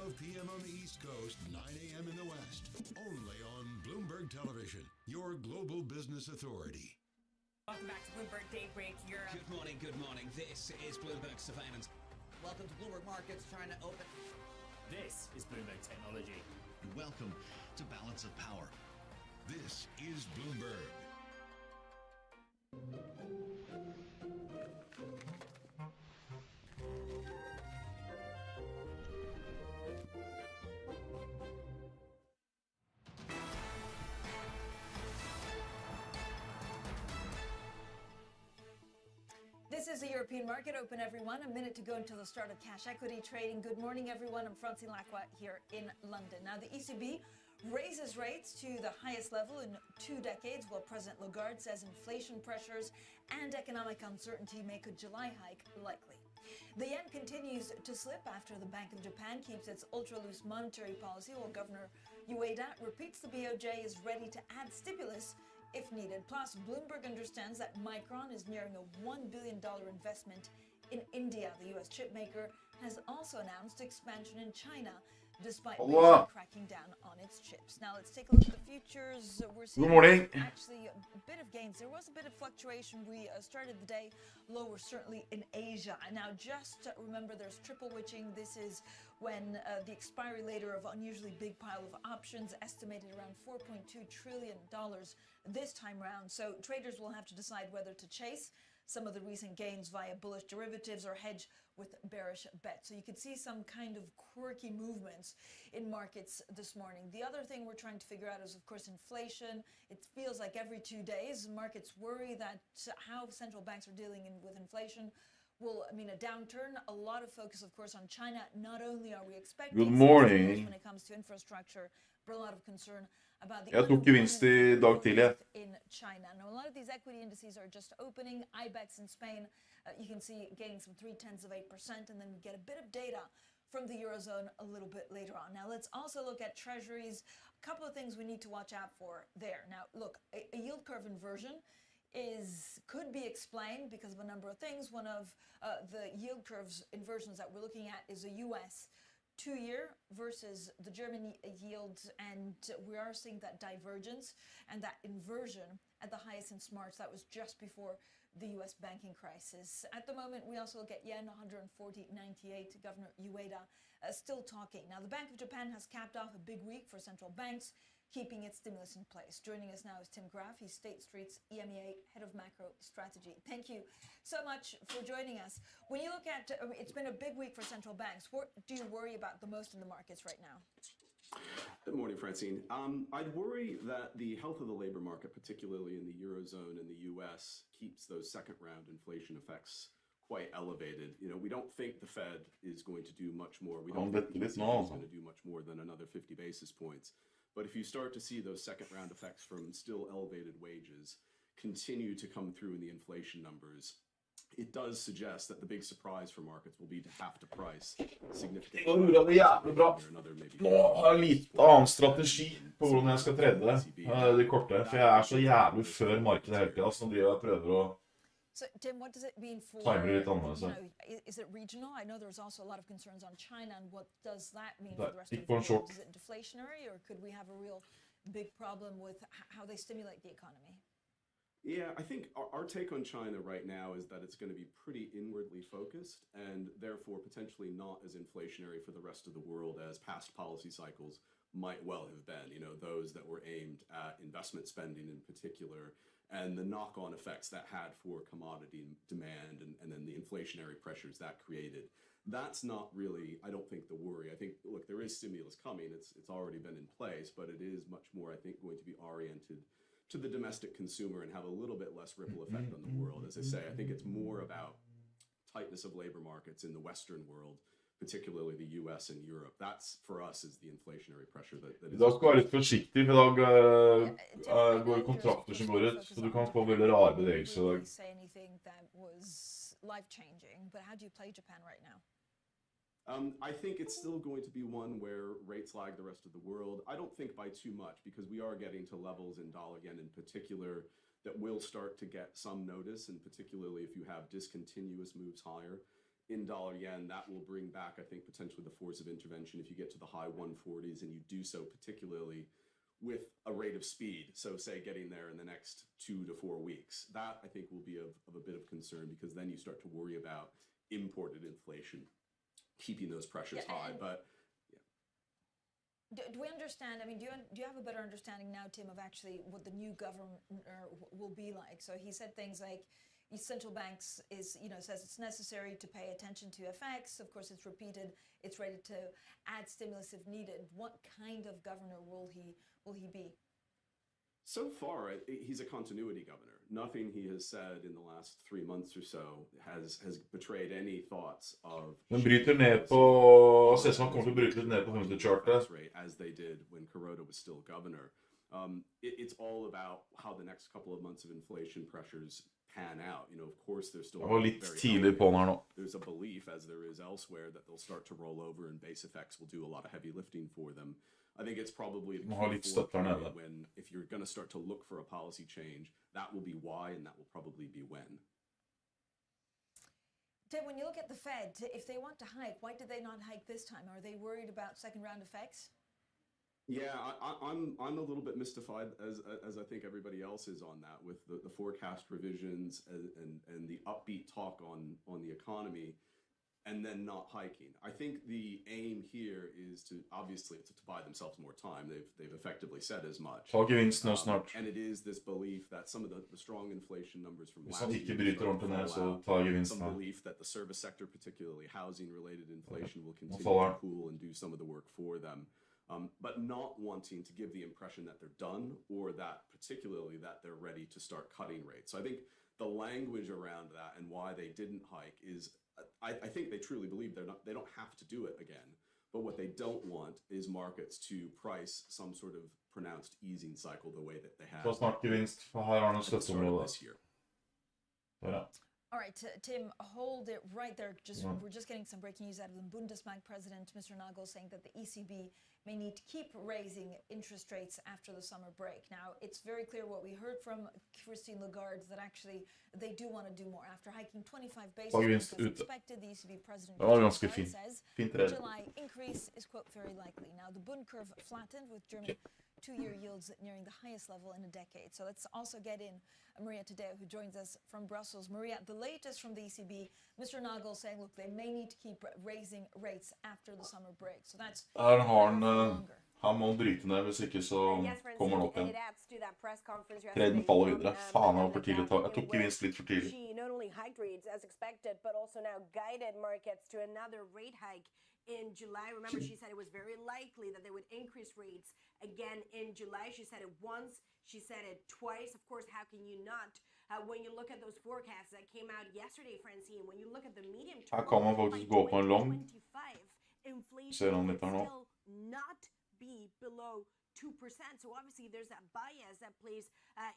12 p.m. on the East Coast, 9 a.m. in the West. Only on Bloomberg Television, your global business authority. Welcome back to Bloomberg Daybreak Europe. Good morning, good morning. This is Bloomberg Surveillance. Welcome to Bloomberg Markets, trying to open. This is Bloomberg Technology. Welcome to Balance of Power. This is Bloomberg. This is the European market open, everyone. A minute to go until the start of cash equity trading. Good morning, everyone. I'm Francine Lacqua here in London. Now, the ECB raises rates to the highest level in 2 decades, while President Lagarde says inflation pressures and economic uncertainty make a July hike likely. The yen continues to slip after the Bank of Japan keeps its ultra-loose monetary policy, while Governor Ueda repeats the BOJ is ready to add stimulus if needed. Plus, Bloomberg understands that Micron is nearing a $1 billion investment in India. The U.S. chip maker has also announced expansion in China, despite Beijing cracking down on its chips. Now, let's take a look at the futures. We're seeing actually a bit of gains. There was a bit of fluctuation. We started the day lower, certainly in Asia. And now, just remember, there's triple witching. This is when the expiry later of unusually big pile of options, estimated around $4.2 trillion this time round. So traders will have to decide whether to chase some of the recent gains via bullish derivatives or hedge with bearish bets. So you could see some kind of quirky movements in markets this morning. The other thing we're trying to figure out is, of course, inflation. It feels like every 2 days, markets worry that how central banks are dealing with inflation will mean a downturn. A lot of focus, of course, on China. Not only are we expecting stimulus when it comes to infrastructure, but a lot of concern about the in China. Now, a lot of these equity indices are just opening. IBEX in Spain, you can see gaining some 0.3%, and then we get a bit of data from the Eurozone a little bit later on. Now, let's also look at treasuries. A couple of things we need to watch out for there. Now, look, a yield curve inversion could be explained because of a number of things. One of the yield curves inversions that we're looking at is a U.S. 2-year versus the German yield, and we are seeing that divergence and that inversion at the highest since March. That was just before the U.S. banking crisis. At the moment, we also look at yen 140.98. Governor Ueda still talking. Now, the Bank of Japan has capped off a big week for central banks, keeping its stimulus in place. Joining us now is Tim Graff. He's State Street's EMEA Head of Macro Strategy. Thank you so much for joining us. When you look at, it's been a big week for central banks. What do you worry about the most in the markets right now? Good morning, Francine. I'd worry that the health of the labor market, particularly in the Eurozone and the U.S., keeps those second-round inflation effects quite elevated. You know, we don't think the Fed is going to do much more. We don't think the ECB is going to do much more than another 50 basis points. But if you start to see those second-round effects from still elevated wages continue to come through in the inflation numbers, it does suggest that the big surprise for markets will be to have to price significantly. Nå har jeg litt annen strategi på hvordan jeg skal trede det kortet, for jeg så jævlig før markedet hele tiden, så jeg prøver å So, Tim, what does it mean for, is it regional? I know there's also a lot of concerns on China, and what does that mean for the rest of the world? Is it deflationary, or could we have a real big problem with how they stimulate the economy? Yeah, I think our take on China right now is that it's going to be pretty inwardly focused and therefore potentially not as inflationary for the rest of the world as past policy cycles might well have been. You know, those that were aimed at investment spending in particular, and the knock-on effects that had for commodity demand and then the inflationary pressures that created. That's not really, I don't think, the worry. I think, look, there is stimulus coming. It's already been in place, but it is much more, I think, going to be oriented to the domestic consumer and have a little bit less ripple effect on the world. As I say, I think it's more about tightness of labor markets in the Western world, particularly the US and Europe. That's, for us, is the inflationary pressure that is... Da skal du være litt forsiktig, for i dag går kontrakter som går ut, så du kan få veldig rare bevegelser i dag. Say anything that was life-changing, but how do you play Japan right now? I think it's still going to be one where rates lag the rest of the world. I don't think by too much, because we are getting to levels in dollar yen in particular that will start to get some notice, and particularly if you have discontinuous moves higher in dollar yen, that will bring back, I think, potentially the force of intervention if you get to the high 140s and you do so particularly with a rate of speed. So say getting there in the next 2 to 4 weeks. That I think will be of a bit of concern, because then you start to worry about imported inflation, keeping those pressures high. But do we understand? I mean, do you have a better understanding now, Tim, of actually what the new governor will be like? So he said things like, central banks says it's necessary to pay attention to FX. Of course, it's repeated. It's ready to add stimulus if needed. What kind of governor will he be? So far, he's a continuity governor. Nothing he has said in the last 3 months or so has betrayed any thoughts of. Den bryter ned på, ser som han kommer til å bryte litt ned på 100-chartet. As they did when Kuroda was still governor. It's all about how the next couple of months of inflation pressures pan out. Of course, there's still. Det var litt tidlig på den her nå. There's a belief, as there is elsewhere, that they'll start to roll over and base effects will do a lot of heavy lifting for them. I think it's probably the Q4 period when, if you're going to start to look for a policy change, that will be why, and that will probably be when. Tim, when you look at the Fed, if they want to hike, why did they not hike this time? Are they worried about second round effects? Yeah, I'm a little bit mystified, as I think everybody else is on that, with the forecast revisions and the upbeat talk on the economy, and then not hiking. I think the aim here is to buy themselves more time. They've effectively said as much. Ta gevinsten nå snart. And it is this belief that some of the strong inflation numbers from Hvis last han year ikke bryter ordentlig ned, så ta gevinsten. some belief that the service sector, particularly housing-related inflation, will continue to cool and do some of the work for them. But not wanting to give the impression that they're done, or that particularly that they're ready to start cutting rates. So I think the language around that and why they didn't hike is, I think they truly believe they don't have to do it again. But what they don't want is markets to price some sort of pronounced easing cycle the way that they have. Ta snart gevinst, for her har han støtteområdet. This year. Ja. All right, Tim, hold it right there. We're just getting some breaking news out of the Bundesbank president, Mr. Nagel, saying that the ECB may need to keep raising interest rates after the summer break. Now, it's very clear what we heard from Christine Lagarde, that actually they do want to do more. After hiking 25 basis points as expected, the ECB president says the July increase is, quote, very likely. Now, the Bund curve flattened, with German two-year yields nearing the highest level in a decade. So let's also get in Maria Tadeo, who joins us from Brussels. Maria, the latest from the ECB, Mr. Nagel saying, look, they may need to keep raising rates after the summer break. So that's Han må bryte ned, hvis ikke så kommer han opp igjen. Treden faller videre. Faen, han var for tidlig. Jeg tok gevinst litt for tidlig. She not only hiked rates as expected, but also now guided markets to another rate hike in July. Remember, she said it was very likely that they would increase rates again in July. She said it once, she said it twice. Of course, how can you not? When you look at those forecasts that came out yesterday, Francine, when you look at the medium term, Her kan man faktisk gå på en long. Ser han litt her nå? Not be below 2%. So obviously there's that bias that plays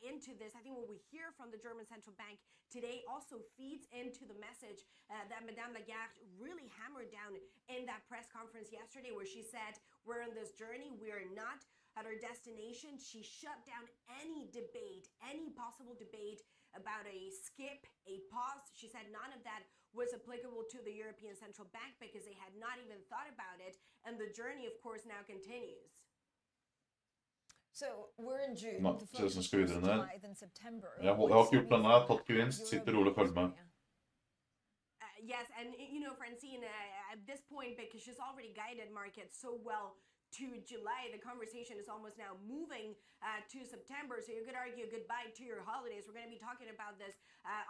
into this. I think what we hear from the German Central Bank today also feeds into the message that Madame Lagarde really hammered down in that press conference yesterday, where she said, we're on this journey, we're not at our destination. She shut down any debate, any possible debate about a skip, a pause. She said none of that was applicable to the European Central Bank because they had not even thought about it. And the journey, of course, now continues. So we're in June. Ser ut som skal videre ned. Then September. Jeg har ikke gjort denne, jeg har tatt gevinst, sitter rolig og følger med. Yes, and Francine, at this point, because she's already guided markets so well to July, the conversation is almost now moving to September, so you could argue goodbye to your holidays. We're going to be talking about this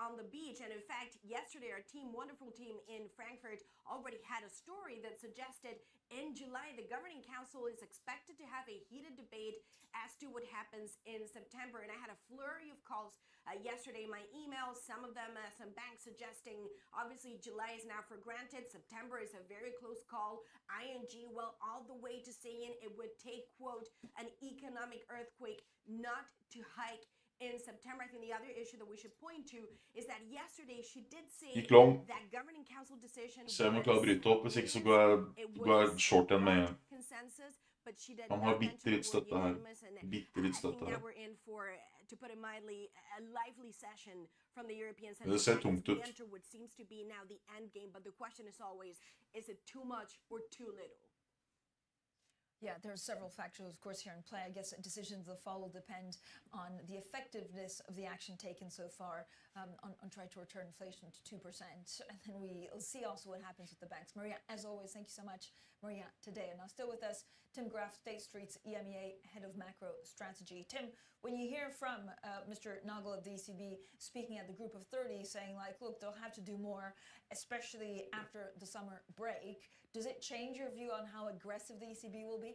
on the beach, and in fact, yesterday our wonderful team in Frankfurt, already had a story that suggested in July the Governing Council is expected to have a heated debate as to what happens in September. And I had a flurry of calls yesterday, my emails, some of them, some banks suggesting, obviously July is now for granted, September is a very close call, ING, well, all the way to saying it would take, quote, an economic earthquake not to hike in September. I think the other issue that we should point to is that yesterday she did say that Governing Council decision Se om jeg klarer å bryte opp, hvis ikke så går jeg short igjen med en gang. Han har bitte litt støtte her. Bitte litt støtte her. to put it mildly, a lively session from the European Det Central ser Bank tungt as we ut. enter what seems to be now the end game. But the question is always, is it too much or too little? Yeah, there are several factors, of course, here in play. I guess decisions that follow depend on the effectiveness of the action taken so far on trying to return inflation to 2%. And then we'll see also what happens with the banks. Maria, as always, thank you so much, Maria, today. And now still with us, Tim Graff, State Street's EMEA Head of Macro Strategy. Tim, when you hear from Mr. Nagel of the ECB speaking at the Group of 30 saying, like, look, they'll have to do more, especially after the summer break, does it change your view on how aggressive the ECB will be?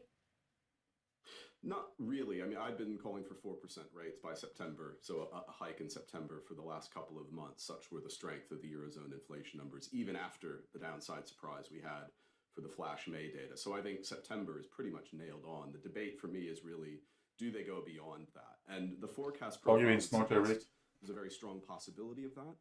Not really. I mean, I've been calling for 4% rates by September, so a hike in September for the last couple of months. Such were the strength of the Eurozone inflation numbers, even after the downside surprise we had for the flash May data. So I think September is pretty much nailed on. The debate for me is really, do they go beyond that? And the forecast profile suggests there's a very strong possibility of that.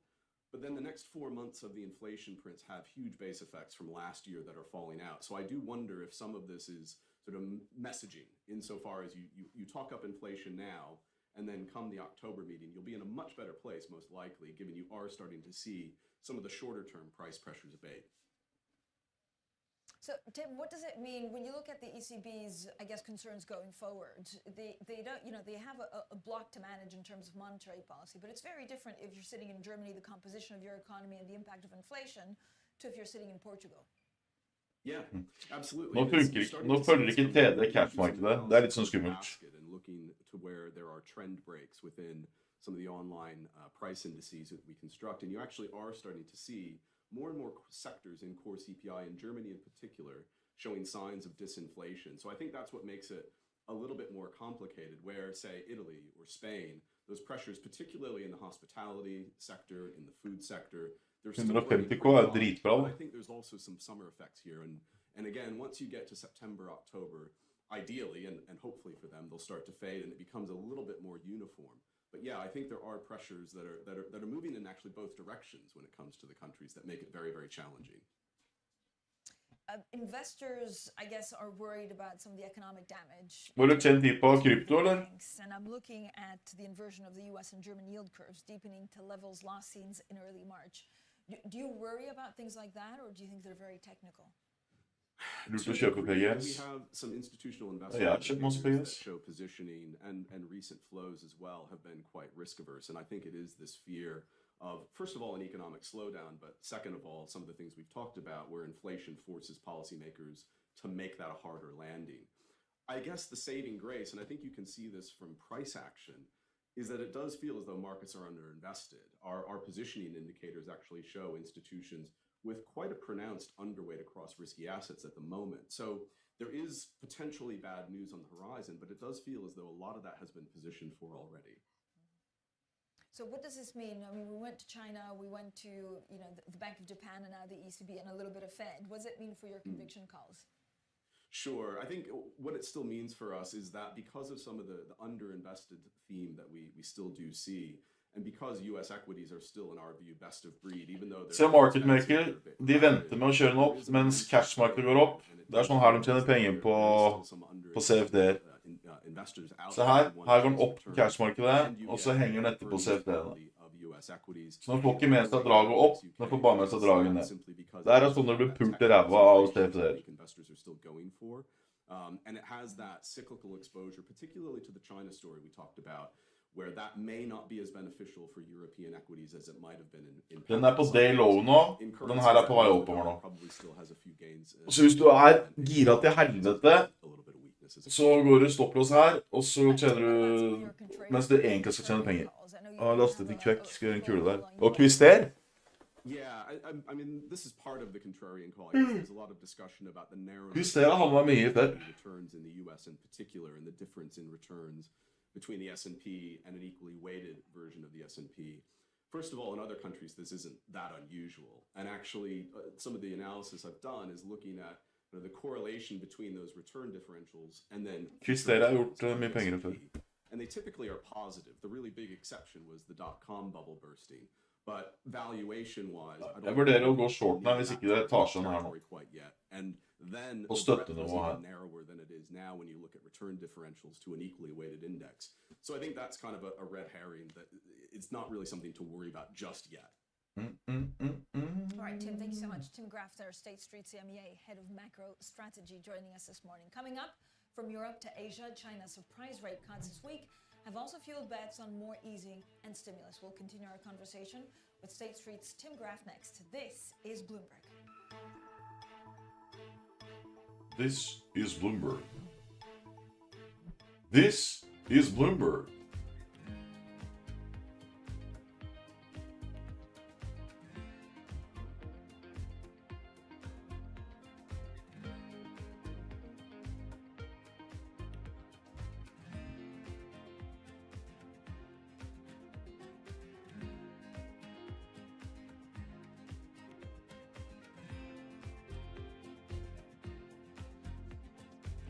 But then the next 4 months of the inflation prints have huge base effects from last year that are falling out. So I do wonder if some of this is sort of messaging insofar as you talk up inflation now, and then come the October meeting, you'll be in a much better place, most likely, given you are starting to see some of the shorter-term price pressures abate. So, Tim, what does it mean when you look at the ECB's, I guess, concerns going forward? They don't, they have a block to manage in terms of monetary policy, but it's very different if you're sitting in Germany, the composition of your economy and the impact of inflation, to if you're sitting in Portugal. Yeah, absolutely. Nå følger ikke TD cash-markedet. Det litt sånn skummelt. And looking to where there are trend breaks within some of the online price indices that we construct, and you actually are starting to see more and more sectors in core CPI, in Germany in particular, showing signs of disinflation. So I think that's what makes it a little bit more complicated, where, say, Italy or Spain, those pressures, particularly in the hospitality sector, in the food sector, they're still running pretty high. But I think there's also some summer effects here. And again, once you get to September, October, ideally, and hopefully for them, they'll start to fade and it becomes a little bit more uniform. But yeah, I think there are pressures that are moving in actually both directions when it comes to the countries that make it very, very challenging. Investors, I guess, are worried about some of the economic damage. Var du kjent tid på krypto, eller? And I'm looking at the inversion of the US and German yield curves deepening to levels last seen in early March. Do you worry about things like that, or do you think they're very technical? Lurt å kjøpe PGS. We have some institutional investors that show positioning, and recent flows as well have been quite risk averse. And I think it is this fear of, first of all, an economic slowdown, but second of all, some of the things we've talked about where inflation forces policymakers to make that a harder landing. I guess the saving grace, and I think you can see this from price action, is that it does feel as though markets are underinvested. Our positioning indicators actually show institutions with quite a pronounced underweight across risky assets at the moment. So there is potentially bad news on the horizon, but it does feel as though a lot of that has been positioned for already. So what does this mean? I mean, we went to China, we went to the Bank of Japan, and now the ECB, and a little bit of Fed. What does it mean for your conviction calls? Sure. I think what it still means for us is that because of some of the underinvested theme that we still do see, and because US equities are still, in our view, best of breed, even though they're... Se market maker, de venter med å kjøre den opp, mens cash-markedet går opp. Det er sånn her de tjener penger på CFD-er. Så her går den opp på cash-markedet, og så henger den etter på CFD-ene. Så den får ikke med seg draget opp, den får bare med seg draget ned. Det er sånn det blir pult i ræva av CFD-er. And it has that cyclical exposure, particularly to the China story we talked about, where that may not be as beneficial for European equities as it might have been in Den på day low nå, og den her på vei oppover nå. Så hvis du gira til helvete, så går du stopplås her, og så tjener du, mens du egentlig skal tjene penger. Lastet til kvekk, skal gjøre en kule der. Og kvister? Yeah, I mean, this is part of the contrarian call. I guess there's a lot of discussion about the narrowness of returns in the US in particular, and the difference in returns between the S&P and an equally weighted version of the S&P. First of all, in other countries, this isn't that unusual. And actually, some of the analysis I've done is looking at the correlation between those return differentials and then... And they typically are positive. The really big exception was the dot-com bubble bursting. But valuation-wise, I don't vurderer å gå short nå hvis ikke det tar seg her nå. Quite yet. And then Og the breadth was støttenivået her. even narrower than it is now when you look at return differentials to an equally weighted index. So I think that's kind of a red herring that it's not really something to worry about just yet. All right, Tim, thank you so much. Tim Graff there, State Street CMEA, Head of Macro Strategy, joining us this morning. Coming up, from Europe to Asia, China's surprise rate cuts this week have also fueled bets on more easing and stimulus. We'll continue our conversation with State Street's Tim Graff next. This is Bloomberg. This is Bloomberg. This is Bloomberg.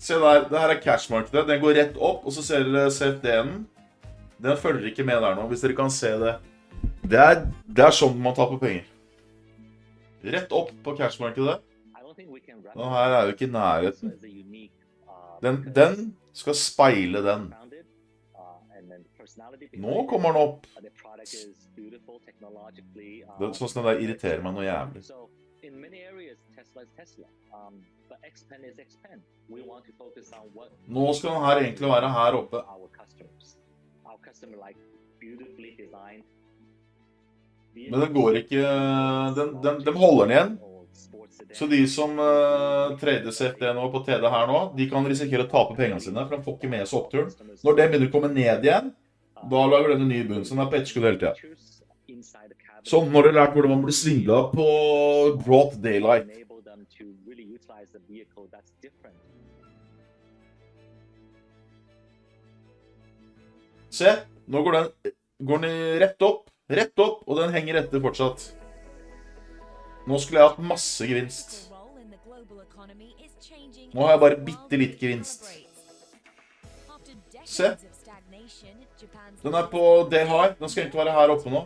Se der, det her er cash-markedet. Den går rett opp, og så ser dere CFD-en. Den følger ikke med der nå, hvis dere kan se det. Det er sånn man taper penger. Rett opp på cash-markedet. Den her er jo ikke i nærheten. Den skal speile den. Nå kommer den opp. Det er sånn som den der irriterer meg noe jævlig. Nå skal den her egentlig være her oppe. Men den går ikke, de holder den igjen. Så de som trader CFD nå på TD her nå, de kan risikere å tape pengene sine, for de får ikke med seg oppturen. Når den begynner å komme ned igjen, da lager den en ny bunn, så den er på etterskudd hele tiden. Sånn, når dere lærte hvordan man blir svindlet på broad daylight. Se, nå går den rett opp, og den henger etter fortsatt. Nå skulle jeg hatt masse gevinst. Nå har jeg bare bitte litt gevinst. Se. Den er på day high. Den skal ikke være her oppe nå.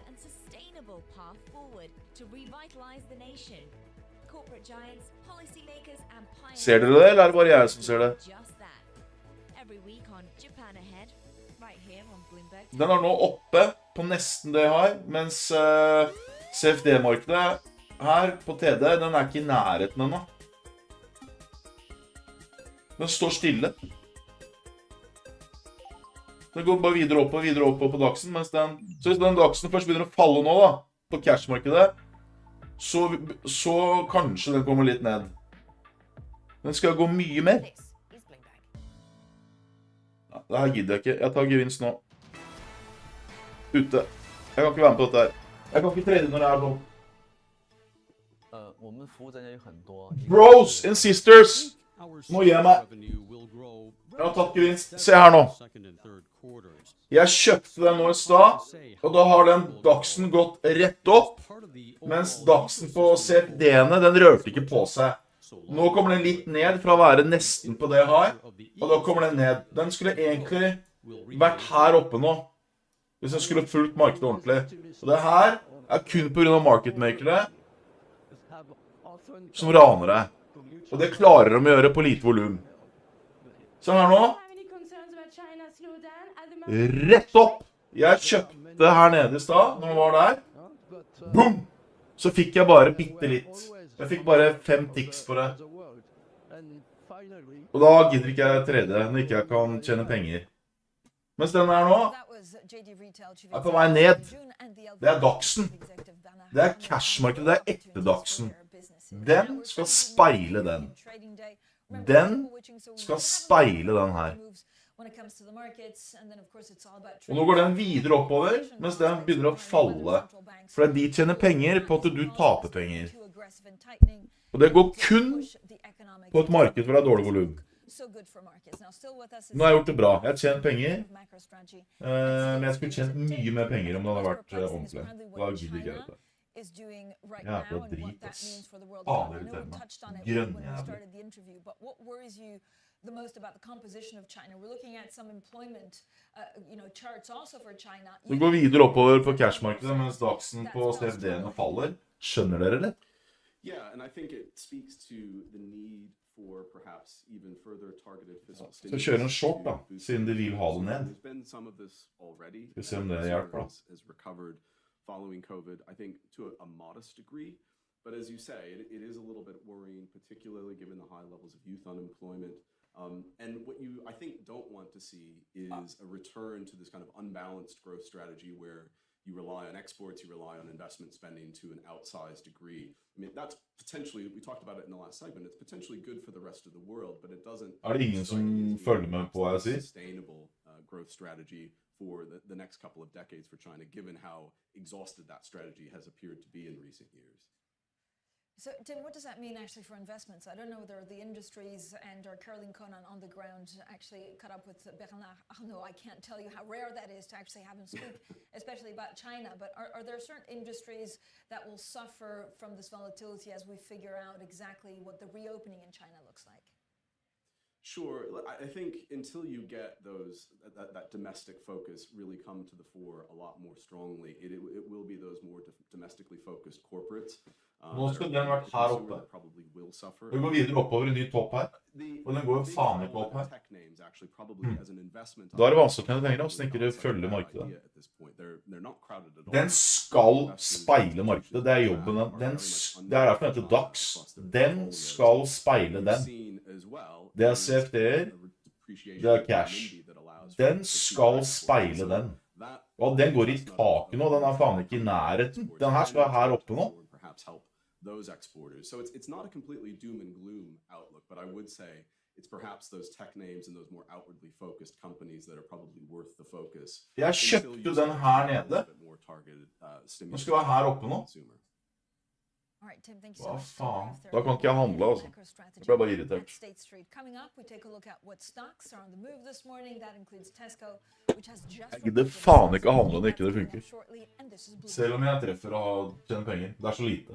Ser dere det, eller er det bare jeg som ser det? Den er nå oppe på nesten day high, mens CFD-markedet her på TD, den er ikke i nærheten ennå. Den står stille. Den går bare videre opp på dagsen, mens så hvis den dagsen først begynner å falle nå da, på cash-markedet, så kanskje den kommer litt ned. Den skal gå mye mer. Ja, det her gidder jeg ikke. Jeg tar gevinst nå. Ute. Jeg kan ikke være med på dette her. Jeg kan ikke trade når det er sånn. Bros and sisters! Nå gir jeg meg. Jeg har tatt gevinst. Se her nå. Jeg kjøpte den nå i stad, og da har den dagsen gått rett opp, mens dagsen på CFD-ene, den rørte ikke på seg. Nå kommer den litt ned fra å være nesten på det high, og da kommer den ned. Den skulle egentlig vært her oppe nå, hvis den skulle fulgt markedet ordentlig. Og det her er kun på grunn av marketmakere som raner deg. Og det klarer de å gjøre på lite volum. Så her nå. Rett opp. Jeg kjøpte her nede i stad, når den var der. Boom! Så fikk jeg bare bitte litt. Jeg fikk bare 5 ticks på det. Og da gidder ikke jeg trade når ikke jeg kan tjene penger. Mens den her nå er på vei ned. Det er dagsen. Det er cash-markedet, det er ekte dagsen. Den skal speile den. Den skal speile den her. Og nå går den videre oppover, mens den begynner å falle. For de tjener penger på at du taper penger. Og det går kun på et marked hvor det er dårlig volum. Nå har jeg gjort det bra. Jeg har tjent penger, men jeg skulle tjent mye mer penger om det hadde vært ordentlig. Da gidder ikke jeg dette. Jævla drit, ass. Fader ut denne. Grønnjævlig. The most about the composition of China. We're looking at some employment, charts also for China. Det går videre oppover på cash-markedet, mens dagsen på CFD-ene faller. Skjønner dere det? Yeah, and I think it speaks to the need for perhaps even further targeted fiscal Skal kjøre en short da, siden de vil ha det ned. There's been some of this already. Skal se om det hjelper da. Has recovered following COVID, I think, to a modest degree. But as you say, it is a little bit worrying, particularly given the high levels of youth unemployment. And what you, I think, don't want to see is a return to this kind of unbalanced growth strategy where you rely on exports, you rely on investment spending to an outsized degree. I mean, that's potentially, we talked about it in the last segment, it's potentially good for the rest of the world, but it doesn't... Det ingen som følger med på hva jeg sier? ...sustainable growth strategy for the next couple of decades for China, given how exhausted that strategy has appeared to be in recent years. So, Tim, what does that mean actually for investments? I don't know whether the industries and or Caroline Conan on the ground actually caught up with Bernard Arnault. I can't tell you how rare that is to actually have him speak, especially about China. But are there certain industries that will suffer from this volatility as we figure out exactly what the reopening in China looks like? Sure. I think until you get that domestic focus really come to the fore a lot more strongly, it will be those more domestically focused corporates. Nå skulle den vært her oppe. Vi går videre oppover en ny topp her, og den går jo faen ikke opp her. Da er det vanskelig å tjene penger, så ikke det følger markedet. Den skal speile markedet, det er jobben den. Det er derfor den heter DAX. Den skal speile den. Det er CFD-er, det er cash. Den skal speile den. Og den går i taket nå, den er faen ikke i nærheten. Den her skal være her oppe nå. Those exporters. So it's not a completely doom and gloom outlook, but I would say it's perhaps those tech names and those more outwardly focused companies that are probably worth the focus. Jeg kjøpte jo den her nede. Nå skal jeg være her oppe nå. Hva faen? Da kan ikke jeg handle, altså. Jeg ble bare irritert. Jeg gidder faen ikke å handle når ikke det funker. Selv om jeg treffer å tjene penger. Det er så lite.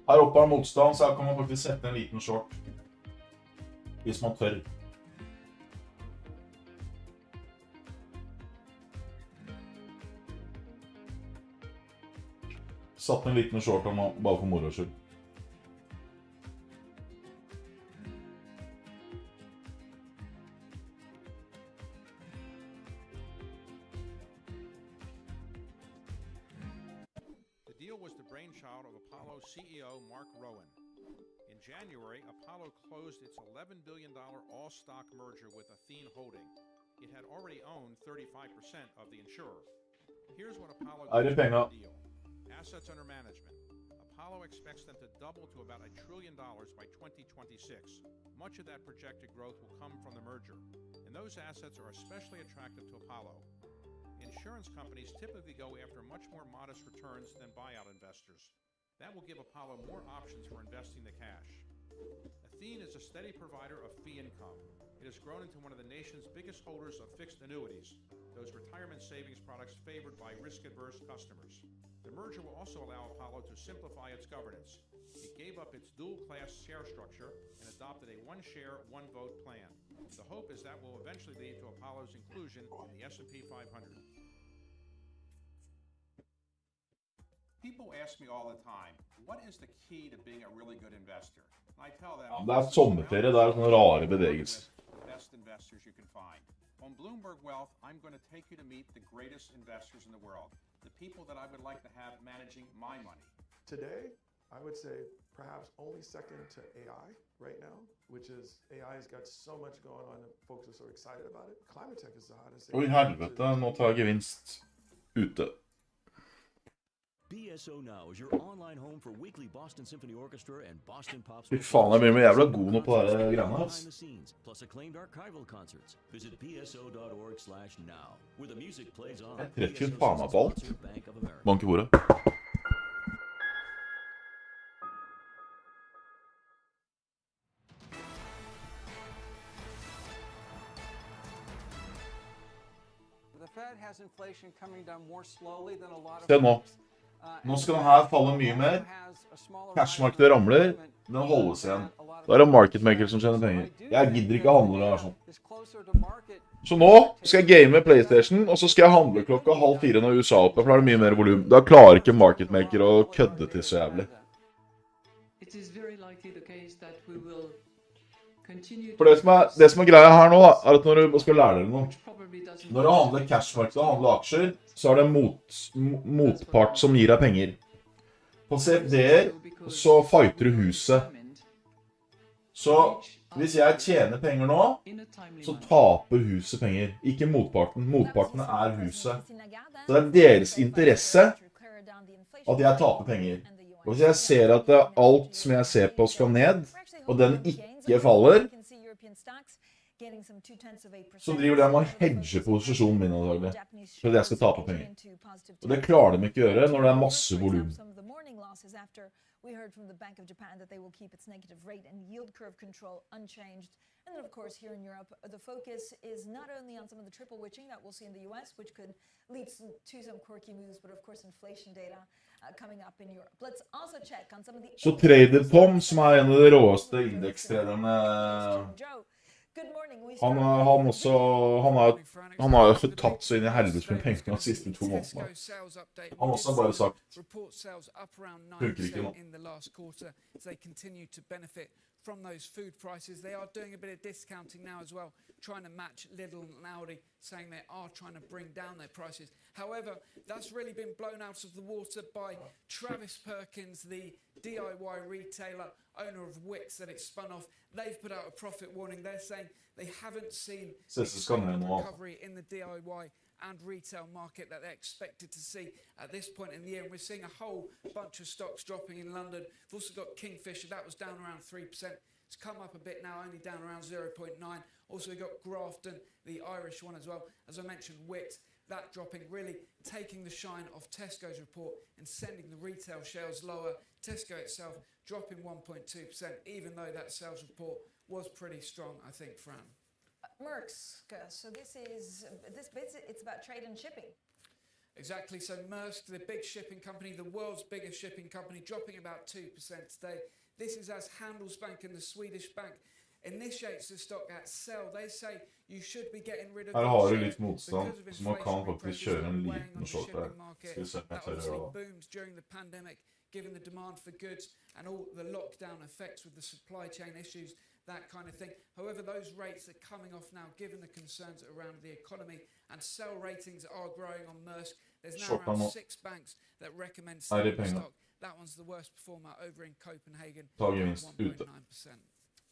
Her oppe har motstand, så her kan man faktisk sette en liten short. Hvis man tør. Satt en liten short bare for moro skyld. CEO Mark Rowan. In January, Apollo closed its $11 billion all-stock merger with Athene Holding. It had already owned 35% of the insurer. Here's what Apollo did with the deal. Assets under management. Apollo expects them to double to about $1 trillion by 2026. Much of that projected growth will come from the merger, and those assets are especially attractive to Apollo. Insurance companies typically go after much more modest returns than buyout investors. That will give Apollo more options for investing the cash. Athene is a steady provider of fee income. It has grown into one of the nation's biggest holders of fixed annuities, those retirement savings products favored by risk-averse customers. The merger will also allow Apollo to simplify its governance. It gave up its dual-class share structure and adopted a one-share, one-vote plan. The hope is that will eventually lead to Apollo's inclusion in the S&P 500. People ask me all the time, what is the key to being a really good investor? I tell them, det er sommerferie, det er sånne rare bevegelser. Best investors you can find. On Bloomberg Wealth, I'm going to take you to meet the greatest investors in the world, the people that I would like to have managing my money. Today, I would say perhaps only second to AI right now, which is AI has got so much going on and folks are so excited about it. Climate tech is the hottest. Oi, helvete, nå tar jeg gevinst ute. BSO Now is your online home for weekly Boston Symphony Orchestra and Boston Pop. Fy faen, jeg blir med jævla god nå på det greiene, altså. Plus acclaimed archival concerts. Visit bso.org/now, where the music plays on. Jeg treffer jo faen meg på alt. Bank i bordet. The Fed Se nå. Nå skal den her falle mye mer. Cashmarkedet ramler. Den holdes igjen. Da er det market maker som tjener penger. Jeg gidder ikke handle det her sånn. Så nå skal jeg game med PlayStation, og så skal jeg handle klokka 3:30 når USA er oppe, for da er det mye mer volum. Da klarer ikke market maker å kødde til så jævlig. For det som er greia her nå, da, er at når du skal lære dere noe, når du handler cashmarkedet og handler aksjer, så er det motpart som gir deg penger. På CFD-er så fighter du huset. Så hvis jeg tjener penger nå, så taper huset penger. Ikke motparten. Motparten er huset. Så det er deres interesse at jeg taper penger. Og hvis jeg ser at alt som jeg ser på skal ned, og den ikke faller, så driver de med å hedge posisjonen min antagelig, for at jeg skal tape penger. Og det klarer de ikke å gjøre når det er masse volum. We heard from the Bank of Japan that they will keep its negative rate and yield curve control unchanged. And then, of course, here in Europe, the focus is not only on some of the triple witching that we'll see in the US, which could lead to some quirky moves, but of course, inflation data coming up in Europe. Let's also check on some of the... Så Trader Tom, som er en av de råeste indekstrederne, han har jo tatt så inn i helvete med pengene de siste 2 månedene. Han også har bare sagt, funker ikke nå. From those food prices. They are doing a bit of discounting now as well, trying to match Lidl and Aldi, saying they are trying to bring down their prices. However, that's really been blown out of the water by Travis Perkins, the DIY retailer, owner of Wix that it spun off. They've put out a profit warning. They're saying they haven't seen recovery in the DIY and retail market that they're expected to see at this point in the year. And we're seeing a whole bunch of stocks dropping in London. We've also got Kingfisher, that was down around 3%. It's come up a bit now, only down around 0.9. Also we've got Grafton, the Irish one as well. As I mentioned, Wix, that dropping, really taking the shine off Tesco's report and sending the retail shares lower. Tesco itself dropping 1.2%, even though that sales report was pretty strong, I think, Fran. Maersk, so it's about trade and shipping. Exactly, so Maersk, the big shipping company, the world's biggest shipping company, dropping about 2% today. This is as Handelsbanken, the Swedish bank, initiates the stock at sell. They say you should be getting rid of Her har du litt motstand, så man kan faktisk kjøre en liten short der. Skal vi se på obviously boomed during the pandemic, given the demand for goods and all the lockdown effects with the supply chain issues, that kind of thing. However, those rates are coming off now, given the concerns around the economy, and sell ratings are growing on Maersk. There's now around 6 banks that recommend selling the stock. That one's the worst performer over in Copenhagen, 1.9%.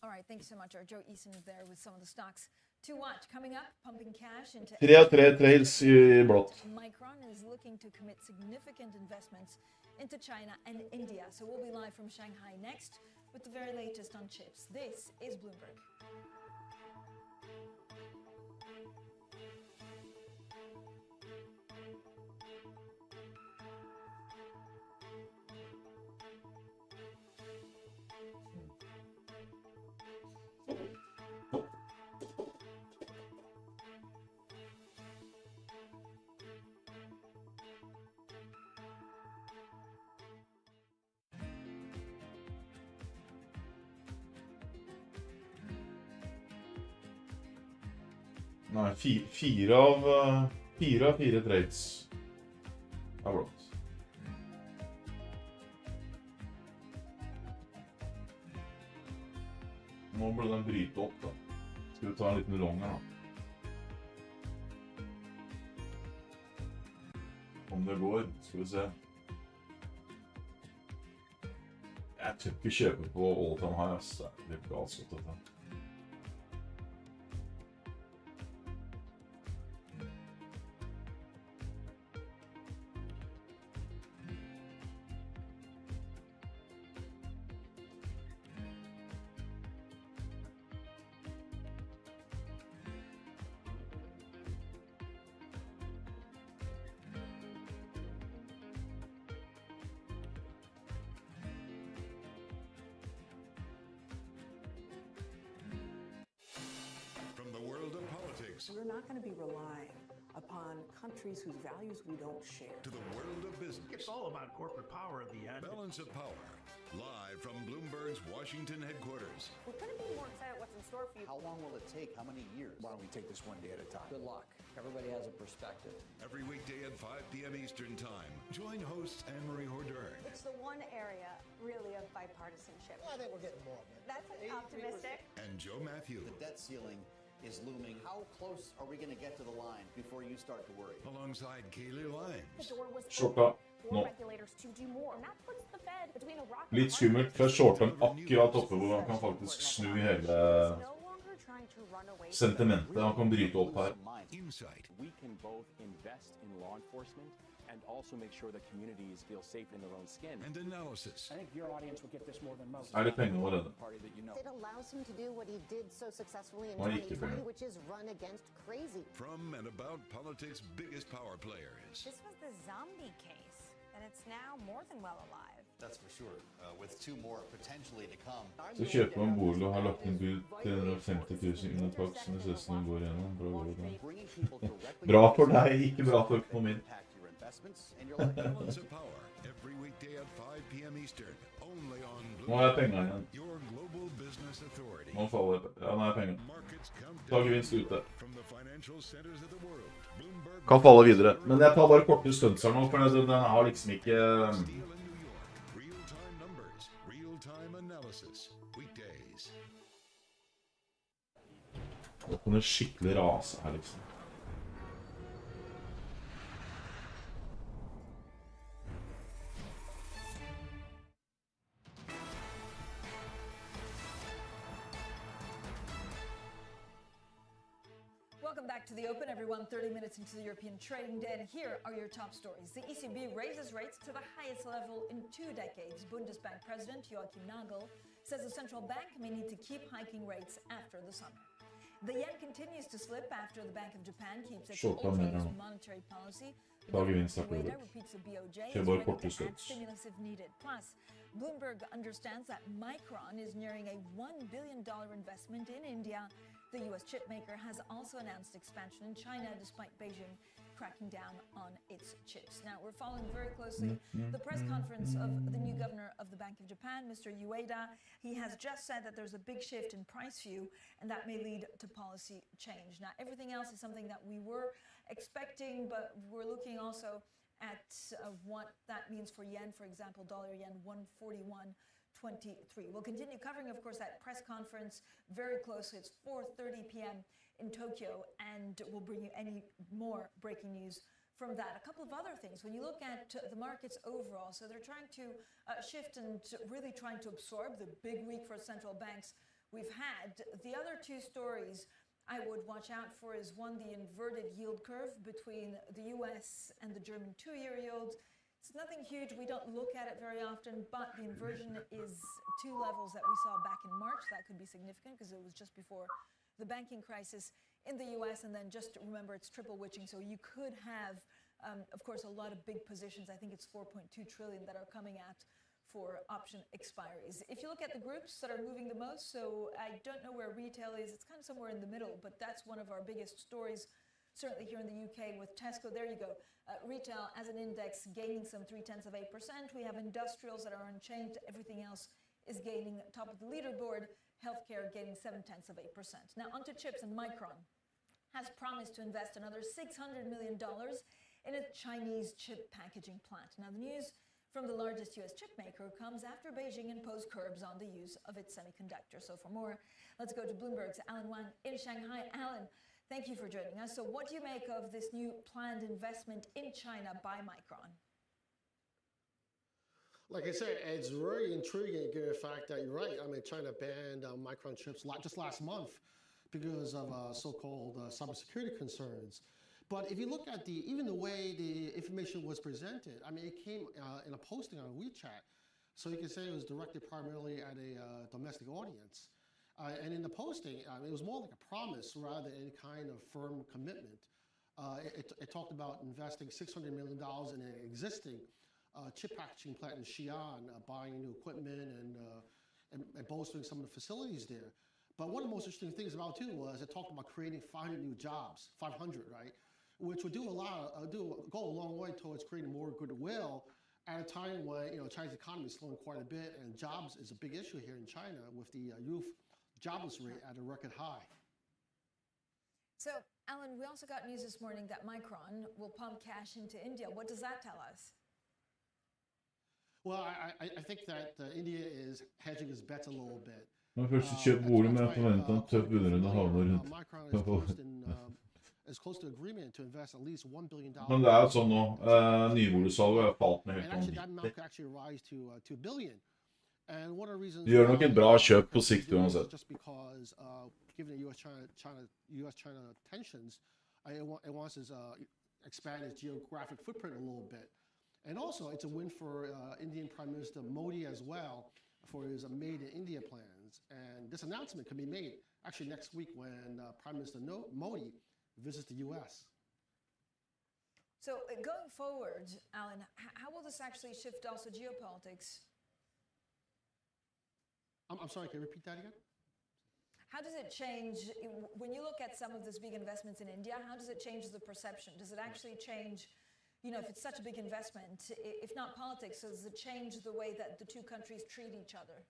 All right, thank you so much. Our Joe Eason is there with some of the stocks to watch. Coming up, pumping cash into... 3 trades i blått. Micron is looking to commit significant investments into China and India. So we'll be live from Shanghai next with the very latest on chips. This is Bloomberg. Nei, 4 av 4 trades er blått. Nå burde den bryte opp da. Skal vi ta en liten long her da? Om det går, skal vi se. Jeg tør ikke kjøpe på all time high, ass. Det er litt galskott dette. From the world of politics. We're not going to be relying upon upon countries whose values we don't share. To the world of business. It's all about corporate power at the end. Balance of Power. Live from Bloomberg's Washington headquarters. We couldn't be more excited what's in store for you. How long will it take? How many years? Why don't we take this one day at a time? Good luck. Everybody has a perspective. Every weekday at 5 p.m. Eastern Time. Join hosts Anne-Marie Hordern. It's the one area, really, of bipartisanship. I think we're getting more of it. That's optimistic. And Joe Matthew. The debt ceiling is looming. How close are we going to get to the line before you start to worry? Alongside Kaylee Lyons. The door was Shorta for nå. regulators to do more, and that puts the Fed between a rock and Litt skummelt. Først shorten akkurat oppe hvor man kan faktisk snu hele sentimentet. Man kan bryte opp her. Insight. We can both invest in law enforcement and also make sure that communities feel safe in their own skin. And analysis. I think your audience will get this more than most. Det penger allerede. It allows him to do what he did so successfully in Nå gikk det 2020, penger. which is run against crazy. From and about politics' biggest power players. This was the zombie case, and it's now more than well alive. That's for sure. With two more potentially to come. Så kjøper man bolig og har lagt inn bud 350 000 under takst når sessen går gjennom. Bra for deg, ikke bra for økonomien. Balance of Power. Every weekday at 5 p.m. Eastern. Only on Nå har jeg penger igjen. Your global business authority. Nå faller jeg. Ja, nå har jeg penger. Ta gevinst ute. From the financial centers of the world. Bloomberg. Kan falle videre. Men jeg tar bare korte stunts her nå, for den har liksom ikke... Real-time numbers. Real-time analysis. Weekdays. Nå kan det skikkelig rase her, liksom. Welcome back to the Open, everyone. 30 minutes into the European trading day, and here are your top stories. The ECB raises rates to the highest level in 2 decades. Bundesbank President Joachim Nagel says the central bank may need to keep hiking rates after the summer. The yen continues to slip after the Bank of Japan keeps its ultra-loose monetary policy. Ueda repeats the BOJ is ready to add stimulus if needed. Plus, Bloomberg understands that Micron is nearing a $1 billion investment in India. The U.S. chip maker has also announced expansion in China despite Beijing cracking down on its chips. Now, we're following very closely the press conference of the new governor of the Bank of Japan, Mr. Ueda. He has just said that there's a big shift in price view, and that may lead to policy change. Now, everything else is something that we were expecting, but we're looking also at what that means for yen. For example, dollar yen 141.23. We'll continue covering, of course, that press conference very closely. It's 4:30 p.m. in Tokyo, and we'll bring you any more breaking news from that. A couple of other things. When you look at the markets overall, so they're trying to shift and really trying to absorb the big week for central banks we've had. The other two stories I would watch out for is one, the inverted yield curve between the US and the German 2-year yields. It's nothing huge. We don't look at it very often, but the inversion is 2 levels that we saw back in March. That could be significant because it was just before the banking crisis in the US. And then just remember, it's triple witching. So you could have, of course, a lot of big positions. I think it's 4.2 trillion that are coming at for option expiries. If you look at the groups that are moving the most, so I don't know where retail is. It's kind of somewhere in the middle, but that's one of our biggest stories, certainly here in the UK with Tesco. There you go. Retail as an index gaining some 0.3%. We have industrials that are unchanged. Everything else is gaining top of the leaderboard. Healthcare gaining 0.7%. Now onto chips, and Micron has promised to invest another $600 million in a Chinese chip packaging plant. Now the news from the largest US chip maker comes after Beijing imposed curbs on the use of its semiconductor. So for more, let's go to Bloomberg's Alan Wang in Shanghai. Alan, thank you for joining us. So what do you make of this new planned investment in China by Micron? Like I said, it's very intriguing given the fact that you're right. I mean, China banned Micron chips just last month because of so-called cybersecurity concerns. But if you look at even the way the information was presented, I mean, it came in a posting on WeChat. So you can say it was directed primarily at a domestic audience. And in the posting, it was more like a promise rather than any kind of firm commitment. It talked about investing $600 million in an existing chip packaging plant in Xi'an, buying new equipment and bolstering some of the facilities there. But one of the most interesting things about it too was it talked about creating 500 new jobs, 500, right? which would go a long way towards creating more goodwill at a time when China's economy is slowing quite a bit, and jobs is a big issue here in China with the youth jobless rate at a record high. So, Alan, we also got news this morning that Micron will pump cash into India. What does that tell us? Well, I think that India is hedging his bets a little bit. Når først kjøper bolig, men jeg forventer en tøff budrunde havner rundt. Is close to agreement to invest at least $1 billion. Men det er jo sånn nå. Nyboligsalget har falt med helt vanvittig. That amount could actually rise to $2 billion. And one of the reasons Det gjør nok et bra kjøp på sikt uansett. Just because given the US-China tensions, it wants to expand its geographic footprint a little bit. And also, it's a win for Indian Prime Minister Modi as well for his Made in India plans. And this announcement can be made actually next week when Prime Minister Modi visits the U.S. So going forward, Alan, how will this actually shift also geopolitics? I'm sorry, can you repeat that again? How does it change, when you look at some of these big investments in India, how does it change the perception? Does it actually change, if it's such a big investment, if not politics, does it change the way that the two countries treat each other?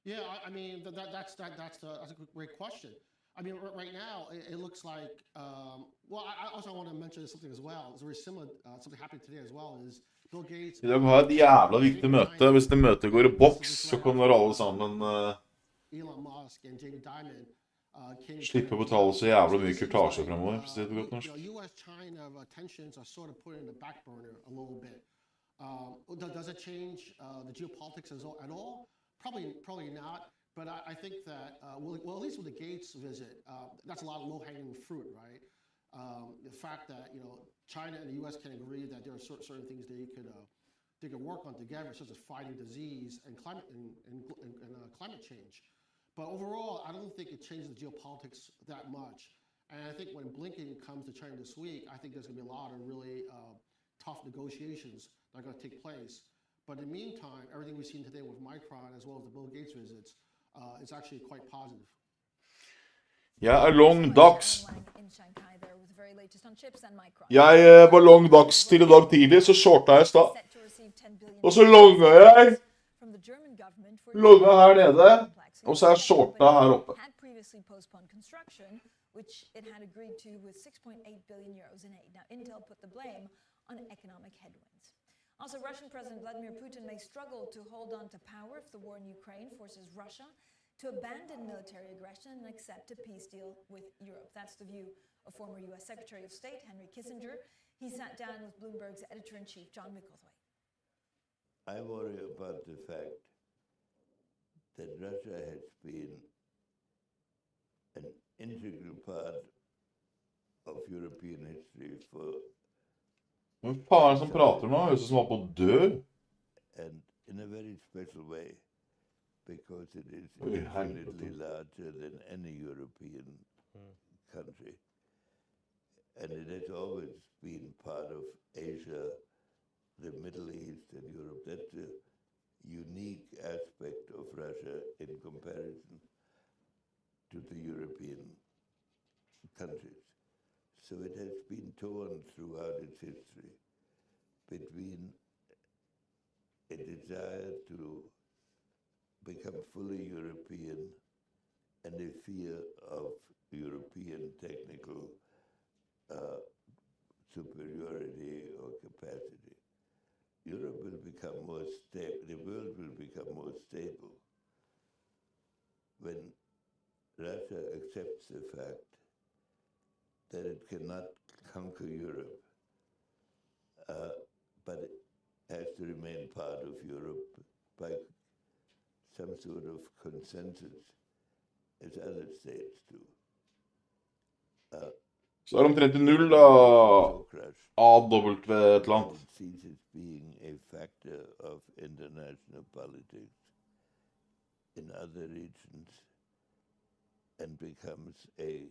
Yeah, I mean, that's a great question. I mean, right now, it looks like, I also want to mention something as well. It's very similar, something happening today as well, is Bill Gates... I dag har et jævla viktig møte. Hvis det møtet går i boks, så kommer alle sammen Elon Musk and Jamie Dimon slippe å betale så jævla mye kurtasje fremover, hvis det er godt norsk. US-China tensions are sort of put in the back burner a little bit. Does it change the geopolitics at all? Probably not. But I think that, well, at least with the Gates visit, that's a lot of low-hanging fruit, right? The fact that, China and the U.S. can agree that there are certain things they could work on together, such as fighting disease and climate change. But overall, I don't think it changes the geopolitics that much. And I think when Blinken comes to China this week, I think there's going to be a lot of really tough negotiations that are going to take place. But in the meantime, everything we've seen today with Micron, as well as the Bill Gates visits, is actually quite positive. Jeg er long dags. In Shanghai there with the very latest on chips and Micron. Jeg var long dags til I dag tidlig, så shorta jeg i stad. Og så longa jeg. Longa her nede, og så er shorta her oppe. Had previously postponed construction, which it had agreed to with 6.8 billion euros in aid. Now Intel put the blame on economic headwinds. Also, Russian President Vladimir Putin may struggle to hold on to power if the war in Ukraine forces Russia to abandon military aggression and accept a peace deal with Europe. That's the view of former U.S. Secretary of State Henry Kissinger. He sat down with Bloomberg's editor-in-chief, John Micklethwait. I worry about the fact that Russia has been an integral part of European history for... Hvem faen som prater nå? Høres ut som han var på å dø. And in a very special way, because it is infinitely larger than any European country. And it has always been part of Asia, the Middle East and Europe. That's a unique aspect of Russia in comparison to the European countries. So it has been torn throughout its history between a desire to become fully European and a fear of European technical superiority or capacity. Europe will become more stable, the world will become more stable when Russia accepts the fact that it cannot conquer Europe, but it has to remain part of Europe by some sort of consensus, as other states do. Så er omtrent 0 da, AW et eller annet. It ceases being a factor of international politics in other regions and becomes a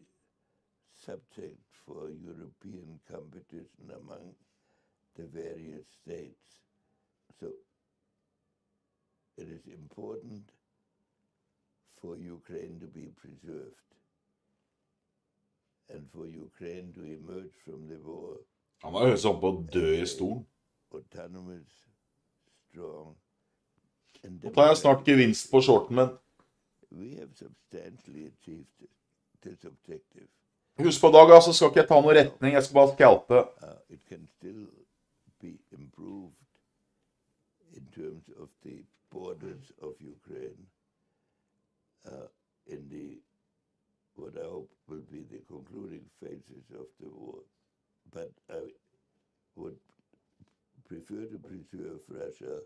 subject for European competition among the various states. So it is important for Ukraine to be preserved. and for Ukraine to emerge from the war. Han har hørt seg opp på å dø i stolen. Autonomous, strong, and Nå tar jeg snart gevinst på shorten min. we have substantially achieved this objective. Husk på Dag, altså skal ikke jeg ta noen retning, jeg skal bare scalpe. It can still be improved in terms of the borders of Ukraine in the what I hope will be the concluding phases of the war. But I would prefer to preserve Russia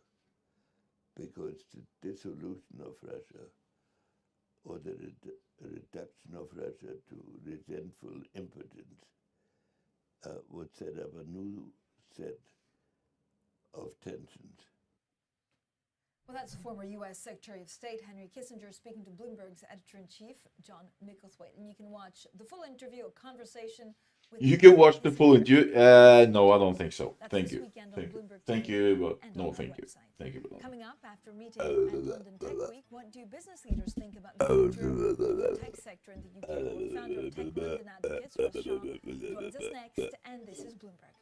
because the dissolution of Russia or the reduction of Russia to resentful impotence would set up a new set of tensions. Well, that's former U.S. Secretary of State Henry Kissinger speaking to Bloomberg's editor-in-chief, John Micklethwaite. And you can watch the full interview, a conversation with... You can watch the full interview. No, I don't think so. Thank you. Thank you, but no, thank you. Thank you, but no. Coming up after meeting at London Tech Week, what do business leaders think about the future of the tech sector in the UK? Well, the founder of Tech London Advocates, Rashawn, joins us next, and this is Bloomberg.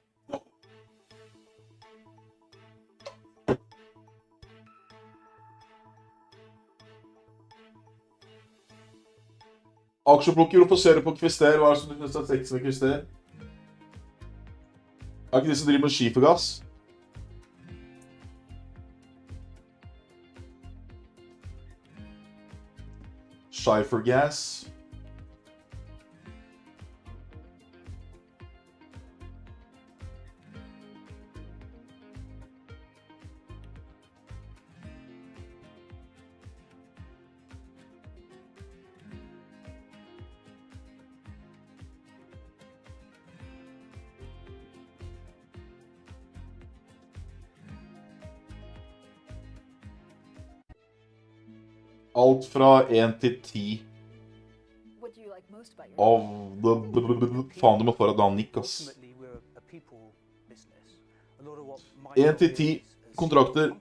Aksjeplukker og fokusere på Kvister. Hva er det som du synes er sexy med Kvister? Er ikke de som driver med skifergass? Skifergas. Alt fra 1 til 10 av faen, du må få deg da Nick, ass. 1 til 10 kontrakter.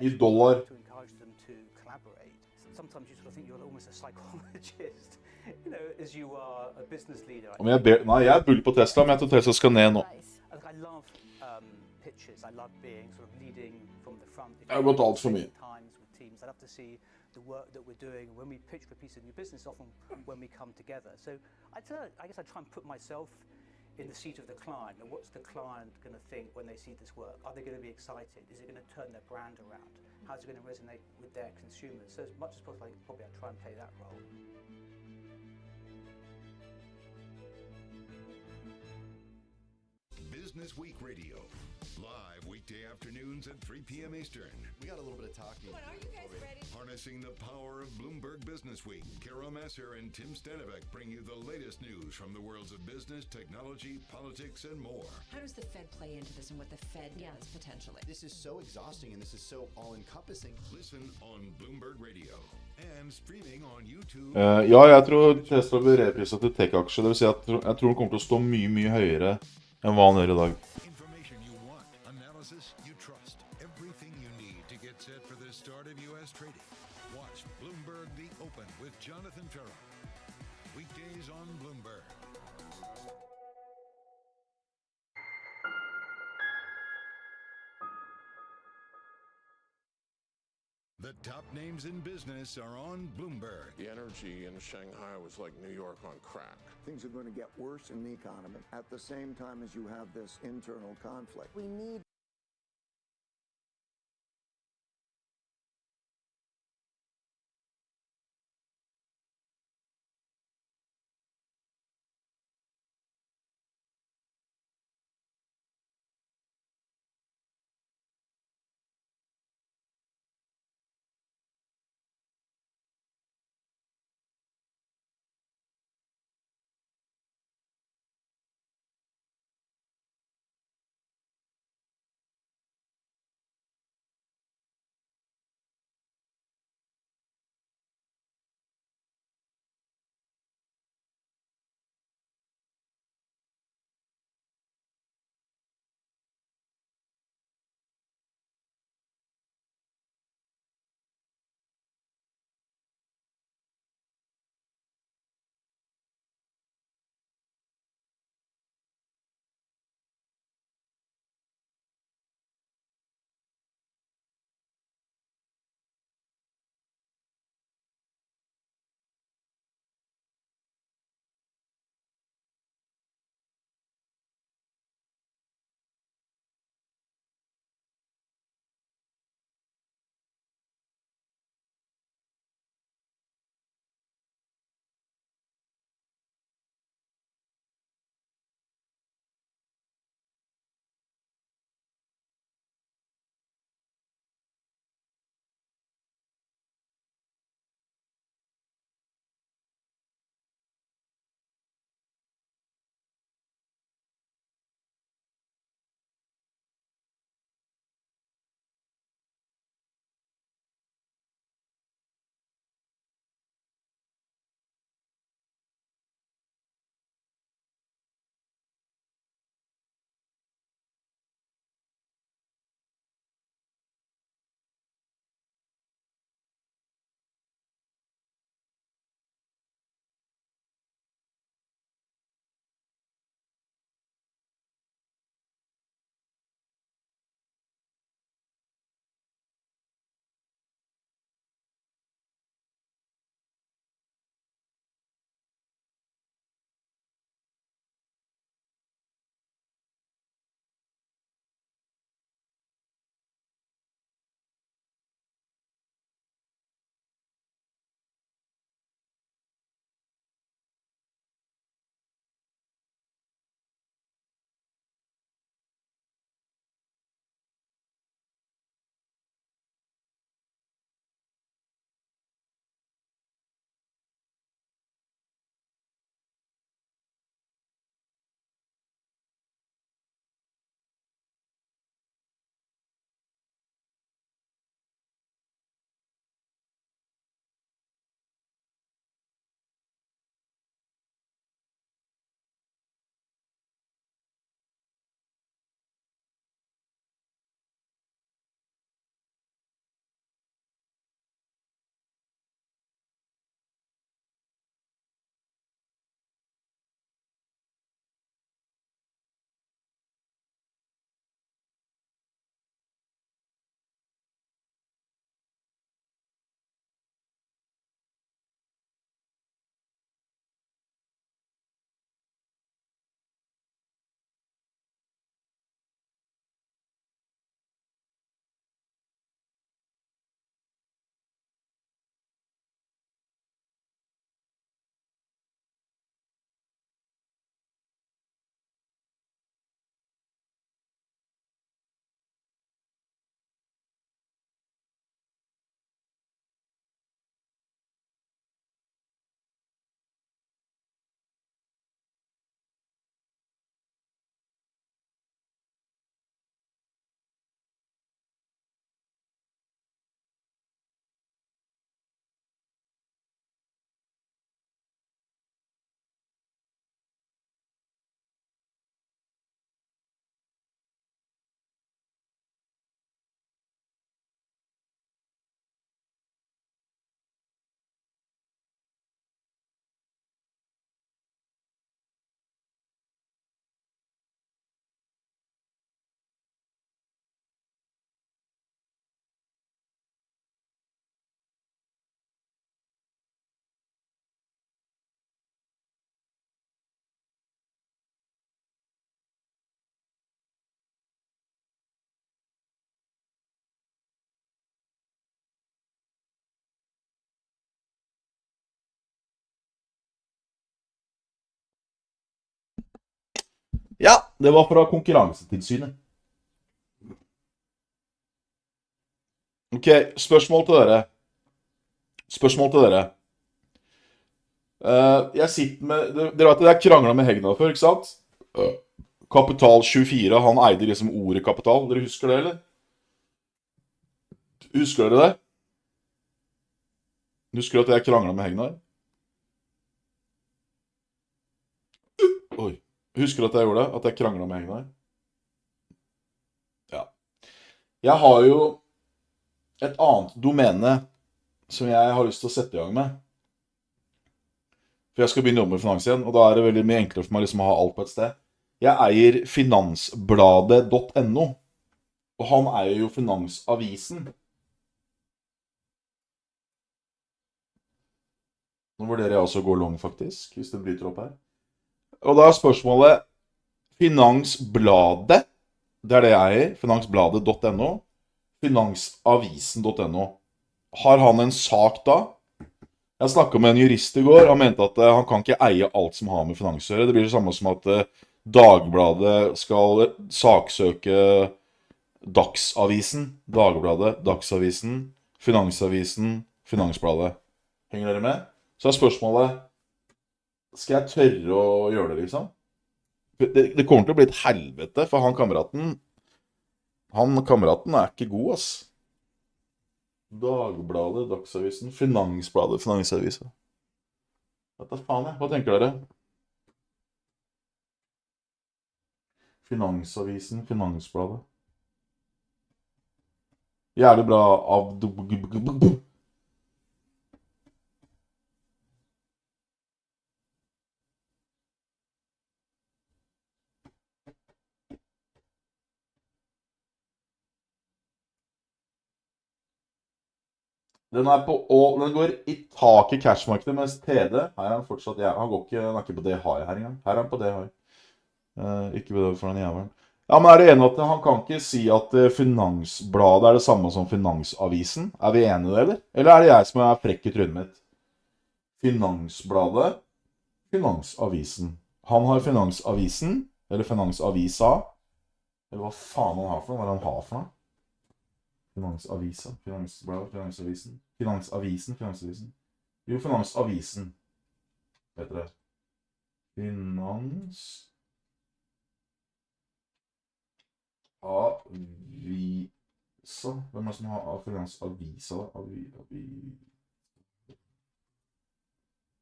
I dollar. Nei, jeg er bull på Tesla, men jeg tror Tesla skal ned nå. I love being sort of leading from the front. I got alt for mye. Times with teams. I love to see the work that we're doing when we pitch for a piece of new business, often when we come together. So I guess I try and put myself in the seat of the client. And what's the client going to think when they see this work? Are they going to be excited? Is it going to turn their brand around? How's it going to resonate with their consumers? So as much as possible, probably I try and play that role. Business Week Radio. Live weekday afternoons at 3 p.m. Eastern. We got a little bit of talking. Are you guys ready? Harnessing the power of Bloomberg Business Week. Carol Messer and Tim Stenevec bring you the latest news from the worlds of business, technology, politics, and more. How does the Fed play into this and what the Fed does potentially? This is so exhausting and this is so all-encompassing. Listen on Bloomberg Radio and streaming on YouTube. Ja, jeg tror Tesla blir reprisa til tech-aksjer. Det vil si at jeg tror den kommer til å stå mye, mye høyere enn hva han gjør i dag. You trust everything you need to get set for the start of U.S. trading. Watch Bloomberg The Open with Jonathan Ferro. Weekdays on Bloomberg. The top names in business are on Bloomberg. The energy in Shanghai was like New York on crack. Things are going to get worse in the economy at the same time as you have this internal conflict. We need Ja, det var fra Konkurransetilsynet. Ok, spørsmål til dere. Jeg sitter med... Dere vet at jeg kranglet med Hegna før, ikke sant? Kapital 24, han eide liksom ordet kapital. Dere husker det, eller? Husker dere det? Husker du at jeg kranglet med Hegna? Oi. Husker du at jeg gjorde det? At jeg kranglet med Hegna? Ja. Jeg har jo et annet domene som jeg har lyst til å sette i gang med. For jeg skal begynne å jobbe med finans igjen, og da er det veldig mye enklere for meg liksom å ha alt på et sted. Jeg eier finansbladet.no, og han eier jo Finansavisen. Nå vurderer jeg også å gå long faktisk, hvis det bryter opp her. Og da er spørsmålet, Finansbladet, det er det jeg eier, finansbladet.no, finansavisen.no. Har han en sak da? Jeg snakket med en jurist i går, han mente at han kan ikke eie alt som har med finans å gjøre. Det blir det samme som at Dagbladet skal saksøke Dagsavisen, Dagbladet, Dagsavisen, Finansavisen, Finansbladet. Henger dere med? Så er spørsmålet, skal jeg tørre å gjøre det liksom? Det kommer til å bli et helvete, for han kameraten er ikke god, ass. Dagbladet, Dagsavisen, Finansbladet, Finansavisen. Hva faen jeg? Hva tenker dere? Finansavisen, Finansbladet. Jævlig bra av... Den er på, og den går i tak i cashmarkedet, mens TD, her er han fortsatt, han er ikke på det high her engang. Her er han på det high. Ikke på det for den jævlen. Ja, men er du enig at han kan ikke si at Finansbladet er det samme som Finansavisen? Er vi enige i det, eller? Eller er det jeg som er frekk i trynet mitt? Finansbladet, Finansavisen. Han har Finansavisen, eller Finansavisa, eller hva faen han har for noe? Hva er det han har for noe? Finansavisa, Finansbladet, Finansavisen. Finansavisen, Finansavisen. Jo, Finansavisen. Vet dere. Finansavisa. Hvem er det som har Finansavisa?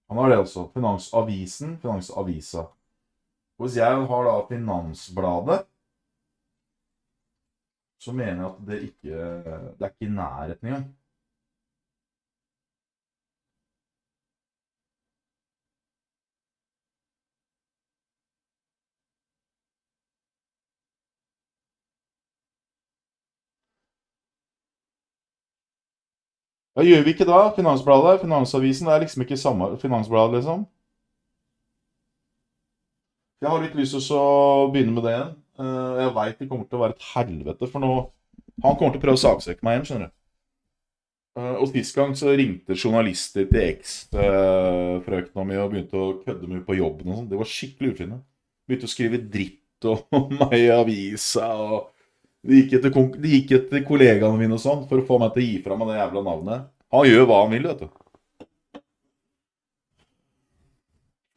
Han har det også. Finansavisen, Finansavisa. Hvis jeg har da Finansbladet, så mener jeg at det er ikke i nærheten engang. Hva gjør vi ikke da? Finansbladet, Finansavisen, det er liksom ikke samme Finansbladet, liksom. Jeg har litt lyst til å begynne med det igjen. Jeg vet det kommer til å være et helvete, for nå... Han kommer til å prøve å saksøke meg igjen, skjønner du. Og sist gang så ringte journalister til eks-frøkna mi og begynte å kødde meg på jobben og sånn. Det var skikkelig ufine. Begynte å skrive dritt om meg i avisa, og de gikk etter kollegaene mine og sånn, for å få meg til å gi fra meg det jævla navnet. Han gjør hva han vil, vet du.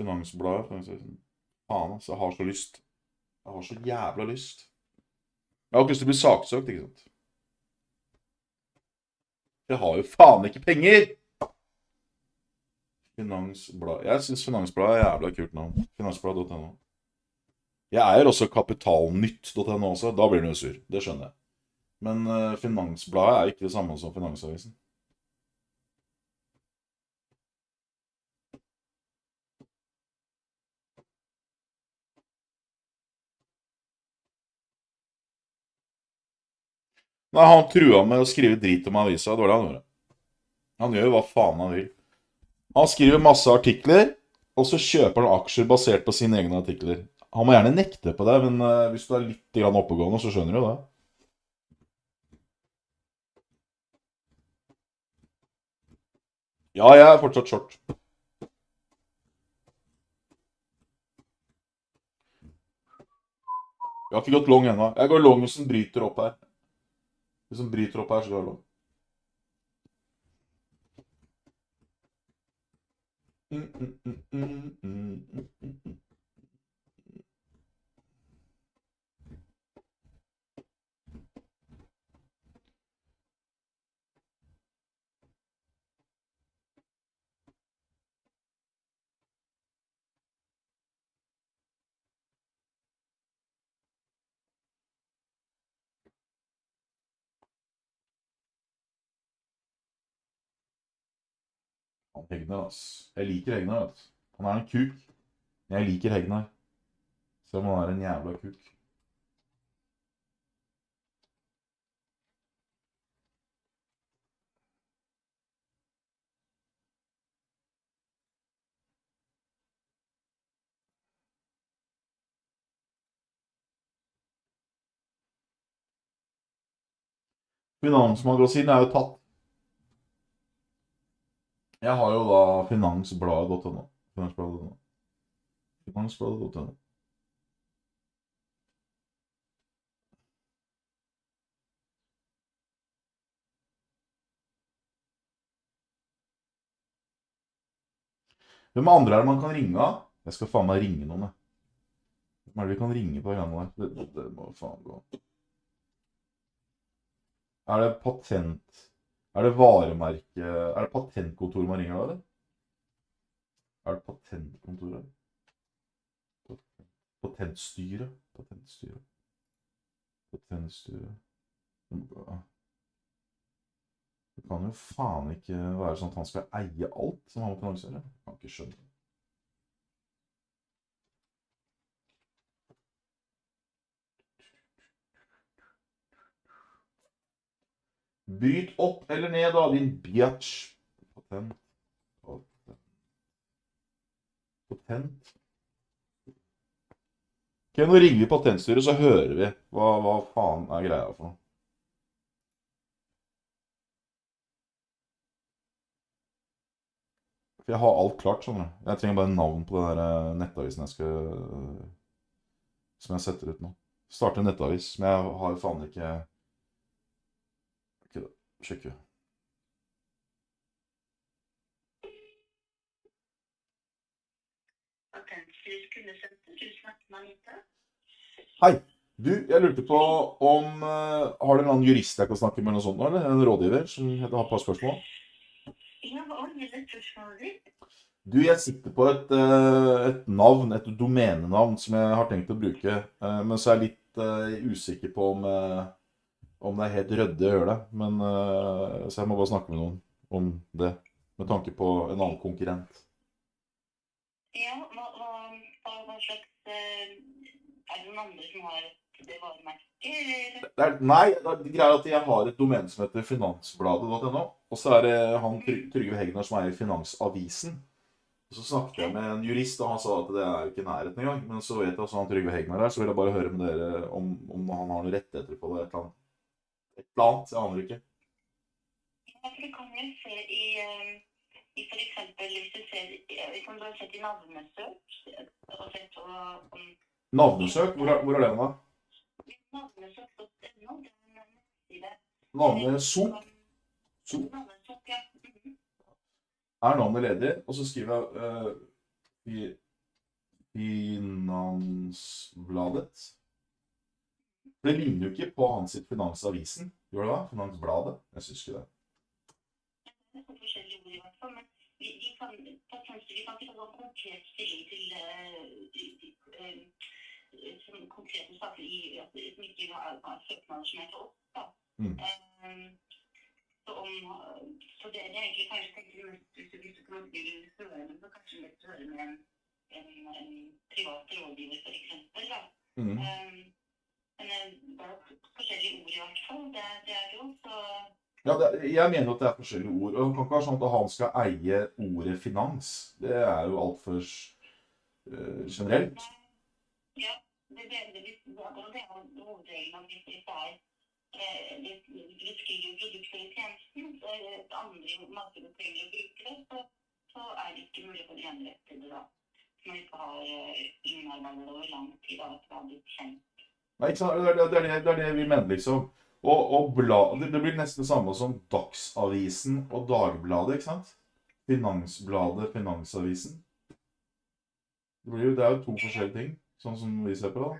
Finansbladet, Finansavisen. Faen, altså, jeg har så lyst. Jeg har så jævla lyst. Jeg har ikke lyst til å bli saksøkt, ikke sant? Jeg har jo faen ikke penger! Finansbladet. Jeg synes Finansbladet er jævla kult navn. Finansbladet.no. Jeg eier også kapitalnytt.no også. Da blir den jo sur. Det skjønner jeg. Men Finansbladet er ikke det samme som Finansavisen. Nei, han truet med å skrive drit om avisa. Det var det han gjorde. Han gjør jo hva faen han vil. Han skriver masse artikler, og så kjøper han aksjer basert på sine egne artikler. Han må gjerne nekte på det, men hvis du er litt oppegående, så skjønner du det. Ja, jeg er fortsatt short. Jeg har ikke gått long ennå. Jeg går long hvis den bryter opp her. Hvis den bryter opp her, så går jeg long. Han Hegnar, ass. Jeg liker Hegnar, vet du. Han er en kuk. Men jeg liker Hegnar. Selv om han er en jævla kuk. Finansmagasinet er jo tatt. Jeg har jo da finansbladet.no. Finansbladet.no. Hvem andre er det man kan ringe av? Jeg skal faen meg ringe noen, jeg. Hvem er det vi kan ringe på greiene der? Det må faen gå. Er det patent? Er det varemerke? Er det patentkontoret man ringer da, eller? Er det patentkontoret? Patentstyret? Patentstyret. Patentstyret. Det kan jo faen ikke være sånn at han skal eie alt som han må finansiere. Jeg kan ikke skjønne. Bryt opp eller ned da, din biatch. Patent. Patent. Ok, nå ringer vi patentstyret, så hører vi hva faen er greia for noe. For jeg har alt klart, skjønner du. Jeg trenger bare navn på den der nettavisen som jeg setter ut nå. Starte en nettavis, men jeg har faen ikke... Ok da, sjekker vi. Hei, du, jeg lurte på om... har du en annen jurist jeg kan snakke med eller noe sånt nå, eller? En rådgiver som har et par spørsmål? Ja, hva gjelder spørsmålet ditt? Du, jeg sitter på et navn, et domenenavn som jeg har tenkt å bruke, men så er jeg litt usikker på om det er helt rødde å gjøre det, men så jeg må bare snakke med noen om det, med tanke på en annen konkurrent. Ja, hva slags, er det noen andre som har det varemerket, eller? Nei, det greier at jeg har et domen som heter finansbladet.no, og så er det han Trygve Hegnar som er i Finansavisen. Og så snakket jeg med en jurist, og han sa at det er jo ikke nærheten engang, men så vet jeg også han Trygve Hegnar der, så vil jeg bare høre med dere om han har noen rettigheter på det, et eller annet, jeg aner ikke. Ja, for du kan jo se i for eksempel, hvis du har sett i navnesøk, og sett om... Navnesøk? Hvor er det da? Navnesøk.no, det er en nettside. Navnesok? Navnesok, ja. Er navnet ledig, og så skriver jeg Finansbladet. Det ligner jo ikke på hans sitt Finansavisen, gjør det da? Finansbladet? Jeg synes ikke det. Det er forskjellige ord i hvert fall, men vi kan ikke ta noen konkret stilling til konkrete saker som ikke har søknader som er til oss, da. Så det er egentlig kanskje tenker mest hvis du kan høre med, så kanskje mest høre med en privat rådgiver for eksempel, da. Men det er forskjellige ord i hvert fall, det er jo så... Ja, jeg mener at det er forskjellige ord, og det kan ikke være sånn at han skal eie ordet finans. Det er jo alt for generelt. Ja, det er jo hovedregelen at hvis det er beskriver produkter i tjenesten, så er det et andre markedet trenger å bruke det, så er det ikke mulig for enerett til det da. Som man ikke har innarbeidet over lang tid av at det har blitt kjent Nei, ikke sant? Det er det vi mener, liksom. Og det blir nesten det samme som Dagsavisen og Dagbladet, ikke sant? Finansbladet, Finansavisen. Det er jo to forskjellige ting, sånn som vi ser på det.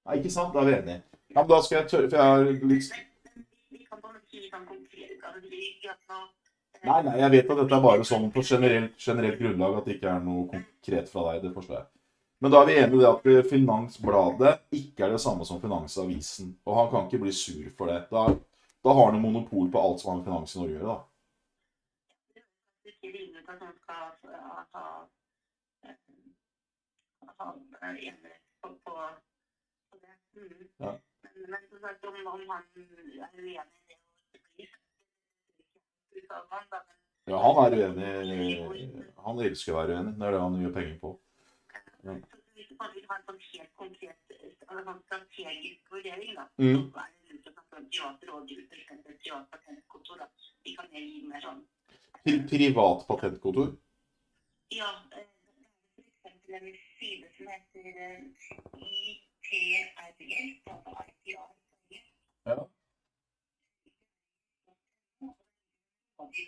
Nei, ikke sant? Da er vi enige. Ja, men da skal jeg tørre, for jeg har litt... Nei, jeg vet at dette er bare sånn på generelt grunnlag at det ikke er noe konkret fra deg, det forstår jeg. Men da er vi enige i det at Finansbladet ikke er det samme som Finansavisen, og han kan ikke bli sur for det. Da har han monopol på alt som har med Finans i Norge å gjøre, da. Ja. Ja, han er uenig. Han elsker å være uenig. Det er det han gjør penger på. Ja. Privat patentkontor? Ja, for eksempel en side som heter ITRL, altså IPR. Ja. Ok. Vi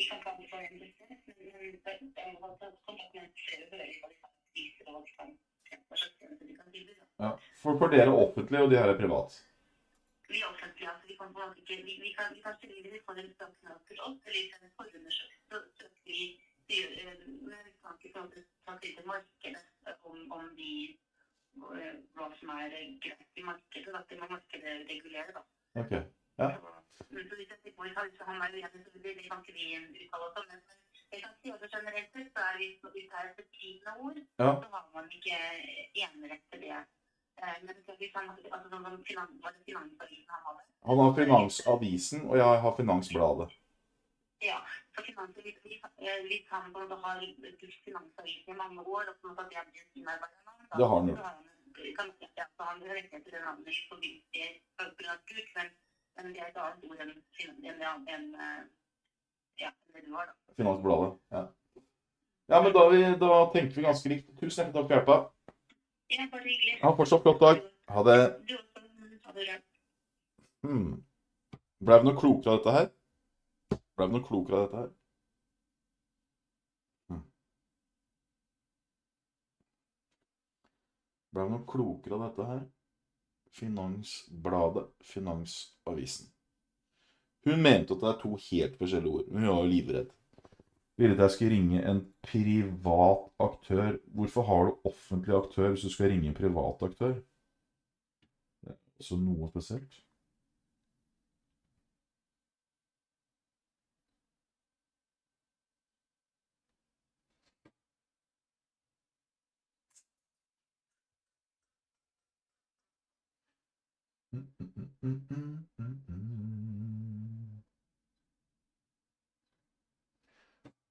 kan ikke anbefale en business, men det er jo kontakt med flere hører hva de kan vise og hva de kan ja, for dere offentlig og de her er privat? Vi er offentlig, altså vi kan på en måte ikke, vi kan skrive det for en standard for oss, eller vi kan forundersøke, så vi kan ikke ta til det markedet om de, hva som er greit i markedet, at det må markedet regulere da. Ok, ja. Så hvis jeg sier på han er uenig, så det kan ikke vi uttale oss om, men jeg kan si at det generelt sett, så er hvis det er betydende ord, så har man ikke enerett til det. Men hvis han altså sånn som Finansavisen han har det. Han har Finansavisen, og jeg har Finansbladet. Ja, så Finansavisen, hvis han har brukt Finansavisen i mange år, og sånn at det blir sin arbeid, det har han jo. Kan han rekke til det navnet i forbindelse med men det er et annet ord enn det du har da. Finansbladet, ja. Ja, men da tenker vi ganske likt. Tusen hjertelig takk for hjelpa. Ja, bare hyggelig. Ha fortsatt flott dag. Ha det. Ha det bra. Ble vi noe klokere av dette her? Ble vi noe klokere av dette her? Finansbladet, Finansavisen. Hun mente at det er to helt forskjellige ord, men hun var jo livredd. Ville at jeg skulle ringe en privat aktør. Hvorfor har du offentlig aktør hvis du skal ringe en privat aktør? Det er også noe spesielt.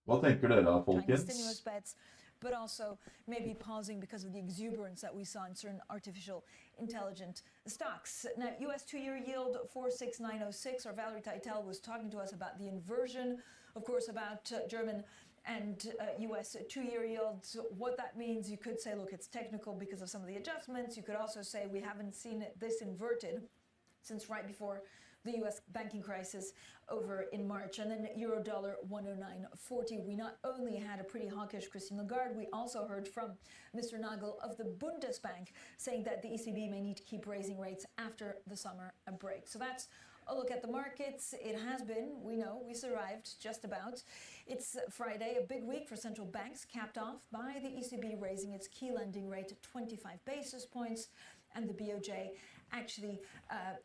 Hva tenker dere, folkens? But also maybe pausing because of the exuberance that we saw in certain artificial intelligent stocks. Now, U.S. two-year yield 46906. Our Valerie Teitel was talking to us about the inversion, of course, about German and U.S. two-year yields. What that means, you could say, look, it's technical because of some of the adjustments. You could also say we haven't seen this inverted since right before the U.S. banking crisis over in March. And then euro-dollar 109.40. We not only had a pretty hawkish Christine Lagarde, we also heard from Mr. Nagel of the Bundesbank saying that the ECB may need to keep raising rates after the summer break. So that's a look at the markets. It has been, we know, we survived just about. It's Friday, a big week for central banks, capped off by the ECB raising its key lending rate to 25 basis points and the BOJ actually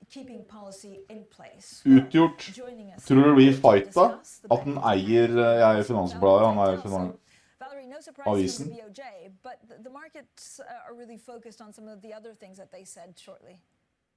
keeping policy in place. Utgjort. Tror du det blir fight da? At den eier, jeg er Finansbladet, han eier Finansavisen. But the markets are really focused on some of the other things that they said shortly.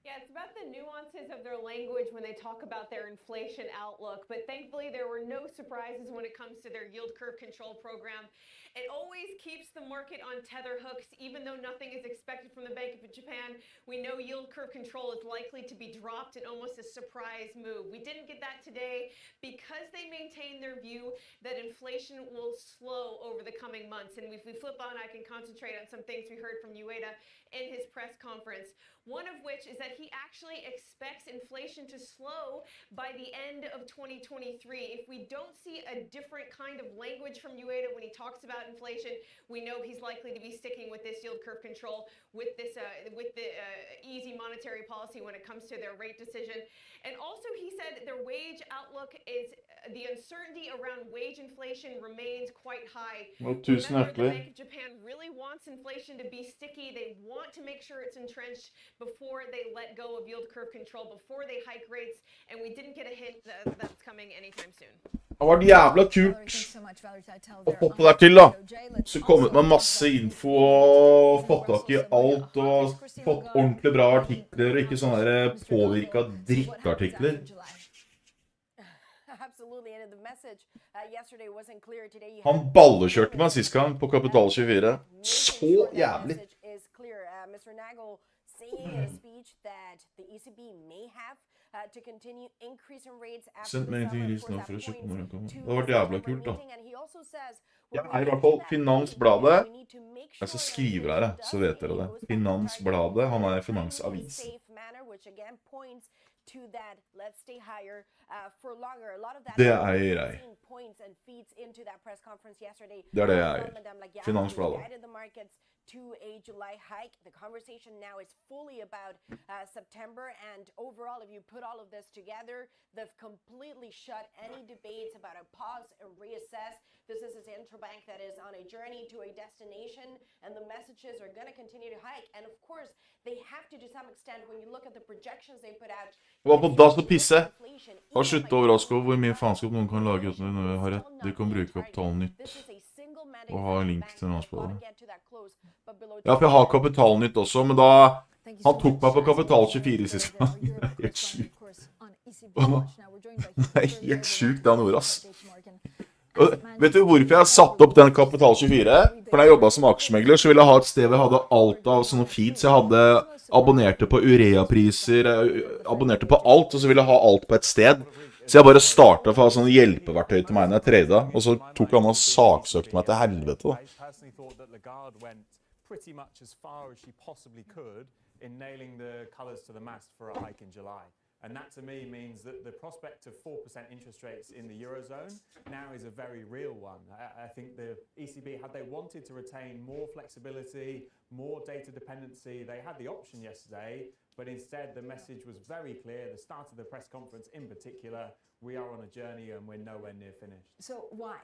Yeah, it's about the nuances of their language when they talk about their inflation outlook. But thankfully, there were no surprises when it comes to their yield curve control program. It always keeps the market on tether hooks, even though nothing is expected from the Bank of Japan. We know yield curve control is likely to be dropped in almost a surprise move. We didn't get that today because they maintain their view that inflation will slow over the coming months. And if we flip on, I can concentrate on some things we heard from Ueda in his press conference. One of which is that he actually expects inflation to slow by the end of 2023. If we don't see a different kind of language from Ueda when he talks about inflation, we know he's likely to be sticking with this yield curve control, with the easy monetary policy when it comes to their rate decision. And also he said their wage outlook is the uncertainty around wage inflation remains quite high. Remember, the Bank of Japan really wants inflation to be sticky. They want to make sure it's entrenched before they let go of yield curve control, before they hike rates, and we didn't get a hint that's coming anytime soon. Det var jævla kult å poppe der til, da. Så kommet med masse info og fått tak i alt og fått ordentlig bra artikler og ikke sånne der påvirka drittartikler. Han ballekjørte meg sist gang på Kapital 24. Så jævlig. Sendt meg til grisen for å sjekke når den kommer. Det har vært jævla kult, da. Jeg er i hvert fall Finansbladet. Jeg skal skrive her, så vet dere det. Finansbladet, han er Finansavisen. Det eier jeg. Det er det jeg eier. Finansbladet. To a July hike. The conversation now is fully about September, and overall, if you put all of this together, they've completely shut any debates about a pause and reassess. This is a central bank that is on a journey to a destination, and the messages are going to continue to hike. And of course, they have to some extent, when you look at the projections they put out. Jeg var på dass og pisse. Og slutt å overraske over hvor mye faenskap noen kan lage uten å ha rett. De kan bruke Kapitalnytt og ha en link til Finansbladet. Ja, for jeg har Kapitalnytt også, men da han tok meg på Kapital 24 sist gang. Det er helt sykt. Det er helt sykt, det han gjorde, ass. Vet du hvorfor jeg satte opp den Kapital 24? For når jeg jobbet som aksjemegler, så ville jeg ha et sted hvor jeg hadde alt av sånne feeds. Jeg hadde abonnerte på Urea-priser, abonnerte på alt, og så ville jeg ha alt på et sted. Så jeg bare startet for å ha sånne hjelpeverktøy til meg når jeg tradet, og så tok han og saksøkte meg til helvete, da. Pretty much as far as she possibly could in nailing the colours to the mast for a hike in July. And that to me means that the prospect of 4% interest rates in the Eurozone now is a very real one. I think the ECB, had they wanted to retain more flexibility, more data dependency, they had the option yesterday, but instead the message was very clear. The start of the press conference in particular, we are on a journey and we're nowhere near finished. So why?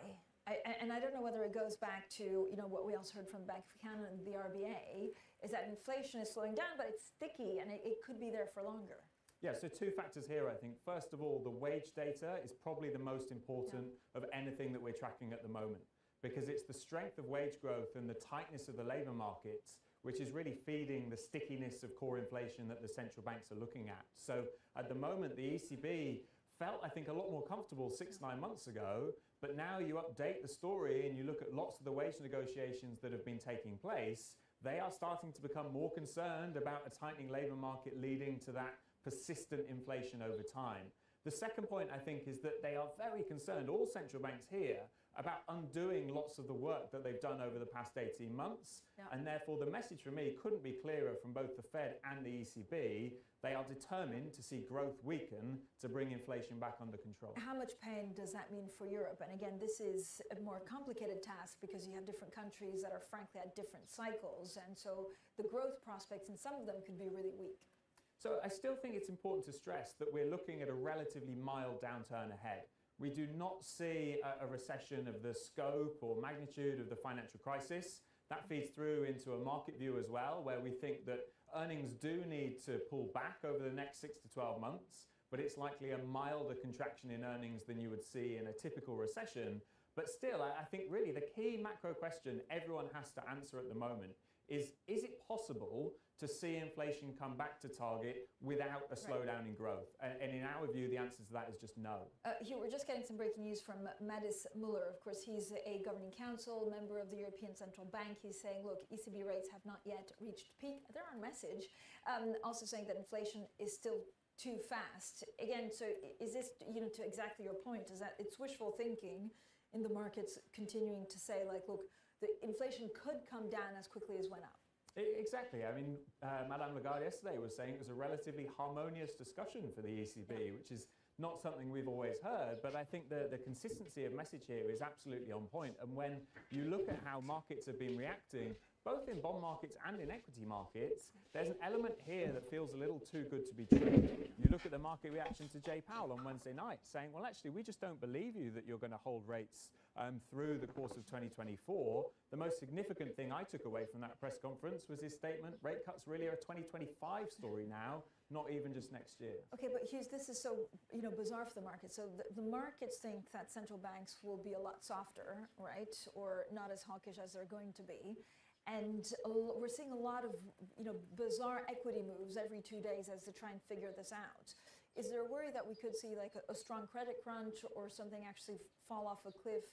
And I don't know whether it goes back to, what we also heard from Bank of Canada and the RBA, is that inflation is slowing down, but it's sticky and it could be there for longer. Yeah, so two factors here, I think. First of all, the wage data is probably the most important of anything that we're tracking at the moment, because it's the strength of wage growth and the tightness of the labour markets which is really feeding the stickiness of core inflation that the central banks are looking at. So at the moment, the ECB felt, I think, a lot more comfortable 6-9 months ago, but now you update the story and you look at lots of the wage negotiations that have been taking place, they are starting to become more concerned about a tightening labour market leading to that persistent inflation over time. The second point, I think, is that they are very concerned, all central banks here, about undoing lots of the work that they've done over the past 18 months. Yeah. And therefore, the message from me couldn't be clearer from both the Fed and the ECB. They are determined to see growth weaken to bring inflation back under control. How much pain does that mean for Europe? And again, this is a more complicated task because you have different countries that are frankly at different cycles. And so the growth prospects in some of them could be really weak. So I still think it's important to stress that we're looking at a relatively mild downturn ahead. We do not see a recession of the scope or magnitude of the financial crisis. That feeds through into a market view as well, where we think that earnings do need to pull back over the next 6 to 12 months, but it's likely a milder contraction in earnings than you would see in a typical recession. But still, I think really the key macro question everyone has to answer at the moment is it possible to see inflation come back to target without a slowdown in growth? And in our view, the answer to that is just no. Hugh, we're just getting some breaking news from Mattis Muller. Of course, he's a governing council, member of the European Central Bank. He's saying, look, ECB rates have not yet reached peak. They're on message. Also saying that inflation is still too fast. Again, so is this, to exactly your point, is that it's wishful thinking in the markets continuing to say, like, look, the inflation could come down as quickly as went up? Exactly. I mean, Madame Lagarde yesterday was saying it was a relatively harmonious discussion for the ECB, which is not something we've always heard, but I think the consistency of message here is absolutely on point. And when you look at how markets have been reacting, both in bond markets and in equity markets, there's an element here that feels a little too good to be true. You look at the market reaction to Jay Powell on Wednesday night saying, well, actually, we just don't believe you that you're going to hold rates through the course of 2024. The most significant thing I took away from that press conference was his statement, rate cuts really are a 2025 story now, not even just next year. Okay, but Hughes, this is so bizarre for the market. So the markets think that central banks will be a lot softer, right, or not as hawkish as they're going to be. And we're seeing a lot of bizarre equity moves every 2 days as they try and figure this out. Is there a worry that we could see like a strong credit crunch or something actually fall off a cliff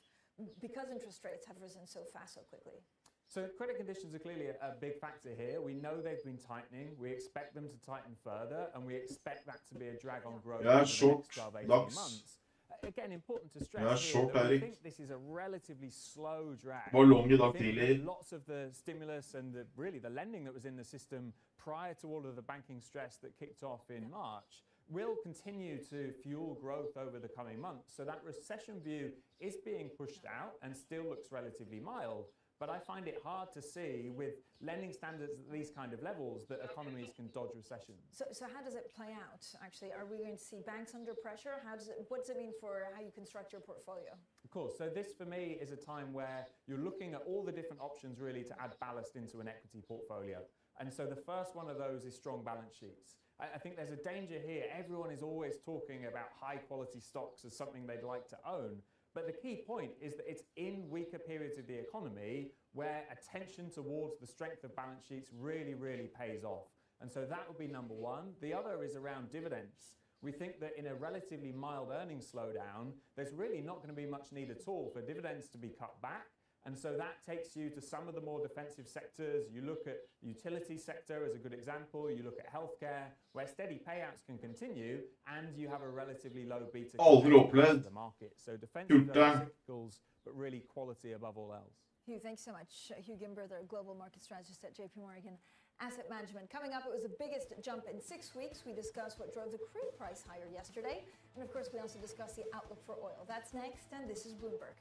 because interest rates have risen so fast so quickly? So credit conditions are clearly a big factor here. We know they've been tightening. We expect them to tighten further, and we expect that to be a drag on growth over the next 12, 18 months. Again, important to stress here that we think this is a relatively slow drag. Lots of the stimulus and really the lending that was in the system prior to all of the banking stress that kicked off in March will continue to fuel growth over the coming months. So that recession view is being pushed out and still looks relatively mild. But I find it hard to see with lending standards at these kind of levels that economies can dodge recession. So how does it play out, actually? Are we going to see banks under pressure? What does it mean for how you construct your portfolio? Of course. So this, for me, is a time where you're looking at all the different options, really, to add ballast into an equity portfolio. And so the first one of those is strong balance sheets. I think there's a danger here. Everyone is always talking about high-quality stocks as something they'd like to own. But the key point is that it's in weaker periods of the economy where attention towards the strength of balance sheets really, really pays off. And so that would be number one. The other is around dividends. We think that in a relatively mild earnings slowdown, there's really not going to be much need at all for dividends to be cut back. And so that takes you to some of the more defensive sectors. You look at the utility sector as a good example. You look at healthcare, where steady payouts can continue, and you have a relatively low beta in the market. So defensive cyclicals, but really quality above all else. Hugh, thanks so much. Hugh Gimber, global market strategist at JP Morgan Asset Management. Coming up, it was the biggest jump in 6 weeks. We discussed what drove the crude price higher yesterday. And of course, we also discussed the outlook for oil. That's next, and this is Bloomberg.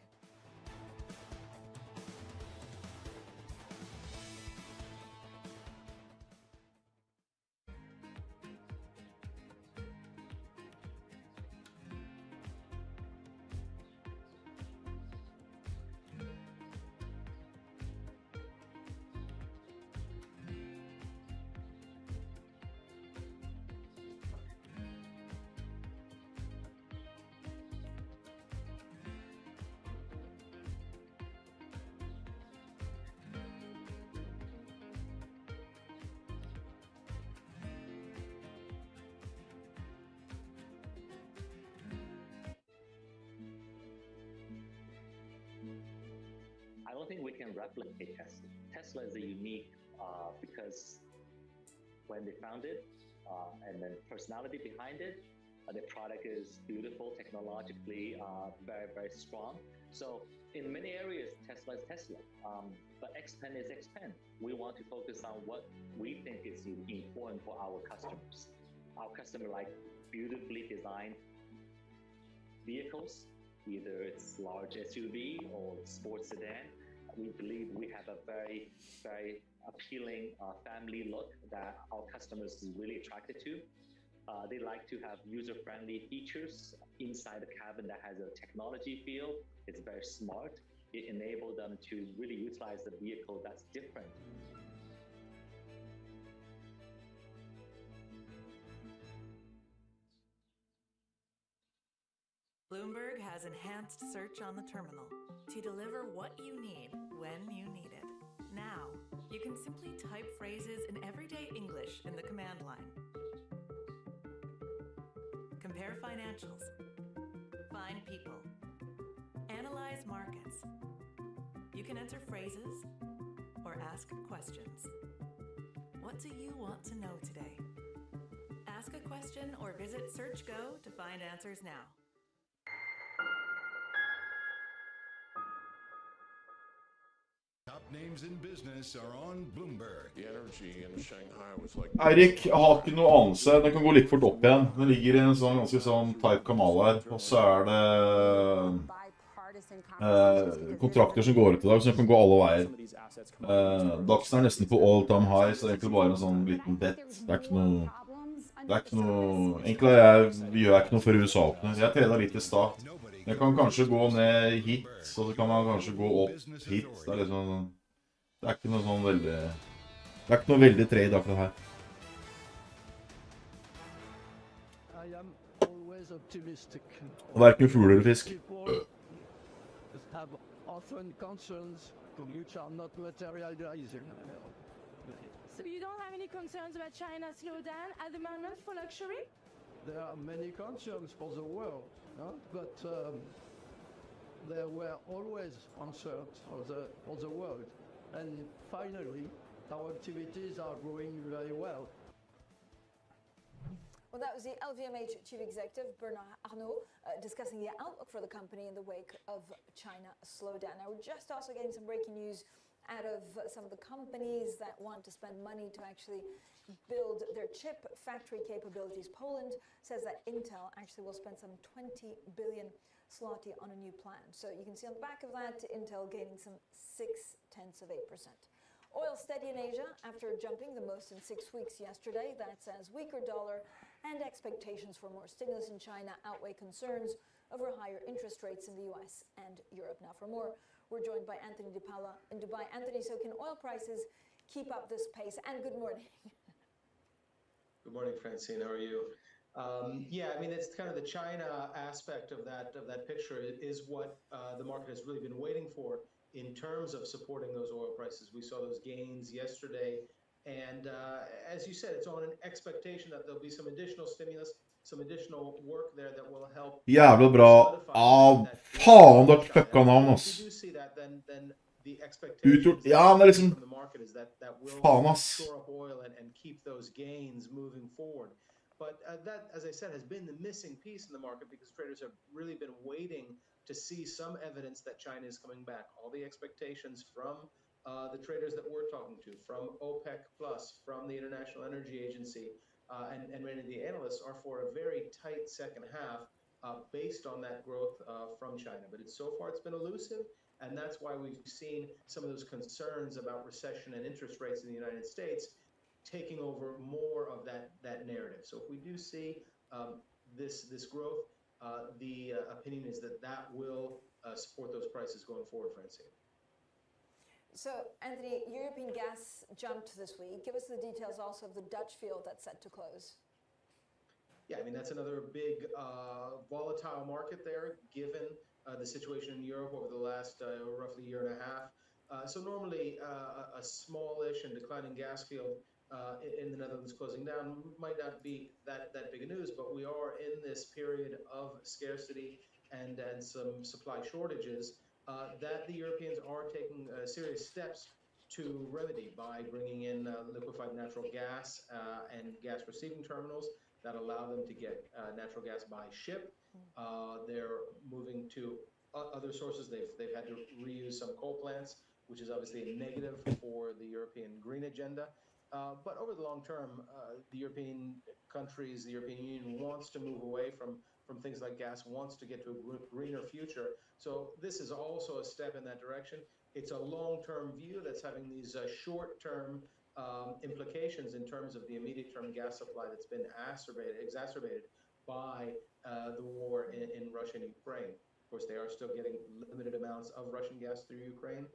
I don't think we can replicate Tesla. Tesla is a unique because when they founded and then personality behind it, the product is beautiful, technologically very, very strong. So in many areas, Tesla is Tesla, but Xpeng is Xpeng. We want to focus on what we think is important for our customers. Our customers like beautifully designed vehicles, either it's large SUV or sports sedan. We believe we have a very, very appealing family look that our customers is really attracted to. They like to have user-friendly features inside the cabin that has a technology feel. It's very smart. It enables them to really utilize the vehicle that's different. Bloomberg has enhanced search on the terminal to deliver what you need when you need it. Now, you can simply type phrases in everyday English in the command line. Compare financials. Find people. Analyze markets. You can enter phrases or ask questions. What do you want to know today? Ask a question or visit SearchGo to find answers now. Top names in business are on Bloomberg. The energy in Shanghai was like Eirik har ikke noe anelse. Den kan gå litt fort opp igjen. Den ligger i en sånn ganske sånn tight kanal her. Og så er det kontrakter som går ut i dag, som kan gå alle veier. Dagsen er nesten på all time high, så det er egentlig bare en sånn liten bet. Det er ikke noe... Egentlig gjør jeg ikke noe for USA åpner. Jeg trener litt i stad. Jeg kan kanskje gå ned hit, så kan man kanskje gå opp hit. Det er liksom... Det er ikke noe sånn veldig... Det er ikke noe veldig trade akkurat her. Og det er ikke fugler og fisk. Have often concerns which are not materializing. So you don't have any concerns about China's slowdown at the moment for luxury? There are many concerns for the world, no? But there were always concerns for the world. And finally, our activities are growing very well. Well, that was the LVMH Chief Executive, Bernard Arnault, discussing the outlook for the company in the wake of China slowdown. Now, we're just also getting some breaking news out of some of the companies that want to spend money to actually build their chip factory capabilities. Poland says that Intel actually will spend some 20 billion zloty on a new plan. So you can see on the back of that, Intel gaining some 0.6%. Oil steady in Asia after jumping the most in 6 weeks yesterday. That's as weaker dollar and expectations for more stimulus in China outweigh concerns over higher interest rates in the US and Europe. Now for more, we're joined by Anthony DiPaola in Dubai. Anthony, so can oil prices keep up this pace? And good morning. Good morning, Francine. How are you? Yeah, I mean, it's kind of the China aspect of that picture is what the market has really been waiting for in terms of supporting those oil prices. We saw those gains yesterday. And as you said, it's on an expectation that there'll be some additional stimulus, some additional work there that will help. Jævlig bra. Faen, det fucka navn, ass. If we do see that, then the expectation ja, men liksom... from the market is that will shore up oil and keep those gains moving forward. But that, as I said, has been the missing piece in the market because traders have really been waiting to see some evidence that China is coming back. All the expectations from the traders that we're talking to, from OPEC+, from the International Energy Agency, and many of the analysts are for a very tight second half based on that growth from China. But so far it's been elusive, and that's why we've seen some of those concerns about recession and interest rates in the United States taking over more of that narrative. So if we do see this growth, the opinion is that will support those prices going forward, Francine. So, Anthony, European gas jumped this week. Give us the details also of the Dutch field that's set to close. Yeah, I mean, that's another big volatile market there, given the situation in Europe over the last roughly year and a half. So normally a smallish and declining gas field in the Netherlands closing down might not be that big a news, but we are in this period of scarcity and some supply shortages that the Europeans are taking serious steps to remedy by bringing in liquefied natural gas and gas receiving terminals that allow them to get natural gas by ship. They're moving to other sources. They've had to reuse some coal plants, which is obviously a negative for the European green agenda. But over the long term, the European countries, the European Union wants to move away from things like gas, wants to get to a greener future. So this is also a step in that direction. It's a long-term view that's having these short-term implications in terms of the immediate-term gas supply that's been exacerbated by the war in Russia and Ukraine. Of course, they are still getting limited amounts of Russian gas through Ukraine.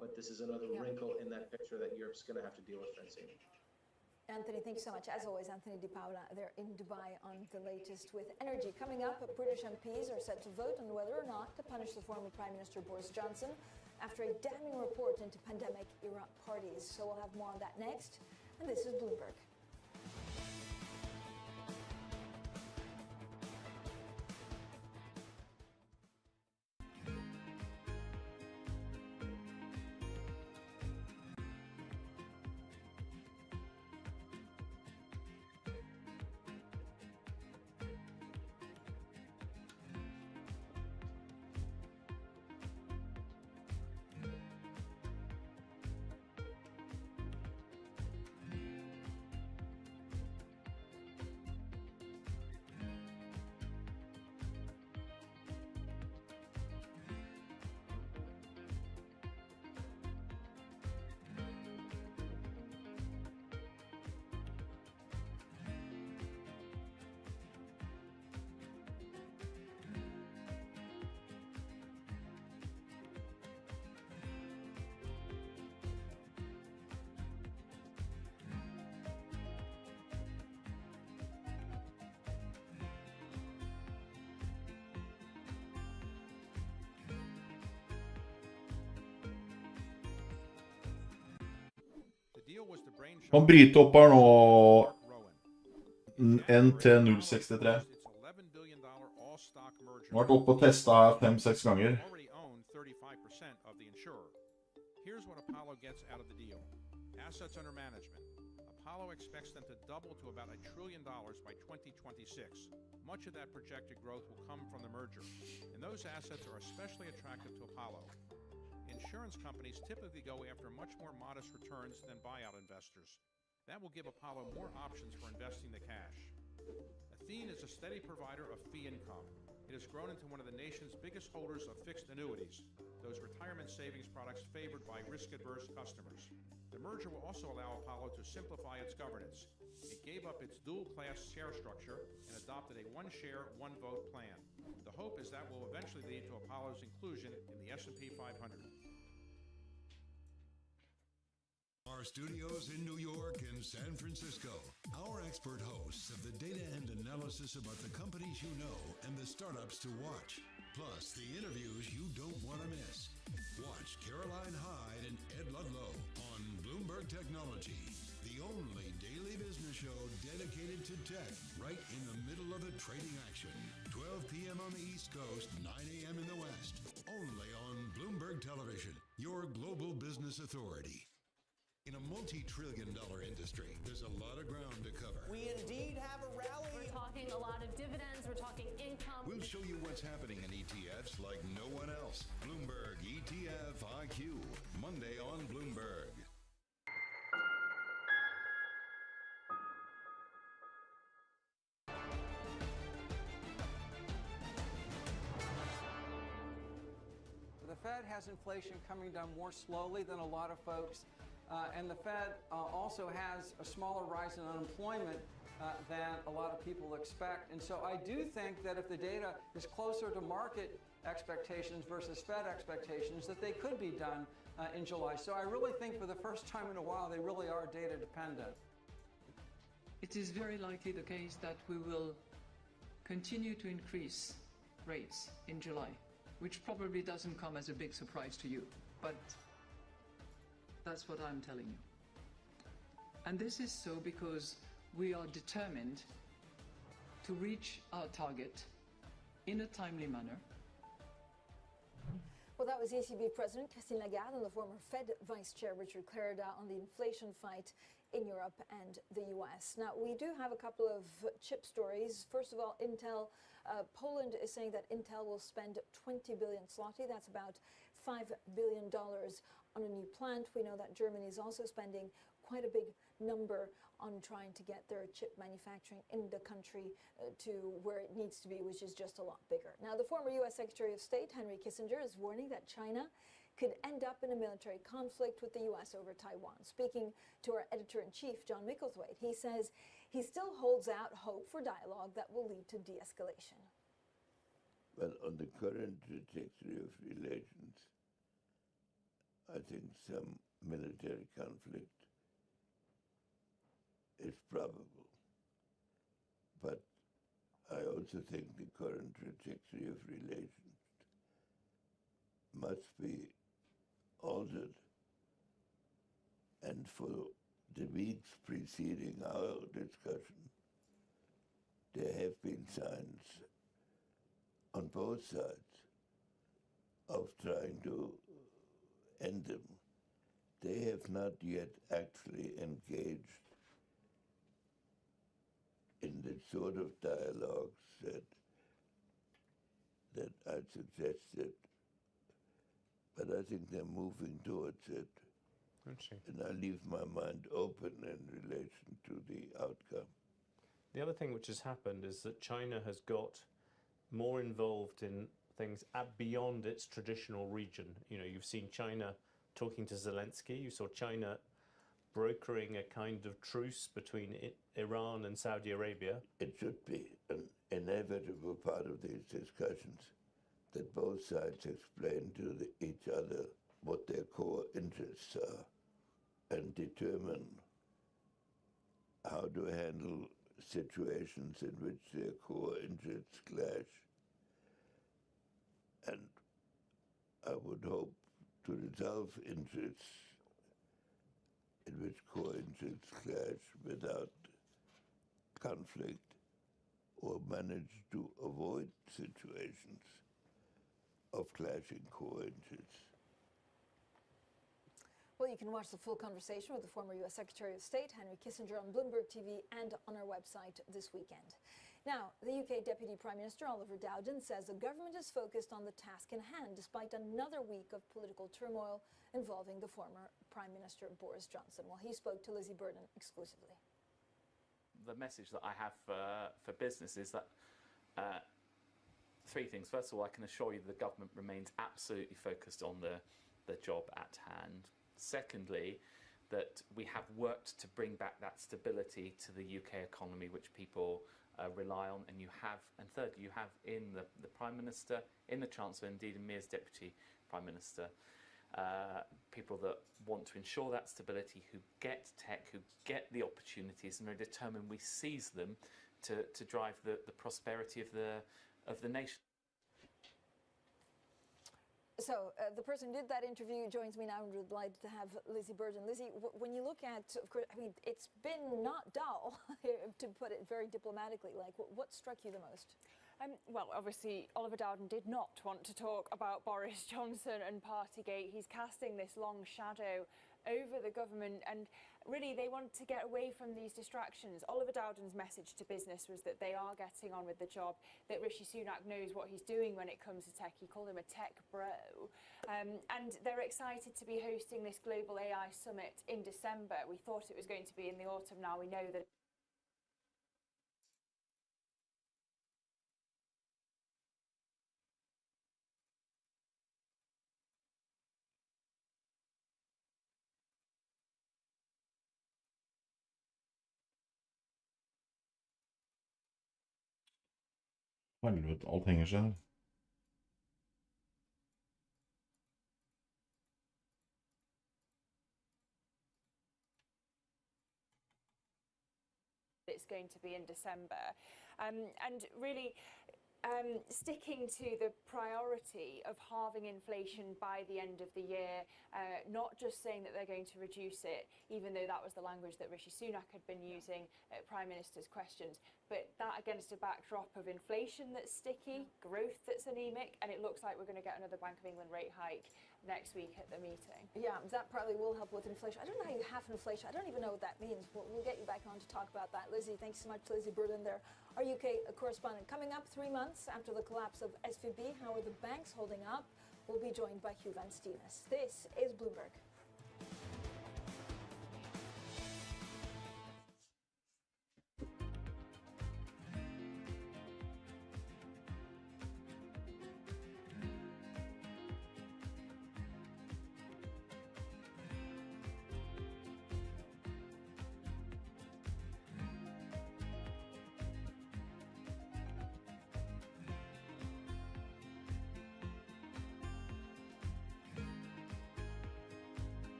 But this is another wrinkle in that picture that Europe's going to have to deal with, Francine. Anthony, thank you so much. As always, Anthony Di Paola there in Dubai on the latest with energy. Coming up, British MPs are set to vote on whether or not to punish the former Prime Minister Boris Johnson after a damning report into pandemic-era parties. So we'll have more on that next. And this is Bloomberg. Han bryter nå NT063. Han har vært oppe og testet her 5-6 ganger. Here's what Apollo gets out of the deal. Assets under management. Apollo expects them to double to about $1 trillion by 2026. Much of that projected growth will come from the merger, and those assets are especially attractive to Apollo. Insurance companies typically go after much more modest returns than buyout investors. That will give Apollo more options for investing the cash. Athene is a steady provider of fee income. It has grown into one of the nation's biggest holders of fixed annuities, those retirement savings products favored by risk-averse customers. The merger will also allow Apollo to simplify its governance. It gave up its dual-class share structure and adopted a one-share, one-vote plan. The hope is that will eventually lead to Apollo's inclusion in the S&P 500. Our studios in New York and San Francisco. Our expert hosts of the data and analysis about the companies you know and the startups to watch. Plus, the interviews you don't want to miss. Watch Caroline Hyde and Ed Ludlow on Bloomberg Technology, the only daily business show dedicated to tech, right in the middle of the trading action. 12 p.m. on the East Coast, 9 a.m. in the West. Only on Bloomberg Television, your global business authority. In a multi-trillion-dollar industry, there's a lot of ground to cover. We indeed have a rally. We're talking a lot of dividends. We're talking income. We'll show you what's happening in ETFs like no one else. Bloomberg ETF IQ, Monday on Bloomberg. The Fed has inflation coming down more slowly than a lot of folks. And the Fed also has a smaller rise in unemployment than a lot of people expect. And so I do think that if the data is closer to market expectations versus Fed expectations, that they could be done in July. So I really think for the first time in a while, they really are data dependent. It is very likely the case that we will continue to increase rates in July, which probably doesn't come as a big surprise to you. But that's what I'm telling you. And this is so because we are determined to reach our target in a timely manner. Well, that was ECB President Christine Lagarde and the former Fed Vice Chair Richard Clarida on the inflation fight in Europe and the US. Now, we do have a couple of chip stories. First of all, Intel. Poland is saying that Intel will spend 20 billion zloty. That's about $5 billion on a new plant. We know that Germany is also spending quite a big number on trying to get their chip manufacturing in the country to where it needs to be, which is just a lot bigger. Now, the former U.S. Secretary of State, Henry Kissinger, is warning that China could end up in a military conflict with the U.S. over Taiwan. Speaking to our editor-in-chief, John Micklethwaite, he says he still holds out hope for dialogue that will lead to de-escalation. Well, on the current trajectory of relations, I think some military conflict is probable. But I also think the current trajectory of relations must be altered. And for the weeks preceding our discussion, there have been signs on both sides of trying to end them. They have not yet actually engaged in the sort of dialogues that I suggested, but I think they're moving towards it. And I leave my mind open in relation to the outcome. The other thing which has happened is that China has got more involved in things beyond its traditional region. You know, you've seen China talking to Zelensky. You saw China brokering a kind of truce between Iran and Saudi Arabia. It should be an inevitable part of these discussions that both sides explain to each other what their core interests are and determine how to handle situations in which their core interests clash. And I would hope to resolve interests in which core interests clash without conflict, or manage to avoid situations of clashing core interests. Well, you can watch the full conversation with the former U.S. Secretary of State, Henry Kissinger, on Bloomberg TV and on our website this weekend. Now, the UK Deputy Prime Minister Oliver Dowden says the government is focused on the task in hand, despite another week of political turmoil involving the former Prime Minister Boris Johnson. Well, he spoke to Lizzie Burden exclusively. The message that I have for business is that three things. First of all, I can assure you the government remains absolutely focused on the job at hand. Secondly, that we have worked to bring back that stability to the UK economy, which people rely on, and you have. And thirdly, you have in the Prime Minister, in the Chancellor, indeed in me as Deputy Prime Minister, people that want to ensure that stability, who get tech, who get the opportunities, and are determined we seize them to drive the prosperity of the nation. So the person who did that interview joins me now, and we're delighted to have Lizzie Burden. Lizzie, when you look at, of course, I mean, it's been not dull, to put it very diplomatically. Like, what struck you the most? Well, obviously, Oliver Dowden did not want to talk about Boris Johnson and Partygate. He's casting this long shadow over the government, and really they want to get away from these distractions. Oliver Dowden's message to business was that they are getting on with the job, that Rishi Sunak knows what he's doing when it comes to tech. He called him a tech bro. And they're excited to be hosting this global AI summit in December. We thought it was going to be in the autumn. Now we know that Helvete, alt henger seg her. it's going to be in December. And really sticking to the priority of halving inflation by the end of the year, not just saying that they're going to reduce it, even though that was the language that Rishi Sunak had been using at Prime Minister's questions, but that against a backdrop of inflation that's sticky, growth that's anemic, and it looks like we're going to get another Bank of England rate hike next week at the meeting. Yeah, that probably will help with inflation. I don't know how you have inflation. I don't even know what that means. We'll get you back on to talk about that. Lizzie, thanks so much. Lizzie Burden there, our UK correspondent. Coming up 3 months after the collapse of SVB, how are the banks holding up? We'll be joined by Hugh Van Stevens. This is Bloomberg.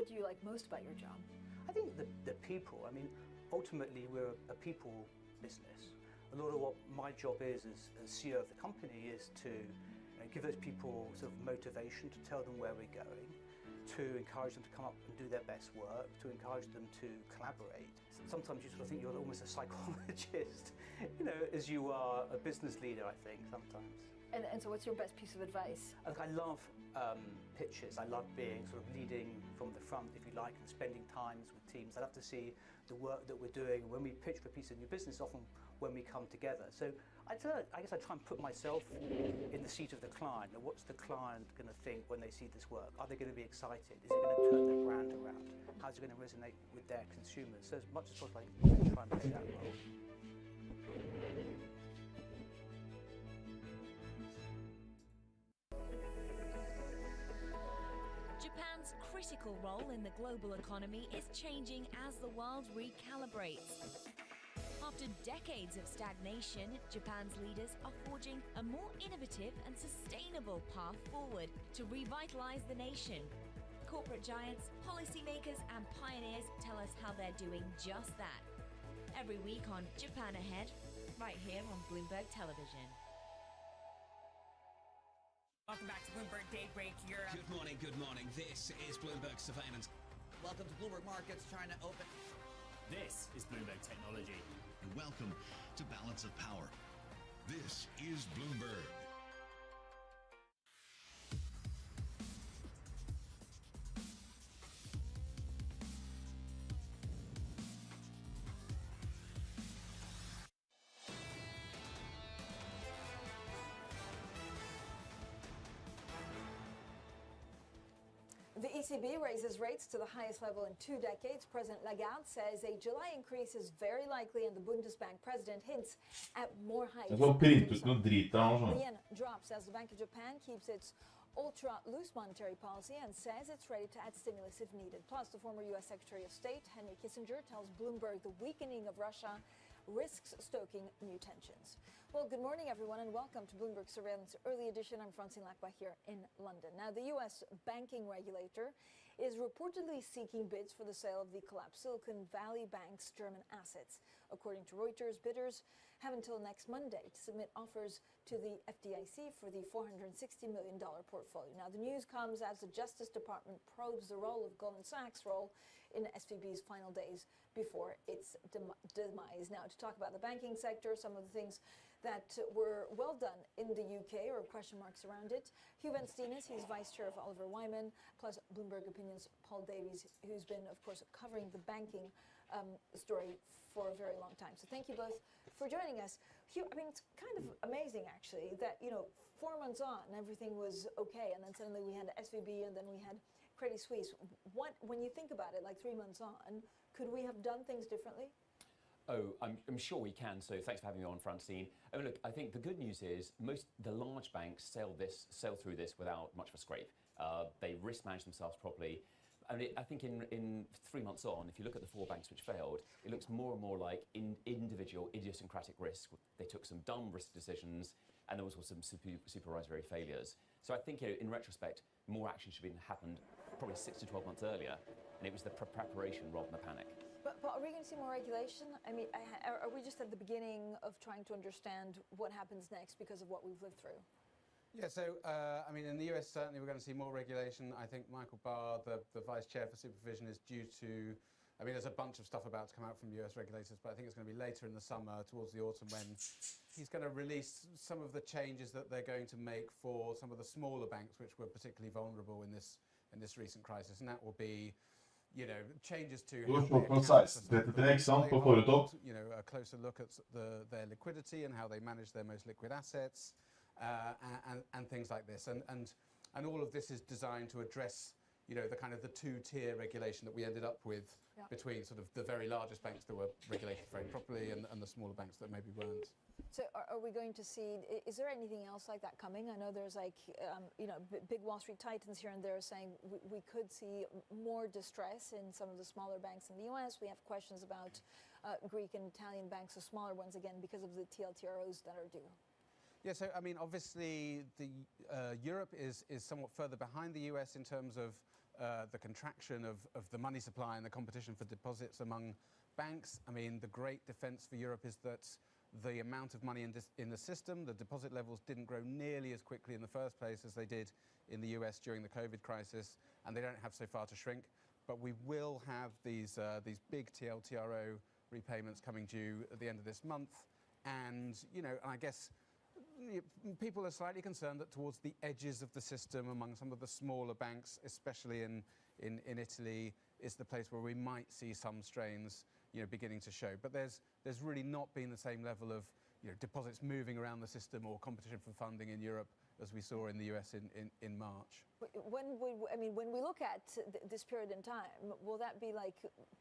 what do you like most about your job? I think the people. I mean, ultimately, we're a people business. A lot of what my job is as CEO of the company is to give those people sort of motivation, to tell them where we're going, to encourage them to come up and do their best work, to encourage them to collaborate. Sometimes you sort of think you're almost a psychologist, as you are a business leader, I think, sometimes. And so what's your best piece of advice? I love pitches. I love being sort of leading from the front, if you like, and spending times with teams. I love to see the work that we're doing. When we pitch for a piece of new business, often when we come together. So I guess I try and put myself in the seat of the client. What's the client going to think when they see this work? Are they going to be excited? Is it going to turn their brand around? How's it going to resonate with their consumers? So as much as possible, I try and play that role. Japan's critical role in the global economy is changing as the world recalibrates. After decades of stagnation, Japan's leaders are forging a more innovative and sustainable path forward to revitalize the nation. Corporate giants, policymakers, and pioneers tell us how they're doing just that. Every week on Japan Ahead, right here on Bloomberg Television. Welcome back to Bloomberg Daybreak Europe. Good morning. This is Bloomberg Surveillance. Welcome to Bloomberg Markets, China Open. This is Bloomberg Technology. And welcome to Balance of Power. This is Bloomberg. The ECB raises rates to the highest level in 2 decades. President Lagarde says a July increase is very likely, and the Bundesbank president hints at more hikes. The yen drops as the Bank of Japan keeps its ultra-loose monetary policy and says it's ready to add stimulus if needed. Plus, the former U.S. Secretary of State, Henry Kissinger, tells Bloomberg the weakening of Russia risks stoking new tensions. Well, good morning, everyone, and welcome to Bloomberg Surveillance Early Edition. I'm Francine Lacqua here in London. Now, the U.S. banking regulator is reportedly seeking bids for the sale of the collapsed Silicon Valley Bank's German assets. According to Reuters, bidders have until next Monday to submit offers to the FDIC for the $460 million portfolio. Now, the news comes as the Justice Department probes the role of Goldman Sachs' role in SVB's final days before its demise. Now, to talk about the banking sector, some of the things that were well done in the UK, or question marks around it. Hugh Van Steenis, he's vice chair of Oliver Wyman, plus Bloomberg Opinion's Paul Davies, who's been, of course, covering the banking story for a very long time. So thank you both for joining us. Hugh, I mean, it's kind of amazing, actually, that, 4 months on, everything was okay, and then suddenly we had SVB, and then we had Credit Suisse. When you think about it, like 3 months on, could we have done things differently? Oh, I'm sure we can. So thanks for having me on, Francine. I mean, look, I think the good news is the large banks sail through this without much of a scrape. They risk manage themselves properly. And I think in 3 months on, if you look at the 4 banks which failed, it looks more and more like individual idiosyncratic risk. They took some dumb risk decisions, and there was also some supervisory failures. So I think in retrospect, more action should have happened probably 6 to 12 months earlier, and it was the preparation rather than the panic. But are we going to see more regulation? I mean, are we just at the beginning of trying to understand what happens next because of what we've lived through? Yeah, so, I mean, in the US, certainly we're going to see more regulation. I think Michael Barr, the vice chair for supervision, is due to, I mean, there's a bunch of stuff about to come out from US regulators, but I think it's going to be later in the summer, towards the autumn, when he's going to release some of the changes that they're going to make for some of the smaller banks, which were particularly vulnerable in this recent crisis. And that will be, changes to Du har slått på 1633, ikke sant, på forrige topp. A closer look at their liquidity and how they manage their most liquid assets, and things like this. And all of this is designed to address, the kind of the 2-tier regulation that we ended up with between sort of the very largest banks that were regulated very properly and the smaller banks that maybe weren't. So are we going to see, is there anything else like that coming? I know there's like, big Wall Street titans here and there saying we could see more distress in some of the smaller banks in the US. We have questions about Greek and Italian banks, the smaller ones, again, because of the TLTROs that are due. Yeah, so, I mean, obviously, Europe is somewhat further behind the US in terms of the contraction of the money supply and the competition for deposits among banks. I mean, the great defense for Europe is that the amount of money in the system, the deposit levels didn't grow nearly as quickly in the first place as they did in the US during the COVID crisis, and they don't have so far to shrink. But we will have these big TLTRO repayments coming due at the end of this month. And, you know, I guess people are slightly concerned that towards the edges of the system, among some of the smaller banks, especially in Italy, is the place where we might see some strains, you know, beginning to show. But there's really not been the same level of, you know, deposits moving around the system or competition for funding in Europe as we saw in the US in March. When we look at this period in time, will that be like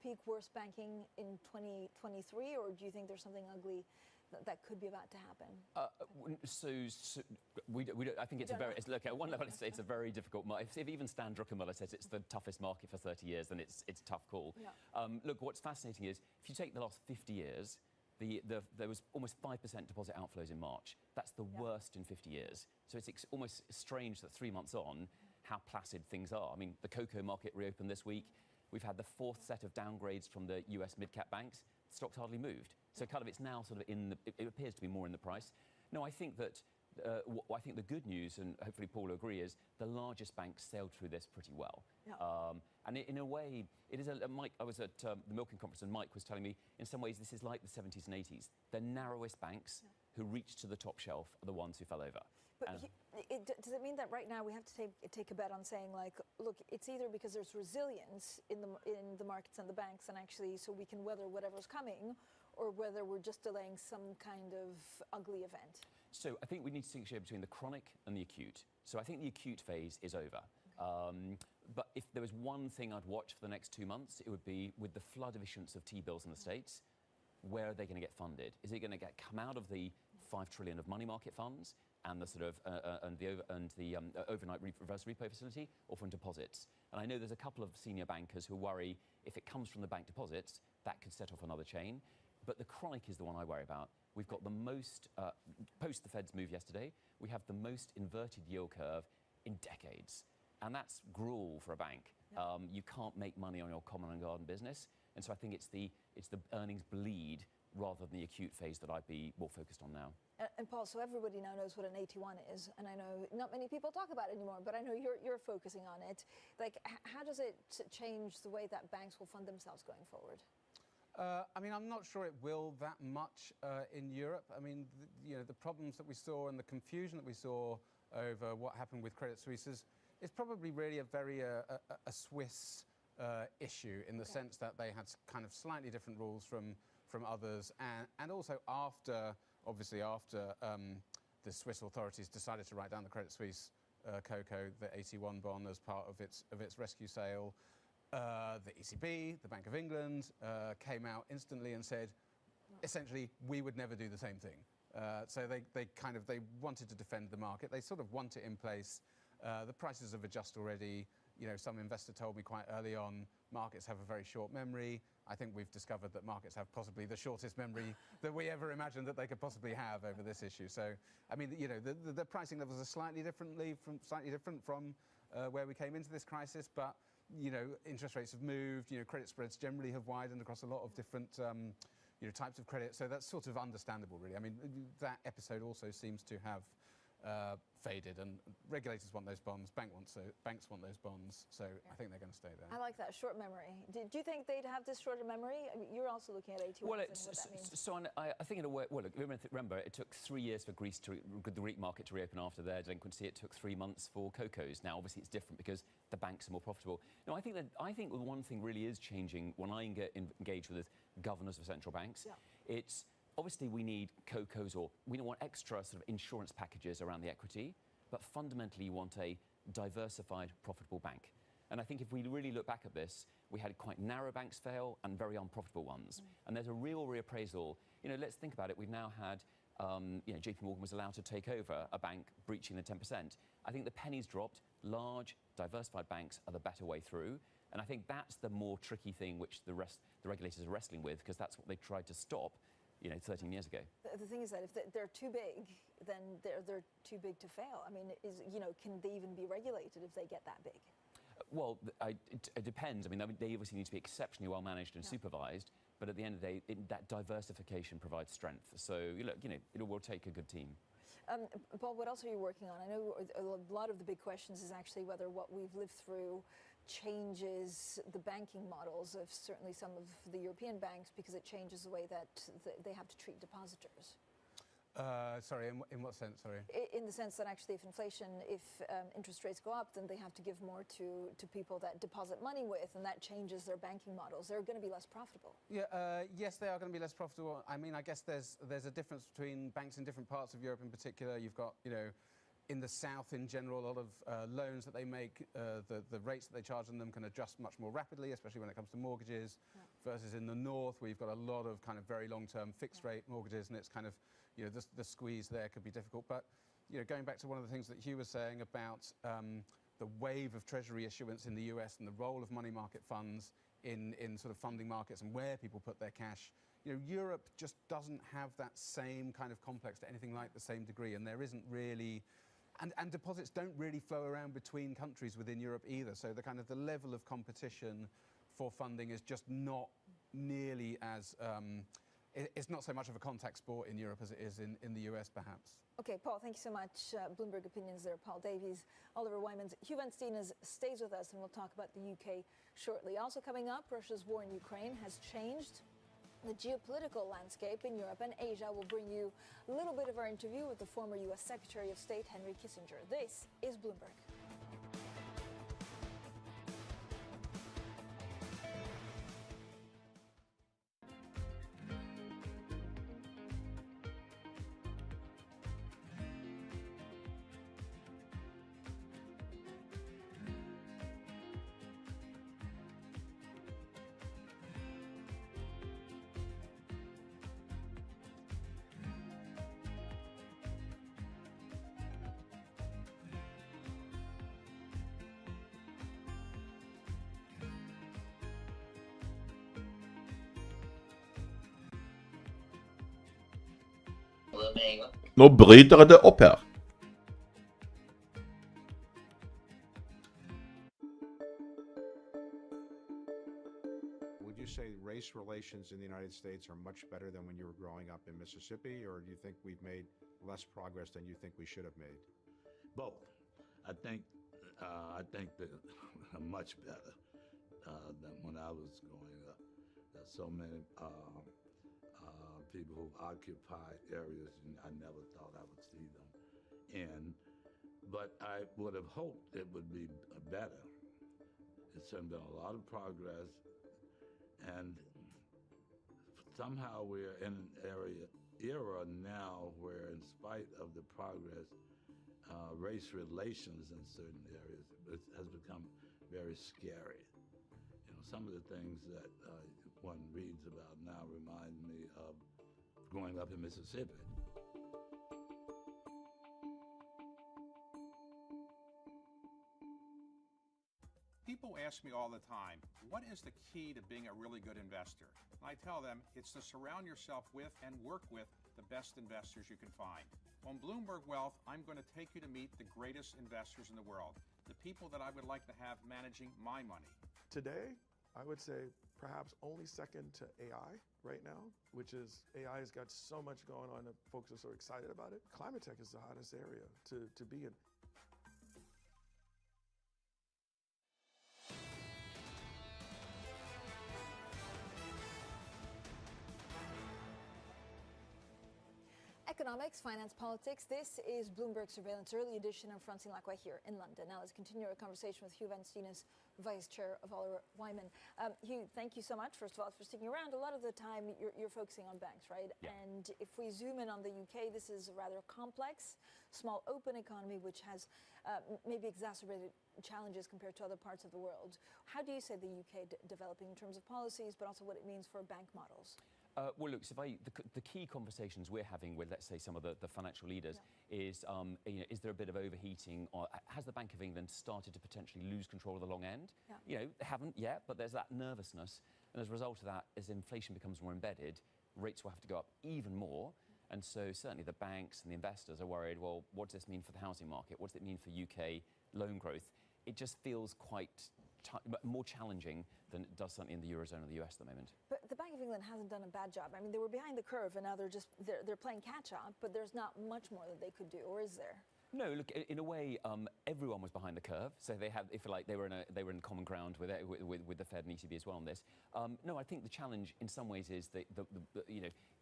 peak worst banking in 2023, or do you think there's something ugly that could be about to happen? I think it's look, at one level it's a very difficult market. If even Stan Druckenmiller says it's the toughest market for 30 years, then it's a tough call. Yeah. Look, what's fascinating is if you take the last 50 years, there was almost 5% deposit outflows in March. That's the worst in 50 years. So it's almost strange that 3 months on, how placid things are. I mean, the cocoa market reopened this week. We've had the 4th set of downgrades from the US mid-cap banks. Stocks hardly moved. So kind of it's now sort of it appears to be more in the price. No, I think that I think the good news, and hopefully Paul will agree, is the largest banks sailed through this pretty well. Yeah. And in a way, it is Mike, I was at the Milken conference and Mike was telling me, in some ways this is like the 70s and 80s. The narrowest banks who reached to the top shelf are the ones who fell over. But does it mean that right now we have to take a bet on saying, like, look, it's either because there's resilience in the markets and the banks, and actually so we can weather whatever's coming, or whether we're just delaying some kind of ugly event? So I think we need to distinguish between the chronic and the acute. So I think the acute phase is over. Okay. But if there was one thing I'd watch for the next 2 months, it would be with the flood of issuance of T-bills in the States, where are they going to get funded? Is it going to come out of the $5 trillion of money market funds and the sort of overnight reverse repo facility, or from deposits? And I know there's a couple of senior bankers who worry if it comes from the bank deposits, that could set off another chain. But the chronic is the one I worry about. We've got the most, post the Fed's move yesterday, we have the most inverted yield curve in decades. And that's gruel for a bank. Yeah. You can't make money on your common and garden business. And so I think it's the earnings bleed rather than the acute phase that I'd be more focused on now. And Paul, so everybody now knows what an AT1 is, and I know not many people talk about it anymore, but I know you're focusing on it. Like, how does it change the way that banks will fund themselves going forward? I mean, I'm not sure it will that much in Europe. I mean, you know, the problems that we saw and the confusion that we saw over what happened with Credit Suisse is probably really a very a Swiss issue in the sense that they had kind of slightly different rules from others, and also obviously after the Swiss authorities decided to write down the Credit Suisse CoCo, the AT1 bond, as part of its rescue sale. The ECB, the Bank of England, came out instantly and said, essentially, we would never do the same thing. So they wanted to defend the market. They sort of want it in place. The prices have adjusted already. You know, some investor told me quite early on, markets have a very short memory. I think we've discovered that markets have possibly the shortest memory that we ever imagined that they could possibly have over this issue. So, I mean, you know, the pricing levels are slightly different from where we came into this crisis, but you know, interest rates have moved. You know, credit spreads generally have widened across a lot of different you know, types of credit. So that's sort of understandable, really. I mean, that episode also seems to have faded, and regulators want those bonds, banks want those bonds, so I think they're going to stay there. I like that, short memory. Do you think they'd have this shorter memory? I mean, you're also looking at AT1s, well, and what that means. So I think in a way, well, look, remember, it took 3 years for the Greek market to reopen after their delinquency. It took 3 months for CoCos. Now, obviously, it's different because the banks are more profitable. No, I think one thing really is changing when I engage with governors of central banks. Yeah. It's obviously we need CoCos, or we don't want extra sort of insurance packages around the equity, but fundamentally you want a diversified, profitable bank. And I think if we really look back at this, we had quite narrow banks fail and very unprofitable ones. And there's a real reappraisal. You know, let's think about it. We've now had, you know, JP Morgan was allowed to take over a bank breaching the 10%. I think the pennies dropped. Large, diversified banks are the better way through. And I think that's the more tricky thing which the regulators are wrestling with, because that's what they tried to stop, you know, 13 years ago. The thing is that if they're too big, then they're too big to fail. I mean, you know, can they even be regulated if they get that big? Well, it depends. I mean, they obviously need to be exceptionally well managed and supervised, but at the end of the day, that diversification provides strength. So, it will take a good team. Paul, what else are you working on? I know a lot of the big questions is actually whether what we've lived through changes the banking models of certainly some of the European banks, because it changes the way that they have to treat depositors. Sorry, in what sense, sorry? In the sense that actually if interest rates go up, then they have to give more to people that deposit money with, and that changes their banking models. They're going to be less profitable. Yeah, yes, they are going to be less profitable. I mean, I guess there's a difference between banks in different parts of Europe in particular. You've got, in the south in general, a lot of loans that they make, the rates that they charge on them can adjust much more rapidly, especially when it comes to mortgages, versus in the north where you've got a lot of kind of very long-term fixed rate mortgages, and it's kind of, the squeeze there could be difficult. But, going back to one of the things that Hugh was saying about the wave of treasury issuance in the US and the role of money market funds in sort of funding markets and where people put their cash, Europe just doesn't have that same kind of complex to anything like the same degree, and there isn't really... And deposits don't really flow around between countries within Europe either. So the level of competition for funding is just not nearly as... it's not so much of a contact sport in Europe as it is in the US, perhaps. Okay, Paul, thank you so much. Bloomberg Opinions there, Paul Davies, Oliver Wyman. Hugh Van Steenis stays with us, and we'll talk about the UK shortly. Also coming up, Russia's war in Ukraine has changed the geopolitical landscape in Europe and Asia. We'll bring you a little bit of our interview with the former U.S. Secretary of State, Henry Kissinger. This is Bloomberg. Nå bryter det opp her. Would you say race relations in the United States are much better than when you were growing up in Mississippi, or do you think we've made less progress than you think we should have made? Both. I think that much better than when I was growing up. There's so many people who occupy areas I never thought I would see them in. But I would have hoped it would be better. It's certainly been a lot of progress, and somehow we're in an era now where, in spite of the progress, race relations in certain areas has become very scary. Some of the things that one reads about now remind me of growing up in Mississippi. People ask me all the time, what is the key to being a really good investor? And I tell them it's to surround yourself with and work with the best investors you can find. On Bloomberg Wealth, I'm going to take you to meet the greatest investors in the world, the people that I would like to have managing my money. Today, I would say perhaps only second to AI right now, which is AI has got so much going on that folks are so excited about it. Climate tech is the hottest area to be in. Economics, finance, politics. This is Bloomberg Surveillance Early Edition. I'm Francine Lacqua here in London. Now let's continue our conversation with Hugh Van Steenis, Vice Chair of Oliver Wyman. Hugh, thank you so much, first of all, for sticking around. A lot of the time you're focusing on banks, right? Yeah. And if we zoom in on the UK, this is a rather complex, small, open economy which has maybe exacerbated challenges compared to other parts of the world. How do you say the UK developing in terms of policies, but also what it means for bank models? Well, look, so the key conversations we're having with, let's say, some of the financial leaders is, is there a bit of overheating, or has the Bank of England started to potentially lose control of the long end? Yeah. They haven't yet, but there's that nervousness. And as a result of that, as inflation becomes more embedded, rates will have to go up even more. And so certainly the banks and the investors are worried, well, what does this mean for the housing market? What does it mean for UK loan growth? It just feels quite more challenging than it does certainly in the Eurozone or the US at the moment. But the Bank of England hasn't done a bad job. I mean, they were behind the curve, and now they're playing catch up. But there's not much more that they could do, or is there? No, look. In a way, everyone was behind the curve, so they had, if you like, they were in common ground with the Fed and ECB as well on this. No, I think the challenge in some ways is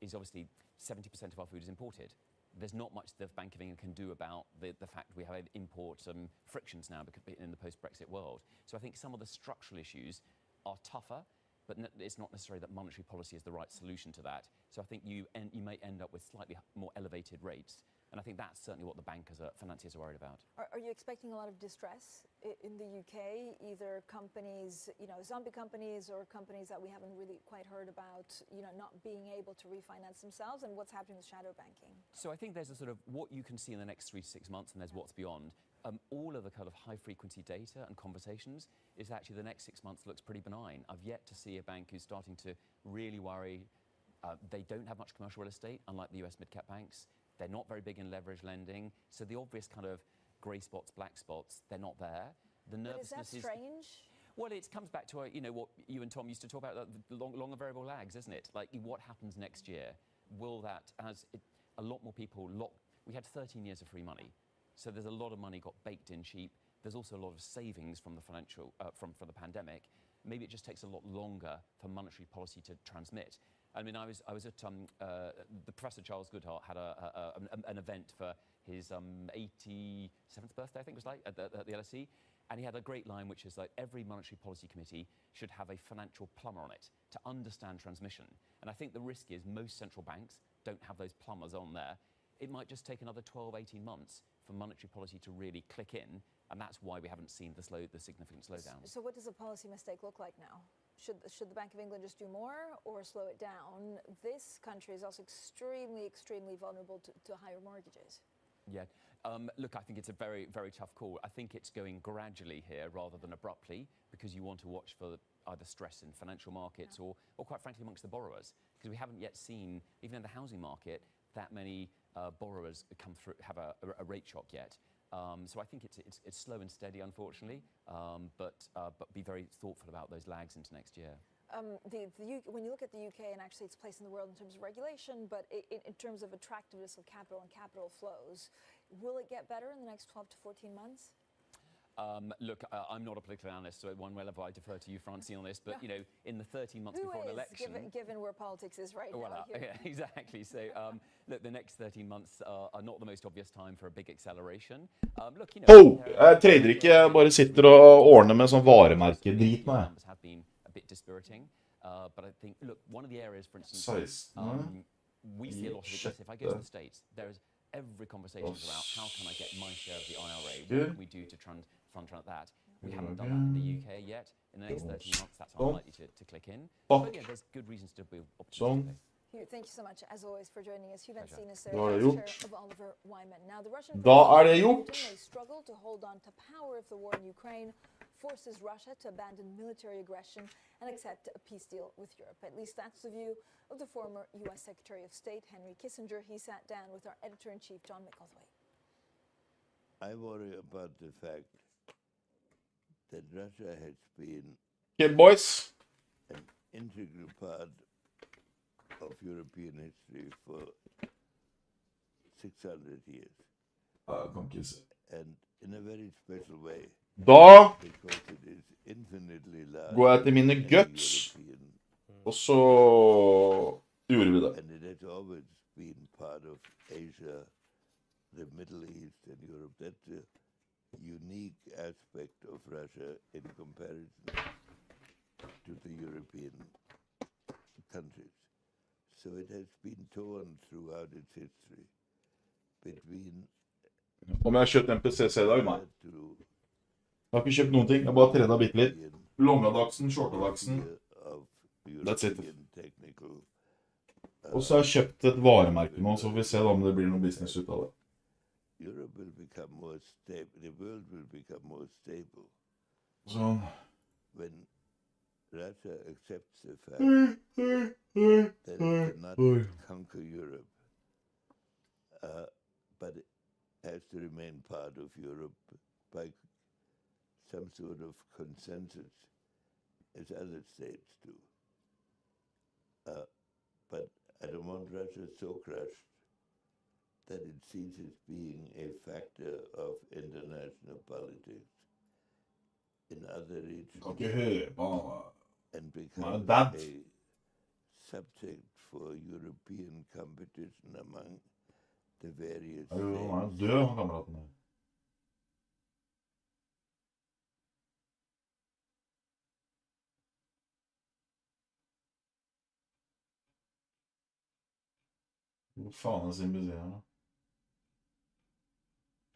is obviously 70% of our food is imported. There's not much the Bank of England can do about the fact we have import frictions now in the post-Brexit world. So I think some of the structural issues are tougher, but it's not necessarily that monetary policy is the right solution to that. So I think you may end up with slightly more elevated rates. And I think that's certainly what the financiers are worried about. Are you expecting a lot of distress in the UK, either companies, zombie companies, or companies that we haven't really quite heard about, not being able to refinance themselves, and what's happening with shadow banking? So I think there's a sort of what you can see in the next 3 to 6 months, and there's what's beyond. All of the kind of high-frequency data and conversations is actually the next 6 months looks pretty benign. I've yet to see a bank who's starting to really worry. They don't have much commercial real estate, unlike the US mid-cap banks. They're not very big in leverage lending, so the obvious kind of grey spots, black spots, they're not there. The nervousness is that strange? Well, it comes back to what you and Tom used to talk about, the longer variable lags, isn't it? Like, what happens next year? Will that, a lot more people we had 13 years of free money, so there's a lot of money got baked in cheap. There's also a lot of savings from the financial from the pandemic. Maybe it just takes a lot longer for monetary policy to transmit. I mean, I was at the Professor Charles Goodhart had an event for his 87th birthday, I think it was like, at the LSE, and he had a great line which is like, every monetary policy committee should have a financial plumber on it to understand transmission. And I think the risk is most central banks don't have those plumbers on there. It might just take another 12, 18 months for monetary policy to really click in, and that's why we haven't seen the significant slowdown. So what does a policy mistake look like now? Should the Bank of England just do more or slow it down? This country is also extremely, extremely vulnerable to higher mortgages. Yeah. Look, I think it's a very, very tough call. I think it's going gradually here rather than abruptly, because you want to watch for either stress in financial markets or quite frankly, amongst the borrowers. Because we haven't yet seen, even in the housing market, that many borrowers come through, have a rate shock yet. So I think it's slow and steady, unfortunately, but be very thoughtful about those lags into next year. When you look at the UK and actually its place in the world in terms of regulation, but in terms of attractiveness of capital and capital flows, will it get better in the next 12 to 14 months? Look, I'm not a political analyst, so one will I defer to you, Francine, on this. But in the 13 months before an election, given where politics is right now. Yeah, exactly. So look, the next 13 months are not the most obvious time for a big acceleration. Look, trader ikke bare sitter og ordner med sånn varemerkedrit nå. Have been a bit dispiriting, but I think one of the areas, for instance, we see a lot of it. If I go to the States, there is every conversation is about how can I get my share of the IRA? What can we do to fund that? We haven't done that in the UK yet. In the next 13 months, that's unlikely to click in. But yeah, there's good reasons to be optimistic. Hugh, thank you so much, as always, for joining us. Hugh Vansine is Da er det gjort. of Oliver Wyman. Now, the Russian may struggle to hold on to power if the war in Ukraine forces Russia to abandon military aggression and accept a peace deal with Europe. At least that's the view of the former U.S. Secretary of State, Henry Kissinger. He sat down with our editor-in-chief, John Micklethwait. I worry about the fact that Russia has been boys. an integral part of European history for 600 years. And in a very special way. Da because it is infinitely large går jeg til mine guts, og så gjorde vi det. And it has always been part of Asia, the Middle East and Europe. That's a unique aspect of Russia in comparison to the European countries. So it has been torn throughout its history between. Om jeg har kjøpt en PCC i dag, nei. Jeg har ikke kjøpt noen ting, jeg bare trenet bitte litt. Longadagsen, shortadagsen. That's it. Og så har jeg kjøpt et varemerke nå, så får vi se da om det blir noe business ut av det. Europe will become more stable. The world will become more stable. Sånn. When Russia accepts the fact that it cannot conquer Europe, but it has to remain part of Europe by some sort of consensus, as other states do. But I don't want Russia so crushed that it ceases being a factor of international politics in other regions Kan ikke høre på han. and Han becomes dad. a subject for European competition among the various Jo, states. han død, han kameraten der. Hvor faen er sin besenger da?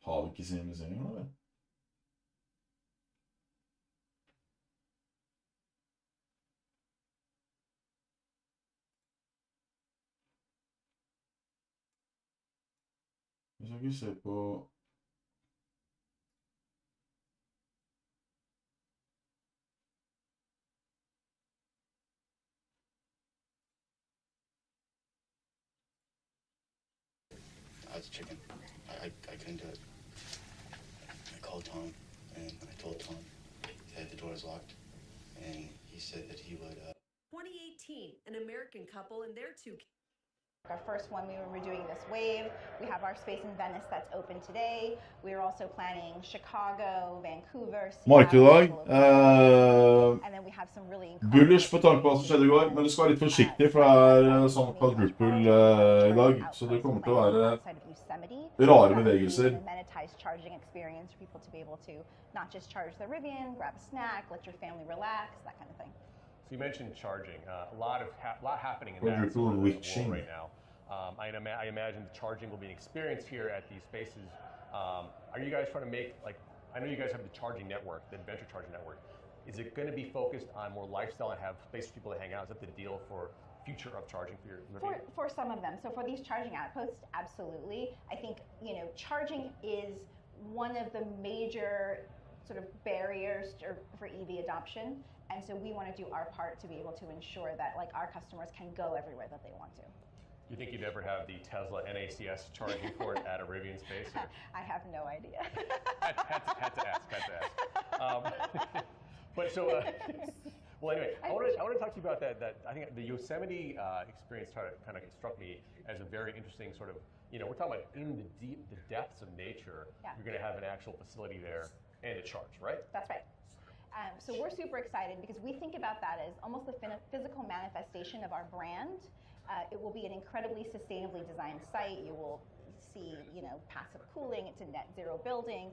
Har vi ikke sin besenger da, vel? Vi skal ikke se på... I was chicken. I couldn't do it. I called Tom, and I told Tom that the door is locked, and he said that he would... 2018, an American couple and their two kids. Our first one, we were doing this wave. We have our space in Venice that's open today. We are also planning Chicago, Vancouver, Markedet i dag. and then we have some really Bullish på tanke på hva som skjedde i går, men du skal være litt forsiktig, for det er sånn quadruple i dag, så det kommer til å være rare bevegelser. Amenitized charging experience for people to be able to not just charge their Rivian, grab a snack, let your family relax, that kind of thing. So you mentioned charging. A lot happening in Quadruple that witching. right now. I imagine the charging will be an experience here at these spaces. Are you guys trying to make, like, I know you guys have the charging network, the Adventure Charging Network. Is it going to be focused on more lifestyle and have space for people to hang out? Is that the deal for future of charging for your Rivian? For some of them. So for these charging outposts, absolutely. I think, you know, charging is one of the major sort of barriers for EV adoption. And so we want to do our part to be able to ensure that like our customers can go everywhere that they want to. Do you think you'd ever have the Tesla NACS charging port at a Rivian space? I have no idea. had to ask. But so, well, anyway, I want to talk to you about that. I think the Yosemite experience kind of struck me as a very interesting sort of, you know, we're talking about in the depths of nature. Yeah. You're going to have an actual facility there and a charge, right? That's right. So we're super excited because we think about that as almost the physical manifestation of our brand. It will be an incredibly sustainably designed site. You will see, you know, passive cooling. It's a net zero building.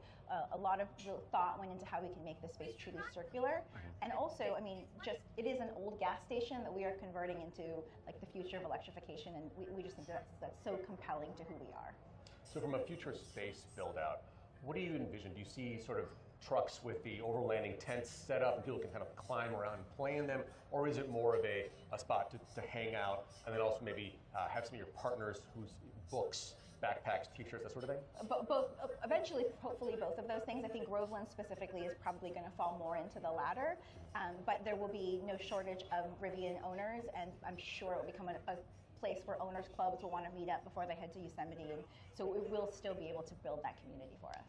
A lot of thought went into how we can make this space truly circular. And also, I mean, just it is an old gas station that we are converting into like the future of electrification, and we just think that's so compelling to who we are. So from a future space build out, what do you envision? Do you see sort of trucks with the overlanding tents set up and people can kind of climb around and play in them? Or is it more of a spot to hang out and then also maybe have some of your partners whose books, backpacks, t-shirts, that sort of thing? Both, eventually, hopefully both of those things. I think Groveland specifically is probably going to fall more into the latter, but there will be no shortage of Rivian owners, and I'm sure it will become a place where owners clubs will want to meet up before they head to Yosemite, and so it will still be able to build that community for us.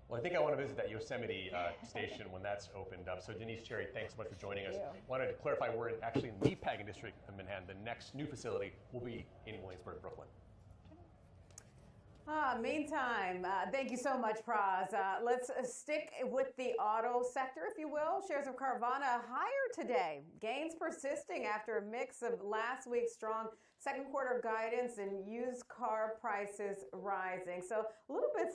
Well, I think I want to visit that Yosemite station when that's opened up. So Denise, Cherry, thanks so much for joining us. Wanted to clarify we're actually in the Pagan District of Manhattan. The next new facility will be in Williamsburg, Brooklyn. Meantime, thank you so much, Praz. Let's stick with the auto sector, if you will. Shares of Carvana higher today. Gains persisting after a mix of last week's strong second quarter guidance and used car prices rising. So a little bit,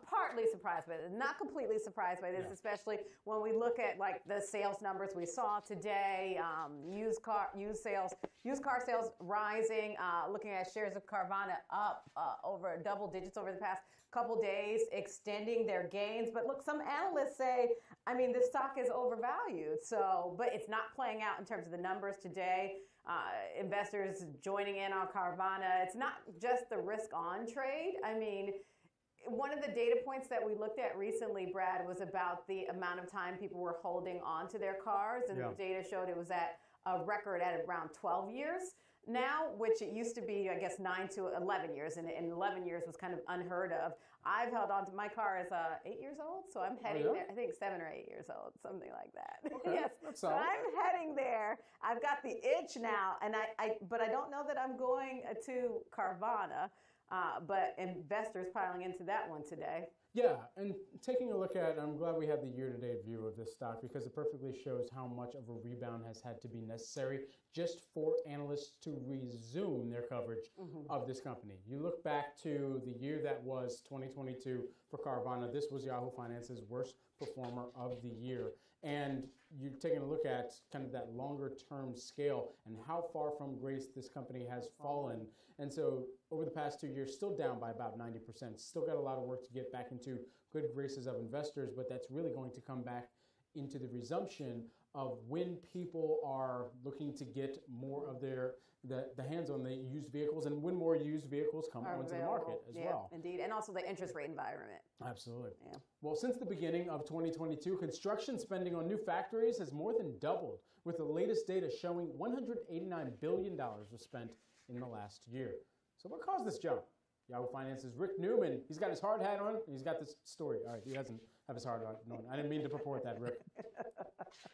partly surprised by this, not completely surprised by this, especially when we look at like the sales numbers we saw today, used car sales rising, looking at shares of Carvana up over double digits over the past couple days, extending their gains. But look, some analysts say, I mean, this stock is overvalued. So, but it's not playing out in terms of the numbers today. Investors joining in on Carvana. It's not just the risk on trade. I mean, one of the data points that we looked at recently, Brad, was about the amount of time people were holding on to their cars. And the data showed it was at a record at around 12 years now, which it used to be, I guess, 9 to 11 years, and 11 years was kind of unheard of. I've held on to my car is 8 years old, so I'm heading there. I think 7 or 8 years old, something like that. Okay, yes, that's so solid. I'm heading there. I've got the itch now, and but I don't know that I'm going to Carvana. But investors piling into that one today. Yeah, and taking a look at, I'm glad we have the year-to-date view of this stock because it perfectly shows how much of a rebound has had to be necessary just for analysts to resume their coverage of this company. You look back to the year that was 2022 for Carvana, this was Yahoo Finance's worst performer of the year. And you're taking a look at kind of that longer-term scale and how far from grace this company has fallen. And so over the past 2 years, still down by about 90%. Still got a lot of work to get back into good graces of investors, but that's really going to come back into the resumption of when people are looking to get more of the hands on the used vehicles and when more used vehicles come onto the market as well. Indeed, and also the interest rate environment. Absolutely. Yeah. Well, since the beginning of 2022, construction spending on new factories has more than doubled, with the latest data showing $189 billion was spent in the last year. So what caused this jump? Yahoo Finance's Rick Newman, he's got his hard hat on, and he's got this story. All right, he doesn't have his hard hat on. I didn't mean to purport that, Rick.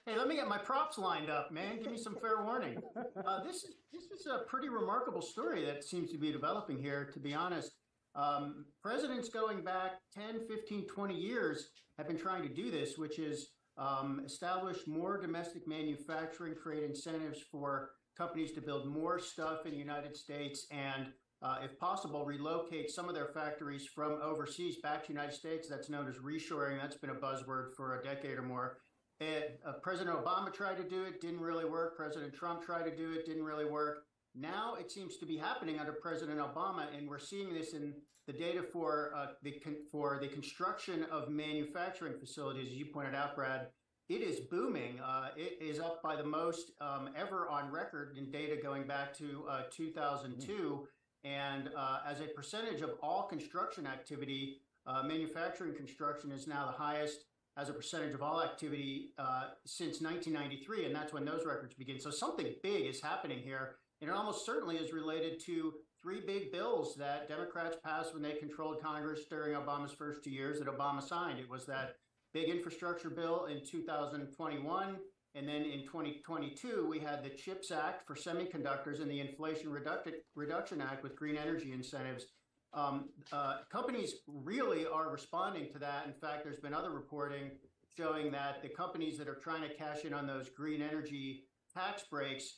Hey, let me get my props lined up, man. Give me some fair warning. This is a pretty remarkable story that seems to be developing here, to be honest. Presidents going back 10, 15, 20 years have been trying to do this, which is establish more domestic manufacturing, create incentives for companies to build more stuff in the United States and, if possible, relocate some of their factories from overseas back to the United States. That's known as reshoring. That's been a buzzword for a decade or more. President Obama tried to do it, didn't really work. President Trump tried to do it, didn't really work. Now it seems to be happening under President Obama, and we're seeing this in the data for the construction of manufacturing facilities, as you pointed out, Brad. It is booming. It is up by the most ever on record in data going back to 2002. And as a percentage of all construction activity, manufacturing construction is now the highest as a percentage of all activity since 1993, and that's when those records begin. So something big is happening here, and it almost certainly is related to 3 big bills that Democrats passed when they controlled Congress during Obama's first 2 years that Obama signed. It was that big infrastructure bill in 2021, and then in 2022, we had the CHIPS Act for semiconductors and the Inflation Reduction Act with green energy incentives. Companies really are responding to that. In fact, there's been other reporting showing that the companies that are trying to cash in on those green energy tax breaks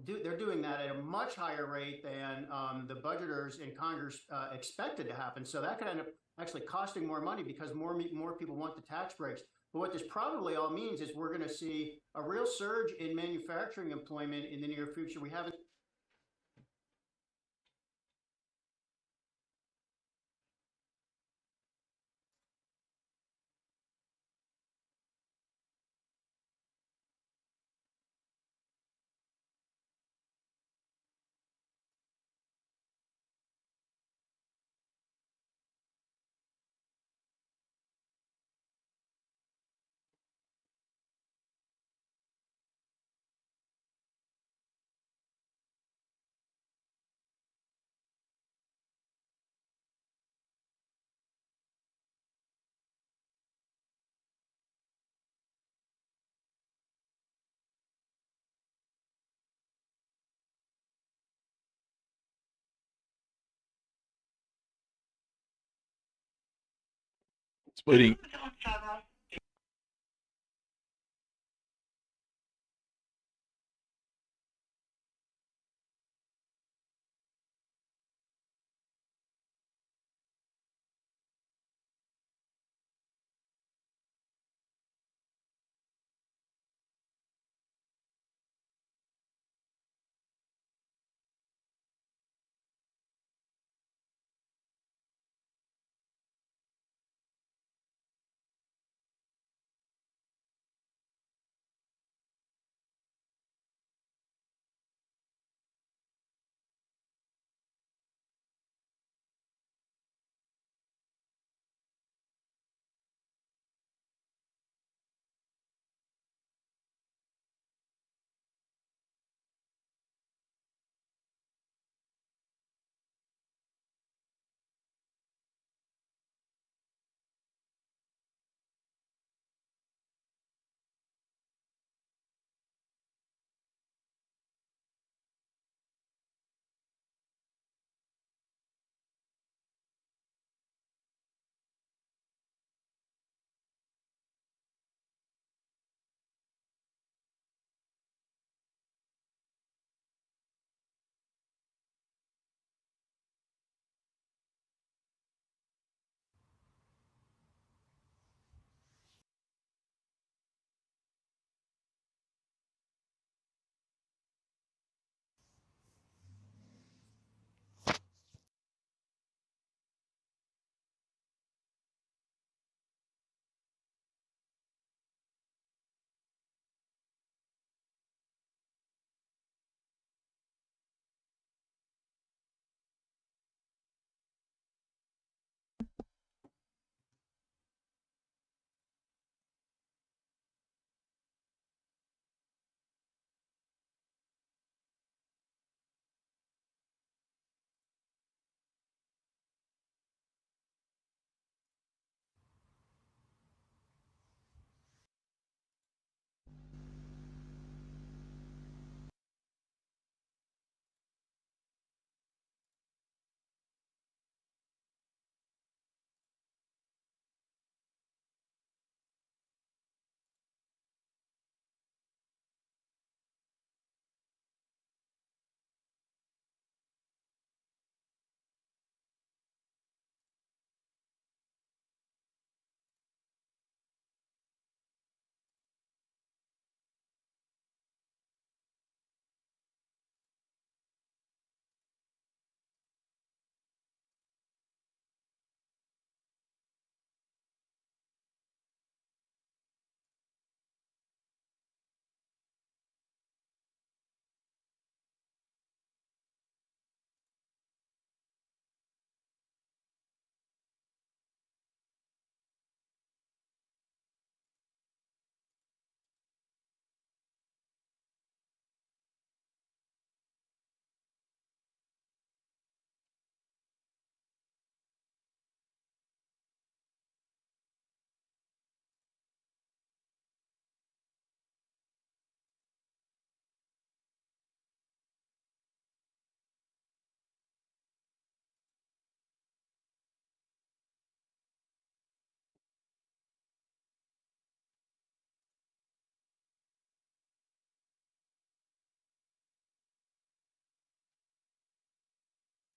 they're doing that at a much higher rate than the budgeters in Congress expected to happen. So that could end up actually costing more money because more people want the tax breaks. But what this probably all means is we're going to see a real surge in manufacturing employment in the near future. We haven't Splitting.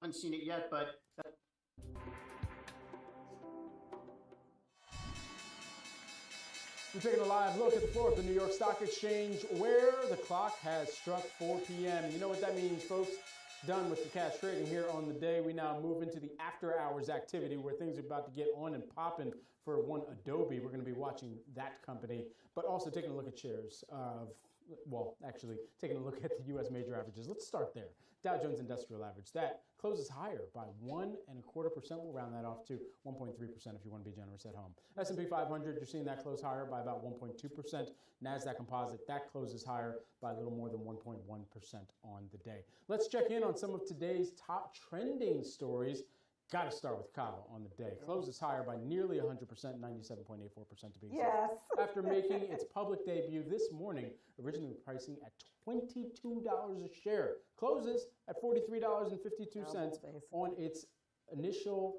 haven't seen it yet, but We're taking a live look at the floor of the New York Stock Exchange where the clock has struck 4 p.m. You know what that means, folks? Done with the cash trading here on the day. We now move into the after hours activity where things are about to get on and popping for one Adobe. We're going to be watching that company, but also taking a look at shares of, well, actually taking a look at the U.S. major averages. Let's start there. Dow Jones Industrial Average, that closes higher by 1.25%. We'll round that off to 1.3% if you want to be generous at home. S&P 500, you're seeing that close higher by about 1.2%. NASDAQ Composite, that closes higher by a little more than 1.1% on the day. Let's check in on some of today's top trending stories. Got to start with Kava on the day. Closes higher by nearly 100%, 97.84% to be exact. Yes. After making its public debut this morning, originally pricing at $22 a share. Closes at $43.52 on its initial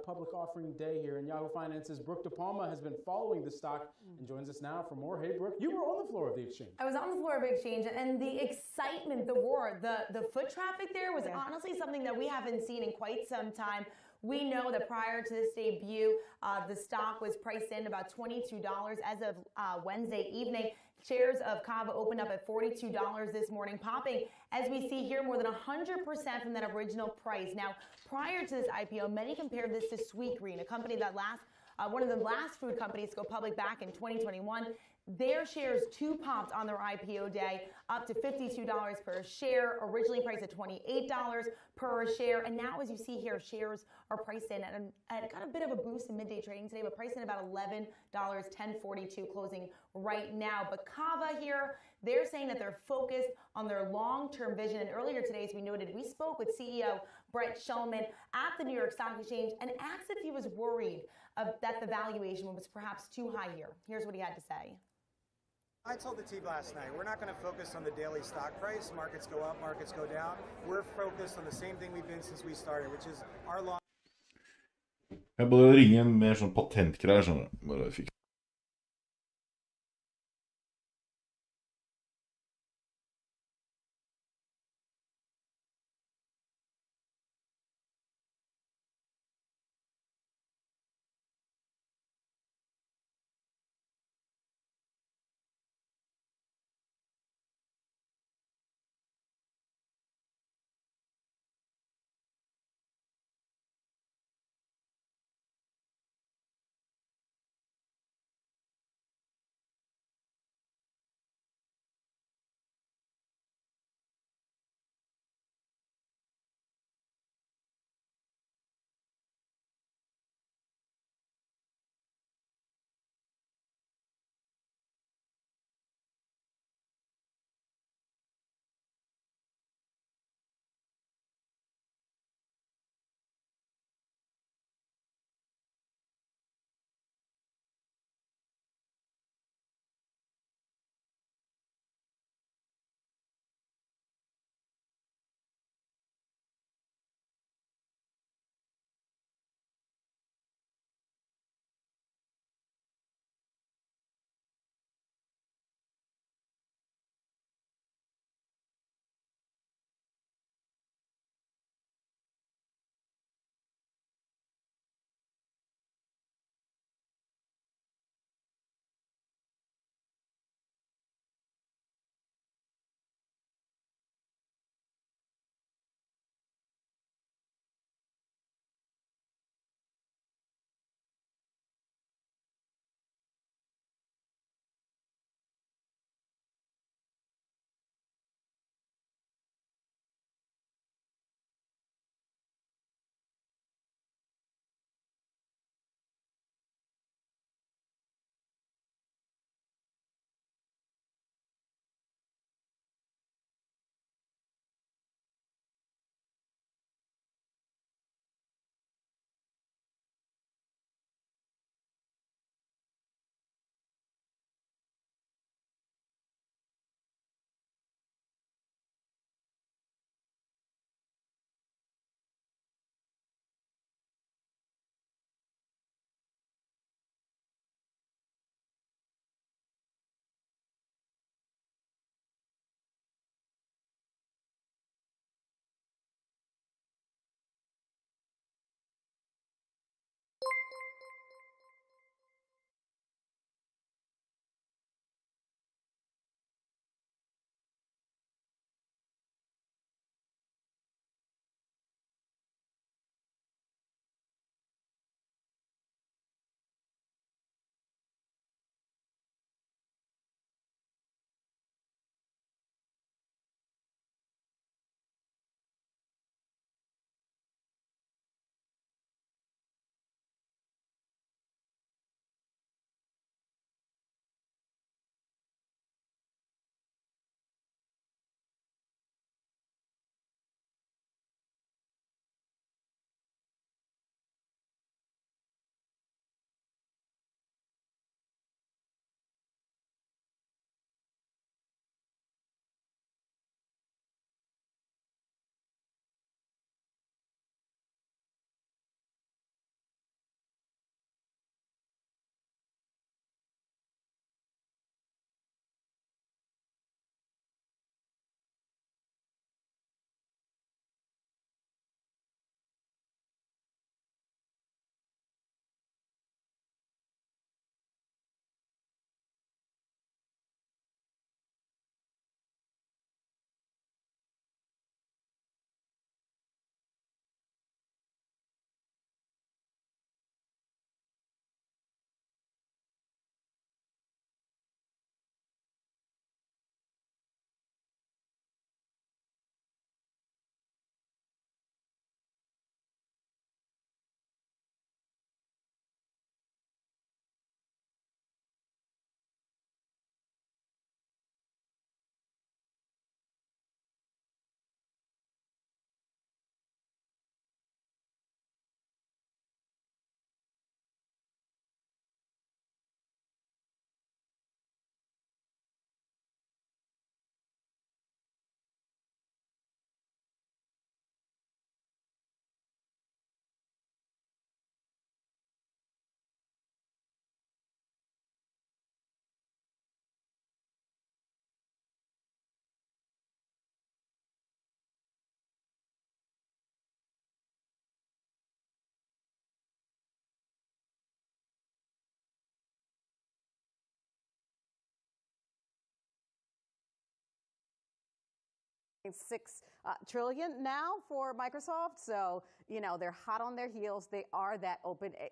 public offering day here. In Yahoo Finance's Brooke De Palma has been following the stock and joins us now for more. Hey, Brooke, you were on the floor of the exchange. I was on the floor of the exchange, and the excitement, the roar, the foot traffic there was honestly something that we haven't seen in quite some time. We know that prior to this debut, the stock was priced in about $22 as of Wednesday evening. Shares of Kava opened up at $42 this morning, popping, as we see here, more than 100% from that original price. Now, prior to this IPO, many compared this to Sweetgreen, a company that one of the last food companies to go public back in 2021. Their shares too popped on their IPO day, up to $52 per share, originally priced at $28 per share. And now, as you see here, shares are priced in at got a bit of a boost in midday trading today, but priced in about $11, $10.42 closing right now. But Kava here, they're saying that they're focused on their long-term vision. And earlier today, as we noted, we spoke with CEO Brett Schulman at the New York Stock Exchange and asked if he was worried that the valuation was perhaps too high here. Here's what he had to say. I told the team last night, we're not going to focus on the daily stock price. Markets go up, markets go down. We're focused on the same thing we've been since we started, which is our long... Jeg bare ringer mer sånn patentgreier, skjønner du. Bare fikk trillion now for Microsoft. So, they're hot on their heels. They are that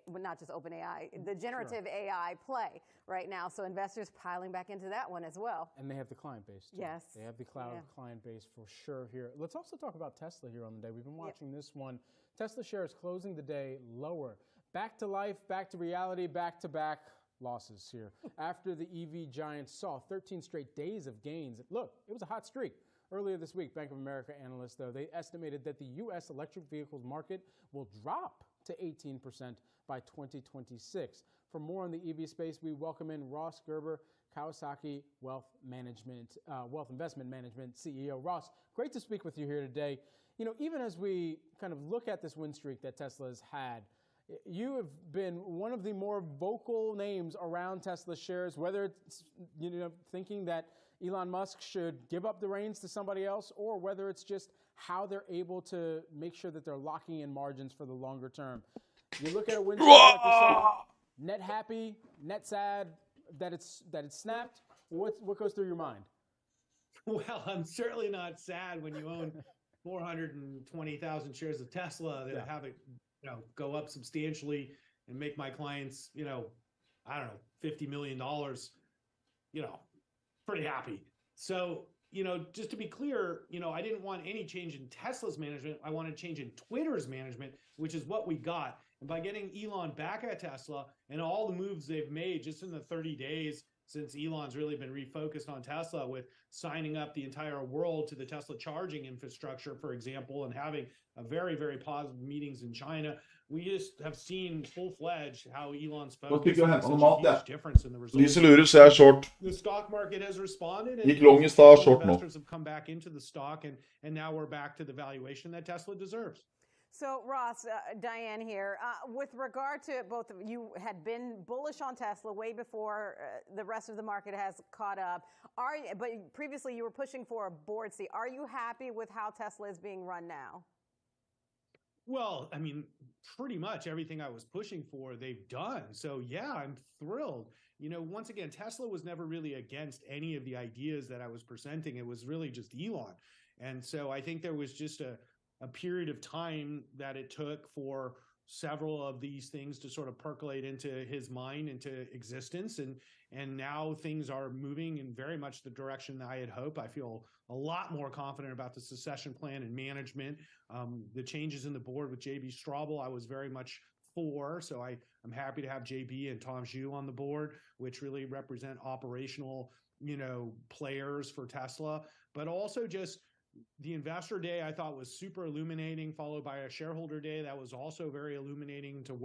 not just open AI, the generative AI play right now. So investors piling back into that one as well. And they have the client base too. Yes. They have the cloud client base for sure here. Let's also talk about Tesla here on the day. We've been watching this one. Tesla shares closing the day lower. Back to life, back to reality, back-to-back losses here. After the EV giant saw 13 straight days of gains. Look, it was a hot streak. Earlier this week, Bank of America analysts, though, they estimated that the U.S. electric vehicles market will drop to 18% by 2026. For more on the EV space, we welcome in Ross Gerber, Kawasaki Wealth Investment Management CEO. Ross, great to speak with you here today. Even as we kind of look at this win streak that Tesla has had, you have been one of the more vocal names around Tesla shares, whether it's thinking that Elon Musk should give up the reins to somebody else, or whether it's just how they're able to make sure that they're locking in margins for the longer term. You look at a win streak like we saw, net happy, net sad that it's snapped. What goes through your mind? Well, I'm certainly not sad when you own 420,000 shares of Tesla that have it go up substantially and make my clients, I don't know, $50 million, pretty happy. So, just to be clear, I didn't want any change in Tesla's management. I wanted change in Twitter's management, which is what we got. And by getting Elon back at Tesla and all the moves they've made just in the 30 days since Elon's really been refocused on Tesla, with signing up the entire world to the Tesla charging infrastructure, for example, and having a very, very positive meetings in China, we just have seen full-fledged how Elon's focus makes such a huge difference in the results. Lyser lurer, så jeg er short. The stock market has responded, Gikk long i stad, short nå. Investors have come back into the stock, and now we're back to the valuation that Tesla deserves. So, Ross, Diane here, with regard to both of you had been bullish on Tesla way before the rest of the market has caught up. But previously you were pushing for a board seat. Are you happy with how Tesla is being run now? Well, I mean, pretty much everything I was pushing for, they've done. So, yeah, I'm thrilled. Once again, Tesla was never really against any of the ideas that I was presenting. It was really just Elon. And so I think there was just a period of time that it took for several of these things to sort of percolate into his mind, into existence. And now things are moving in very much the direction that I had hoped. I feel a lot more confident about the succession plan and management. The changes in the board with JB Straubel, I was very much for. So I'm happy to have JB and Tom Zhu on the board, which really represent operational, players for Tesla, but also just the investor day I thought was super illuminating, followed by a shareholder day that was also very illuminating to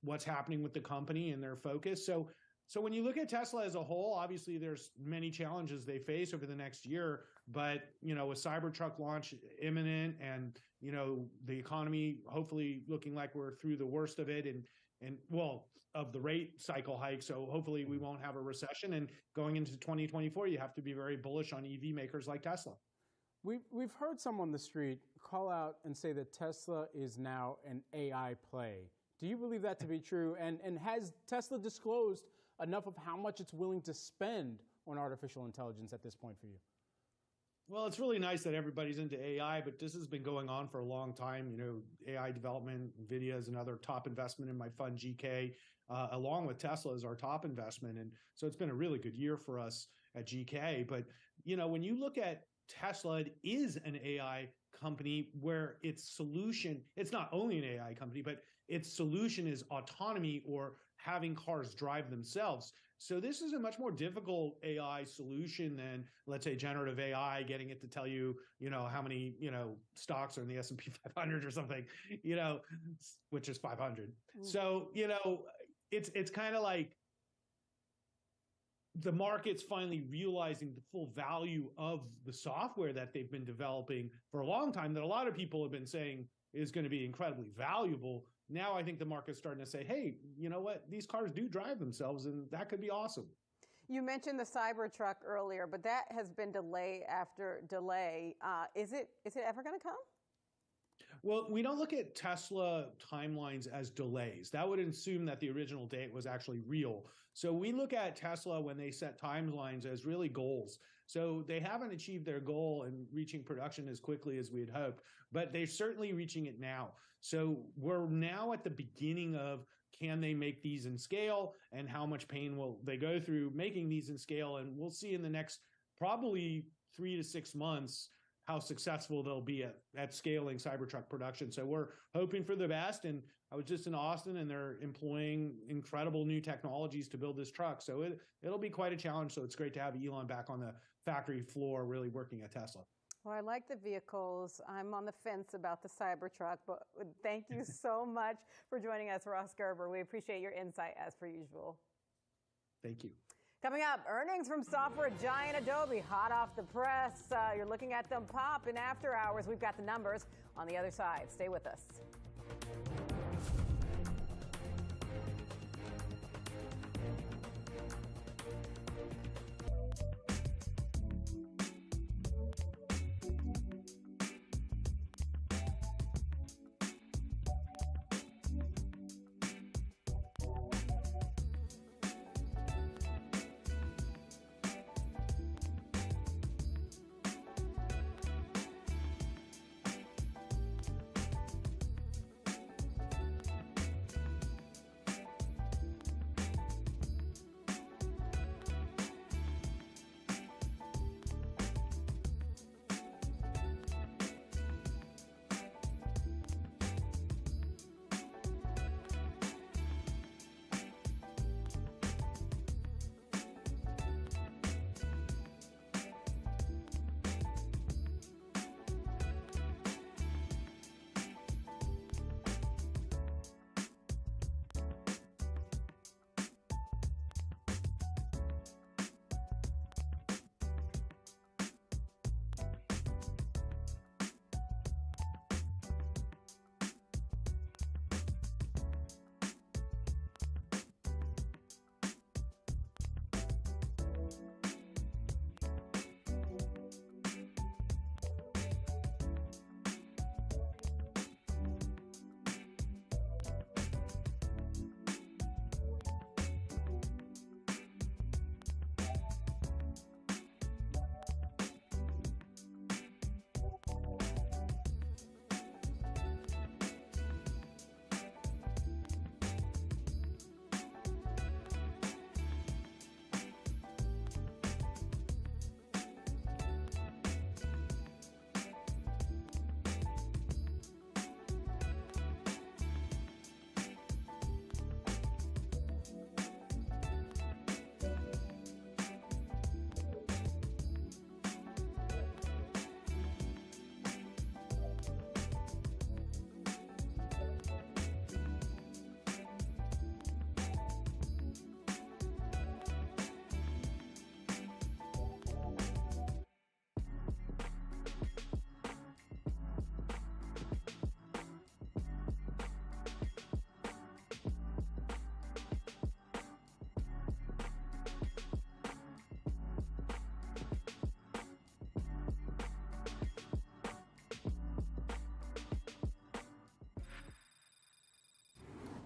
what's happening with the company and their focus. So when you look at Tesla as a whole, obviously there's many challenges they face over the next year, but with Cybertruck launch imminent and the economy hopefully looking like we're through the worst of it and of the rate cycle hike. So hopefully we won't have a recession, and going into 2024, you have to be very bullish on EV makers like Tesla. We've heard some on the street call out and say that Tesla is now an AI play. Do you believe that to be true? And has Tesla disclosed enough of how much it's willing to spend on artificial intelligence at this point for you? Well, it's really nice that everybody's into AI, but this has been going on for a long time. AI development, NVIDIA is another top investment in my fund, GK, along with Tesla is our top investment. And so it's been a really good year for us at GK. But, when you look at Tesla, it is an AI company where its solution, it's not only an AI company, but its solution is autonomy or having cars drive themselves. So this is a much more difficult AI solution than, let's say, generative AI, getting it to tell you, how many, stocks are in the S&P 500 or something, which is 500. So, it's kind of like the market's finally realizing the full value of the software that they've been developing for a long time, that a lot of people have been saying is going to be incredibly valuable. Now I think the market's starting to say, hey, you know what? These cars do drive themselves, and that could be awesome. You mentioned the Cybertruck earlier, but that has been delay after delay. Is it ever going to come? Well, we don't look at Tesla timelines as delays. That would assume that the original date was actually real. So we look at Tesla when they set timelines as really goals. So they haven't achieved their goal in reaching production as quickly as we had hoped, but they're certainly reaching it now. So we're now at the beginning of, can they make these in scale, and how much pain will they go through making these in scale? And we'll see in the next probably 3 to 6 months how successful they'll be at scaling Cybertruck production. So we're hoping for the best. And I was just in Austin, and they're employing incredible new technologies to build this truck. So it'll be quite a challenge. So it's great to have Elon back on the factory floor really working at Tesla. Well, I like the vehicles. I'm on the fence about the Cybertruck, but thank you so much for joining us, Ross Gerber. We appreciate your insight as per usual. Thank you. Coming up, earnings from software giant Adobe, hot off the press. You're looking at them pop in after hours. We've got the numbers on the other side. Stay with us.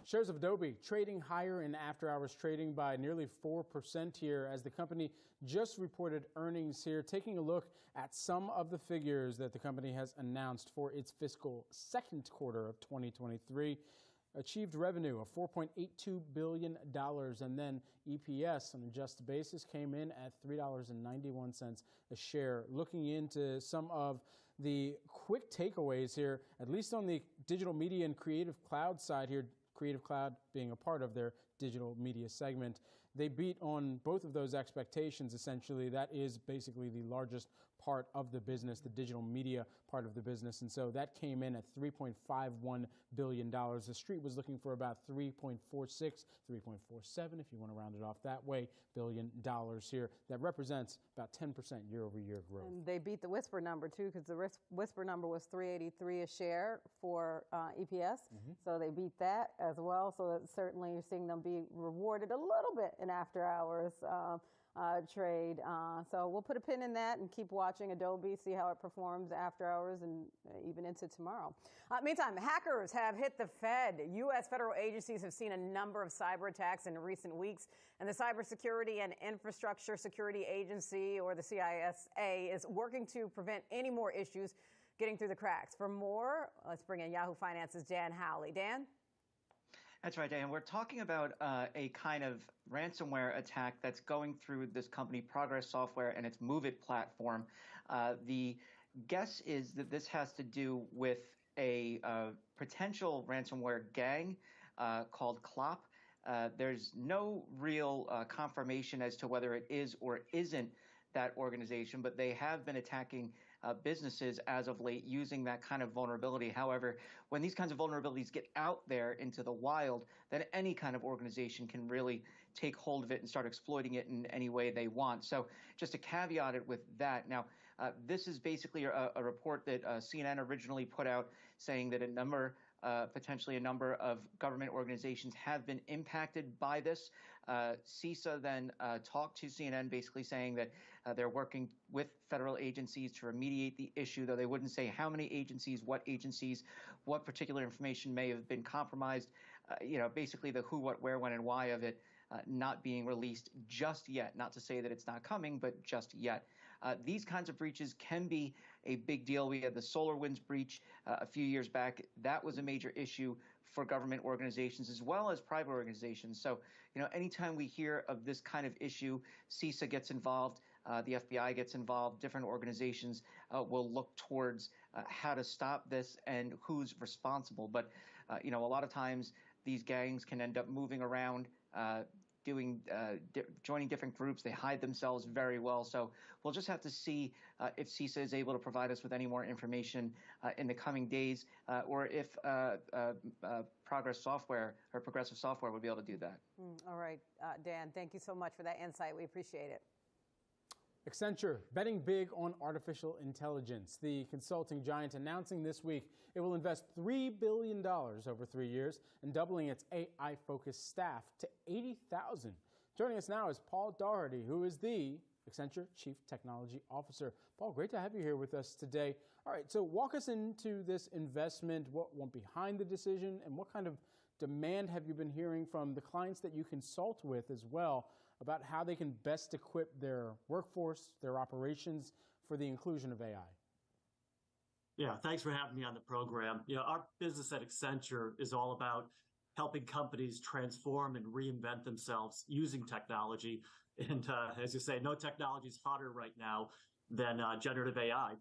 Shares of Adobe trading higher in after-hours trading by nearly 4% here as the company just reported earnings here. Taking a look at some of the figures that the company has announced for its fiscal second quarter of 2023. Achieved revenue of $4.82 billion, and then EPS on an adjusted basis came in at $3.91 a share. Looking into some of the quick takeaways here, at least on the digital media and Creative Cloud side here, Creative Cloud being a part of their digital media segment. They beat on both of those expectations, essentially. That is basically the largest part of the business, the digital media part of the business. And so that came in at $3.51 billion. The street was looking for about 3.46, 3.47, if you want to round it off that way, billion dollars here. That represents about 10% year-over-year growth. And they beat the Whisper number, too, because the Whisper number was $3.83 a share for EPS. So they beat that as well. So that certainly you're seeing them be rewarded a little bit in after hours trade. So we'll put a pin in that and keep watching Adobe, see how it performs after hours and even into tomorrow. Meantime, hackers have hit the Fed. U.S. federal agencies have seen a number of cyber attacks in recent weeks, and the Cybersecurity and Infrastructure Security Agency, or the CISA, is working to prevent any more issues getting through the cracks. For more, let's bring in Yahoo Finance's Dan Howley. Dan? That's right, Dan. We're talking about a kind of ransomware attack that's going through this company, Progress Software, and its Move It platform. The guess is that this has to do with a potential ransomware gang called CLOP. There's no real confirmation as to whether it is or isn't that organization, but they have been attacking businesses as of late using that kind of vulnerability. However, when these kinds of vulnerabilities get out there into the wild, then any kind of organization can really take hold of it and start exploiting it in any way they want. So just to caveat it with that. Now, this is basically a report that CNN originally put out saying that potentially a number of government organizations have been impacted by this. CISA then talked to CNN basically saying that they're working with federal agencies to remediate the issue, though they wouldn't say how many agencies, what particular information may have been compromised, basically the who, what, where, when, and why of it not being released just yet. Not to say that it's not coming, but just yet. These kinds of breaches can be a big deal. We had the SolarWinds breach a few years back. That was a major issue for government organizations as well as private organizations. So, anytime we hear of this kind of issue, CISA gets involved, the FBI gets involved, different organizations will look towards how to stop this and who's responsible. But, a lot of times these gangs can end up moving around, joining different groups. They hide themselves very well. So we'll just have to see if CISA is able to provide us with any more information in the coming days, or if Progressive Software would be able to do that. All right, Dan, thank you so much for that insight. We appreciate it. Accenture betting big on artificial intelligence. The consulting giant announcing this week it will invest $3 billion over 3 years and doubling its AI-focused staff to 80,000. Joining us now is Paul Doherty, who is the Accenture Chief Technology Officer. Paul, great to have you here with us today. All right, so walk us into this investment. What went behind the decision, and what kind of demand have you been hearing from the clients that you consult with as well about how they can best equip their workforce, their operations for the inclusion of AI? Yeah, thanks for having me on the program. Our business at Accenture is all about helping companies transform and reinvent themselves using technology. And as you say, no technology is hotter right now than generative AI.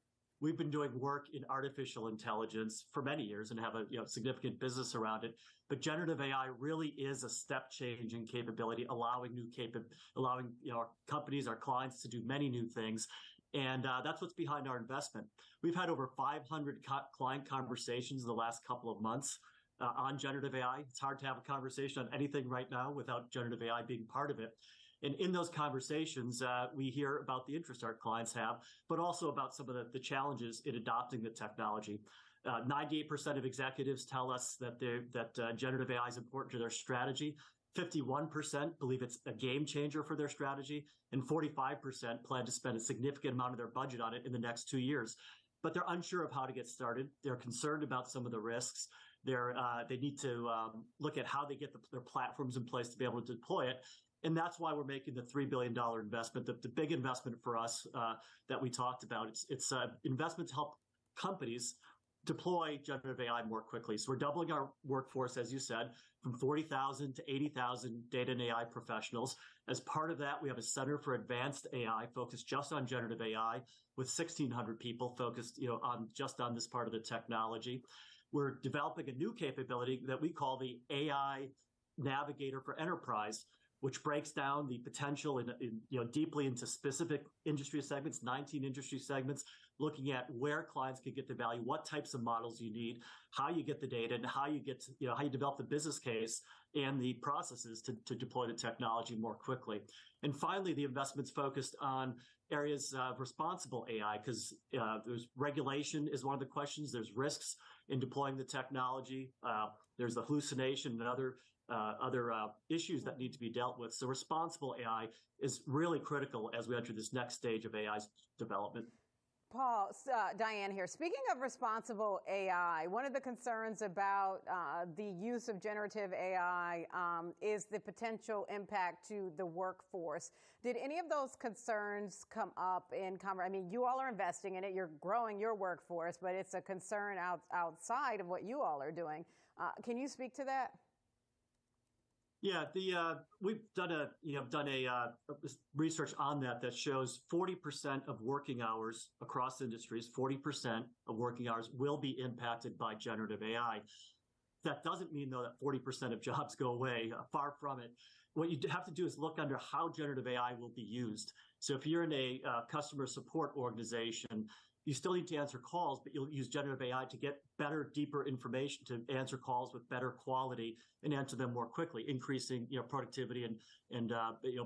We've been doing work in artificial intelligence for many years and have a significant business around it. But generative AI really is a step change in capability, allowing our companies, our clients to do many new things. And that's what's behind our investment. We've had over 500 client conversations in the last couple of months on generative AI. It's hard to have a conversation on anything right now without generative AI being part of it. And in those conversations, we hear about the interest our clients have, but also about some of the challenges in adopting the technology. 98% of executives tell us that generative AI is important to their strategy. 51% believe it's a game changer for their strategy, and 45% plan to spend a significant amount of their budget on it in the next 2 years. But they're unsure of how to get started. They're concerned about some of the risks. They need to look at how they get their platforms in place to be able to deploy it. And that's why we're making the $3 billion investment, the big investment for us that we talked about. It's an investment to help companies deploy generative AI more quickly. So we're doubling our workforce, as you said, from 40,000 to 80,000 data and AI professionals. As part of that, we have a Center for Advanced AI focused just on generative AI with 1,600 people focused on this part of the technology. We're developing a new capability that we call the AI Navigator for Enterprise, which breaks down the potential deeply into specific industry segments, 19 industry segments, looking at where clients can get the value, what types of models you need, how you get the data, and how you develop the business case and the processes to deploy the technology more quickly. And finally, the investment's focused on areas of responsible AI, because there's regulation is one of the questions. There's risks in deploying the technology. There's the hallucination and other other issues that need to be dealt with. So responsible AI is really critical as we enter this next stage of AI's development. Paul, Diane here. Speaking of responsible AI, one of the concerns about the use of generative AI is the potential impact to the workforce. Did any of those concerns come up in conversation? I mean, you all are investing in it. You're growing your workforce, but it's a concern outside of what you all are doing. Can you speak to that? Yeah, we've done a research on that shows 40% of working hours across industries, 40% of working hours will be impacted by generative AI. That doesn't mean, though, that 40% of jobs go away. Far from it. What you have to do is look under how generative AI will be used. So if you're in a customer support organization, you still need to answer calls, but you'll use generative AI to get better, deeper information, to answer calls with better quality and answer them more quickly, increasing productivity and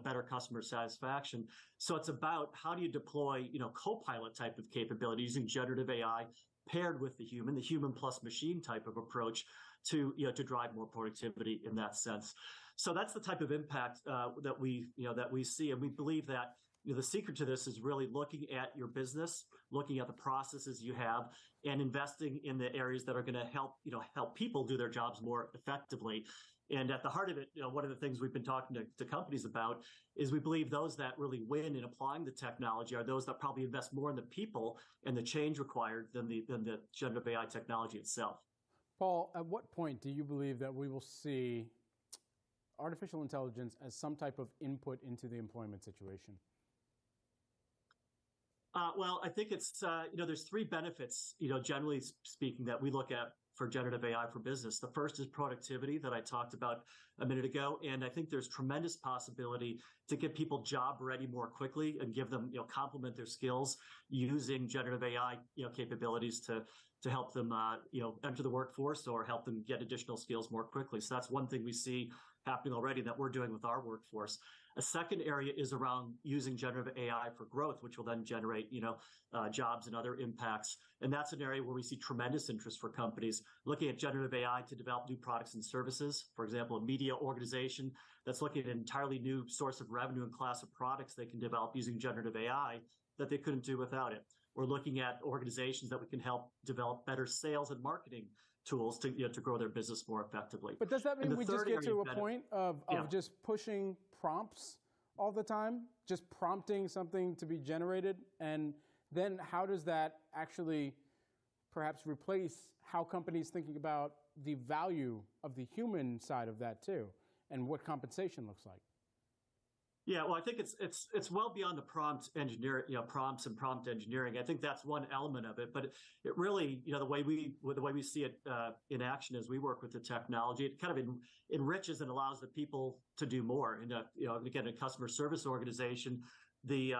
better customer satisfaction. So it's about how do you deploy co-pilot type of capability using generative AI paired with the human plus machine type of approach to drive more productivity in that sense. So that's the type of impact that we see, and we believe that the secret to this is really looking at your business, looking at the processes you have, and investing in the areas that are going to help people do their jobs more effectively. And at the heart of it, one of the things we've been talking to companies about is we believe those that really win in applying the technology are those that probably invest more in the people and the change required than the generative AI technology itself. Paul, at what point do you believe that we will see artificial intelligence as some type of input into the employment situation? Well, I think it's, there's three benefits, generally speaking, that we look at for generative AI for business. The first is productivity that I talked about a minute ago. And I think there's tremendous possibility to get people job ready more quickly and give them, complement their skills using generative AI, capabilities to help them, enter the workforce or help them get additional skills more quickly. So that's one thing we see happening already that we're doing with our workforce. A second area is around using generative AI for growth, which will then generate, jobs and other impacts. And that's an area where we see tremendous interest for companies looking at generative AI to develop new products and services. For example, a media organization that's looking at an entirely new source of revenue and class of products they can develop using generative AI that they couldn't do without it. We're looking at organizations that we can help develop better sales and marketing tools to grow their business more effectively. But does that mean we just get to a point of just pushing prompts all the time, just prompting something to be generated? And then how does that actually perhaps replace how companies thinking about the value of the human side of that too, and what compensation looks like? Yeah, well, I think it's well beyond the prompt engineering, prompts and prompt engineering. I think that's one element of it, but it really, the way we see it in action as we work with the technology, it kind of enriches and allows the people to do more. And again, a customer service organization, the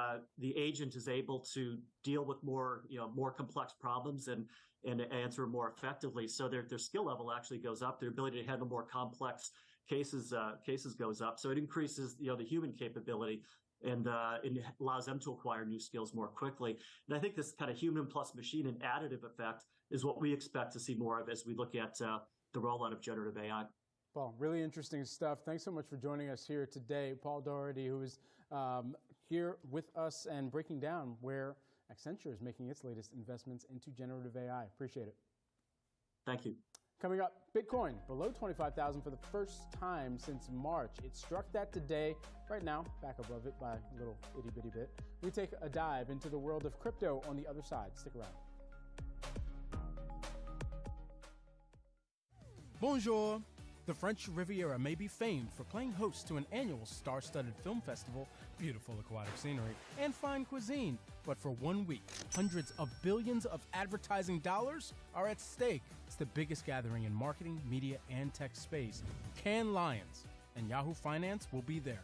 agent is able to deal with more complex problems and answer more effectively. So their skill level actually goes up. Their ability to handle more complex cases goes up. So it increases, the human capability and it allows them to acquire new skills more quickly. And I think this kind of human plus machine and additive effect is what we expect to see more of as we look at the rollout of generative AI. Paul, really interesting stuff. Thanks so much for joining us here today. Paul Doherty, who is here with us and breaking down where Accenture is making its latest investments into generative AI. Appreciate it. Thank you. Coming up, Bitcoin below 25,000 for the first time since March. It struck that today. Right now, back above it by a little itty bitty bit. We take a dive into the world of crypto on the other side. Stick around. Bonjour. The French Riviera may be famed for playing host to an annual star-studded film festival, beautiful aquatic scenery, and fine cuisine. But for 1 week, hundreds of billions of advertising dollars are at stake. It's the biggest gathering in marketing, media, and tech space. Cannes Lions and Yahoo Finance will be there,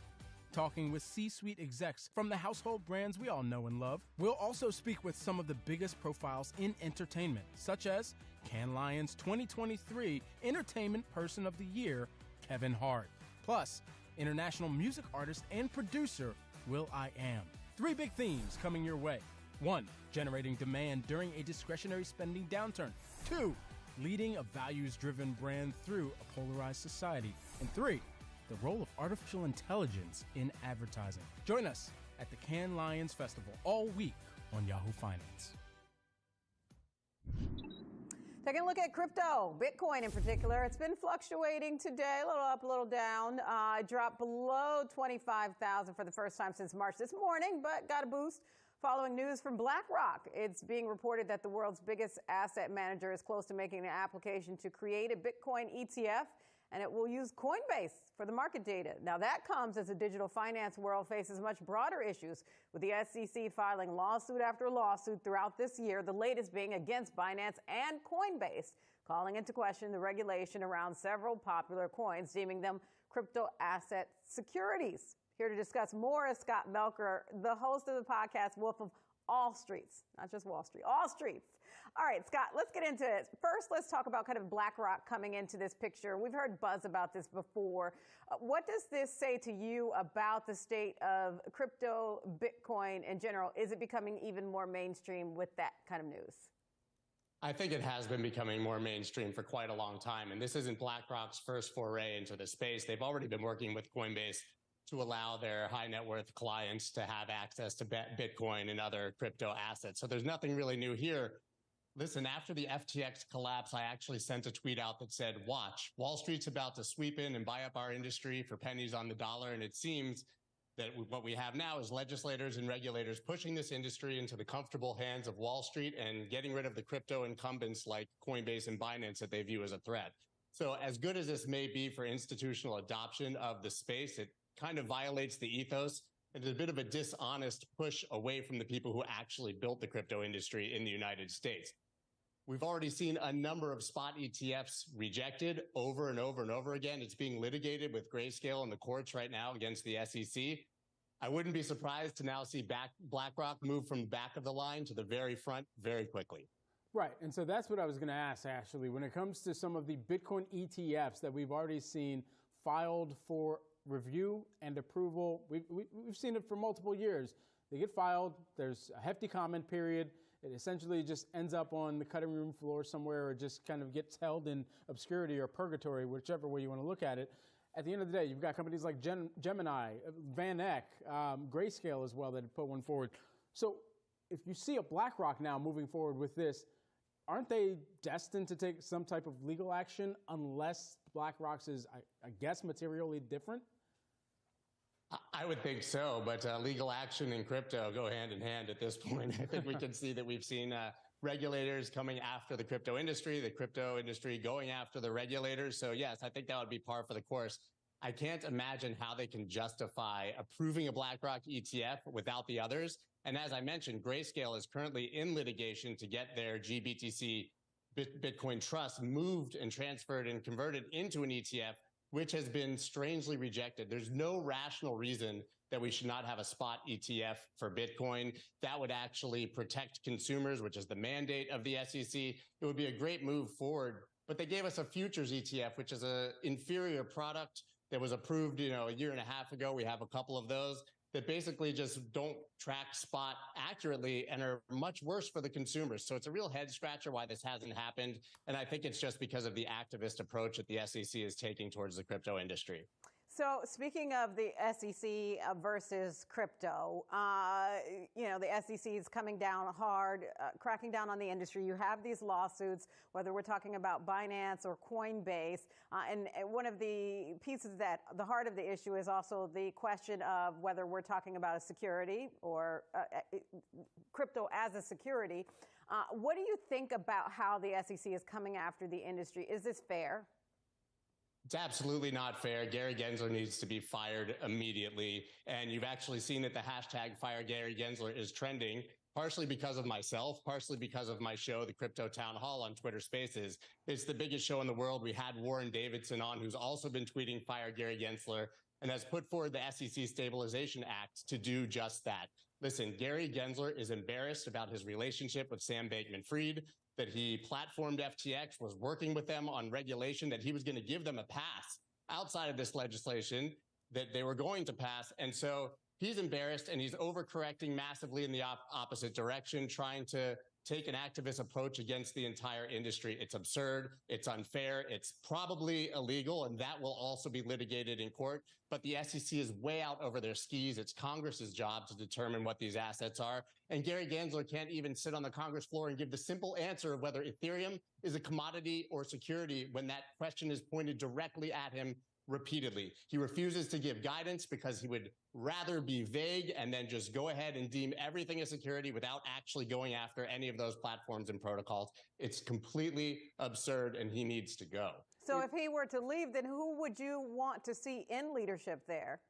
talking with C-suite execs from the household brands we all know and love. We'll also speak with some of the biggest profiles in entertainment, such as Cannes Lions 2023 Entertainment Person of the Year, Kevin Hart. Plus, international music artist and producer, will.i.am. 3 big themes coming your way. 1, generating demand during a discretionary spending downturn. 2, leading a values-driven brand through a polarized society. And 3, the role of artificial intelligence in advertising. Join us at the Cannes Lions Festival all week on Yahoo Finance. Taking a look at crypto, Bitcoin in particular. It's been fluctuating today, a little up, a little down. It dropped below 25,000 for the first time since March this morning, but got a boost following news from BlackRock. It's being reported that the world's biggest asset manager is close to making an application to create a Bitcoin ETF, and it will use Coinbase for the market data. Now, that comes as the digital finance world faces much broader issues, with the SEC filing lawsuit after lawsuit throughout this year, the latest being against Binance and Coinbase, calling into question the regulation around several popular coins, deeming them crypto asset securities. Here to discuss more is Scott Melker, the host of the podcast Wolf of All Streets, not just Wall Street, All Streets. All right, Scott, let's get into it. First, let's talk about kind of BlackRock coming into this picture. We've heard buzz about this before. What does this say to you about the state of crypto, Bitcoin in general? Is it becoming even more mainstream with that kind of news? I think it has been becoming more mainstream for quite a long time. And this isn't BlackRock's first foray into the space. They've already been working with Coinbase to allow their high net worth clients to have access to Bitcoin and other crypto assets. So there's nothing really new here. Listen, after the FTX collapse, I actually sent a tweet out that said, watch, Wall Street's about to sweep in and buy up our industry for pennies on the dollar. And it seems that what we have now is legislators and regulators pushing this industry into the comfortable hands of Wall Street and getting rid of the crypto incumbents like Coinbase and Binance that they view as a threat. So as good as this may be for institutional adoption of the space, it kind of violates the ethos. It's a bit of a dishonest push away from the people who actually built the crypto industry in the United States. We've already seen a number of spot ETFs rejected over and over and over again. It's being litigated with Grayscale in the courts right now against the SEC. I wouldn't be surprised to now see BlackRock move from the back of the line to the very front very quickly. Right, and so that's what I was going to ask, actually. When it comes to some of the Bitcoin ETFs that we've already seen filed for review and approval, we've seen it for multiple years. They get filed, there's a hefty comment period. It essentially just ends up on the cutting room floor somewhere, or just kind of gets held in obscurity or purgatory, whichever way you want to look at it. At the end of the day, you've got companies like Gemini, Van Eck, Grayscale as well that have put one forward. So if you see a BlackRock now moving forward with this, aren't they destined to take some type of legal action unless BlackRock's is, I guess, materially different? I would think so, but legal action and crypto go hand in hand at this point. I think we can see that we've seen regulators coming after the crypto industry going after the regulators. So yes, I think that would be par for the course. I can't imagine how they can justify approving a BlackRock ETF without the others. And as I mentioned, Grayscale is currently in litigation to get their GBTC Bitcoin trust moved and transferred and converted into an ETF, which has been strangely rejected. There's no rational reason that we should not have a spot ETF for Bitcoin. That would actually protect consumers, which is the mandate of the SEC. It would be a great move forward. But they gave us a futures ETF, which is an inferior product that was approved, a year and a half ago. We have a couple of those that basically just don't track spot accurately and are much worse for the consumers. So it's a real head scratcher why this hasn't happened. And I think it's just because of the activist approach that the SEC is taking towards the crypto industry. So speaking of the SEC versus crypto, the SEC is coming down hard, cracking down on the industry. You have these lawsuits, whether we're talking about Binance or Coinbase. And one of the pieces that the heart of the issue is also the question of whether we're talking about a security or crypto as a security. What do you think about how the SEC is coming after the industry? Is this fair? It's absolutely not fair. Gary Gensler needs to be fired immediately. And you've actually seen that the hashtag Fire Gary Gensler is trending, partially because of myself, partially because of my show, The Crypto Town Hall on Twitter Spaces. It's the biggest show in the world. We had Warren Davidson on, who's also been tweeting Fire Gary Gensler and has put forward the SEC Stabilization Act to do just that. Listen, Gary Gensler is embarrassed about his relationship with Sam Bankman-Fried, that he platformed FTX, was working with them on regulation, that he was going to give them a pass outside of this legislation that they were going to pass. And so he's embarrassed and he's overcorrecting massively in the opposite direction, trying to take an activist approach against the entire industry. It's absurd. It's unfair. It's probably illegal, and that will also be litigated in court. But the SEC is way out over their skis. It's Congress's job to determine what these assets are. And Gary Gensler can't even sit on the Congress floor and give the simple answer of whether Ethereum is a commodity or security when that question is pointed directly at him repeatedly. He refuses to give guidance because he would rather be vague and then just go ahead and deem everything a security without actually going after any of those platforms and protocols. It's completely absurd, and he needs to go. So if he were to leave, then who would you want to see in leadership there?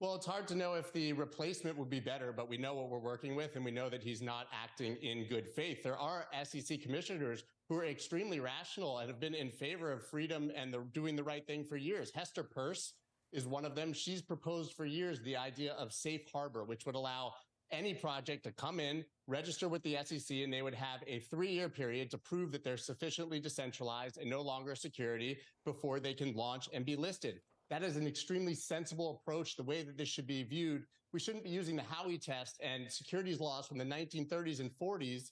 Well, it's hard to know if the replacement would be better, but we know what we're working with, and we know that he's not acting in good faith. There are SEC commissioners who are extremely rational and have been in favor of freedom and doing the right thing for years. Hester Peirce is one of them. She's proposed for years the idea of safe harbor, which would allow any project to come in, register with the SEC, and they would have a 3-year period to prove that they're sufficiently decentralized and no longer a security before they can launch and be listed. That is an extremely sensible approach, the way that this should be viewed. We shouldn't be using the Howey test and securities laws from the 1930s and 40s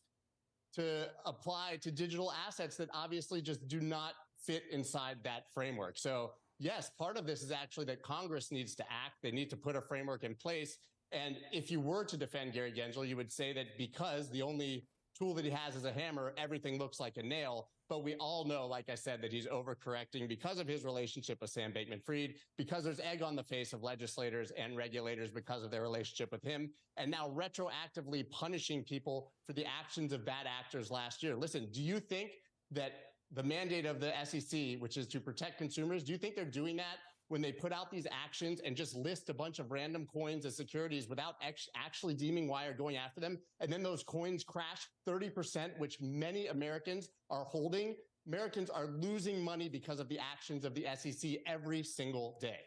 to apply to digital assets that obviously just do not fit inside that framework. So yes, part of this is actually that Congress needs to act. They need to put a framework in place. And if you were to defend Gary Gensler, you would say that because the only tool that he has is a hammer, everything looks like a nail. But we all know, like I said, that he's overcorrecting because of his relationship with Sam Bankman-Fried, because there's egg on the face of legislators and regulators because of their relationship with him, and now retroactively punishing people for the actions of bad actors last year. Listen, do you think that the mandate of the SEC, which is to protect consumers, do you think they're doing that when they put out these actions and just list a bunch of random coins as securities without actually deeming why or going after them? And then those coins crash 30%, which many Americans are holding. Americans are losing money because of the actions of the SEC every single day.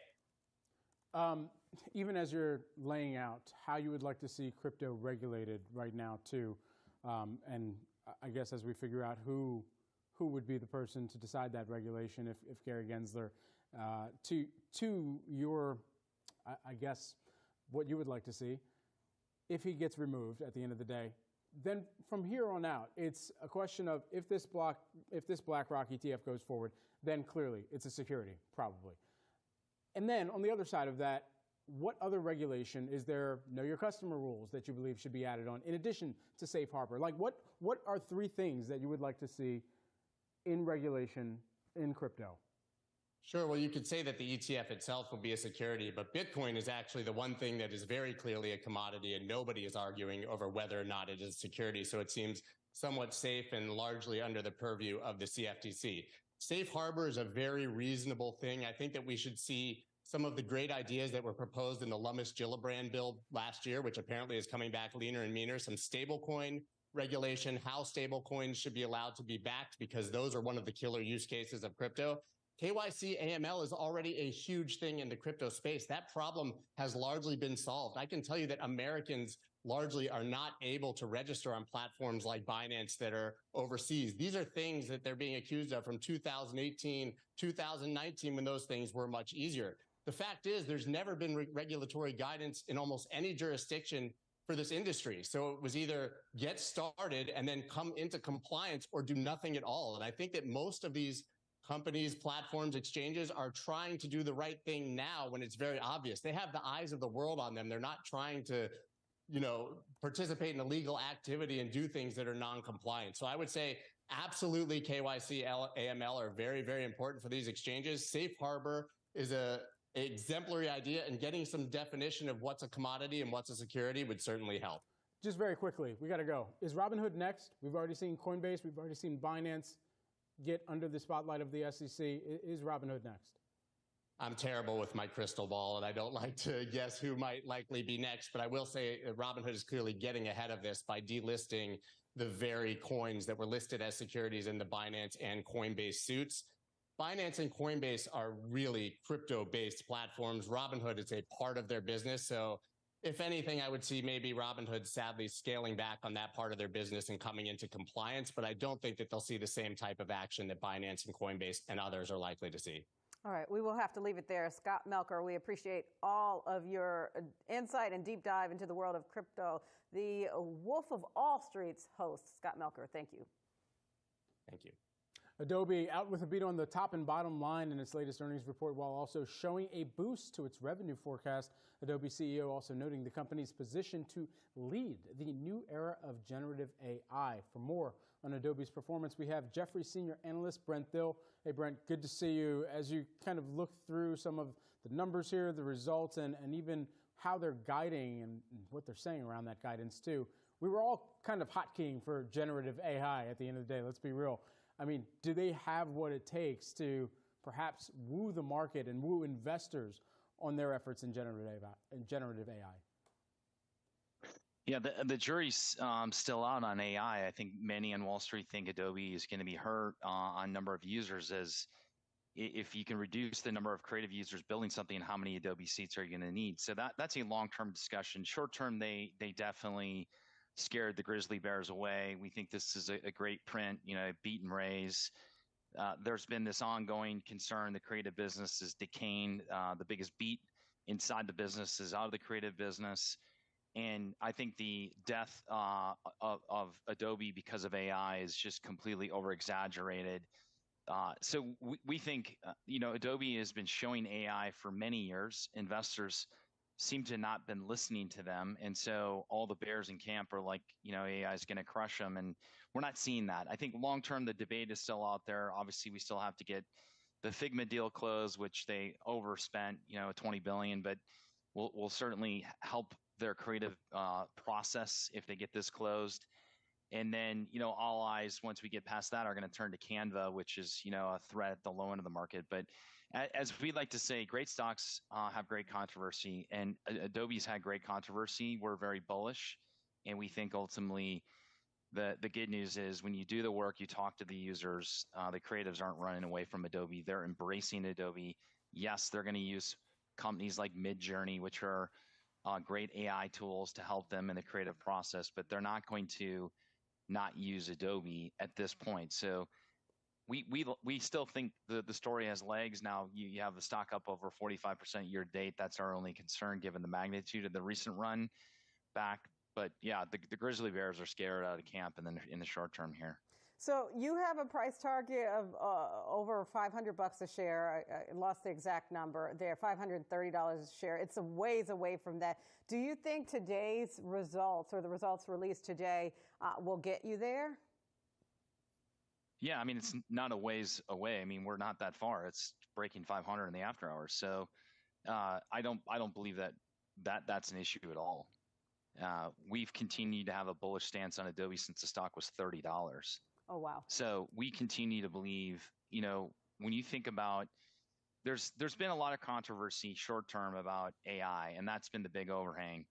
Even as you're laying out how you would like to see crypto regulated right now too, and I guess as we figure out who would be the person to decide that regulation, if Gary Gensler, to your, I guess, what you would like to see, if he gets removed at the end of the day, then from here on out, it's a question of if this BlackRock ETF goes forward, then clearly it's a security, probably. And then on the other side of that, what other regulation is there? Know your customer rules that you believe should be added on in addition to safe harbor? Like what are 3 things that you would like to see in regulation in crypto? Sure. Well, you could say that the ETF itself will be a security, but Bitcoin is actually the one thing that is very clearly a commodity, and nobody is arguing over whether or not it is a security. So it seems somewhat safe and largely under the purview of the CFTC. Safe harbor is a very reasonable thing. I think that we should see some of the great ideas that were proposed in the Lummis-Gillibrand bill last year, which apparently is coming back leaner and meaner, some stablecoin regulation, how stablecoins should be allowed to be backed, because those are one of the killer use cases of crypto. KYC AML is already a huge thing in the crypto space. That problem has largely been solved. I can tell you that Americans largely are not able to register on platforms like Binance that are overseas. These are things that they're being accused of from 2018, 2019, when those things were much easier. The fact is, there's never been regulatory guidance in almost any jurisdiction for this industry. So it was either get started and then come into compliance or do nothing at all. And I think that most of these companies, platforms, exchanges are trying to do the right thing now when it's very obvious. They have the eyes of the world on them. They're not trying to, participate in illegal activity and do things that are non-compliant. So I would say absolutely KYC, AML are very, very important for these exchanges. Safe harbor is an exemplary idea, and getting some definition of what's a commodity and what's a security would certainly help. Just very quickly, we got to go. Is Robinhood next? We've already seen Coinbase. We've already seen Binance get under the spotlight of the SEC. Is Robinhood next? I'm terrible with my crystal ball, and I don't like to guess who might likely be next, but I will say Robinhood is clearly getting ahead of this by delisting the very coins that were listed as securities in the Binance and Coinbase suits. Binance and Coinbase are really crypto-based platforms. Robinhood is a part of their business, so if anything, I would see maybe Robinhood sadly scaling back on that part of their business and coming into compliance, but I don't think that they'll see the same type of action that Binance and Coinbase and others are likely to see. All right, we will have to leave it there. Scott Melker, we appreciate all of your insight and deep dive into the world of crypto. The Wolf of All Streets host, Scott Melker, thank you. Thank you. Adobe out with a beat on the top and bottom line in its latest earnings report while also showing a boost to its revenue forecast. Adobe CEO also noting the company's position to lead the new era of generative AI. For more on Adobe's performance, we have Jefferies senior analyst Brent Thill. Hey, Brent, good to see you. As you kind of look through some of the numbers here, the results, and even how they're guiding and what they're saying around that guidance too. We were all kind of hotkeying for generative AI at the end of the day, let's be real. I mean, do they have what it takes to perhaps woo the market and woo investors on their efforts in generative AI? Yeah, the jury's still out on AI. I think many on Wall Street think Adobe is going to be hurt on number of users, as if you can reduce the number of creative users building something, how many Adobe seats are you going to need? So that's a long-term discussion. Short-term, they definitely scared the grizzly bears away. We think this is a great print, beat and raise. There's been this ongoing concern the creative business is decaying. The biggest beat inside the business is out of the creative business. And I think the death of Adobe because of AI is just completely over-exaggerated. So we think, Adobe has been showing AI for many years. Investors seem to not been listening to them. And so all the bears in camp are like, AI is going to crush them. And we're not seeing that. I think long-term, the debate is still out there. Obviously, we still have to get the Figma deal closed, which they overspent, $20 billion, but will certainly help their creative process if they get this closed. And then, all eyes, once we get past that, are going to turn to Canva, which is, a threat at the low end of the market. But as we like to say, great stocks have great controversy, and Adobe's had great controversy. We're very bullish, and we think ultimately the good news is when you do the work, you talk to the users, the creatives aren't running away from Adobe. They're embracing Adobe. Yes, they're going to use companies like Midjourney, which are great AI tools to help them in the creative process, but they're not going to not use Adobe at this point. So we still think the story has legs. Now you have the stock up over 45% year to date. That's our only concern given the magnitude of the recent run back. But yeah, the grizzly bears are scared out of camp in the short term here. So you have a price target of over $500 a share. I lost the exact number there, $530 a share. It's a ways away from that. Do you think today's results or the results released today will get you there? Yeah, I mean, it's not a ways away. I mean, we're not that far. It's breaking 500 in the after hours. So I don't believe that's an issue at all. We've continued to have a bullish stance on Adobe since the stock was $30. Oh, wow. So we continue to believe, when you think about, there's been a lot of controversy short term about AI, and that's been the big overhang.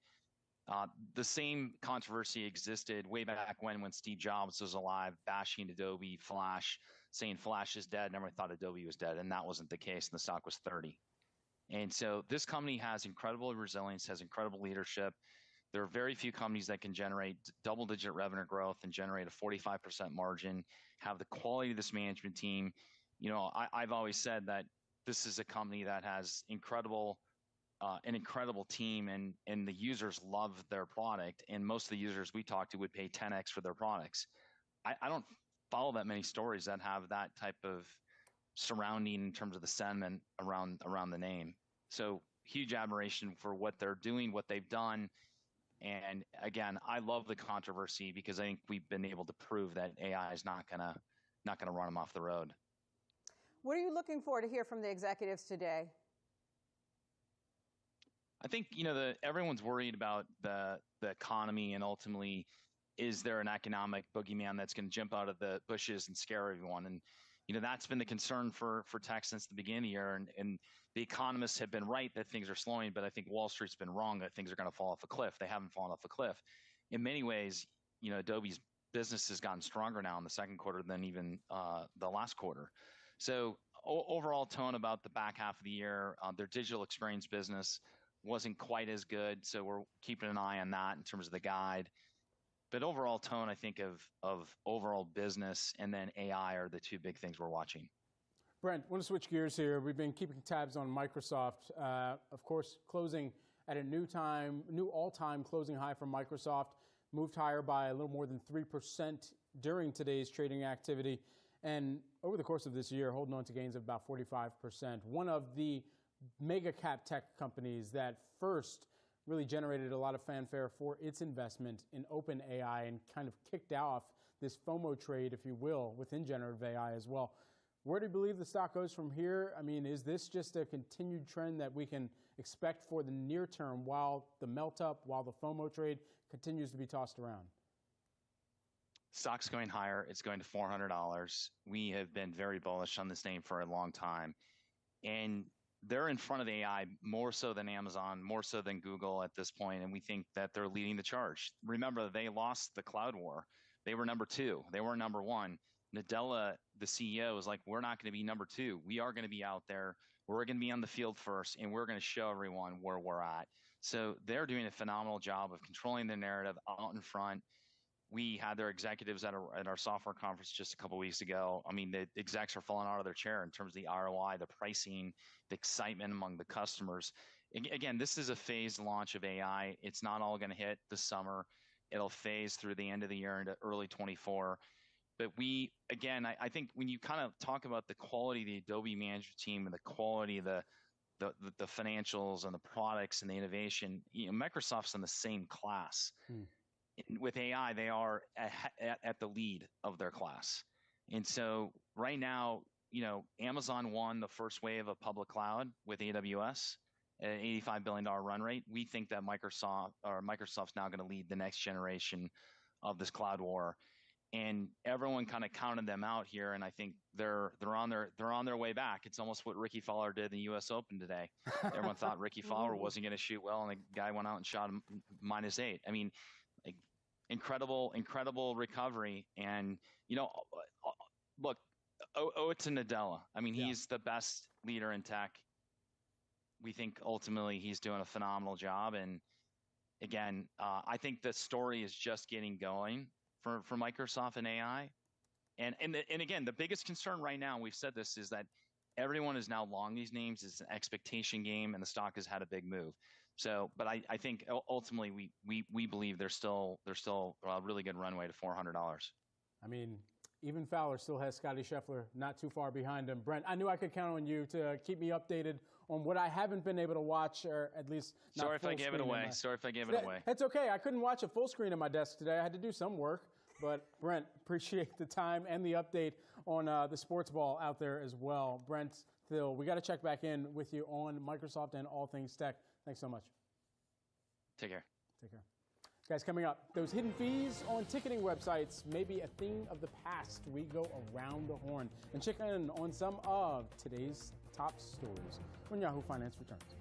The same controversy existed way back when Steve Jobs was alive, bashing Adobe, Flash, saying Flash is dead, and everyone thought Adobe was dead, and that wasn't the case, and the stock was 30. And so this company has incredible resilience, has incredible leadership. There are very few companies that can generate double-digit revenue growth and generate a 45% margin, have the quality of this management team. I've always said that this is a company that has an incredible team, and the users love their product. And most of the users we talk to would pay 10x for their products. I don't follow that many stories that have that type of surrounding in terms of the sentiment around the name. So huge admiration for what they're doing, what they've done. And again, I love the controversy because I think we've been able to prove that AI is not gonna run them off the road. What are you looking for to hear from the executives today? I think everyone's worried about the economy, and ultimately, is there an economic boogeyman that's going to jump out of the bushes and scare everyone? And that's been the concern for tech since the beginning of the year. And the economists have been right that things are slowing, but I think Wall Street's been wrong that things are going to fall off a cliff. They haven't fallen off a cliff. In many ways, Adobe's business has gotten stronger now in the second quarter than even the last quarter. So overall tone about the back half of the year, their digital experience business wasn't quite as good, so we're keeping an eye on that in terms of the guide. But overall tone, I think, of overall business and then AI are the two big things we're watching. Brent, I want to switch gears here. We've been keeping tabs on Microsoft, of course, closing at a new all-time closing high for Microsoft, moved higher by a little more than 3% during today's trading activity, and over the course of this year, holding on to gains of about 45%. One of the mega cap tech companies that first really generated a lot of fanfare for its investment in OpenAI and kind of kicked off this FOMO trade, if you will, within generative AI as well. Where do you believe the stock goes from here? I mean, is this just a continued trend that we can expect for the near term while the melt up, while the FOMO trade continues to be tossed around? Stock's going higher. It's going to $400. We have been very bullish on this name for a long time. And they're in front of AI more so than Amazon, more so than Google at this point, and we think that they're leading the charge. Remember, they lost the cloud war. They were number 2. They were number 1. Nadella, the CEO, is like, we're not going to be number 2. We are going to be out there. We're going to be on the field first, and we're going to show everyone where we're at. So they're doing a phenomenal job of controlling the narrative out in front. We had their executives at our software conference just a couple of weeks ago. I mean, the execs are falling out of their chair in terms of the ROI, the pricing, the excitement among the customers. Again, this is a phased launch of AI. It's not all going to hit this summer. It'll phase through the end of the year into early 24. But I think when you kind of talk about the quality of the Adobe management team and the quality of the financials and the products and the innovation, Microsoft's in the same class. With AI, they are at the lead of their class. And so right now, Amazon won the first wave of public cloud with AWS at an $85 billion run rate. We think that Microsoft's now going to lead the next generation of this cloud war. And everyone kind of counted them out here, and I think they're on their way back. It's almost what Ricky Fowler did in the U.S. Open today. Everyone thought Ricky Fowler wasn't going to shoot well, and the guy went out and shot him -8. I mean, incredible recovery. And, look, owe it to Nadella. I mean, he's the best leader in tech. We think ultimately he's doing a phenomenal job. And again, I think the story is just getting going for Microsoft and AI. And again, the biggest concern right now, and we've said this, is that everyone is now long these names. It's an expectation game, and the stock has had a big move. So, but I think ultimately we believe there's still a really good runway to $400. I mean, even Fowler still has Scotty Scheffler not too far behind him. Brent, I knew I could count on you to keep me updated on what I haven't been able to watch, or at least not Sorry if I gave it away. Sorry if I gave it away. It's okay. I couldn't watch a full screen on my desk today. I had to do some work. But Brent, appreciate the time and the update on the sports ball out there as well. Brent Thill, we got to check back in with you on Microsoft and all things tech. Thanks so much. Take care. Take care. Guys, coming up, those hidden fees on ticketing websites may be a thing of the past. We go around the horn and check in on some of today's top stories when Yahoo Finance returns.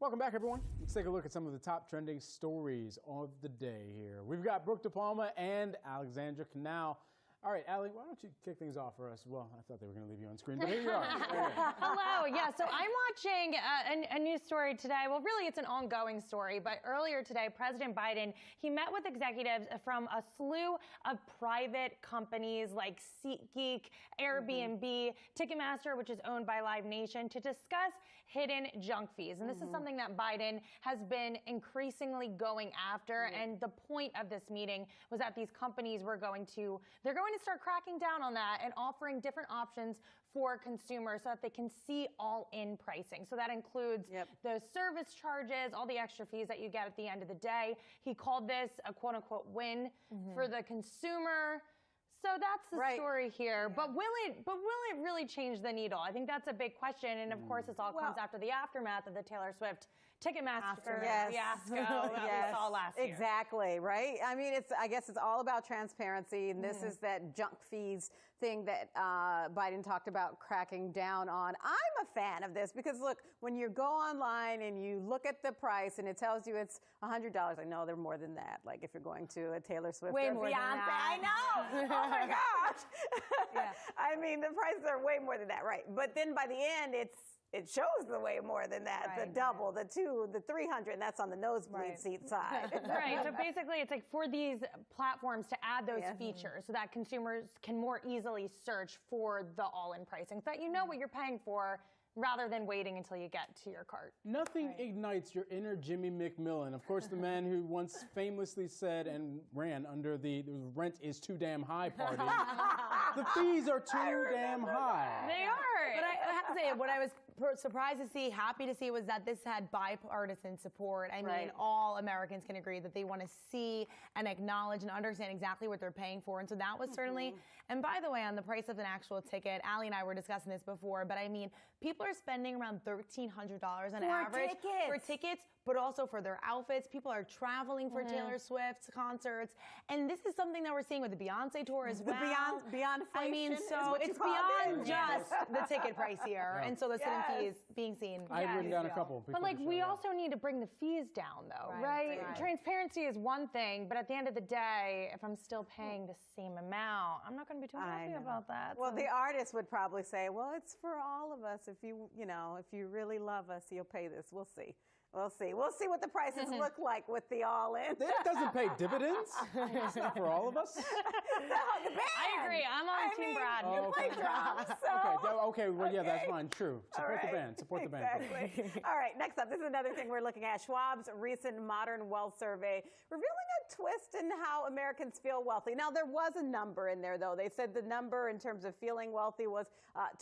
Welcome back, everyone. Let's take a look at some of the top trending stories of the day here. We've got Brooke De Palma and Alexandra Canal. All right, Allie, why don't you kick things off for us? Well, I thought they were going to leave you on screen, but here you are. Hello. Yeah, so I'm watching a news story today. Well, really, it's an ongoing story, but earlier today, President Biden, he met with executives from a slew of private companies like SeatGeek, Airbnb, Ticketmaster, which is owned by Live Nation, to discuss hidden junk fees. And this is something that Biden has been increasingly going after. And the point of this meeting was that these companies were they're going to start cracking down on that and offering different options for consumers so that they can see all-in pricing. So that includes the service charges, all the extra fees that you get at the end of the day. He called this a quote-unquote win for the consumer. So that's the story here. But will it really change the needle? I think that's a big question. And of course, this all comes after the aftermath of the Taylor Swift Ticketmaster fiasco that we saw last year. Exactly, right? I mean, I guess it's all about transparency. And this is that junk fees thing that Biden talked about cracking down on. I'm a fan of this because, look, when you go online and you look at the price and it tells you it's $100, I know they're more than that. Like if you're going to a Taylor Swift or more than Beyonce, that. I know. Oh my gosh. I mean, the prices are way more than that, right? But then by the end, it shows the way more than that, the double, the 200, the 300, and that's on the nosebleed seat side. Right, so basically it's like for these platforms to add those features so that consumers can more easily search for the all-in pricing so that you know what you're paying for rather than waiting until you get to your cart. Nothing ignites your inner Jimmy McMillan. Of course, the man who once famously said and ran under the rent is too damn high party. The fees are too damn high. They are. But I have to say, what I was surprised to see, happy to see, was that this had bipartisan support. I mean, all Americans can agree that they want to see and acknowledge and understand exactly what they're paying for. And so that was certainly, and by the way, on the price of an actual ticket, Allie and I were discussing this before, but I mean, people are spending around $1,300 on average for tickets, but also for their outfits. People are traveling for Taylor Swift's concerts. And this is something that we're seeing with the Beyonce tour as well. Beyond I mean, so it's beyond just the ticket price here. And so the sitting fees being seen. I've written down a couple. But like, we also need to bring the fees down though, right? Transparency is one thing, but at the end of the day, if I'm still paying the same amount, I'm not going to be too happy about that. Well, the artist would probably say, well, it's for all of us. If you really love us, you'll pay this. We'll see. We'll see. We'll see what the prices look like with the all-in. That doesn't pay dividends. It's not for all of us. I agree. I'm on Team Brad. You play drums, so. Okay. Well, yeah, that's fine. True. Support the band. Support the band. Exactly. All right. Next up, this is another thing we're looking at. Schwab's recent Modern Wealth Survey revealing a twist in how Americans feel wealthy. Now, there was a number in there, though. They said the number in terms of feeling wealthy was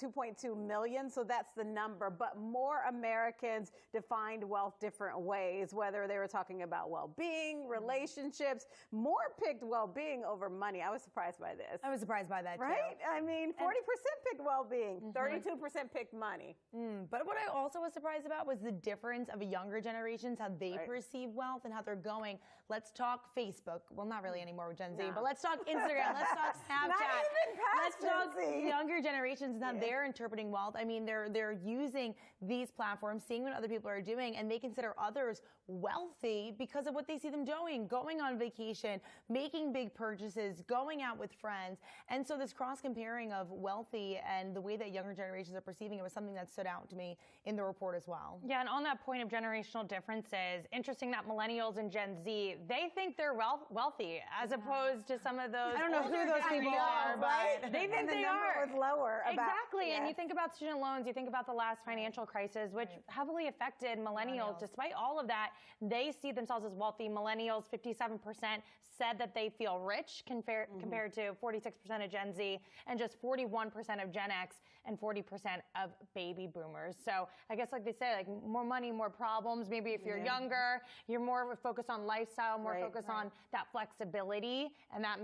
2.2 million. So that's the number. But more Americans defined wealth different ways, whether they were talking about well-being, relationships. More picked well-being over money. I was surprised by this. I was surprised by that, too. Right? I mean, 40% picked well-being, 32% picked money. But what I also was surprised about was the difference of younger generations, how they perceive wealth and how they're going. Let's talk Facebook. Well, not really anymore with Gen Z, but let's talk Instagram. Let's talk Snapchat. Not even past let's talk Gen Z. Younger generations and how they're interpreting wealth. I mean, they're using these platforms, seeing what other people are doing, and they consider others wealthy because of what they see them doing, going on vacation, making big purchases, going out with friends. And so this cross-comparing of wealthy and the way that younger generations are perceiving it was something that stood out to me in the report as well. Yeah, and on that point of generational differences, interesting that millennials and Gen Z, they think they're wealthy as opposed to some of those. I don't know who those people are, but they think they are. Was lower. Exactly, and you think about student loans, you think about the last financial crisis, which heavily affected millennials. Despite all of that, they see themselves as wealthy. Millennials, 57% said that they feel rich compared to 46% of Gen Z and just 41% of Gen X and 40% of baby boomers. So I guess like they say, like more money, more problems. Maybe if you're younger, you're more focused on lifestyle, more focused on that flexibility, and that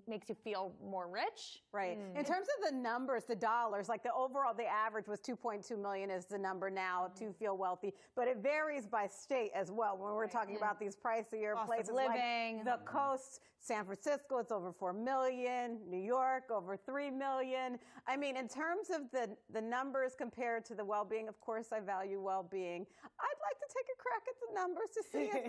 makes you feel more rich. Right. In terms of the numbers, the dollars, like the overall, the average was 2.2 million is the number now to feel wealthy, but it varies by state as well. When we're talking about these pricier Cost places of living. like the coast, San Francisco, it's over 4 million. New York, over 3 million. I mean, in terms of the numbers compared to the well-being, of course, I value well-being. I'd like to take a crack at the numbers to see if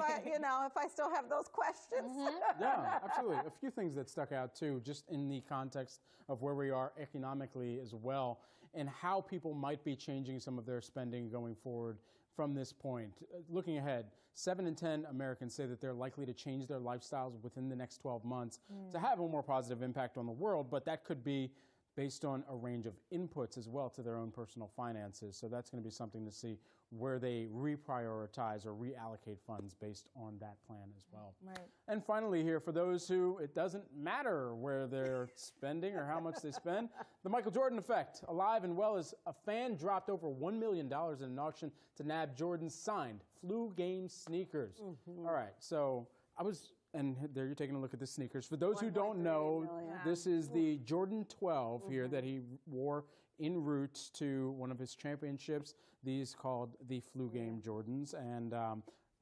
if I still have those questions. Yeah, absolutely. A few things that stuck out too, just in the context of where we are economically as well, and how people might be changing some of their spending going forward from this point. Looking ahead, 7 in 10 Americans say that they're likely to change their lifestyles within the next 12 months to have a more positive impact on the world, but that could be based on a range of inputs as well to their own personal finances. So that's going to be something to see where they reprioritize or reallocate funds based on that plan as well. Right. And finally here, for those who it doesn't matter where they're spending or how much they spend, the Michael Jordan effect. Alive and well as a fan dropped over $1 million in an auction to nab Jordan's signed flu game sneakers. All right, so and there you're taking a look at the sneakers. For those who don't know, this is the Jordan 12 here that he wore en route to one of his championships. These called the flu game Jordans. And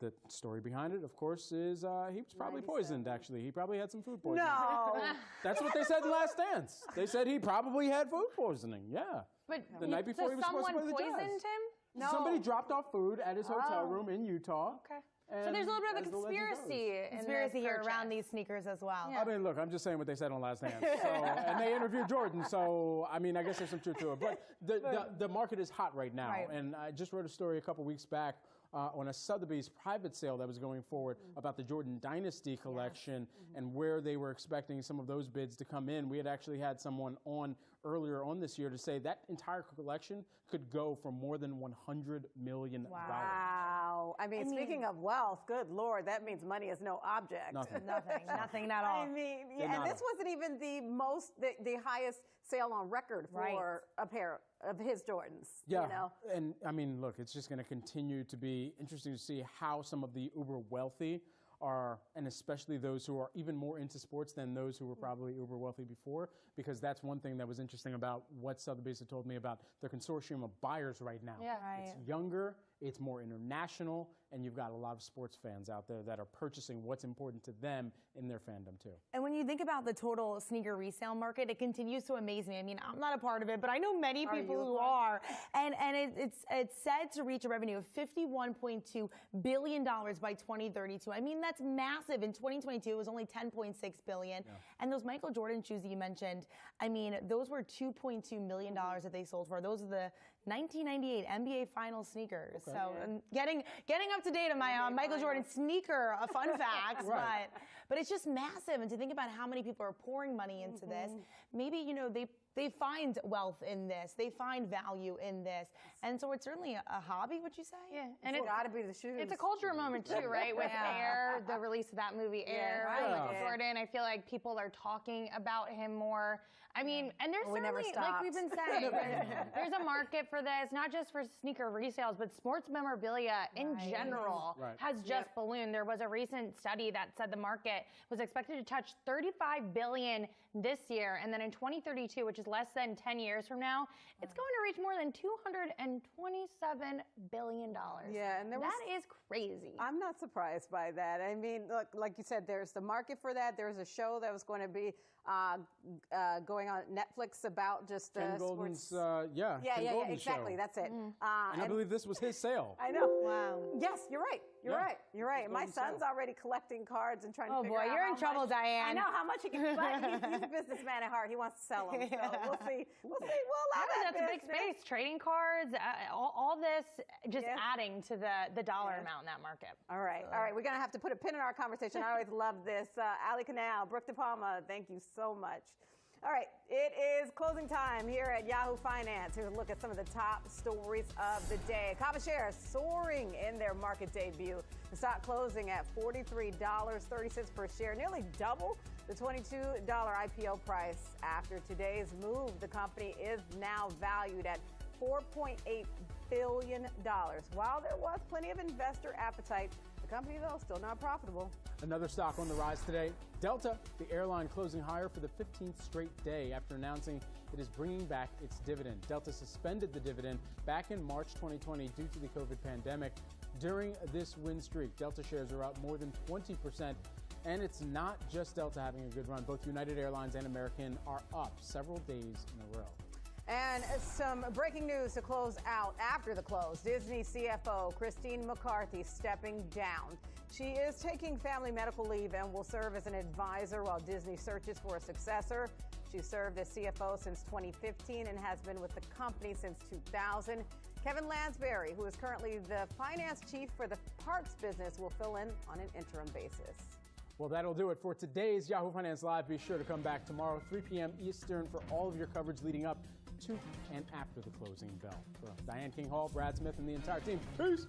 the story behind it, of course, is he was probably poisoned, actually. He probably had some food poisoning. No. That's what they said in Last Dance. They said he probably had food poisoning, yeah. But the night before he was supposed to play the Jazz. Someone poisoned him? No. Somebody dropped off food at his hotel room in Utah. Okay. So there's a little bit of a conspiracy here around these sneakers as well. I mean, look, I'm just saying what they said on Last Dance. So, and they interviewed Jordan, so I mean, I guess there's some truth to it. But the market is hot right now, and I just wrote a story a couple weeks back on a Sotheby's private sale that was going forward about the Jordan Dynasty collection and where they were expecting some of those bids to come in. We had actually had someone on earlier on this year to say that entire collection could go for more than $100 million. Wow. I mean, speaking of wealth, good Lord, that means money is no object. Nothing at all. I mean, and this wasn't even the highest sale on record for a pair of his Jordans. Yeah, you know? And I mean, look, it's just going to continue to be interesting to see how some of the uber wealthy are, and especially those who are even more into sports than those who were probably uber wealthy before, because that's one thing that was interesting about what Sotheby's had told me about their consortium of buyers right now. Yeah. It's younger, it's more international, and you've got a lot of sports fans out there that are purchasing what's important to them in their fandom too. And when you think about the total sneaker resale market, it continues to amaze me. I mean, I'm not a part of it, but I know many people who are. And it's said to reach a revenue of $51.2 billion by 2032. I mean, that's massive. In 2022, it was only $10.6 billion. Yeah. And those Michael Jordan shoes that you mentioned, I mean, those were $2.2 million that they sold for. Those are the 1998 NBA Finals sneakers. Okay. So getting up to date on my Michael Jordan sneaker fun facts, but it's just massive. And to think about how many people are pouring money into this, maybe they find wealth in this, they find value in this, and so it's certainly a hobby. Would you say? Yeah, and it's got to be the shoes. It's a cultural moment too, right? With Air, the release of that movie Air, Michael Jordan. I feel like people are talking about him more. I mean, and there's certainly, like we've been saying, there's a market for this, not just for sneaker resales, but sports memorabilia in general has just ballooned. There was a recent study that said the market was expected to touch $35 billion this year, and then in 2032, which is less than 10 years from now, it's going to reach more than $227 billion. Yeah, and that is crazy. I'm not surprised by that. I mean, look, like you said, there's the market for that. There's a show that was going to be going on Netflix about just Ken Golden's, sports. Exactly. Show. That's it. And I believe this was his sale. I know. Wow. Yes, you're right. You're right. My son's already collecting cards and trying to figure out. Oh boy, you're in trouble, Diane. I know how much he can collect. He's a businessman at heart. He wants to sell them. So we'll see. We'll allow that. That's a big space. Trading cards, all this just adding to the dollar amount in that market. All right. We're going to have to put a pin in our conversation. I always love this. Ali Canal, Brooke De Palma, thank you so much. All right, it is closing time here at Yahoo Finance. Here's a look at some of the top stories of the day. Kava shares soaring in their market debut. The stock closing at $43.30 per share, nearly double the $22 IPO price. After today's move, the company is now valued at $4.8 billion. While there was plenty of investor appetite, the company, though, still not profitable. Another stock on the rise today, Delta, the airline closing higher for the 15th straight day after announcing it is bringing back its dividend. Delta suspended the dividend back in March 2020 due to the COVID pandemic. During this win streak, Delta shares are up more than 20% And it's not just Delta having a good run. Both United Airlines and American are up several days in a row. And some breaking news to close out after the close. Disney CFO Christine McCarthy stepping down. She is taking family medical leave and will serve as an advisor while Disney searches for a successor. She served as CFO since 2015 and has been with the company since 2000. Kevin Lansbury, who is currently the finance chief for the parks business, will fill in on an interim basis. Well, that'll do it for today's Yahoo Finance Live. Be sure to come back tomorrow, 3 p.m. Eastern, for all of your coverage leading up to and after the closing bell. For Diane King Hall, Brad Smith, and the entire team, peace.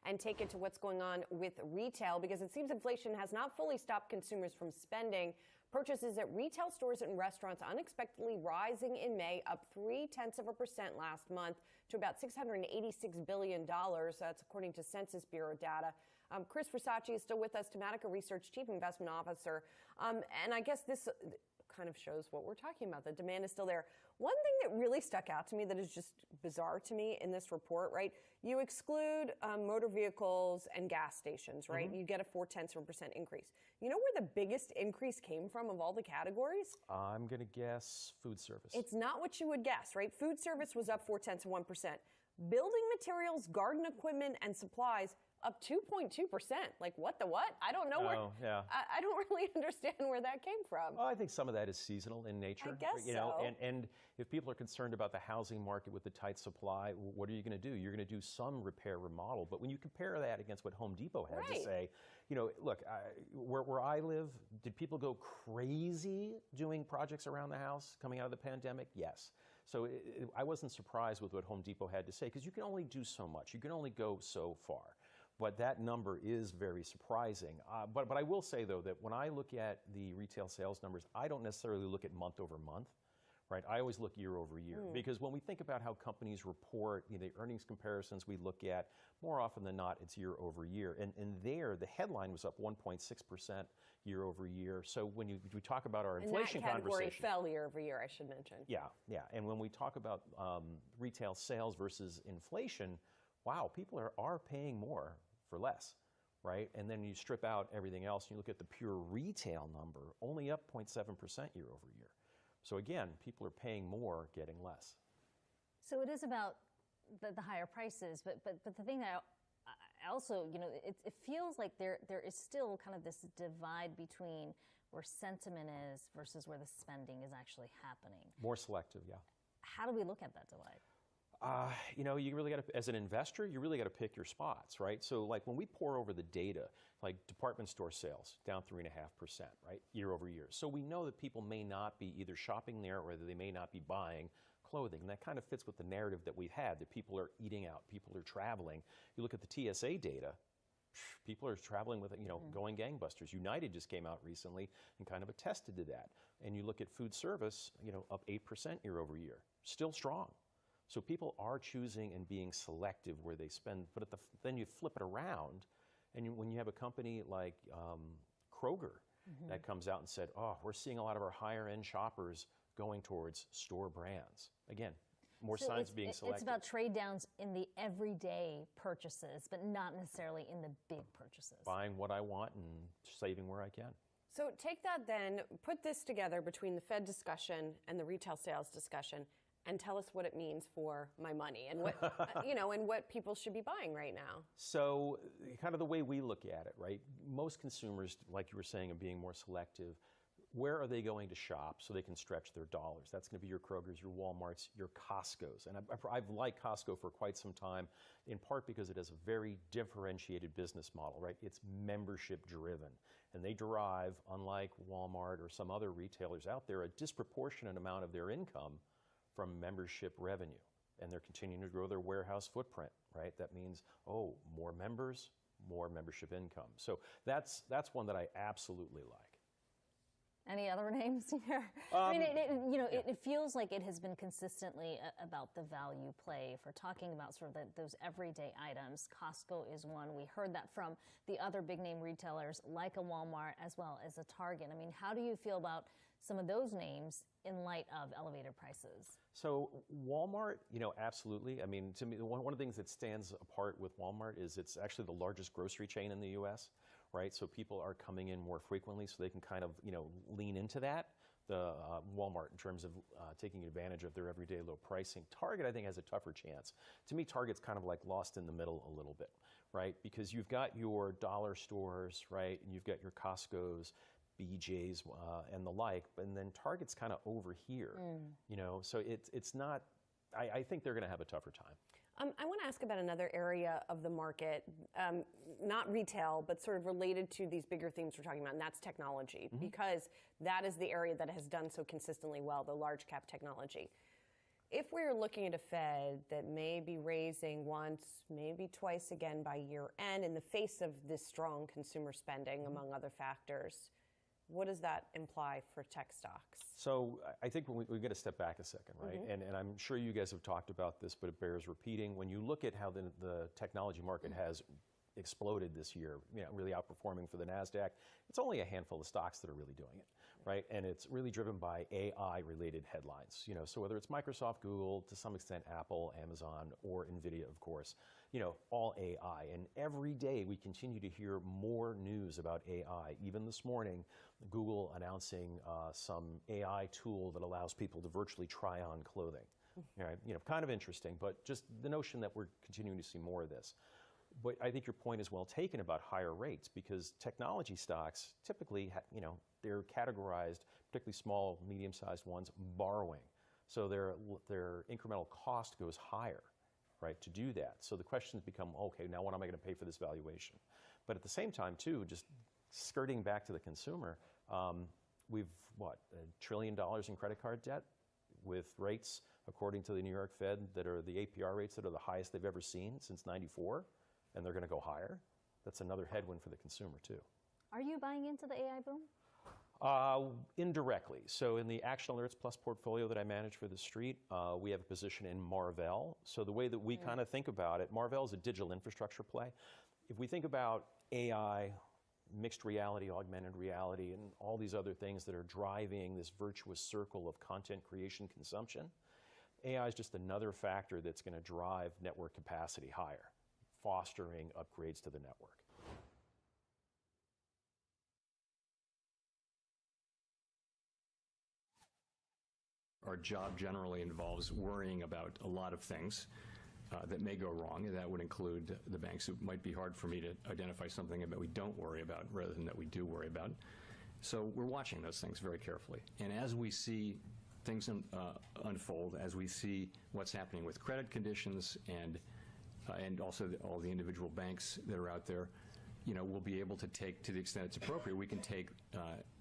And take it to what's going on with retail, because it seems inflation has not fully stopped consumers from spending. Purchases at retail stores and restaurants unexpectedly rising in May, up 0.3% last month to about $686 billion. That's according to Census Bureau data. Chris Versace is still with us, Tematica Research Chief Investment Officer. And I guess this kind of shows what we're talking about. The demand is still there. One thing that really stuck out to me that is just bizarre to me in this report, right? You exclude motor vehicles and gas stations, right? You get a 0.4% increase. You know where the biggest increase came from of all the categories? I'm going to guess food service. It's not what you would guess, right? Food service was up 0.4%. Building materials, garden equipment, and supplies up 2.2%. Like what the what? I don't know where. Yeah. I don't really understand where that came from. Well, I think some of that is seasonal in nature. I guess so. so. And if people are concerned about the housing market with the tight supply, what are you going to do? You're going to do some repair remodel. But when you compare that against what Home Depot had to say, look, where I live, did people go crazy doing projects around the house coming out of the pandemic? Yes. So I wasn't surprised with what Home Depot had to say, because you can only do so much. You can only go so far. But that number is very surprising. But I will say, though, that when I look at the retail sales numbers, I don't necessarily look at month over month, right? I always look year over year. Because when we think about how companies report, the earnings comparisons we look at, more often than not, it's year over year. And there, the headline was up 1.6% year over year. So when we talk about our inflation and that category conversation, fell year over year, I should mention. Yeah. And when we talk about retail sales versus inflation, wow, people are paying more for less, right? And then you strip out everything else and you look at the pure retail number, only up 0.7% year over year. So again, people are paying more, getting less. So it is about the higher prices, but the thing that I also, it feels like there is still kind of this divide between where sentiment is versus where the spending is actually happening. More selective, yeah. How do we look at that divide? You really got to, as an investor, you really got to pick your spots, right? So like when we pour over the data, like department store sales down 3.5%, right, year over year. So we know that people may not be either shopping there or they may not be buying clothing. And that kind of fits with the narrative that we've had, that people are eating out, people are traveling. You look at the TSA data, people are traveling with, going gangbusters. United just came out recently and kind of attested to that. And you look at food service, up 8% year over year, still strong. So people are choosing and being selective where they spend, but then you flip it around, and when you have a company like Kroger that comes out and said, oh, we're seeing a lot of our higher end shoppers going towards store brands. Again, more signs being selective. It's about trade downs in the everyday purchases, but not necessarily in the big purchases. Buying what I want and saving where I can. So take that then, put this together between the Fed discussion and the retail sales discussion, and tell us what it means for my money and what, and what people should be buying right now. So kind of the way we look at it, right? Most consumers, like you were saying, are being more selective. Where are they going to shop so they can stretch their dollars? That's going to be your Kroger's, your Walmart's, your Costco's. And I've liked Costco for quite some time, in part because it has a very differentiated business model, right? It's membership driven. And they derive, unlike Walmart or some other retailers out there, a disproportionate amount of their income from membership revenue. And they're continuing to grow their warehouse footprint, right? That means, more members, more membership income. So that's one that I absolutely like. Any other names here? I mean, it feels like it has been consistently about the value play. If we're talking about sort of those everyday items, Costco is one. We heard that from the other big name retailers like a Walmart as well as a Target. I mean, how do you feel about some of those names in light of elevated prices? So Walmart, absolutely. I mean, to me, one of the things that stands apart with Walmart is it's actually the largest grocery chain in the U.S., right? So people are coming in more frequently, so they can kind of, lean into that. The Walmart in terms of taking advantage of their everyday low pricing. Target, I think, has a tougher chance. To me, Target's kind of like lost in the middle a little bit, right? Because you've got your dollar stores, right? And you've got your Costco's, BJ's, and the like, and then Target's kind of over here, so it's not, I think they're going to have a tougher time. I want to ask about another area of the market, not retail, but sort of related to these bigger themes we're talking about, and that's technology, because that is the area that has done so consistently well, the large cap technology. If we're looking at a Fed that may be raising once, maybe twice again by year end in the face of this strong consumer spending, among other factors, what does that imply for tech stocks? So I think we've got to step back a second, right? And I'm sure you guys have talked about this, but it bears repeating. When you look at how the technology market has exploded this year, really outperforming for the NASDAQ, it's only a handful of stocks that are really doing it, right? And it's really driven by AI-related headlines. So whether it's Microsoft, Google, to some extent Apple, Amazon, or NVIDIA, of course, all AI. And every day we continue to hear more news about AI. Even this morning, Google announcing some AI tool that allows people to virtually try on clothing. Right? Kind of interesting, but just the notion that we're continuing to see more of this. But I think your point is well taken about higher rates, because technology stocks typically, they're categorized, particularly small, medium-sized ones, borrowing. So their incremental cost goes higher, right, to do that. So the questions become, okay, now what am I going to pay for this valuation? But at the same time, too, just skirting back to the consumer, we've, $1 trillion in credit card debt with rates, according to the New York Fed, that are the APR rates that are the highest they've ever seen since '94, and they're going to go higher. That's another headwind for the consumer, too. Are you buying into the AI boom? Indirectly. So in the Action Alerts Plus portfolio that I manage for the street, we have a position in Marvell. So the way that we kind of think about it, Marvell is a digital infrastructure play. If we think about AI, mixed reality, augmented reality, and all these other things that are driving this virtuous circle of content creation consumption, AI is just another factor that's going to drive network capacity higher, fostering upgrades to the network. Our job generally involves worrying about a lot of things that may go wrong, and that would include the banks. It might be hard for me to identify something that we don't worry about rather than that we do worry about. So we're watching those things very carefully. And as we see things unfold, as we see what's happening with credit conditions and also all the individual banks that are out there, we'll be able to take, to the extent it's appropriate, we can take,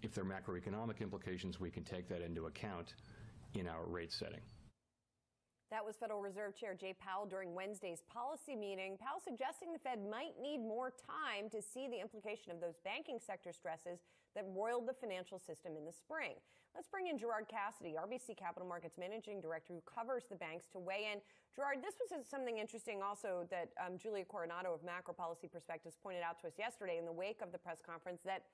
if there are macroeconomic implications, we can take that into account in our rate setting. That was Federal Reserve Chair Jay Powell during Wednesday's policy meeting. Powell suggesting the Fed might need more time to see the implication of those banking sector stresses that roiled the financial system in the spring. Let's bring in Gerard Cassidy, RBC Capital Markets Managing Director, who covers the banks, to weigh in. Gerard, this was something interesting also that Julia Coronado of Macro Policy Perspectives pointed out to us yesterday in the wake of the press conference, that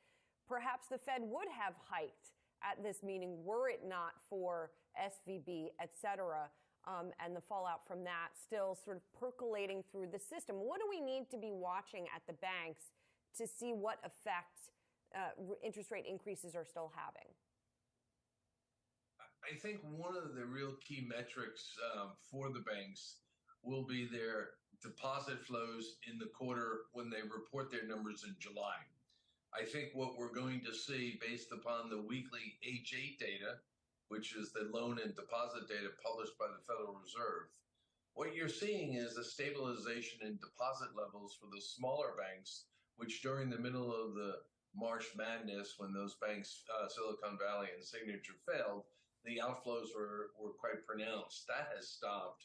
perhaps the Fed would have hiked at this meeting were it not for SVB, et cetera, and the fallout from that still sort of percolating through the system. What do we need to be watching at the banks to see what effect interest rate increases are still having? I think one of the real key metrics for the banks will be their deposit flows in the quarter when they report their numbers in July. I think what we're going to see based upon the weekly H8 data, which is the loan and deposit data published by the Federal Reserve, what you're seeing is a stabilization in deposit levels for the smaller banks, which during the middle of the March Madness, when those banks, Silicon Valley and Signature, failed, the outflows were quite pronounced. That has stopped.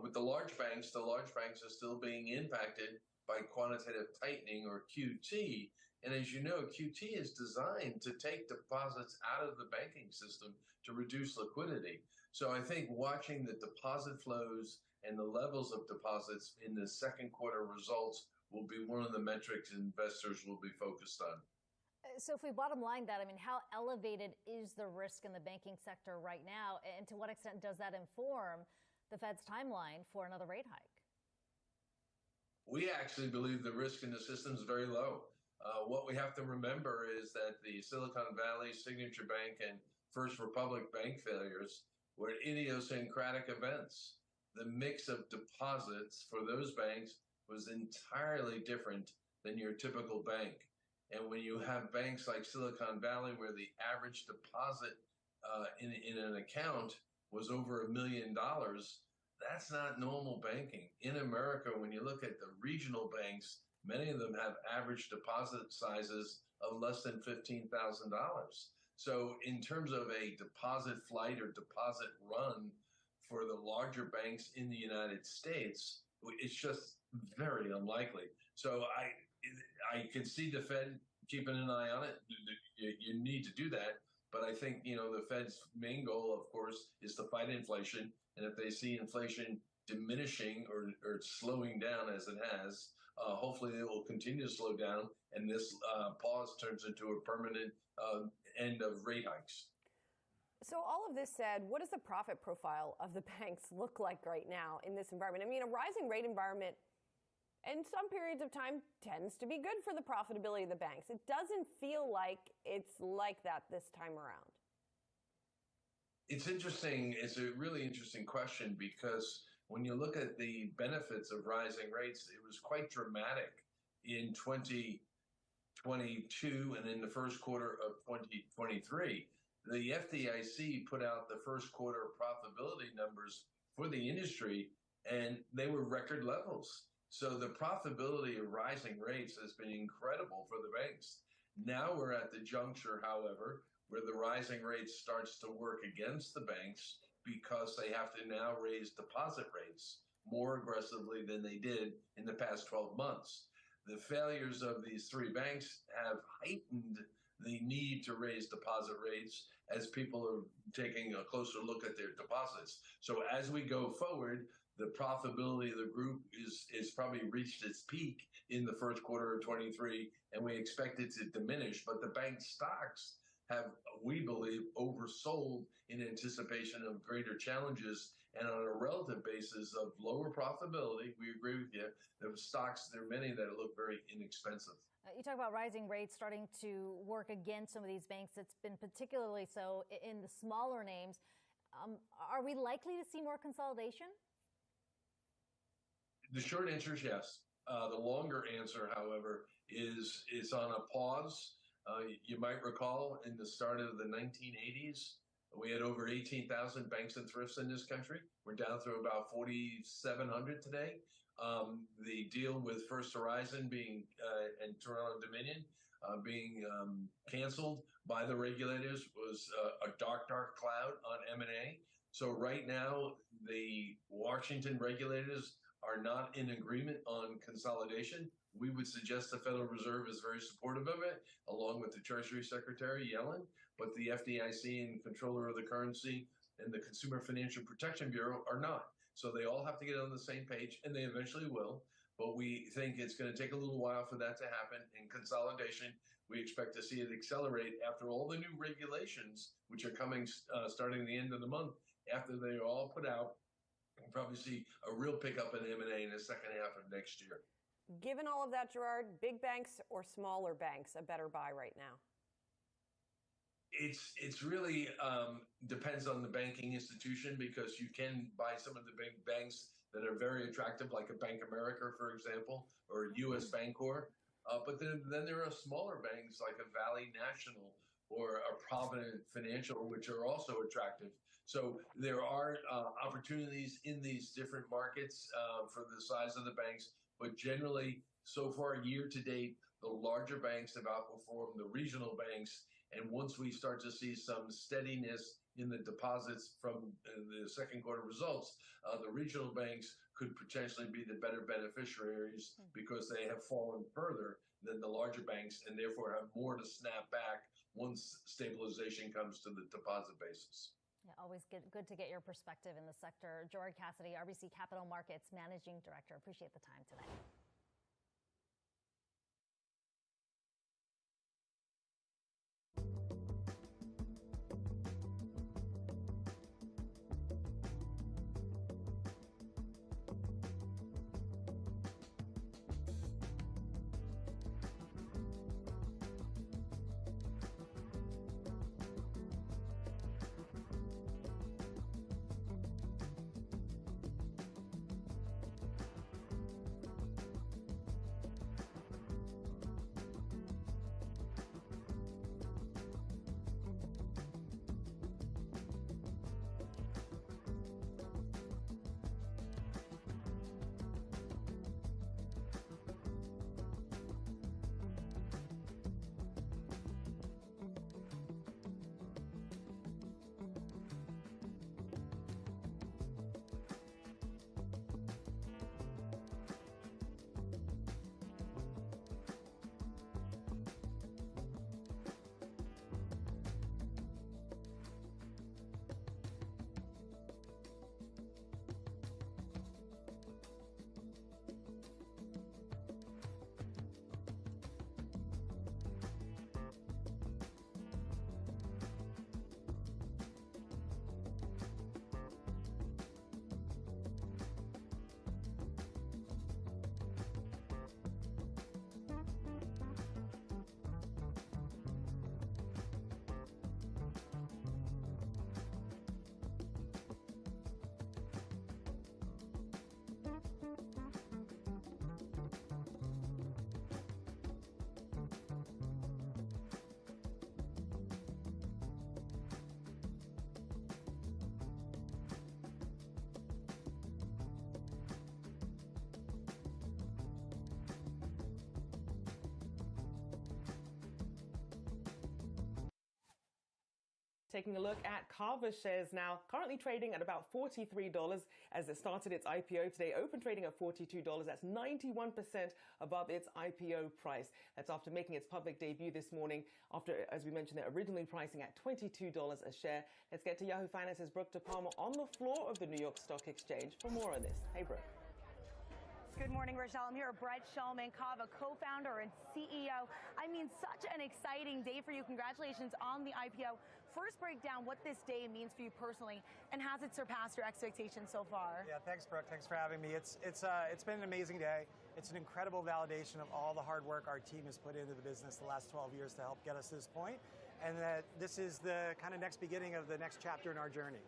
With the large banks are still being impacted by quantitative tightening, or QT. And as you know, QT is designed to take deposits out of the banking system to reduce liquidity. So I think watching the deposit flows and the levels of deposits in the second quarter results will be one of the metrics investors will be focused on. So if we bottom line that, I mean, how elevated is the risk in the banking sector right now? And to what extent does that inform the Fed's timeline for another rate hike? We actually believe the risk in the system is very low. What we have to remember is that the Silicon Valley, Signature Bank, and First Republic bank failures were idiosyncratic events. The mix of deposits for those banks was entirely different than your typical bank. And when you have banks like Silicon Valley, where the average deposit in an account was over $1 million, that's not normal banking. In America, when you look at the regional banks, many of them have average deposit sizes of less than $15,000. So in terms of a deposit flight or deposit run for the larger banks in the United States, it's just very unlikely. So I can see the Fed keeping an eye on it. You need to do that. But I think, the Fed's main goal, of course, is to fight inflation. And if they see inflation diminishing or slowing down as it has, hopefully it will continue to slow down, and this pause turns into a permanent end of rate hikes. So all of this said, what does the profit profile of the banks look like right now in this environment? I mean, a rising rate environment in some periods of time tends to be good for the profitability of the banks. It doesn't feel like it's like that this time around. It's interesting. It's a really interesting question, because when you look at the benefits of rising rates, it was quite dramatic in 2022 and in the first quarter of 2023. The FDIC put out the first quarter profitability numbers for the industry, and they were record levels. So the profitability of rising rates has been incredible for the banks. Now we're at the juncture, however, where the rising rate starts to work against the banks, because they have to now raise deposit rates more aggressively than they did in the past 12 months. The failures of these three banks have heightened the need to raise deposit rates as people are taking a closer look at their deposits. So as we go forward, the profitability of the group is probably reached its peak in the first quarter of 23, and we expect it to diminish. But the bank stocks have, we believe, oversold in anticipation of greater challenges, and on a relative basis of lower profitability. We agree with you. There are stocks, there are many that look very inexpensive. You talk about rising rates starting to work against some of these banks. It's been particularly so in the smaller names. Are we likely to see more consolidation? The short answer is yes. The longer answer, however, is it's on a pause. You might recall in the start of the 1980s, we had over 18,000 banks and thrifts in this country. We're down to about 4,700 today. The deal with First Horizon and Toronto Dominion being canceled by the regulators was a dark cloud on M&A. So right now, the Washington regulators are not in agreement on consolidation. We would suggest the Federal Reserve is very supportive of it, along with the Treasury Secretary, Yellen, but the FDIC and Controller of the Currency and the Consumer Financial Protection Bureau are not. So they all have to get on the same page, and they eventually will. But we think it's going to take a little while for that to happen. In consolidation, we expect to see it accelerate after all the new regulations, which are coming starting the end of the month. After they're all put out, we'll probably see a real pickup in M&A in the second half of next year. Given all of that, Gerard, big banks or smaller banks a better buy right now? It's really depends on the banking institution, because you can buy some of the big banks that are very attractive, like a Bank America, for example, or U.S. Bancorp. But then there are smaller banks like a Valley National or a Provident Financial, which are also attractive. So there are opportunities in these different markets for the size of the banks, but generally, so far year to date, the larger banks have outperformed the regional banks. And once we start to see some steadiness in the deposits from the second quarter results, the regional banks could potentially be the better beneficiaries because they have fallen further than the larger banks and therefore have more to snap back once stabilization comes to the deposit basis. Yeah, always good to get your perspective in the sector. Jory Cassidy, RBC Capital Markets Managing Director. Appreciate the time today. Taking a look at Carver shares now, currently trading at about $43 as it started its IPO today, open trading at $42. That's 91% above its IPO price. That's after making its public debut this morning, after, as we mentioned, they're originally pricing at $22 a share. Let's get to Yahoo Finance's Brooke DePalma on the floor of the New York Stock Exchange for more on this. Hey, Brooke. Good morning, Rochelle. I'm here with Brett Shulman, Kava co-founder and CEO. I mean, such an exciting day for you. Congratulations on the IPO. First, break down what this day means for you personally, and has it surpassed your expectations so far? Yeah, thanks, Brooke. Thanks for having me. It's been an amazing day. It's an incredible validation of all the hard work our team has put into the business the last 12 years to help get us to this point, and that this is the kind of next beginning of the next chapter in our journey.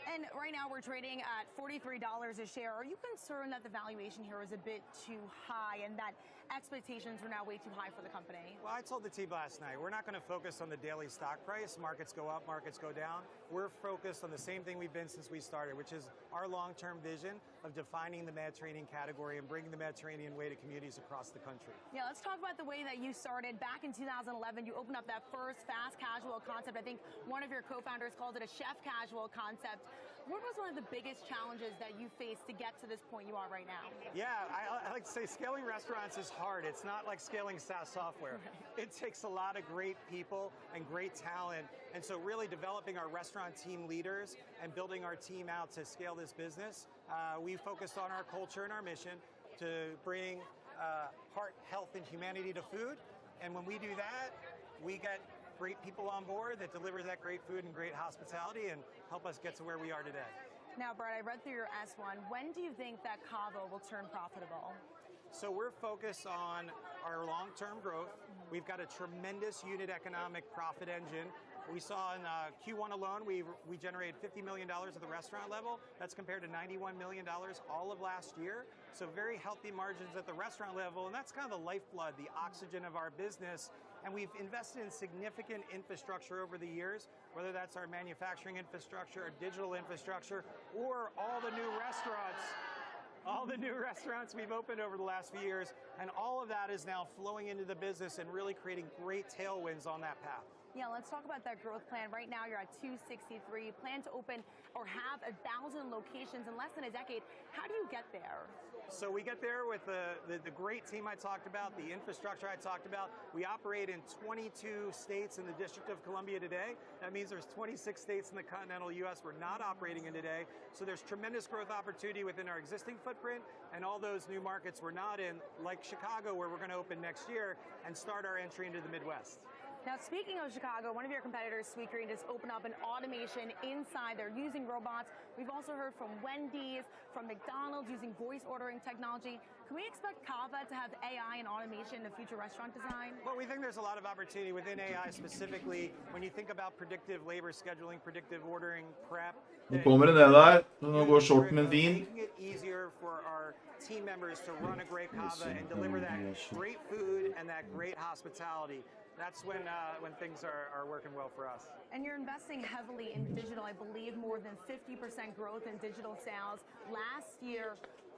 And right now we're trading at $43 a share. Are you concerned that the valuation here is a bit too high and that expectations are now way too high for the company? Well, I told the team last night, we're not going to focus on the daily stock price. Markets go up, markets go down. We're focused on the same thing we've been since we started, which is our long-term vision of defining the Mediterranean category and bringing the Mediterranean way to communities across the country. Yeah, let's talk about the way that you started. Back in 2011, you opened up that first fast casual concept. I think one of your co-founders called it a chef casual concept. What was one of the biggest challenges that you faced to get to this point you are right now? Yeah, I like to say scaling restaurants is hard. It's not like scaling SaaS software. It takes a lot of great people and great talent. And so really developing our restaurant team leaders and building our team out to scale this business, we focused on our culture and our mission to bring heart, health, and humanity to food. And when we do that, we get great people on board that deliver that great food and great hospitality and help us get to where we are today. Now, Brett, I read through your S1. When do you think that Cavo will turn profitable? So we're focused on our long-term growth. We've got a tremendous unit economic profit engine We saw in Q1 alone, we generated $50 million at the restaurant level. That's compared to $91 million all of last year. So very healthy margins at the restaurant level, and that's kind of the lifeblood, the oxygen of our business. And we've invested in significant infrastructure over the years, whether that's our manufacturing infrastructure, our digital infrastructure, or all the new restaurants. All the new restaurants we've opened over the last few years, and all of that is now flowing into the business and really creating great tailwinds on that path. Yeah, let's talk about that growth plan. Right now, you're at 263. Plan to open or have 1,000 locations in less than a decade. How do you get there? So we get there with the great team I talked about, the infrastructure I talked about. We operate in 22 states in the District of Columbia today. That means there's 26 states in the continental U.S. we're not operating in today. So there's tremendous growth opportunity within our existing footprint and all those new markets we're not in, like Chicago, where we're going to open next year and start our entry into the Midwest. Now, speaking of Chicago, one of your competitors, Sweetgreen, just opened up an automation inside. They're using robots. We've also heard from Wendy's, from McDonald's using voice ordering technology. Can we expect Cava to have AI and automation in the future restaurant design? Well, we think there's a lot of opportunity within AI specifically when you think about predictive labor scheduling, predictive ordering, prep. Nå kommer det ned der. Nå går shorten min fin. Making it easier for our team members to run a great Cava and deliver that great food and that great hospitality. That's when things are working well for us. And you're investing heavily in digital. I believe more than 50% growth in digital sales last year.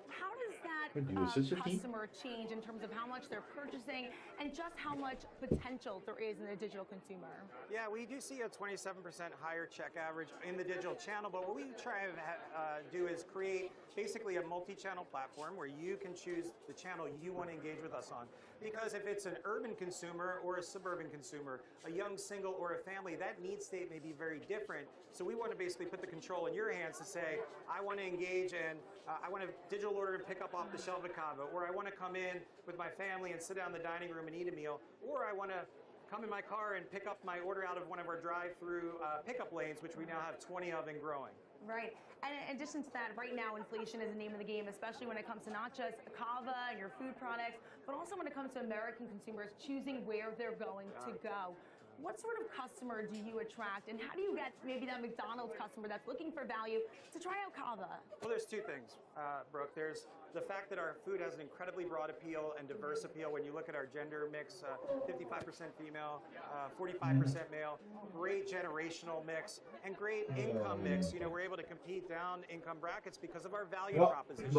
How does that customer change in terms of how much they're purchasing and just how much potential there is in the digital consumer? Yeah, we do see a 27% higher check average in the digital channel, but what we try to do is create basically a multi-channel platform where you can choose the channel you want to engage with us on. Because if it's an urban consumer or a suburban consumer, a young single or a family, that need state may be very different. So we want to basically put the control in your hands to say, I want to engage and I want to digital order and pick up off the shelf at Cava, or I want to come in with my family and sit down in the dining room and eat a meal, or I want to come in my car and pick up my order out of one of our drive-through pickup lanes, which we now have 20 of and growing. Right. And in addition to that, right now, inflation is the name of the game, especially when it comes to not just Cava and your food products, but also when it comes to American consumers choosing where they're going to go. What sort of customer do you attract, and how do you get maybe that McDonald's customer that's looking for value to try out Cava? Well, there's two things, Brooke. There's the fact that our food has an incredibly broad appeal and diverse appeal. When you look at our gender mix, 55% female, 45% male, great generational mix, and great income mix. You know, we're able to compete down income brackets because of our value proposition.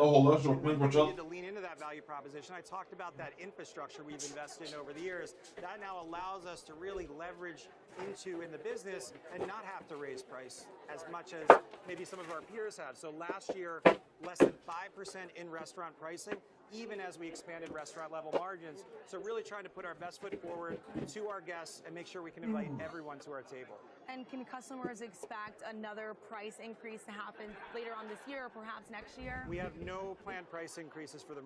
We needed to lean into that value proposition. I talked about that infrastructure we've invested in over the years. That now allows us to really leverage into in the business and not have to raise price as much as maybe some of our peers have. So last year, less than 5% in restaurant pricing, even as we expanded restaurant level margins. So really trying to put our best foot forward to our guests and make sure we can invite everyone to our table. And can customers expect another price increase to happen later on this year or perhaps next year? We have no planned price increases for the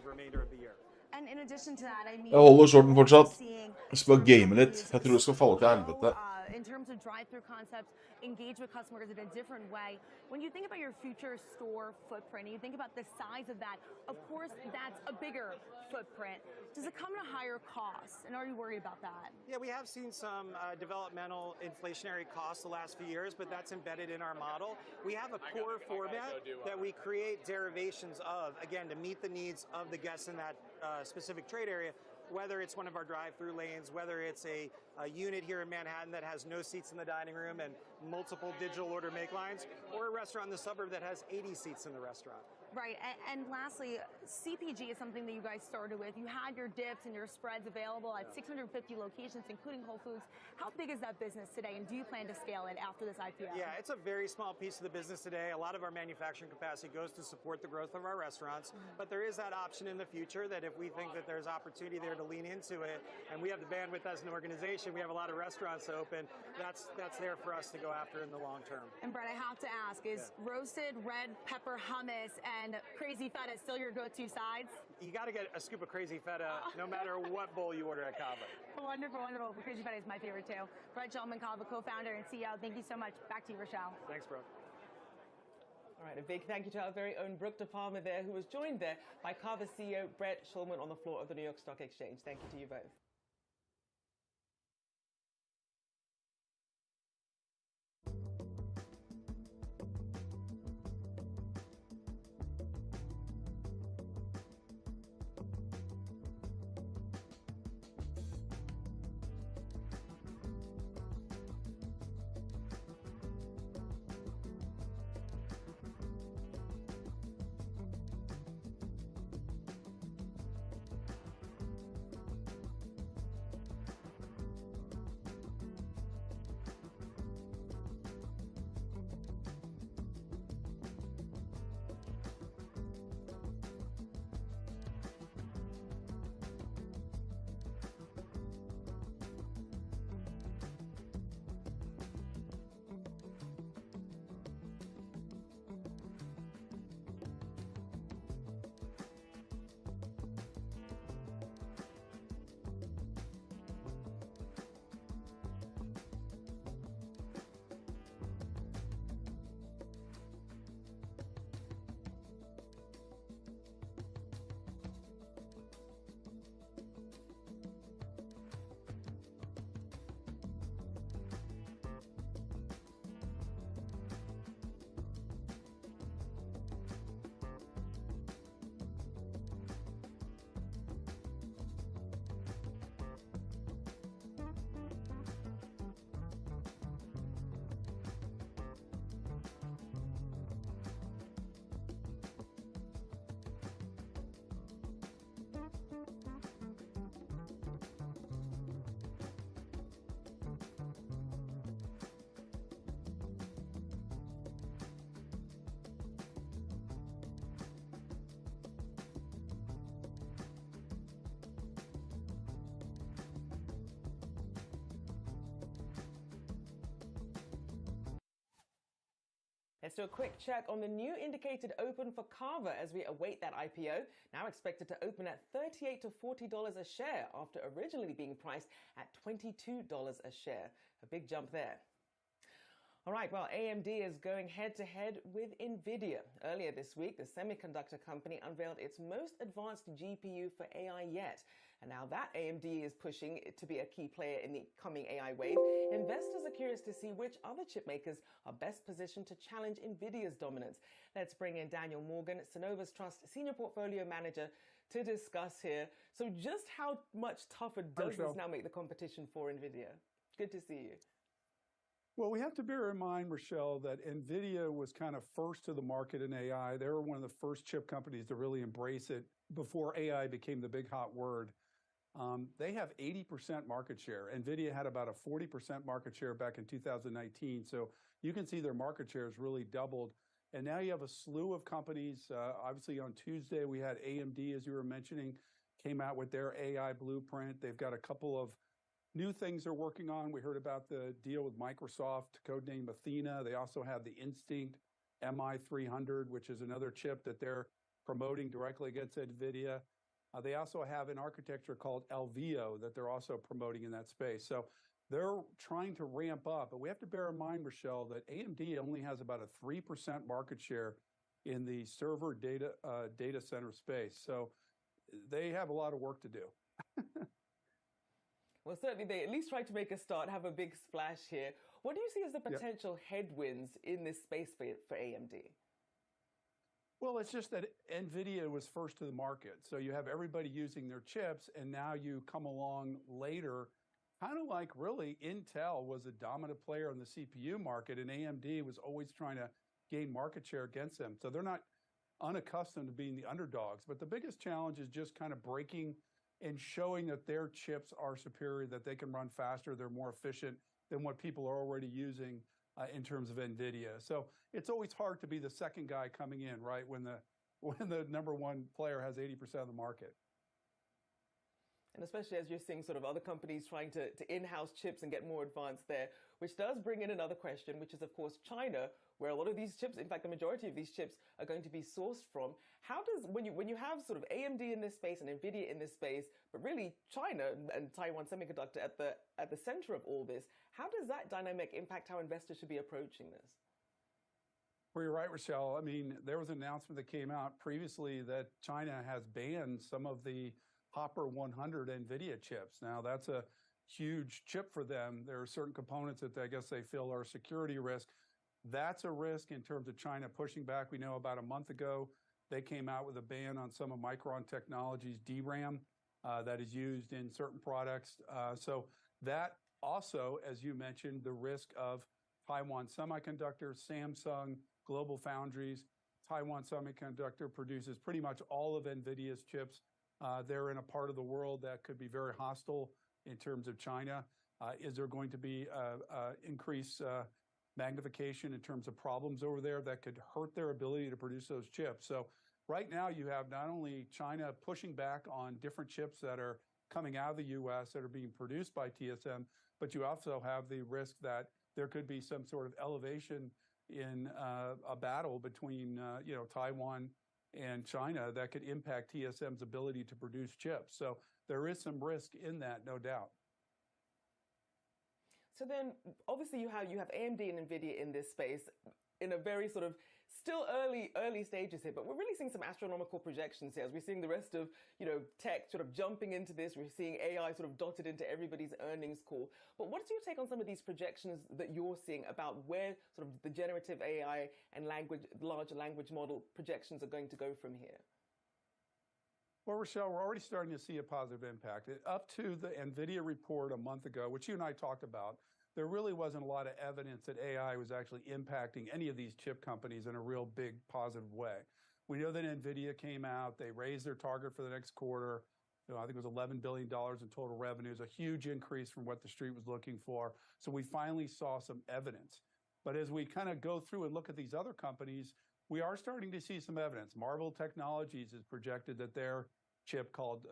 remainder of the year. And in addition to that, I mean, Jeg holder shorten fortsatt. Jeg skal bare game litt. Jeg tror det skal falle til helvete. In terms of drive-through concepts, engage with customers in a different way. When you think about your future store footprint, and you think about the size of that, of course, that's a bigger footprint. Does it come at a higher cost? And are you worried about that? Yeah, we have seen some developmental inflationary costs the last few years, but that's embedded in our model. We have a core format that we create derivations of, again, to meet the needs of the guests in that specific trade area. Whether it's one of our drive-through lanes, whether it's a unit here in Manhattan that has no seats in the dining room and multiple digital order make lines, or a restaurant in the suburb that has 80 seats in the restaurant. Right, and lastly, CPG is something that you guys started with. You had your dips and your spreads available at 650 locations, including Whole Foods. How big is that business today, and do you plan to scale it after this IPO? Yeah, it's a very small piece of the business today. A lot of our manufacturing capacity goes to support the growth of our restaurants, but there is that option in the future that if we think that there's opportunity there to lean into it, and we have the bandwidth as an organization, we have a lot of restaurants to open, that's there for us to go after in the long term. And Brett, I have to ask, is roasted red pepper hummus and crazy feta still your go-to sides? You got to get a scoop of crazy feta no matter what bowl you order at Cava. Wonderful, wonderful. Crazy feta is my favorite too. Brett Shulman, Cava co-founder and CEO. Thank you so much. Back to you, Rochelle. Thanks, Brooke. All right, a big thank you to our very own Brooke DePalma there, who was joined there by Cava CEO Brett Shulman on the floor of the New York Stock Exchange. Thank you to you both. Let's do a quick check on the new indicated open for Carver as we await that IPO. Now expected to open at $38 to $40 a share after originally being priced at $22 a share. A big jump there. All right, well, AMD is going head-to-head with NVIDIA. Earlier this week, the semiconductor company unveiled its most advanced GPU for AI yet. And now that AMD is pushing it to be a key player in the coming AI wave, investors are curious to see which other chip makers are best positioned to challenge NVIDIA's dominance. Let's bring in Daniel Morgan, Synovus Trust Senior Portfolio Manager, to discuss here. So just how much tougher does this now make the competition for NVIDIA? Good to see you. Well, we have to bear in mind, Rochelle, that NVIDIA was kind of first to the market in AI. They were one of the first chip companies to really embrace it before AI became the big hot word. They have 80% market share. NVIDIA had about a 40% market share back in 2019. So you can see their market share has really doubled. And now you have a slew of companies. Obviously, on Tuesday, we had AMD, as you were mentioning, came out with their AI blueprint. They've got a couple of new things they're working on. We heard about the deal with Microsoft, codenamed Athena. They also have the Instinct MI300, which is another chip that they're promoting directly against NVIDIA. They also have an architecture called Alveo that they're also promoting in that space. So they're trying to ramp up. But we have to bear in mind, Rochelle, that AMD only has about a 3% market share in the server data center space. So they have a lot of work to do. Well, certainly they at least tried to make a start, have a big splash here. What do you see as the potential headwinds in this space for AMD? Well, it's just that NVIDIA was first to the market. So you have everybody using their chips, and now you come along later, kind of like really Intel was a dominant player in the CPU market, and AMD was always trying to gain market share against them. So they're not unaccustomed to being the underdogs. But the biggest challenge is just kind of breaking and showing that their chips are superior, that they can run faster, they're more efficient than what people are already using in terms of NVIDIA. So it's always hard to be the second guy coming in, right, when the number one player has 80% of the market. And especially as you're seeing sort of other companies trying to in-house chips and get more advanced there, which does bring in another question, which is, of course, China, where a lot of these chips, in fact, the majority of these chips are going to be sourced from. How does, when you have sort of AMD in this space and NVIDIA in this space, but really China and Taiwan Semiconductor at the center of all this, how does that dynamic impact how investors should be approaching this? Well, you're right, Rochelle. I mean, there was an announcement that came out previously that China has banned some of the Hopper 100 NVIDIA chips. Now, that's a huge chip for them. There are certain components that I guess they feel are a security risk. That's a risk in terms of China pushing back. We know about a month ago, they came out with a ban on some of Micron Technology's DRAM that is used in certain products. So that also, as you mentioned, the risk of Taiwan Semiconductor, Samsung, Global Foundries. Taiwan Semiconductor produces pretty much all of NVIDIA's chips. They're in a part of the world that could be very hostile in terms of China. Is there going to be increased magnification in terms of problems over there that could hurt their ability to produce those chips? So right now you have not only China pushing back on different chips that are coming out of the U.S. that are being produced by TSM, but you also have the risk that there could be some sort of elevation in a battle between Taiwan and China that could impact TSM's ability to produce chips. So there is some risk in that, no doubt. So then, obviously, you have AMD and NVIDIA in this space in a very sort of still early stages here, but we're really seeing some astronomical projections here as we're seeing the rest of, tech sort of jumping into this. We're seeing AI sort of dotted into everybody's earnings call. But what's your take on some of these projections that you're seeing about where sort of the generative AI and large language model projections are going to go from here? Well, Rochelle, we're already starting to see a positive impact. Up to the NVIDIA report a month ago, which you and I talked about, there really wasn't a lot of evidence that AI was actually impacting any of these chip companies in a real big positive way. We know that NVIDIA came out, they raised their target for the next quarter. I think it was $11 billion in total revenues, a huge increase from what the street was looking for. So we finally saw some evidence. But as we kind of go through and look at these other companies, we are starting to see some evidence. Marvell Technologies has projected that their chip called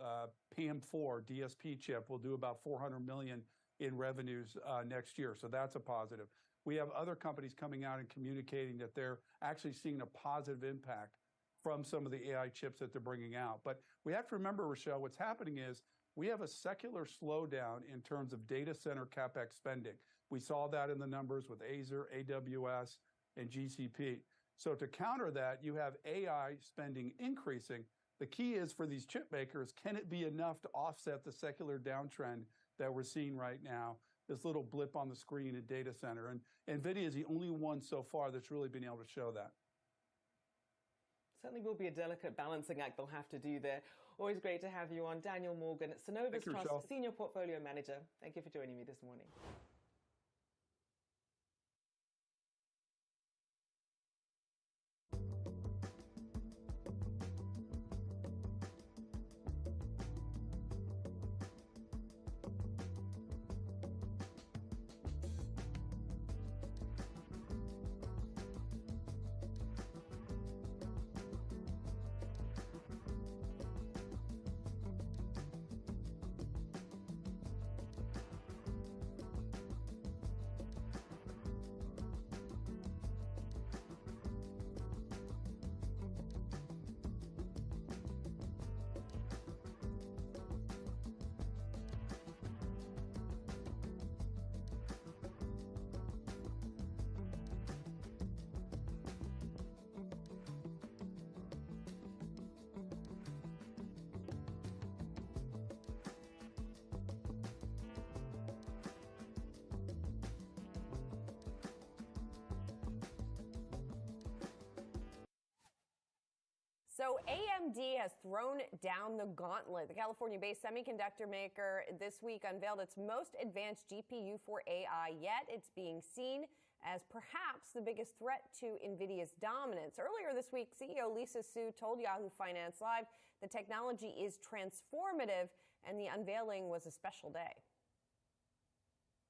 PAM4 DSP chip will do about $400 million in revenues next year. So that's a positive. We have other companies coming out and communicating that they're actually seeing a positive impact from some of the AI chips that they're bringing out. But we have to remember, Rochelle, what's happening is we have a secular slowdown in terms of data center CapEx spending. We saw that in the numbers with Azure, AWS, and GCP. So to counter that, you have AI spending increasing. The key is for these chip makers, can it be enough to offset the secular downtrend that we're seeing right now, this little blip on the screen in data center? And NVIDIA is the only one so far that's really been able to show that. Certainly will be a delicate balancing act they'll have to do there. Always great to have you on. Daniel Morgan, Synovus Trust Rochelle. Senior Portfolio Manager. Thank you for joining me this morning. So AMD has thrown down the gauntlet. The California-based semiconductor maker this week unveiled its most advanced GPU for AI yet. It's being seen as perhaps the biggest threat to NVIDIA's dominance. Earlier this week, CEO Lisa Su told Yahoo Finance Live the technology is transformative, and the unveiling was a special day.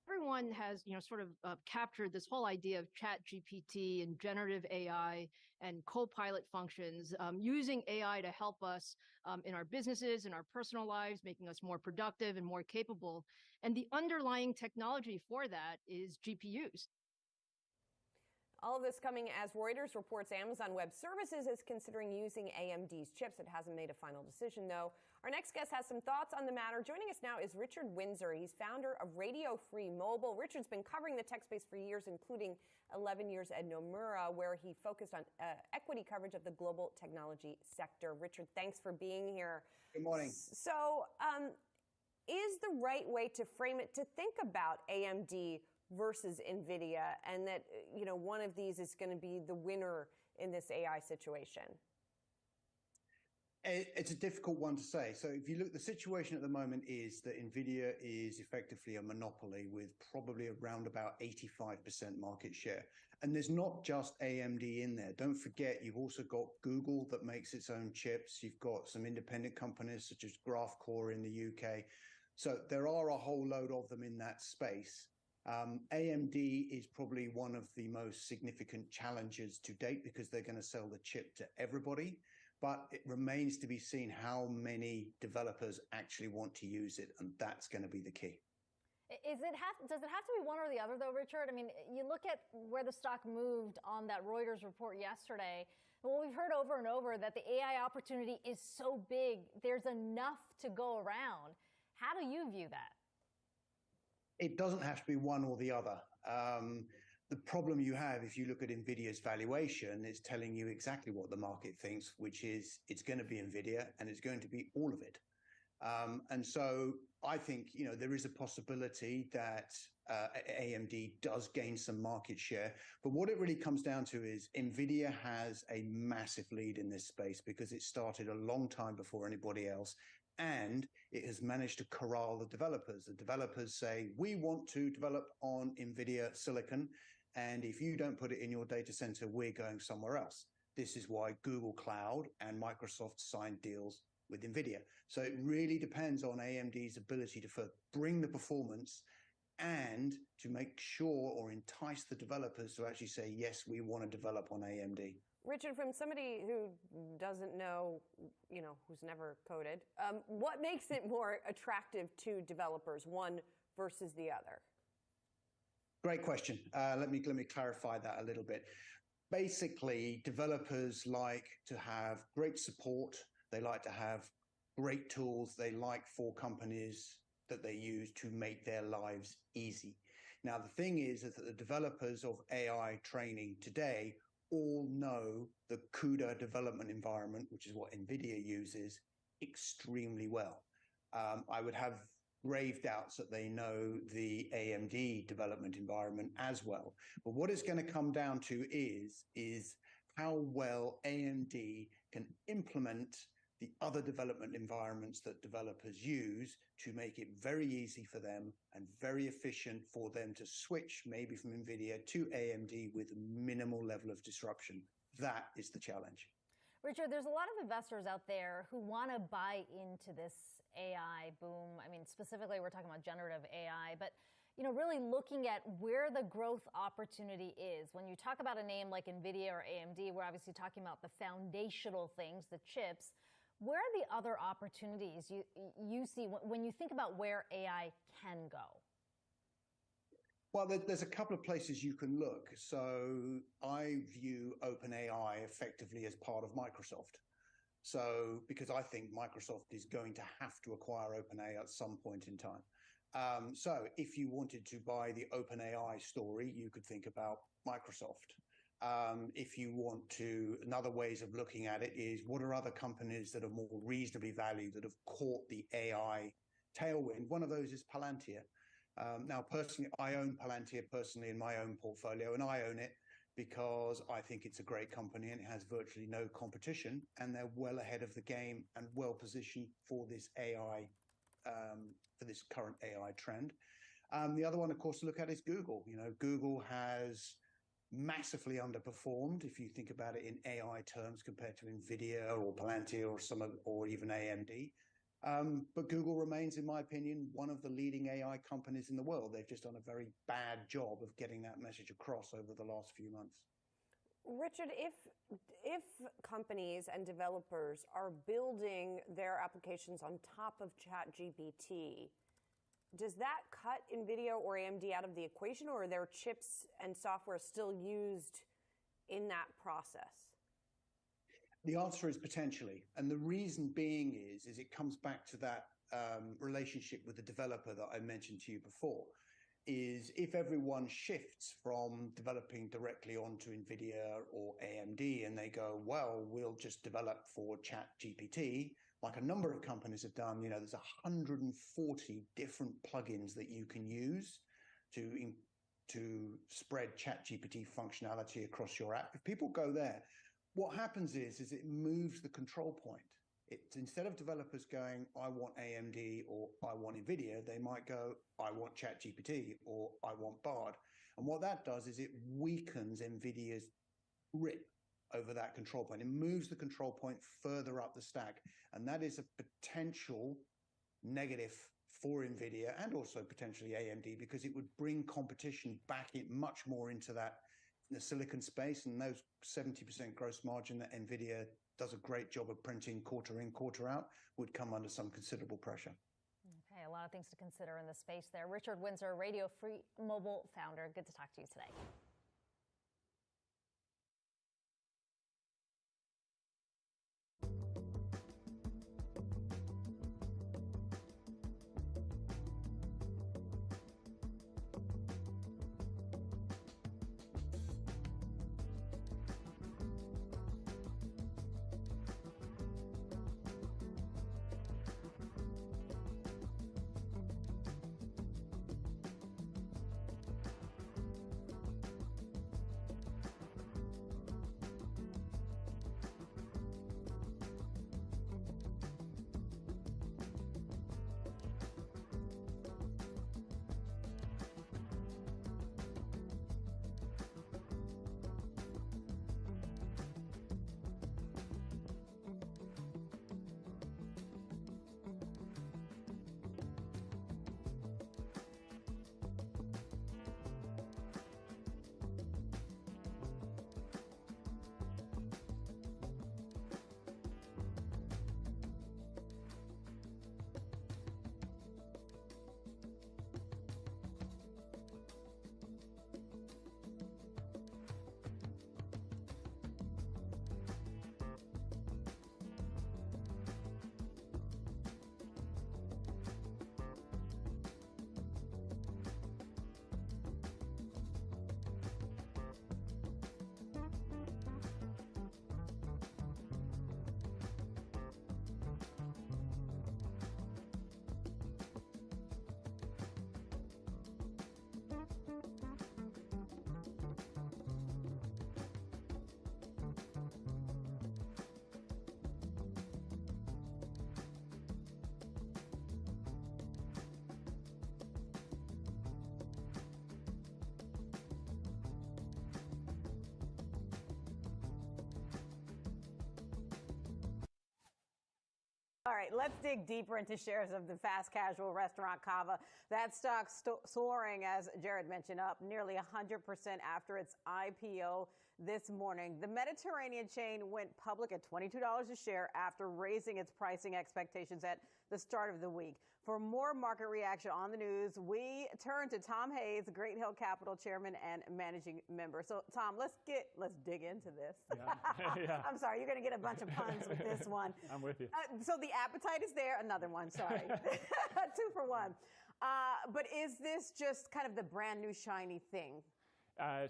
Everyone has, sort of captured this whole idea of chat GPT and generative AI and co-pilot functions, using AI to help us in our businesses, in our personal lives, making us more productive and more capable. And the underlying technology for that is GPUs. All of this coming as Reuters reports Amazon Web Services is considering using AMD's chips. It hasn't made a final decision, though. Our next guest has some thoughts on the matter. Joining us now is Richard Windsor. He's founder of Radio Free Mobile. Richard's been covering the tech space for years, including 11 years at Nomura, where he focused on equity coverage of the global technology sector. Richard, thanks for being here. Good morning. So, is the right way to frame it to think about AMD versus NVIDIA, and that, one of these is going to be the winner in this AI situation? It's a difficult one to say. So if you look, the situation at the moment is that NVIDIA is effectively a monopoly with probably around about 85% market share. And there's not just AMD in there. Don't forget, you've also got Google that makes its own chips. You've got some independent companies such as GraphCore in the UK. So there are a whole load of them in that space. AMD is probably one of the most significant challenges to date because they're going to sell the chip to everybody. But it remains to be seen how many developers actually want to use it, and that's going to be the key. Does it have to be one or the other, though, Richard? I mean, you look at where the stock moved on that Reuters report yesterday. Well, we've heard over and over that the AI opportunity is so big, there's enough to go around. How do you view that? It doesn't have to be one or the other. The problem you have, if you look at NVIDIA's valuation, is telling you exactly what the market thinks, which is it's going to be NVIDIA and it's going to be all of it. And so I think, there is a possibility that AMD does gain some market share. But what it really comes down to is NVIDIA has a massive lead in this space because it started a long time before anybody else. And it has managed to corral the developers. The developers say, we want to develop on NVIDIA silicon. And if you don't put it in your data center, we're going somewhere else. This is why Google Cloud and Microsoft signed deals with NVIDIA. So it really depends on AMD's ability to bring the performance and to make sure or entice the developers to actually say, yes, we want to develop on AMD. Richard, from somebody who doesn't know, who's never coded, what makes it more attractive to developers, one versus the other? Great question. Let me clarify that a little bit. Basically, developers like to have great support. They like to have great tools. They like for companies that they use to make their lives easy. Now, the thing is that the developers of AI training today all know the CUDA development environment, which is what NVIDIA uses, extremely well. I would have grave doubts that they know the AMD development environment as well. But what it's going to come down to is how well AMD can implement the other development environments that developers use to make it very easy for them and very efficient for them to switch maybe from NVIDIA to AMD with minimal level of disruption. That is the challenge. Richard, there's a lot of investors out there who want to buy into this AI boom. I mean, specifically, we're talking about generative AI, but really looking at where the growth opportunity is. When you talk about a name like NVIDIA or AMD, we're obviously talking about the foundational things, the chips. Where are the other opportunities you see when you think about where AI can go? Well, there's a couple of places you can look. So I view OpenAI effectively as part of Microsoft. So because I think Microsoft is going to have to acquire OpenAI at some point in time. So if you wanted to buy the OpenAI story, you could think about Microsoft. If you want to, another ways of looking at it is what are other companies that are more reasonably valued that have caught the AI tailwind? One of those is Palantir. Now, personally, I own Palantir personally in my own portfolio, and I own it because I think it's a great company and it has virtually no competition, and they're well ahead of the game and well positioned for this AI, for this current AI trend. The other one, of course, to look at is Google. Google has massively underperformed if you think about it in AI terms compared to NVIDIA or Palantir or even AMD. But Google remains, in my opinion, one of the leading AI companies in the world. They've just done a very bad job of getting that message across over the last few months. Richard, if companies and developers are building their applications on top of ChatGPT, does that cut NVIDIA or AMD out of the equation, or are their chips and software still used in that process? The answer is potentially. And the reason being is it comes back to that relationship with the developer that I mentioned to you before, is if everyone shifts from developing directly onto NVIDIA or AMD and they go, well, we'll just develop for ChatGPT, like a number of companies have done, there's 140 different plugins that you can use to spread ChatGPT functionality across your app. If people go there, what happens is it moves the control point. Instead of developers going, I want AMD or I want NVIDIA, they might go, I want ChatGPT or I want Bard. And what that does is it weakens NVIDIA's grip over that control point. It moves the control point further up the stack. And that is a potential negative for NVIDIA and also potentially AMD, because it would bring competition back much more into the silicon space, and those 70% gross margin that NVIDIA does a great job of printing quarter in, quarter out would come under some considerable pressure. Okay, a lot of things to consider in the space there. Richard Windsor, Radio Free Mobile founder. Good to talk to you today. All right, let's dig deeper into shares of the fast casual restaurant Cava. That stock soaring, as Jared mentioned, up nearly 100% after its IPO this morning. The Mediterranean chain went public at $22 a share after raising its pricing expectations at the start of the week. For more market reaction on the news, we turn to Tom Hayes, Great Hill Capital chairman and managing member. So, Tom, let's dig into this. Yeah. I'm sorry, you're going to get a bunch of puns with this one. I'm with you. So the appetite is there. Another one, sorry. 2 for 1. But is this just kind of the brand new shiny thing?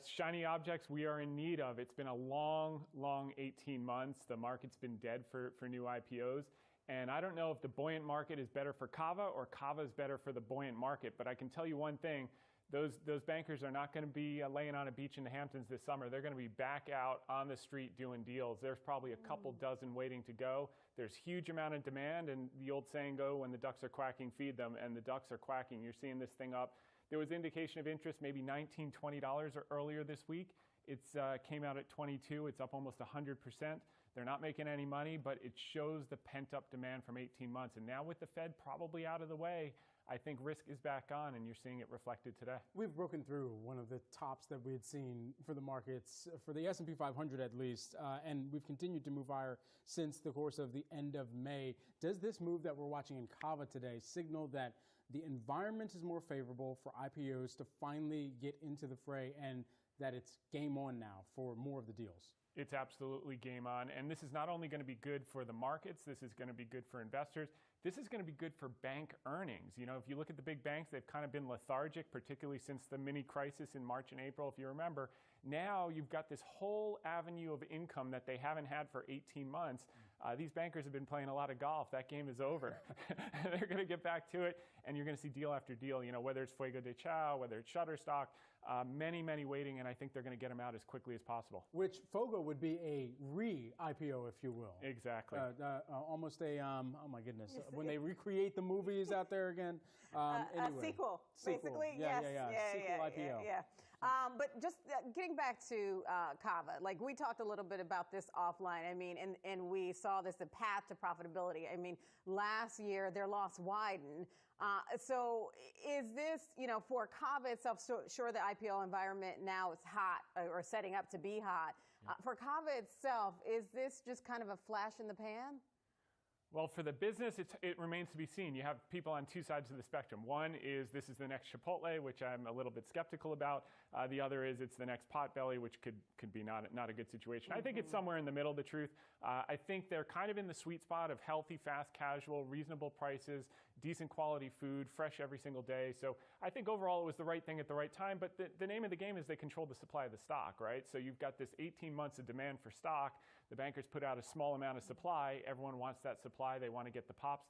Shiny objects we are in need of. It's been a long 18 months. The market's been dead for new IPOs. And I don't know if the buoyant market is better for Cava or Cava is better for the buoyant market. But I can tell you one thing. Those bankers are not going to be laying on a beach in the Hamptons this summer. They're going to be back out on the street doing deals. There's probably a couple dozen waiting to go. There's huge amount of demand. And the old saying go, when the ducks are quacking, feed them. And the ducks are quacking. You're seeing this thing up. There was indication of interest, maybe $19, $20 or earlier this week. It's came out at 22. It's up almost 100%. They're not making any money, but it shows the pent-up demand from 18 months. And now with the Fed probably out of the way, I think risk is back on, and you're seeing it reflected today. We've broken through one of the tops that we had seen for the markets, for the S&P 500 at least, and we've continued to move higher since the course of the end of May. Does this move that we're watching in Cava today signal that the environment is more favorable for IPOs to finally get into the fray and that it's game on now for more of the deals? It's absolutely game on. And this is not only going to be good for the markets, this is going to be good for investors. This is going to be good for bank earnings. You know, if you look at the big banks, they've kind of been lethargic, particularly since the mini crisis in March and April, if you remember. Now you've got this whole avenue of income that they haven't had for 18 months. These bankers have been playing a lot of golf. That game is over. They're going to get back to it, and you're going to see deal after deal, you know, whether it's Fuego de Chao, whether it's Shutterstock, many waiting, and I think they're going to get them out as quickly as possible. Which Fogo would be a re-IPO, if you will. Exactly. Almost a, oh my goodness, when they recreate the movies out there again. Anyway. A sequel, basically. Yeah, yes. Sequel IPO. Yeah. But just getting back to Cava, like we talked a little bit about this offline. I mean, and we saw this, the path to profitability. I mean, last year their loss widened. So is this, you know, for Cava itself, so sure the IPO environment now is hot or setting up to be hot. For Cava itself, is this just kind of a flash in the pan? Well, for the business, it remains to be seen. You have people on two sides of the spectrum. One is this is the next Chipotle, which I'm a little bit skeptical about. The other is it's the next Potbelly, which could be not a good situation. I think it's somewhere in the middle, the truth. I think they're kind of in the sweet spot of healthy, fast, casual, reasonable prices, decent quality food, fresh every single day. So I think overall it was the right thing at the right time. But the name of the game is they control the supply of the stock, right? So you've got this 18 months of demand for stock. The bankers put out a small amount of supply. Everyone wants that supply. They want to get the pops.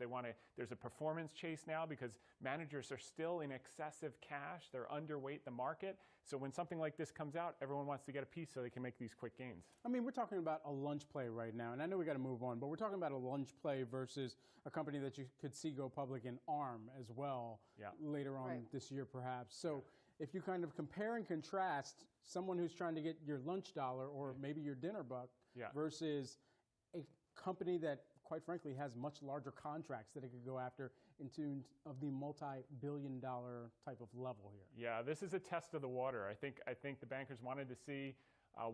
There's a performance chase now because managers are still in excessive cash. They're underweight the market. So when something like this comes out, everyone wants to get a piece so they can make these quick gains. I mean, we're talking about a lunch play right now, and I know we got to move on, but we're talking about a lunch play versus a company that you could see go public in ARM as well later on this year, perhaps. So if you kind of compare and contrast someone who's trying to get your lunch dollar or maybe your dinner buck versus a company that, quite frankly, has much larger contracts that it could go after in tune of the multi-billion-dollar type of level here. Yeah, this is a test of the water. I think the bankers wanted to see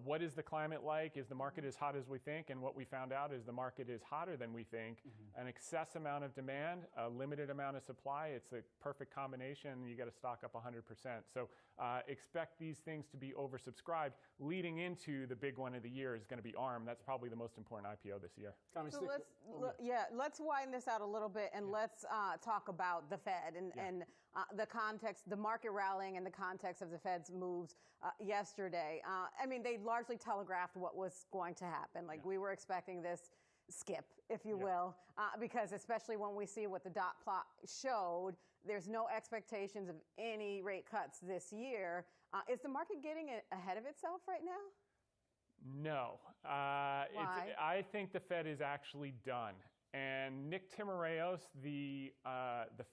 what is the climate like? Is the market as hot as we think? And what we found out is the market is hotter than we think. An excess amount of demand, a limited amount of supply. It's a perfect combination. You got to stock up 100%. So expect these things to be oversubscribed. Leading into the big one of the year is going to be ARM. That's probably the most important IPO this year. So let's widen this out a little bit and let's talk about the Fed and the context, the market rallying and the context of the Fed's moves yesterday. I mean, they largely telegraphed what was going to happen. Like we were expecting this skip, if you will, because especially when we see what the dot plot showed, there's no expectations of any rate cuts this year. Is the market getting ahead of itself right now? No. I think the Fed is actually done. And Nick Timiraos, the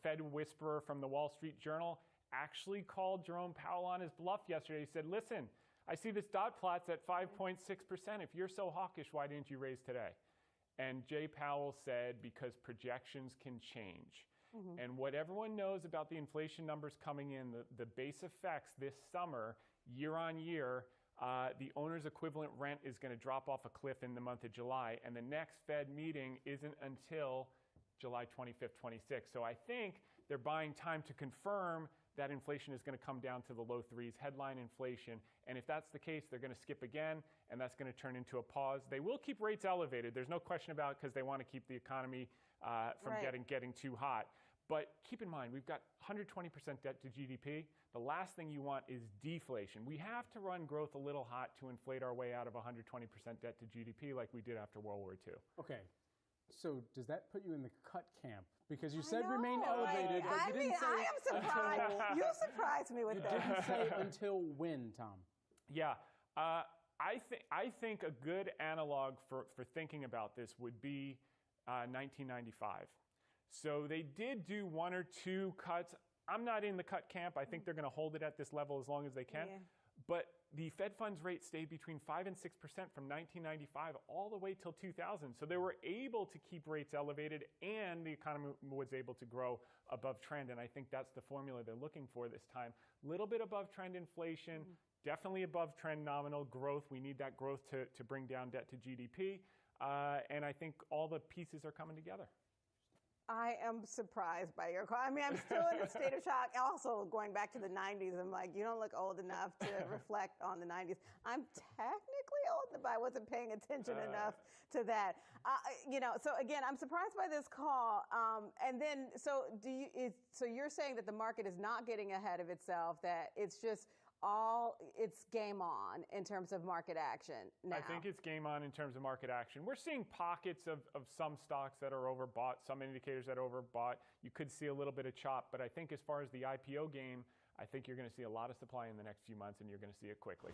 Fed whisperer from the Wall Street Journal, actually called Jerome Powell on his bluff yesterday. He said, listen, I see this dot plot's at 5.6%. If you're so hawkish, why didn't you raise today? And Jay Powell said, because projections can change. And what everyone knows about the inflation numbers coming in, the base effects this summer, year on year, the owner's equivalent rent is going to drop off a cliff in the month of July, and the next Fed meeting isn't until July 25th, 26th. So I think they're buying time to confirm that inflation is going to come down to the low threes, headline inflation. And if that's the case, they're going to skip again, and that's going to turn into a pause. They will keep rates elevated. There's no question about it, because they want to keep the economy from getting too hot. But keep in mind, we've got 120% debt to GDP. The last thing you want is deflation. We have to run growth a little hot to inflate our way out of 120% debt to GDP like we did after World War II. Okay. So does that put you in the cut camp? Because you said remain elevated, but you didn't say I am surprised. You surprised me with you that. You didn't say until when, Tom? Yeah. I think a good analog for thinking about this would be 1995. So they did do one or two cuts. I'm not in the cut camp. I think they're going to hold it at this level as long as they can. Yeah. But the Fed funds rate stayed between 5 and 6% from 1995 all the way till 2000. So they were able to keep rates elevated, and the economy was able to grow above trend. And I think that's the formula they're looking for this time. A little bit above trend inflation, definitely above trend nominal growth. We need that growth to bring down debt to GDP. And I think all the pieces are coming together. I am surprised by your call. I mean, I'm still in a state of shock. Also, going back to the 90s, I'm like, you don't look old enough to reflect on the 90s. I'm technically old, but I wasn't paying attention enough to that. So again, I'm surprised by this call. And then, so you're saying that the market is not getting ahead of itself, that it's just it's game on in terms of market action now. I think it's game on in terms of market action. We're seeing pockets of some stocks that are overbought, some indicators that are overbought. You could see a little bit of chop, but I think as far as the IPO game, I think you're going to see a lot of supply in the next few months, and you're going to see it quickly.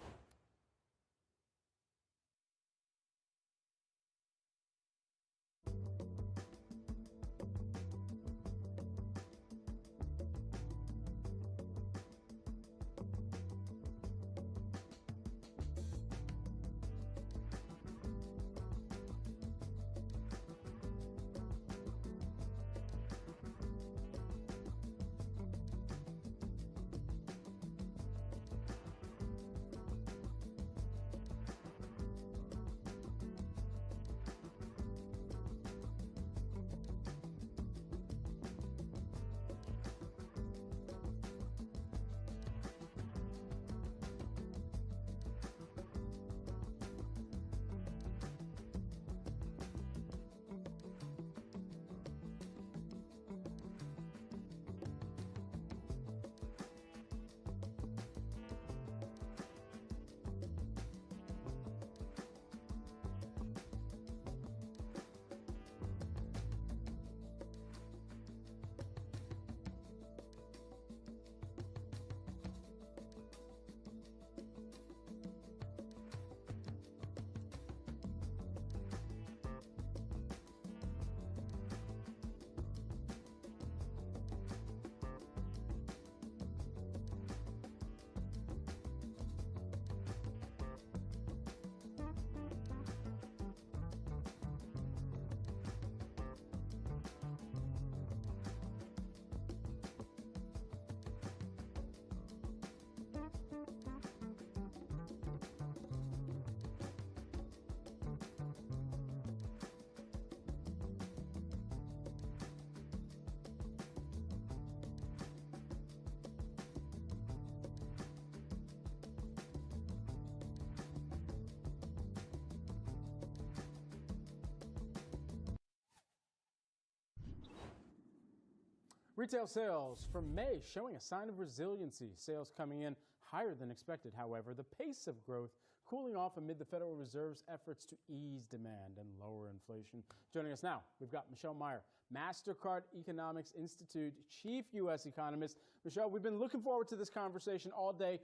Retail sales from May showing a sign of resiliency. Sales coming in higher than expected, however. The pace of growth cooling off amid the Federal Reserve's efforts to ease demand and lower inflation. Joining us now, we've got Michelle Meyer, MasterCard Economics Institute Chief U.S. Economist. Michelle, we've been looking forward to this conversation all day.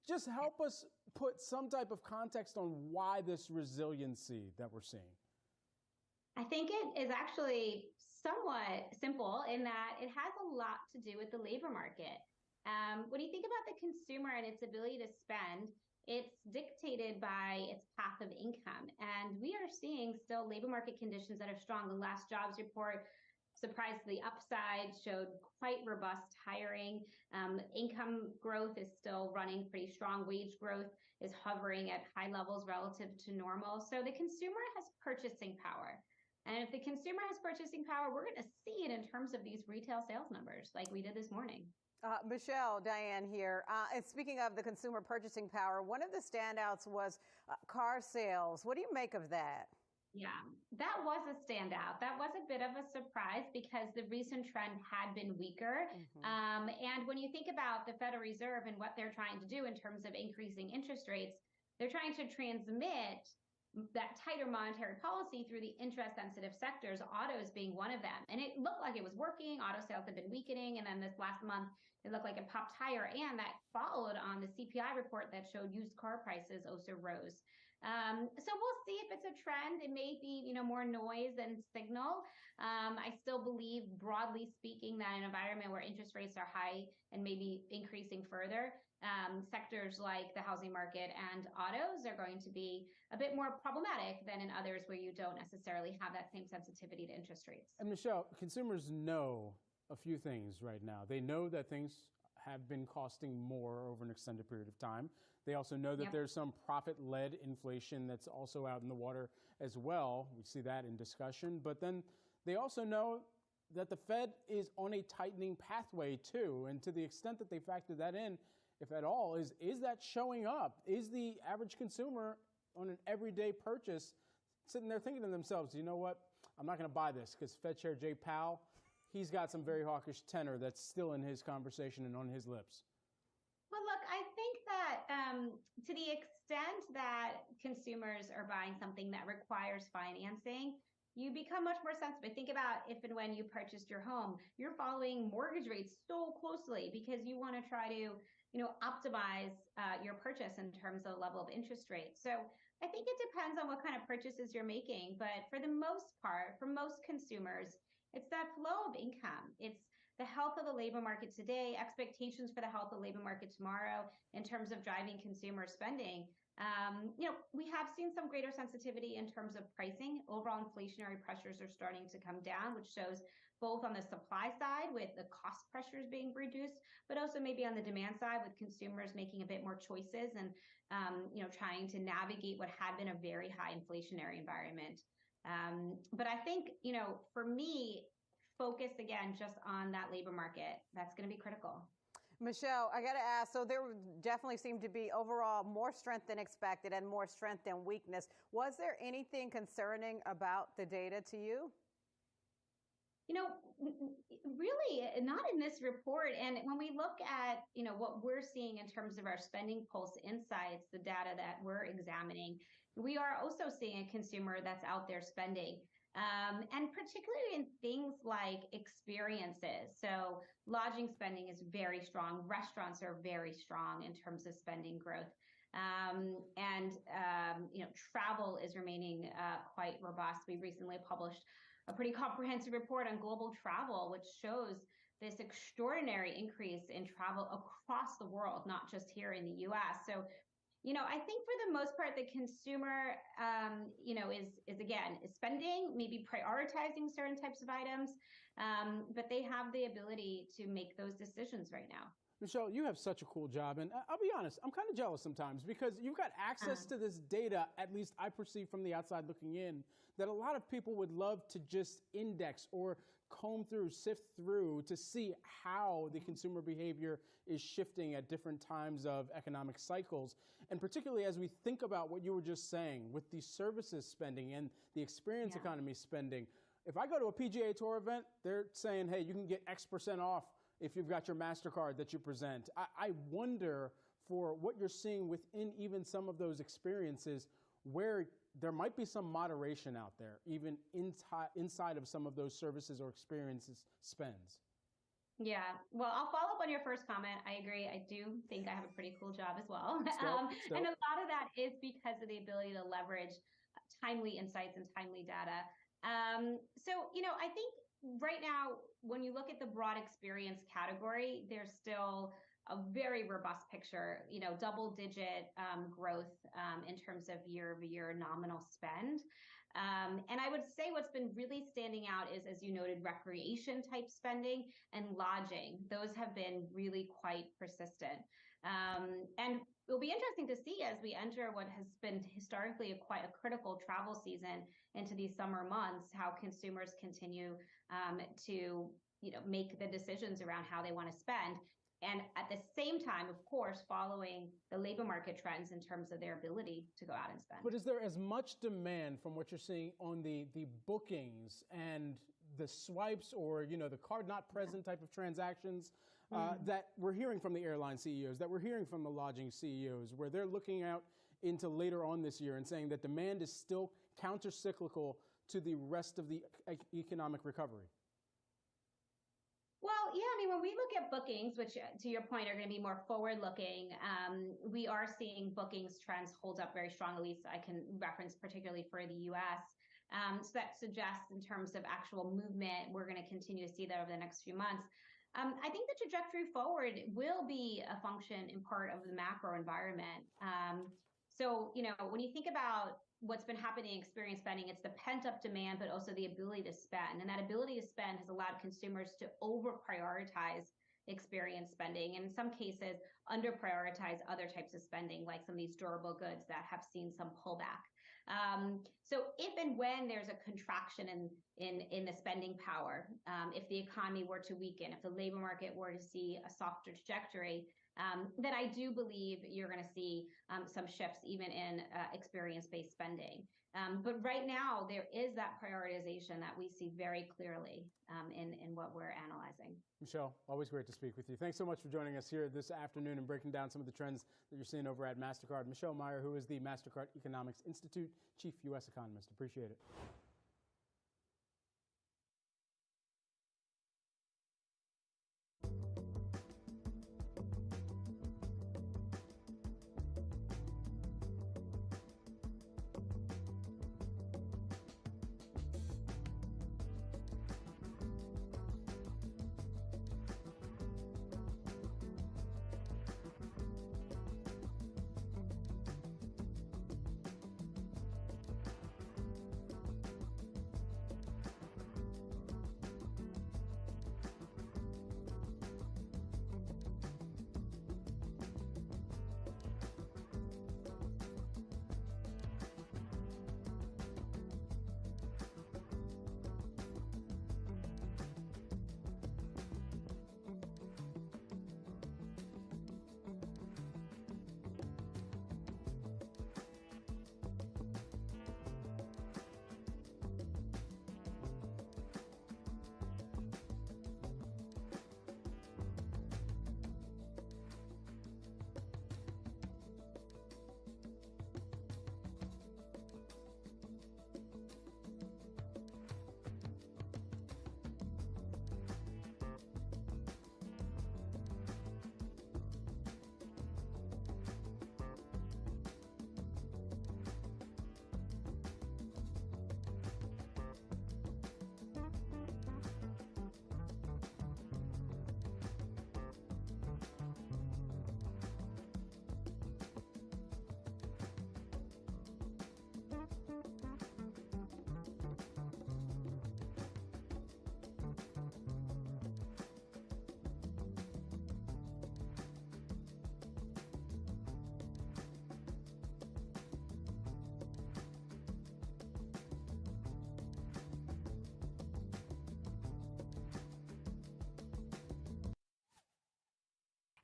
Just help us put some type of context on why this resiliency that we're seeing. I think it is actually somewhat simple in that it has a lot to do with the labor market. When you think about the consumer and its ability to spend, it's dictated by its path of income. And we are seeing still labor market conditions that are strong. The last jobs report, surprised to the upside, showed quite robust hiring. Income growth is still running pretty strong. Wage growth is hovering at high levels relative to normal. So the consumer has purchasing power. And if the consumer has purchasing power, we're going to see it in terms of these retail sales numbers like we did this morning. Michelle, Diane here. And speaking of the consumer purchasing power, one of the standouts was car sales. What do you make of that? Yeah, that was a standout. That was a bit of a surprise because the recent trend had been weaker. And when you think about the Federal Reserve and what they're trying to do in terms of increasing interest rates, they're trying to transmit that tighter monetary policy through the interest-sensitive sectors, autos being one of them. And it looked like it was working. Auto sales have been weakening. And then this last month, it looked like it popped higher. And that followed on the CPI report that showed used car prices also rose. So we'll see if it's a trend. It may be, more noise than signal. I still believe, broadly speaking, that an environment where interest rates are high and maybe increasing further, sectors like the housing market and autos are going to be a bit more problematic than in others where you don't necessarily have that same sensitivity to interest rates. And Michelle, consumers know a few things right now. They know that things have been costing more over an extended period of time. They also know that there's some profit-led inflation that's also out in the water as well. We see that in discussion. But then they also know that the Fed is on a tightening pathway too. And to the extent that they factor that in, if at all, is that showing up? Is the average consumer on an everyday purchase sitting there thinking to themselves, you know what, I'm not going to buy this because Fed Chair Jay Powell, he's got some very hawkish tenor that's still in his conversation and on his lips. Well, look, I think that to the extent that consumers are buying something that requires financing, you become much more sensitive. Think about if and when you purchased your home, you're following mortgage rates so closely because you want to try to, optimize your purchase in terms of the level of interest rates. So I think it depends on what kind of purchases you're making. But for the most part, for most consumers, it's that flow of income. It's the health of the labor market today, expectations for the health of the labor market tomorrow in terms of driving consumer spending. We have seen some greater sensitivity in terms of pricing. Overall inflationary pressures are starting to come down, which shows both on the supply side with the cost pressures being reduced, but also maybe on the demand side with consumers making a bit more choices and, trying to navigate what had been a very high inflationary environment. But I think, for me, focus again just on that labor market. That's going to be critical. Michelle, I got to ask, so there definitely seemed to be overall more strength than expected and more strength than weakness. Was there anything concerning about the data to you? Really not in this report. And when we look at, what we're seeing in terms of our spending pulse insights, the data that we're examining, we are also seeing a consumer that's out there spending. And particularly in things like experiences. So lodging spending is very strong. Restaurants are very strong in terms of spending growth. Travel is remaining quite robust. We recently published a pretty comprehensive report on global travel, which shows this extraordinary increase in travel across the world, not just here in the U.S. So I think for the most part, the consumer, is spending, maybe prioritizing certain types of items, but they have the ability to make those decisions right now. Michelle, you have such a cool job. And I'll be honest, I'm kind of jealous sometimes because you've got access to this data, at least I perceive from the outside looking in, that a lot of people would love to just index or comb through, sift through to see how the consumer behavior is shifting at different times of economic cycles. And particularly as we think about what you were just saying with the services spending and the experience economy spending. If I go to a PGA Tour event, they're saying, hey, you can get X% off if you've got your MasterCard that you present. I wonder for what you're seeing within even some of those experiences where there might be some moderation out there, even inside of some of those services or experiences spends. Yeah, well, I'll follow up on your first comment. I agree. I do think I have a pretty cool job as well. And a lot of that is because of the ability to leverage timely insights and timely data. I think right now, when you look at the broad experience category, there's still a very robust picture, double-digit growth in terms of year-over-year nominal spend. And I would say what's been really standing out is, as you noted, recreation type spending and lodging. Those have been really quite persistent. And it'll be interesting to see as we enter what has been historically quite a critical travel season into these summer months, how consumers continue to make the decisions around how they want to spend. And at the same time, of course, following the labor market trends in terms of their ability to go out and spend. But is there as much demand from what you're seeing on the bookings and the swipes or, the card not present type of transactions that we're hearing from the airline CEOs, that we're hearing from the lodging CEOs, where they're looking out into later on this year and saying that demand is still counter-cyclical to the rest of the economic recovery? Well, yeah, I mean, when we look at bookings, which to your point are going to be more forward-looking, we are seeing bookings trends hold up very strongly. So I can reference particularly for the U.S. So that suggests in terms of actual movement, we're going to continue to see that over the next few months. I think the trajectory forward will be a function in part of the macro environment. So, when you think about what's been happening in experience spending, it's the pent-up demand, but also the ability to spend. And that ability to spend has allowed consumers to over-prioritize experience spending, and in some cases, under-prioritize other types of spending, like some of these durable goods that have seen some pullback. So if and when there's a contraction in the spending power, if the economy were to weaken, if the labor market were to see a softer trajectory, then I do believe you're going to see some shifts even in experience-based spending. But right now, there is that prioritization that we see very clearly in what we're analyzing. Michelle, always great to speak with you. Thanks so much for joining us here this afternoon and breaking down some of the trends that you're seeing over at MasterCard. Michelle Meyer, who is the MasterCard Economics Institute Chief U.S. Economist. Appreciate it.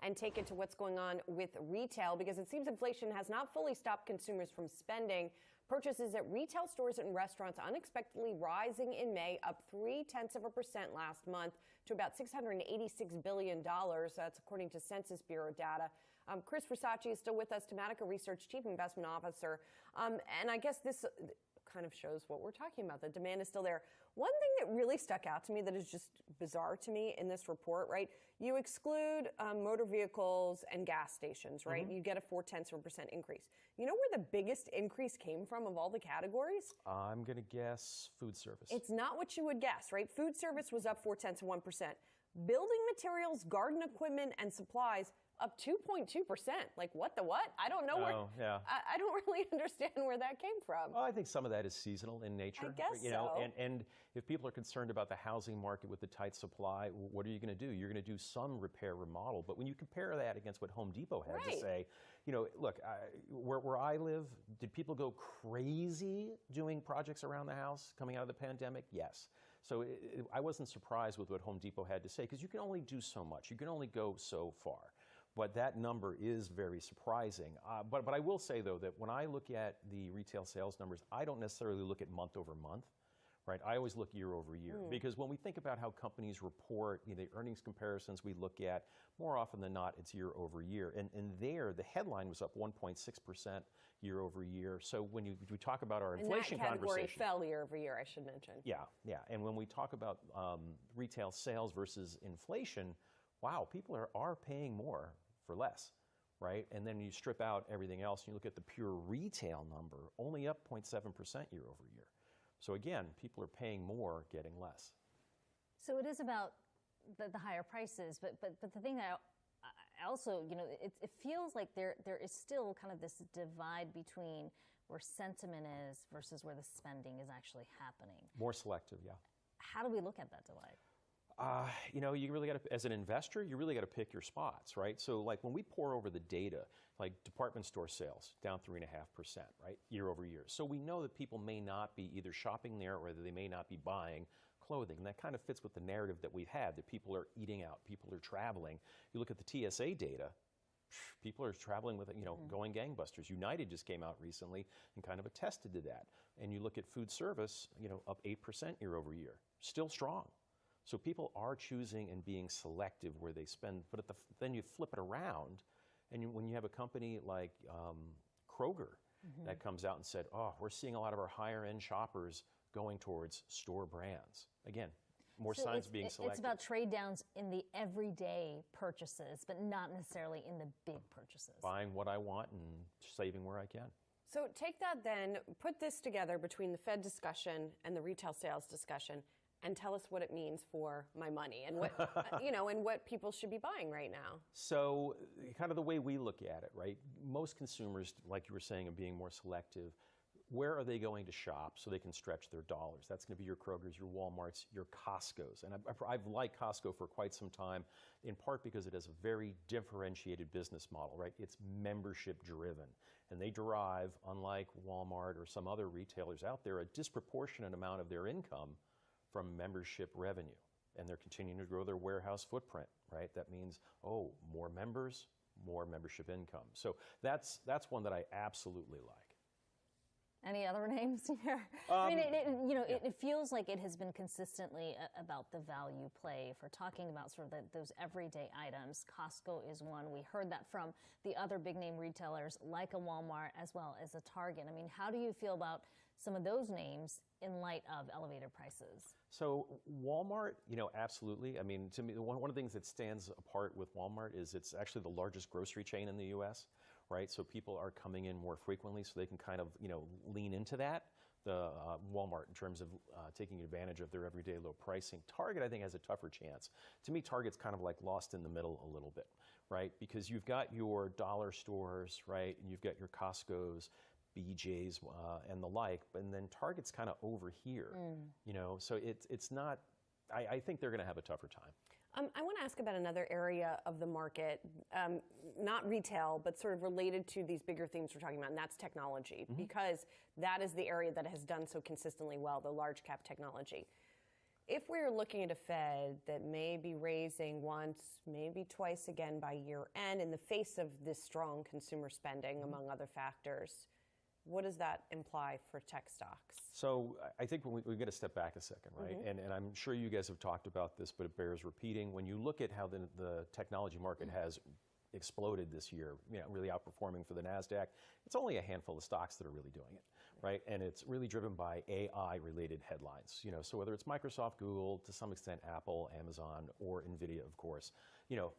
And take it to what's going on with retail, because it seems inflation has not fully stopped consumers from spending. Purchases at retail stores and restaurants unexpectedly rising in May, up 0.3% last month to about $686 billion. That's according to Census Bureau data. Chris Versace is still with us, Tematica Research Chief Investment Officer. And I guess this kind of shows what we're talking about. The demand is still there. One thing that really stuck out to me that is just bizarre to me in this report, right? You exclude motor vehicles and gas stations, right? You get a 0.4% increase. You know where the biggest increase came from of all the categories? I'm going to guess food service. It's not what you would guess, right? Food service was up 0.4%. Building materials, garden equipment, and supplies up 2.2%. Like, what the what? I don't know where. Yeah. I don't really understand where that came from. Well, I think some of that is seasonal in nature. I guess so. And if people are concerned about the housing market with the tight supply, what are you going to do? You're going to do some repair remodel. But when you compare that against what Home Depot had to say, look, where I live, did people go crazy doing projects around the house coming out of the pandemic? Yes. So I wasn't surprised with what Home Depot had to say, because you can only do so much. You can only go so far. But that number is very surprising. But I will say, though, that when I look at the retail sales numbers, I don't necessarily look at month over month. Right, I always look year over year, because when we think about how companies report, the earnings comparisons we look at, more often than not, it's year over year. And there, the headline was up 1.6% year over year. So when we talk about our inflation and that category conversation, fell year over year, I should mention. Yeah. And when we talk about retail sales versus inflation, wow, people are paying more for less. Right? And then you strip out everything else and you look at the pure retail number, only up 0.7% year over year. So again, people are paying more, getting less. So it is about the higher prices, but the thing that I also, it feels like there is still kind of this divide between where sentiment is versus where the spending is actually happening. More selective, yeah. How do we look at that divide? You really got to, as an investor, you really got to pick your spots, right? So like when we pour over the data, like department store sales down 3.5%, right, year over year. So we know that people may not be either shopping there or they may not be buying clothing. And that kind of fits with the narrative that we've had, that people are eating out, people are traveling. You look at the TSA data, people are traveling with, going gangbusters. United just came out recently and kind of attested to that. And you look at food service, up 8% year over year, still strong. So people are choosing and being selective where they spend, but then you flip it around, and when you have a company like Kroger that comes out and said, we're seeing a lot of our higher end shoppers going towards store brands. Again, more signs being selective. It's about trade downs in the everyday purchases, but not necessarily in the big purchases. Buying what I want and saving where I can. So take that then, put this together between the Fed discussion and the retail sales discussion, and tell us what it means for my money and what, and what people should be buying right now. So kind of the way we look at it, right? Most consumers, like you were saying, are being more selective. Where are they going to shop so they can stretch their dollars? That's going to be your Krogers, your Walmarts, your Costcos. And I've liked Costco for quite some time, in part because it has a very differentiated business model, right? It's membership driven. And they derive, unlike Walmart or some other retailers out there, a disproportionate amount of their income from membership revenue, and they're continuing to grow their warehouse footprint, right? That means, more members, more membership income. So that's one that I absolutely like. Any other names here? I mean, it feels like it has been consistently about the value play. If we're talking about sort of those everyday items, Costco is one. We heard that from the other big name retailers like a Walmart as well as a Target. I mean, how do you feel about some of those names in light of elevated prices? So Walmart, absolutely. I mean, to me, one of the things that stands apart with Walmart is it's actually the largest grocery chain in the U.S., right? So people are coming in more frequently, so they can kind of, lean into that. The Walmart, in terms of taking advantage of their everyday low pricing. Target, I think, has a tougher chance. To me, Target's kind of like lost in the middle a little bit, right? Because you've got your dollar stores, right? And you've got your Costco's, BJ's, and the like, and then Target's kind of over here, so it's not, I think they're going to have a tougher time. I want to ask about another area of the market, not retail, but sort of related to these bigger themes we're talking about, and that's technology, because that is the area that has done so consistently well, the large cap technology. If we're looking at a Fed that may be raising once, maybe twice again by year end in the face of this strong consumer spending, among other factors, what does that imply for tech stocks? So I think we've got to step back a second, right? And I'm sure you guys have talked about this, but it bears repeating. When you look at how the technology market has exploded this year, really outperforming for the NASDAQ, it's only a handful of stocks that are really doing it, right? And it's really driven by AI-related headlines. So whether it's Microsoft, Google, to some extent Apple, Amazon, or NVIDIA, of course,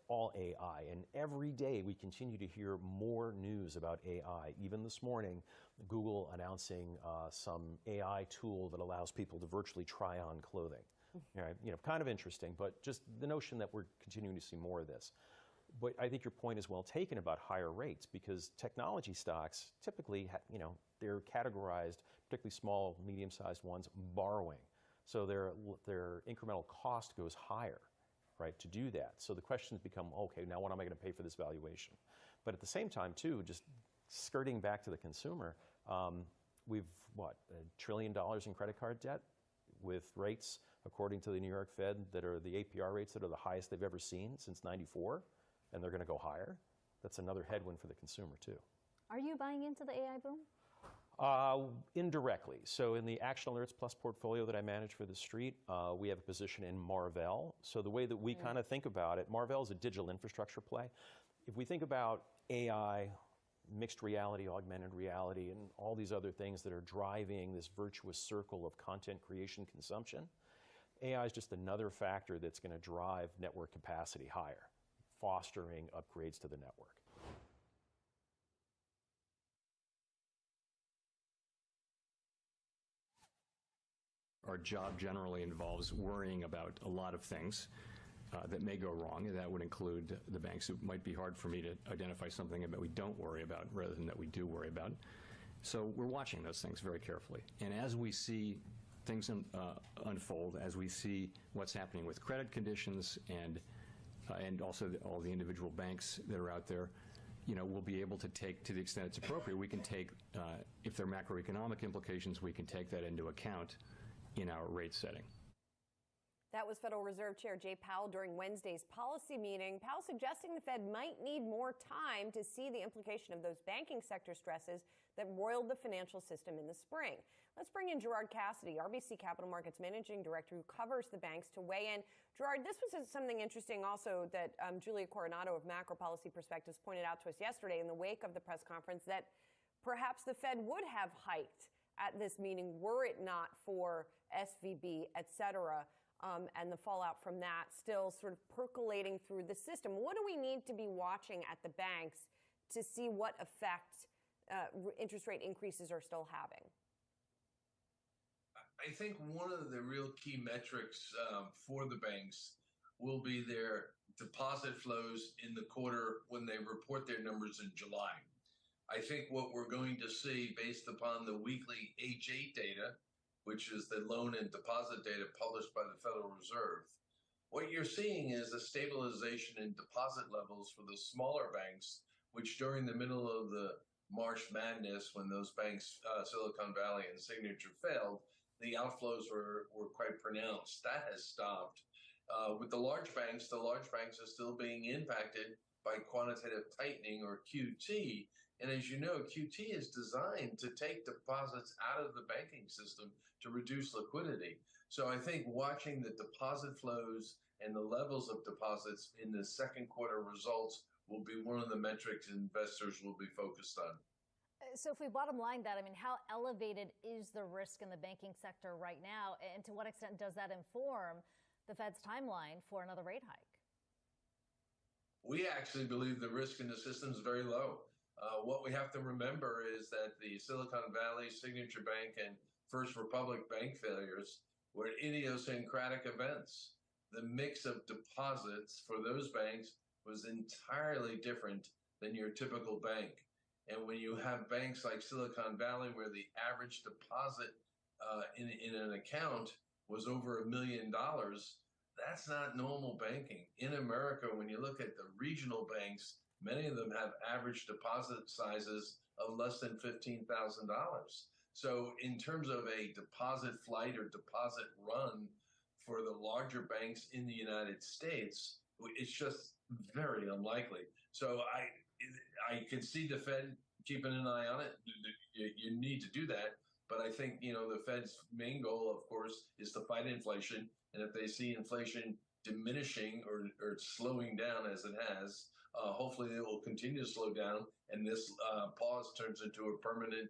all AI. And every day we continue to hear more news about AI. Even this morning, Google announcing some AI tool that allows people to virtually try on clothing. Right? Kind of interesting, but just the notion that we're continuing to see more of this. But I think your point is well taken about higher rates, because technology stocks typically, they're categorized, particularly small, medium-sized ones, borrowing. So their incremental cost goes higher, right, to do that. So the questions become, okay, now what am I going to pay for this valuation? But at the same time, too, just skirting back to the consumer, we've, $1 trillion in credit card debt with rates, according to the New York Fed, that are the APR rates that are the highest they've ever seen since '94, and they're going to go higher. That's another headwind for the consumer, too. Are you buying into the AI boom? Indirectly. So in the Action Alerts Plus portfolio that I manage for the street, we have a position in Marvell. So the way that we kind of think about it, Marvell is a digital infrastructure play. If we think about AI, mixed reality, augmented reality, and all these other things that are driving this virtuous circle of content creation consumption, AI is just another factor that's going to drive network capacity higher, fostering upgrades to the network. Our job generally involves worrying about a lot of things that may go wrong, and that would include the banks. It might be hard for me to identify something that we don't worry about rather than that we do worry about. So we're watching those things very carefully. And as we see things unfold, as we see what's happening with credit conditions and also all the individual banks that are out there, we'll be able to take, to the extent it's appropriate, we can take, if there are macroeconomic implications, we can take that into account in our rate setting. That was Federal Reserve Chair Jay Powell during Wednesday's policy meeting. Powell suggesting the Fed might need more time to see the implication of those banking sector stresses that roiled the financial system in the spring. Let's bring in Gerard Cassidy, RBC Capital Markets Managing Director, who covers the banks, to weigh in. Gerard, this was something interesting also that Julia Coronado of Macro Policy Perspectives pointed out to us yesterday in the wake of the press conference, that perhaps the Fed would have hiked at this meeting were it not for SVB, et cetera. And the fallout from that still sort of percolating through the system. What do we need to be watching at the banks to see what effect interest rate increases are still having? I think one of the real key metrics for the banks will be their deposit flows in the quarter when they report their numbers in July. I think what we're going to see, based upon the weekly H8 data, which is the loan and deposit data published by the Federal Reserve, what you're seeing is a stabilization in deposit levels for the smaller banks, which during the middle of the March Madness, when those banks, Silicon Valley and Signature, failed, the outflows were quite pronounced. That has stopped. With the large banks are still being impacted by quantitative tightening, or QT. And as you know, QT is designed to take deposits out of the banking system to reduce liquidity. So I think watching the deposit flows and the levels of deposits in the second quarter results will be one of the metrics investors will be focused on. So if we bottom line that, how elevated is the risk in the banking sector right now? And to what extent does that inform the Fed's timeline for another rate hike? We actually believe the risk in the system is very low. What we have to remember is that the Silicon Valley, Signature Bank, and First Republic bank failures were idiosyncratic events. The mix of deposits for those banks was entirely different than your typical bank. And when you have banks like Silicon Valley, where the average deposit in an account was over $1 million, that's not normal banking. In America, when you look at the regional banks, many of them have average deposit sizes of less than $15,000. So in terms of a deposit flight or deposit run for the larger banks in the United States, it's just very unlikely. So I can see the Fed keeping an eye on it. You need to do that. But I think, the Fed's main goal, of course, is to fight inflation. And if they see inflation diminishing or slowing down as it has, hopefully it will continue to slow down, and this pause turns into a permanent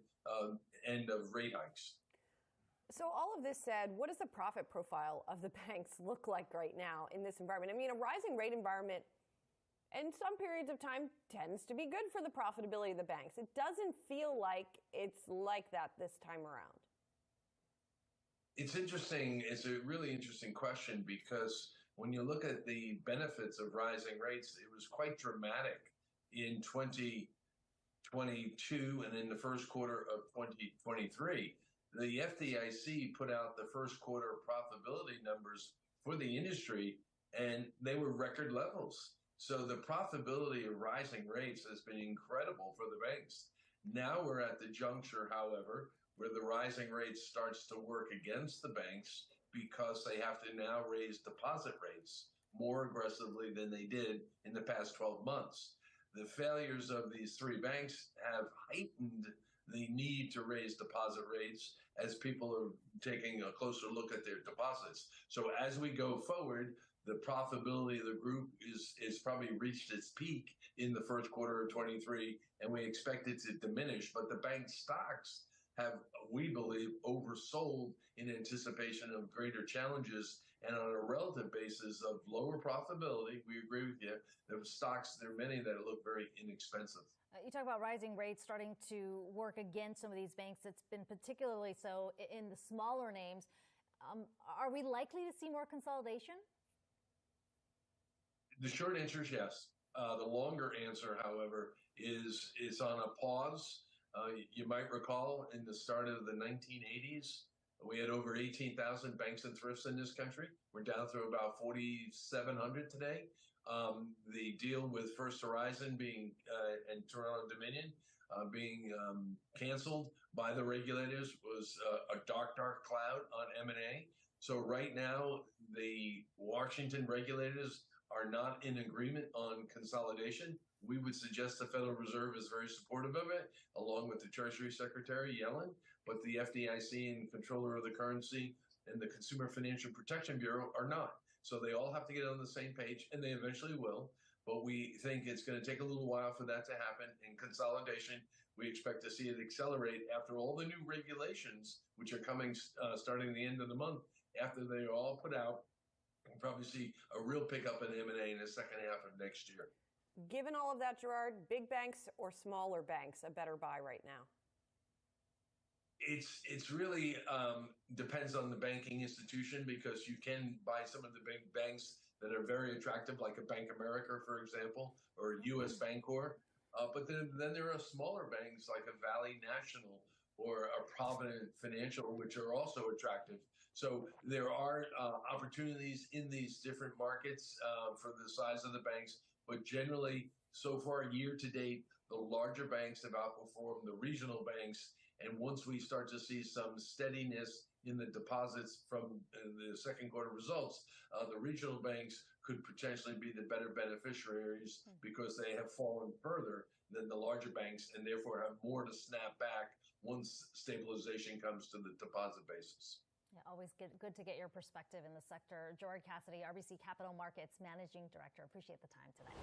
end of rate hikes. So all of this said, what does the profit profile of the banks look like right now in this environment? A rising rate environment in some periods of time tends to be good for the profitability of the banks. It doesn't feel like it's like that this time around. It's interesting. It's a really interesting question, because when you look at the benefits of rising rates, it was quite dramatic in 2022 and in the first quarter of 2023. The FDIC put out the first quarter profitability numbers for the industry, and they were record levels. So the profitability of rising rates has been incredible for the banks. Now we're at the juncture, however, where the rising rate starts to work against the banks because they have to now raise deposit rates more aggressively than they did in the past 12 months. The failures of these three banks have heightened the need to raise deposit rates as people are taking a closer look at their deposits. So as we go forward, the profitability of the group is probably reached its peak in the first quarter of 23, and we expect it to diminish. But the bank stocks have, we believe, oversold in anticipation of greater challenges. And on a relative basis of lower profitability, we agree with you, there are stocks, there are many that look very inexpensive. You talk about rising rates starting to work against some of these banks. It's been particularly so in the smaller names. Are we likely to see more consolidation? The short answer is yes. The longer answer, however, is it's on a pause. You might recall in the start of the 1980s, we had over 18,000 banks and thrifts in this country. We're down to about 4,700 today. The deal with First Horizon being and Toronto Dominion being canceled by the regulators was a dark cloud on M&A. So right now, the Washington regulators are not in agreement on consolidation. We would suggest the Federal Reserve is very supportive of it, along with the Treasury Secretary, Yellen, but the FDIC and Controller of the Currency and the Consumer Financial Protection Bureau are not. So they all have to get on the same page, and they eventually will. But we think it's going to take a little while for that to happen. In consolidation, we expect to see it accelerate after all the new regulations, which are coming starting the end of the month. After they're all put out, we'll probably see a real pickup in M&A in the second half of next year. Given all of that, Gerard, big banks or smaller banks a better buy right now? It's really depends on the banking institution, because you can buy some of the big banks that are very attractive, like a Bank America, for example, or U.S. Bancorp. But then there are smaller banks like a Valley National or a Provident Financial, which are also attractive. So there are opportunities in these different markets for the size of the banks. But generally, so far, year to date, the larger banks have outperformed the regional banks. And once we start to see some steadiness in the deposits from the second quarter results, the regional banks could potentially be the better beneficiaries because they have fallen further than the larger banks and therefore have more to snap back once stabilization comes to the deposit basis. Yeah, always good to get your perspective in the sector. Gerard Cassidy, RBC Capital Markets Managing Director. Appreciate the time today.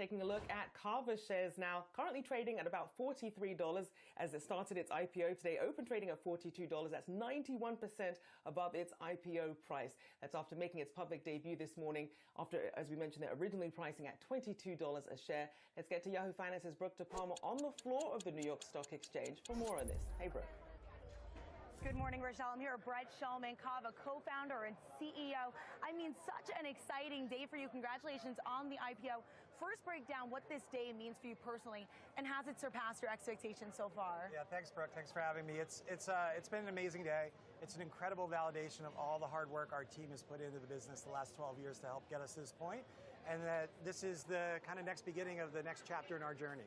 Taking a look at Kava shares now, currently trading at about $43 as it started its IPO today, open trading at $42. That's 91% above its IPO price. That's after making its public debut this morning, after, as we mentioned, they're originally pricing at $22 a share. Let's get to Yahoo Finance's Brooke DePalma on the floor of the New York Stock Exchange for more on this. Hey, Brooke. Good morning, Rochelle. I'm here with Brett Shulman, Kava co-founder and CEO. I mean, such an exciting day for you. Congratulations on the IPO. First, break down what this day means for you personally, and has it surpassed your expectations so far? Yeah, thanks, Brooke. Thanks for having me. It's been an amazing day. It's an incredible validation of all the hard work our team has put into the business the last 12 years to help get us to this point, and that this is the kind of next beginning of the next chapter in our journey.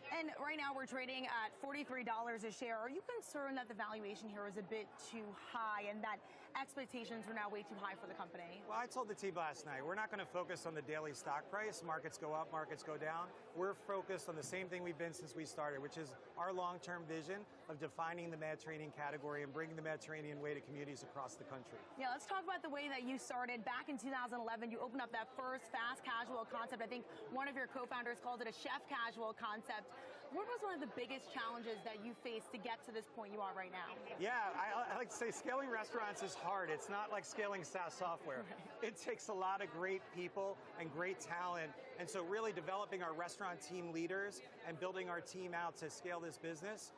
And right now we're trading at $43 a share. Are you concerned that the valuation here is a bit too high and that expectations are now way too high for the company? Well, I told the team last night, we're not going to focus on the daily stock price. Markets go up, markets go down. We're focused on the same thing we've been since we started, which is our long-term vision of defining the Mediterranean category and bringing the Mediterranean way to communities across the country. Yeah, let's talk about the way that you started. Back in 2011, you opened up that first fast casual concept. I think one of your co-founders called it a chef casual concept. What was one of the biggest challenges that you faced to get to this point you are right now? Yeah, I like to say scaling restaurants is hard. It's not like scaling SaaS software. It takes a lot of great people and great talent. And so really developing our restaurant team leaders and building our team out to scale this business,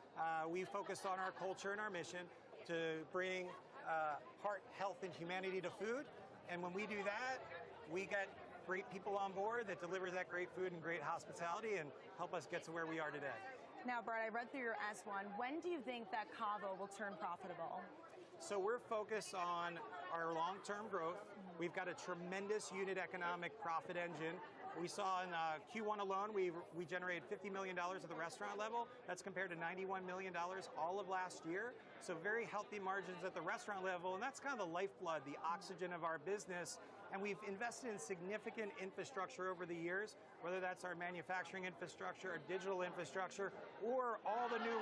we focused on our culture and our mission to bring heart, health, and humanity to food. And when we do that, we get great people on board that deliver that great food and great hospitality and help us get to where we are today. Now, Brett, I read through your S1. When do you think that Kava will turn profitable? So we're focused on our long-term growth. We've got a tremendous unit economic profit engine. We saw in Q1 alone, we generated $50 million at the restaurant level. That's compared to $91 million all of last year. So very healthy margins at the restaurant level. And that's kind of the lifeblood, the oxygen of our business. And we've invested in significant infrastructure over the years, whether that's our manufacturing infrastructure, our digital infrastructure, or all the new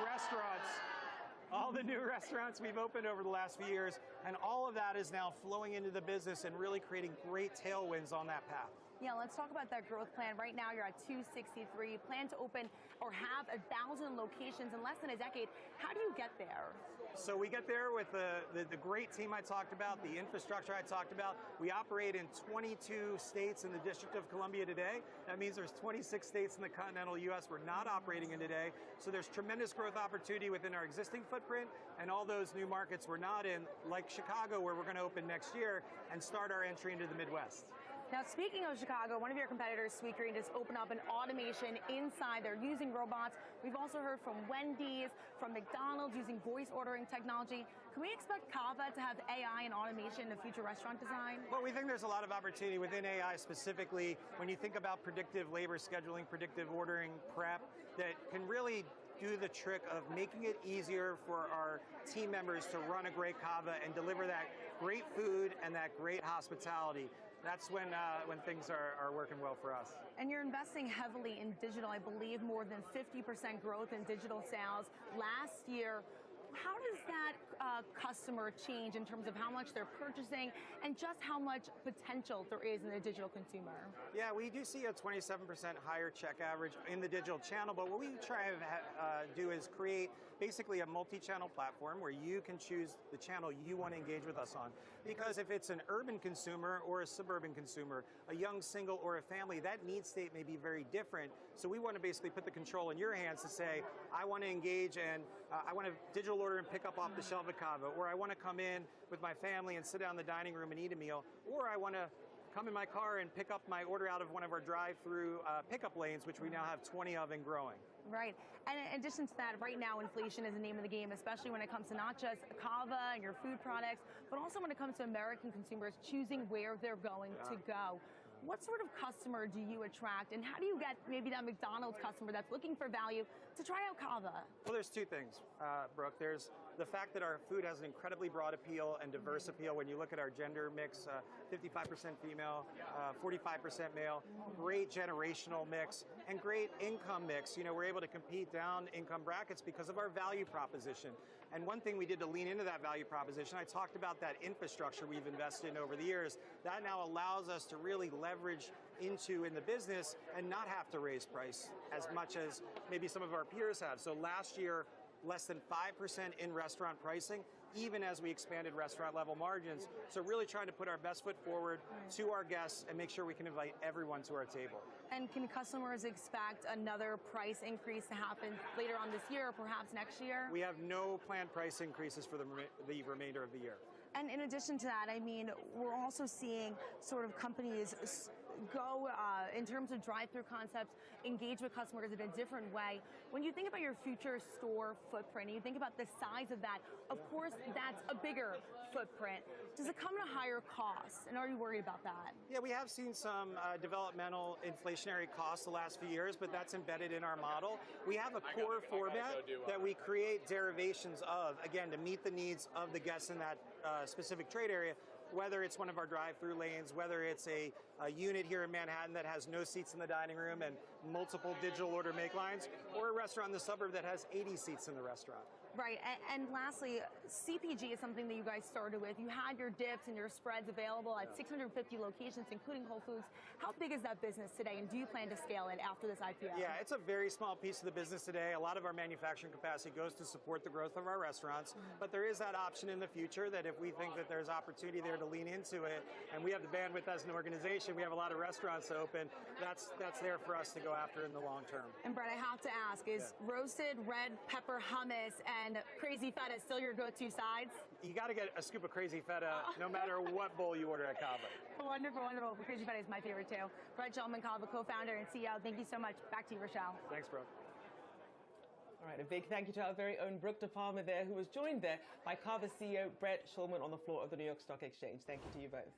restaurants we've opened over the last few years. And all of that is now flowing into the business and really creating great tailwinds on that path. Yeah, let's talk about that growth plan. Right now, you're at 263. You plan to open or have 1,000 locations in less than a decade. How do you get there? So we get there with the great team I talked about, the infrastructure I talked about. We operate in 22 states in the District of Columbia today. That means there's 26 states in the continental U.S. we're not operating in today. So there's tremendous growth opportunity within our existing footprint and all those new markets we're not in, like Chicago, where we're going to open next year and start our entry into the Midwest. Now, speaking of Chicago, one of your competitors, Sweetgreen, just opened up an automation inside. They're using robots. We've also heard from Wendy's, from McDonald's using voice ordering technology. Can we expect Kava to have AI and automation in the future restaurant design? Well, we think there's a lot of opportunity within AI specifically when you think about predictive labor scheduling, predictive ordering, prep, that can really do the trick of making it easier for our team members to run a great Kava and deliver that great food and that great hospitality. That's when things are working well for us. And you're investing heavily in digital. I believe more than 50% growth in digital sales last year. How does that customer change in terms of how much they're purchasing and just how much potential there is in the digital consumer? Yeah, we do see a 27% higher check average in the digital channel, but what we try to do is create basically a multi-channel platform where you can choose the channel you want to engage with us on. Because if it's an urban consumer or a suburban consumer, a young single or a family, that need state may be very different. So we want to basically put the control in your hands to say, I want to engage and I want to digital order and pick up off the shelf at Kava, or I want to come in with my family and sit down in the dining room and eat a meal, or I want to come in my car and pick up my order out of one of our drive-through pickup lanes, which we now have 20 of and growing. Right. And in addition to that, right now, inflation is the name of the game, especially when it comes to not just Kava and your food products, but also when it comes to American consumers choosing where they're going to go. What sort of customer do you attract, and how do you get maybe that McDonald's customer that's looking for value to try out Kava? Well, there's two things, Brooke. There's the fact that our food has an incredibly broad appeal and diverse appeal. When you look at our gender mix, 55% female, 45% male, great generational mix, and great income mix. You know, we're able to compete down income brackets because of our value proposition. And one thing we did to lean into that value proposition, I talked about that infrastructure we've invested in over the years. That now allows us to really leverage into in the business and not have to raise price as much as maybe some of our peers have. So last year, less than 5% in restaurant pricing, even as we expanded restaurant level margins. So really trying to put our best foot forward to our guests and make sure we can invite everyone to our table. And can customers expect another price increase to happen later on this year or perhaps next year? We have no planned price increases for the remainder of the year. And in addition to that, I mean, we're also seeing sort of companies go in terms of drive-through concepts, engage with customers in a different way. When you think about your future store footprint, and you think about the size of that, of course, that's a bigger footprint. Does it come at a higher cost? And are you worried about that? Yeah, we have seen some developmental inflationary costs the last few years, but that's embedded in our model. We have a core format that we create derivations of, again, to meet the needs of the guests in that specific trade area, whether it's one of our drive-through lanes, whether it's a unit here in Manhattan that has no seats in the dining room and multiple digital order make lines, or a restaurant in the suburb that has 80 seats in the restaurant. Right, and lastly, CPG is something that you guys started with. You had your dips and your spreads available at 650 locations, including Whole Foods. How big is that business today, and do you plan to scale it after this IPO? Yeah, it's a very small piece of the business today. A lot of our manufacturing capacity goes to support the growth of our restaurants, but there is that option in the future that if we think that there's opportunity there to lean into it, and we have the bandwidth as an organization, we have a lot of restaurants to open, that's there for us to go after in the long term. And Brett, I have to ask, is roasted red pepper hummus and crazy feta still your go-to sides? You got to get a scoop of crazy feta no matter what bowl you order at Cava. Wonderful, wonderful. Crazy feta is my favorite too. Brett Schulman, Cava co-founder and CEO. Thank you so much. Back to you, Rochelle. Thanks, bro. All right, a big thank you to our very own Brooke DePalma there, who was joined there by Cava CEO Brett Schulman on the floor of the New York Stock Exchange. Thank you to you both.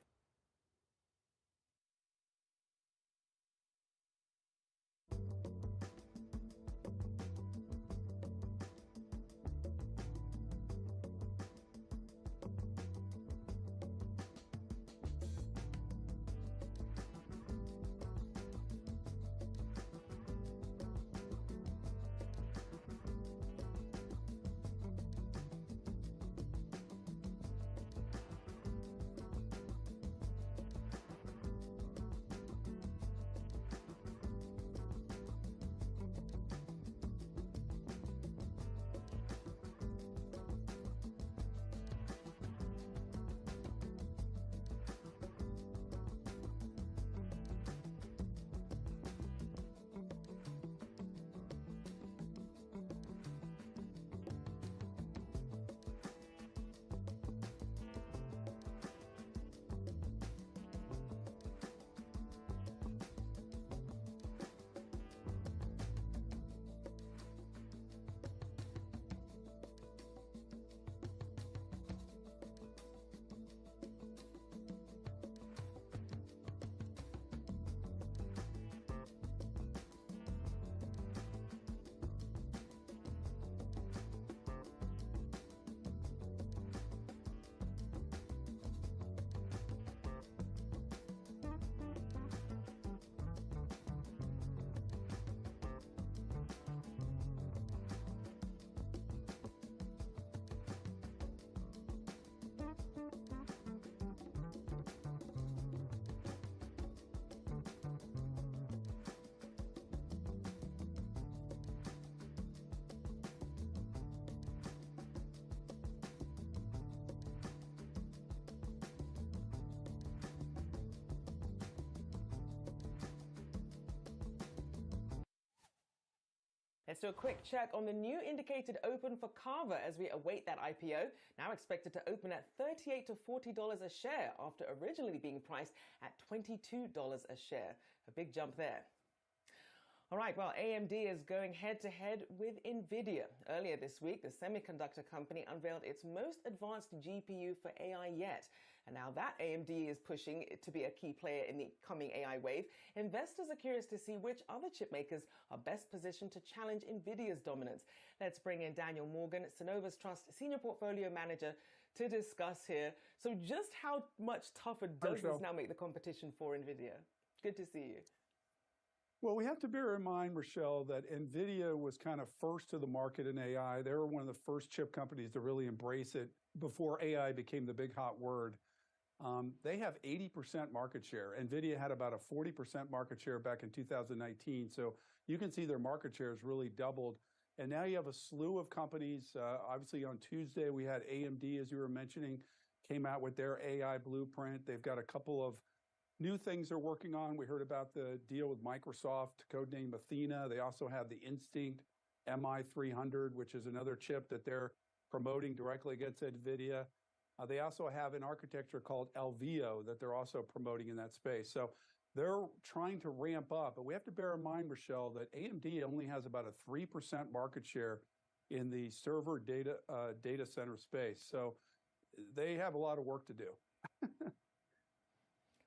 Let's do a quick check on the new indicated open for Cava as we await that IPO, now expected to open at $38 to $40 a share after originally being priced at $22 a share. A big jump there. All right, well, AMD is going head-to-head with NVIDIA. Earlier this week, the semiconductor company unveiled its most advanced GPU for AI yet. And now that AMD is pushing it to be a key player in the coming AI wave, investors are curious to see which other chip makers are best positioned to challenge NVIDIA's dominance. Let's bring in Daniel Morgan, Synovus Trust Senior Portfolio Manager, to discuss here. So just how much tougher does this now make the competition for NVIDIA? Good to see you. Well, we have to bear in mind, Rochelle, that NVIDIA was kind of first to the market in AI. They were one of the first chip companies to really embrace it before AI became the big hot word. They have 80% market share. NVIDIA had about a 40% market share back in 2019. So you can see their market share has really doubled. And now you have a slew of companies. Obviously, on Tuesday, we had AMD, as you were mentioning, came out with their AI blueprint. They've got a couple of new things they're working on. We heard about the deal with Microsoft, codenamed Athena. They also have the Instinct MI300, which is another chip that they're promoting directly against NVIDIA. They also have an architecture called Alveo that they're also promoting in that space. So they're trying to ramp up, but we have to bear in mind, Rochelle, that AMD only has about a 3% market share in the server data center space. So they have a lot of work to do.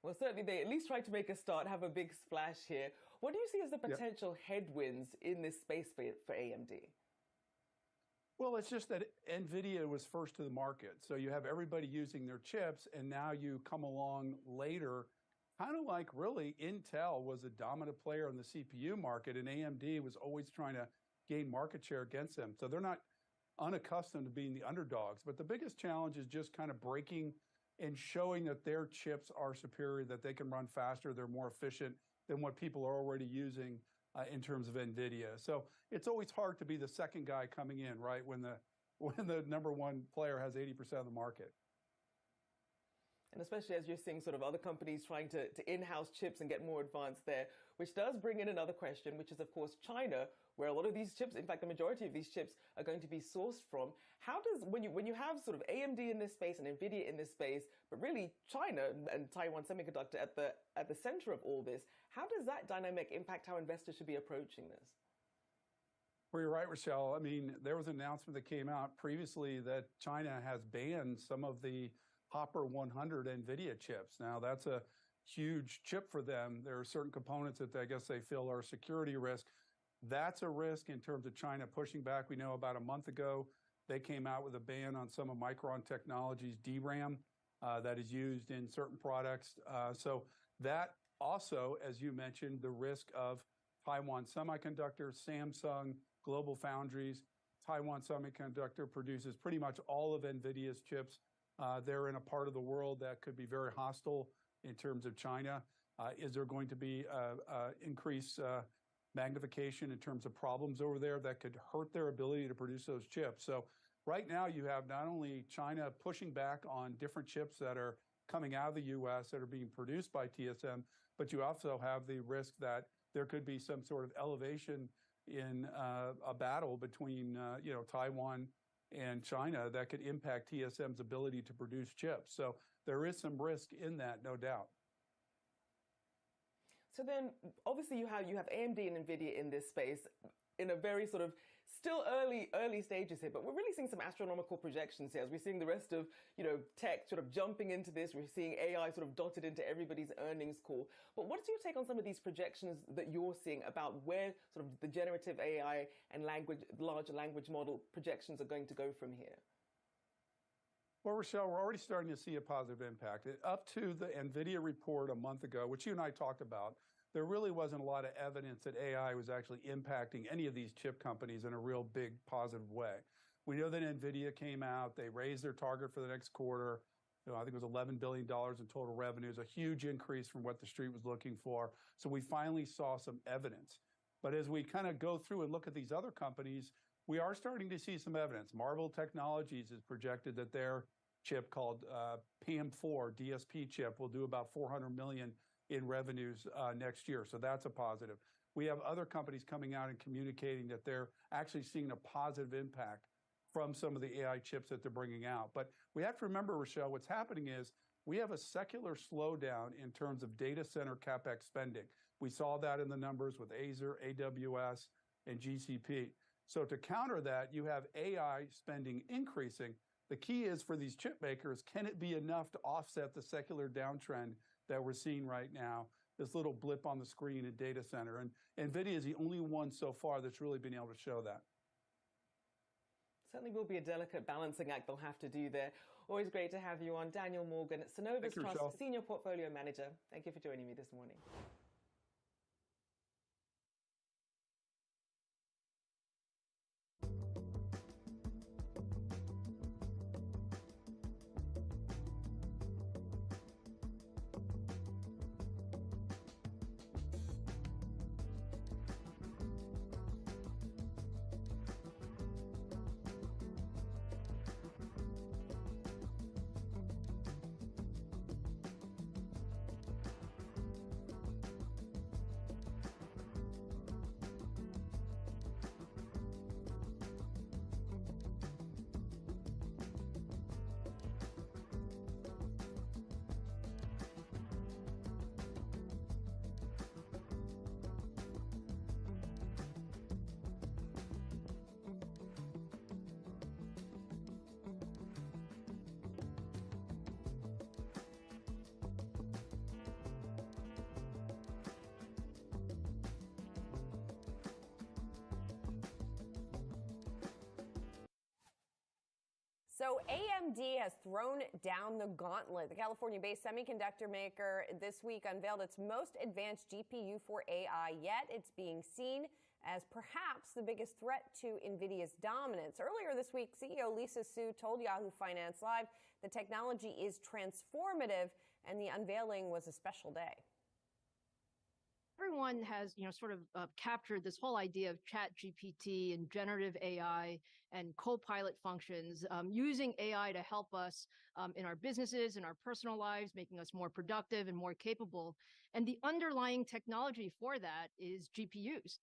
Well, certainly they at least tried to make a start, have a big splash here. What do you see as the potential headwinds in this space for AMD? Well, it's just that NVIDIA was first to the market. So you have everybody using their chips, and now you come along later, kind of like really Intel was a dominant player in the CPU market, and AMD was always trying to gain market share against them. So they're not unaccustomed to being the underdogs. But the biggest challenge is just kind of breaking and showing that their chips are superior, that they can run faster, they're more efficient than what people are already using in terms of NVIDIA. So it's always hard to be the second guy coming in, right, when the number one player has 80% of the market. And especially as you're seeing sort of other companies trying to in-house chips and get more advanced there, which does bring in another question, which is, of course, China, where a lot of these chips, in fact, the majority of these chips are going to be sourced from. How does, when you have sort of AMD in this space and NVIDIA in this space, but really China and Taiwan Semiconductor at the center of all this, how does that dynamic impact how investors should be approaching this? Well, you're right, Rochelle. I mean, there was an announcement that came out previously that China has banned some of the Hopper 100 NVIDIA chips. Now, that's a huge chip for them. There are certain components that I guess they feel are a security risk. That's a risk in terms of China pushing back. We know about a month ago, they came out with a ban on some of Micron Technology's DRAM that is used in certain products. So that also, as you mentioned, the risk of Taiwan Semiconductor, Samsung, Global Foundries. Taiwan Semiconductor produces pretty much all of NVIDIA's chips. They're in a part of the world that could be very hostile in terms of China. Is there going to be increased magnification in terms of problems over there that could hurt their ability to produce those chips? So right now you have not only China pushing back on different chips that are coming out of the U.S. that are being produced by TSM, but you also have the risk that there could be some sort of elevation in a battle between Taiwan and China that could impact TSM's ability to produce chips. So there is some risk in that, no doubt. So then, obviously, you have AMD and NVIDIA in this space in a very sort of still early stages here, but we're really seeing some astronomical projections here as we're seeing the rest of, tech sort of jumping into this. We're seeing AI sort of dotted into everybody's earnings call. But what's your take on some of these projections that you're seeing about where sort of the generative AI and large language model projections are going to go from here? Well, Rochelle, we're already starting to see a positive impact. Up to the NVIDIA report a month ago, which you and I talked about, there really wasn't a lot of evidence that AI was actually impacting any of these chip companies in a real big positive way. We know that NVIDIA came out, they raised their target for the next quarter. I think it was $11 billion in total revenues, a huge increase from what the street was looking for. So we finally saw some evidence. But as we kind of go through and look at these other companies, we are starting to see some evidence. Marvell Technologies has projected that their chip called PAM4 DSP chip will do about $400 million in revenues next year. So that's a positive. We have other companies coming out and communicating that they're actually seeing a positive impact from some of the AI chips that they're bringing out. But we have to remember, Rochelle, what's happening is we have a secular slowdown in terms of data center CapEx spending. We saw that in the numbers with Azure, AWS, and GCP. So to counter that, you have AI spending increasing. The key is for these chip makers, can it be enough to offset the secular downtrend that we're seeing right now, this little blip on the screen in data center? And NVIDIA is the only one so far that's really been able to show that. Certainly will be a delicate balancing act they'll have to do there. Always great to have you on. Daniel Morgan, Synovus Trust Senior Portfolio Manager. Thank you for joining me this morning. So AMD has thrown down the gauntlet. The California-based semiconductor maker this week unveiled its most advanced GPU for AI yet. It's being seen as perhaps the biggest threat to NVIDIA's dominance. Earlier this week, CEO Lisa Su told Yahoo Finance Live the technology is transformative, and the unveiling was a special day. Everyone has, sort of captured this whole idea of chat GPT and generative AI and co-pilot functions, using AI to help us in our businesses, in our personal lives, making us more productive and more capable. And the underlying technology for that is GPUs.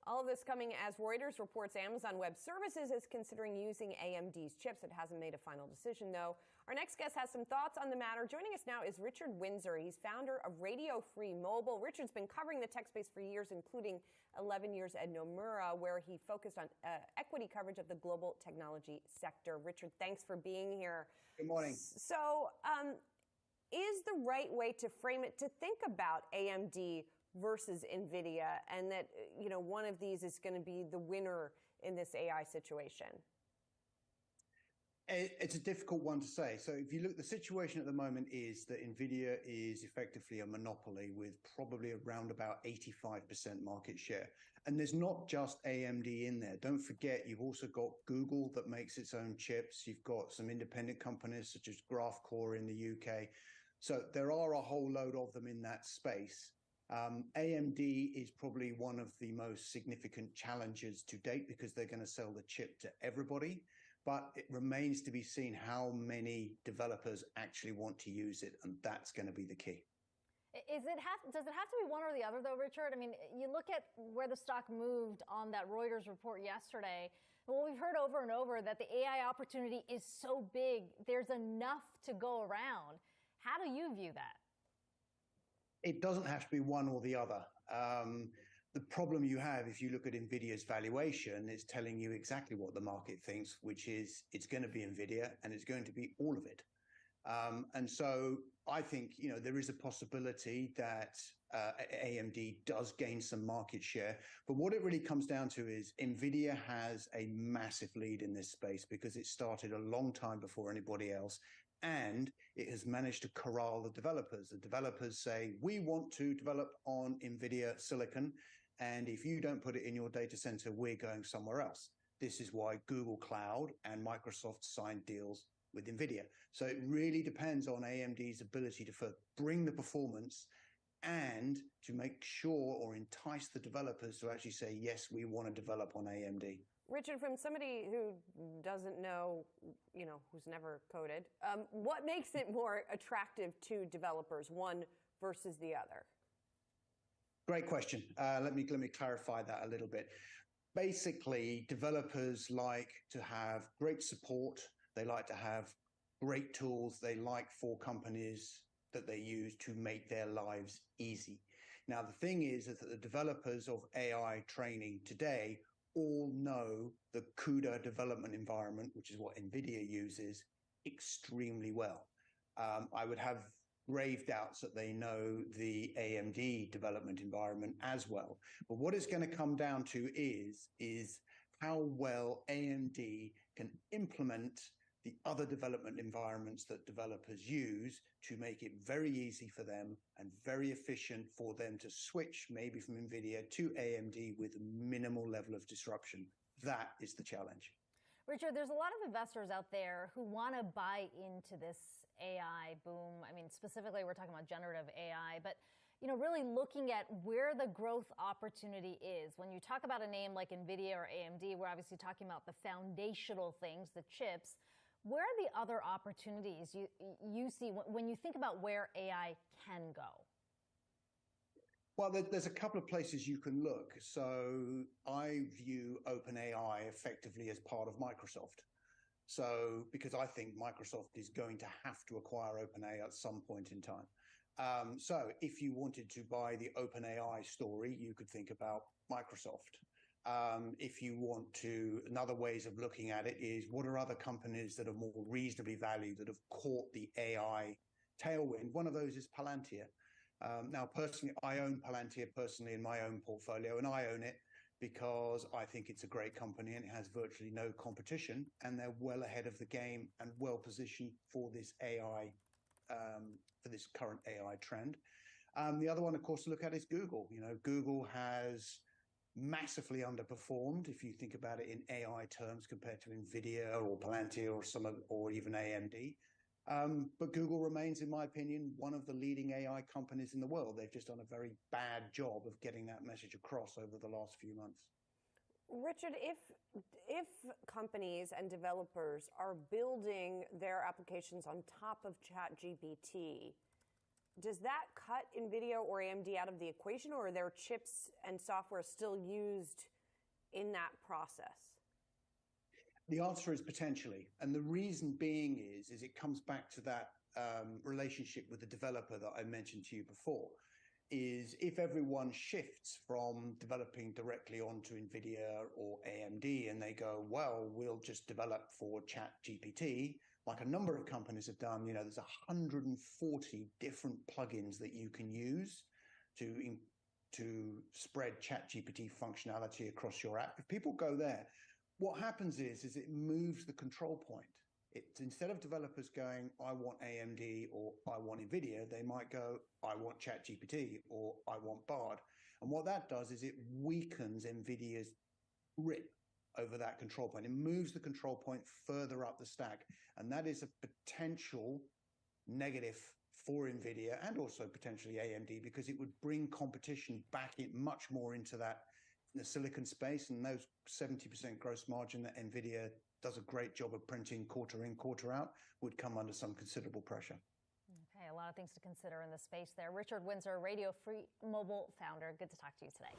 All of this coming as Reuters reports Amazon Web Services is considering using AMD's chips. It hasn't made a final decision, though. Our next guest has some thoughts on the matter. Joining us now is Richard Windsor. He's founder of Radio Free Mobile. Richard's been covering the tech space for years, including 11 years at Nomura, where he focused on equity coverage of the global technology sector. Richard, thanks for being here. Good morning. So, is the right way to frame it to think about AMD versus NVIDIA, and that, one of these is going to be the winner in this AI situation? It's a difficult one to say. So if you look, the situation at the moment is that NVIDIA is effectively a monopoly with probably around about 85% market share. And there's not just AMD in there. Don't forget, you've also got Google that makes its own chips. You've got some independent companies such as GraphCore in the UK. So there are a whole load of them in that space. AMD is probably one of the most significant challenges to date because they're going to sell the chip to everybody. But it remains to be seen how many developers actually want to use it, and that's going to be the key. Does it have to be one or the other, though, Richard? I mean, you look at where the stock moved on that Reuters report yesterday. Well, we've heard over and over that the AI opportunity is so big, there's enough to go around. How do you view that? It doesn't have to be one or the other. The problem you have, if you look at NVIDIA's valuation, is telling you exactly what the market thinks, which is it's going to be NVIDIA and it's going to be all of it. And so I think, there is a possibility that AMD does gain some market share. But what it really comes down to is NVIDIA has a massive lead in this space because it started a long time before anybody else. And it has managed to corral the developers. The developers say, we want to develop on NVIDIA silicon, and if you don't put it in your data center, we're going somewhere else. This is why Google Cloud and Microsoft signed deals with NVIDIA. So it really depends on AMD's ability to bring the performance and to make sure or entice the developers to actually say, yes, we want to develop on AMD. Richard, from somebody who doesn't know, who's never coded, what makes it more attractive to developers, one versus the other? Great question. Let me clarify that a little bit. Basically, developers like to have great support. They like to have great tools. They like for companies that they use to make their lives easy. Now, the thing is that the developers of AI training today all know the CUDA development environment, which is what NVIDIA uses, extremely well. I would have grave doubts that they know the AMD development environment as well. But what it's going to come down to is how well AMD can implement the other development environments that developers use to make it very easy for them and very efficient for them to switch maybe from NVIDIA to AMD with minimal level of disruption. That is the challenge. Richard, there's a lot of investors out there who want to buy into this AI boom. I mean, specifically, we're talking about generative AI, but really looking at where the growth opportunity is. When you talk about a name like NVIDIA or AMD, we're obviously talking about the foundational things, the chips. Where are the other opportunities you see when you think about where AI can go? Well, there's a couple of places you can look. So I view OpenAI effectively as part of Microsoft. So because I think Microsoft is going to have to acquire OpenAI at some point in time. So if you wanted to buy the OpenAI story, you could think about Microsoft. If you want to, another ways of looking at it is what are other companies that are more reasonably valued that have caught the AI tailwind? One of those is Palantir. Now, personally, I own Palantir personally in my own portfolio, and I own it because I think it's a great company and it has virtually no competition, and they're well ahead of the game and well positioned for this AI, for this current AI trend. The other one, of course, to look at is Google. You know, Google has massively underperformed if you think about it in AI terms compared to Nvidia or Palantir or even AMD. But Google remains, in my opinion, one of the leading AI companies in the world. They've just done a very bad job of getting that message across over the last few months. Richard, if companies and developers are building their applications on top of ChatGPT, does that cut NVIDIA or AMD out of the equation, or are their chips and software still used in that process? The answer is potentially. And the reason being is it comes back to that relationship with the developer that I mentioned to you before, is if everyone shifts from developing directly onto NVIDIA or AMD and they go, well, we'll just develop for ChatGPT, like a number of companies have done, you know, there's 140 different plugins that you can use to spread ChatGPT functionality across your app. If people go there, what happens is it moves the control point. It's instead of developers going, I want AMD or I want NVIDIA, they might go, I want ChatGPT or I want Bard. And what that does is it weakens NVIDIA's grip over that control point. It moves the control point further up the stack. And that is a potential negative for NVIDIA and also potentially AMD, because it would bring competition back much more into the silicon space, and those 70% gross margin that NVIDIA does a great job of printing quarter in, quarter out would come under some considerable pressure. Okay, a lot of things to consider in the space there. Richard Windsor, Radio Free Mobile founder. Good to talk to you today.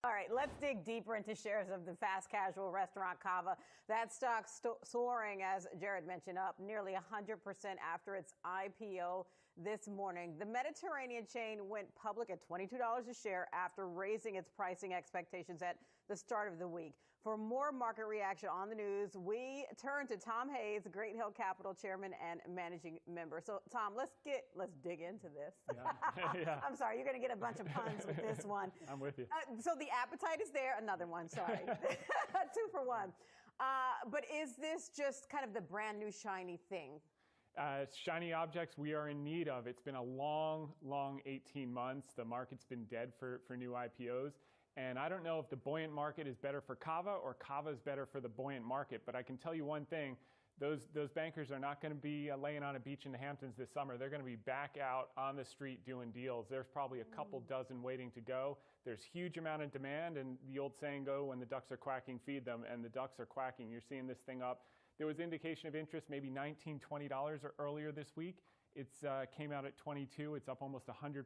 All right, let's dig deeper into shares of the fast casual restaurant Cava. That stock soaring, as Jared mentioned, up nearly 100% after its IPO this morning. The Mediterranean chain went public at $22 a share after raising its pricing expectations at the start of the week. For more market reaction on the news, we turn to Tom Hayes, Great Hill Capital Chairman and Managing Member. So, Tom, let's dig into this. Yeah. I'm sorry, you're going to get a bunch of puns with this one. I'm with you. So the appetite is there. Another one, sorry. 2 for 1. But is this just kind of the brand new shiny thing? Shiny objects we are in need of. It's been a long 18 months. The market's been dead for new IPOs. And I don't know if the buoyant market is better for Cava or Cava is better for the buoyant market, but I can tell you one thing. those bankers are not going to be laying on a beach in the Hamptons this summer. They're going to be back out on the street doing deals. There's probably a couple dozen waiting to go. There's huge amount of demand, and the old saying go, when the ducks are quacking, feed them, and the ducks are quacking. You're seeing this thing up. There was indication of interest, maybe $19, $20 or earlier this week. It's came out at 22. It's up almost 100%.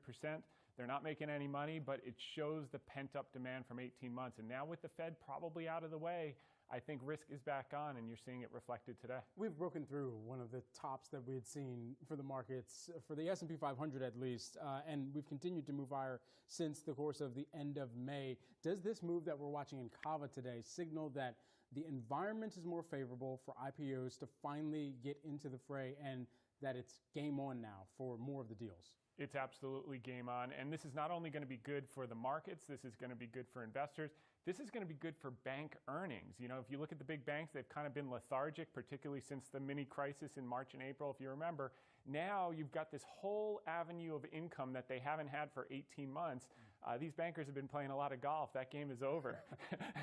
They're not making any money, but it shows the pent-up demand from 18 months. And now with the Fed probably out of the way, I think risk is back on, and you're seeing it reflected today. We've broken through one of the tops that we had seen for the markets, for the S&P 500 at least, and we've continued to move higher since the course of the end of May. Does this move that we're watching in Kava today signal that the environment is more favorable for IPOs to finally get into the fray and that it's game on now for more of the deals? It's absolutely game on. And this is not only going to be good for the markets, this is going to be good for investors. This is going to be good for bank earnings. You know, if you look at the big banks, they've kind of been lethargic, particularly since the mini crisis in March and April, if you remember. Now you've got this whole avenue of income that they haven't had for 18 months. These bankers have been playing a lot of golf. That game is over.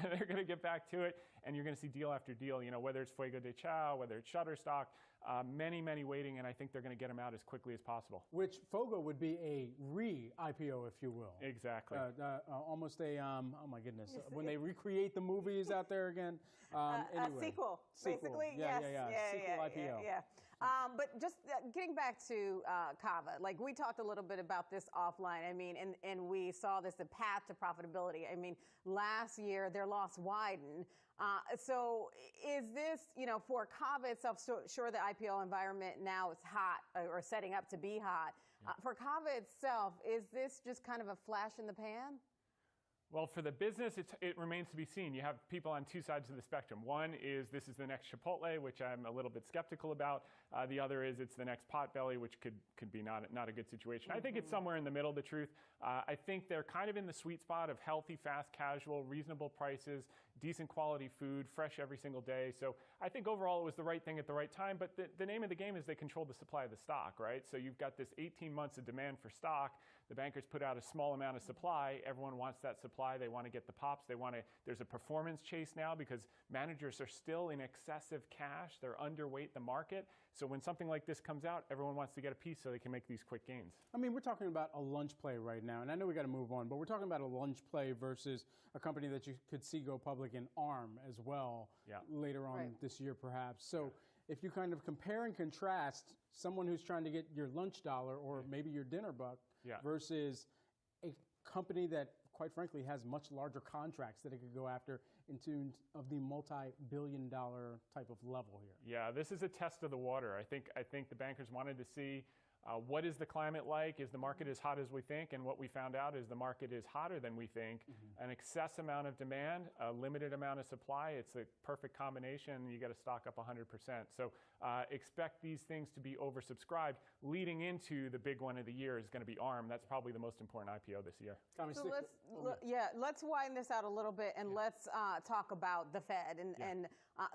They're going to get back to it, and you're going to see deal after deal, you know, whether it's Fuego de Chao, whether it's Shutterstock, many waiting, and I think they're going to get them out as quickly as possible. Which Fogo would be a re-IPO, if you will. Exactly. Almost a, oh my goodness, when they recreate the movies out there again. Anyway. A sequel, basically. Yeah, yes. Sequel IPO. Yeah. But just getting back to Kava, like we talked a little bit about this offline. I mean, and we saw this, the path to profitability. I mean, last year their loss widened. So is this, you know, for Kava itself, so sure the IPO environment now is hot or setting up to be hot. For Kava itself, is this just kind of a flash in the pan? Well, for the business, it remains to be seen. You have people on two sides of the spectrum. One is this is the next Chipotle, which I'm a little bit skeptical about. The other is it's the next Potbelly, which could be not a good situation. I think it's somewhere in the middle, the truth. I think they're kind of in the sweet spot of healthy, fast, casual, reasonable prices, decent quality food, fresh every single day. So I think overall it was the right thing at the right time. But the name of the game is they control the supply of the stock, right? So you've got this 18 months of demand for stock. The bankers put out a small amount of supply. Everyone wants that supply. They want to get the pops. There's a performance chase now because managers are still in excessive cash. They're underweight the market. So when something like this comes out, everyone wants to get a piece so they can make these quick gains. I mean, we're talking about a lunch play right now, and I know we got to move on, but we're talking about a lunch play versus a company that you could see go public in ARM as well later on this year, perhaps. So if you kind of compare and contrast someone who's trying to get your lunch dollar or maybe your dinner buck versus a company that, quite frankly, has much larger contracts that it could go after into of the multi-billion-dollar type of level here. Yeah, this is a test of the water. I think the bankers wanted to see what is the climate like? Is the market as hot as we think? And what we found out is the market is hotter than we think. An excess amount of demand, a limited amount of supply. It's a perfect combination. You got to stock up 100%. So expect these things to be oversubscribed. Leading into the big one of the year is going to be ARM. That's probably the most important IPO this year. So let's widen this out a little bit and let's talk about the Fed and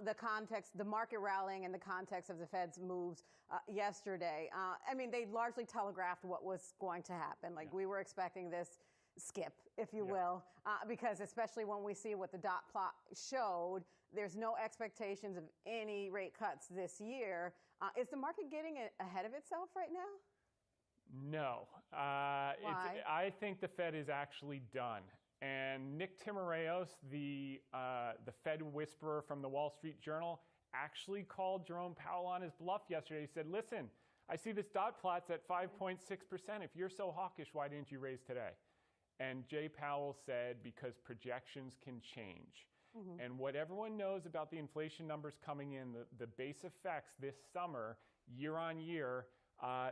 the context, the market rallying and the context of the Fed's moves yesterday. I mean, they largely telegraphed what was going to happen. Like we were expecting this skip, if you will, because especially when we see what the dot plot showed, there's no expectations of any rate cuts this year. Is the market getting ahead of itself right now? No. I think the Fed is actually done. And Nick Timiraos, the Fed whisperer from the Wall Street Journal, actually called Jerome Powell on his bluff yesterday. He said, listen, I see this dot plot's at 5.6%. If you're so hawkish, why didn't you raise today? And Jay Powell said, because projections can change. And what everyone knows about the inflation numbers coming in, the base effects this summer, year on year,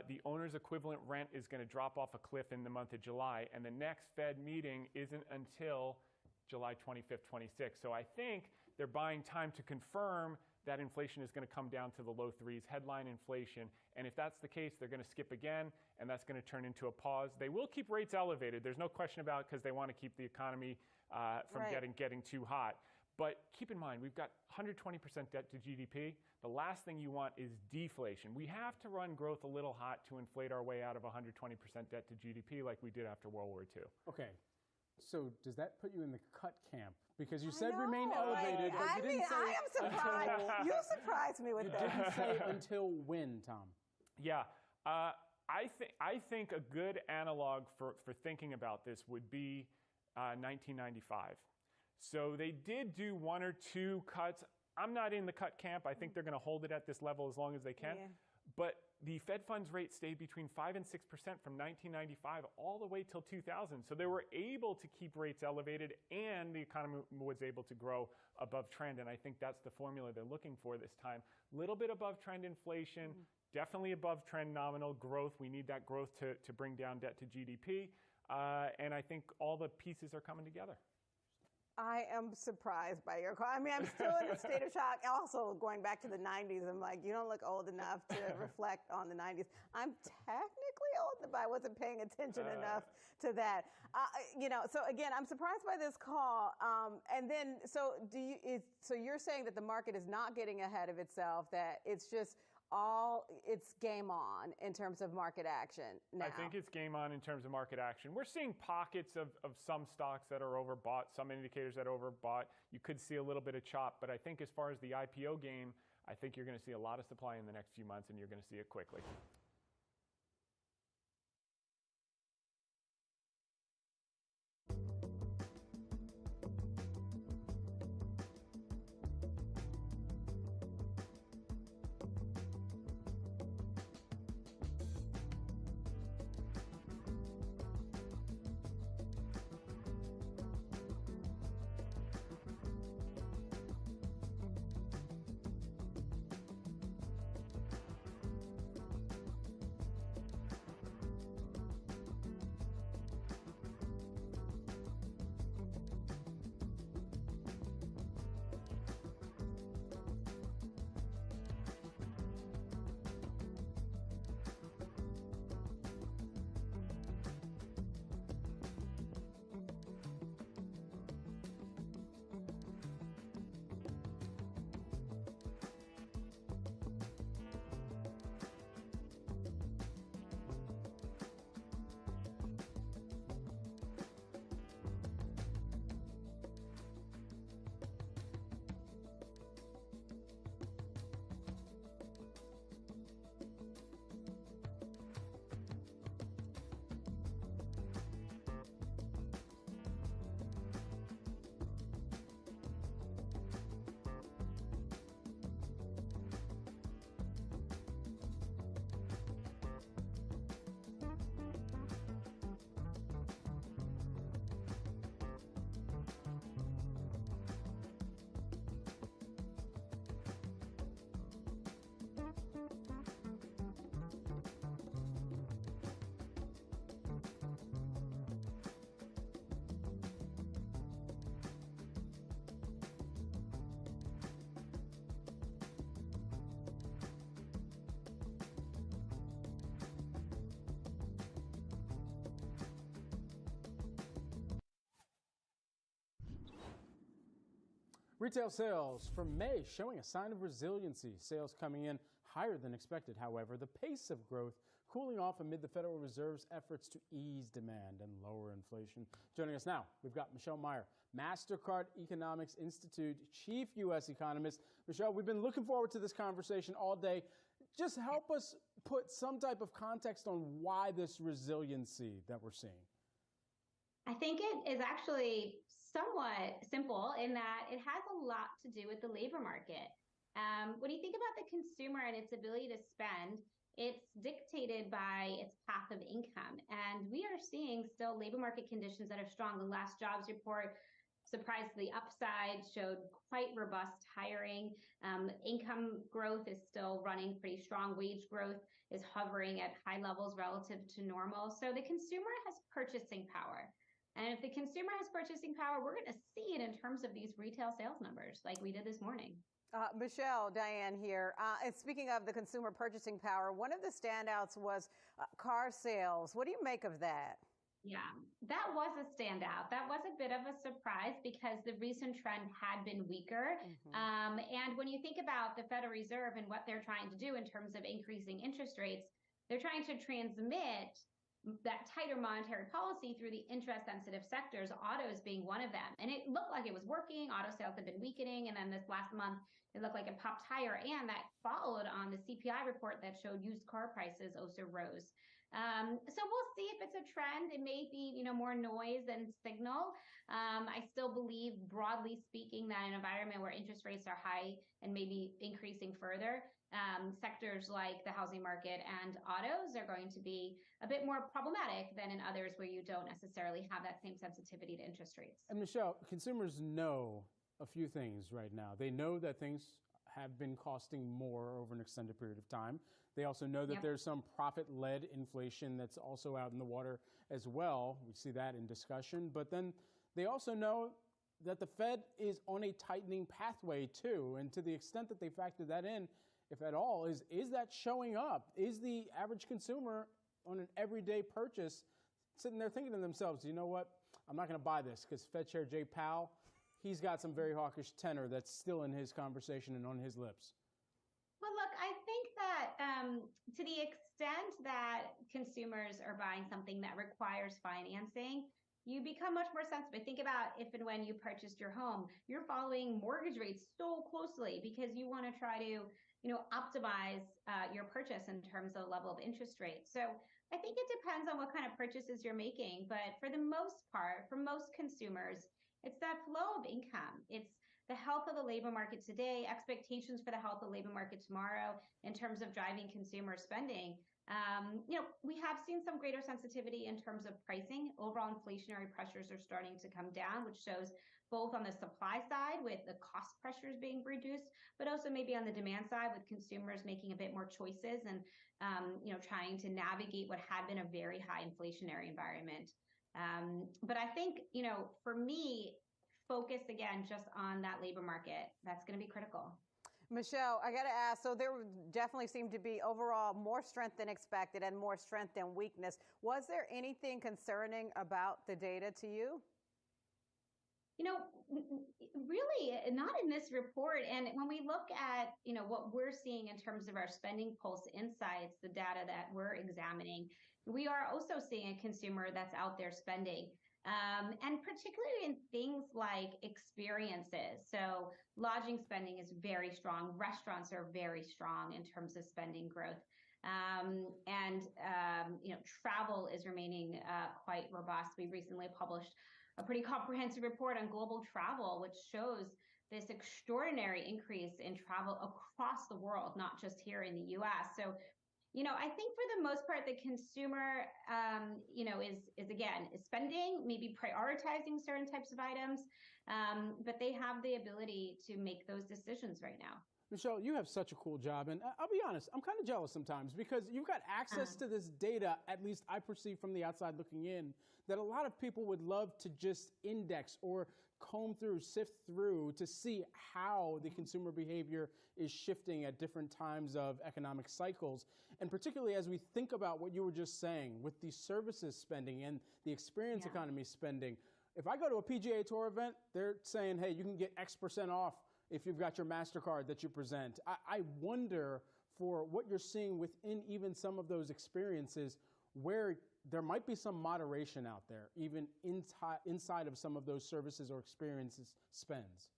the owner's equivalent rent is going to drop off a cliff in the month of July. And the next Fed meeting isn't until July 25th, 26th. So I think they're buying time to confirm that inflation is going to come down to the low threes, headline inflation. And if that's the case, they're going to skip again, and that's going to turn into a pause. They will keep rates elevated. There's no question about it because they want to keep the economy from getting too hot. But keep in mind, we've got 120% debt to GDP. The last thing you want is deflation. We have to run growth a little hot to inflate our way out of 120% debt to GDP like we did after World War II. Okay. So does that put you in the cut camp? Because you said remain elevated, but I you didn't mean, say I am surprised. until- You surprised me with you that. didn't say until when, Tom? Yeah. I think a good analog for thinking about this would be 1995. So they did do 1 or 2 cuts. I'm not in the cut camp. I think they're going to hold it at this level as long as they can. Yeah. But the Fed funds rate stayed between 5 and 6% from 1995 all the way till 2000. So they were able to keep rates elevated and the economy was able to grow above trend. And I think that's the formula they're looking for this time. Little bit above trend inflation, definitely above trend nominal growth. We need that growth to bring down debt to GDP. And I think all the pieces are coming together. I am surprised by your call. I mean, I'm still in a state of shock. Also, going back to the 90s, I'm like, you don't look old enough to reflect on the 90s. I'm technically old, but I wasn't paying attention enough to that. So again, I'm surprised by this call. And then, so you're saying that the market is not getting ahead of itself, that it's just it's game on in terms of market action now. I think it's game on in terms of market action. We're seeing pockets of some stocks that are overbought, some indicators that are overbought. You could see a little bit of chop, but I think as far as the IPO game, I think you're going to see a lot of supply in the next few months, and you're going to see it quickly. Retail sales for May showing a sign of resiliency. Sales coming in higher than expected, however. The pace of growth cooling off amid the Federal Reserve's efforts to ease demand and lower inflation. Joining us now, we've got Michelle Meyer, MasterCard Economics Institute Chief U.S. Economist. Michelle, we've been looking forward to this conversation all day. Just help us put some type of context on why this resiliency that we're seeing. I think it is actually somewhat simple in that it has a lot to do with the labor market. When you think about the consumer and its ability to spend, it's dictated by its path of income. And we are seeing still labor market conditions that are strong. The last jobs report, surprised to the upside, showed quite robust hiring. Income growth is still running pretty strong. Wage growth is hovering at high levels relative to normal. So the consumer has purchasing power. And if the consumer has purchasing power, we're going to see it in terms of these retail sales numbers like we did this morning. Michelle, Diane here. And speaking of the consumer purchasing power, one of the standouts was car sales. What do you make of that? Yeah, that was a standout. That was a bit of a surprise because the recent trend had been weaker. And when you think about the Federal Reserve and what they're trying to do in terms of increasing interest rates, they're trying to transmit that tighter monetary policy through the interest-sensitive sectors, autos being one of them. And it looked like it was working. Auto sales had been weakening. And then this last month, it looked like it popped higher. And that followed on the CPI report that showed used car prices also rose. So we'll see if it's a trend. It may be, more noise than signal. I still believe, broadly speaking, that an environment where interest rates are high and maybe increasing further, sectors like the housing market and autos are going to be a bit more problematic than in others where you don't necessarily have that same sensitivity to interest rates. And Michelle, consumers know a few things right now. They know that things have been costing more over an extended period of time. They also know that there's some profit-led inflation that's also out in the water as well. We see that in discussion. But then they also know that the Fed is on a tightening pathway too. And to the extent that they factor that in, if at all, is that showing up? Is the average consumer on an everyday purchase sitting there thinking to themselves, you know what, I'm not going to buy this because Fed Chair Jay Powell, he's got some very hawkish tenor that's still in his conversation and on his lips? Well, look, I think that to the extent that consumers are buying something that requires financing, you become much more sensitive. Think about if and when you purchased your home, you're following mortgage rates so closely because you want to try to, optimize your purchase in terms of the level of interest rate. So I think it depends on what kind of purchases you're making. But for the most part, for most consumers, it's that flow of income. It's the health of the labor market today, expectations for the health of the labor market tomorrow in terms of driving consumer spending. We have seen some greater sensitivity in terms of pricing. Overall inflationary pressures are starting to come down, which shows both on the supply side with the cost pressures being reduced, but also maybe on the demand side with consumers making a bit more choices and, trying to navigate what had been a very high inflationary environment. But I think, for me, focus again just on that labor market. That's going to be critical. Michelle, I got to ask, so there definitely seemed to be overall more strength than expected and more strength than weakness. Was there anything concerning about the data to you? Really not in this report. And when we look at, what we're seeing in terms of our spending pulse insights, the data that we're examining, we are also seeing a consumer that's out there spending. And particularly in things like experiences. So lodging spending is very strong. Restaurants are very strong in terms of spending growth. Travel is remaining quite robust. We recently published a pretty comprehensive report on global travel, which shows this extraordinary increase in travel across the world, not just here in the U.S. So I think for the most part, the consumer, is spending, maybe prioritizing certain types of items, but they have the ability to make those decisions right now. Michelle, you have such a cool job. And I'll be honest, I'm kind of jealous sometimes because you've got access to this data, at least I perceive from the outside looking in, that a lot of people would love to just index or comb through, sift through to see how the consumer behavior is shifting at different times of economic cycles. And particularly as we think about what you were just saying with the services spending and the experience economy spending. If I go to a PGA Tour event, they're saying, hey, you can get X% off if you've got your MasterCard that you present. I wonder for what you're seeing within even some of those experiences where there might be some moderation out there, even inside of some of those services or experiences spends.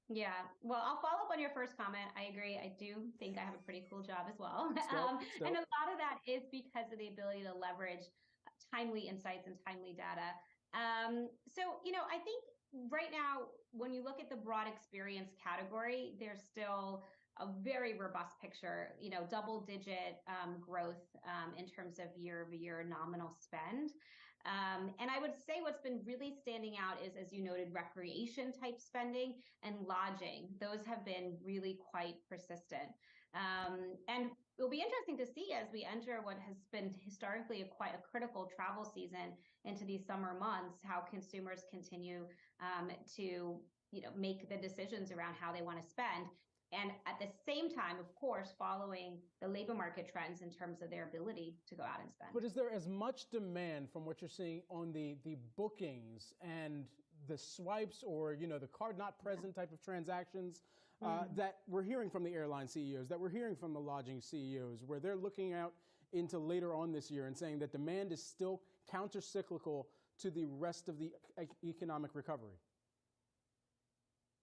Yeah, well, I'll follow up on your first comment. I agree. I do think I have a pretty cool job as well. And a lot of that is because of the ability to leverage timely insights and timely data. I think right now, when you look at the broad experience category, there's still a very robust picture, double-digit growth in terms of year-over-year nominal spend. And I would say what's been really standing out is, as you noted, recreation type spending and lodging. Those have been really quite persistent. And it'll be interesting to see as we enter what has been historically quite a critical travel season into these summer months, how consumers continue to make the decisions around how they want to spend. And at the same time, of course, following the labor market trends in terms of their ability to go out and spend. But is there as much demand from what you're seeing on the bookings and the swipes or, the card not present type of transactions that we're hearing from the airline CEOs, that we're hearing from the lodging CEOs, where they're looking out into later on this year and saying that demand is still counter-cyclical to the rest of the economic recovery?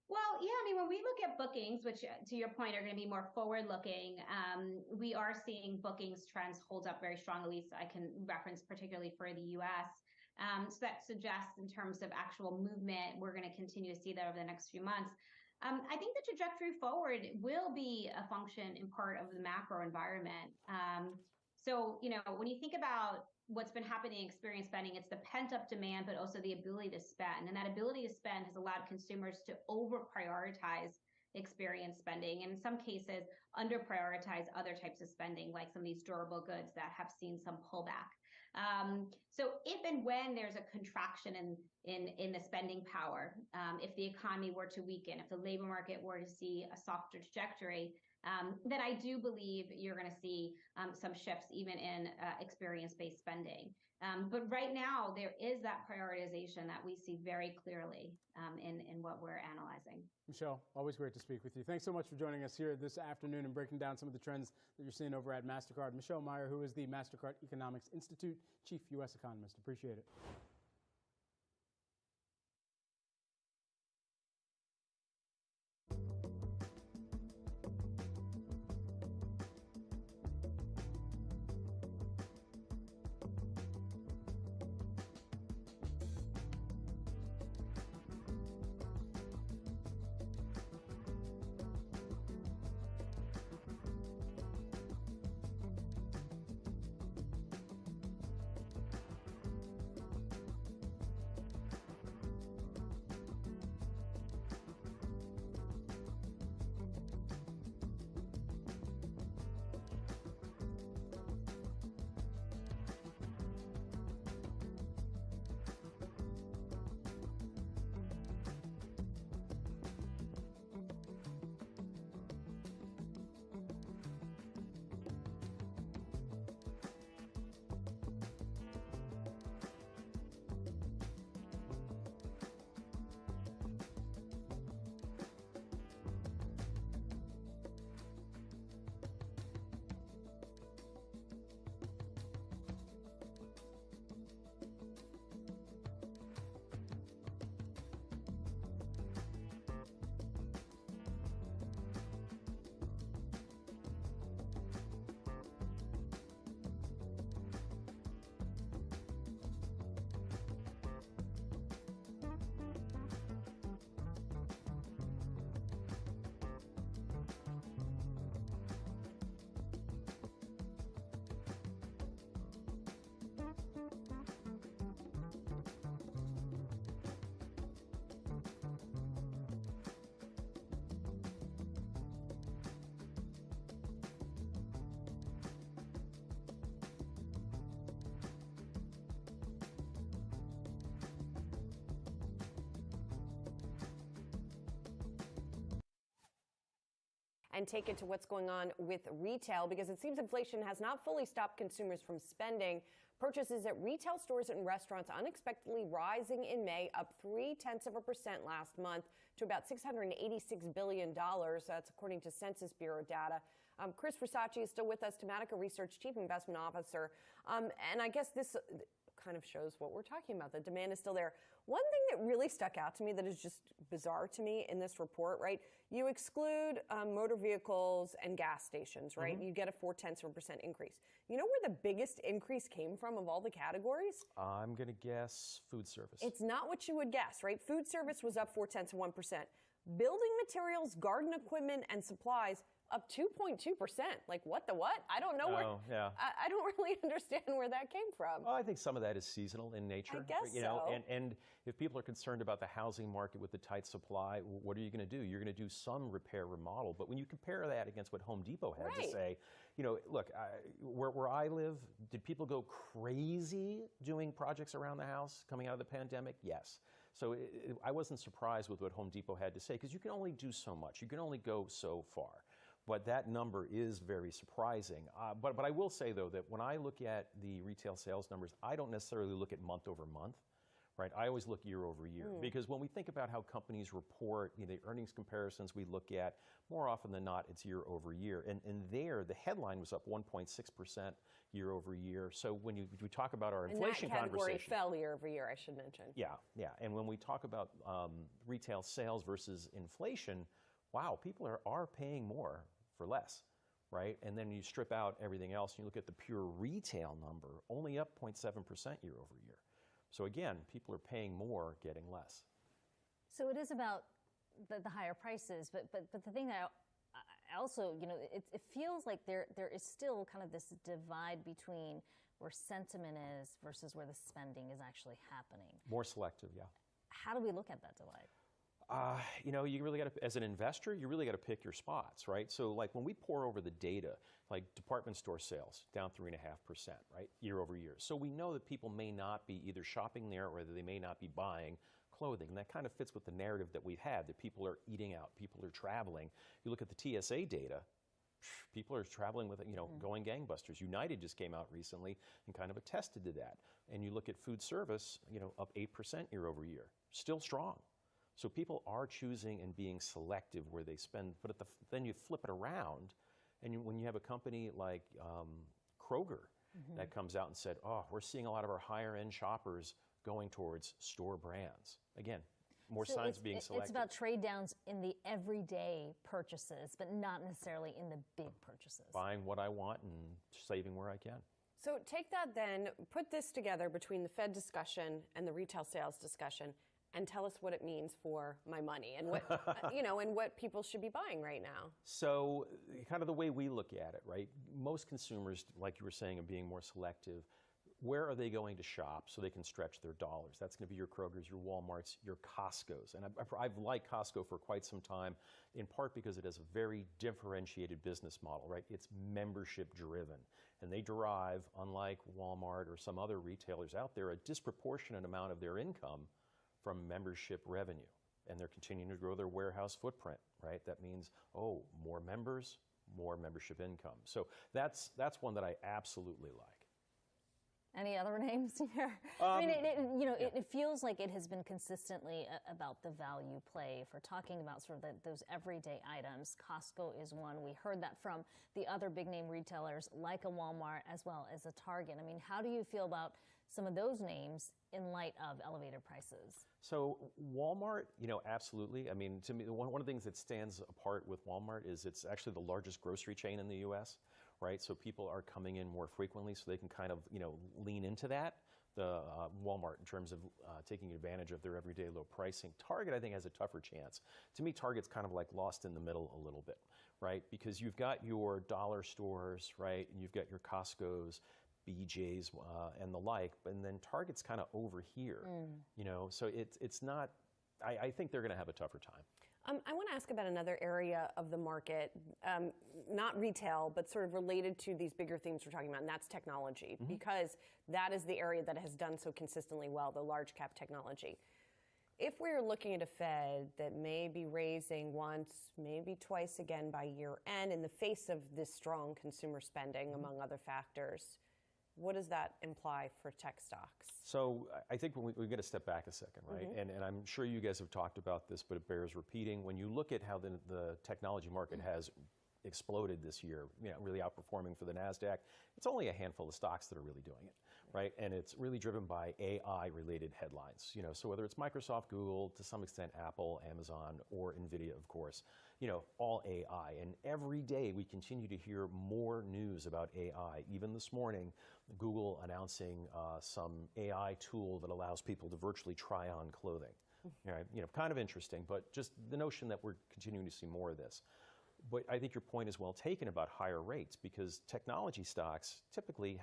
Well, yeah, I mean, when we look at bookings, which to your point are going to be more forward-looking, we are seeing bookings trends hold up very strongly. So I can reference particularly for the U.S. So that suggests in terms of actual movement, we're going to continue to see that over the next few months. I think the trajectory forward will be a function in part of the macro environment. So, when you think about what's been happening in experience spending, it's the pent-up demand, but also the ability to spend. And that ability to spend has allowed consumers to over-prioritize experience spending, and in some cases, under-prioritize other types of spending, like some of these durable goods that have seen some pullback. So if and when there's a contraction in the spending power, if the economy were to weaken, if the labor market were to see a softer trajectory, then I do believe you're going to see some shifts even in experience-based spending. But right now, there is that prioritization that we see very clearly in what we're analyzing. Michelle, always great to speak with you. Thanks so much for joining us here this afternoon and breaking down some of the trends that you're seeing over at MasterCard. Michelle Meyer, who is the MasterCard Economics Institute Chief U.S. Economist. Appreciate it. And take it to what's going on with retail, because it seems inflation has not fully stopped consumers from spending. Purchases at retail stores and restaurants unexpectedly rising in May, up 0.3% last month to about $686 billion. That's according to Census Bureau data. Chris Versace is still with us, Tematica Research Chief Investment Officer. And I guess this kind of shows what we're talking about. The demand is still there. One thing that really stuck out to me that is just bizarre to me in this report, right? You exclude motor vehicles and gas stations, right? You get a 0.4% increase. You know where the biggest increase came from of all the categories? I'm going to guess food service. It's not what you would guess, right? Food service was up 0.4%. Building materials, garden equipment, and supplies up 2.2%. Like what the what? I don't know where. Yeah. I don't really understand where that came from. Well, I think some of that is seasonal in nature. I guess so. And if people are concerned about the housing market with the tight supply, what are you going to do? You're going to do some repair remodel. But when you compare that against what Home Depot had to say, look, where I live, did people go crazy doing projects around the house coming out of the pandemic? Yes. So I wasn't surprised with what Home Depot had to say, because you can only do so much. You can only go so far. But that number is very surprising. But I will say, though, that when I look at the retail sales numbers, I don't necessarily look at month over month, right? I always look year over year because when we think about how companies report, the earnings comparisons we look at, more often than not, it's year over year. And there, the headline was up 1.6% year over year. So when we talk about our inflation and that category conversation, fell year over year, I should mention. Yeah. And when we talk about retail sales versus inflation, wow, people are paying more for less, right? And then you strip out everything else and you look at the pure retail number, only up 0.7% year over year. So again, people are paying more, getting less. So it is about the higher prices, but the thing that I also, it feels like there is still kind of this divide between where sentiment is versus where the spending is actually happening. More selective, yeah. How do we look at that divide? You really got to, as an investor, you really got to pick your spots, right? So like when we pour over the data, like department store sales down 3.5%, right, year over year. So we know that people may not be either shopping there or they may not be buying clothing. And that kind of fits with the narrative that we've had, that people are eating out, people are traveling. You look at the TSA data, people are traveling with, going gangbusters. United just came out recently and kind of attested to that. And you look at food service, up 8% year over year, still strong. So people are choosing and being selective where they spend, but then you flip it around, and when you have a company like Kroger that comes out and said, oh, we're seeing a lot of our higher end shoppers going towards store brands. Again, more signs being selective. It's about trade downs in the everyday purchases, but not necessarily in the big purchases. Buying what I want and saving where I can. So take that then, put this together between the Fed discussion and the retail sales discussion, and tell us what it means for my money and what, and what people should be buying right now. So kind of the way we look at it, right? Most consumers, like you were saying, are being more selective. Where are they going to shop so they can stretch their dollars? That's going to be your Kroger's, your Walmart's, your Costco's. And I've liked Costco for quite some time, in part because it has a very differentiated business model, right? It's membership driven. And they derive, unlike Walmart or some other retailers out there, a disproportionate amount of their income from membership revenue. And they're continuing to grow their warehouse footprint, right? That means, more members, more membership income. So that's one that I absolutely like. Any other names here? It feels like it has been consistently about the value play. If we're talking about sort of those everyday items, Costco is one. We heard that from the other big name retailers like a Walmart as well as a Target. I mean, how do you feel about some of those names in light of elevated prices? So Walmart, absolutely. I mean, to me, one of the things that stands apart with Walmart is it's actually the largest grocery chain in the U.S., right? So people are coming in more frequently, so they can kind of, lean into that. The Walmart in terms of taking advantage of their everyday low pricing. Target, I think, has a tougher chance. To me, Target's kind of like lost in the middle a little bit, right? Because you've got your dollar stores, right? And you've got your Costco's, BJ's, and the like, and then Target's kind of over here, so it's not, I think they're going to have a tougher time. I want to ask about another area of the market, not retail, but sort of related to these bigger themes we're talking about, and that's technology, because that is the area that has done so consistently well, the large cap technology. If we're looking at a Fed that may be raising once, maybe twice again by year end in the face of this strong consumer spending, among other factors, what does that imply for tech stocks? So I think we've got to step back a second, right? And I'm sure you guys have talked about this, but it bears repeating. When you look at how the technology market has exploded this year, really outperforming for the NASDAQ, it's only a handful of stocks that are really doing it, right? And it's really driven by AI-related headlines. So whether it's Microsoft, Google, to some extent Apple, Amazon, or NVIDIA, of course, all AI. And every day we continue to hear more news about AI. Even this morning, Google announcing some AI tool that allows people to virtually try on clothing. Right? Kind of interesting, but just the notion that we're continuing to see more of this. But I think your point is well taken about higher rates, because technology stocks typically,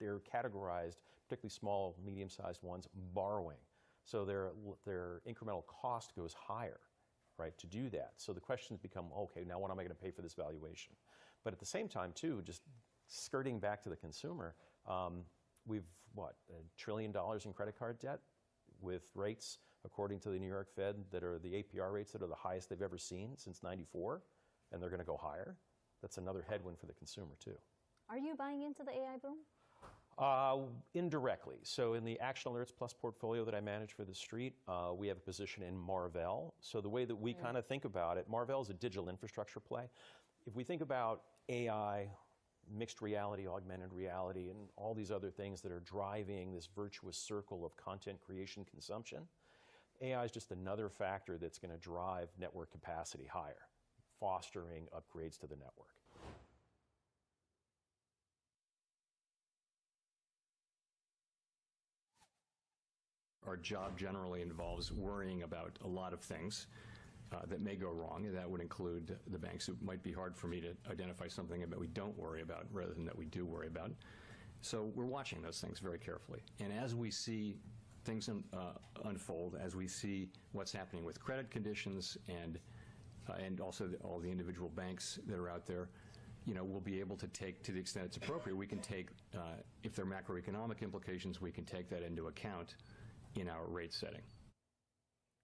they're categorized, particularly small, medium-sized ones, borrowing. So their incremental cost goes higher, right, to do that. So the questions become, okay, now what am I going to pay for this valuation? But at the same time, too, just skirting back to the consumer, we've, $1 trillion in credit card debt with rates, according to the New York Fed, that are the APR rates that are the highest they've ever seen since '94. And they're going to go higher. That's another headwind for the consumer, too. Are you buying into the AI boom? Indirectly. So in the Action Alerts Plus portfolio that I manage for the street, we have a position in Marvell. So the way that we kind of think about it, Marvell is a digital infrastructure play. If we think about AI, mixed reality, augmented reality, and all these other things that are driving this virtuous circle of content creation consumption, AI is just another factor that's going to drive network capacity higher, fostering upgrades to the network. Our job generally involves worrying about a lot of things that may go wrong, and that would include the banks. It might be hard for me to identify something that we don't worry about rather than that we do worry about. So we're watching those things very carefully. And as we see things unfold, as we see what's happening with credit conditions and also all the individual banks that are out there, we'll be able to take, to the extent it's appropriate, we can take, if there are macroeconomic implications, we can take that into account in our rate setting.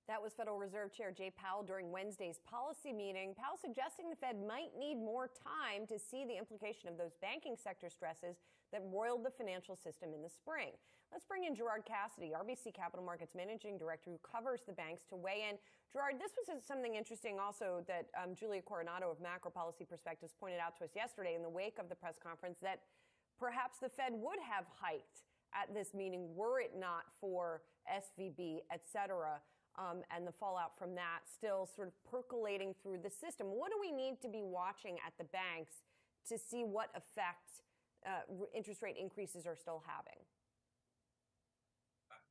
That was Federal Reserve Chair Jay Powell during Wednesday's policy meeting. Powell suggesting the Fed might need more time to see the implication of those banking sector stresses that roiled the financial system in the spring. Let's bring in Gerard Cassidy, RBC Capital Markets Managing Director who covers the banks, to weigh in. Gerard, this was something interesting also that Julia Coronado of Macro Policy Perspectives pointed out to us yesterday in the wake of the press conference, that perhaps the Fed would have hiked at this meeting were it not for SVB, et cetera, and the fallout from that still sort of percolating through the system. What do we need to be watching at the banks to see what effect interest rate increases are still having?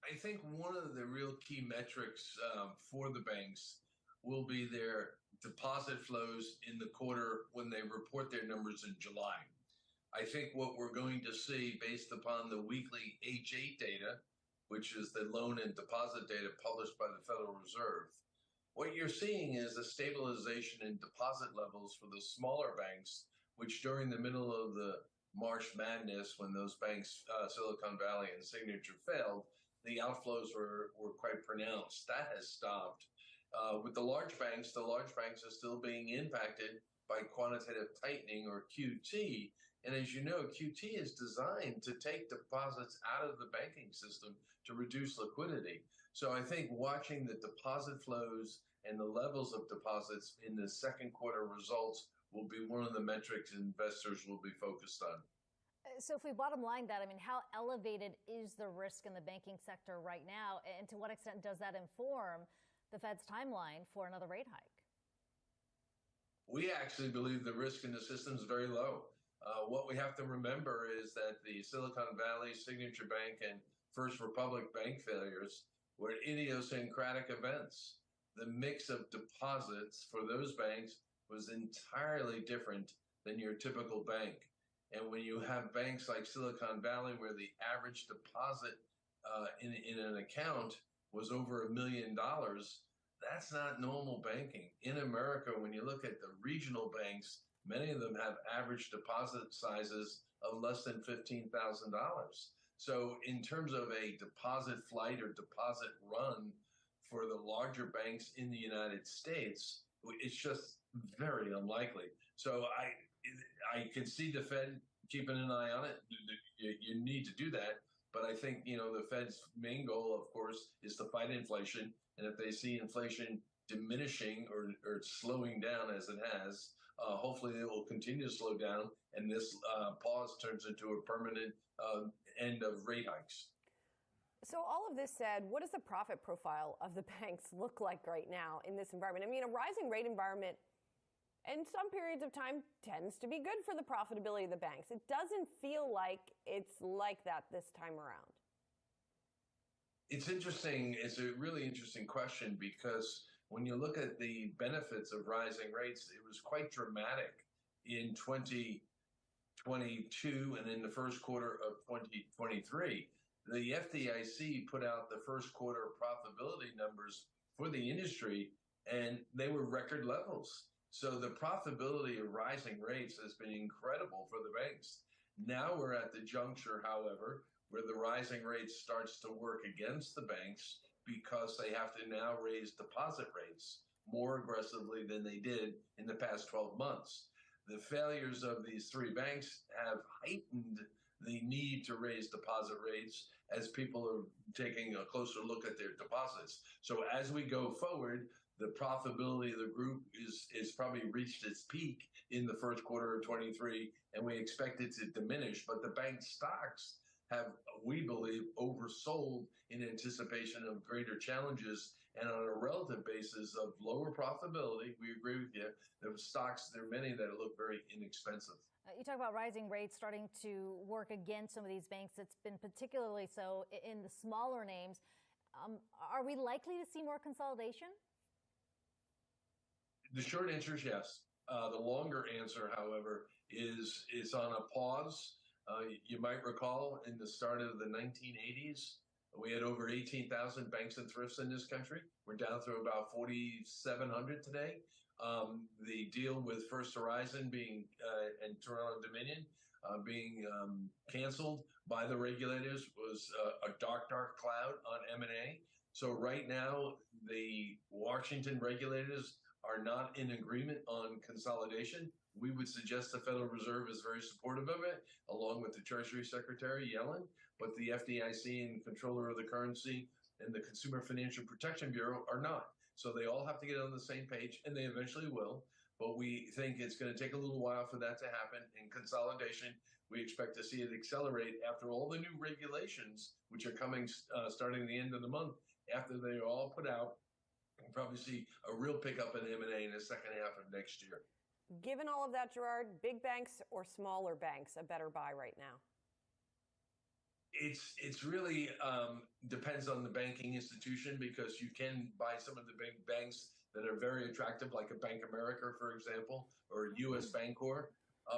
I think one of the real key metrics for the banks will be their deposit flows in the quarter when they report their numbers in July. I think what we're going to see based upon the weekly H8 data, which is the loan and deposit data published by the Federal Reserve, what you're seeing is a stabilization in deposit levels for the smaller banks, which during the middle of the March Madness, when those banks, Silicon Valley and Signature, failed, the outflows were quite pronounced. That has stopped. With the large banks are still being impacted by quantitative tightening, or QT. And as you know, QT is designed to take deposits out of the banking system to reduce liquidity. So I think watching the deposit flows and the levels of deposits in the second quarter results will be one of the metrics investors will be focused on. So if we bottom line that, I mean, how elevated is the risk in the banking sector right now? And to what extent does that inform the Fed's timeline for another rate hike? We actually believe the risk in the system is very low. What we have to remember is that the Silicon Valley, Signature Bank, and First Republic bank failures were idiosyncratic events. The mix of deposits for those banks was entirely different than your typical bank. And when you have banks like Silicon Valley, where the average deposit in an account was over $1 million, that's not normal banking. In America, when you look at the regional banks, many of them have average deposit sizes of less than $15,000. So in terms of a deposit flight or deposit run for the larger banks in the United States, it's just very unlikely. So I can see the Fed keeping an eye on it. You need to do that. But I think, the Fed's main goal, of course, is to fight inflation. And if they see inflation diminishing or slowing down as it has, hopefully it will continue to slow down, and this pause turns into a permanent end of rate hikes. So all of this said, what does the profit profile of the banks look like right now in this environment? I mean, a rising rate environment in some periods of time tends to be good for the profitability of the banks. It doesn't feel like it's like that this time around. It's interesting. It's a really interesting question, because when you look at the benefits of rising rates, it was quite dramatic in 2022 and in the first quarter of 2023. The FDIC put out the first quarter profitability numbers for the industry, and they were record levels. So the profitability of rising rates has been incredible for the banks. Now we're at the juncture, however, where the rising rate starts to work against the banks, because they have to now raise deposit rates more aggressively than they did in the past 12 months. The failures of these three banks have heightened the need to raise deposit rates as people are taking a closer look at their deposits. So as we go forward, the profitability of the group is probably reached its peak in the first quarter of 23, and we expect it to diminish. But the bank stocks have, we believe, oversold in anticipation of greater challenges. And on a relative basis of lower profitability, we agree with you, the stocks, there are many that look very inexpensive. You talk about rising rates starting to work against some of these banks. It's been particularly so in the smaller names. Are we likely to see more consolidation? The short answer is yes. The longer answer, however, is on a pause. You might recall in the start of the 1980s, we had over 18,000 banks and thrifts in this country. We're down to about 4,700 today. The deal with First Horizon being and Toronto Dominion being canceled by the regulators was a dark cloud on M&A. So right now, the Washington regulators are not in agreement on consolidation. We would suggest the Federal Reserve is very supportive of it, along with the Treasury Secretary, Yellen, but the FDIC and controller of the currency and the Consumer Financial Protection Bureau are not. So they all have to get on the same page, and they eventually will. But we think it's going to take a little while for that to happen. In consolidation, we expect to see it accelerate after all the new regulations, which are coming starting the end of the month. After they're all put out, we'll probably see a real pickup in M&A in the second half of next year. Given all of that, Gerard, big banks or smaller banks a better buy right now? It's really depends on the banking institution, because you can buy some of the big banks that are very attractive, like a Bank America, for example, or U.S. Bancorp.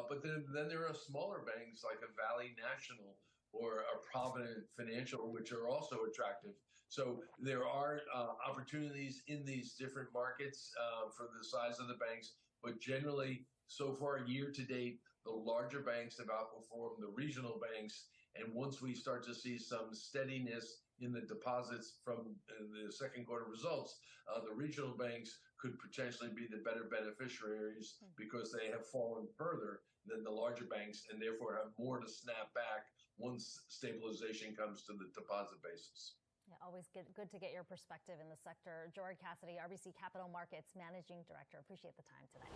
But then there are smaller banks like a Valley National or a Provident Financial, which are also attractive. So there are opportunities in these different markets for the size of the banks. But generally, so far, year to date, the larger banks have outperformed the regional banks. And once we start to see some steadiness in the deposits from the second quarter results, the regional banks could potentially be the better beneficiaries because they have fallen further than the larger banks and therefore have more to snap back once stabilization comes to the deposit basis. Yeah, always good to get your perspective in the sector. Gerard Cassidy, RBC Capital Markets Managing Director. Appreciate the time today.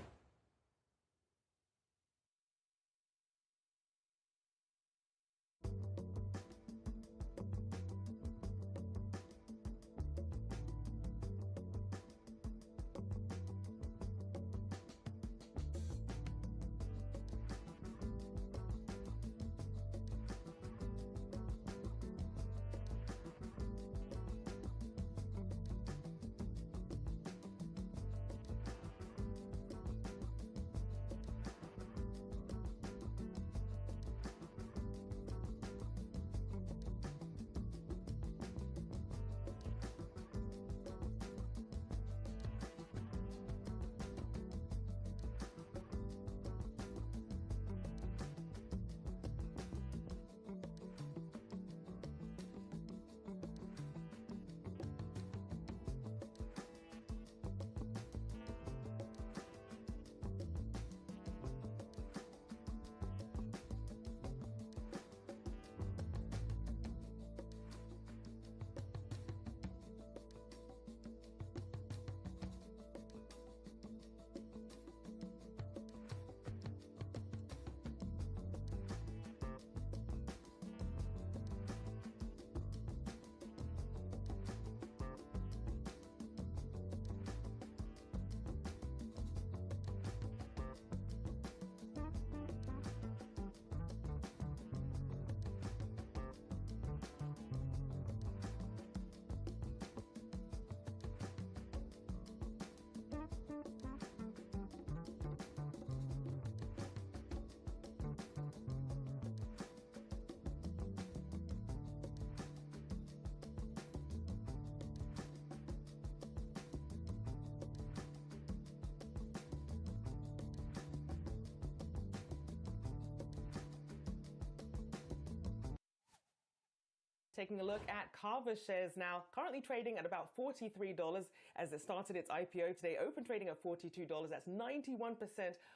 Taking a look at Kava shares now, currently trading at about $43 as it started its IPO today, open trading at $42. That's 91%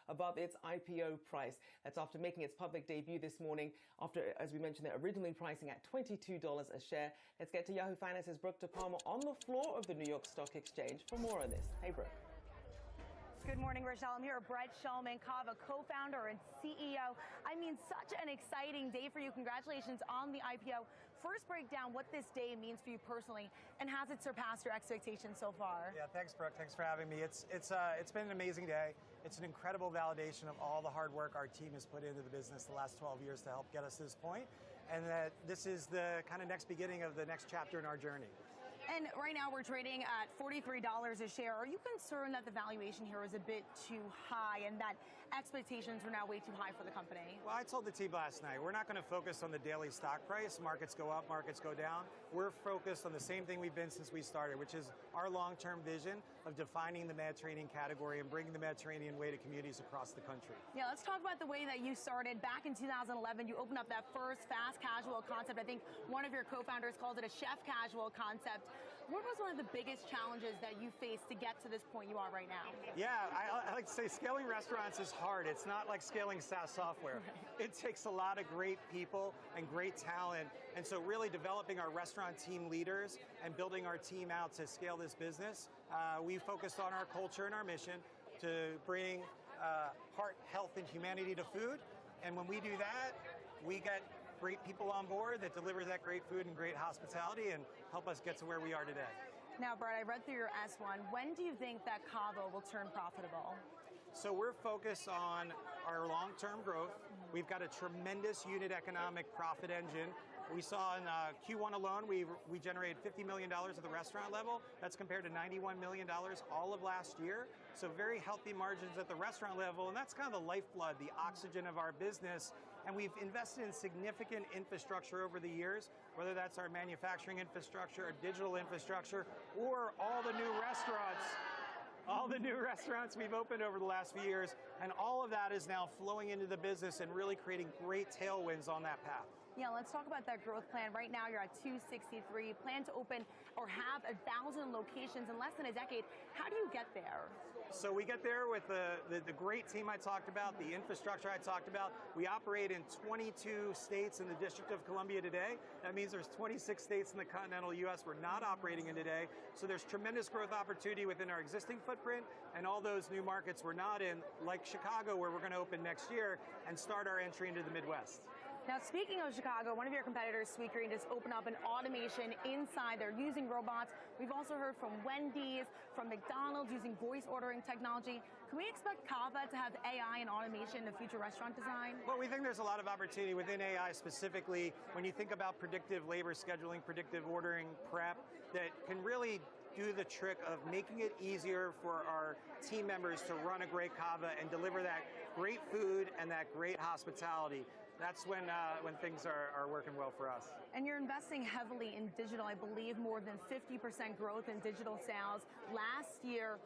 above its IPO price. That's after making its public debut this morning, after, as we mentioned, they're originally pricing at $22 a share. Let's get to Yahoo Finance's Brooke DePalma on the floor of the New York Stock Exchange for more on this. Hey, Brooke. Good morning, Rochelle. I'm here with Brett Shulman, Kava co-founder and CEO. I mean, such an exciting day for you. Congratulations on the IPO. First, break down what this day means for you personally, and has it surpassed your expectations so far? Yeah, thanks, Brooke. Thanks for having me. It's been an amazing day. It's an incredible validation of all the hard work our team has put into the business the last 12 years to help get us to this point, and that this is the kind of next beginning of the next chapter in our journey. And right now we're trading at $43 a share. Are you concerned that the valuation here is a bit too high and that expectations are now way too high for the company? Well, I told the team last night, we're not going to focus on the daily stock price. Markets go up, markets go down. We're focused on the same thing we've been since we started, which is our long-term vision of defining the Mediterranean category and bringing the Mediterranean way to communities across the country. Yeah, let's talk about the way that you started. Back in 2011, you opened up that first fast casual concept. I think one of your co-founders called it a chef casual concept. What was one of the biggest challenges that you faced to get to this point you are right now? Yeah, I like to say scaling restaurants is hard. It's not like scaling SaaS software. It takes a lot of great people and great talent. And so really developing our restaurant team leaders and building our team out to scale this business, we focused on our culture and our mission to bring heart, health, and humanity to food. And when we do that, we get great people on board that deliver that great food and great hospitality and help us get to where we are today. Now, Brett, I read through your S1. When do you think that Kava will turn profitable? So we're focused on our long-term growth. We've got a tremendous unit economic profit engine. We saw in Q1 alone, we generated $50 million at the restaurant level. That's compared to $91 million all of last year. So very healthy margins at the restaurant level, and that's kind of the lifeblood, the oxygen of our business. And we've invested in significant infrastructure over the years, whether that's our manufacturing infrastructure, our digital infrastructure, or all the new restaurants we've opened over the last few years. And all of that is now flowing into the business and really creating great tailwinds on that path. Yeah, let's talk about that growth plan. Right now, you're at 263. Plan to open or have 1,000 locations in less than a decade. How do you get there? So we get there with the great team I talked about, the infrastructure I talked about. We operate in 22 states in the District of Columbia today. That means there's 26 states in the continental U.S. we're not operating in today. So there's tremendous growth opportunity within our existing footprint and all those new markets we're not in, like Chicago, where we're going to open next year and start our entry into the Midwest. Now, speaking of Chicago, one of your competitors, Sweetgreen, just opened up an automation inside. They're using robots. We've also heard from Wendy's, from McDonald's using voice ordering technology. Can we expect Kava to have AI and automation in the future restaurant design? Well, we think there's a lot of opportunity within AI specifically when you think about predictive labor scheduling, predictive ordering, prep, that can really do the trick of making it easier for our team members to run a great Kava and deliver that great food and that great hospitality. That's when things are working well for us. And you're investing heavily in digital. I believe more than 50% growth in digital sales last year.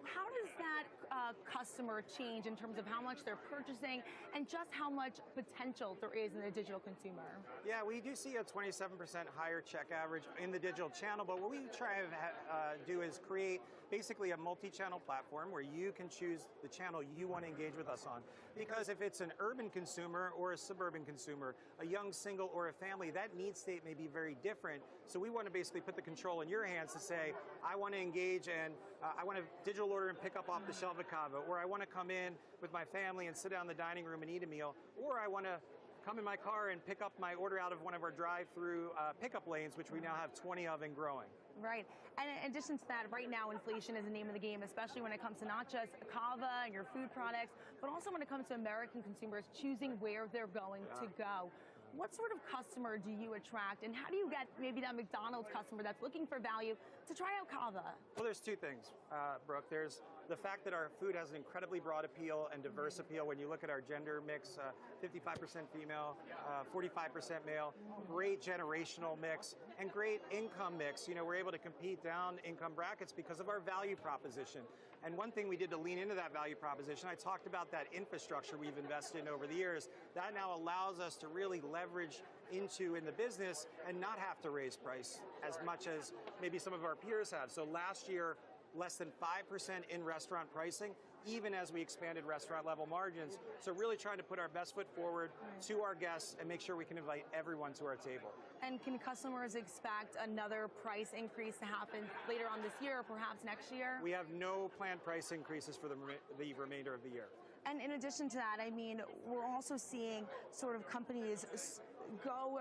How does that customer change in terms of how much they're purchasing and just how much potential there is in the digital consumer? Yeah, we do see a 27% higher check average in the digital channel, but what we try to do is create basically a multi-channel platform where you can choose the channel you want to engage with us on. Because if it's an urban consumer or a suburban consumer, a young single or a family, that need state may be very different. So we want to basically put the control in your hands to say, I want to engage and I want to digital order and pick up off the shelf at Kava, or I want to come in with my family and sit down in the dining room and eat a meal, or I want to come in my car and pick up my order out of one of our drive-through pickup lanes, which we now have 20 of and growing. Right. And in addition to that, right now, inflation is the name of the game, especially when it comes to not just Kava and your food products, but also when it comes to American consumers choosing where they're going to go. What sort of customer do you attract, and how do you get maybe that McDonald's customer that's looking for value to try out Kava? Well, there's two things, Brooke. There's the fact that our food has an incredibly broad appeal and diverse appeal. When you look at our gender mix, 55% female, 45% male, great generational mix, and great income mix. You know, we're able to compete down income brackets because of our value proposition. And one thing we did to lean into that value proposition, I talked about that infrastructure we've invested in over the years. That now allows us to really leverage into in the business and not have to raise price as much as maybe some of our peers have. So last year, less than 5% in restaurant pricing, even as we expanded restaurant level margins. So really trying to put our best foot forward to our guests and make sure we can invite everyone to our table. And can customers expect another price increase to happen later on this year or perhaps next year? We have no planned price increases for the remainder of the year. And in addition to that, I mean, we're also seeing sort of companies go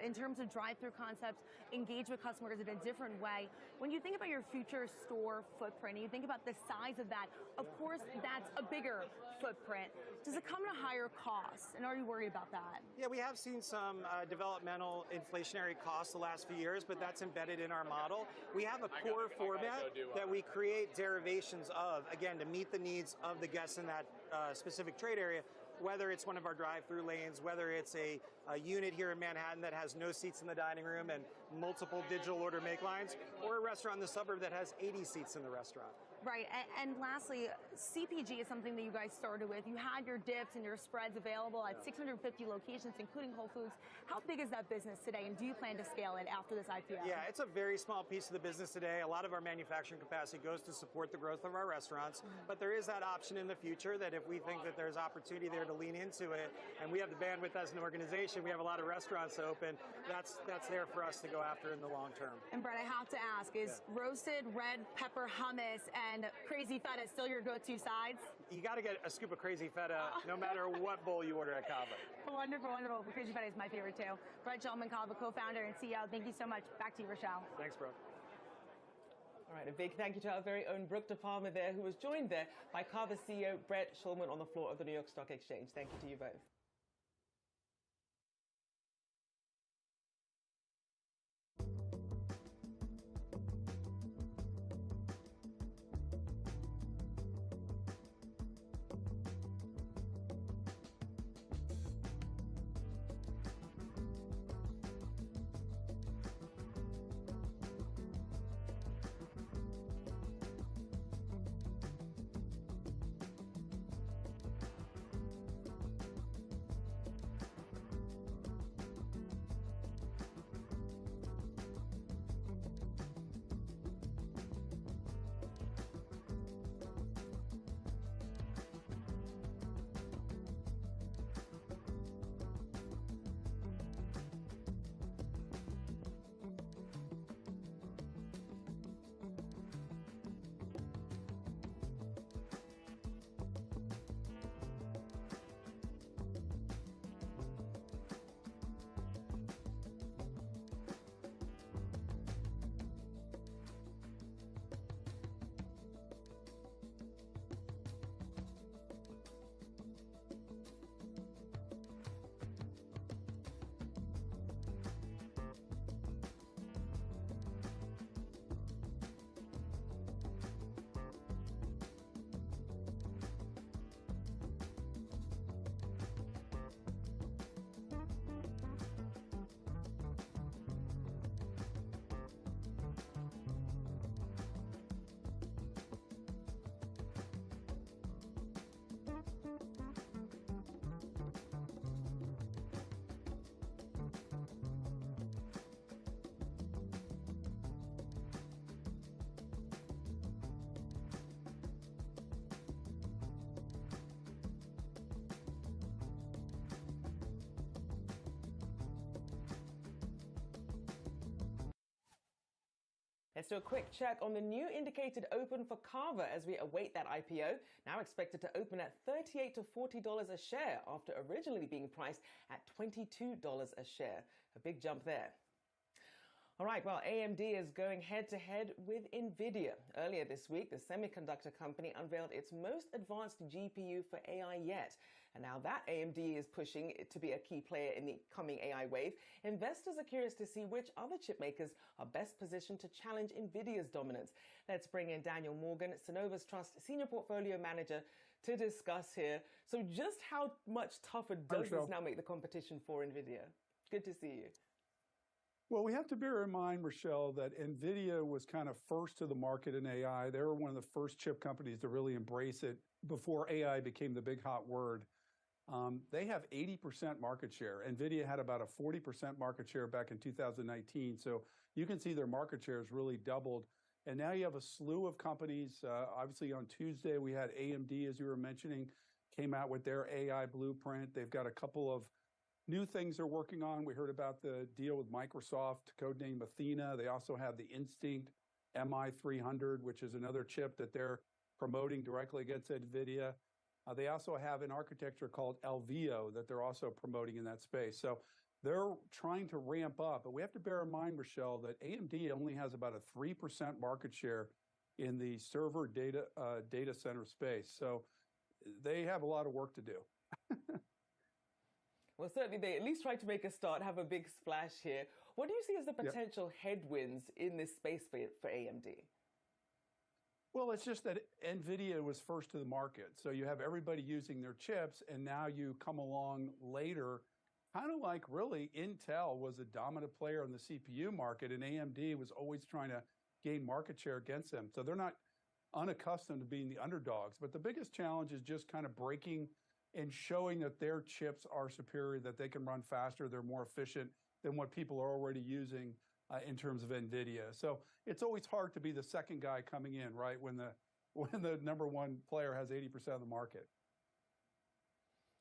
in terms of drive-through concepts, engage with customers in a different way. When you think about your future store footprint, and you think about the size of that, of course, that's a bigger footprint. Does it come at a higher cost? And are you worried about that? Yeah, we have seen some developmental inflationary costs the last few years, but that's embedded in our model. We have a core format that we create derivations of, again, to meet the needs of the guests in that specific trade area, whether it's one of our drive-through lanes, whether it's a unit here in Manhattan that has no seats in the dining room and multiple digital order make lines, or a restaurant in the suburb that has 80 seats in the restaurant. Right, and lastly, CPG is something that you guys started with. You had your dips and your spreads available at 650 locations, including Whole Foods. How big is that business today, and do you plan to scale it after this IPO? Yeah, it's a very small piece of the business today. A lot of our manufacturing capacity goes to support the growth of our restaurants, but there is that option in the future that if we think that there's opportunity there to lean into it, and we have the bandwidth as an organization, we have a lot of restaurants to open, that's there for us to go after in the long term. And Brett, I have to ask, is roasted red pepper hummus and crazy feta still your go-to sides? You got to get a scoop of crazy feta no matter what bowl you order at Cava. Wonderful, wonderful. Crazy feta is my favorite too. Brett Shulman, Cava co-founder and CEO. Thank you so much. Back to you, Rochelle. Thanks, Brooke. All right, a big thank you to our very own Brooke DePalma there, who was joined there by Cava CEO Brett Shulman on the floor of the New York Stock Exchange. Thank you to you both. Let's do a quick check on the new indicated open for Cava as we await that IPO, now expected to open at $38 to $40 a share after originally being priced at $22 a share. A big jump there. All right, well, AMD is going head-to-head with NVIDIA. Earlier this week, the semiconductor company unveiled its most advanced GPU for AI yet. And now that AMD is pushing it to be a key player in the coming AI wave, investors are curious to see which other chip makers are best positioned to challenge NVIDIA's dominance. Let's bring in Daniel Morgan, Synovus Trust Senior Portfolio Manager, to discuss here. So just how much tougher does this now make the competition for NVIDIA? Good to see you. Well, we have to bear in mind, Rochelle, that NVIDIA was kind of first to the market in AI. They were one of the first chip companies to really embrace it before AI became the big hot word. They have 80% market share. NVIDIA had about a 40% market share back in 2019. So you can see their market share has really doubled. And now you have a slew of companies. Obviously, on Tuesday, we had AMD, as you were mentioning, came out with their AI blueprint. They've got a couple of new things they're working on. We heard about the deal with Microsoft, codenamed Athena. They also have the Instinct MI300, which is another chip that they're promoting directly against NVIDIA. They also have an architecture called Alveo that they're also promoting in that space. So they're trying to ramp up, but we have to bear in mind, Rochelle, that AMD only has about a 3% market share in the server data center space. So they have a lot of work to do. Well, certainly they at least tried to make a start, have a big splash here. What do you see as the potential headwinds in this space for AMD? Well, it's just that NVIDIA was first to the market. So you have everybody using their chips, and now you come along later, kind of like really Intel was a dominant player in the CPU market, and AMD was always trying to gain market share against them. So they're not unaccustomed to being the underdogs. But the biggest challenge is just kind of breaking and showing that their chips are superior, that they can run faster, they're more efficient than what people are already using in terms of NVIDIA. So it's always hard to be the second guy coming in, right, when the number one player has 80% of the market.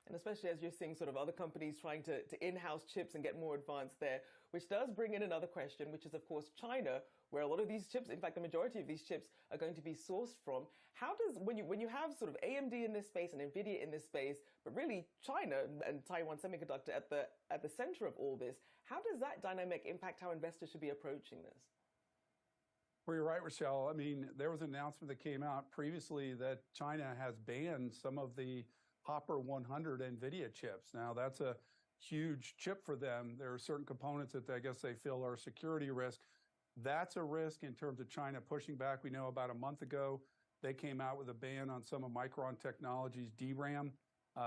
And especially as you're seeing sort of other companies trying to in-house chips and get more advanced there, which does bring in another question, which is, of course, China, where a lot of these chips, in fact, the majority of these chips are going to be sourced from. How does, when you have sort of AMD in this space and NVIDIA in this space, but really China and Taiwan Semiconductor at the center of all this, how does that dynamic impact how investors should be approaching this? Well, you're right, Rochelle. I mean, there was an announcement that came out previously that China has banned some of the Hopper 100 NVIDIA chips. Now, that's a huge chip for them. There are certain components that I guess they feel are a security risk. That's a risk in terms of China pushing back. We know about a month ago, they came out with a ban on some of Micron Technology's DRAM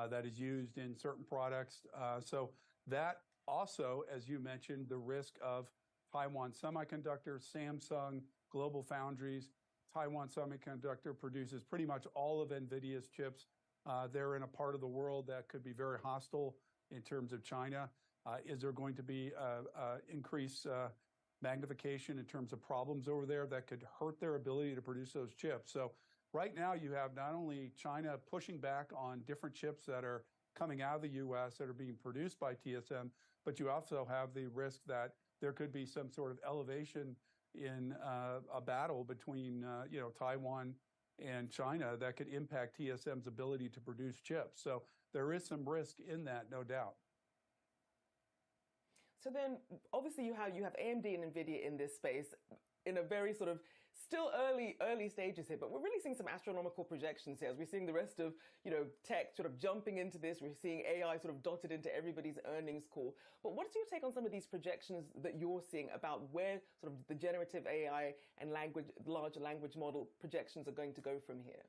that is used in certain products. So that also, as you mentioned, the risk of Taiwan Semiconductor, Samsung, Global Foundries. Taiwan Semiconductor produces pretty much all of NVIDIA's chips. They're in a part of the world that could be very hostile in terms of China. Is there going to be increased magnification in terms of problems over there that could hurt their ability to produce those chips? So right now you have not only China pushing back on different chips that are coming out of the U.S. that are being produced by TSM, but you also have the risk that there could be some sort of elevation in a battle between Taiwan and China that could impact TSM's ability to produce chips. So there is some risk in that, no doubt. So then, obviously, you have AMD and NVIDIA in this space in a very sort of still early stages here, but we're really seeing some astronomical projections here as we're seeing the rest of, tech sort of jumping into this. We're seeing AI sort of dotted into everybody's earnings call. But what's your take on some of these projections that you're seeing about where sort of the generative AI and large language model projections are going to go from here?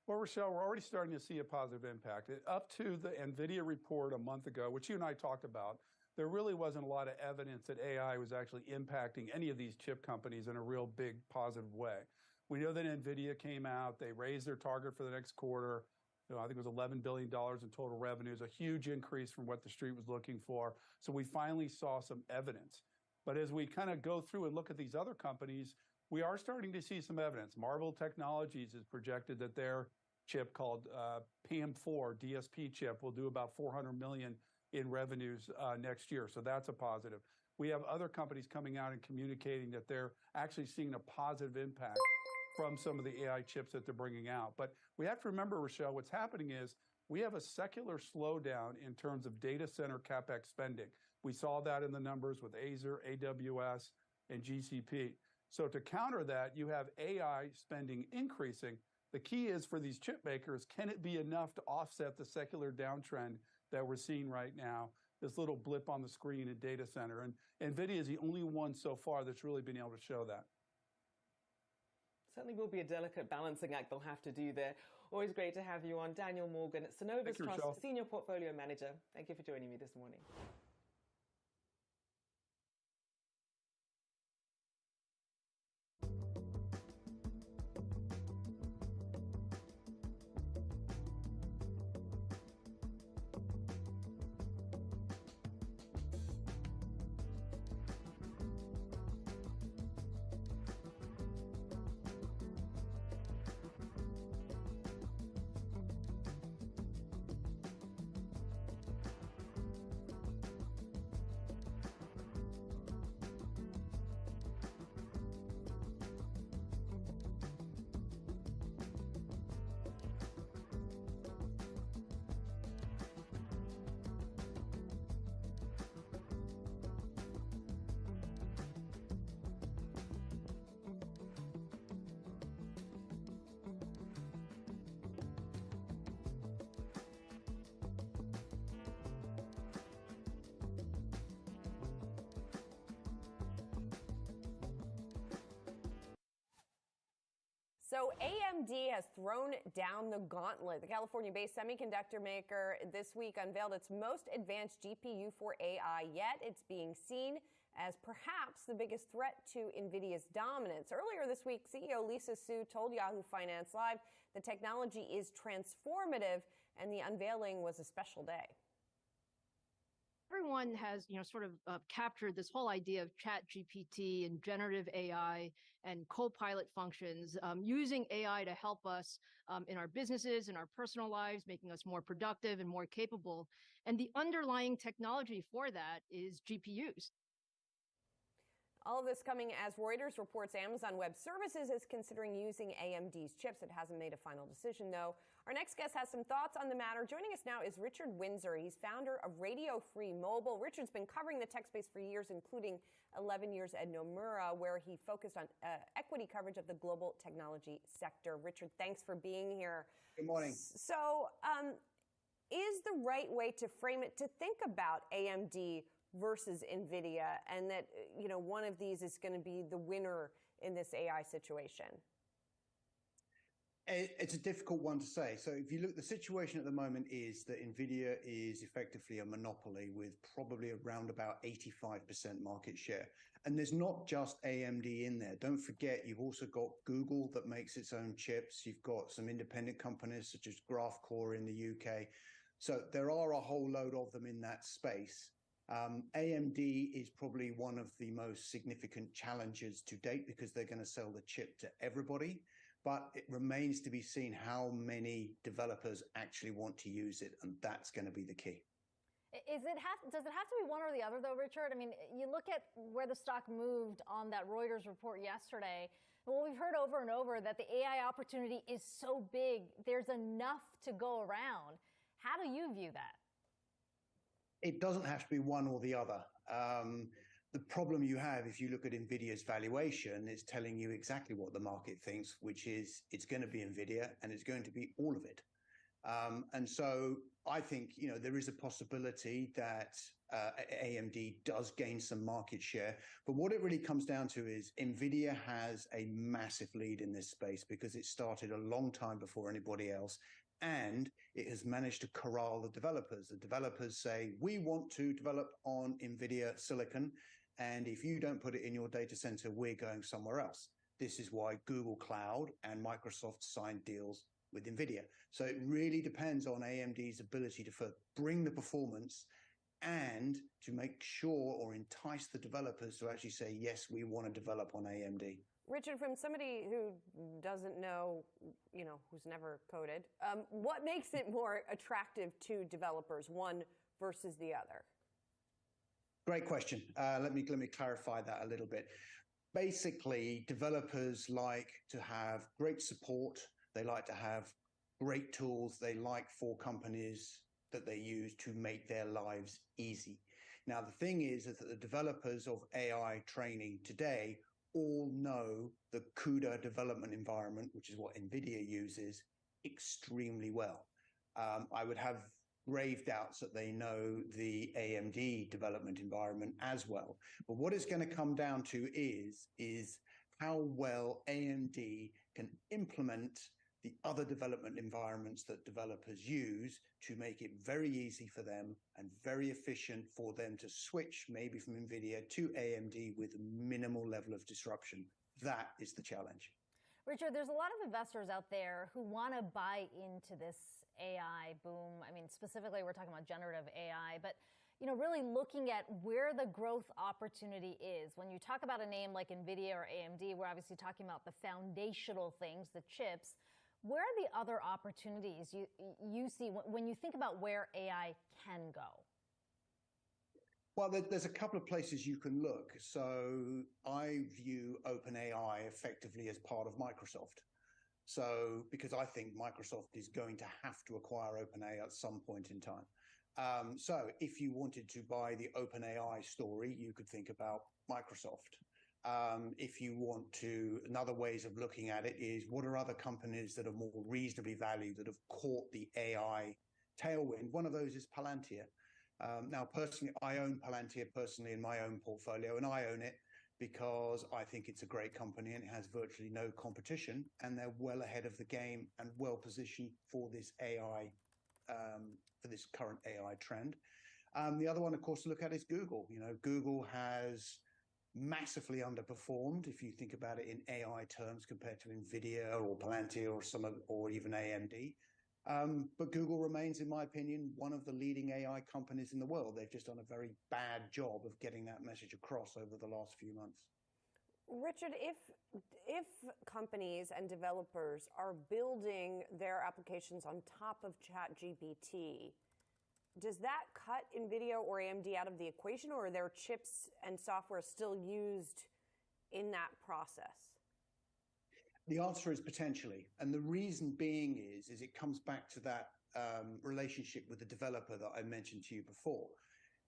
Well, Rochelle, we're already starting to see a positive impact. Up to the NVIDIA report a month ago, which you and I talked about, there really wasn't a lot of evidence that AI was actually impacting any of these chip companies in a real big positive way. We know that NVIDIA came out, they raised their target for the next quarter. I think it was $11 billion in total revenues, a huge increase from what the street was looking for. So we finally saw some evidence. But as we kind of go through and look at these other companies, we are starting to see some evidence. Marvell Technologies has projected that their chip called PAM4 DSP chip will do about $400 million in revenues next year. So that's a positive. We have other companies coming out and communicating that they're actually seeing a positive impact from some of the AI chips that they're bringing out. But we have to remember, Rochelle, what's happening is we have a secular slowdown in terms of data center CapEx spending. We saw that in the numbers with Azure, AWS, and GCP. So to counter that, you have AI spending increasing. The key is for these chip makers, can it be enough to offset the secular downtrend that we're seeing right now, this little blip on the screen in data center? And NVIDIA is the only one so far that's really been able to show that. Certainly will be a delicate balancing act they'll have to do there. Always great to have you on. Daniel Morgan, Synovus Trust Senior Portfolio Manager. Thank you for joining me this morning. So AMD has thrown down the gauntlet. The California-based semiconductor maker this week unveiled its most advanced GPU for AI yet. It's being seen as perhaps the biggest threat to NVIDIA's dominance. Earlier this week, CEO Lisa Su told Yahoo Finance Live the technology is transformative, and the unveiling was a special day. Everyone has, sort of captured this whole idea of chat GPT and generative AI and co-pilot functions, using AI to help us in our businesses, in our personal lives, making us more productive and more capable. And the underlying technology for that is GPUs. All of this coming as Reuters reports Amazon Web Services is considering using AMD's chips. It hasn't made a final decision, though. Our next guest has some thoughts on the matter. Joining us now is Richard Windsor. He's founder of Radio Free Mobile. Richard's been covering the tech space for years, including 11 years at Nomura, where he focused on equity coverage of the global technology sector. Richard, thanks for being here. Good morning. So, is the right way to frame it to think about AMD versus NVIDIA, and that, one of these is going to be the winner in this AI situation? It's a difficult one to say. So if you look, the situation at the moment is that NVIDIA is effectively a monopoly with probably around about 85% market share. And there's not just AMD in there. Don't forget, you've also got Google that makes its own chips. You've got some independent companies such as GraphCore in the UK. So there are a whole load of them in that space. AMD is probably one of the most significant challenges to date because they're going to sell the chip to everybody. But it remains to be seen how many developers actually want to use it, and that's going to be the key. Does it have to be one or the other, though, Richard? I mean, you look at where the stock moved on that Reuters report yesterday. Well, we've heard over and over that the AI opportunity is so big, there's enough to go around. How do you view that? It doesn't have to be one or the other. The problem you have, if you look at NVIDIA's valuation, is telling you exactly what the market thinks, which is it's going to be NVIDIA and it's going to be all of it. And so I think, there is a possibility that AMD does gain some market share. But what it really comes down to is NVIDIA has a massive lead in this space because it started a long time before anybody else. And it has managed to corral the developers. The developers say, we want to develop on NVIDIA silicon, and if you don't put it in your data center, we're going somewhere else. This is why Google Cloud and Microsoft signed deals with NVIDIA. So it really depends on AMD's ability to bring the performance and to make sure or entice the developers to actually say, yes, we want to develop on AMD. Richard, from somebody who doesn't know, who's never coded, what makes it more attractive to developers, one versus the other? Great question. Let me clarify that a little bit. Basically, developers like to have great support. They like to have great tools. They like for companies that they use to make their lives easy. Now, the thing is that the developers of AI training today all know the CUDA development environment, which is what NVIDIA uses, extremely well. I would have grave doubts that they know the AMD development environment as well. But what it's going to come down to is how well AMD can implement the other development environments that developers use to make it very easy for them and very efficient for them to switch maybe from NVIDIA to AMD with minimal level of disruption. That is the challenge. Richard, there's a lot of investors out there who want to buy into this AI boom. I mean, specifically, we're talking about generative AI, but really looking at where the growth opportunity is. When you talk about a name like NVIDIA or AMD, we're obviously talking about the foundational things, the chips. Where are the other opportunities you see when you think about where AI can go? Well, there's a couple of places you can look. So I view OpenAI effectively as part of Microsoft. So because I think Microsoft is going to have to acquire OpenAI at some point in time. So if you wanted to buy the OpenAI story, you could think about Microsoft. If you want to, another ways of looking at it is what are other companies that are more reasonably valued that have caught the AI tailwind? One of those is Palantir. Now, personally, I own Palantir personally in my own portfolio, and I own it because I think it's a great company and it has virtually no competition, and they're well ahead of the game and well positioned for this AI, for this current AI trend. The other one, of course, to look at is Google. You know, Google has massively underperformed if you think about it in AI terms compared to Nvidia or Palantir or even AMD. But Google remains, in my opinion, one of the leading AI companies in the world. They've just done a very bad job of getting that message across over the last few months. Richard, if companies and developers are building their applications on top of ChatGPT, does that cut NVIDIA or AMD out of the equation, or are their chips and software still used in that process? The answer is potentially. And the reason being is it comes back to that relationship with the developer that I mentioned to you before,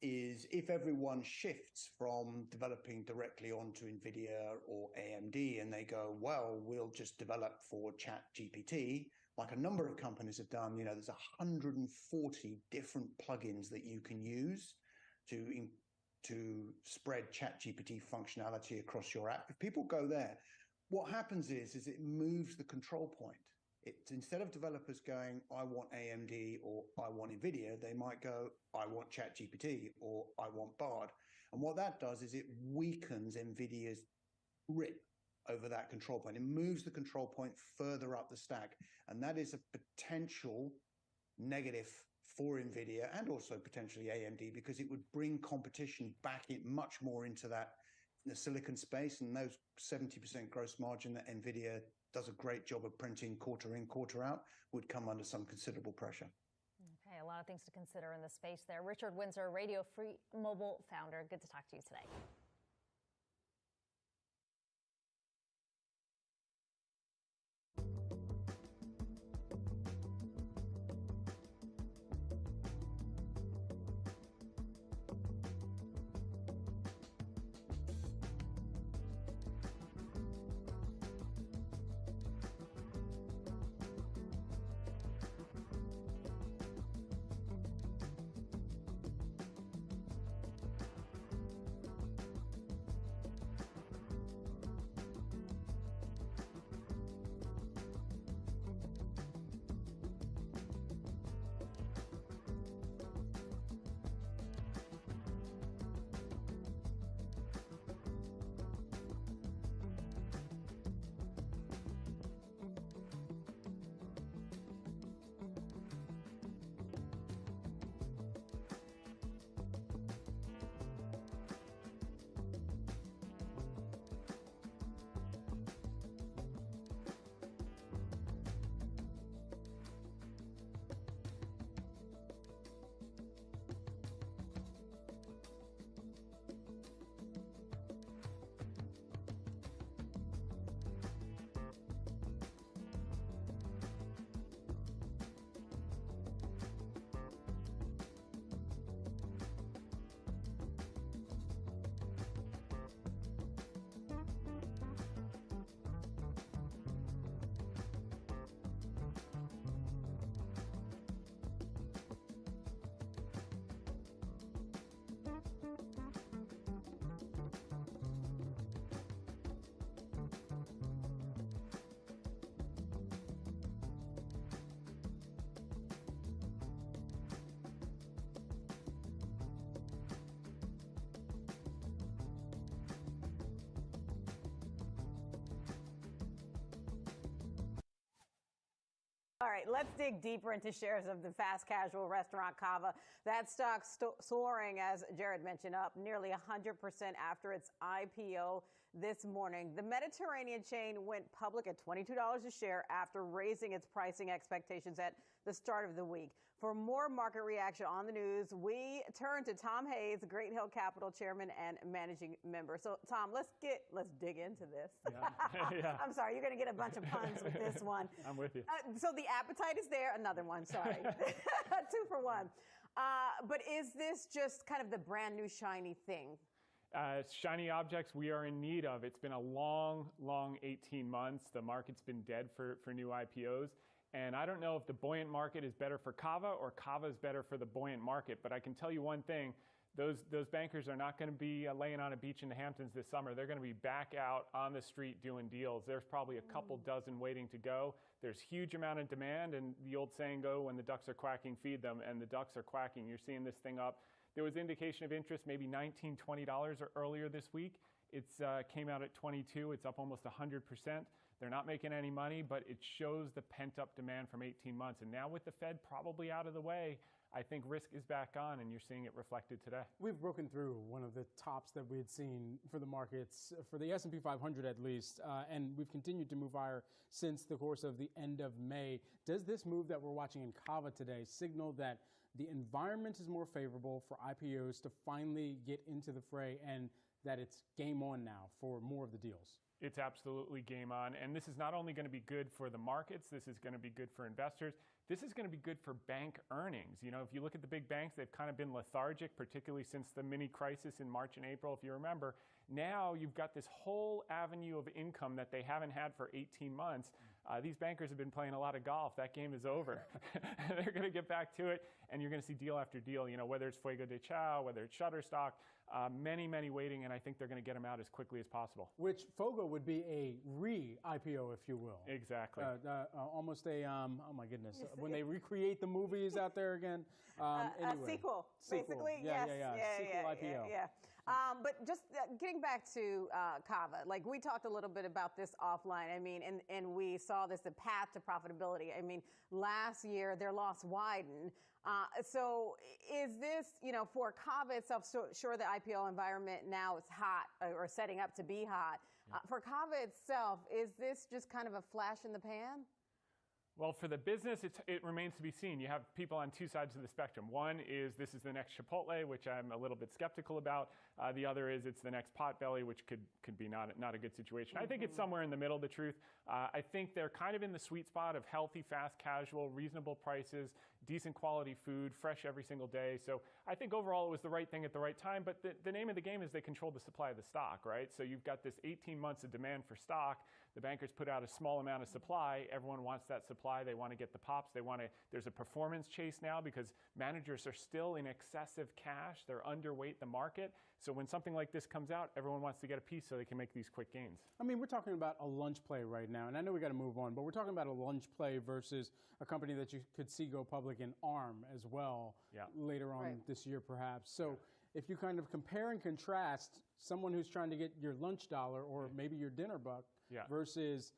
is if everyone shifts from developing directly onto NVIDIA or AMD and they go, well, we'll just develop for ChatGPT, like a number of companies have done, you know, there's 140 different plugins that you can use to spread ChatGPT functionality across your app. If people go there, what happens is it moves the control point. It's instead of developers going, I want AMD or I want NVIDIA, they might go, I want ChatGPT or I want Bard. And what that does is it weakens NVIDIA's grip over that control point. It moves the control point further up the stack. And that is a potential negative for NVIDIA and also potentially AMD, because it would bring competition back much more into the silicon space, and those 70% gross margin that NVIDIA does a great job of printing quarter in, quarter out would come under some considerable pressure. Okay, a lot of things to consider in the space there. Richard Windsor, Radio Free Mobile founder. Good to talk to you today. All right, let's dig deeper into shares of the fast casual restaurant Cava. That stock soaring, as Jared mentioned, up nearly 100% after its IPO this morning. The Mediterranean chain went public at $22 a share after raising its pricing expectations at the start of the week. For more market reaction on the news, we turn to Tom Hayes, Great Hill Capital Chairman and Managing Member. So, Tom, let's dig into this. Yeah. I'm sorry, you're going to get a bunch of puns with this one. I'm with you. So the appetite is there. Another one, sorry. 2 for 1. But is this just kind of the brand new shiny thing? Shiny objects we are in need of. It's been a long 18 months. The market's been dead for new IPOs. And I don't know if the buoyant market is better for Cava or Cava is better for the buoyant market, but I can tell you one thing. those bankers are not going to be laying on a beach in the Hamptons this summer. They're going to be back out on the street doing deals. There's probably a couple dozen waiting to go. There's huge amount of demand, and the old saying go, when the ducks are quacking, feed them, and the ducks are quacking. You're seeing this thing up. There was indication of interest, maybe $19, $20 or earlier this week. It's came out at 22. It's up almost 100%. They're not making any money, but it shows the pent-up demand from 18 months. And now with the Fed probably out of the way, I think risk is back on, and you're seeing it reflected today. We've broken through one of the tops that we had seen for the markets, for the S&P 500 at least, and we've continued to move higher since the course of the end of May. Does this move that we're watching in Kava today signal that the environment is more favorable for IPOs to finally get into the fray and that it's game on now for more of the deals? It's absolutely game on. And this is not only going to be good for the markets, this is going to be good for investors. This is going to be good for bank earnings. You know, if you look at the big banks, they've kind of been lethargic, particularly since the mini crisis in March and April, if you remember. Now you've got this whole avenue of income that they haven't had for 18 months. These bankers have been playing a lot of golf. That game is over. They're going to get back to it, and you're going to see deal after deal, you know, whether it's Fuego de Chao, whether it's Shutterstock, many waiting, and I think they're going to get them out as quickly as possible. Which Fogo would be a re-IPO, if you will. Exactly. Almost a, oh my goodness, when they recreate the movies out there again. Anyway. A sequel, basically. Yeah, yes. Sequel IPO. Yeah. But just getting back to Kava, like we talked a little bit about this offline. I mean, and we saw this, the path to profitability. I mean, last year their loss widened. So is this, you know, for Kava itself, so sure the IPO environment now is hot or setting up to be hot. For Kava itself, is this just kind of a flash in the pan? Well, for the business, it remains to be seen. You have people on two sides of the spectrum. One is this is the next Chipotle, which I'm a little bit skeptical about. The other is it's the next Potbelly, which could be not a good situation. I think it's somewhere in the middle, the truth. I think they're kind of in the sweet spot of healthy, fast, casual, reasonable prices, decent quality food, fresh every single day. So I think overall it was the right thing at the right time. But the name of the game is they control the supply of the stock, right? So you've got this 18 months of demand for stock. The bankers put out a small amount of supply. Everyone wants that supply. They want to get the pops. There's a performance chase now because managers are still in excessive cash. They're underweight the market. So when something like this comes out, everyone wants to get a piece so they can make these quick gains. I mean, we're talking about a lunch play right now, and I know we got to move on, but we're talking about a lunch play versus a company that you could see go public in ARM as well later on this year, perhaps. So if you kind of compare and contrast someone who's trying to get your lunch dollar or maybe your dinner buck versus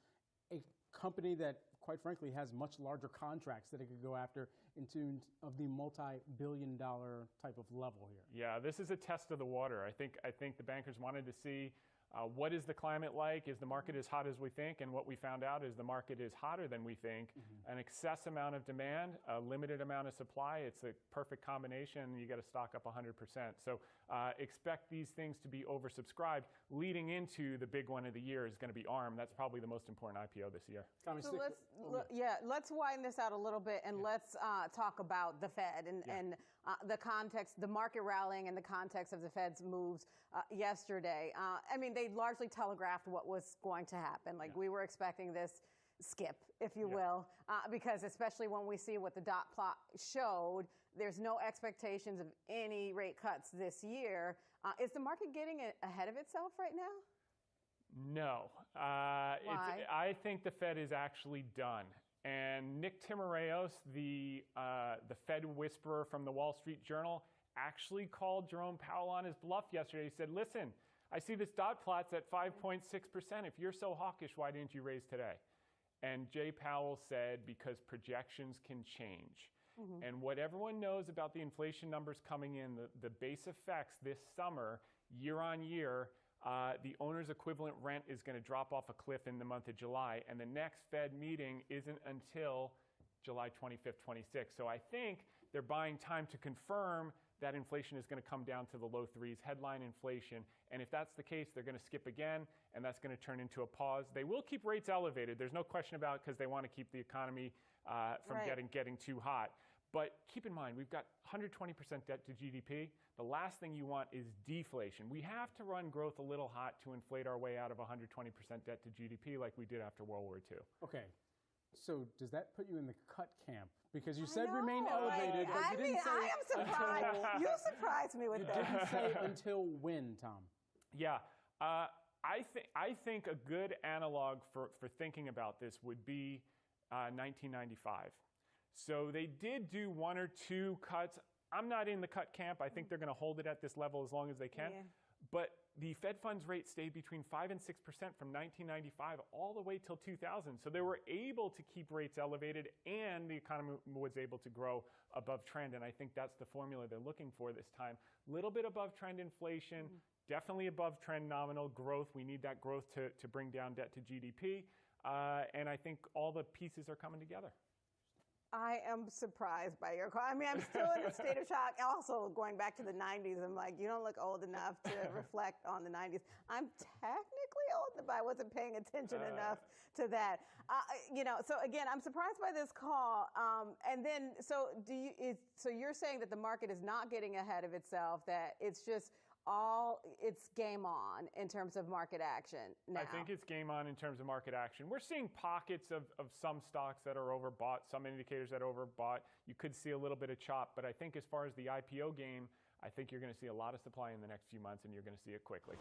a company that, quite frankly, has much larger contracts that it could go after into of the multi-billion-dollar type of level here. Yeah, this is a test of the water. I think the bankers wanted to see what is the climate like? Is the market as hot as we think? And what we found out is the market is hotter than we think. An excess amount of demand, a limited amount of supply. It's a perfect combination. You got to stock up 100%. So expect these things to be oversubscribed. Leading into the big one of the year is going to be ARM. That's probably the most important IPO this year. So let's widen this out a little bit and let's talk about the Fed and the context, the market rallying and the context of the Fed's moves yesterday. I mean, they largely telegraphed what was going to happen. Like we were expecting this skip, if you will, because especially when we see what the dot plot showed, there's no expectations of any rate cuts this year. Is the market getting ahead of itself right now? No. I think the Fed is actually done. And Nick Timiraos, the Fed whisperer from the Wall Street Journal, actually called Jerome Powell on his bluff yesterday. He said, listen, I see this dot plot's at 5.6%. If you're so hawkish, why didn't you raise today? And Jay Powell said, because projections can change. And what everyone knows about the inflation numbers coming in, the base effects this summer, year on year, the owner's equivalent rent is going to drop off a cliff in the month of July. And the next Fed meeting isn't until July 25th, 26th. So I think they're buying time to confirm that inflation is going to come down to the low threes, headline inflation. And if that's the case, they're going to skip again, and that's going to turn into a pause. They will keep rates elevated. There's no question about it because they want to keep the economy from getting too hot. But keep in mind, we've got 120% debt to GDP. The last thing you want is deflation. We have to run growth a little hot to inflate our way out of 120% debt to GDP like we did after World War II. Okay. So does that put you in the cut camp? Because you said remain elevated, but I you didn't mean, say I am surprised. until- You surprised me with you that. didn't say until when, Tom? Yeah. I think a good analog for thinking about this would be 1995. So they did do one or two cuts. I'm not in the cut camp. I think they're going to hold it at this level as long as they can. Yeah. But the Fed funds rate stayed between 5 and 6% from 1995 all the way till 2000. So they were able to keep rates elevated and the economy was able to grow above trend. And I think that's the formula they're looking for this time. Little bit above trend inflation, definitely above trend nominal growth. We need that growth to bring down debt to GDP. And I think all the pieces are coming together. I am surprised by your call. I mean, I'm still in a state of shock. Also, going back to the 90s, I'm like, you don't look old enough to reflect on the 90s. I'm technically old, but I wasn't paying attention enough to that. So again, I'm surprised by this call. And then, so you're saying that the market is not getting ahead of itself, that it's just it's game on in terms of market action now. I think it's game on in terms of market action. We're seeing pockets of some stocks that are overbought, some indicators that are overbought. You could see a little bit of chop, but I think as far as the IPO game, I think you're going to see a lot of supply in the next few months, and you're going to see it quickly.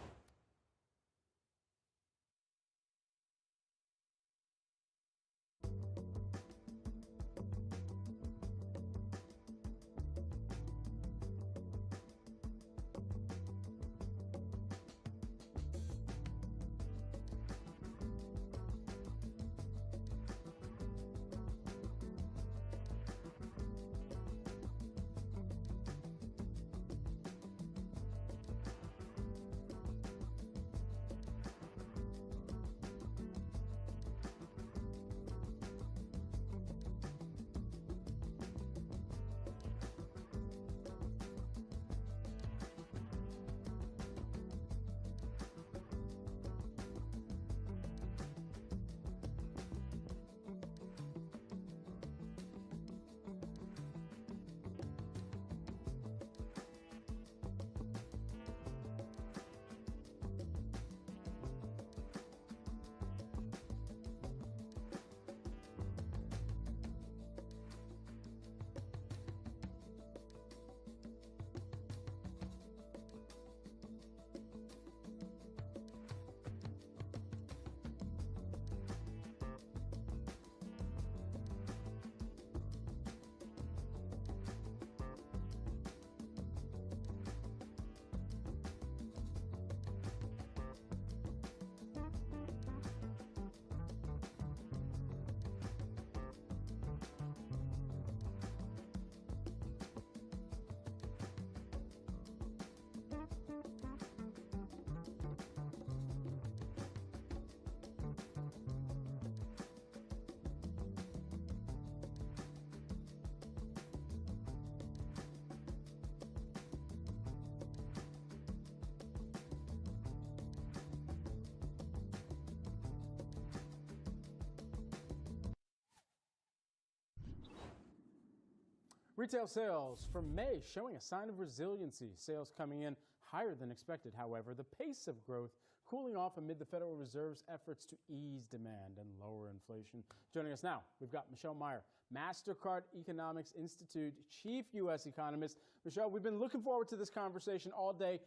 Retail sales from May showing a sign of resiliency. Sales coming in higher than expected, however. The pace of growth cooling off amid the Federal Reserve's efforts to ease demand and lower inflation. Joining us now, we've got Michelle Meyer, MasterCard Economics Institute Chief U.S. Economist. Michelle, we've been looking forward to this conversation all day.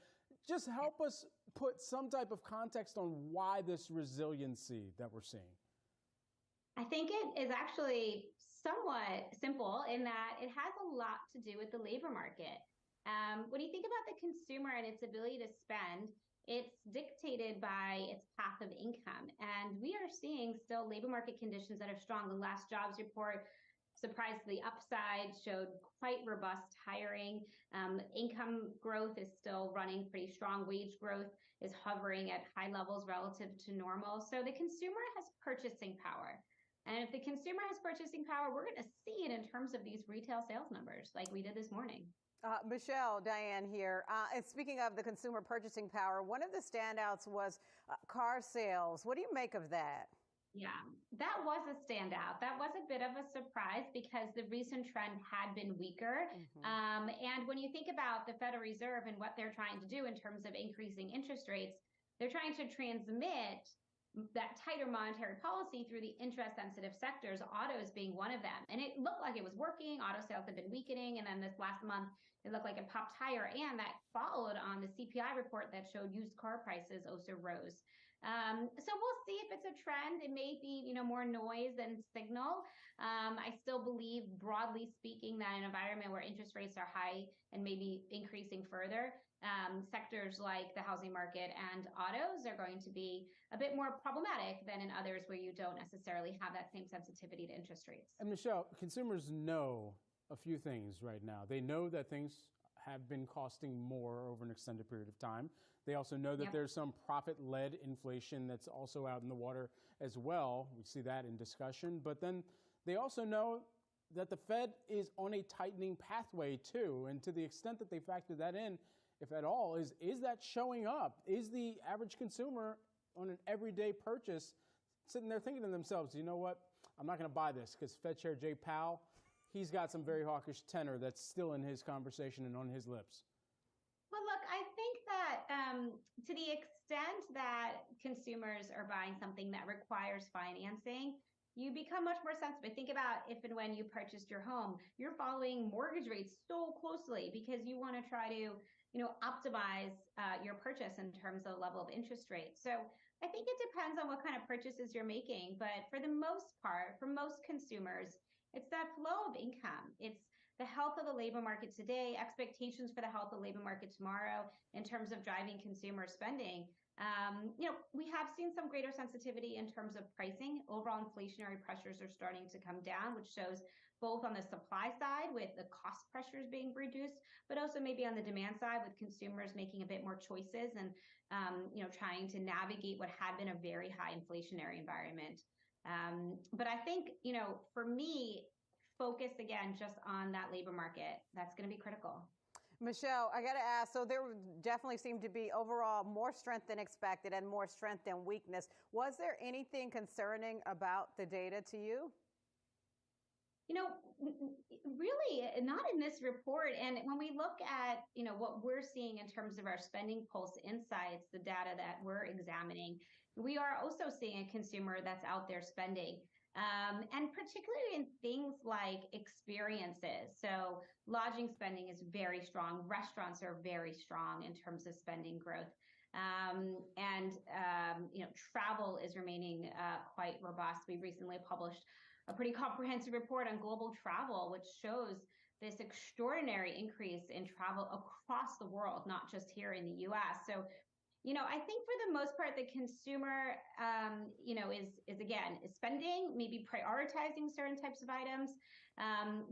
Just help us put some type of context on why this resiliency that we're seeing. I think it is actually somewhat simple in that it has a lot to do with the labor market. When you think about the consumer and its ability to spend, it's dictated by its path of income. And we are seeing still labor market conditions that are strong. The last jobs report, surprise to the upside, showed quite robust hiring. Income growth is still running pretty strong. Wage growth is hovering at high levels relative to normal. So the consumer has purchasing power. And if the consumer has purchasing power, we're going to see it in terms of these retail sales numbers like we did this morning. Michelle, Diane here. And speaking of the consumer purchasing power, one of the standouts was car sales. What do you make of that? Yeah, that was a standout. That was a bit of a surprise because the recent trend had been weaker. And when you think about the Federal Reserve and what they're trying to do in terms of increasing interest rates, they're trying to transmit that tighter monetary policy through the interest-sensitive sectors, autos being one of them. And it looked like it was working. Auto sales had been weakening, and then this last month, it looked like it popped higher, and that followed on the CPI report that showed used car prices also rose. So we'll see if it's a trend. It may be, more noise than signal. I still believe, broadly speaking, that in an environment where interest rates are high and maybe increasing further, sectors like the housing market and autos are going to be a bit more problematic than in others where you don't necessarily have that same sensitivity to interest rates. And Michelle, consumers know a few things right now. They know that things have been costing more over an extended period of time. They also know that there's some profit-led inflation that's also out in the water as well. We see that in discussion. But then they also know that the Fed is on a tightening pathway too. And to the extent that they factor that in, if at all, is that showing up? Is the average consumer on an everyday purchase sitting there thinking to themselves, you know what, I'm not going to buy this because Fed Chair Jay Powell, he's got some very hawkish tenor that's still in his conversation and on his lips? Well, look, I think that to the extent that consumers are buying something that requires financing, you become much more sensitive. Think about if and when you purchased your home, you're following mortgage rates so closely because you want to try to, optimize your purchase in terms of the level of interest rates. So I think it depends on what kind of purchases you're making. But for the most part, for most consumers, it's that flow of income. It's the health of the labor market today, expectations for the health of the labor market tomorrow in terms of driving consumer spending. We have seen some greater sensitivity in terms of pricing. Overall inflationary pressures are starting to come down, which shows both on the supply side with the cost pressures being reduced, but also maybe on the demand side with consumers making a bit more choices and, trying to navigate what had been a very high inflationary environment. But I think, for me, focus again just on that labor market. That's going to be critical. Michelle, I got to ask, so there definitely seemed to be overall more strength than expected and more strength than weakness. Was there anything concerning about the data to you? Really not in this report. And when we look at, what we're seeing in terms of our spending pulse insights, the data that we're examining, we are also seeing a consumer that's out there spending. And particularly in things like experiences. So lodging spending is very strong. Restaurants are very strong in terms of spending growth. Travel is remaining quite robust. We recently published a pretty comprehensive report on global travel, which shows this extraordinary increase in travel across the world, not just here in the U.S. So I think for the most part, the consumer, is spending, maybe prioritizing certain types of items,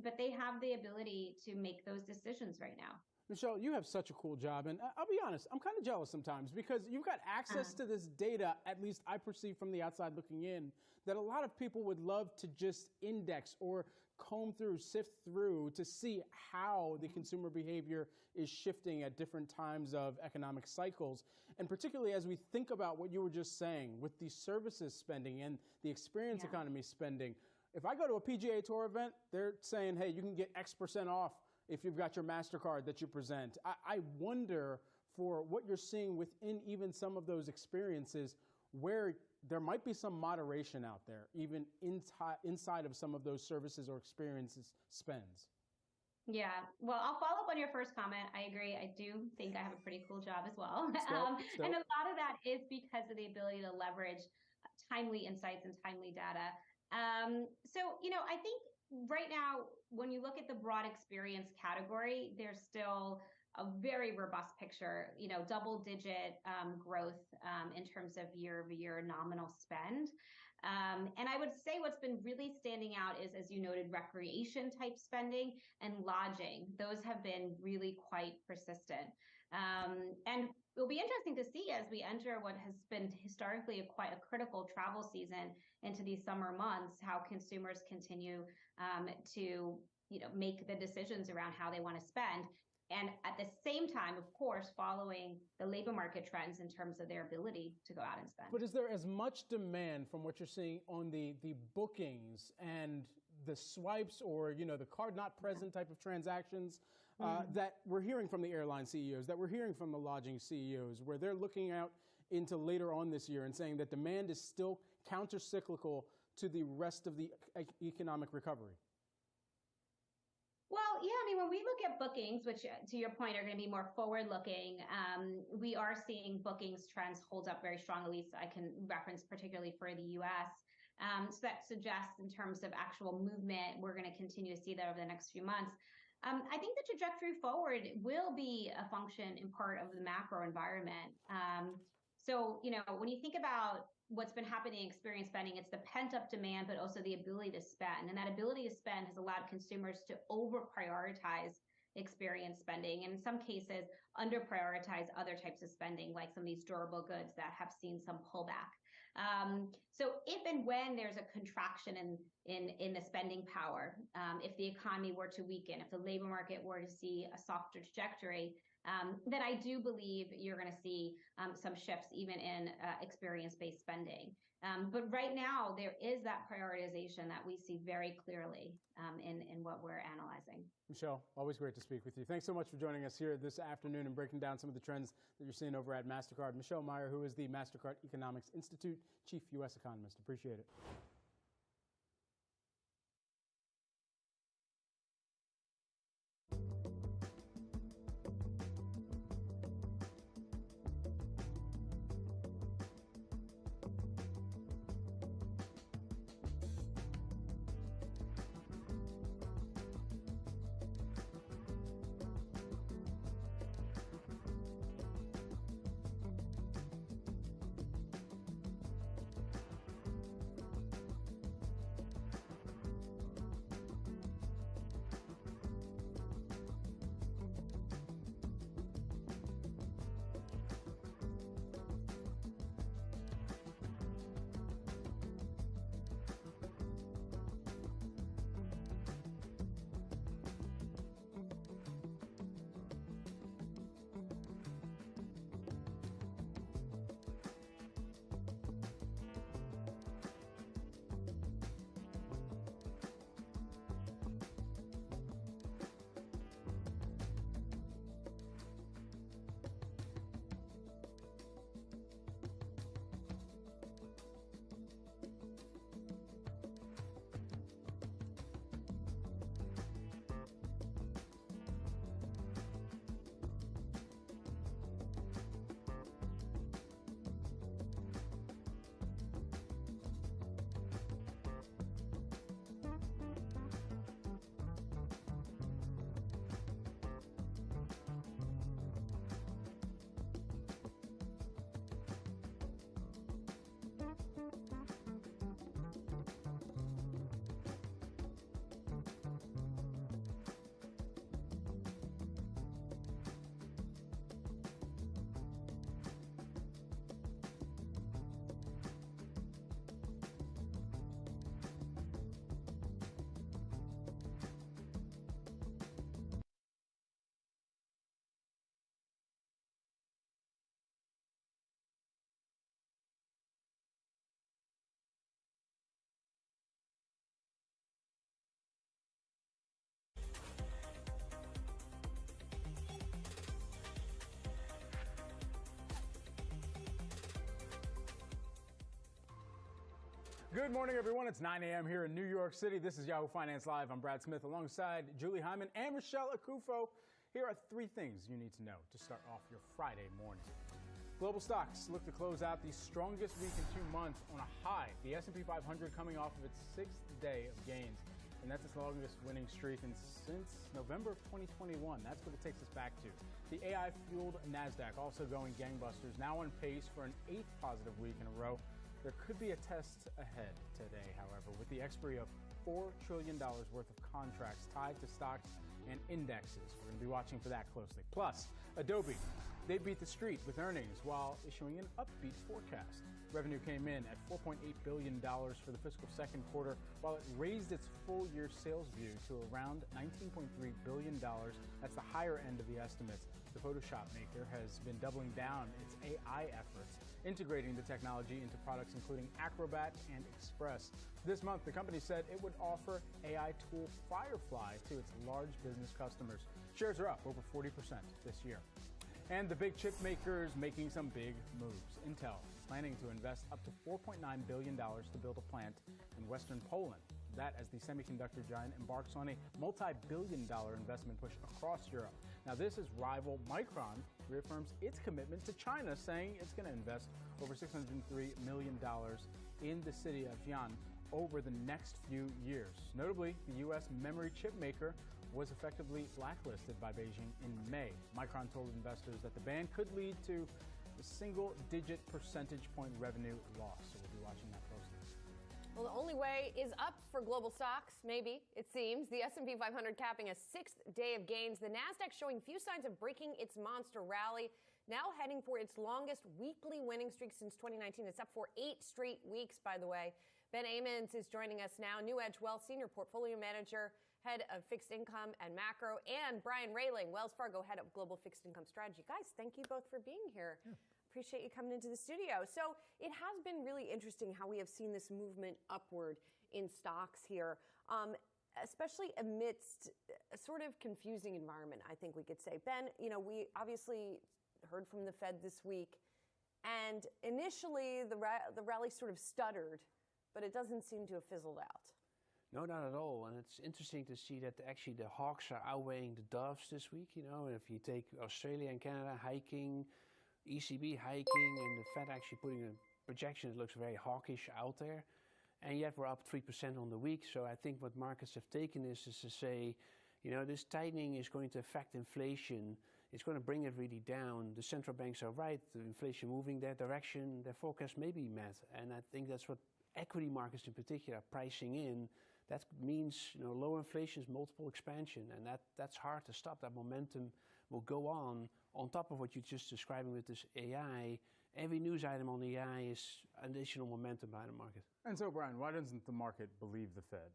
but they have the ability to make those decisions right now. Michelle, you have such a cool job, and I'll be honest, I'm kind of jealous sometimes because you've got access to this data, at least I perceive from the outside looking in, that a lot of people would love to just index or comb through, sift through to see how the consumer behavior is shifting at different times of economic cycles. And particularly as we think about what you were just saying with the services spending and the experience economy spending. If I go to a PGA Tour event, they're saying, hey, you can get X% off if you've got your MasterCard that you present. I wonder for what you're seeing within even some of those experiences where there might be some moderation out there, even inside of some of those services or experiences spends. Yeah, well, I'll follow up on your first comment. I agree. I do think I have a pretty cool job as well. And a lot of that is because of the ability to leverage timely insights and timely data. I think right now, when you look at the broad experience category, there's still a very robust picture, double-digit growth in terms of year-over-year nominal spend. And I would say what's been really standing out is, as you noted, recreation type spending and lodging. Those have been really quite persistent. And it'll be interesting to see as we enter what has been historically quite a critical travel season into these summer months, how consumers continue to make the decisions around how they want to spend. And at the same time, of course, following the labor market trends in terms of their ability to go out and spend. But is there as much demand from what you're seeing on the bookings and the swipes or, the card not present type of transactions that we're hearing from the airline CEOs, that we're hearing from the lodging CEOs, where they're looking out into later on this year and saying that demand is still counter-cyclical to the rest of the economic recovery? Well, yeah, I mean, when we look at bookings, which to your point are going to be more forward-looking, we are seeing bookings trends hold up very strongly. So I can reference particularly for the U.S. So that suggests in terms of actual movement, we're going to continue to see that over the next few months. I think the trajectory forward will be a function in part of the macro environment. So, when you think about what's been happening in experience spending, it's the pent-up demand, but also the ability to spend. And that ability to spend has allowed consumers to over-prioritize experience spending, and in some cases, under-prioritize other types of spending, like some of these durable goods that have seen some pullback. So if and when there's a contraction in the spending power, if the economy were to weaken, if the labor market were to see a softer trajectory, then I do believe you're going to see some shifts even in experience-based spending. But right now, there is that prioritization that we see very clearly in what we're analyzing. Michelle, always great to speak with you. Thanks so much for joining us here this afternoon and breaking down some of the trends that you're seeing over at MasterCard. Michelle Meyer, who is the MasterCard Economics Institute Chief U.S. Economist. Appreciate it. Good morning, everyone. It's 9 a.m. here in New York City. This is Yahoo Finance Live. I'm Brad Smith alongside Julie Hyman and Michelle Akufo. Here are 3 things you need to know to start off your Friday morning. Global stocks look to close out the strongest week in 2 months on a high. The S&P 500 coming off of its 6th day of gains, and that's its longest winning streak since November of 2021. That's what it takes us back to. The AI-fueled NASDAQ also going gangbusters, now on pace for an 8th positive week in a row. There could be a test ahead today, however, with the expiry of $4 trillion worth of contracts tied to stocks and indexes. We're going to be watching for that closely. Plus, Adobe, they beat the street with earnings while issuing an upbeat forecast. Revenue came in at $4.8 billion for the fiscal second quarter, while it raised its full-year sales view to around $19.3 billion. That's the higher end of the estimates. The Photoshop maker has been doubling down its AI efforts, integrating the technology into products including Acrobat and Express. This month, the company said it would offer AI tool Firefly to its large business customers. Shares are up over 40% this year. And the big chip makers making some big moves. Intel planning to invest up to $4.9 billion to build a plant in western Poland. That as the semiconductor giant embarks on a multi-billion-dollar investment push across Europe. Now this is rival Micron reaffirms its commitment to China, saying it's going to invest over $603 million in the city of Xi'an over the next few years. Notably, the U.S. memory chip maker was effectively blacklisted by Beijing in May. Micron told investors that the ban could lead to a single-digit percentage point revenue loss. So we'll be watching that closely. Well, the only way is up for global stocks, maybe, it seems. The S&P 500 capping a sixth day of gains. The Nasdaq showing few signs of breaking its monster rally, now heading for its longest weekly winning streak since 2019. It's up for 8 straight weeks, by the way. Ben Amons is joining us now, New Edge Wealth Senior Portfolio Manager, Head of Fixed Income and Macro, and Brian Railing, Wells Fargo Head of Global Fixed Income Strategy. Guys, thank you both for being here. Yeah. Appreciate you coming into the studio. So it has been really interesting how we have seen this movement upward in stocks here, especially amidst a sort of confusing environment, I think we could say. Ben, we obviously heard from the Fed this week, and initially the rally sort of stuttered, but it doesn't seem to have fizzled out. No, not at all. And it's interesting to see that actually the hawks are outweighing the doves this week. If you take Australia and Canada hiking, ECB hiking, and the Fed actually putting a projection that looks very hawkish out there. And yet we're up 3% on the week. So I think what markets have taken is to say, this tightening is going to affect inflation. It's going to bring it really down. The central banks are right. The inflation moving their direction, their forecast may be met. And I think that's what equity markets in particular are pricing in. That means lower inflation is multiple expansion, and that's hard to stop. That momentum will go on top of what you're just describing with this AI. Every news item on AI is additional momentum behind the market. And so, Brian, why doesn't the market believe the Fed?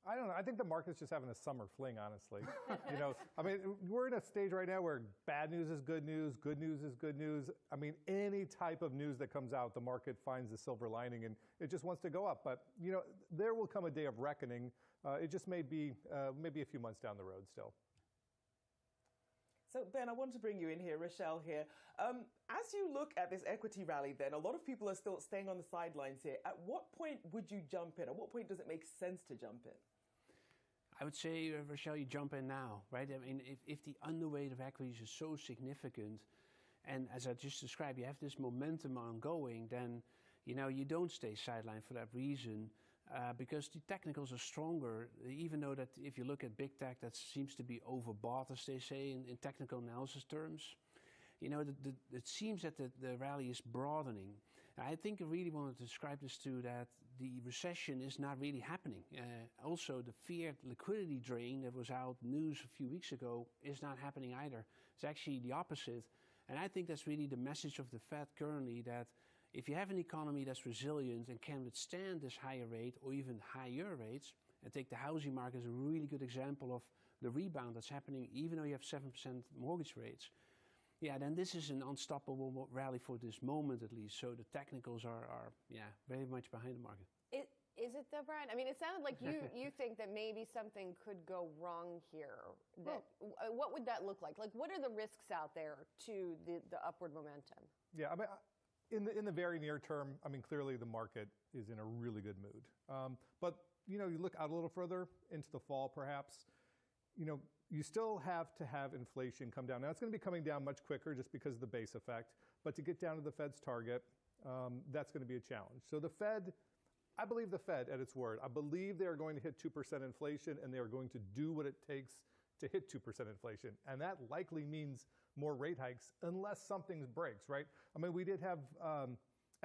I don't know. I think the market's just having a summer fling, honestly. We're in a stage right now where bad news is good news is good news. Any type of news that comes out, the market finds the silver lining and it just wants to go up. But, there will come a day of reckoning. It just may be maybe a few months down the road still. So, Ben, I want to bring you in here, Rochelle here. As you look at this equity rally, then, a lot of people are still staying on the sidelines here. At what point would you jump in? At what point does it make sense to jump in? I would say, Rochelle, you jump in now, right? If the underweight of equities is so significant, and as I just described, you have this momentum ongoing, then, you don't stay sidelined for that reason. Because the technicals are stronger, even though that if you look at big tech, that seems to be overbought, as they say in technical analysis terms. It seems that the rally is broadening. I think I really want to describe this too, that the recession is not really happening. Also, the feared liquidity drain that was out news a few weeks ago is not happening either. It's actually the opposite. And I think that's really the message of the Fed currently, that if you have an economy that's resilient and can withstand this higher rate or even higher rates, and take the housing market as a really good example of the rebound that's happening, even though you have 7% mortgage rates, then this is an unstoppable rally for this moment at least. So the technicals are very much behind the market. Is it though, Brian? It sounded like you think that maybe something could go wrong here. What would that look like? Like, what are the risks out there to the upward momentum? Yeah, in the very near term, clearly the market is in a really good mood. But you look out a little further into the fall, perhaps. You still have to have inflation come down. Now, it's going to be coming down much quicker just because of the base effect. But to get down to the Fed's target, that's going to be a challenge. So I believe the Fed at its word. I believe they are going to hit 2% inflation, and they are going to do what it takes to hit 2% inflation. And that likely means more rate hikes unless something breaks, right? We did have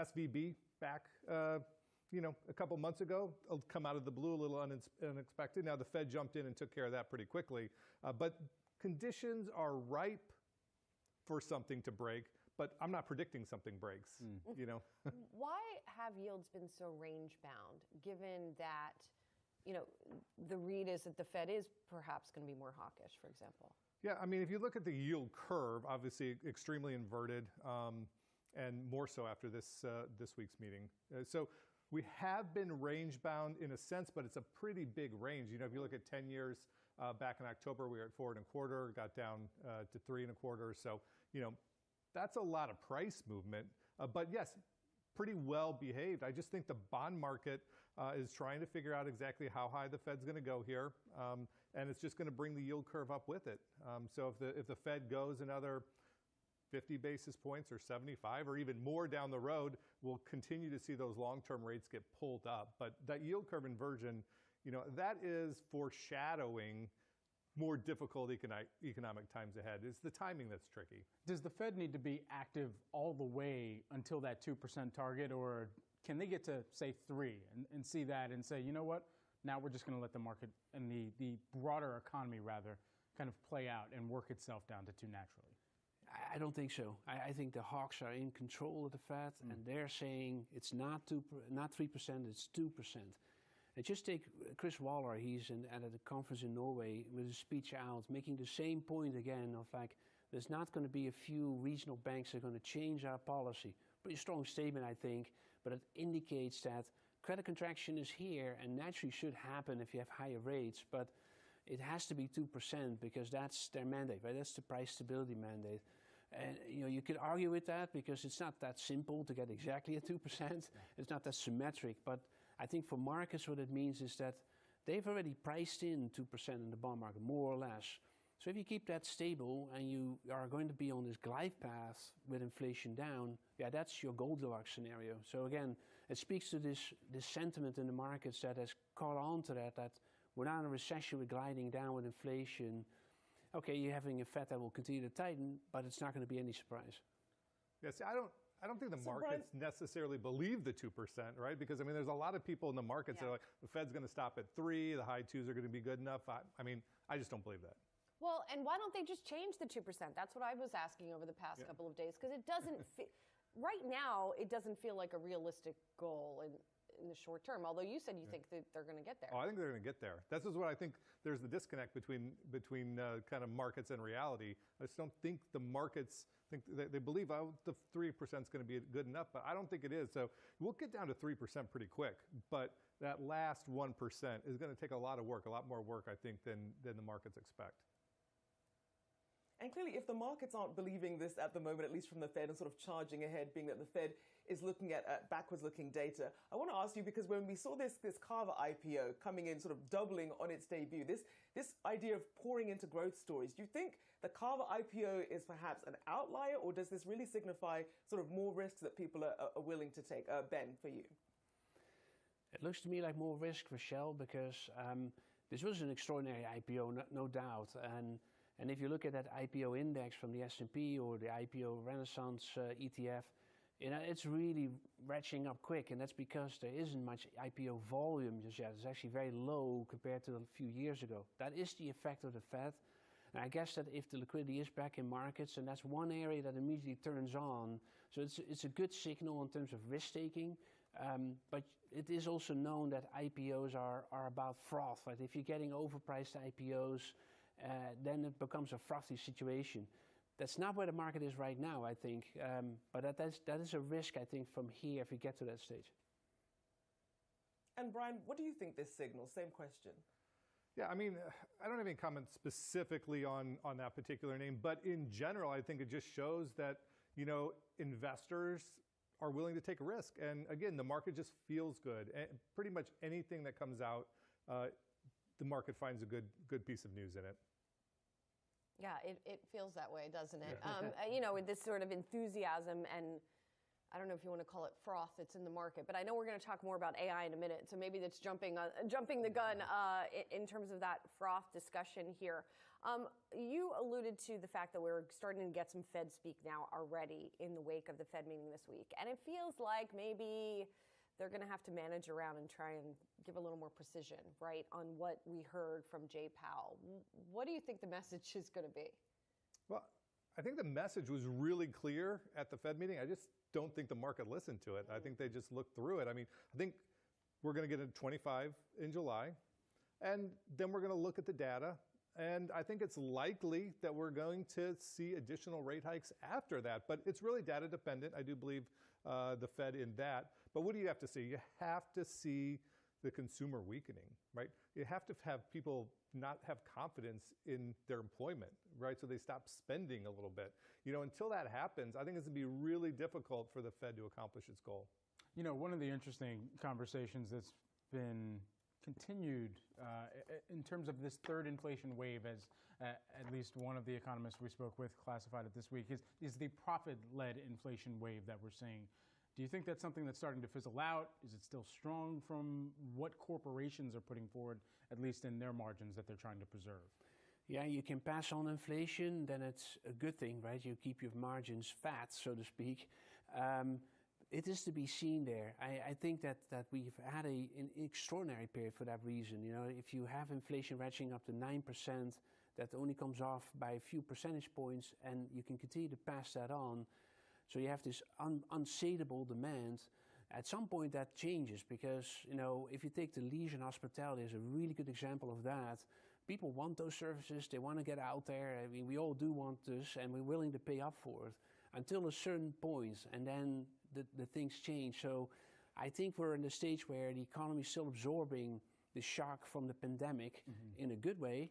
SVB back a couple months ago, come out of the blue, a little unexpected. Now the Fed jumped in and took care of that pretty quickly. But conditions are ripe for something to break, but I'm not predicting something breaks, Why have yields been so range bound, given that, the read is that the Fed is perhaps going to be more hawkish, for example? Yeah, if you look at the yield curve, obviously extremely inverted, and more so after this week's meeting. So we have been range bound in a sense, but it's a pretty big range. If you look at 10 years, back in October, we were at 4.25, got down to 3.25. So, that's a lot of price movement. But yes, pretty well behaved. I just think the bond market is trying to figure out exactly how high the Fed's going to go here, and it's just going to bring the yield curve up with it. So if the Fed goes another 50 basis points or 75 or even more down the road, we'll continue to see those long-term rates get pulled up. But that yield curve inversion, that is foreshadowing more difficult economic times ahead. It's the timing that's tricky. Does the Fed need to be active all the way until that 2% target, or can they get to, say, 3 and see that and say, you know what, now we're just going to let the market and the broader economy, rather, kind of play out and work itself down to 2 naturally? I don't think so. I think the hawks are in control of the Fed, and they're saying it's not 3%, it's 2%. And just take Chris Waller, he's at a conference in Norway with a speech out, making the same point again of like, there's not going to be a few regional banks that are going to change our policy. Pretty strong statement, I think, but it indicates that credit contraction is here and naturally should happen if you have higher rates, but it has to be 2% because that's their mandate, right? That's the price stability mandate. And you could argue with that because it's not that simple to get exactly a 2%. It's not that symmetric, but I think for markets, what it means is that they've already priced in 2% in the bond market, more or less. So if you keep that stable and you are going to be on this glide path with inflation down, yeah, that's your Goldilocks scenario. So again, it speaks to this sentiment in the markets that has caught on to that we're not in a recession, we're gliding down with inflation. Okay, you're having a Fed that will continue to tighten, but it's not going to be any surprise. Yeah, see, I don't think the markets necessarily believe the 2%, right? Because, I mean, there's a lot of people in the markets that are like, the Fed's going to stop at 3, the high 2s are going to be good enough. I mean, I just don't believe that. Well, and why don't they just change the 2%? That's what I was asking over the past couple of days, because it doesn't right now, it doesn't feel like a realistic goal in the short term, although you said you think that they're going to get there. Oh, I think they're going to get there. This is what I think there's the disconnect between kind of markets and reality. I just don't think the markets think they believe the 3% is going to be good enough, but I don't think it is. So we'll get down to 3% pretty quick, but that last 1% is going to take a lot of work, a lot more work, I think, than the markets expect. And clearly, if the markets aren't believing this at the moment, at least from the Fed, and sort of charging ahead, being that the Fed is looking at backwards-looking data, I want to ask you, because when we saw this Carver IPO coming in, sort of doubling on its debut, this idea of pouring into growth stories, do you think the Carver IPO is perhaps an outlier, or does this really signify sort of more risks that people are willing to take? Ben, for you. It looks to me like more risk for Shell because this was an extraordinary IPO, no doubt. And if you look at that IPO index from the S&P or the IPO Renaissance ETF, it's really ratcheting up quick, and that's because there isn't much IPO volume just yet. It's actually very low compared to a few years ago. That is the effect of the Fed. And I guess that if the liquidity is back in markets, and that's one area that immediately turns on, so it's a good signal in terms of risk-taking. But it is also known that IPOs are about froth. Right? If you're getting overpriced IPOs, then it becomes a frothy situation. That's not where the market is right now, I think. But that is a risk, I think, from here if we get to that stage. And Brian, what do you think this signals? Same question. Yeah, I mean, I don't have any comments specifically on that particular name, but in general, I think it just shows that, investors are willing to take a risk. And again, the market just feels good. And pretty much anything that comes out, the market finds a good piece of news in it. Yeah, it feels that way, doesn't it? With this sort of enthusiasm and I don't know if you want to call it froth that's in the market, but I know we're going to talk more about AI in a minute, so maybe that's jumping the gun in terms of that froth discussion here. You alluded to the fact that we're starting to get some Fed speak now already in the wake of the Fed meeting this week, and it feels like maybe they're going to have to manage around and try and give a little more precision, right, on what we heard from Jay Powell. What do you think the message is going to be? Well, I think the message was really clear at the Fed meeting. I just don't think the market listened to it. I think they just looked through it. I mean, I think we're going to get a 25 in July, and then we're going to look at the data. And I think it's likely that we're going to see additional rate hikes after that. But it's really data dependent. I do believe the Fed in that. But what do you have to see? You have to see the consumer weakening, right? You have to have people not have confidence in their employment, right? So they stop spending a little bit. Until that happens, I think it's going to be really difficult for the Fed to accomplish its goal. One of the interesting conversations that's been continued in terms of this third inflation wave, as at least one of the economists we spoke with classified it this week, is the profit-led inflation wave that we're seeing. Do you think that's something that's starting to fizzle out? Is it still strong from what corporations are putting forward, at least in their margins that they're trying to preserve? Yeah, you can pass on inflation, then it's a good thing, right? You keep your margins fat, so to speak. It is to be seen there. I think that we've had an extraordinary period for that reason. If you have inflation ratcheting up to 9%, that only comes off by a few percentage points, and you can continue to pass that on. So you have this unsatiable demand. At some point that changes because, if you take the leisure and hospitality as a really good example of that, people want those services, they want to get out there. I mean, we all do want this, and we're willing to pay up for it until a certain point, and then the things change. So I think we're in the stage where the economy is still absorbing the shock from the pandemic in a good way,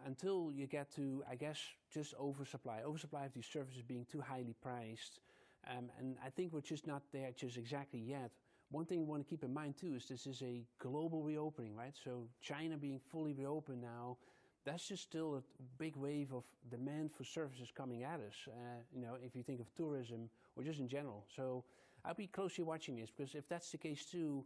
until you get to, I guess, just oversupply of these services being too highly priced. And I think we're just not there just exactly yet. One thing we want to keep in mind too is this is a global reopening, right? So China being fully reopened now, that's just still a big wave of demand for services coming at us, if you think of tourism or just in general. So I'll be closely watching this, because if that's the case too,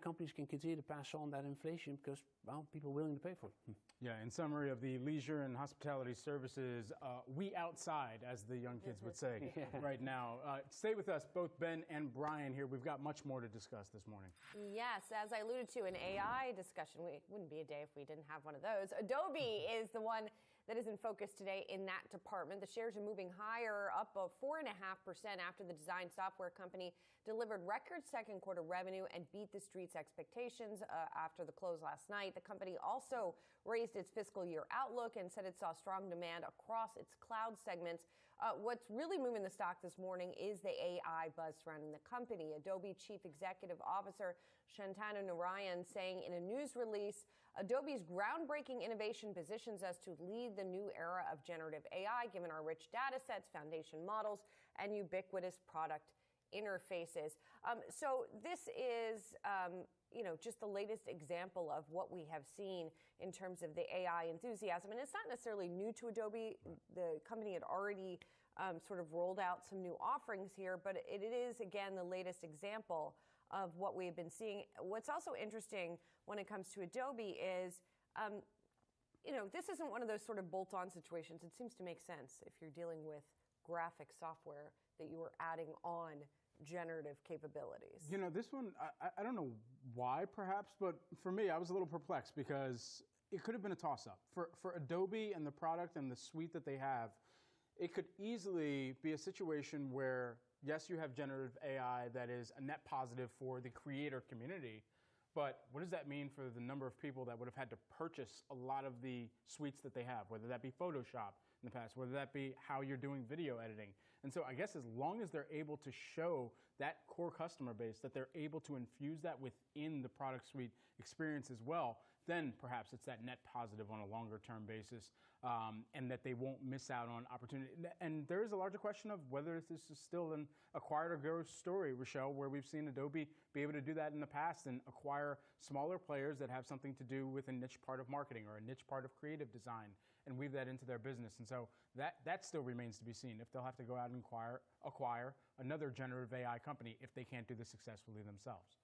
companies can continue to pass on that inflation because, people are willing to pay for it. Yeah, in summary of the leisure and hospitality services, we outside, as the young kids would say right now. Stay with us, both Ben and Brian here. We've got much more to discuss this morning. Yes, as I alluded to, an AI discussion. It wouldn't be a day if we didn't have one of those. Adobe is the one that is in focus today in that department. The shares are moving higher, up 4.5% after the design software company delivered record second quarter revenue and beat the street's expectations after the close last night. The company also raised its fiscal year outlook and said it saw strong demand across its cloud segments. What's really moving the stock this morning is the AI buzz surrounding the company. Adobe Chief Executive Officer Shantanu Narayan saying in a news release, Adobe's groundbreaking innovation positions us to lead the new era of generative AI, given our rich data sets, foundation models, and ubiquitous product interfaces. So this is, just the latest example of what we have seen in terms of the AI enthusiasm. And it's not necessarily new to Adobe. The company had already sort of rolled out some new offerings here, but it is, again, the latest example of what we've been seeing. What's also interesting when it comes to Adobe is, this isn't one of those sort of bolt-on situations. It seems to make sense if you're dealing with graphic software that you are adding on generative capabilities. This one, I don't know why perhaps, but for me, I was a little perplexed because it could have been a toss-up. For Adobe and the product and the suite that they have, it could easily be a situation where, yes, you have generative AI that is a net positive for the creator community, but what does that mean for the number of people that would have had to purchase a lot of the suites that they have, whether that be Photoshop in the past, whether that be how you're doing video editing? And so I guess as long as they're able to show that core customer base, that they're able to infuse that within the product suite experience as well, then perhaps it's that net positive on a longer term basis, and that they won't miss out on opportunity. And there is a larger question of whether this is still an acquired or grow story, Rochelle, where we've seen Adobe be able to do that in the past and acquire smaller players that have something to do with a niche part of marketing or a niche part of creative design and weave that into their business. And so that still remains to be seen, if they'll have to go out and acquire another generative AI company if they can't do this successfully themselves.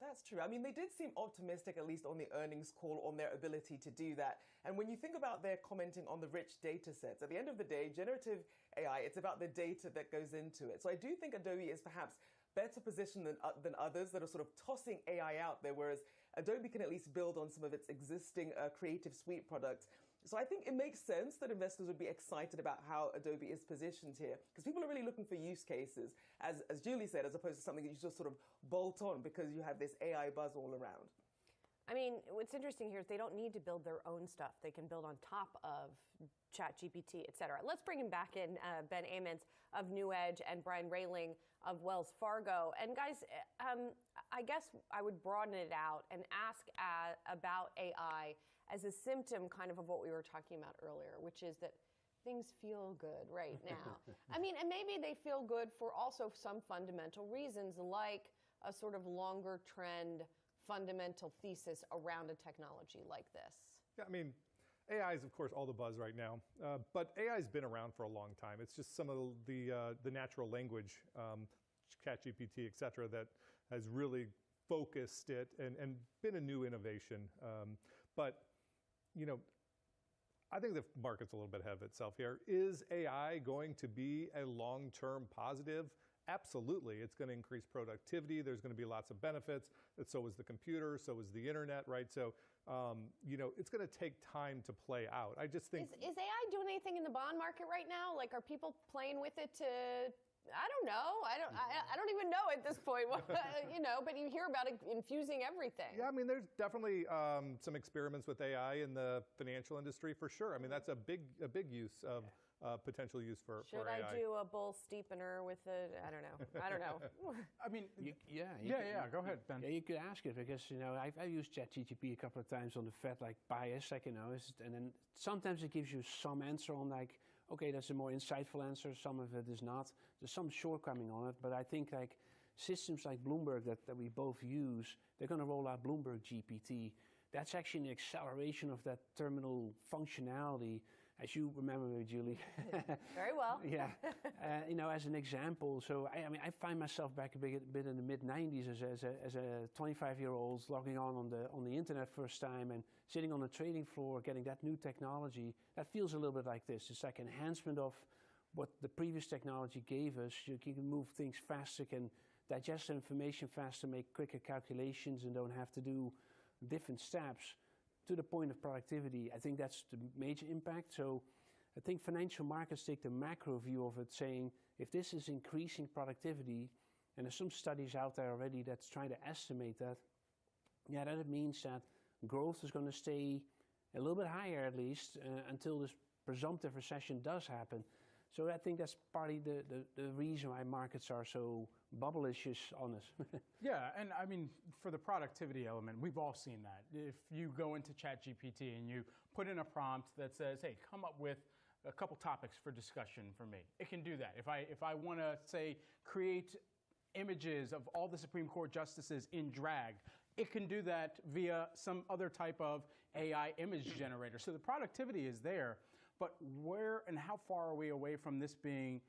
That's true. I mean, they did seem optimistic, at least on the earnings call, on their ability to do that. And when you think about their commenting on the rich data sets, at the end of the day, generative AI, it's about the data that goes into it. So I do think Adobe is perhaps better positioned than others that are sort of tossing AI out there, whereas Adobe can at least build on some of its existing Creative Suite products. So I think it makes sense that investors would be excited about how Adobe is positioned here, because people are really looking for use cases, as Julie said, as opposed to something that you just sort of bolt on because you have this AI buzz all around. I mean, what's interesting here is they don't need to build their own stuff. They can build on top of ChatGPT, et cetera. Let's bring him back in, Ben Amons of New Edge and Brian Railing of Wells Fargo. And guys, I guess I would broaden it out and ask about AI as a symptom kind of what we were talking about earlier, which is that things feel good right now. I mean, and maybe they feel good for also some fundamental reasons, like a sort of longer trend fundamental thesis around a technology like this. Yeah, I mean, AI is, of course, all the buzz right now, but AI has been around for a long time. It's just some of the natural language, ChatGPT, et cetera, that has really focused it and been a new innovation. But, you know, I think the market's a little bit ahead of itself here. Is AI going to be a long-term positive? Absolutely. It's going to increase productivity. There's going to be lots of benefits. So is the computer. So is the internet, right? So, you know, it's going to take time to play out. I just think... Is AI doing anything in the bond market right now? Like, are people playing with it to... I don't know. I don't even know at this point. You know, but you hear about it infusing everything. Yeah, I mean, there's definitely some experiments with AI in the financial industry for sure. I mean, that's a big use of potential use for AI. Should I do a bull steepener with it? I don't know. I don't know. I mean, go ahead, Ben. Yeah, you could ask it because, you know, I've used ChatGPT a couple of times on the Fed, like bias, like, you know, and then sometimes it gives you some answer on like, okay, that's a more insightful answer. Some of it is not. There's some shortcoming on it, but I think like systems like Bloomberg that we both use, they're going to roll out Bloomberg GPT. That's actually an acceleration of that terminal functionality, as you remember, Julie. Very well. Yeah. You know, as an example, so I mean, I find myself back a bit in the mid-90s as a 25-year-old logging on the internet first time and sitting on the trading floor, getting that new technology. That feels a little bit like this. It's like enhancement of what the previous technology gave us. You can move things faster, can digest information faster, make quicker calculations, and don't have to do different steps to the point of productivity. I think that's the major impact. So I think financial markets take the macro view of it, saying if this is increasing productivity, and there's some studies out there already that's trying to estimate that, yeah, that means that growth is going to stay a little bit higher at least until this presumptive recession does happen. So I think that's partly the reason why markets are so bubble-ish on us. Yeah, and I mean, for the productivity element, we've all seen that. If you go into ChatGPT and you put in a prompt that says, hey, come up with a couple topics for discussion for me, it can do that. If I want to, say, create images of all the Supreme Court justices in drag, it can do that via some other type of AI image generator. So the productivity is there. But where and how far are we away from this being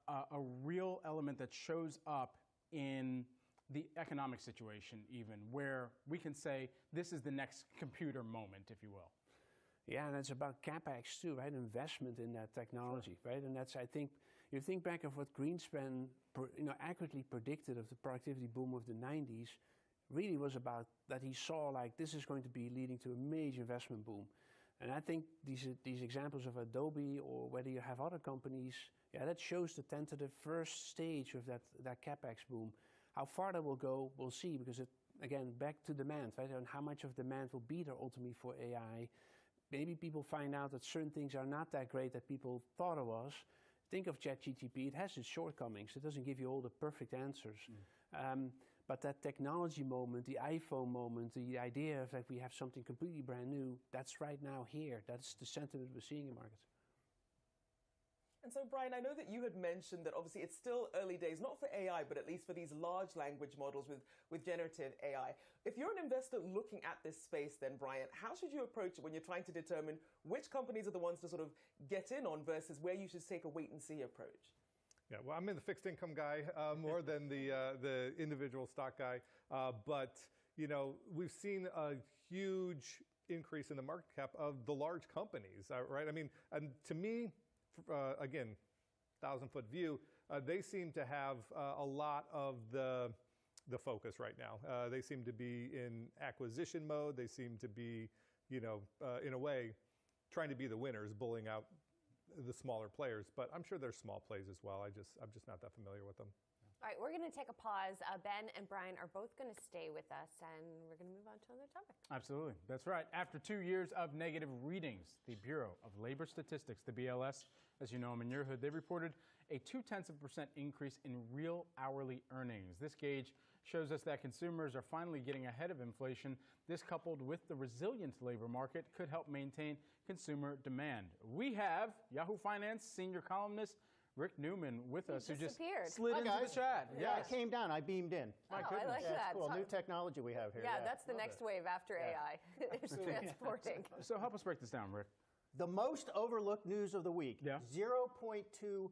a real element that shows up in the economic situation even, where we can say this is the next computer moment, if you will? Yeah, and it's about CapEx too, right? Investment in that technology, sure. Right? And that's, I think, you think back of what Greenspan accurately predicted of the productivity boom of the 90s, really was about that he saw like this is going to be leading to a major investment boom. And I think these examples of Adobe or whether you have other companies, yeah, that shows the tentative first stage of that CapEx boom. How far that will go, we'll see, because it, again, back to demand, right? And how much of demand will be there ultimately for AI. Maybe people find out that certain things are not that great that people thought it was. Think of ChatGPT, it has its shortcomings. It doesn't give you all the perfect answers. But that technology moment, the iPhone moment, the idea of that we have something completely brand new, that's right now here. That's the sentiment we're seeing in markets. And so, Brian, I know that you had mentioned that obviously it's still early days, not for AI, but at least for these large language models with generative AI. If you're an investor looking at this space then, Brian, how should you approach it when you're trying to determine which companies are the ones to sort of get in on versus where you should take a wait-and-see approach? Yeah, well, I'm in the fixed income guy more than the individual stock guy. But, you know, we've seen a huge increase in the market cap of the large companies, right? I mean, and to me, again, 1,000-foot view, they seem to have a lot of the focus right now. They seem to be in acquisition mode. They seem to be, you know, in a way, trying to be the winners, bullying out the smaller players, but I'm sure there's small plays as well. I'm just not that familiar with them. All right, we're going to take a pause. Ben and Brian are both going to stay with us, and we're going to move on to another topic. Absolutely. That's right. After 2 years of negative readings, the Bureau of Labor Statistics, the BLS, as you know them in your hood, they reported a 0.2% increase in real hourly earnings. This gauge shows us that consumers are finally getting ahead of inflation. This, coupled with the resilient labor market, could help maintain consumer demand. We have Yahoo Finance senior columnist Rick Newman with us, who just slid into the chat. Yeah, I came down. I beamed in. My goodness. I like that. That's cool. New technology we have here. Yeah, that's the next wave after AI. It's transporting. So help us break this down, Rick. The most overlooked news of the week. 0.2%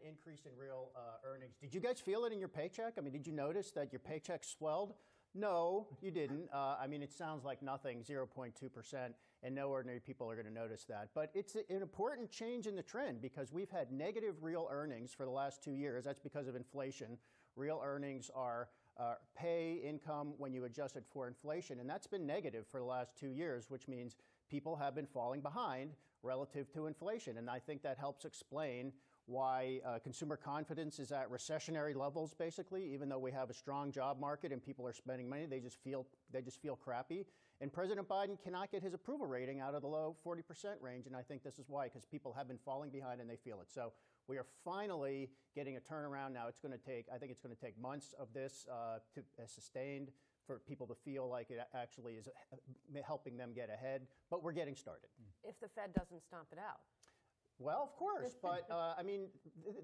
increase in real earnings. Did you guys feel it in your paycheck? I mean, did you notice that your paycheck swelled? No, you didn't. I mean, it sounds like nothing, 0.2%, and no ordinary people are going to notice that. But it's an important change in the trend because we've had negative real earnings for the last 2 years. That's because of inflation. Real earnings are pay income when you adjust it for inflation, and that's been negative for the last 2 years, which means people have been falling behind relative to inflation. And I think that helps explain why consumer confidence is at recessionary levels, basically. Even though we have a strong job market and people are spending money, they just feel crappy. And President Biden cannot get his approval rating out of the low 40% range, and I think this is why, because people have been falling behind and they feel it. So we are finally getting a turnaround now. It's going to take, I think it's going to take months of this to sustained for people to feel like it actually is helping them get ahead, but we're getting started. If the Fed doesn't stomp it out. Well, of course, but I mean,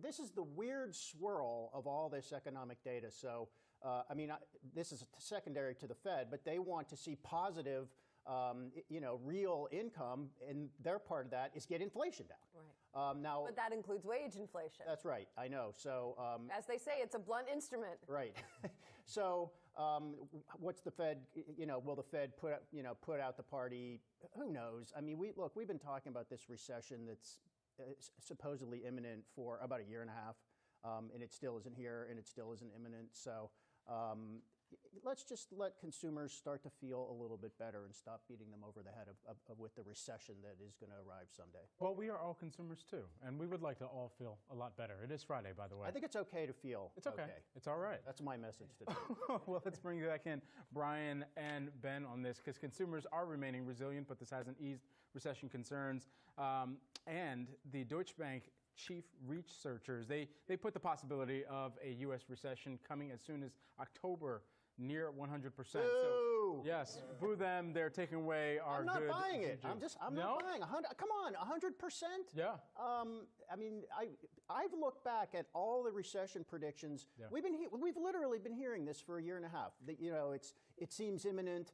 this is the weird swirl of all this economic data. So, I mean, this is secondary to the Fed, but they want to see positive, real income, and their part of that is get inflation down. Right. Now, but that includes wage inflation. That's right. I know. So, as they say, it's a blunt instrument. Right. So, what's the Fed? Will the Fed put out the party? Who knows? I mean, we've been talking about this recession that's supposedly imminent for about a year and a half, and it still isn't here, and it still isn't imminent. So let's just let consumers start to feel a little bit better and stop beating them over the head with the recession that is going to arrive someday. Well, we are all consumers too, and we would like to all feel a lot better. It is Friday, by the way. I think it's okay to feel It's okay. It's all right. That's my message today. Well, let's bring back in Brian and Ben on this, because consumers are remaining resilient, but this hasn't eased recession concerns. And the Deutsche Bank chief researchers, they put the possibility of a U.S. recession coming as soon as October, near 100%. Boo! So, yes, boo them. They're taking away our I'm not good buying it. juju. I'm No? not buying 100. Come on, 100%. Yeah. I mean, I've looked back at all the recession predictions. Yeah. We've literally been hearing this for a year and a half. That, it seems imminent,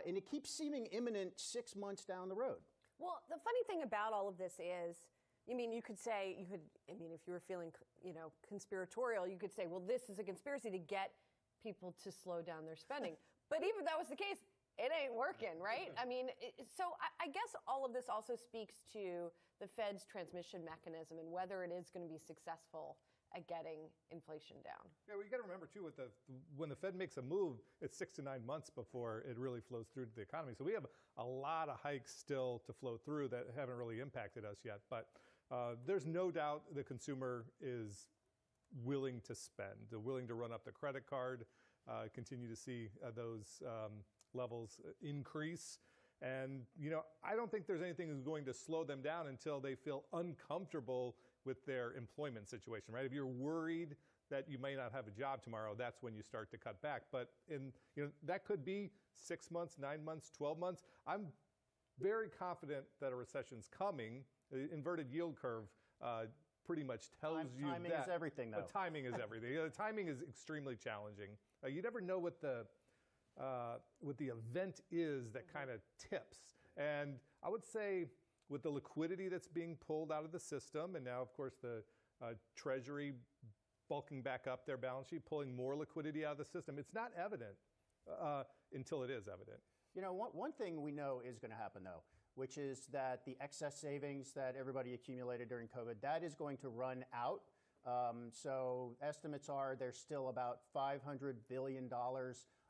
and it keeps seeming imminent 6 months down the road. Well, the funny thing about all of this is, if you were feeling, conspiratorial, you could say, well, this is a conspiracy to get people to slow down their spending. But even if that was the case, it ain't working, right? I mean, so I guess all of this also speaks to the Fed's transmission mechanism and whether it is going to be successful at getting inflation down. Yeah, well, you got to remember too, when the Fed makes a move, it's 6 to 9 months before it really flows through to the economy. So we have a lot of hikes still to flow through that haven't really impacted us yet. But there's no doubt the consumer is willing to spend. They're willing to run up the credit card, continue to see those levels increase. And, I don't think there's anything that's going to slow them down until they feel uncomfortable with their employment situation, right? If you're worried that you may not have a job tomorrow, that's when you start to cut back. But that could be 6 months, 9 months, 12 months. I'm very confident that a recession's coming. The inverted yield curve pretty much tells you that. Timing is everything, though. But timing is everything. The timing is extremely challenging. You never know what the event is that kind of tips. And I would say with the liquidity that's being pulled out of the system, and now, of course, the Treasury bulking back up their balance sheet, pulling more liquidity out of the system, it's not evident until it is evident. One thing we know is going to happen, though, which is that the excess savings that everybody accumulated during COVID, that is going to run out. So estimates are there's still about $500 billion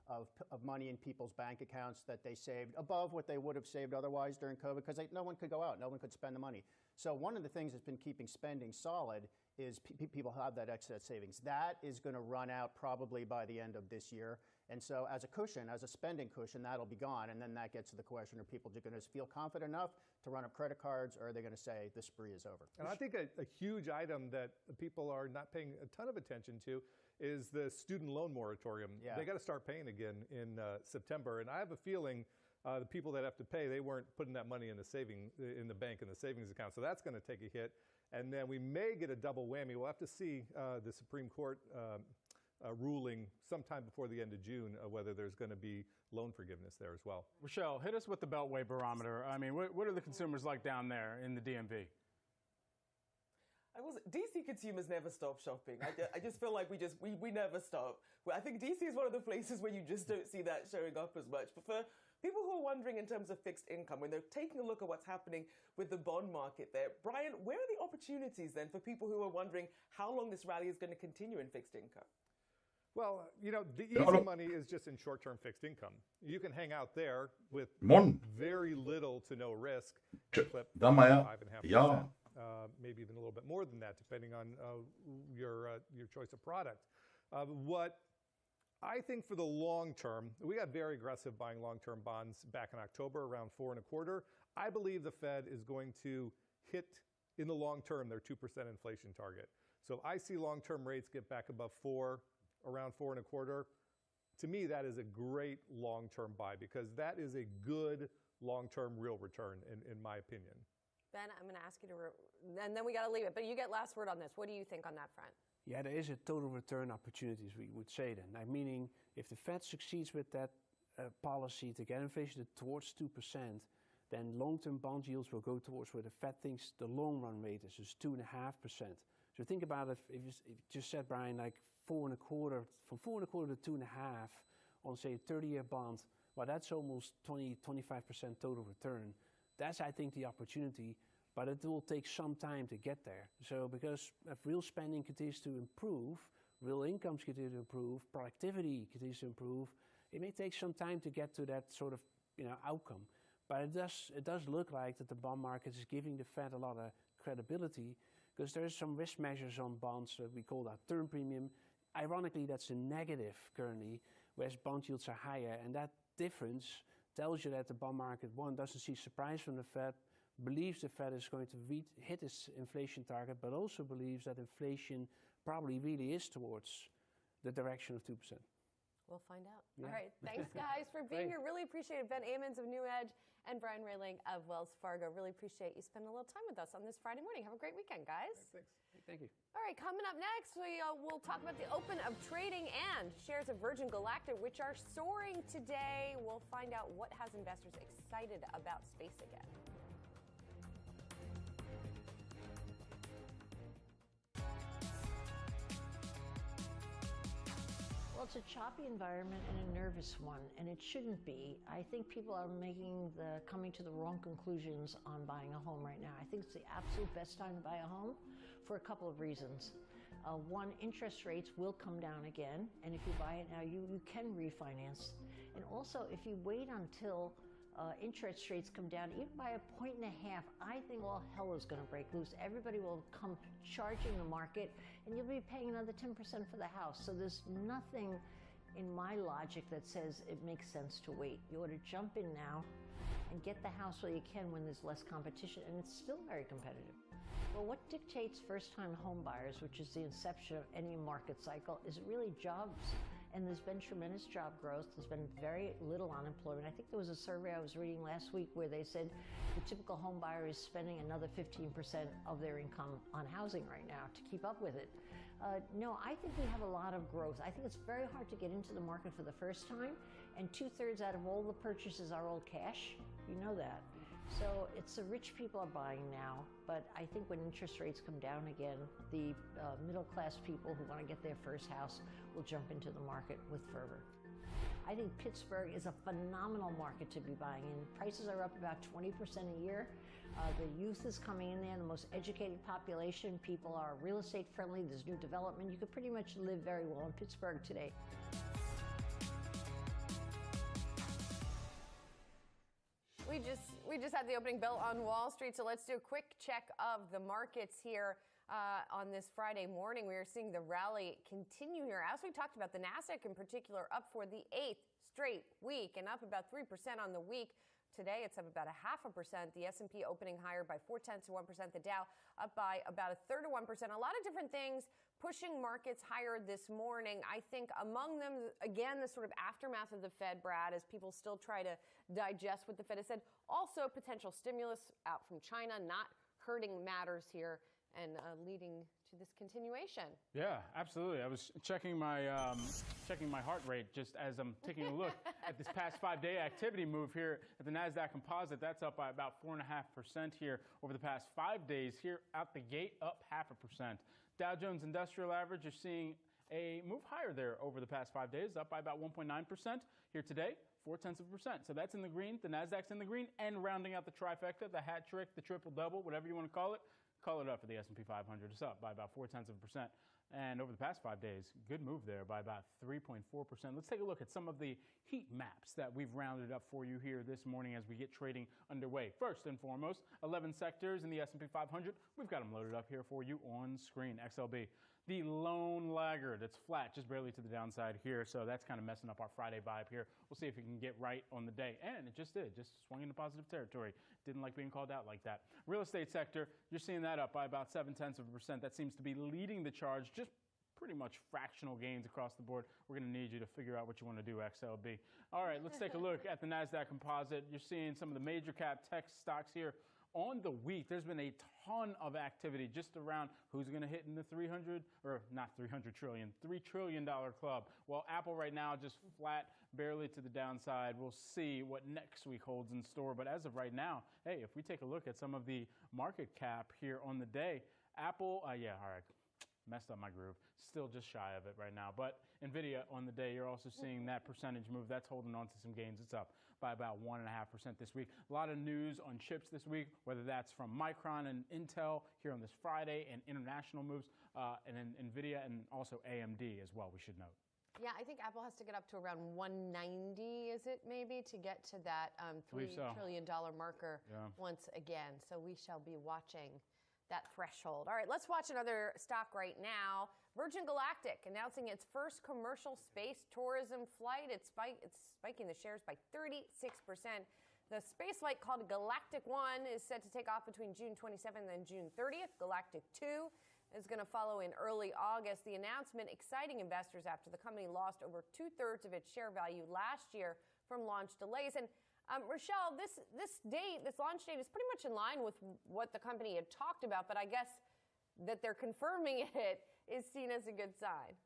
of money in people's bank accounts that they saved above what they would have saved otherwise during COVID, because no one could go out, no one could spend the money. So one of the things that's been keeping spending solid is people have that excess savings. That is going to run out probably by the end of this year. And so as a cushion, as a spending cushion, that'll be gone. And then that gets to the question, are people going to feel confident enough to run up credit cards, or are they going to say the spree is over? And I think a huge item that people are not paying a ton of attention to is the student loan moratorium. Yeah. They got to start paying again in September. And I have a feeling the people that have to pay, they weren't putting that money in the bank in the savings account. So that's going to take a hit. And then we may get a double whammy. We'll have to see the Supreme Court ruling sometime before the end of June whether there's going to be loan forgiveness there as well. Rochelle, hit us with the Beltway barometer. I mean, what are the consumers like down there in the DMV? DC consumers never stop shopping. I just feel like we never stop. I think DC is one of the places where you just don't see that showing up as much. But for people who are wondering in terms of fixed income, when they're taking a look at what's happening with the bond market there, Brian, where are the opportunities then for people who are wondering how long this rally is going to continue in fixed income? Well, the easy money is just in short-term fixed income. You can hang out there with very little to no risk. Clip 5.5%. Maybe even a little bit more than that, depending on your choice of product. What I think for the long term, we got very aggressive buying long-term bonds back in October, around 4.25. I believe the Fed is going to hit, in the long term, their 2% inflation target. So if I see long-term rates get back above 4, around 4.25, to me that is a great long-term buy, because that is a good long-term real return, in my opinion. Ben, I'm going to ask you to, and then we got to leave it, but you get last word on this. What do you think on that front? Yeah, there is a total return opportunities, we would say then. Meaning, if the Fed succeeds with that policy to get inflation towards 2%, then long-term bond yields will go towards where the Fed thinks the long-run rate is 2.5%. So think about it, if you just said, Brian, like 4.25, from 4.25 to 2.5 on, say, a 30-year bond, well, that's almost 20-25% total return. That's, I think, the opportunity, but it will take some time to get there. So because if real spending continues to improve, real incomes continue to improve, productivity continues to improve, it may take some time to get to that sort of outcome. But it does look like that the bond market is giving the Fed a lot of credibility, because there's some risk measures on bonds that we call that term premium. Ironically, that's a negative currently, whereas bond yields are higher, and that difference tells you that the bond market, one, doesn't see surprise from the Fed, believes the Fed is going to hit its inflation target, but also believes that inflation probably really is towards the direction of 2%. We'll find out. Yeah. All right. Thanks, guys, for being here. Really appreciate it. Ben Ammons of New Edge and Brian Rayling of Wells Fargo. Really appreciate you spending a little time with us on this Friday morning. Have a great weekend, guys. Thanks. Thank you. All right, coming up next, we'll talk about the open of trading and shares of Virgin Galactic, which are soaring today. We'll find out what has investors excited about space again. Well, it's a choppy environment and a nervous one, and it shouldn't be. I think people are coming to the wrong conclusions on buying a home right now. I think it's the absolute best time to buy a home for a couple of reasons. One, interest rates will come down again, and if you buy it now, you can refinance. And also, if you wait until interest rates come down, even by 1.5 points, I think all hell is going to break loose. Everybody will come charging the market, and you'll be paying another 10% for the house. So there's nothing in my logic that says it makes sense to wait. You ought to jump in now and get the house while you can when there's less competition, and it's still very competitive. Well, what dictates first-time home buyers, which is the inception of any market cycle, is really jobs. And there's been tremendous job growth. There's been very little unemployment. I think there was a survey I was reading last week where they said the typical home buyer is spending another 15% of their income on housing right now to keep up with it. No, I think we have a lot of growth. I think it's very hard to get into the market for the first time, and 2/3 out of all the purchases are all cash. You know that. So it's the rich people are buying now, but I think when interest rates come down again, the middle-class people who want to get their first house will jump into the market with fervor. I think Pittsburgh is a phenomenal market to be buying in. Prices are up about 20% a year. The youth is coming in there, the most educated population. People are real estate friendly. There's new development. You could pretty much live very well in Pittsburgh today. We just had the opening bell on Wall Street, so let's do a quick check of the markets here. on this Friday morning. We are seeing the rally continue here. As we talked about, the NASDAQ in particular up for the 8th straight week and up about 3% on the week. Today, it's up about 0.5%. The S&P opening higher by 0.4%. The Dow up by about 1/3 of 1%. A lot of different things pushing markets higher this morning. I think among them, again, the sort of aftermath of the Fed, Brad, as people still try to digest what the Fed has said. Also, potential stimulus out from China not hurting matters here and leading to this continuation. Yeah, absolutely. I was checking my heart rate just as I'm taking a look at this past 5-day activity move here at the NASDAQ Composite. That's up by about 4.5% here over the past 5 days. Here out the gate, up 0.5%. Dow Jones Industrial Average, you're seeing a move higher there over the past 5 days, up by about 1.9%. Here today, 0.4%. So that's in the green. The NASDAQ's in the green, and rounding out the trifecta, the hat trick, the triple double, whatever you want to call it up for the S&P 500. It's up by about 0.4%. And over the past 5 days, good move there by about 3.4%. Let's take a look at some of the heat maps that we've rounded up for you here this morning as we get trading underway. First and foremost, 11 sectors in the S&P 500. We've got them loaded up here for you on screen. XLB, the lone laggard. It's flat, just barely to the downside here, so that's kind of messing up our Friday vibe here. We'll see if we can get right on the day, and it just did. Just swung into positive territory. Didn't like being called out like that. Real estate sector, you're seeing that up by about 0.7%. That seems to be leading the charge, just pretty much fractional gains across the board. We're going to need you to figure out what you want to do, XLB. All right, let's take a look at the NASDAQ Composite. You're seeing some of the major cap tech stocks here. On the week, there's been a ton of activity just around who's going to hit in the $3 trillion club. Well, Apple right now just flat, barely to the downside. We'll see what next week holds in store. But as of right now, hey, if we take a look at some of the market cap here on the day, Apple, all right, messed up my groove. Still just shy of it right now. But NVIDIA on the day, you're also seeing that percentage move. That's holding on to some gains. It's up by about 1.5% this week. A lot of news on chips this week, whether that's from Micron and Intel here on this Friday, and international moves, and then NVIDIA and also AMD as well, we should note. Yeah, I think Apple has to get up to around 190, is it maybe, to get to that $3 trillion marker once again. So we shall be watching that threshold. All right, let's watch another stock right now. Virgin Galactic announcing its first commercial space tourism flight. It's spiking the shares by 36%. The space flight called Galactic 1 is set to take off between June 27th and June 30th. Galactic 2 is going to follow in early August. The announcement exciting investors after the company lost over 2/3 of its share value last year from launch delays. And Rochelle, this launch date is pretty much in line with what the company had talked about, but I guess that they're confirming it is seen as a good sign.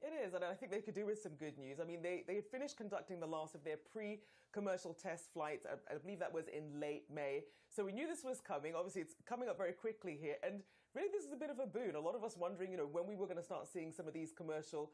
It is, and I think they could do with some good news. I mean, they had finished conducting the last of their pre-commercial test flights. I believe that was in late May. So we knew this was coming. Obviously, it's coming up very quickly here. And really, this is a bit of a boon. A lot of us wondering, when we were going to start seeing some of these commercial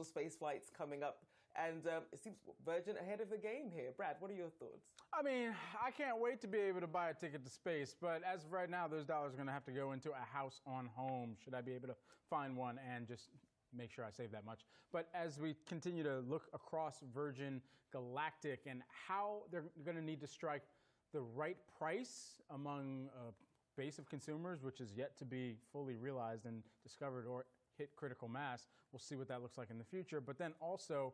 space flights coming up. And it seems Virgin ahead of the game here. Brad, what are your thoughts? I mean, I can't wait to be able to buy a ticket to space, but as of right now, those dollars are going to have to go into a house on home, should I be able to find one and just make sure I save that much. But as we continue to look across Virgin Galactic and how they're going to need to strike the right price among a base of consumers, which is yet to be fully realized and discovered or hit critical mass, we'll see what that looks like in the future. But then also,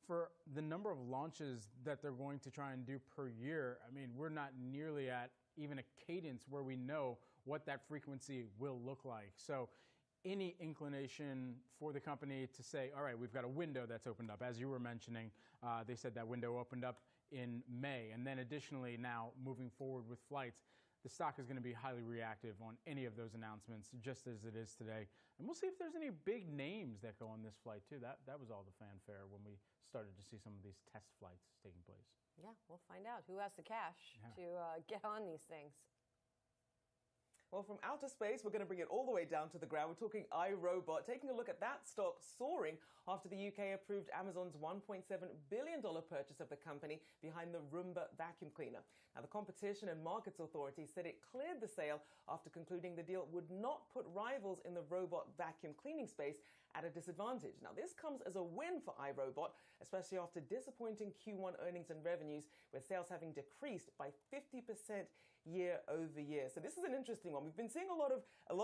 for the number of launches that they're going to try and do per year, I mean, we're not nearly at even a cadence where we know what that frequency will look like. So any inclination for the company to say, all right, we've got a window that's opened up. As you were mentioning, they said that window opened up in May. And then additionally now moving forward with flights, the stock is going to be highly reactive on any of those announcements, just as it is today. And we'll see if there's any big names that go on this flight, too. That was all the fanfare when we started to see some of these test flights taking place. Yeah, we'll find out who has the cash to get on these things. Well, from outer space, we're going to bring it all the way down to the ground. We're talking iRobot, taking a look at that stock soaring after the UK approved Amazon's $1.7 billion purchase of the company behind the Roomba vacuum cleaner. Now, the Competition and Markets Authority said it cleared the sale after concluding the deal would not put rivals in the robot vacuum cleaning space at a disadvantage. Now, this comes as a win for iRobot, especially after disappointing Q1 earnings and revenues, with sales having decreased by 50% year over year. So this is an interesting one. We've been seeing a lot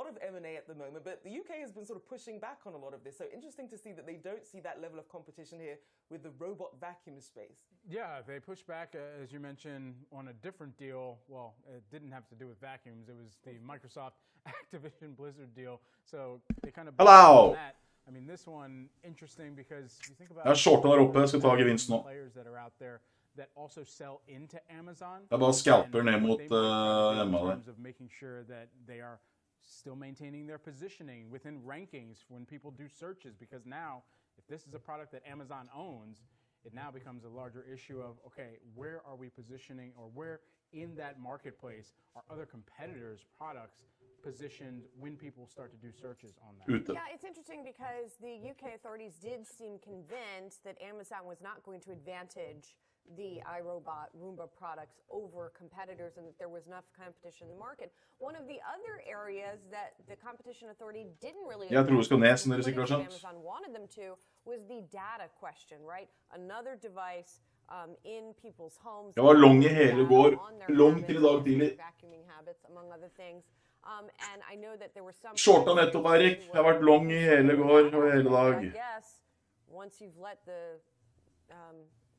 of M&A at the moment, but the UK has been sort of pushing back on a lot of this. So interesting to see that they don't see that level of competition here with the robot vacuum space. Yeah, they pushed back, as you mentioned, on a different deal. Well, it didn't have to do with vacuums. It was the Microsoft Activision Blizzard deal. So they kind of Hello. that. I mean, this one interesting because you think about shorten der oppe, jeg skal ta gevinsten nå. players that are out there that also sell into Amazon. Jeg bare scalper ned mot in Emma der. terms of making sure that they are still maintaining their positioning within rankings when people do searches, because now if this is a product that Amazon owns, it now becomes a larger issue of, okay, where are we positioning, or where in that marketplace are other competitors' products positioned when people start to do searches on that? Yeah, it's interesting because the UK authorities did seem convinced that Amazon was not going to advantage the iRobot Roomba products over competitors, and that there was enough competition in the market. One of the other areas that the competition authority didn't really Jeg tror det skal ned, som dere sikkert har skjønt. Amazon wanted them to was the data question, right? Another device in people's homes. Jeg var long i hele går, long til i dag tidlig. Vacuuming habits, among other things. And I know that there were some Shorta nettopp, Erik. Jeg har vært long i hele går og hele dag. I guess once you've let the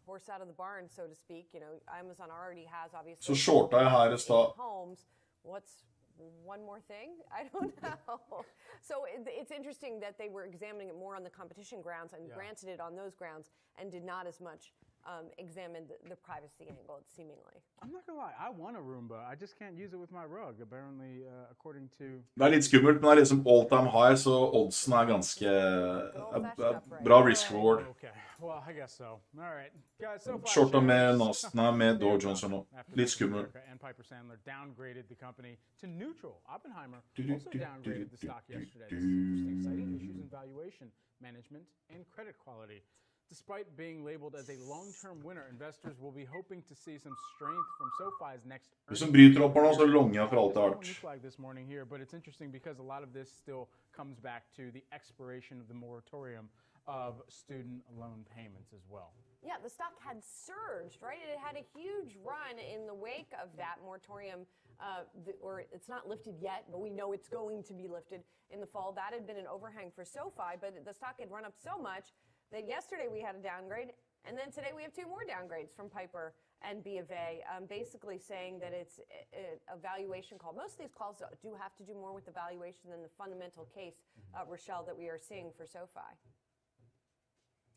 horse out of the barn, so to speak, you know, Amazon already has obviously. Så shorta jeg her i stad. Homes. What's one more thing? I don't know. So it's interesting that they were examining it more on the competition grounds and granted it on those grounds, and did not as much examine the privacy angle, seemingly. I'm not gonna lie, I want a Roomba. I just can't use it with my rug, apparently, according to... Det litt skummelt, men det liksom all time high, så oddsen ganske bra risk reward. Okay, well, I guess so. All right. Guys, so Shorta med med Dow Jones nå. Litt skummelt. And Piper Sandler downgraded the company to neutral. Oppenheimer also downgraded the stock yesterday. This is interesting, citing issues in valuation, management, and credit quality. Despite being labeled as a long-term winner, investors will be hoping to see some strength from SoFi's next earnings. Hvis som bryter opp nå, så longer for alt det New flag this morning here, but it's interesting because a lot of this still comes back to the expiration of the moratorium of student loan payments as well. Yeah, the stock had surged, right? It had a huge run in the wake of that moratorium, or it's not lifted yet, but we know it's going to be lifted in the fall. That had been an overhang for SoFi, but the stock had run up so much that yesterday we had a downgrade, and then today we have two more downgrades from Piper and B of A, basically saying that it's a valuation call. Most of these calls do have to do more with the valuation than the fundamental case, Rochelle, that we are seeing for SoFi.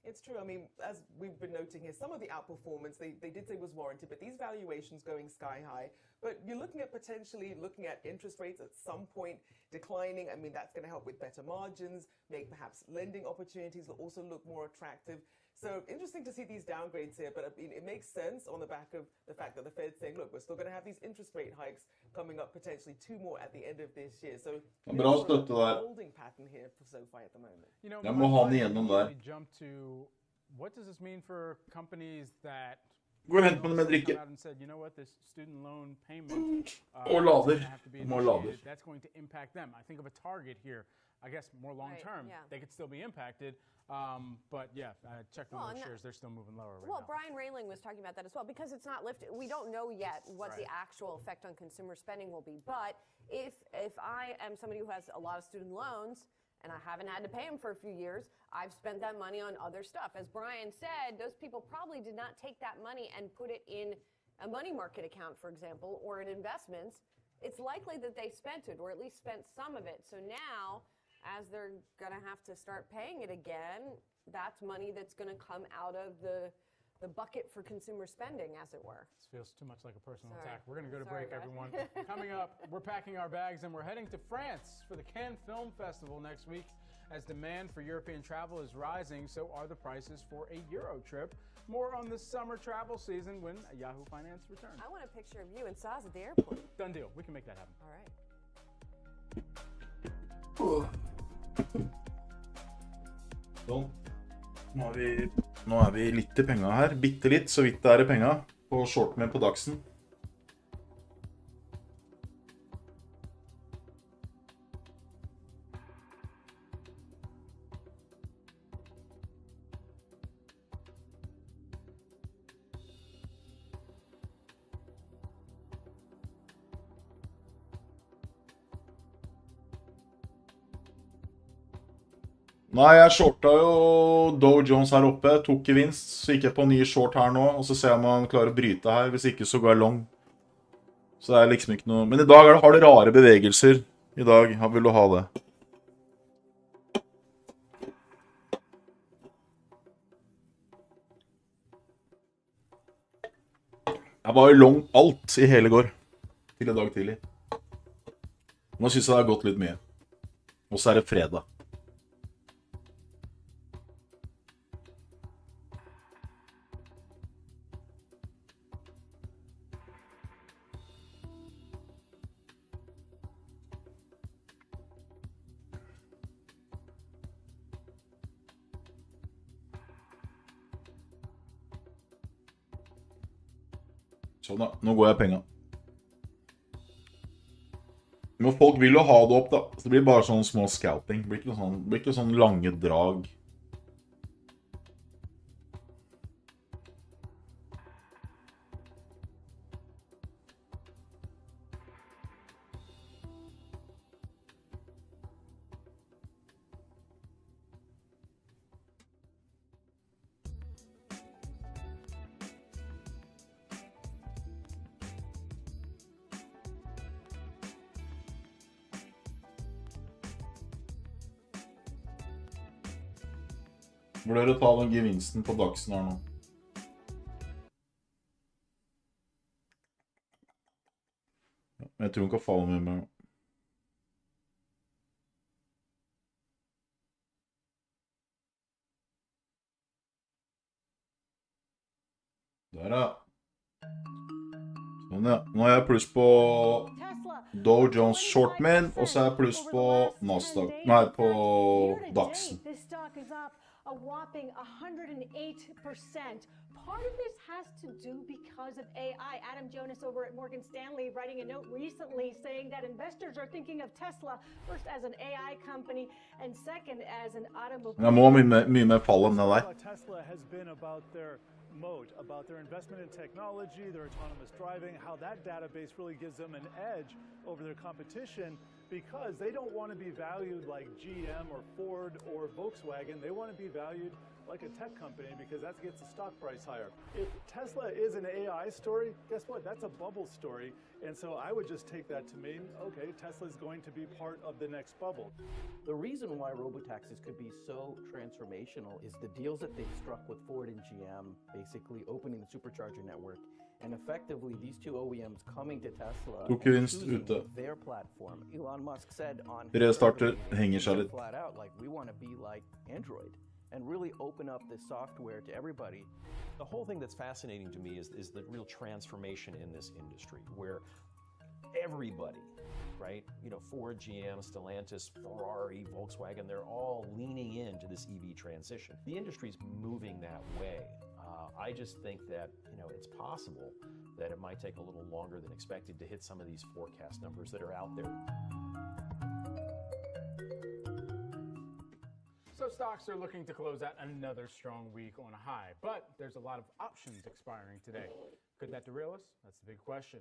It's true. I mean, as we've been noting here, some of the outperformance they did say was warranted, but these valuations going sky high. But you're looking at potentially looking at interest rates at some point declining. I mean, that's going to help with better margins, make perhaps lending opportunities will also look more attractive. So interesting to see these downgrades here, but I mean, it makes sense on the back of the fact that the Fed's saying, look, we're still going to have these interest rate hikes coming up, potentially two more at the end of this year. So bra støtte der. Holding pattern here for SoFi at the moment. You know, Jeg må ha den igjennom der. Jump to what does this mean for companies that Gå og hent på det med drikke. said, you know what, this student loan payment Og lader. have to be Må lader. that's going to impact them. I think of a Target here. I guess more long term, they could still be impacted. But yeah, check the shares; they're still moving lower right now. Brian Railing was talking about that as well, because it's not lifted. We don't know yet what the actual effect on consumer spending will be. But if I am somebody who has a lot of student loans and I haven't had to pay them for a few years, I've spent that money on other stuff. As Brian said, those people probably did not take that money and put it in a money market account, for example, or in investments. It's likely that they spent it, or at least spent some of it. So now, as they're going to have to start paying it again, that's money that's going to come out of the bucket for consumer spending, as it were. This feels too much like a personal attack. We're going to go to break, everyone. Coming up, we're packing our bags and we're heading to France for the Cannes Film Festival next week. As demand for European travel is rising, so are the prices for a Euro trip. More on the summer travel season when Yahoo Finance returns. I want a picture of you and Saz at the airport. Done deal. We can make that happen. All right. Sånn. Nå er vi litt i penger her. Bitte litt, så vidt det er i penger på shorten min på dagsen. Nei, jeg shorta jo Dow Jones her oppe, tok gevinst, så gikk jeg på ny short her nå, og så ser jeg om han klarer å bryte her, hvis ikke så går jeg long. Så det er liksom ikke noe... Men i dag har det rare bevegelser. I dag vil du ha det. Jeg var jo long alt i hele går, til i dag tidlig. Nå synes jeg det har gått litt mye. Og så er det fredag. Sånn da, nå går jeg penger. Men folk vil jo ha det opp da, så det blir bare sånn små scalping. Det blir ikke sånn lange drag. Vurderer å ta den gevinsten på dagsen her nå. Men jeg tror hun kan falle mye mer nå. Der ja. Sånn ja. Nå er jeg pluss på Dow Jones shortman, og så er jeg pluss på Nasdaq. Nei, på dagsen. A whopping 108%. Part of this has to do because of AI. Adam Jonas over at Morgan Stanley writing a note recently saying that investors are thinking of Tesla first as an AI company and second as an automobile. Jeg må mye mer fall enn det der. Tesla has been about their moat, about their investment in technology, their autonomous driving, how that database really gives them an edge over their competition because they don't want to be valued like GM or Ford or Volkswagen. They want to be valued like a tech company because that gets the stock price higher. If Tesla is an AI story, guess what? That's a bubble story. And so I would just take that to mean, okay, Tesla is going to be part of the next bubble. The reason why robotaxis could be so transformational is the deals that they've struck with Ford and GM, basically opening the supercharger network, and effectively these two OEMs coming to Tesla and choosing their platform. Elon Musk said on Restarter henger seg litt. flat out, like, we want to be like Android and really open up this software to everybody. The whole thing that's fascinating to me is the real transformation in this industry where everybody, right? You know, Ford, GM, Stellantis, Ferrari, Volkswagen, they're all leaning into this EV transition. The industry's moving that way. I just think that, you know, it's possible that it might take a little longer than expected to hit some of these forecast numbers that are out there. So stocks are looking to close out another strong week on a high, but there's a lot of options expiring today. Could that derail us? That's the big question.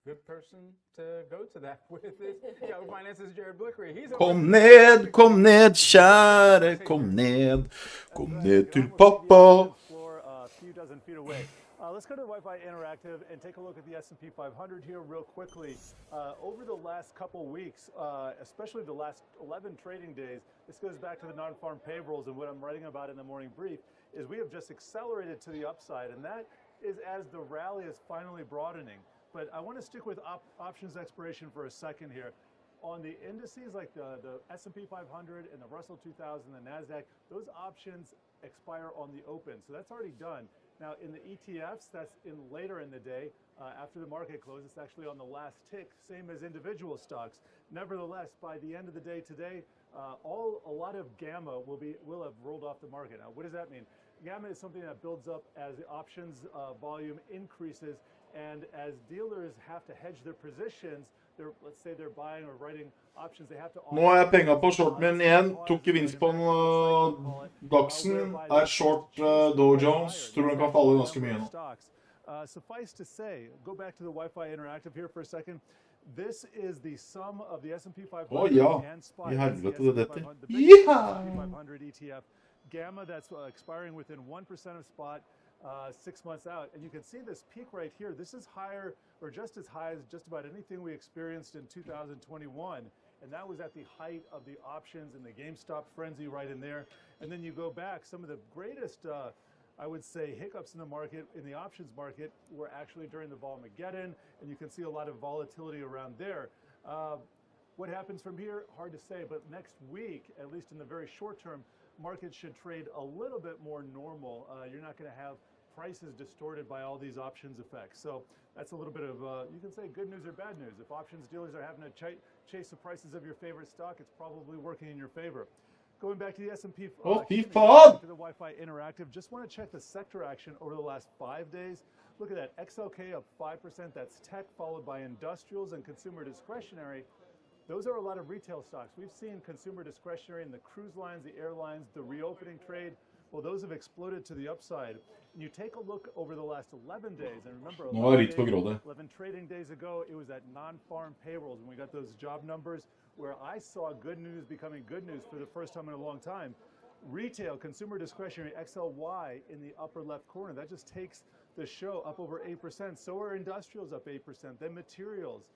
Good person to go to that with is Yahoo Finance's Jared Blickery. He's Kom ned, kjære, kom ned til pappa. A few dozen feet away. Let's go to Wi-Fi Interactive and take a look at the S&P 500 here real quickly. Over the last couple weeks, especially the last 11 trading days, this goes back to the non-farm payrolls, and what I'm writing about in the morning brief is we have just accelerated to the upside, and that is as the rally is finally broadening. But I want to stick with options expiration for a second here. On the indices like the S&P 500 and the Russell 2000, the NASDAQ, those options expire on the open. So that's already done. Now in the ETFs, that's later in the day, after the market closes, it's actually on the last tick, same as individual stocks. Nevertheless, by the end of the day today, a lot of gamma will have rolled off the market. Now, what does that mean? Gamma is something that builds up as the options volume increases, and as dealers have to hedge their positions, let's say they're buying or writing options, they have to... Nå har jeg penger på shortmen igjen. Tok gevinst på dagsen. Er short Dow Jones. Tror den kan falle ganske mye nå. Suffice to say, go back to the Wi-Fi Interactive here for a second. This is the sum of the S&P 500 Å ja, and SPY. i That's the helvete det S&P detter. 500, the biggest S&P 500 ETF. Gamma that's expiring within 1% of spot 6 months out. And you can see this peak right here. This is higher or just as high as just about anything we experienced in 2021. And that was at the height of the options and the GameStop frenzy right in there. And then you go back, some of the greatest, I would say, hiccups in the market, in the options market, were actually during the Volmageddon, and you can see a lot of volatility around there. What happens from here? Hard to say, but next week, at least in the very short term, markets should trade a little bit more normal. You're not going to have prices distorted by all these options effects. So that's a little bit of, you can say, good news or bad news. If options dealers are having to chase the prices of your favorite stock, it's probably working in your favor. Going back to the S&P, Oh, fy to faen! the Wi-Fi Interactive, just want to check the sector action over the last 5 days. Look at that, XLK up 5%, that's tech, followed by industrials and consumer discretionary. Those are a lot of retail stocks. We've seen consumer discretionary in the cruise lines, the airlines, the reopening trade. Well, those have exploded to the upside. And you take a look over the last 11 days, and remember, Nå er det litt på grådet. 11 trading days ago, it was at non-farm payrolls, and we got those job numbers where I saw good news becoming good news for the first time in a long time. Retail, consumer discretionary, XLY in the upper left corner, that just takes the show up over 8%. So are industrials up 8%, then materials.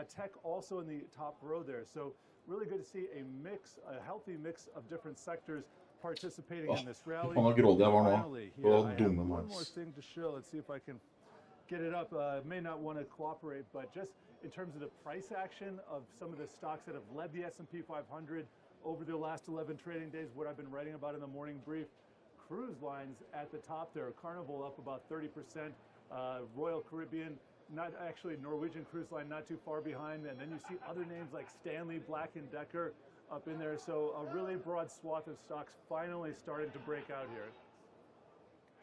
Tech also in the top row there. So really good to see a mix, a healthy mix of different sectors participating in this rally. Fy faen, så grådig jeg var nå. Finally, Det var I have dumme one more Mars. thing to show. Let's see if I can get it up. May not want to cooperate, but just in terms of the price action of some of the stocks that have led the S&P 500 over the last 11 trading days, what I've been writing about in the morning brief, cruise lines at the top there. Carnival up about 30%, Royal Caribbean, not actually Norwegian Cruise Line, not too far behind. And then you see other names like Stanley, Black & Decker up in there. So a really broad swath of stocks finally starting to break out here.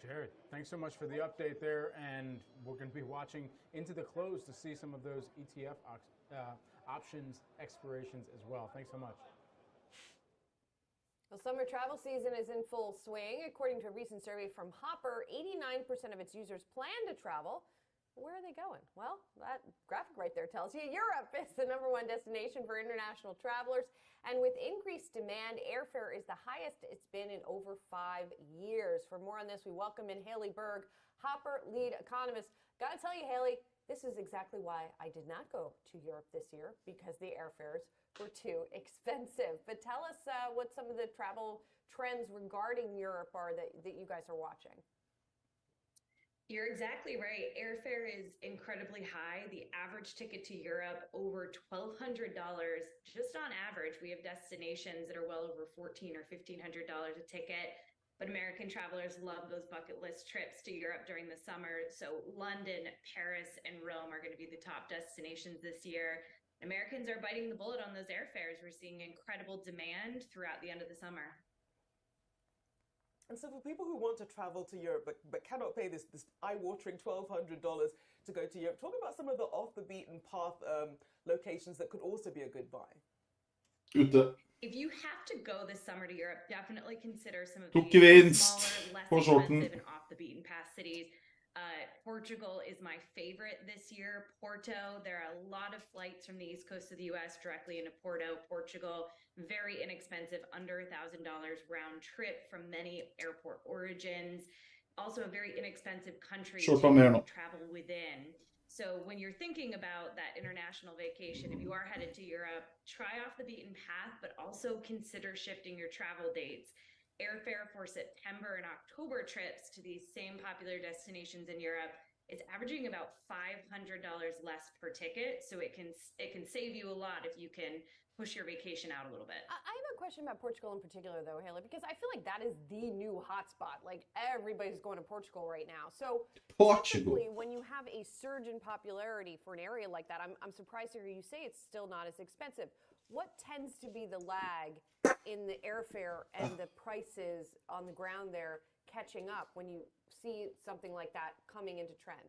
Jared, thanks so much for the update there, and we're going to be watching into the close to see some of those ETF options expirations as well. Thanks so much. Well, summer travel season is in full swing. According to a recent survey from Hopper, 89% of its users plan to travel. Where are they going? Well, that graphic right there tells you Europe is the #1 destination for international travelers. And with increased demand, airfare is the highest it's been in over 5 years. For more on this, we welcome in Haley Berg, Hopper lead economist. Gotta tell you, Haley, this is exactly why I did not go to Europe this year, because the airfares were too expensive. But tell us what some of the travel trends regarding Europe are that you guys are watching. You're exactly right. Airfare is incredibly high. The average ticket to Europe over $1,200 just on average. We have destinations that are well over $1,400 or $1,500 a ticket. But American travelers love those bucket list trips to Europe during the summer. So London, Paris, and Rome are going to be the top destinations this year. Americans are biting the bullet on those airfares. We're seeing incredible demand throughout the end of the summer. And so for people who want to travel to Europe but cannot pay this eye-watering $1,200 to go to Europe, talk about some of the off-the-beaten-path locations that could also be a good buy. Ute. If you have to go this summer to Europe, definitely consider some of Tok the gevinst smaller, på less shorten. expensive and off-the-beaten-path cities. Portugal is my favorite this year. Porto, there are a lot of flights from the east coast of the U.S. directly into Porto, Portugal. Very inexpensive, under $1,000 round trip from many airport origins. Also a very inexpensive country to travel within. So when you're thinking about that international vacation, if you are headed to Europe, try off the beaten path, but also consider shifting your travel dates. Airfare for September and October trips to these same popular destinations in Europe is averaging about $500 less per ticket. So it can save you a lot if you can push your vacation out a little bit. I have a question about Portugal in particular, though, Haley, because I feel like that is the new hotspot. Like, everybody's going to Portugal right now. So typically, when you have a surge in popularity for an area like that, I'm surprised to hear you say it's still not as expensive. What tends to be the lag in the airfare and the prices on the ground there catching up when you see something like that coming into trend?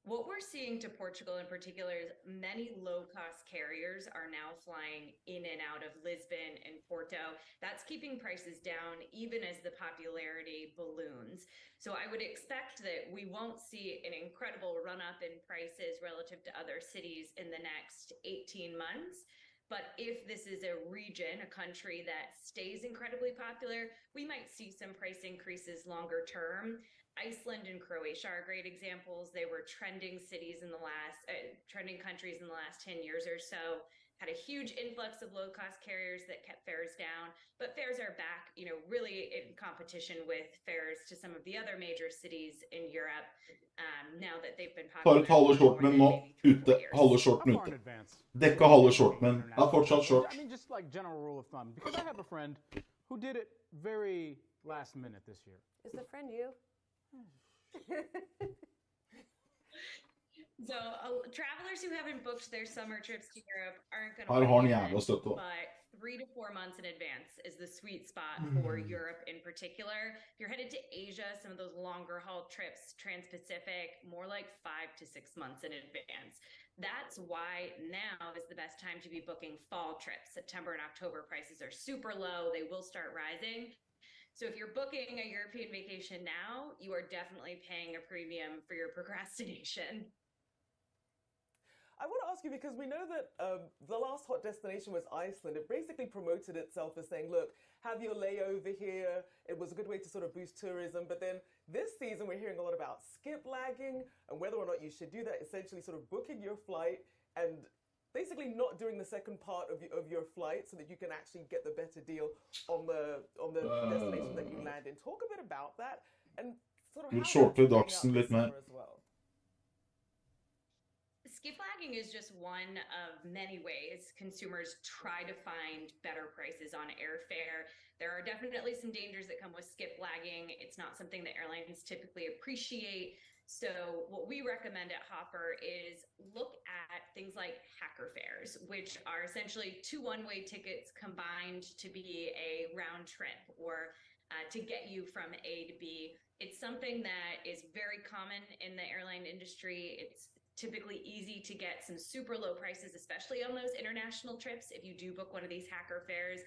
What we're seeing to Portugal in particular is many low-cost carriers are now flying in and out of Lisbon and Porto. That's keeping prices down even as the popularity balloons. So I would expect that we won't see an incredible run-up in prices relative to other cities in the next 18 months. But if this is a region, a country that stays incredibly popular, we might see some price increases longer term. Iceland and Croatia are great examples. They were trending cities in the last, trending countries in the last 10 years or so, had a huge influx of low-cost carriers that kept fares down, but fares are back, really in competition with fares to some of the other major cities in Europe now that they've been Tar popular ut halve for more shorten than nå maybe 3 or 4 ute. years. Halve How shorten far in ute. advance? Dekka halve shorten min. Er fortsatt short. I mean, just like general rule of thumb, because I have a friend who did it very last minute this year. Is the friend you? So travelers who haven't booked their summer trips to Europe aren't going to Her har han wait, jævla støtte. but 3 to 4 months in advance is the sweet spot for Europe in particular. If you're headed to Asia, some of those longer haul trips, Trans-Pacific, more like 5 to 6 months in advance. That's why now is the best time to be booking fall trips. September and October prices are super low. They will start rising. So if you're booking a European vacation now, you are definitely paying a premium for your procrastination. I want to ask you because we know that the last hot destination was Iceland. It basically promoted itself as saying, look, have your layover here. It was a good way to sort of boost tourism. But then this season, we're hearing a lot about skip lagging and whether or not you should do that, essentially sort of booking your flight and basically not doing the second part of your flight so that you can actually get the better deal on the destination that you land in. Talk a bit about that and sort of how Shorte that's dagsen playing out litt this mer. summer as well. Skip lagging is just one of many ways consumers try to find better prices on airfare. There are definitely some dangers that come with skip lagging. It's not something that airlines typically appreciate. So what we recommend at Hopper is look at things like hacker fares, which are essentially 2 one-way tickets combined to be a round trip or to get you from A to B. It's something that is very common in the airline industry. It's typically easy to get some super low prices, especially on those international trips if you do book one of these hacker fares.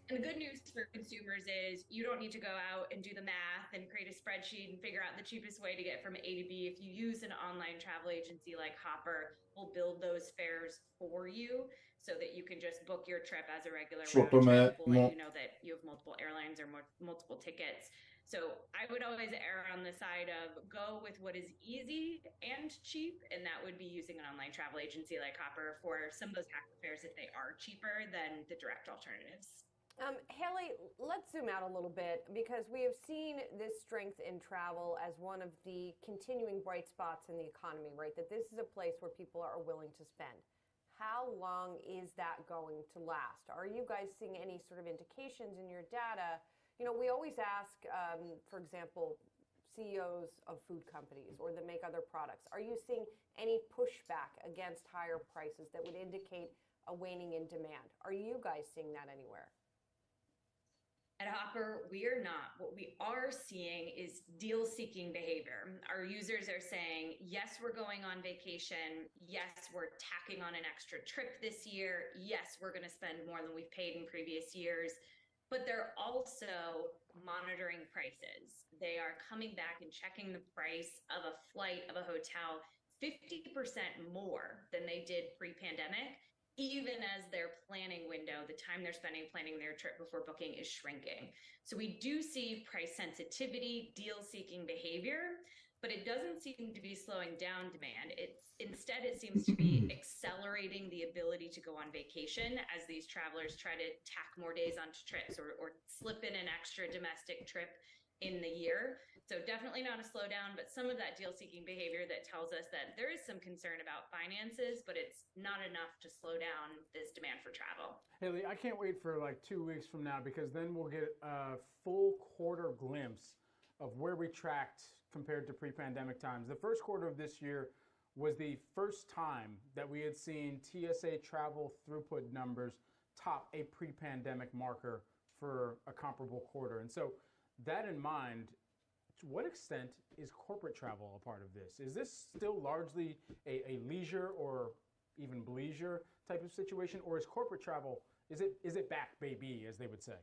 And the good news for consumers is you don't need to go out and do the math and create a spreadsheet and figure out the cheapest way to get from A to B. If you use an online travel agency like Hopper, we'll build those fares for you so that you can just book your trip as a regular round Shorte med trip. We'll nå. let you know that you have multiple airlines or multiple tickets. So I would always err on the side of go with what is easy and cheap, and that would be using an online travel agency like Hopper for some of those hacker fares if they are cheaper than the direct alternatives. Haley, let's zoom out a little bit because we have seen this strength in travel as one of the continuing bright spots in the economy, right? That this is a place where people are willing to spend. How long is that going to last? Are you guys seeing any sort of indications in your data? We always ask, for example, CEOs of food companies or that make other products, are you seeing any pushback against higher prices that would indicate a waning in demand? Are you guys seeing that anywhere? At Hopper, we are not. What we are seeing is deal-seeking behavior. Our users are saying, yes, we're going on vacation. Yes, we're tacking on an extra trip this year. Yes, we're going to spend more than we've paid in previous years. But they're also monitoring prices. They are coming back and checking the price of a flight, of a hotel, 50% more than they did pre-pandemic, even as their planning window, the time they're spending planning their trip before booking, is shrinking. So we do see price sensitivity, deal-seeking behavior, but it doesn't seem to be slowing down demand. Instead, it seems to be accelerating the ability to go on vacation as these travelers try to tack more days onto trips or slip in an extra domestic trip in the year. So definitely not a slowdown, but some of that deal-seeking behavior that tells us that there is some concern about finances, but it's not enough to slow down this demand for travel. Haley, I can't wait for like 2 weeks from now because then we'll get a full quarter glimpse of where we tracked compared to pre-pandemic times. The first quarter of this year was the first time that we had seen TSA travel throughput numbers top a pre-pandemic marker for a comparable quarter. And so that in mind, to what extent is corporate travel a part of this? Is this still largely a leisure or even bleisure type of situation, or is corporate travel, is it back, baby, as they would say?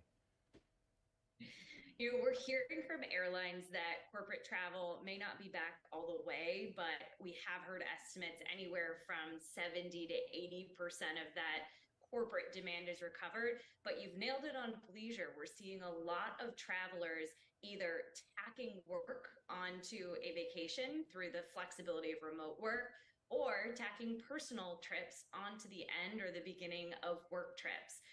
We're hearing from airlines that corporate travel may not be back all the way, but we have heard estimates anywhere from 70 to 80% of that corporate demand is recovered. But you've nailed it on leisure. We're seeing a lot of travelers either tacking work onto a vacation through the flexibility of remote work, or tacking personal trips onto the end or the beginning of work trips.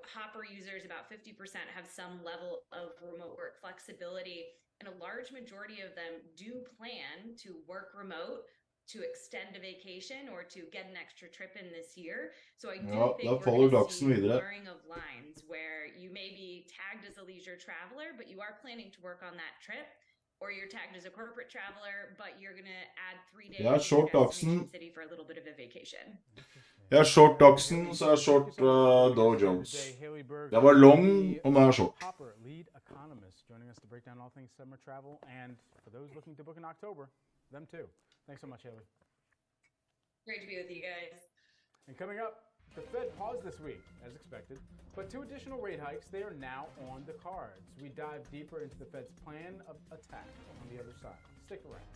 Hopper users, about 50% have some level of remote work flexibility, and a large majority of them do plan to work remote, to extend a vacation, or to get an extra trip in this year. So I do think we're going to see blurring of lines where you may be tagged as a leisure traveler, but you are planning to work on that trip, or you're tagged as a corporate traveler, but you're going to add 3 days Ja, to your short destination Doxen. city for a little bit of a vacation. Jeg er short Doxen, så jeg er short Dow Jones. Jeg var long, og nå er jeg short. Hopper, lead economist, joining us to break down all things summer travel, and for those looking to book in October, them too. Thanks so much, Haley. Great to be with you guys. And coming up, the Fed paused this week, as expected, but 2 additional rate hikes, they are now on the cards. We dive deeper into the Fed's plan of attack on the other side. Stick around.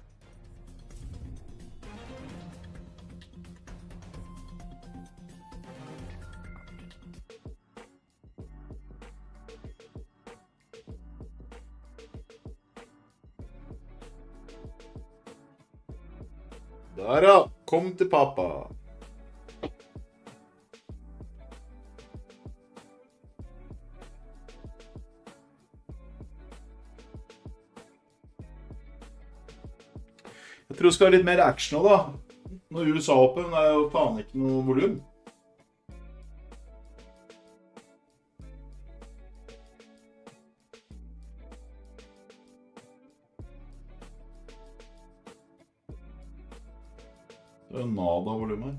Der ja, kom til pappa. Jeg tror det skal være litt mer action nå da. Når USA er oppe, men det er jo faen ikke noe volum. Det er jo nada volum her.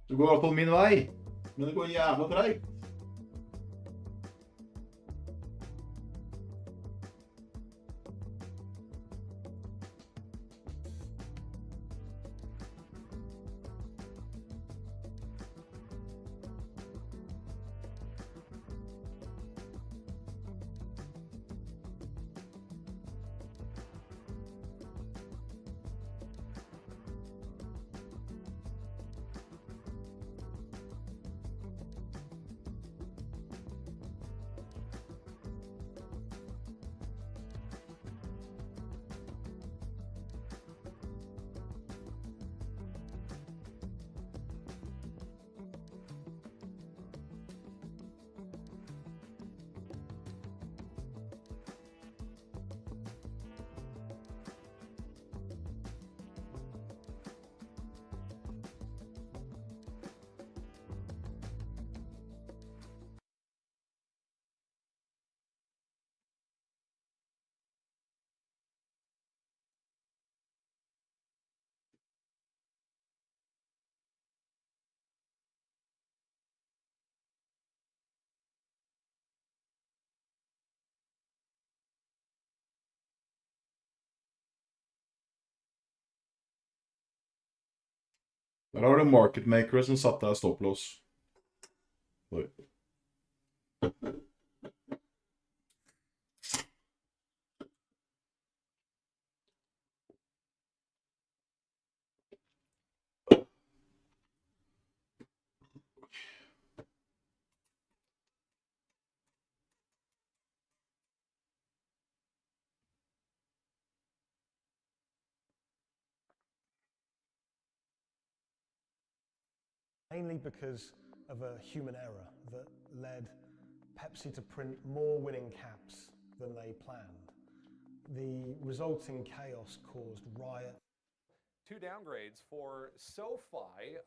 Det går i hvert fall min vei, men det går jævla treigt. Der har du market makere som satt der stopplås. Oi. Mainly because of a human error that led Pepsi to print more winning caps than they planned. The resulting chaos caused riot. 2 downgrades for SoFi,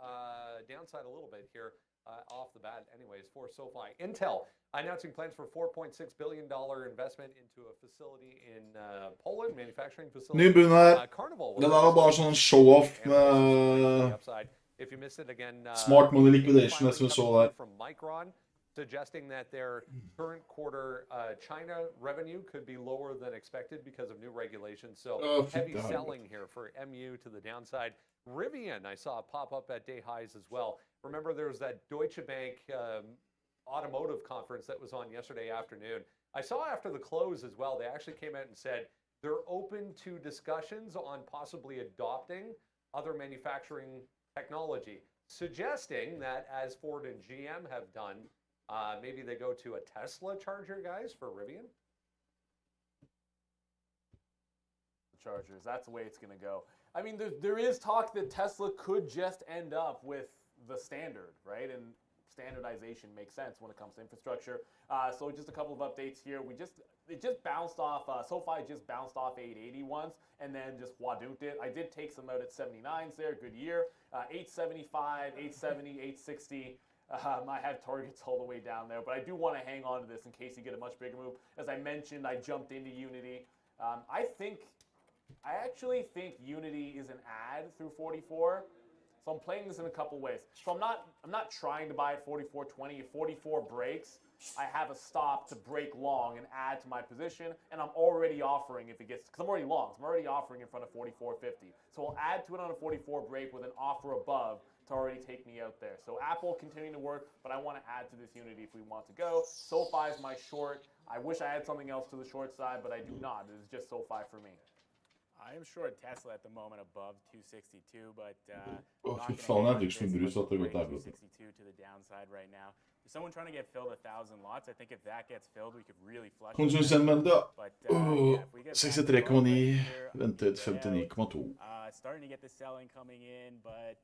downside a little bit here. off the bat anyways for SoFi. Intel announcing plans for $4.6 billion investment into a facility in Poland, manufacturing facility. Ny bunn her. Carnival. Den der var bare sånn show-off med If you missed it again, smart money liquidation, som vi så der. From Micron, suggesting that their current quarter China revenue could be lower than expected because of new regulations. So heavy selling here for MU to the downside. Rivian, I saw pop up at day highs as well. Remember, there was that Deutsche Bank automotive conference that was on yesterday afternoon. I saw after the close as well, they actually came out and said they're open to discussions on possibly adopting other manufacturing technology, suggesting that as Ford and GM have done, maybe they go to a Tesla charger, guys, for Rivian. Chargers, that's the way it's going to go. I mean, there is talk that Tesla could just end up with the standard, right? And standardization makes sense when it comes to infrastructure. So just a couple of updates here. It just bounced off, SoFi just bounced off 880 once and then just wadooned it. I did take some out at 79s there, good year. 875, 870, 860. I have targets all the way down there, but I do want to hang on to this in case you get a much bigger move. As I mentioned, I jumped into Unity. I actually think Unity is an add through 44. So I'm playing this in a couple ways. So I'm not trying to buy at 44.20. If 44 breaks, I have a stop to break long and add to my position, and I'm already offering if it gets, because I'm already long, so I'm already offering in front of 44.50. So I'll add to it on a 44 break with an offer above to already take me out there. So Apple continuing to work, but I want to add to this Unity if we want to go. SoFi is my short. I wish I had something else to the short side, but I do not. It is just SoFi for me. I am short Tesla at the moment above 262, but Fy faen, jeg drikker så mye brus at det går til helvete. 262 to the downside right now. If someone trying to get filled 1,000 lots, I think if that gets filled, we could really flush. Konsumsendmelde, 63,9, ventet 59,2. Starting to get the selling coming in, but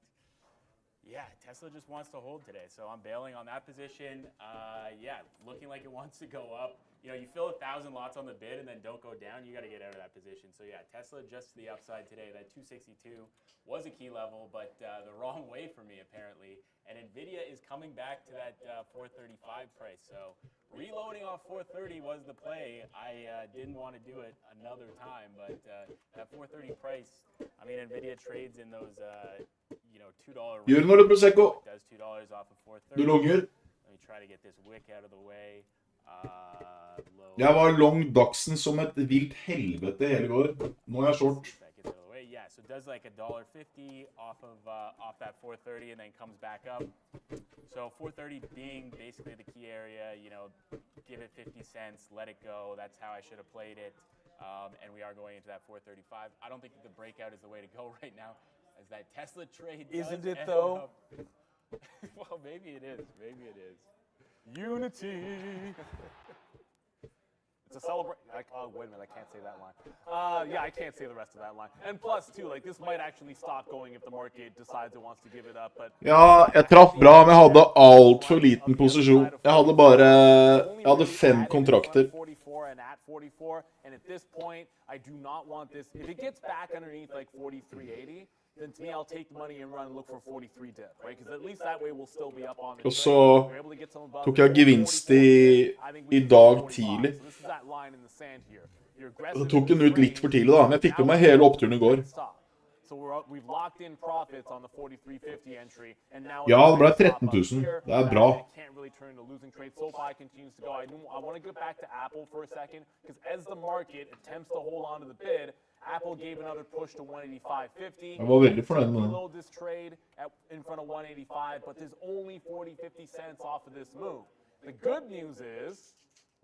yeah, Tesla just wants to hold today, so I'm bailing on that position. Yeah, looking like it wants to go up. You know, you fill 1,000 lots on the bid and then don't go down, you got to get out of that position. So yeah, Tesla just to the upside today. That 262 was a key level, but the wrong way for me apparently. And Nvidia is coming back to that 435 price. So reloading off 430 was the play. I didn't want to do it another time, but that 430 price, I mean, Nvidia trades in those, you know, $2 Gjør noe, Prosecco. Does $2 off of 430. Du logger. Let me try to get this wick out of the way. Jeg var long Dachsen som et vilt helvete hele går. Nå er jeg short. Yeah, so it does like $1.50 off that 430 and then comes back up. So 430 being basically the key area, you know, give it 50 cents, let it go. That's how I should have played it. And we are going into that 435. I don't think that the breakout is the way to go right now, as that Tesla trade Isn't it though? Well, maybe it is. Maybe it is. Unity. It's a celebration. Oh, wait a minute, I can't say that line. Yeah, I can't say the rest of that line. And plus, too, like, this might actually stop going if the market decides it wants to give it up, but... Ja, jeg traff bra, men jeg hadde alt for liten posisjon. Jeg hadde 5 kontrakter. 44 and at 44, and at this point, I do not want this. If it gets back underneath, like, 43.80, then to me, I'll take the money and run and look for 43 dip, right? Because at least that way we'll still be up on the Og så tok jeg gevinst i dag tidlig. Jeg tok den ut litt for tidlig da, men jeg fikk på meg hele oppturen I går. Ja, det ble 13 000. Det bra. Apple gave another push to 185.50. Jeg var veldig fornøyd med Below this trade in front of 185, but there's only 40-50 cents off of this move. The good news is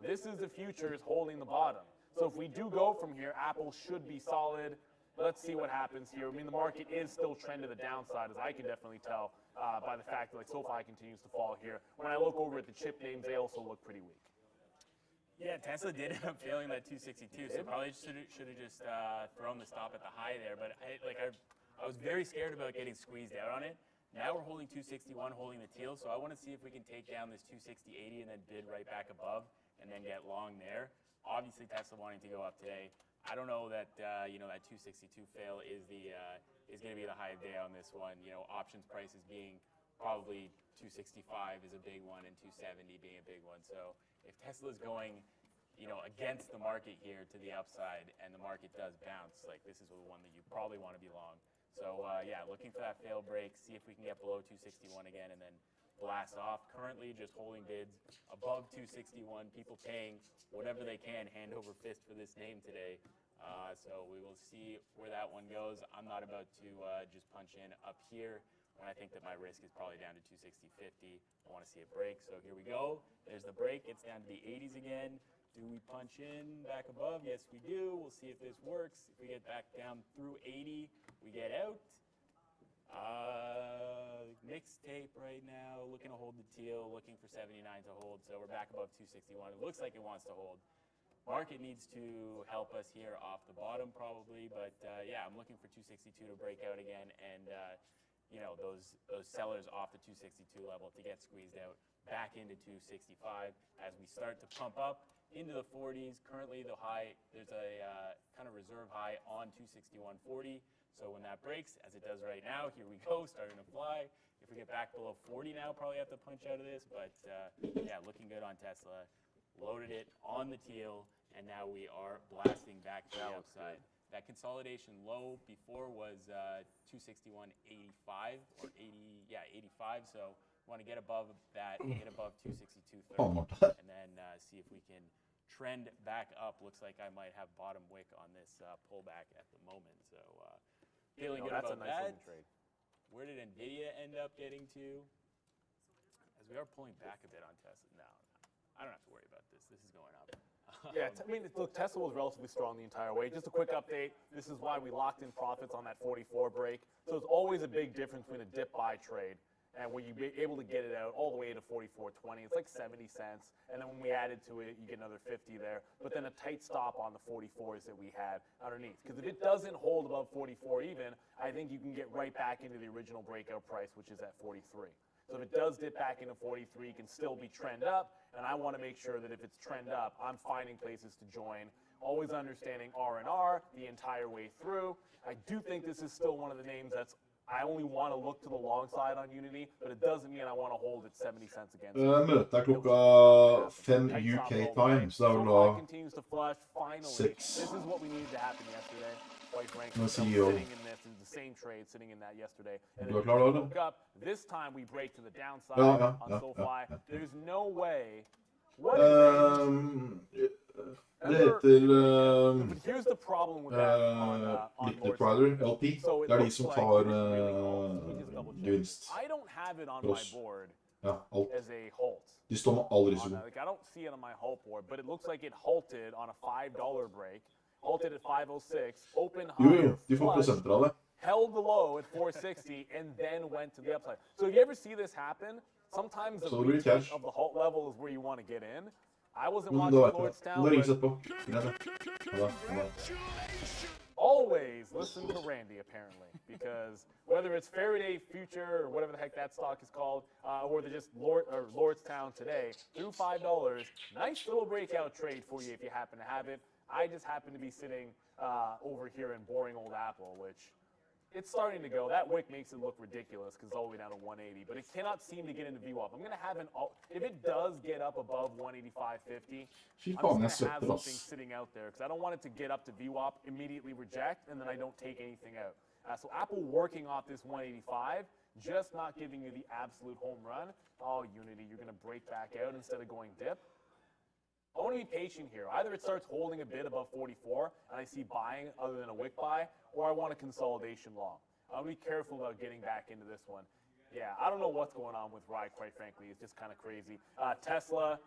this is the futures holding the bottom. So if we do go from here, Apple should be solid. Let's see what happens here. I mean, the market is still trending to the downside, as I can definitely tell by the fact that like SoFi continues to fall here. When I look over at the chip names, they also look pretty weak. Yeah, Tesla did end up failing that 262, so probably should have just thrown the stop at the high there. But I was very scared about getting squeezed out on it. Now we're holding 261, holding the teal, so I want to see if we can take down this 260.80 and then bid right back above and then get long there. Obviously, Tesla wanting to go up today. I don't know that you know, that 262 fail is going to be the high of day on this one. You know, options prices being probably 265 is a big one and 270 being a big one. So if Tesla's going, against the market here to the upside and the market does bounce, like this is the one that you probably want to be long. So yeah, looking for that fail break, see if we can get below 261 again and then blast off. Currently just holding bids above 261, people paying whatever they can hand over fist for this name today. So we will see where that one goes. I'm not about to just punch in up here when I think that my risk is probably down to 260.50. I want to see a break. So here we go. There's the break. It's down to the 80s again. Do we punch in back above? Yes, we do. We'll see if this works. If we get back down through 80, we get out. Mixed tape right now. Looking to hold the teal. Looking for 79 to hold. So we're back above 261. It looks like it wants to hold. Market needs to help us here off the bottom probably. But yeah, I'm looking for 262 to break out again. And those sellers off the 262 level to get squeezed out back into 265 as we start to pump up into the 40s. Currently the high, there's a kind of reserve high on 261.40. So when that breaks, as it does right now, here we go, starting to fly. If we get back below 40 now, probably have to punch out of this. But yeah, looking good on Tesla. Loaded it on the teal, and now we are blasting back to the upside. That consolidation low before was 261.85 or 85. So want to get above that, get above 262.30, and then see if we can trend back up. Looks like I might have bottom wick on this pullback at the moment. So feeling good about that. Trade. Where did Nvidia end up getting to? As we are pulling back a bit on Tesla. No, I don't have to worry about this. This is going up. Yeah, look, Tesla was relatively strong the entire way. Just a quick update. This is why we locked in profits on that 44 break. So it's always a big difference between a dip buy trade and where you're able to get it out all the way to 44.20. It's like 70 cents. And then when we added to it, you get another 50 there. But then a tight stop on the 44s that we had underneath. Because if it doesn't hold above 44 even, I think you can get right back into the original breakout price, which is at 43. So if it does dip back into 43, it can still be trend up. And I want to make sure that if it's trend up, I'm finding places to join. Always understanding R&R the entire way through. I do think this is still one of the names that's I only want to look to the long side on Unity, but it doesn't mean I want to hold at 70 cents against it. Møtet er klokka 5 UK time, så det er vel da continues to flush. Finally, 6. this is what we needed to happen yesterday. Quite frankly, Nå I'm sier jo sitting in this, in the same trade, sitting in that yesterday. And Du er then klar da, we eller? woke up. This time we break to the downside on Ja. SoFi. There's no way. What Det heter But here's the problem with that on Liquid Rider, LP. Det er de som tar gevinst. I don't have it on For my oss. board Ja, alt. as a halt. De står med all risiko. Like I don't see it on my halt board, but it looks like it halted on a $5 break. Halted at 506, open higher, De får prosenter av det. held the low at 460, and then went to the upside. So if you ever see this happen, sometimes the Så det blir retest cash. of the halt level is where you want to get in. I wasn't Men watching da vet du. Lordstown, Da ringes but etterpå. Greit, det. always listen to Randy, apparently, because whether it's Faraday Future or whatever the heck that stock is called, or just Lordstown today, through $5, nice little breakout trade for you if you happen to have it. I just happen to be sitting over here in boring old Apple, which it's starting to go. That wick makes it look ridiculous because it's all the way down to 180, but it cannot seem to get into VWAP. I'm going to have if it does get up above 185.50, I'm just going to have something sitting out there because I don't want it to get up to VWAP, immediately reject, and then I don't take anything out. So Apple working off this 185, just not giving you the absolute home run. Oh, Unity, you're going to break back out instead of going dip. I want to be patient here. Either it starts holding a bit above 44 and I see buying other than a wick buy, or I want a consolidation long. I'll be careful about getting back into this one. Yeah, I don't know what's going on with Rye, quite frankly. It's just kind of crazy. Tesla,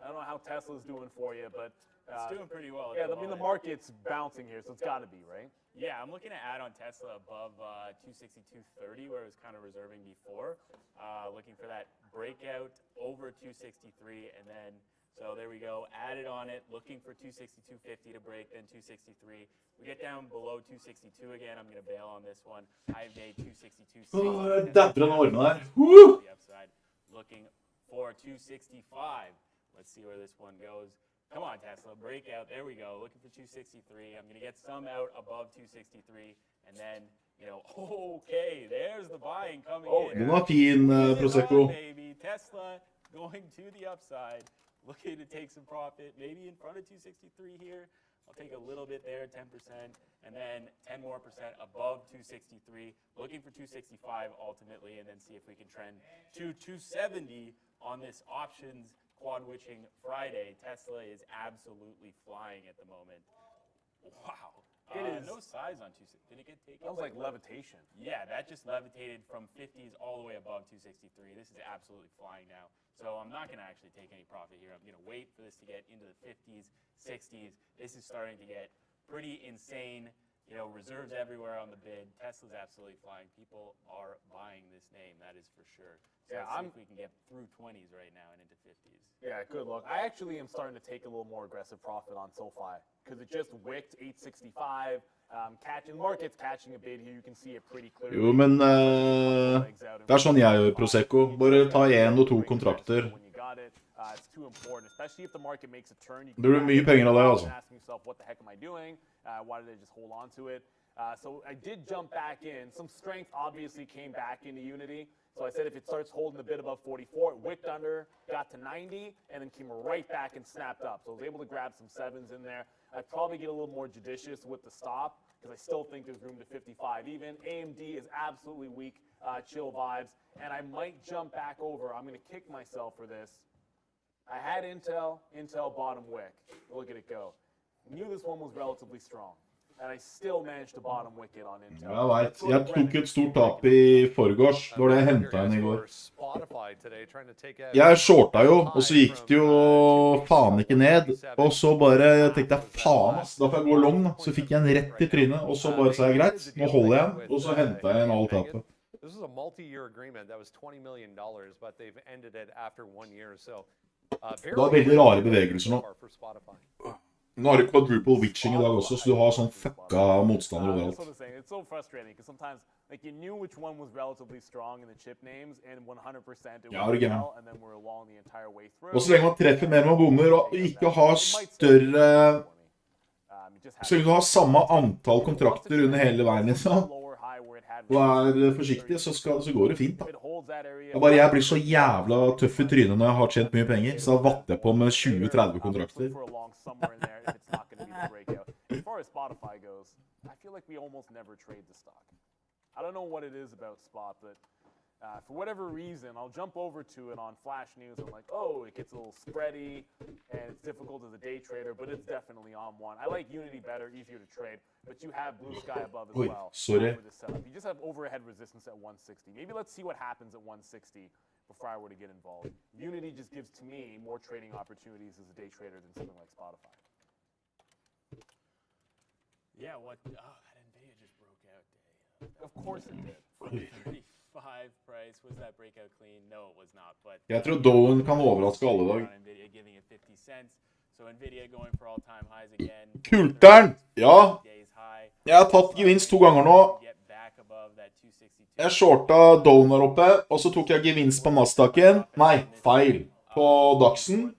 I don't know how Tesla's doing for you, but It's doing pretty well. Yeah, I mean, the market's bouncing here, so it's got to be, right? Yeah, I'm looking to add on Tesla above 262.30, where it was kind of reserving before. Looking for that breakout over 263, and then, so there we go, added on it, looking for 262.50 to break, then 263. We get down below 262 again, I'm going to bail on this one. I've made 262.60. Dapper den ordene der. The upside, looking for 265. Let's see where this one goes. Come on, Tesla, breakout. There we go. Looking for 263. I'm going to get some out above 263. And then, you know, okay, there's the buying coming in. Den var fin, Prosecco. Baby. Tesla going to the upside. Looking to take some profit. Maybe in front of 263 here. I'll take a little bit there, 10%. And then 10% more above 263. Looking for 265 ultimately. And then see if we can trend to 270 on this options quad-witching Friday. Tesla is absolutely flying at the moment. Wow. No size on 260. Did it get taken? That was like levitation. Yeah, that just levitated from 50s all the way above 263. This is absolutely flying now. So I'm not going to actually take any profit here. I'm going to wait for this to get into the 50s, 60s. This is starting to get pretty insane. You know, reserves everywhere on the bid. Tesla's absolutely flying. People are buying this name, that is for sure. So let's see if we can get through 20s right now and into 50s. Yeah, good luck. I actually am starting to take a little more aggressive profit on SoFi because it just wicked 865. Market's catching a bid here. You can see it pretty clearly. Jo, men det sånn jeg gjør, Prosecco. Bare ta 1 og 2 kontrakter. It's too important, especially if the market makes a turn. Det blir mye penger av det, altså. Asking yourself, what the heck am I doing? Why did I just hold on to it? So I did jump back in. Some strength obviously came back into Unity. So I said if it starts holding a bit above 44, it wicked under, got to 90, and then came right back and snapped up. So I was able to grab some 7s in there. I'd probably get a little more judicious with the stop because I still think there's room to 55 even. AMD is absolutely weak, chill vibes, and I might jump back over. I'm going to kick myself for this. I had Intel bottom wick. Look at it go. Knew this one was relatively strong. And I still managed to bottom wicket on Intel. Jeg vet. Jeg tok et stort tap I forgårs. Det var det jeg hentet inn I går. Jeg shorta jo, og så gikk det jo faen ikke ned. Og så bare tenkte jeg faen ass, da får jeg gå long da. Så fikk jeg en rett I trynet, og så bare sa jeg greit, nå holder jeg, og så hentet jeg en all tapet. This was a multi-year agreement that was $20 million, but they've ended it after 1 year, so Det var veldig rare bevegelser nå. Nå har du quadruple witching I dag også, så du har sånn fucka motstander overalt. It's so frustrating because sometimes like you knew which one was relatively strong in the chip names and 100% it was well and then we're along the entire way through. Og så lenge man treffer mer med bomber og ikke har større så lenge du har samme antall kontrakter under hele veien liksom, og forsiktig, så går det fint da. Jeg blir så jævla tøff I trynet når jeg har tjent mye penger, så da vatter jeg på med 20-30 kontrakter. As far as Spotify goes, I feel like we almost never trade the stock. I don't know what it is about Spot, but for whatever reason, I'll jump over to it on Flash News. I'm like, oh, it gets a little spready, and it's difficult as a day trader, but it's definitely on one. I like Unity better, easier to trade, but you have Blue Sky above as well. Sorry. You just have overhead resistance at 160. Maybe let's see what happens at 160 before I were to get involved. Unity just gives, to me, more trading opportunities as a day trader than something like Spotify. Yeah, what? Oh, that NVIDIA just broke out day. Of course it did. 35 price. Was that breakout clean? No, it was not. But Jeg tror Dowen kan overraske alle dag. NVIDIA giving it 50 cents. So NVIDIA going for all-time highs again. Kulteren! Ja. Jeg har tatt gevinst 2 ganger nå. Jeg shorta Dowen der oppe, og så tok jeg gevinst på Nasdaqen. Nei, feil. På Daxen.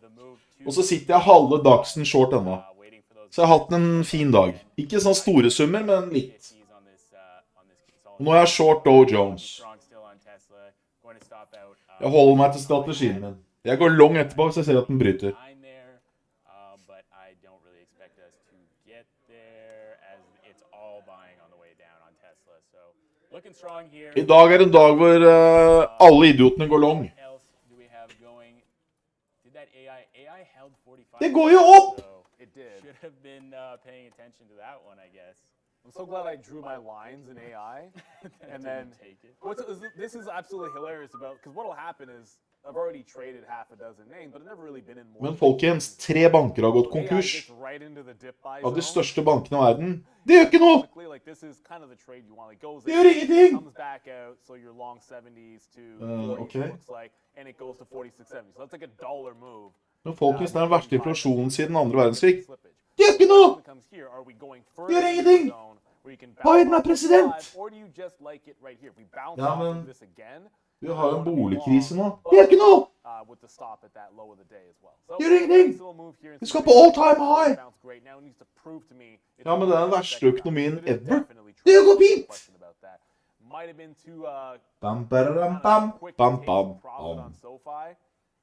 Og så sitter jeg halve Daxen short enda. Så jeg har hatt en fin dag. Ikke sånn store summer, men litt. Og nå er jeg short Dow Jones. Jeg holder meg til strategien min. Jeg går long etterpå, så jeg ser at den bryter. I dag en dag hvor alle idiotene går long. Det går jo opp! Should have been paying attention to that one, I guess. I'm so glad I drew my lines in AI, and then this is absolutely hilarious about because what'll happen is I've already traded half a dozen names, but I've never really been in more. Men folkens, 3 banker har gått konkurs. Av de største bankene I verden. Det gjør ikke noe! Det gjør ingenting! Okay. Men folkens, det den verste inflasjonen siden andre verdenskrig. Det gjør ikke noe! Det gjør ingenting! Biden president! Ja, men Vi har jo en boligkrise nå. Det gjør ikke noe! With the stop at that low of the day as well. So, Gjør ingenting! Vi skal på all time high! Ja, men det er den verste økonomien ever. Det går fint! Might have been too bam, bam, bam, bam, bam, on SoFi,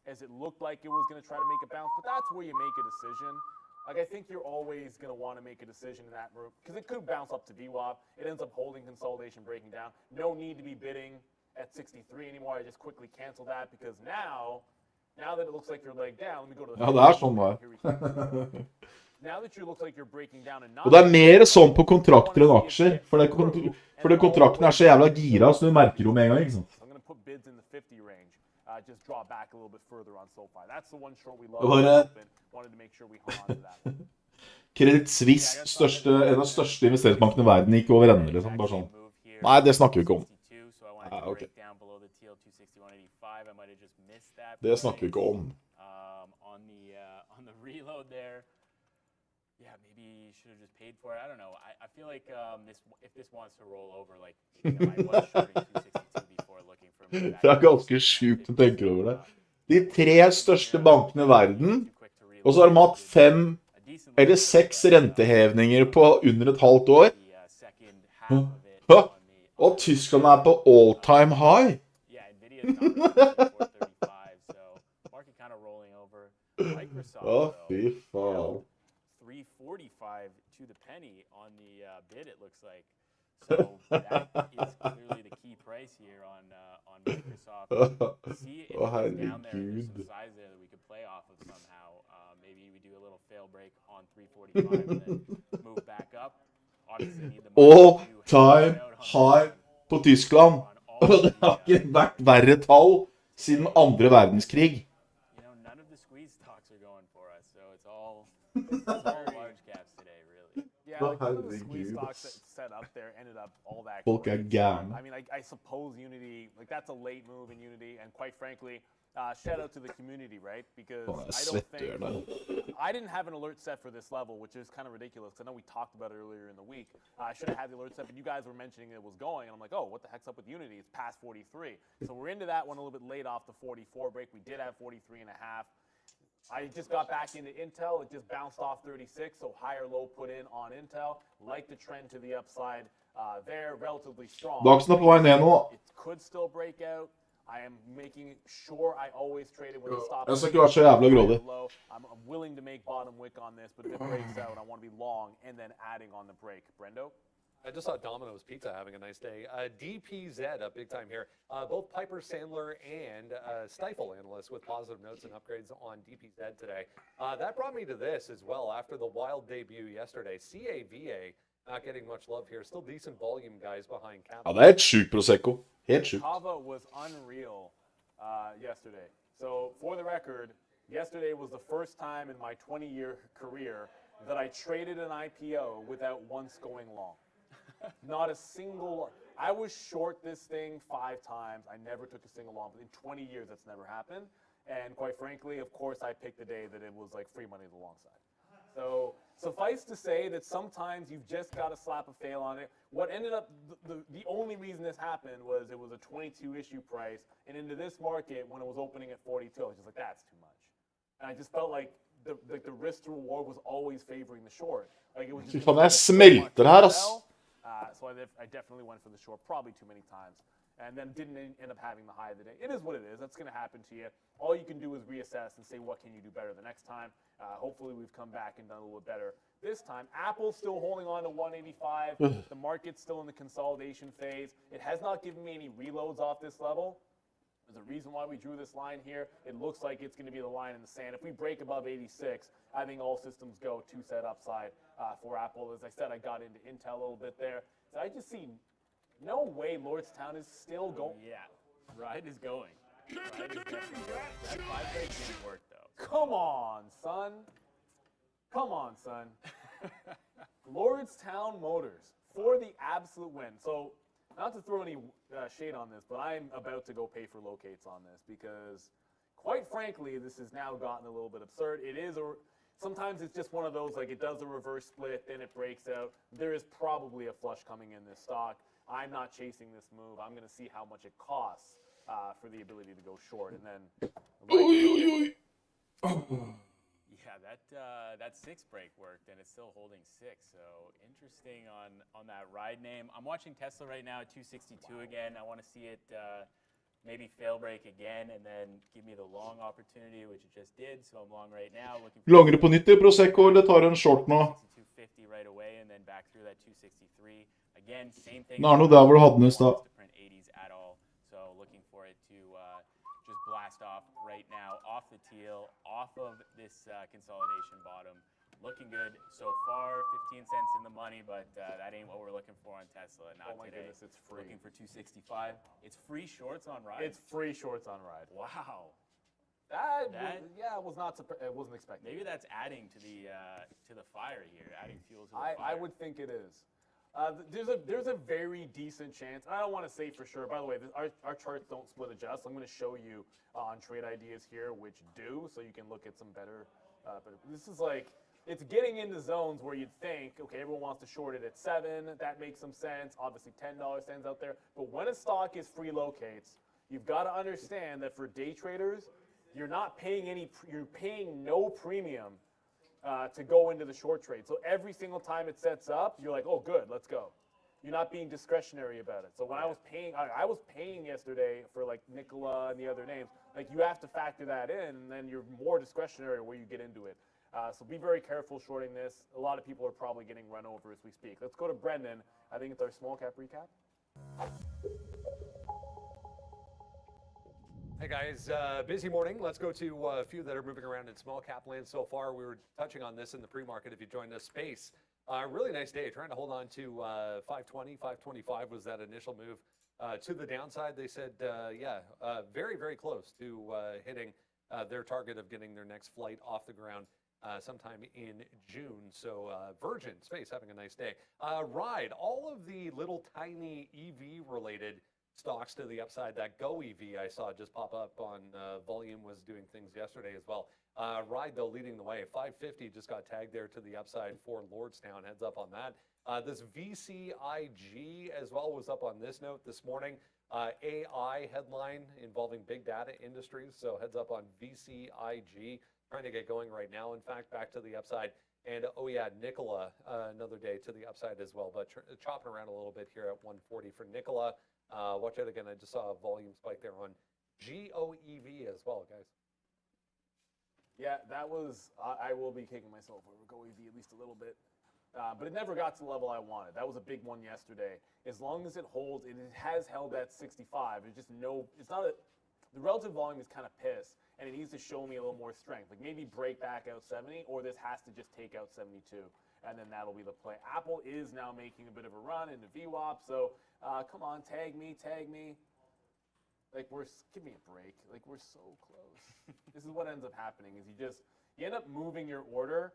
as it looked like it was going to try to make a bounce, but that's where you make a decision. Like, I think you're always going to want to make a decision in that move, because it could bounce up to VWAP. It ends up holding consolidation, breaking down. No need to be bidding at 63 anymore. I just quickly cancel that, because now that it looks like you're laying down, let me go to the... Ja, det er sånn det er. Now that you look like you're breaking down and Og det er mer sånn på kontrakter enn aksjer, fordi kontrakten er så jævla gira, så du merker jo med en gang, ikke sant? I'm going to put bids in the 50 range. Just draw back a little bit further on SoFi. That's the one short we love. Wanted to make sure we hung on to that one. Credit Suisse, en av de største investeringsbankene i verden, gikk over ende, liksom, bare sånn. Nei, det snakker vi ikke om. Ok. Det snakker vi ikke om. On the reload there, yeah, maybe you should have just paid for it. I don't know. I feel like if this wants to roll over, like, I was shorting 262 before looking for a move. Det er ganske sjukt å tenke over det. De 3 største bankene i verden, og så har de hatt 5 eller 6 rentehevninger på under et halvt år. Og Tyskland er på all time high. Fy faen. 345 to the penny on the bid, it looks like. So that is clearly the key price here on Microsoft. See if it's down there, there's some size there that we could play off of somehow. Maybe we do a little fail break on 345 and then move back up. Obviously, need the all time high på Tyskland. Og det har ikke vært verre tall siden andre verdenskrig. None of the squeeze stocks are going for us, so it's all large caps today, really. Yeah, like some of the squeeze stocks that set up there ended up all that. Folk er gærne. I mean, I suppose Unity, like that's a late move in Unity, and quite frankly, shout out to the community, right? Because I don't think I didn't have an alert set for this level, which is kind of ridiculous. I know we talked about it earlier in the week. I should have had the alert set, but you guys were mentioning it was going, and I'm like, oh, what the heck's up with Unity? It's past 43. So we're into that one a little bit late off the 44 break. We did have 43 and a half. I just got back into Intel. It just bounced off 36, so higher low put in on Intel. Like the trend to the upside there, relatively strong. Dagen på vei ned nå. It could still break out. I am making sure I always trade it when the stop. Jeg skal ikke være så jævla grådig. I'm willing to make bottom wick on this, but if it breaks out, I want to be long and then adding on the break. Brendo? I just saw Domino's Pizza having a nice day. DPZ up big time here. Both Piper Sandler and Stifel analysts with positive notes and upgrades on DPZ today. That brought me to this as well after the wild debut yesterday. CAVA not getting much love here. Still decent volume guys behind Cap. Ja, det er helt sjukt, Prosecco. Helt sjukt. Kava was unreal yesterday. So for the record, yesterday was the first time in my 20-year career that I traded an IPO without once going long. Not a single. I was short this thing 5 times. I never took a single long. In 20 years, that's never happened. And quite frankly, of course, I picked the day that it was like free money to the long side. So suffice to say that sometimes you've just got to slap a fail on it. What ended up, the only reason this happened was it was a 22 issue price. And into this market, when it was opening at 42, I was just like, that's too much. And I just felt like the risk to reward was always favoring the short. Like it was just. Fan, jeg smelter her, ass. So I definitely went for the short probably too many times. And then didn't end up having the high of the day. It is what it is. That's going to happen to you. All you can do is reassess and say, what can you do better the next time? Hopefully we've come back and done a little bit better this time. Apple's still holding on to 185. The market's still in the consolidation phase. It has not given me any reloads off this level. There's a reason why we drew this line here. It looks like it's going to be the line in the sand. If we break above 86, I think all systems go 2-set upside for Apple. As I said, I got into Intel a little bit there. So I just see no way Lordstown is still going. Yeah, ride is going. Ride is definitely going. That 5 break didn't work, though. Come on, son. Come on, son. Lordstown Motors for the absolute win. So not to throw any shade on this, but I'm about to go pay for locates on this because, quite frankly, this has now gotten a little bit absurd. It is sometimes it's just one of those, like it does a reverse split, then it breaks out. There is probably a flush coming in this stock. I'm not chasing this move. I'm going to see how much it costs for the ability to go short. And then yeah, that 6 break worked, and it's still holding 6. So interesting on that ride name. I'm watching Tesla right now at 262 again. I want to see it maybe fail break again, and then give me the long opportunity, which it just did. So I'm long right now. Looking for Longere på nytt i Prosecco, eller tar en short nå? 250 right away, and then back through that 263. Again, same thing. Nå er det noe der hvor du hadde den i stad. Print 80s at all. So looking for it to just blast off right now, off the teal, off of this consolidation bottom. Looking good so far, 15 cents in the money, but that ain't what we're looking for on Tesla. Not oh my today. goodness, it's free. Looking for 265. It's free shorts on ride. It's free shorts on ride. Wow. Yeah, it was not. It wasn't expected. Maybe that's adding to the fire here, adding fuel to the fire. I would think it is. There's a very decent chance. I don't want to say for sure. By the way, our charts don't split adjust. I'm going to show you on trade ideas here, which do, so you can look at some better. But this is like, it's getting into zones where you'd think, okay, everyone wants to short it at 7. That makes some sense. Obviously, $10 stands out there. But when a stock is free locates, you've got to understand that for day traders, you're not paying you're paying no premium to go into the short trade. So every single time it sets up, you're like, oh, good, let's go. You're not being discretionary about it. So when I was paying yesterday for like Nikola and the other names, like you have to factor that in, and then you're more discretionary where you get into it. So be very careful shorting this. A lot of people are probably getting run over as we speak. Let's go to Brendan. I think it's our small cap recap. Hey guys, busy morning. Let's go to a few that are moving around in small cap land so far. We were touching on this in the pre-market if you joined us. Space, really nice day. Trying to hold on to 520, 525 was that initial move to the downside. They said, very, very close to hitting their target of getting their next flight off the ground sometime in June. So Virgin Space having a nice day. Ride, all of the little tiny EV related stocks to the upside. That Go EV I saw just pop up on volume was doing things yesterday as well. Ride though leading the way. 550 just got tagged there to the upside for Lordstown. Heads up on that. This VCIG as well was up on this note this morning. AI headline involving big data industries. So heads up on VCIG. Trying to get going right now. In fact, back to the upside. And oh yeah, Nikola, another day to the upside as well. But chopping around a little bit here at 140 for Nikola. Watch out again. I just saw a volume spike there on GOEV as well, guys. Yeah, that was. I will be kicking myself over GoEV at least a little bit. But it never got to the level I wanted. That was a big one yesterday. As long as it holds, it has held at 65. It's just it's not the relative volume is kind of pissed, and it needs to show me a little more strength. Like maybe break back out 70, or this has to just take out 72, and then that'll be the play. Apple is now making a bit of a run into VWAP, so come on, tag me. Like give me a break. Like we're so close. This is what ends up happening is you end up moving your order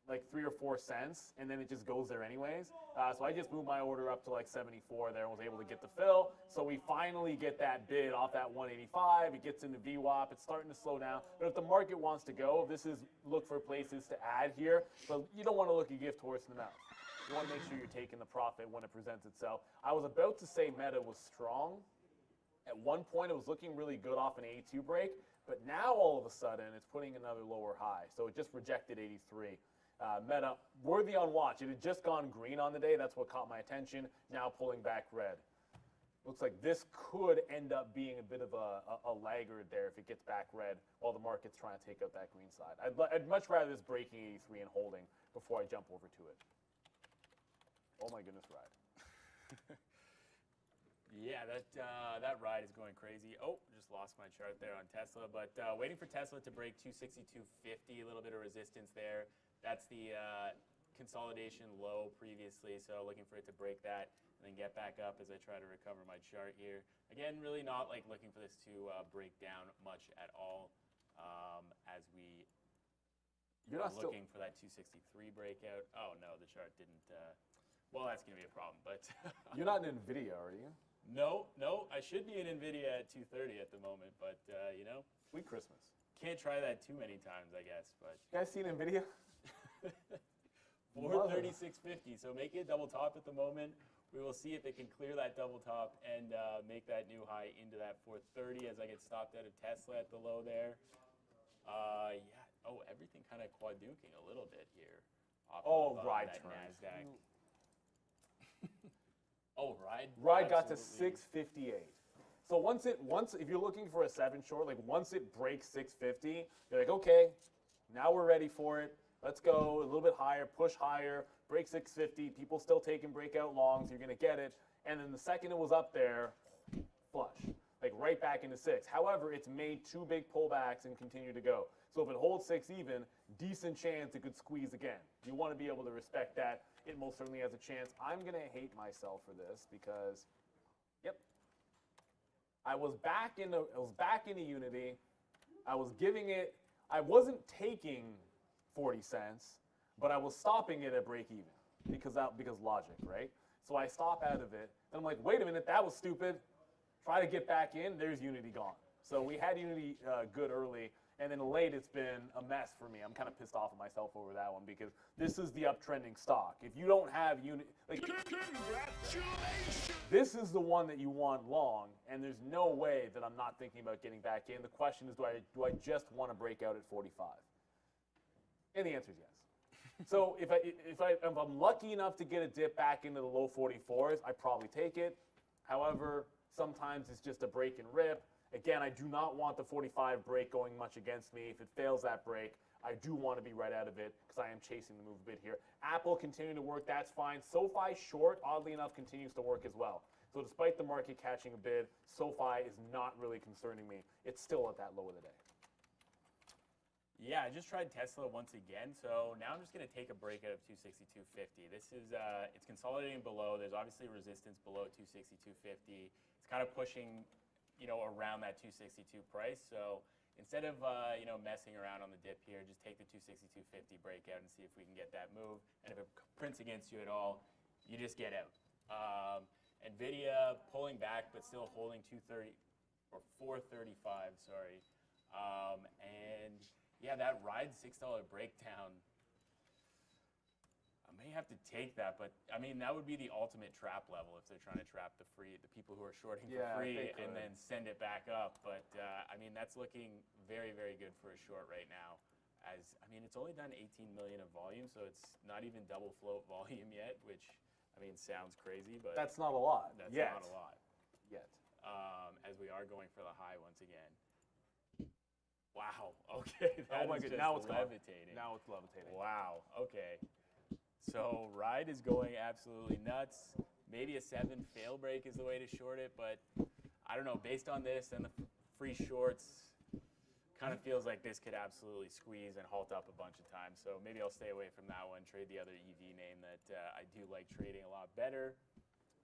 like 3 or 4 cents, and then it just goes there anyways. So I just moved my order up to like 74 there and was able to get the fill. So we finally get that bid off that 185. It gets into VWAP. It's starting to slow down. But if the market wants to go, this is look for places to add here. But you don't want to look a gift horse in the mouth. You want to make sure you're taking the profit when it presents itself. I was about to say Meta was strong. At one point, it was looking really good off an 82 break. But now all of a sudden, it's putting another lower high. So it just rejected 83. Meta, worthy on watch. It had just gone green on the day. That's what caught my attention. Now pulling back red. Looks like this could end up being a bit of a laggard there if it gets back red while the market's trying to take out that green side. I'd much rather this breaking 83 and holding before I jump over to it. Oh my goodness, ride. Yeah, that ride is going crazy. Oh, just lost my chart there on Tesla, but waiting for Tesla to break 262.50, a little bit of resistance there. That's the consolidation low previously, so looking for it to break that and then get back up as I try to recover my chart here. Again, really not like looking for this to break down much at all as we are looking for that 263 breakout. Oh no, the chart didn't. Well, that's going to be a problem, but... You're not in NVIDIA, are you? No, I should be in NVIDIA at 230 at the moment, but, you know. Sweet Christmas. Can't try that too many times, I guess, but... You guys seen NVIDIA? 436.50, so make it double top at the moment. We will see if it can clear that double top and make that new high into that 430 as I get stopped out of Tesla at the low there. Yeah. Oh, everything kind of quadruking a little bit here. Ride that turned. NASDAQ. Oh, Ride. Ride got to absolutely. 658. So once if you're looking for a 7 short, like once it breaks 650, you're like, okay, now we're ready for it. Let's go a little bit higher, push higher, break 650. People still taking breakout longs. You're gonna get it. And then the second it was up there, flush, like right back into 6. However, it's made 2 big pullbacks and continue to go. So if it holds 6 even, decent chance it could squeeze again. You want to be able to respect that. It most certainly has a chance. I'm gonna hate myself for this because, yep, I was back into Unity. I was giving it. I wasn't taking 40 cents, but I was stopping it at break even because logic, right? So I stop out of it, and I'm like, wait a minute, that was stupid. Try to get back in. There's Unity gone. So we had Unity good early, and then late it's been a mess for me. I'm kind of pissed off at myself over that one because this is the uptrending stock. If you don't have Unity, like, congratulations! This is the one that you want long, and there's no way that I'm not thinking about getting back in. The question is, do I just want to break out at 45? And the answer is yes. So if I'm lucky enough to get a dip back into the low 44s, I probably take it. However, sometimes it's just a break and rip. Again, I do not want the 45 break going much against me. If it fails that break, I do want to be right out of it because I am chasing the move a bit here. Apple continuing to work, that's fine. SoFi short, oddly enough, continues to work as well. So despite the market catching a bid, SoFi is not really concerning me. It's still at that low of the day. Yeah, I just tried Tesla once again, so now I'm just going to take a break out of 262.50. This is, it's consolidating below. There's obviously resistance below 262.50. It's kind of pushing, around that 262 price. So instead of, messing around on the dip here, just take the 262.50 breakout and see if we can get that move. And if it prints against you at all, you just get out. NVIDIA pulling back, but still holding 230 or 435, sorry. And yeah, that Ride $6 breakdown, I may have to take that, but I mean, that would be the ultimate trap level if they're trying to trap the people who are shorting for free and then send it back up. But I mean, that's looking very, very good for a short right now. It's only done 18 million of volume, so it's not even double float volume yet, which sounds crazy, but that's not a lot. That's not a lot yet. As we are going for the high once again. Wow. Okay. Oh my God. Now it's levitating. Now it's levitating. Wow. Okay. So Ride is going absolutely nuts. Maybe a 7 fail break is the way to short it, but I don't know. Based on this and the free shorts, kind of feels like this could absolutely squeeze and halt up a bunch of times. So maybe I'll stay away from that one. Trade the other EV name that I do like trading a lot better,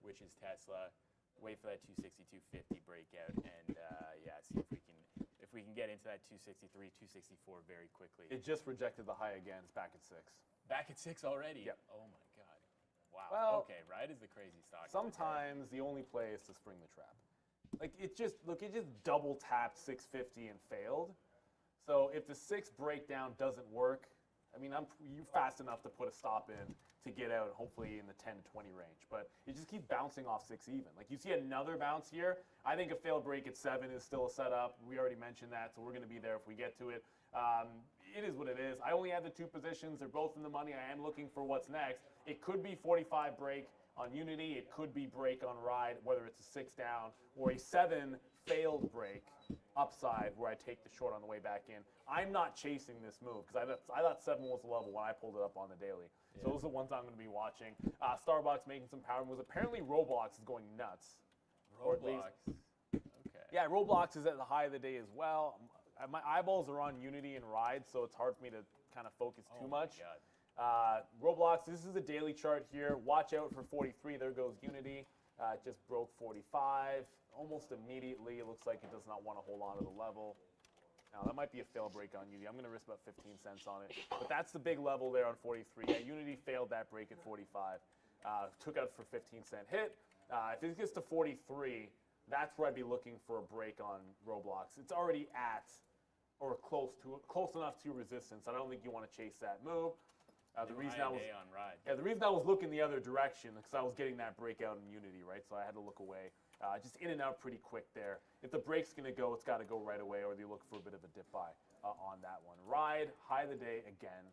which is Tesla. Wait for that 262.50 breakout, and see if we can get into that 263, 264 very quickly. It just rejected the high again. It's back at 6. Back at 6 already? Yep. Oh my God. Wow. Well, okay, Ride is the crazy stock. Sometimes the only play is to spring the trap. Like it just double tapped 650 and failed. So if the 6 breakdown doesn't work, you're fast enough to put a stop in to get out, hopefully in the 10 to 20 range. But it just keeps bouncing off 6 even. Like you see another bounce here. I think a failed break at 7 is still a setup. We already mentioned that, so we're going to be there if we get to it. It is what it is. I only have the 2 positions. They're both in the money. I am looking for what's next. It could be 45 break on Unity. It could be break on Ride, whether it's a 6 down or a 7 failed break upside where I take the short on the way back in. I'm not chasing this move because I thought 7 was the level when I pulled it up on the daily. Yeah. So those are the ones I'm going to be watching. Starbucks making some power moves. Apparently Roblox is going nuts. Roblox. Okay. Yeah, Roblox is at the high of the day as well. My eyeballs are on Unity and Ride, so it's hard for me to kind of focus too much. Roblox, this is a daily chart here. Watch out for 43. There goes Unity. It just broke 45. Almost immediately, it looks like it does not want to hold on to the level. Now, that might be a fail break on Unity. I'm going to risk about 15 cents on it. But that's the big level there on 43. Yeah, Unity failed that break at 45. Took out for 15-cent hit. If it gets to 43, that's where I'd be looking for a break on Roblox. It's already at or close enough to resistance. I don't think you want to chase that move. The New reason high I was day on ride. the reason I was looking the other direction because I was getting that breakout in Unity, right? So I had to look away. Just in and out pretty quick there. If the break's going to go, it's got to go right away, or you look for a bit of a dip buy on that one. Ride, high of the day again.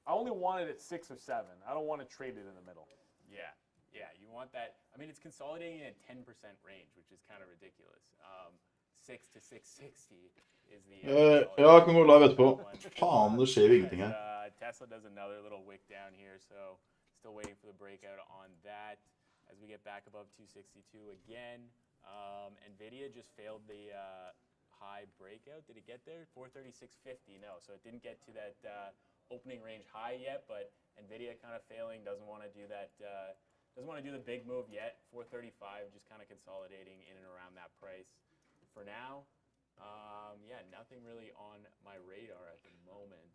I only want it at 6 or 7. I don't want to trade it in the middle. Yeah, you want that. I mean, it's consolidating in a 10% range, which is kind of ridiculous. 6 to 660 is the. Ja, jeg kan gå live etterpå. Faen, det skjer jo ingenting her. Tesla does another little wick down here, so still waiting for the breakout on that. As we get back above 262 again, Nvidia just failed the high breakout. Did it get there? 436.50. No, so it didn't get to that opening range high yet. But Nvidia kind of failing. Doesn't want to do that. Doesn't want to do the big move yet. 435, just kind of consolidating in and around that price for now. Yeah, nothing really on my radar at the moment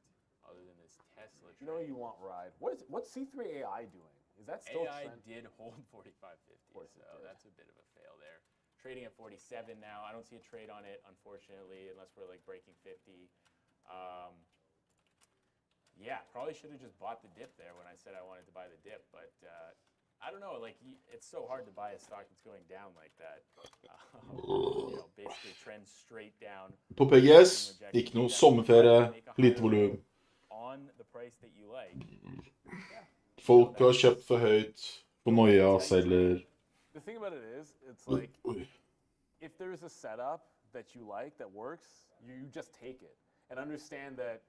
other than this Tesla trade. You know you want ride. What's C3 AI doing? Is that still AI trend? did hold 45.50, so that's a bit of a fail there. Trading at 47 now. I don't see a trade on it, unfortunately, unless we're like breaking 50. Yeah, probably should have just bought the dip there when I said I wanted to buy the dip, but I don't know. Like, it's so hard to buy a stock that's going down like that. You know, basically trends straight down. På PGS, ikke noe sommerferie, lite volum. On the price that you like. Folk har kjøpt for høyt, på noia, selger. The thing about it is, it's like, if there's a setup that you like, that works, you just take it. And understand that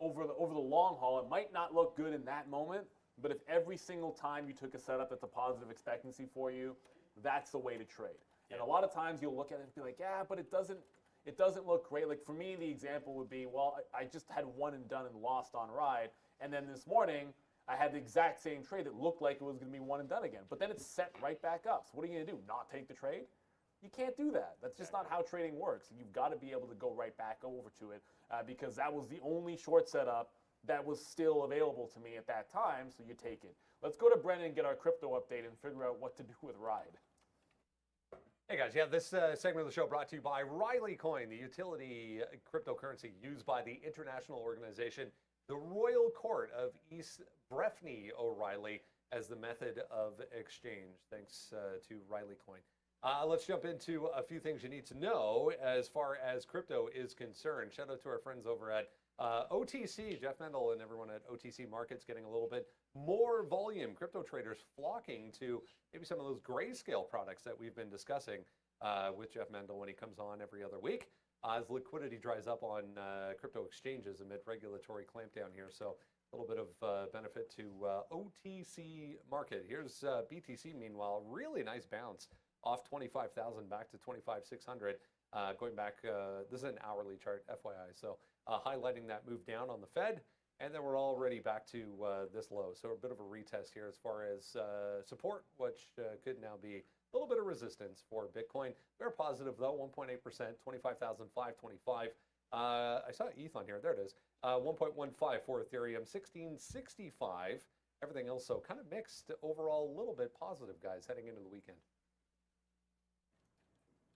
over the long haul, it might not look good in that moment, but if every single time you took a setup that's a positive expectancy for you, that's the way to trade. And a lot of times you'll look at it and be like, yeah, but it doesn't look great. Like for me, the example would be, well, I just had one and done and lost on ride, and then this morning, I had the exact same trade that looked like it was going to be one and done again. But then it's set right back up. So what are you going to do? Not take the trade? You can't do that. That's just not how trading works. You've got to be able to go right back over to it because that was the only short setup that was still available to me at that time, so you take it. Let's go to Brennan and get our crypto update and figure out what to do with Ride. Hey guys, yeah, this segment of the show brought to you by Riley Coin, the utility cryptocurrency used by the international organization, the Royal Court of East Breffni O'Reilly, as the method of exchange. Thanks to Riley Coin. Let's jump into a few things you need to know as far as crypto is concerned. Shout out to our friends over at OTC, Jeff Mendel and everyone at OTC Markets getting a little bit more volume. Crypto traders flocking to maybe some of those grayscale products that we've been discussing with Jeff Mendel when he comes on every other week. As liquidity dries up on crypto exchanges amid regulatory clampdown here. So a little bit of benefit to OTC market. Here's BTC, meanwhile, really nice bounce off 25,000 back to 25,600. Going back, this is an hourly chart, FYI. So highlighting that move down on the Fed. And then we're already back to this low. So a bit of a retest here as far as support, which could now be a little bit of resistance for Bitcoin. Very positive though, 1.8%, 25,525. I saw ETH on here. There it is. 1.15 for Ethereum, 1665. Everything else so kind of mixed overall, a little bit positive, guys, heading into the weekend.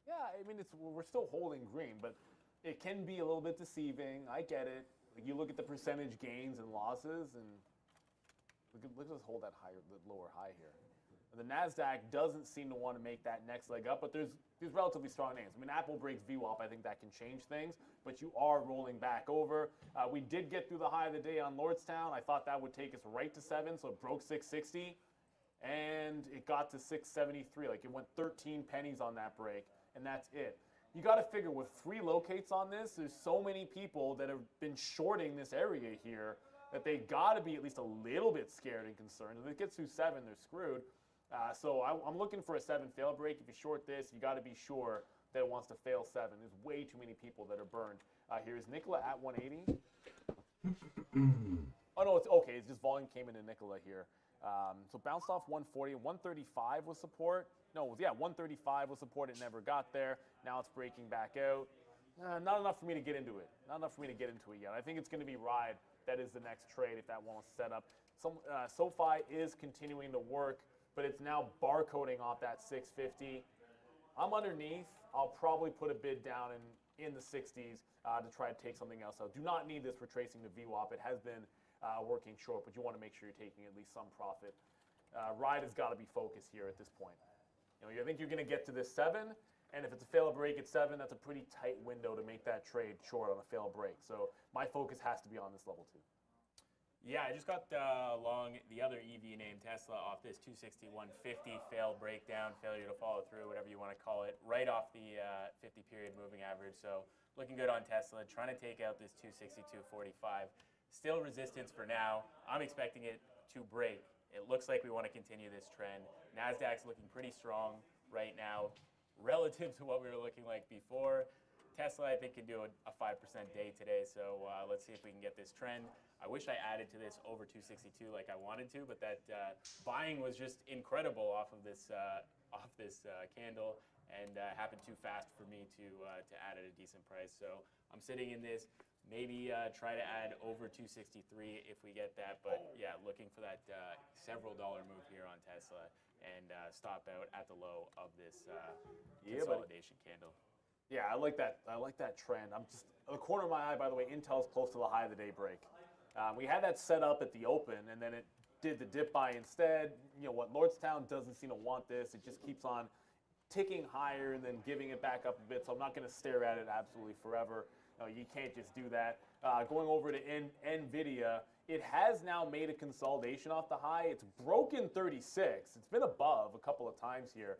Yeah, I mean, we're still holding green, but it can be a little bit deceiving. I get it. Like you look at the percentage gains and losses, and let's just hold that higher, the lower high here. The NASDAQ doesn't seem to want to make that next leg up, but there's relatively strong names. I mean, Apple breaks VWAP. I think that can change things, but you are rolling back over. We did get through the high of the day on Lordstown. I thought that would take us right to 7, so it broke 660, and it got to 673. Like it went 13 pennies on that break, and that's it. You got to figure with 3 locates on this, there's so many people that have been shorting this area here that they got to be at least a little bit scared and concerned. If it gets through 7, they're screwed. So I'm looking for a 7 fail break. If you short this, you got to be sure that it wants to fail 7. There's way too many people that are burned. Here's Nikola at 180. Oh, no, it's okay. It's just volume came into Nikola here. So bounced off 140. 135 was support. No, yeah, 135 was support. It never got there. Now it's breaking back out. Not enough for me to get into it. Not enough for me to get into it yet. I think it's going to be Ride that is the next trade if that one was set up. SoFi is continuing to work, but it's now barcoding off that 650. I'm underneath. I'll probably put a bid down in the 60s to try to take something else out. Do not need this retracing to VWAP. It has been working short, but you want to make sure you're taking at least some profit. Ride has got to be focused here at this point. You know, I think you're going to get to this 7, and if it's a fail break at 7, that's a pretty tight window to make that trade short on a fail break. So my focus has to be on this level 2. Yeah, I just got along the other EV name Tesla off this 261.50 fail breakdown, failure to follow through, whatever you want to call it, right off the 50-period moving average. So looking good on Tesla, trying to take out this 262.45. Still resistance for now. I'm expecting it to break. It looks like we want to continue this trend. NASDAQ's looking pretty strong right now relative to what we were looking like before. Tesla, I think, can do a 5% day today, so let's see if we can get this trend. I wish I added to this over 262 like I wanted to, but that buying was just incredible off of this candle, and happened too fast for me to add at a decent price. So I'm sitting in this. Maybe try to add over 263 if we get that, but yeah, looking for that several dollar move here on Tesla, and stop out at the low of this consolidation candle. Yeah, I like that. I like that trend. I'm just the corner of my eye. By the way, Intel's close to the high of the day break. We had that set up at the open, and then it did the dip buy instead. You know what? Lordstown doesn't seem to want this. It just keeps on ticking higher and then giving it back up a bit. So I'm not going to stare at it absolutely forever. No, you can't just do that. Going over to NVIDIA, it has now made a consolidation off the high. It's broken 36. It's been above a couple of times here,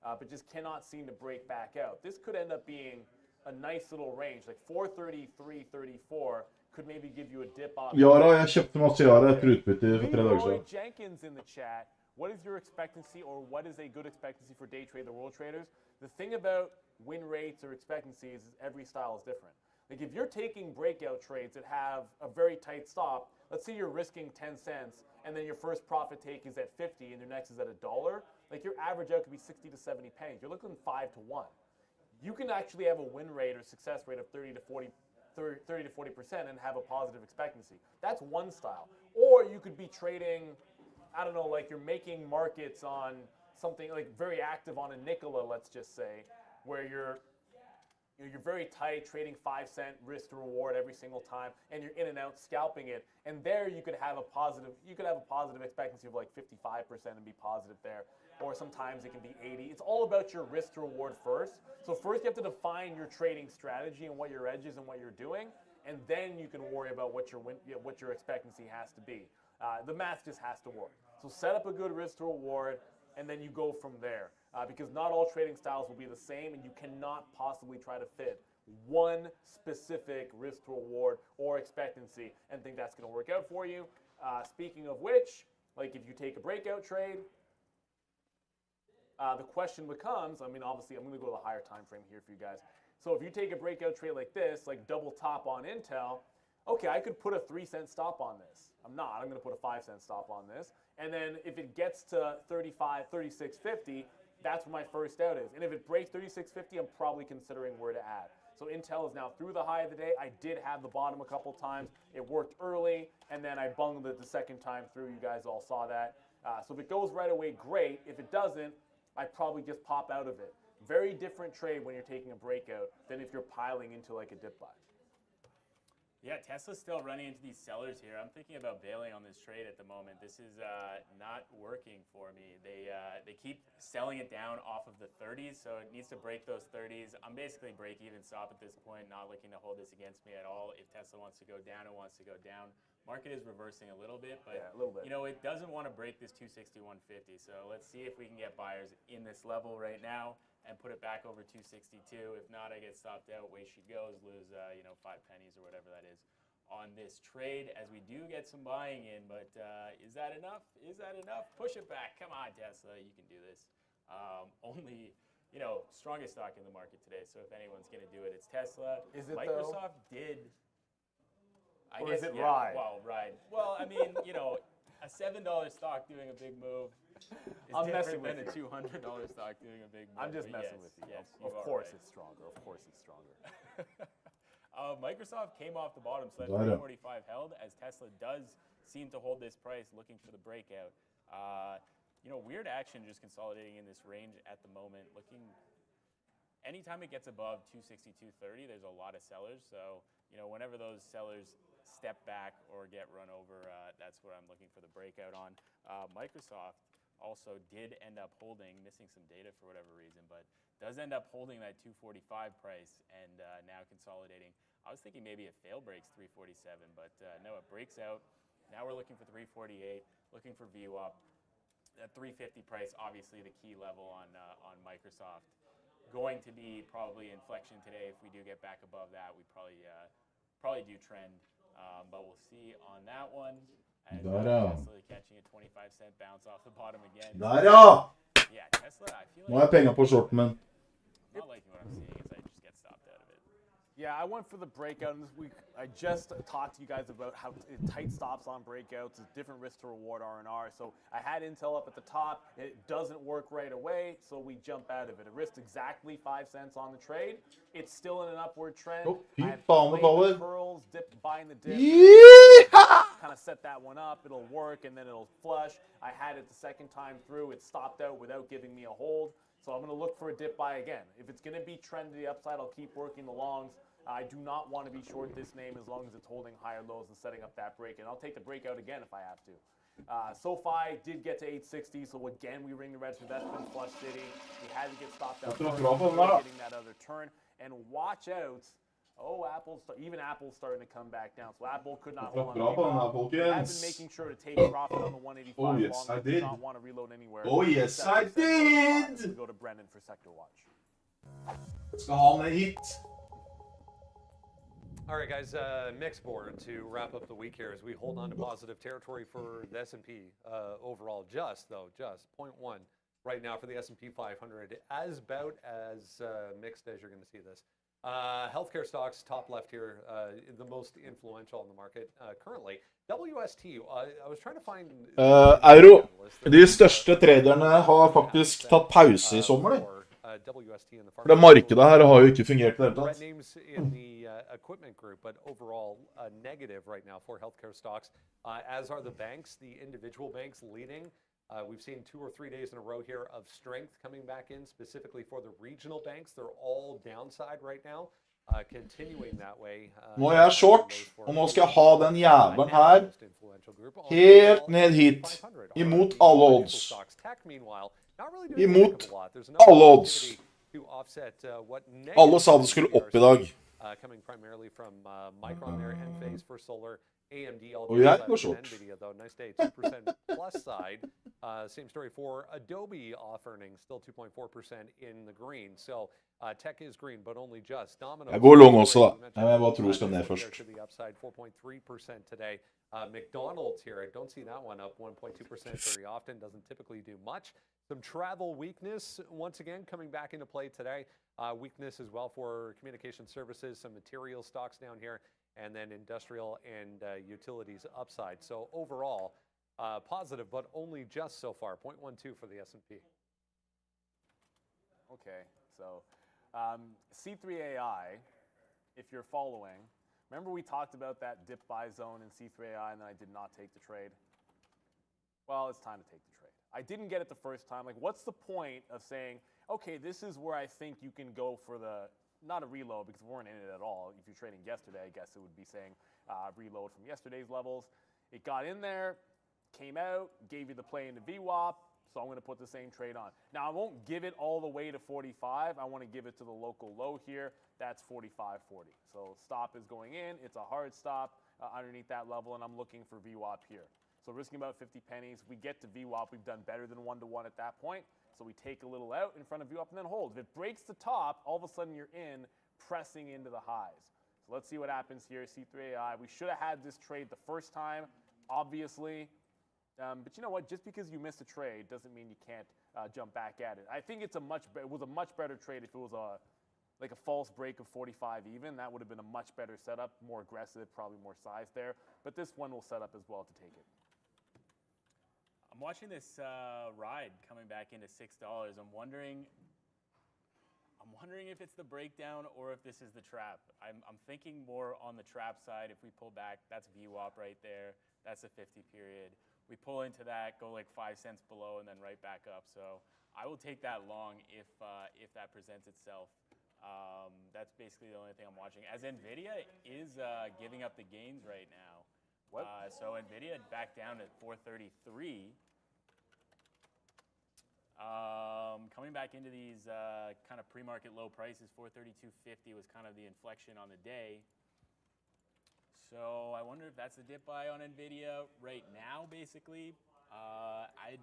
but just cannot seem to break back out. This could end up being a nice little range, like 433, 34 could maybe give you a dip off. Yara, jeg kjøpte masse Yara etter utbytte for 3 dager Leroy siden. Jenkins in the chat. What is your expectancy, or what is a good expectancy for day trade the world traders? The thing about win rates or expectancies is every style is different. Like if you're taking breakout trades that have a very tight stop, let's say you're risking 10 cents and then your first profit take is at 50 and your next is at $1, like your average out could be 60 to 70 pennies. You're looking 5 to 1. You can actually have a win rate or success rate of 30 to 40% and have a positive expectancy. That's one style. Or you could be trading, I don't know, like you're making markets on something like very active on a Nikola, let's just say, where you're very tight, trading 5-cent risk to reward every single time, and you're in and out scalping it. And there you could have a positive expectancy of like 55% and be positive there. Or sometimes it can be 80. It's all about your risk to reward first. So first you have to define your trading strategy and what your edge is and what you're doing, and then you can worry about what your expectancy has to be. The math just has to work. So set up a good risk to reward, and then you go from there. Because not all trading styles will be the same, and you cannot possibly try to fit one specific risk to reward or expectancy and think that's going to work out for you. Speaking of which, like if you take a breakout trade, the question becomes, I mean, obviously, I'm going to go to the higher time frame here for you guys. So if you take a breakout trade like this, like double top on Intel, okay, I could put a 3-cent stop on this. I'm not. I'm going to put a 5-cent stop on this. And then if it gets to 36.50, that's where my first out is. And if it breaks 36.50, I'm probably considering where to add. So Intel is now through the high of the day. I did have the bottom a couple times. It worked early, and then I bungled it the second time through. You guys all saw that. So if it goes right away, great. If it doesn't, I probably just pop out of it. Very different trade when you're taking a breakout than if you're piling into like a dip buy. Yeah, Tesla's still running into these sellers here. I'm thinking about bailing on this trade at the moment. This is not working for me. They keep selling it down off of the 30s, so it needs to break those 30s. I'm basically break-even stop at this point, not looking to hold this against me at all. If Tesla wants to go down, it wants to go down. Market is reversing a little bit, but a little bit. You know, it doesn't want to break this 261.50. So let's see if we can get buyers in this level right now and put it back over 262. If not, I get stopped out. Way she goes, lose 5 pennies or whatever that is on this trade. As we do get some buying in, but is that enough? Is that enough? Push it back. Come on, Tesla, you can do this. Only strongest stock in the market today. So if anyone's going to do it, it's Tesla. Is it Microsoft though? Did. Or is it Ride? Well, Ride. Well, I mean, a $7 stock doing a big move is I'm different messing than with a $200 stock doing a big move. I'm just But messing with you. Yes, Of course it's stronger. Of course it's stronger. Microsoft came off the bottom, so that Got it. 345 held, as Tesla does seem to hold this price looking for the breakout. Weird action just consolidating in this range at the moment. Anytime it gets above 262.30, there's a lot of sellers. So, whenever those sellers step back or get run over. That's what I'm looking for the breakout on. Microsoft also did end up holding, missing some data for whatever reason, but does end up holding that 245 price and now consolidating. I was thinking maybe it fail breaks 347, but no, it breaks out. Now we're looking for 348, looking for VWAP. That 350 price, obviously the key level on Microsoft. Going to be probably inflection today. If we do get back above that, we probably do trend, but we'll see on that one. As Tesla catching a 25-cent bounce off the bottom again. Der, ja! Yeah, Tesla, I feel like Nå har jeg penger på shorten min. not liking what I'm seeing as I just get stopped out of it. Yeah, I went for the breakout this week. I just talked to you guys about how tight stops on breakouts is different risk to reward R&R. So I had Intel up at the top. It doesn't work right away, so we jump out of it. It risked exactly 5 cents on the trade. It's still in an upward trend. I had played the curls, buying the dip. Kind of set that one up. It'll work, and then it'll flush. I had it the second time through. It stopped out without giving me a hold. So I'm going to look for a dip buy again. If it's going to be trend to the upside, I'll keep working the longs. I do not want to be short this name as long as it's holding higher lows and setting up that break. And I'll take the breakout again if I have to. SoFi did get to 860, so again, we ring the red. That's been flush city. We had to get stopped out first before getting that other turn. And watch out. Oh, even Apple's starting to come back down. So Apple could not hold on. I've been making sure to take profit on the 185 Oh, yes, long. I did. Do not want to reload anywhere. Oh, yes, I did. We go to Brendan for sector watch. Skal ha med hit. All right, guys, mixed board to wrap up the week here as we hold on to positive territory for the S&P overall. Just 0.1 right now for the S&P 500. As about as mixed as you're going to see this. Healthcare stocks, top left here, the most influential in the market currently. WST, I was trying to find... Euro. De største traderne har faktisk tatt pause I sommer, de. For det markedet her har jo ikke fungert I det hele tatt. Names in the equipment group, but overall negative right now for healthcare stocks, as are the banks, the individual banks leading. We've seen 2 or 3 days in a row here of strength coming back in, specifically for the regional banks. They're all downside right now, continuing that way. Nå er jeg short, og nå skal jeg ha den jævlen her helt ned hit, imot alle odds. Imot alle odds. Alle sa det skulle opp I dag. Coming primarily from Micron there, Enphase for solar, AMD all Og jeg går short. NVIDIA though, nice day, 2% plus side. Same story for Adobe off earnings, still 2.4% in the green. So tech is green, but only just. Domino. Jeg går long også da. Jeg bare tror det skal ned først. To the upside, 4.3% today. McDonald's here, I don't see that one up 1.2% very often, doesn't typically do much. Some travel weakness, once again, coming back into play today. Weakness as well for communication services, some material stocks down here, and then industrial and utilities upside. So overall, positive, but only just so far, 0.12 for the S&P. Okay, so C3AI, if you're following, remember we talked about that dip buy zone in C3AI and then I did not take the trade? Well, it's time to take the trade. I didn't get it the first time. Like, what's the point of saying, okay, this is where I think you can go for the, not a reload because we weren't in it at all. If you're trading yesterday, I guess it would be saying reload from yesterday's levels. It got in there, came out, gave you the play into VWAP, so I'm going to put the same trade on. Now, I won't give it all the way to 45. I want to give it to the local low here. That's 45.40. So stop is going in. It's a hard stop underneath that level, and I'm looking for VWAP here. So risking about 50 pennies. If we get to VWAP, we've done better than 1-to-1 at that point. So we take a little out in front of VWAP and then hold. If it breaks the top, all of a sudden you're in, pressing into the highs. So let's see what happens here. C3AI. We should have had this trade the first time, obviously. But you know what? Just because you miss a trade doesn't mean you can't jump back at it. I think it was a much better trade if it was like a false break of 45 even. That would have been a much better setup, more aggressive, probably more size there. But this one will set up as well to take it. I'm watching this ride coming back into $6. I'm wondering if it's the breakdown or if this is the trap. I'm thinking more on the trap side. If we pull back, that's VWAP right there. That's a 50 period. We pull into that, go like 5 cents below, and then right back up. So I will take that long if that presents itself. That's basically the only thing I'm watching. As NVIDIA is giving up the gains right now. So NVIDIA back down at 433. Coming back into these kind of pre-market low prices, 432.50 was kind of the inflection on the day. So I wonder if that's the dip buy on NVIDIA right now, basically. I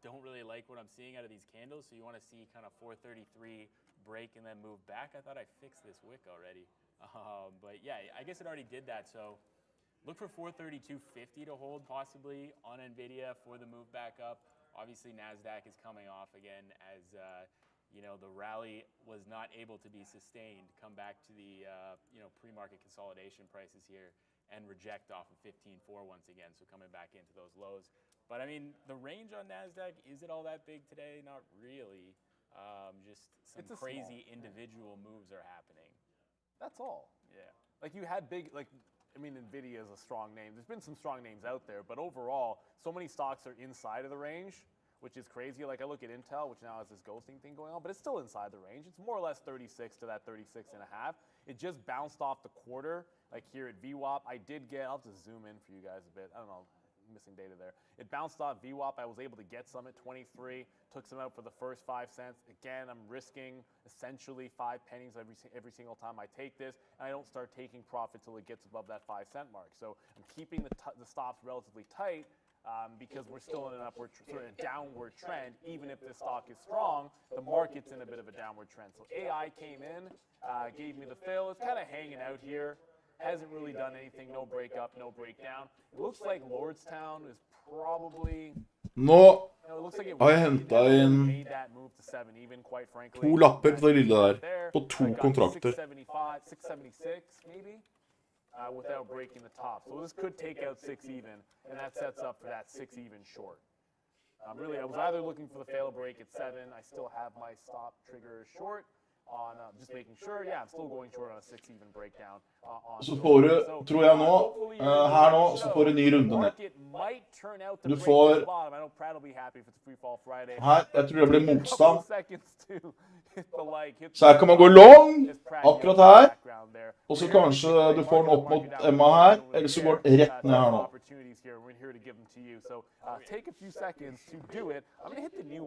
don't really like what I'm seeing out of these candles, so you want to see kind of 433 break and then move back. I thought I fixed this wick already. But yeah, I guess it already did that, so look for 432.50 to hold possibly on NVIDIA for the move back up. Obviously, NASDAQ is coming off again as the rally was not able to be sustained. Come back to the pre-market consolidation prices here and reject off of 15.4 once again. So coming back into those lows. But I mean, the range on NASDAQ, is it all that big today? Not really. Just some crazy individual moves are happening. That's all. Yeah. Like you had big, NVIDIA is a strong name. There's been some strong names out there, but overall, so many stocks are inside of the range, which is crazy. Like I look at Intel, which now has this ghosting thing going on, but it's still inside the range. It's more or less 36 to that 36.5. It just bounced off the quarter, like here at VWAP. I'll just zoom in for you guys a bit. I don't know. Missing data there. It bounced off VWAP. I was able to get some at 23. Took some out for the first 5 cents. Again, I'm risking essentially 5 pennies every single time I take this, and I don't start taking profit till it gets above that 5 cent mark. So I'm keeping the stops relatively tight because we're still in an upward, sort of downward trend. Even if this stock is strong, the market's in a bit of a downward trend. So AI came in, gave me the fill. It's kind of hanging out here. Hasn't really done anything, no breakup, no breakdown. It looks like Lordstown is probably... Nå har jeg hentet inn 2 lapper på det lille der, på 2 kontrakter. 676 maybe, without breaking the top. So this could take out 6 even, and that sets up for that 6 even short. Really, I was either looking for the fail break at 7. I still have my stop trigger short. On just making sure, yeah, I'm still going short on a 6 even breakdown. Så får du, tror jeg nå, her nå, så får du en ny runde ned. Du får, her, jeg tror det blir motstand. Så her kan man gå long, akkurat her, og så kanskje du får den opp mot Emma her, eller så går den rett ned her nå.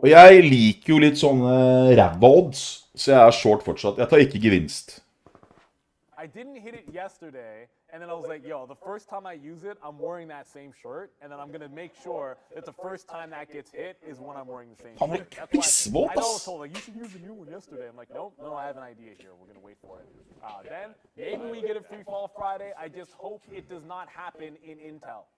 Og jeg liker jo litt sånne ræva odds, så jeg er short fortsatt. Jeg tar ikke gevinst. I didn't hit it yesterday, and then I was like, yo, the first time I use it, I'm wearing that same shirt, and then I'm going to make sure that the first time that gets hit is when I'm wearing the same shirt. That's why I was told, like, you should use the new one yesterday. I'm like, no, I have an idea here. We're going to wait for it. Then, maybe we get a free fall Friday. I just hope it does not happen in Intel.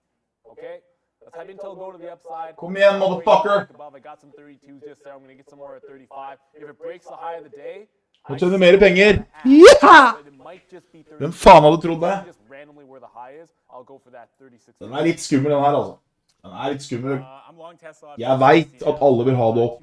Okay? Let's have Intel go to the upside. Kom igjen, motherfucker! I got some 32s just there. I'm going to get some more at 35. If it breaks the high of the day, Nå tjener du mer penger. Yeah! Hvem faen hadde trodd det? Den er litt skummel, den her, altså. Den er litt skummel. Jeg vet at alle vil ha det opp.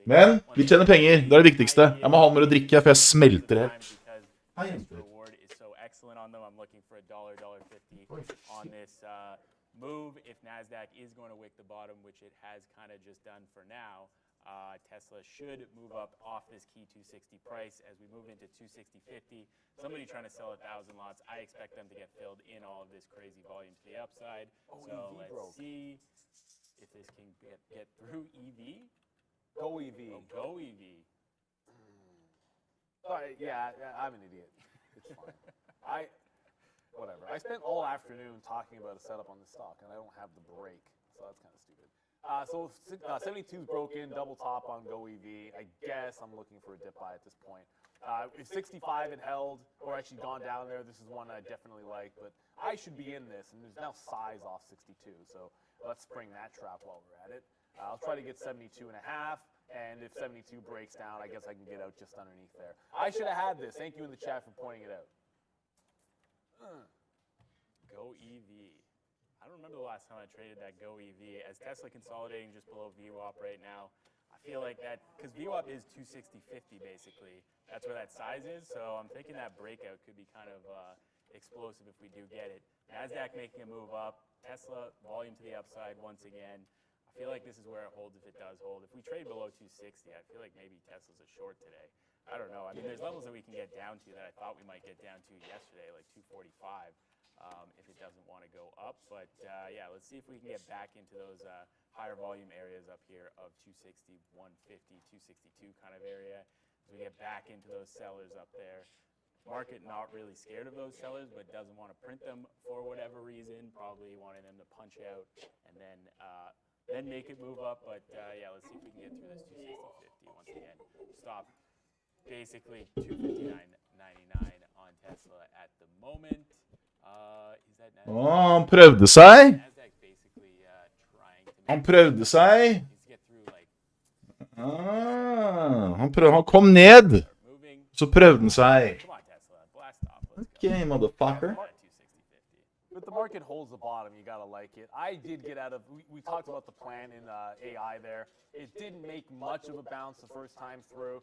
Men vi tjener penger. Det er det viktigste. Jeg må ha mer å drikke, for jeg smelter helt. Hei, jenter. Move if NASDAQ is going to wick the bottom, which it has kind of just done for now. Tesla should move up off this key 260 price as we move into 260.50. Somebody trying to sell 1,000 lots. I expect them to get filled in all of this crazy volume to the upside. So let's see if this can get through EV. Go EV. Oh, go EV. Sorry, yeah, I'm an idiot. It's fine. Whatever. I spent all afternoon talking about a setup on this stock, and I don't have the break, so that's kind of stupid. So 72's broken, double top on Go EV. I guess I'm looking for a dip buy at this point. If 65 had held, or actually gone down there, this is one I definitely like, but I should be in this, and there's now size off 62, so let's spring that trap while we're at it. I'll try to get 72.5, and if 72 breaks down, I guess I can get out just underneath there. I should have had this. Thank you in the chat for pointing it out. Go EV. I don't remember the last time I traded that Go EV. As Tesla consolidating just below VWAP right now, I feel like that, because VWAP is 260.50 basically. That's where that size is, so I'm thinking that breakout could be kind of explosive if we do get it. NASDAQ making a move up. Tesla volume to the upside once again. I feel like this is where it holds if it does hold. If we trade below 260, I feel like maybe Tesla's a short today. I don't know. I mean, there's levels that we can get down to that I thought we might get down to yesterday, like 245, if it doesn't want to go up. But yeah, let's see if we can get back into those higher volume areas up here of 260, 150, 262 kind of area. As we get back into those sellers up there. Market not really scared of those sellers, but doesn't want to print them for whatever reason, probably wanting them to punch out and then make it move up. But yeah, let's see if we can get through this 260.50 once again. Stop basically 259.99 on Tesla at the moment. Is that NASDAQ? Han prøvde seg. Han prøvde seg. Han kom ned. Så prøvde han seg. Okay, motherfucker. But the market holds the bottom, you gotta like it. I did get out of, we talked about the plan in AI there. It didn't make much of a bounce the first time through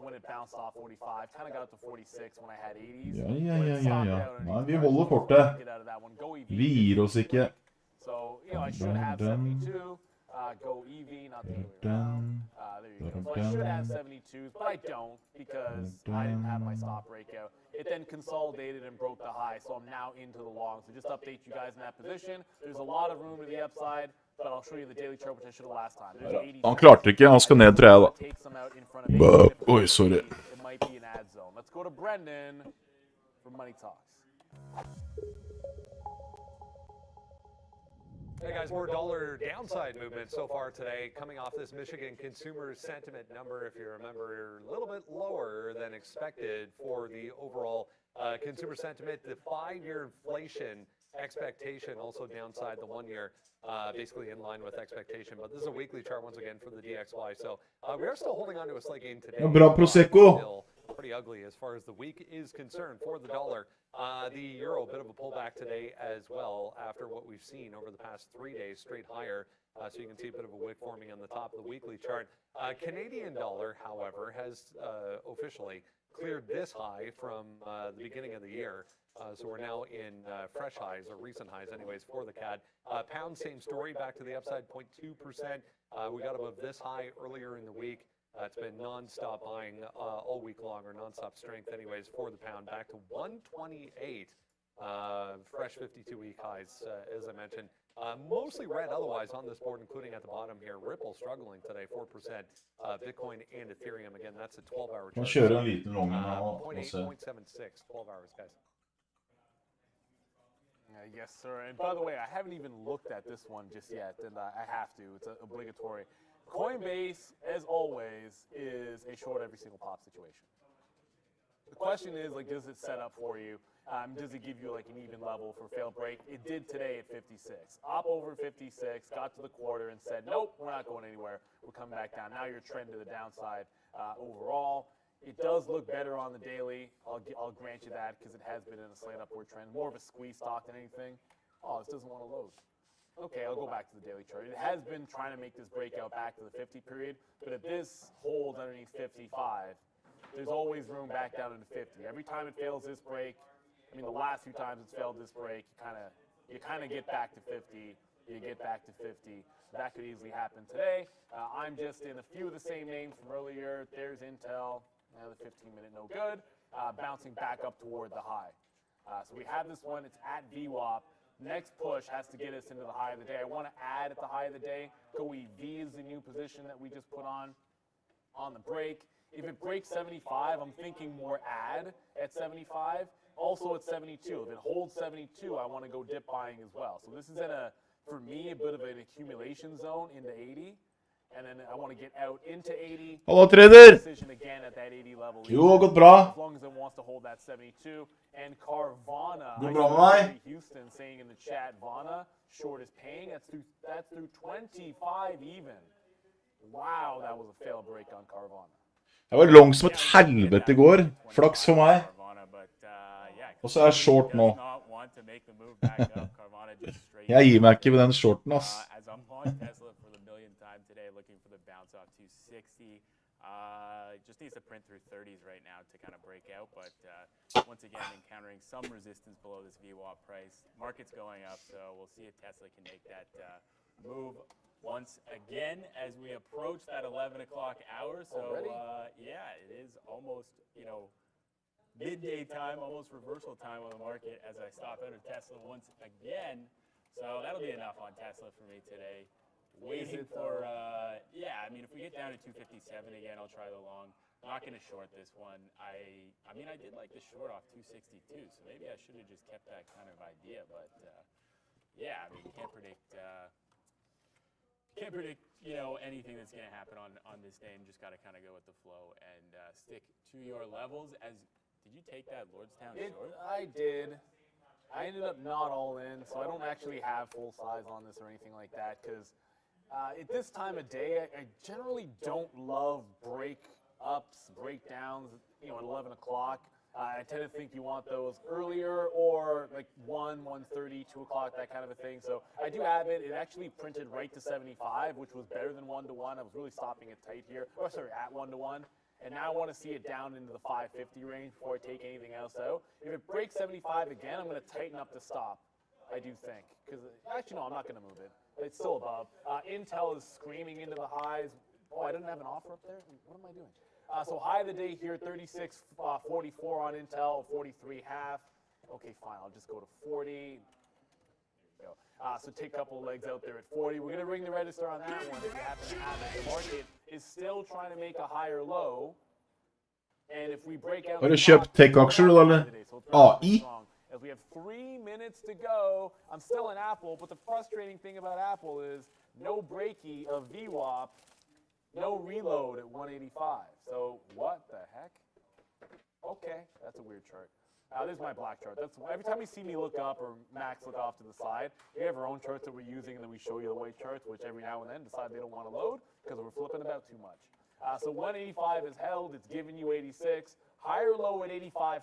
when it bounced off 45. Kind of got up to 46 when I had 80s. Ja. Nei, vi holder fortet. Vi gir oss ikke. So, you know, I should have 72. Go EV, not the other way around. There you go. So I should have 72s, but I don't because I didn't have my stop breakout. It then consolidated and broke the high, so I'm now into the long. So just update you guys in that position. There's a lot of room to the upside, but I'll show you the daily chart, which I should have last time. Han klarte ikke, han skal ned, tror jeg da. Oi, sorry. It might be an ad zone. Let's go to Brendan for Money Talks. Hey guys, more dollar downside movement so far today coming off this Michigan consumer sentiment number. If you remember, a little bit lower than expected for the overall consumer sentiment. The 5-year inflation expectation also downside the 1-year, basically in line with expectation. But this is a weekly chart once again for the DXY. So we are still holding on to a slight gain today. Bra Prosecco. Still pretty ugly as far as the week is concerned for the dollar. The euro, a bit of a pullback today as well after what we've seen over the past 3 days straight higher. So you can see a bit of a wick forming on the top of the weekly chart. Canadian dollar, however, has officially cleared this high from the beginning of the year. So we're now in fresh highs, or recent highs anyways, for the CAD. Pound, same story, back to the upside, 0.2%. We got above this high earlier in the week. It's been non-stop buying all week long, or non-stop strength anyways for the pound, back to 128, fresh 52-week highs, as I mentioned. Mostly red otherwise on this board, including at the bottom here. Ripple struggling today, 4%. Bitcoin and Ethereum, again, that's a 12-hour chart. Han kjører en liten long nå. 0.8, 12 hours, guys. Yes, sir. And by the way, I haven't even looked at this one just yet, and I have to. It's obligatory. Coinbase, as always, is a short every single pop situation. The question is, like, does it set up for you? Does it give you like an even level for fail break? It did today at 56. Up over 56, got to the quarter and said, nope, we're not going anywhere. We're coming back down. Now you're trending to the downside overall. It does look better on the daily. I'll grant you that because it has been in a slight upward trend. More of a squeeze stock than anything. Oh, this doesn't want to load. Okay, I'll go back to the daily chart. It has been trying to make this breakout back to the 50 period, but if this holds underneath 55, there's always room back down into 50. Every time it fails this break, I mean, the last few times it's failed this break, you kind of get back to 50. You get back to 50. That could easily happen today. I'm just in a few of the same names from earlier. There's Intel. Now the 15-minute no good. Bouncing back up toward the high. So we have this one. It's at VWAP. Next push has to get us into the high of the day. I want to add at the high of the day. Go EV is the new position that we just put on the break. If it breaks 75, I'm thinking more add at 75. Also at 72. If it holds 72, I want to go dip buying as well. So this is for me, a bit of an accumulation zone into 80. And then I want to get out into 80. Hallo, trader! Decision again at that 80 level. Jo, gått bra. As long as it wants to hold that 72. And Carvana, Går bra med meg. Houston saying in the chat, Vana, short is paying. That's through 25 even. Wow, that was a fail break on Carvana. Jeg var long som et helvete i går. Flaks for meg. Og så er jeg short nå. Jeg gir meg ikke med den shorten, ass. Looking for the bounce off 260. Just needs to print through 30s right now to kind of break out, but once again encountering some resistance below this VWAP price. Market's going up, so we'll see if Tesla can make that move once again as we approach that 11 o'clock hour. So yeah, it is almost, you know, midday time, almost reversal time on the market as I stop out of Tesla once again. So that'll be enough on Tesla for me today. Waiting for, yeah, I mean, if we get down to 257 again, I'll try the long. I'm not going to short this one. I mean, I did like the short off 262, so maybe I should have just kept that kind of idea. But yeah, I mean, can't predict, you know, anything that's going to happen on this day, and just got to kind of go with the flow and stick to your levels. Did you take that Lordstown short? I did. I ended up not all in, so I don't actually have full size on this or anything like that, because at this time of day, I generally don't love break-ups, breakdowns, you know, at 11 o'clock. I tend to think you want those earlier or like 1, 1:30, 2 o'clock, that kind of a thing. So I do have it. It actually printed right to 75, which was better than 1-to-1. I was really stopping it tight here, or sorry, at 1-to-1. And now I want to see it down into the 550 range before I take anything else out. If it breaks 75 again, I'm going to tighten up the stop, I do think. Because actually, no, I'm not going to move it. It's still above. Intel is screaming into the highs. Oh, I didn't have an offer up there? What am I doing? So high of the day here, 36.44 on Intel, 43.5. Okay, fine. I'll just go to 40. There we go. So take a couple of legs out there at 40. We're going to ring the register on that one if you happen to have it. The market is still trying to make a higher low. And if we break out... Har du kjøpt tech-aksjer, da, eller? AI? As we have 3 minutes to go, I'm still in Apple, but the frustrating thing about Apple is no breaky of VWAP, no reload at 185. So what the heck? Okay, that's a weird chart. This is my black chart. That's every time you see me look up or Max look off to the side, we have our own charts that we're using, and then we show you the white charts, which every now and then decide they don't want to load because we're flipping about too much. So 185 is held. It's giving you 86. Higher low at 85.5.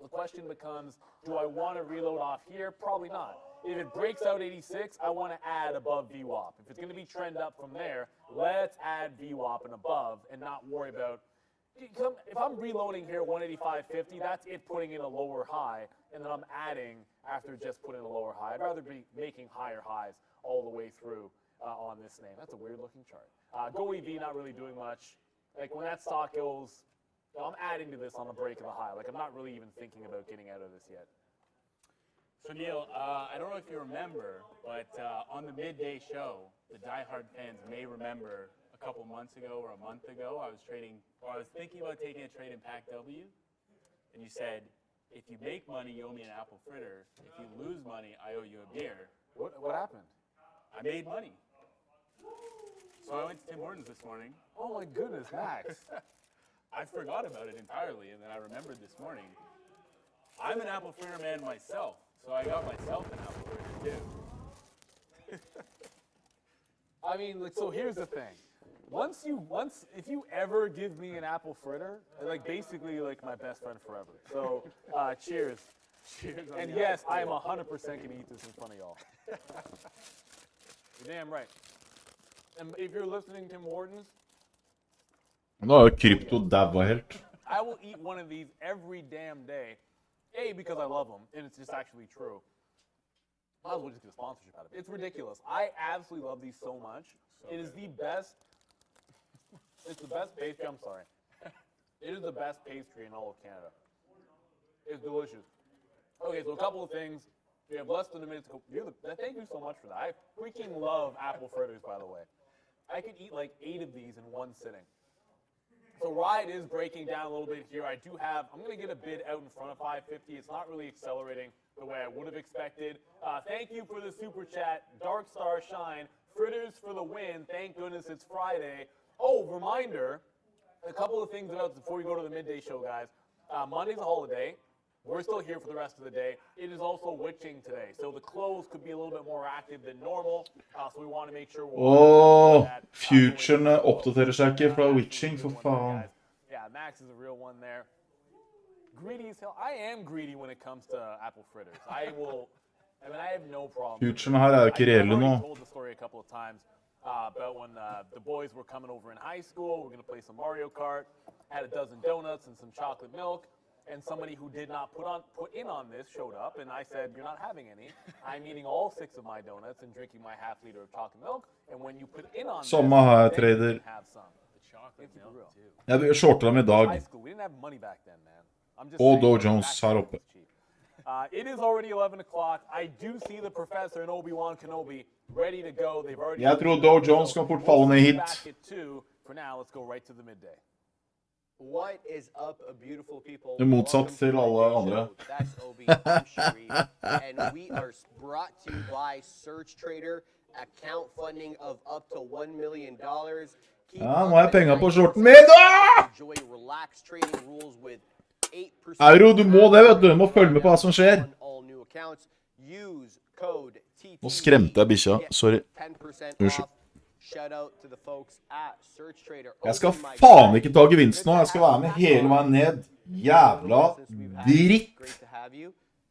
The question becomes, do I want to reload off here? Probably not. If it breaks out 86, I want to add above VWAP. If it's going to be trend up from there, let's add VWAP and above and not worry about... If I'm reloading here 185.50, that's it putting in a lower high, and then I'm adding after just putting a lower high. I'd rather be making higher highs all the way through on this name. That's a weird-looking chart. Go EV, not really doing much. Like, when that stock goes... I'm adding to this on the break of the high. Like, I'm not really even thinking about getting out of this yet. So, Neil, I don't know if you remember, but on the midday show, the diehard fans may remember a couple months ago or a month ago, I was thinking about taking a trade in PAC-W, and you said, if you make money, you owe me an apple fritter. If you lose money, I owe you a beer. What happened? I made money. So I went to Tim Hortons this morning. Oh, my goodness, Max. I forgot about it entirely, and then I remembered this morning. I'm an apple fritter man myself, so I got myself an apple fritter too. I mean, like, so here's the thing. If you ever give me an apple fritter, like basically like my best friend forever. So, cheers. Cheers. And yes, I am 100% gonna eat this in front of y'all. You're damn right. And if you're listening to Tim Hortons, Nå har jo krypto daua helt. I will eat one of these every damn day. A, because I love them, and it's just actually true. Might as well just get a sponsorship out of it. It's ridiculous. I absolutely love these so much. It is the best. It's the best pastry. I'm sorry. It is the best pastry in all of Canada. It's delicious. Okay, so a couple of things. We have less than a minute to go. Thank you so much for that. I freaking love apple fritters, by the way. I could eat like 8 of these in one sitting. So ride is breaking down a little bit here. I'm going to get a bid out in front of 550. It's not really accelerating the way I would have expected. Thank you for the super chat. Dark Star Shine. Fritters for the win. Thank goodness it's Friday. Oh, reminder, a couple of things before we go to the midday show, guys. Monday's a holiday. We're still here for the rest of the day. It is also witching today, so the close could be a little bit more active than normal. So we want to make sure futurene oppdaterer seg ikke fra witching, for faen. Yeah, Max is a real one there. Greedy as hell. I am greedy when it comes to apple fritters. I have no problem. Futurene her jo ikke reelle nå. I've told the story a couple of times about when the boys were coming over in high school. We're going to play some Mario Kart. Had a dozen donuts and some chocolate milk. and somebody who did not put in on this showed up, and I said, "You're not having any. I'm eating all 6 of my donuts and drinking my half liter of chocolate milk. And when you put in on this, Samme her, then you trader. can have some." The chocolate milk too. Jeg shorter dem i dag. High school, we didn't have money back then, man. I'm just Og saying, Dow back Jones then her it oppe. was cheap. It is already 11 o'clock. I do see the professor and Obi-Wan Kenobi ready to go. They've already. Jeg tror Dow Jones kan fort falle ned hit. Back at 2. For now, let's go right to the midday. What is up, beautiful people? Det er motsatt til alle andre. That's Obi, I'm Sharif, and we are brought to you by Search Trader, account funding of up to $1 million. Ja, nå har jeg penger på shorten min. Enjoy relaxed trading rules with 8% Euro, du må det, vet du. Du må følge med på hva som skjer. Nå skremte jeg bikkja. Sorry. Unnskyld. Jeg skal faen ikke ta gevinst nå. Jeg skal være med hele veien ned. Jævla dritt.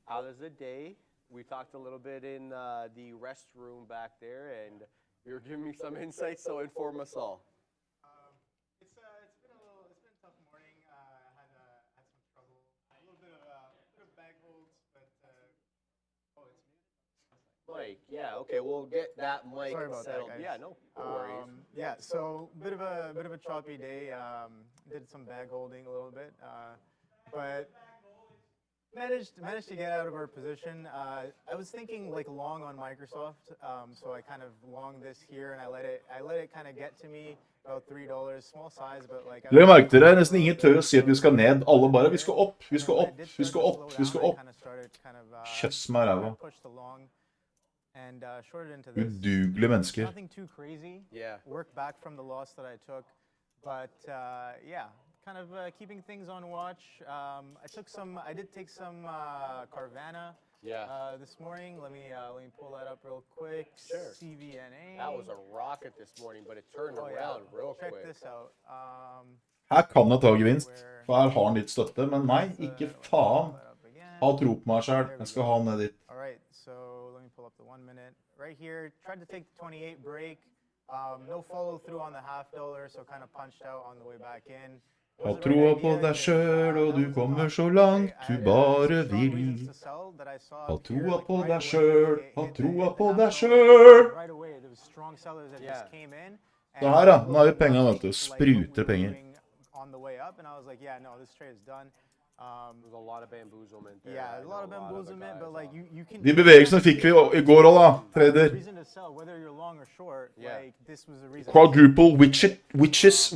How was the day? We talked a little bit in the restroom back there, and you're giving me some insights, so inform us all. It's been a tough morning. Had some trouble, a little bit of bag holds, but oh, it's muted. Mike, yeah, okay, we'll get that mic Sorry about settled. that, guys. Yeah, no worries. Yeah, so bit of a choppy day. Did some bag holding a little bit, but managed to get out of our position. I was thinking like long on Microsoft, so I kind of longed this here, and I let it kind of get to me. About $3, small size, but like. Legg merke til det, nesten ingen tør å si at vi skal ned. Alle bare, vi skal opp, vi skal opp, vi skal opp, vi skal opp. Kjøss meg ræva. Udugelige mennesker. Nothing too crazy. Yeah. Work back from the loss that I took, but yeah, kind of keeping things on watch. I did take some Carvana. Yeah. This morning, let me pull that up real quick. Sure. CVNA. That was a rocket this morning, but it turned around real quick. Check this out. Her kan jeg ta gevinst, for her har han litt støtte, men nei, ikke faen. Ha tro på meg selv, jeg skal ha han ned dit. All right, so let me pull up the 1 minute. Right here, tried to take the 28 break. No follow through on the $0.5, so kind of punched out on the way back in. Ha troa på deg selv, og du kommer så langt du bare vil. Ha troa på deg selv, ha troa på deg selv. Så her da, nå har vi penger, vet du, spruter penger. There's a lot of bamboozlement there. Yeah, a lot of bamboozlement, but like you can. De bevegelsene fikk vi i går også da, trader. Reason to sell, whether you're long or short, like this was a reason. Quadruple witches. So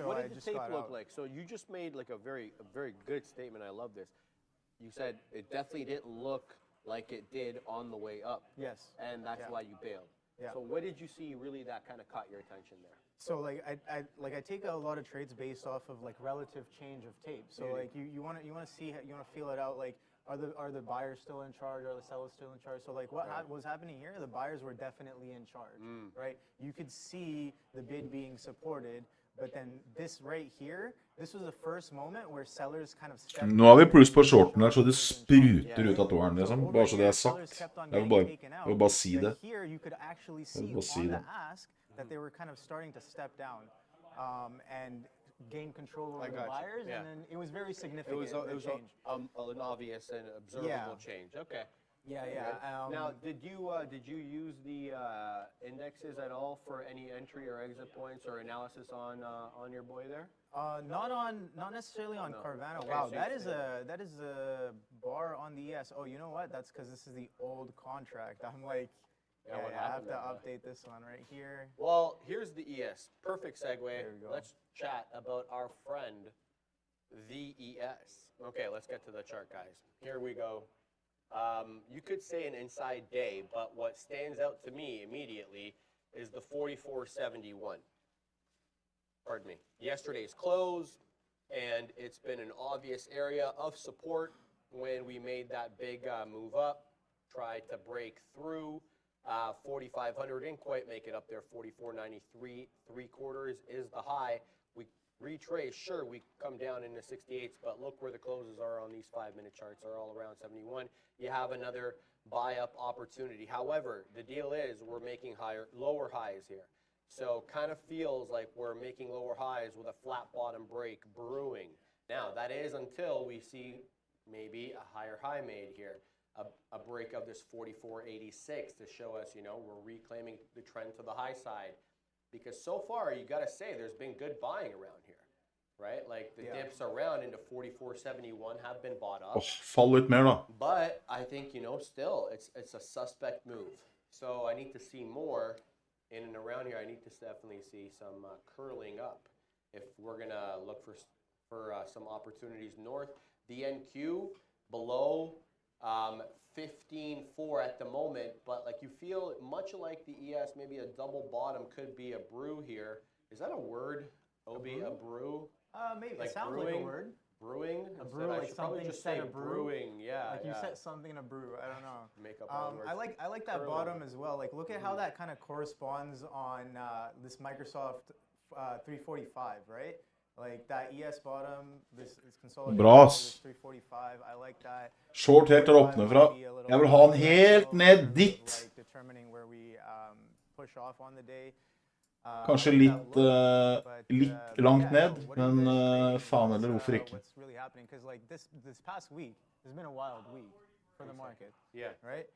what did the tape look like? So you just made like a very good statement. I love this. You said it definitely didn't look like it did on the way up. Yes. And that's why you bailed. Yeah. So what did you see really that kind of caught your attention there? So like I take a lot of trades based off of like relative change of tape. So like you want to see, you want to feel it out, like are the buyers still in charge, are the sellers still in charge? So like what was happening here, the buyers were definitely in charge, right? You could see the bid being supported, but then this right here, this was the first moment where sellers kind of stepped. Nå har vi pluss på shorten her, så det spruter ut av tåren, liksom. Bare så det er sagt. Jeg vil bare si det. Here you could actually Jeg vil see bare si on the det. ask that they were kind of starting to step down and gain control over the got you. buyers, Yeah. and then it was very significant. It was change. an obvious and observable change. Okay. Yeah. Now, did you use the indexes at all for any entry or exit points or analysis on your boy there? Not necessarily on Carvana. Okay, Wow, so that is a bar on the ES. Oh, you know what? That's because this is the old contract. I'm like, Yeah, what I have happened to there? update this one right here. Well, here's the ES. Perfect segue. There we go. Let's chat about our friend, the ES. Okay, let's get to the chart, guys. Here we go. You could say an inside day, but what stands out to me immediately is the 44.71. Pardon me. Yesterday's close, and it's been an obvious area of support when we made that big move up, tried to break through. 4,500 didn't quite make it up there. 44.93, 3/4 is the high. We retrace, sure, we come down into 68s, but look where the closes are on these 5-minute charts, are all around 71. You have another buy-up opportunity. However, the deal is we're making lower highs here. So kind of feels like we're making lower highs with a flat bottom break brewing. Now, that is until we see maybe a higher high made here, a break of this 44.86 to show us, we're reclaiming the trend to the high side. Because so far, you got to say, there's been good buying around here, right? Like the dips around into 44.71 have been bought up. Fall litt mer, da. But I think, still, it's a suspect move. So I need to see more in and around here. I need to definitely see some curling up if we're going to look for some opportunities north. The NQ below 15.4 at the moment, but like you feel much like the ES, maybe a double bottom could be a brew here. Is that a word, Obi? A brew? Maybe Like it sounds brewing? like a word. Brewing? A brew, I like should probably something just set say a brew. brewing. Yeah, Like you yeah. set something in a brew. I don't know. Make up our words. I like that Curling. bottom as well. Like look at how that kind of corresponds on this Microsoft 345, right? Like that ES bottom, this consolidation. Bra, ass. 345. I like that. Short helt der oppe fra. Jeg vil ha den helt ned dit. Like determining where we push off on the day. Kanskje litt langt ned, men faen eller hvorfor ikke. What's really happening? Because like this past week has been a wild week for the market. Yeah. Right.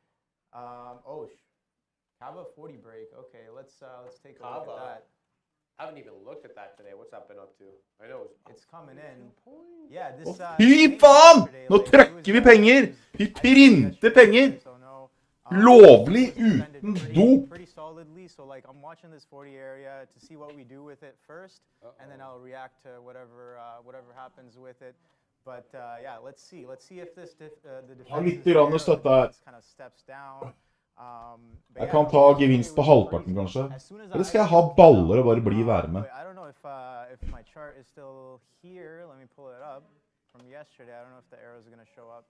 Kava 40 break. Okay, let's take a look at that. I haven't even looked at that today. What's that been up to? I know it's coming in. Yeah, this. Fy faen! Nå trykker vi penger! Vi printer penger! Lovlig uten dop! Pretty solidly. So like I'm watching this 40 area to see what we do with it first, and then I'll react to whatever happens with it. But yeah, let's see. Let's see if this the defense kind of steps down. Jeg kan ta gevinst på halvparten, kanskje. Eller skal jeg ha baller og bare bli i værme? I don't know if my chart is still here. Let me pull it up from yesterday. I don't know if the arrows are going to show up.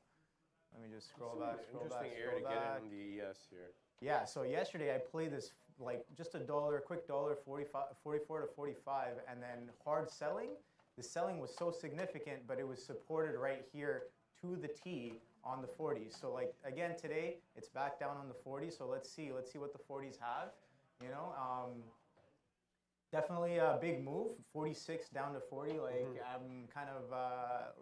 Let me just scroll back. Interesting area to get in the ES here. Yeah, so yesterday I played this like just quick dollar, 44 to 45, and then hard selling. The selling was so significant, but it was supported right here to the T on the 40s. So like again today, it's back down on the 40s. So let's see what the 40s have. Definitely a big move. 46 down to 40. Like I'm kind of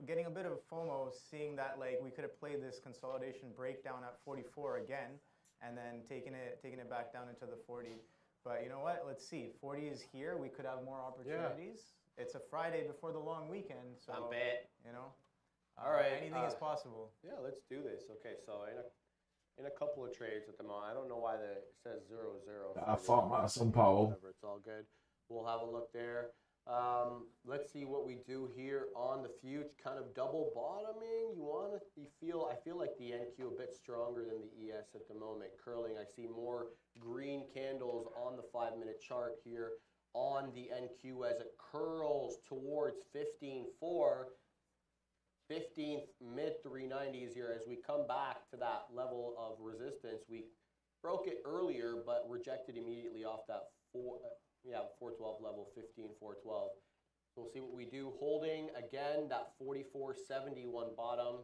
getting a bit of FOMO, seeing that like we could have played this consolidation breakdown at 44 again, and then taking it back down into the 40. But you know what? Let's see. 40 is here. We could have more opportunities. Yeah. It's a Friday before the long weekend, so I bet. All right. Anything is possible. Yeah, let's do this. Okay, so in a couple of trades at the moment, I don't know why it says 0-0. Faen meg som Powell. Whatever, it's all good. We'll have a look there. Let's see what we do here on the future. Kind of double bottoming. I feel like the NQ a bit stronger than the ES at the moment. Curling. I see more green candles on the 5-minute chart here on the NQ as it curls towards 15.4. 15th mid 390s here as we come back to that level of resistance. We broke it earlier, but rejected immediately off that 412 level, 15.412. So we'll see what we do. Holding again that 44.71 bottom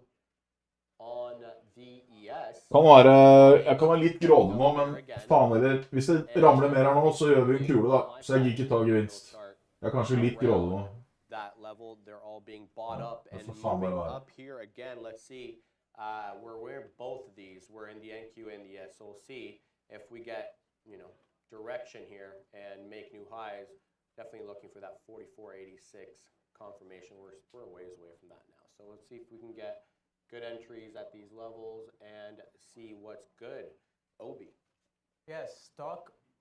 on the ES. Jeg kan være litt grådig nå, men faen heller. Hvis det ramler mer her nå, så gjør vi en kule da. Så jeg gir ikke ta gevinst. Jeg er kanskje litt grådig nå. That level, they're all being bought up and moving up here again. Let's see, we're in both of these. We're in the NQ and the S. So we'll see if we get, direction here and make new highs. Definitely looking for that 44.86 confirmation. We're a ways away from that now. So let's see if we can get good entries at these levels and see what's good. Obi. Yes,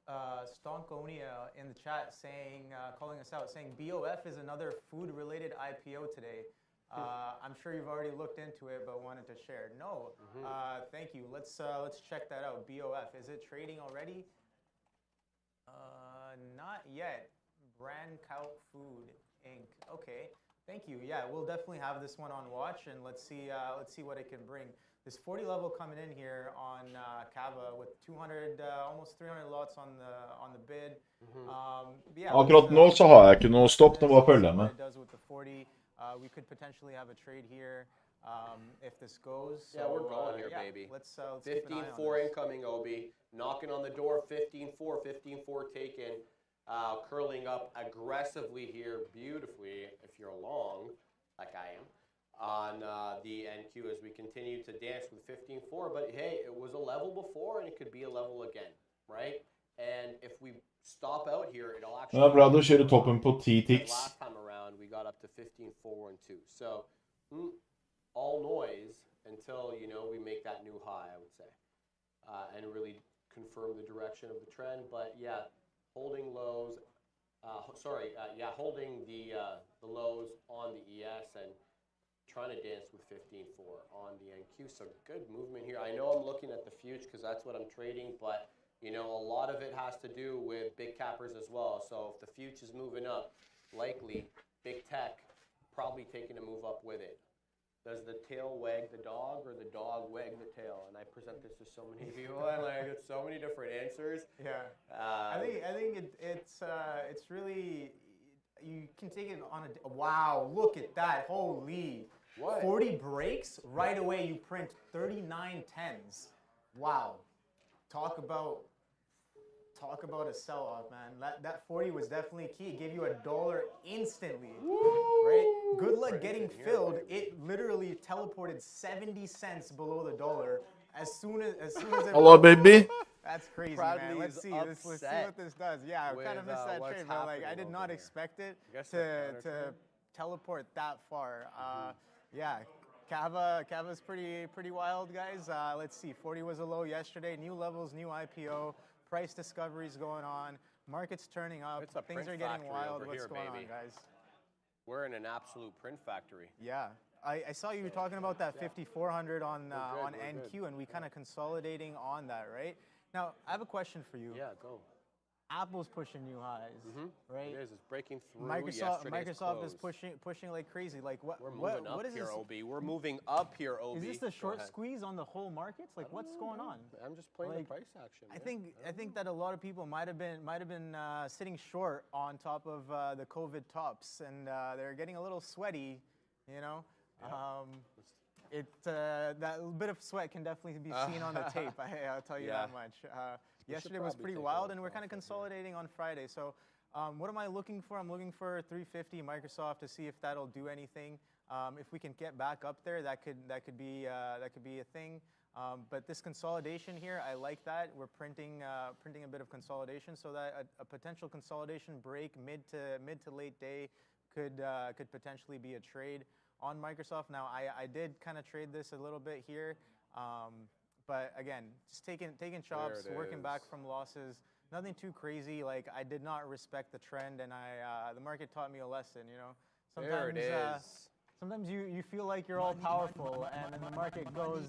Stonkonia in the chat saying, calling us out, saying BOF is another food-related IPO today. I'm sure you've already looked into it, but wanted to share. No, thank you. Let's check that out. BOF, is it trading already? Not yet. Brand Cout Food Inc. Okay, thank you. Yeah, we'll definitely have this one on watch, and let's see what it can bring. This 40 level coming in here on Kava with 200, almost 300 lots on the bid. Akkurat nå så har jeg ikke noe stopp, nå bare følger jeg med. It does with the 40. We could potentially have a trade here if this goes. Yeah, we're going here, baby. Let's 15.4 incoming, Obi. Knocking on the door, 15.4 taken. Curling up aggressively here, beautifully, if you're long. like I am, on the NQ as we continue to dance with 15.4. But hey, it was a level before, and it could be a level again, right? And if we stop out here, it'll actually... Det er bra du kjører toppen på 10 ticks. Last time around, we got up to 15.412. So, all noise until, you know, we make that new high, I would say, and really confirm the direction of the trend. But yeah, holding lows, holding the lows on the ES and trying to dance with 15.4 on the NQ. So good movement here. I know I'm looking at the future because that's what I'm trading, but you know, a lot of it has to do with big cappers as well. So if the future is moving up, likely big tech probably taking a move up with it. Does the tail wag the dog or the dog wag the tail? And I present this to so many people, and I get so many different answers. Yeah, I think it's really, you can take it on a, wow, look at that, holy. What? 40 breaks, right away you print 39 tens. Wow. Talk about a sell-off, man. That 40 was definitely key. It gave you $1 instantly, right? Good luck getting filled. It literally teleported 70 cents below the dollar as soon as it... Hello, baby. That's crazy, Bradley's man. Let's see what this does. Yeah, I kind of missed that trade, but like I did not expect it to teleport that far. Yeah, Kava's pretty wild, guys. Let's see. 40 was a low yesterday. New levels, new IPO. Price discoveries going on. Market's turning up. Things are getting wild. What's going on, guys? We're in an absolute print factory. Yeah. I saw you were talking about that 5,400 on NQ, and we kind of consolidating on that, right? Now, I have a question for you. Yeah, go. Apple's pushing new highs, right? It is. It's breaking through. Microsoft is pushing like crazy. Like what? We're moving up here, OB. We're moving up here, OB. Is this the short squeeze on the whole markets? Like what's going on? I'm just playing the price action. I think that a lot of people might have been sitting short on top of the COVID tops, and they're getting a little sweaty, you know. Yeah. That bit of sweat can definitely be seen on the tape. I'll tell you that much. Yesterday was pretty wild, and we're kind of consolidating on Friday. So what am I looking for? I'm looking for 350 Microsoft to see if that'll do anything. If we can get back up there, that could be a thing. But this consolidation here, I like that. We're printing a bit of consolidation, so that a potential consolidation break mid to late day could potentially be a trade on Microsoft. Now, I did kind of trade this a little bit here. But again, just taking chops, working back from losses. Nothing too crazy. Like I did not respect the trend, and the market taught me a lesson. You know, sometimes sometimes you feel like you're all powerful, and then the market goes,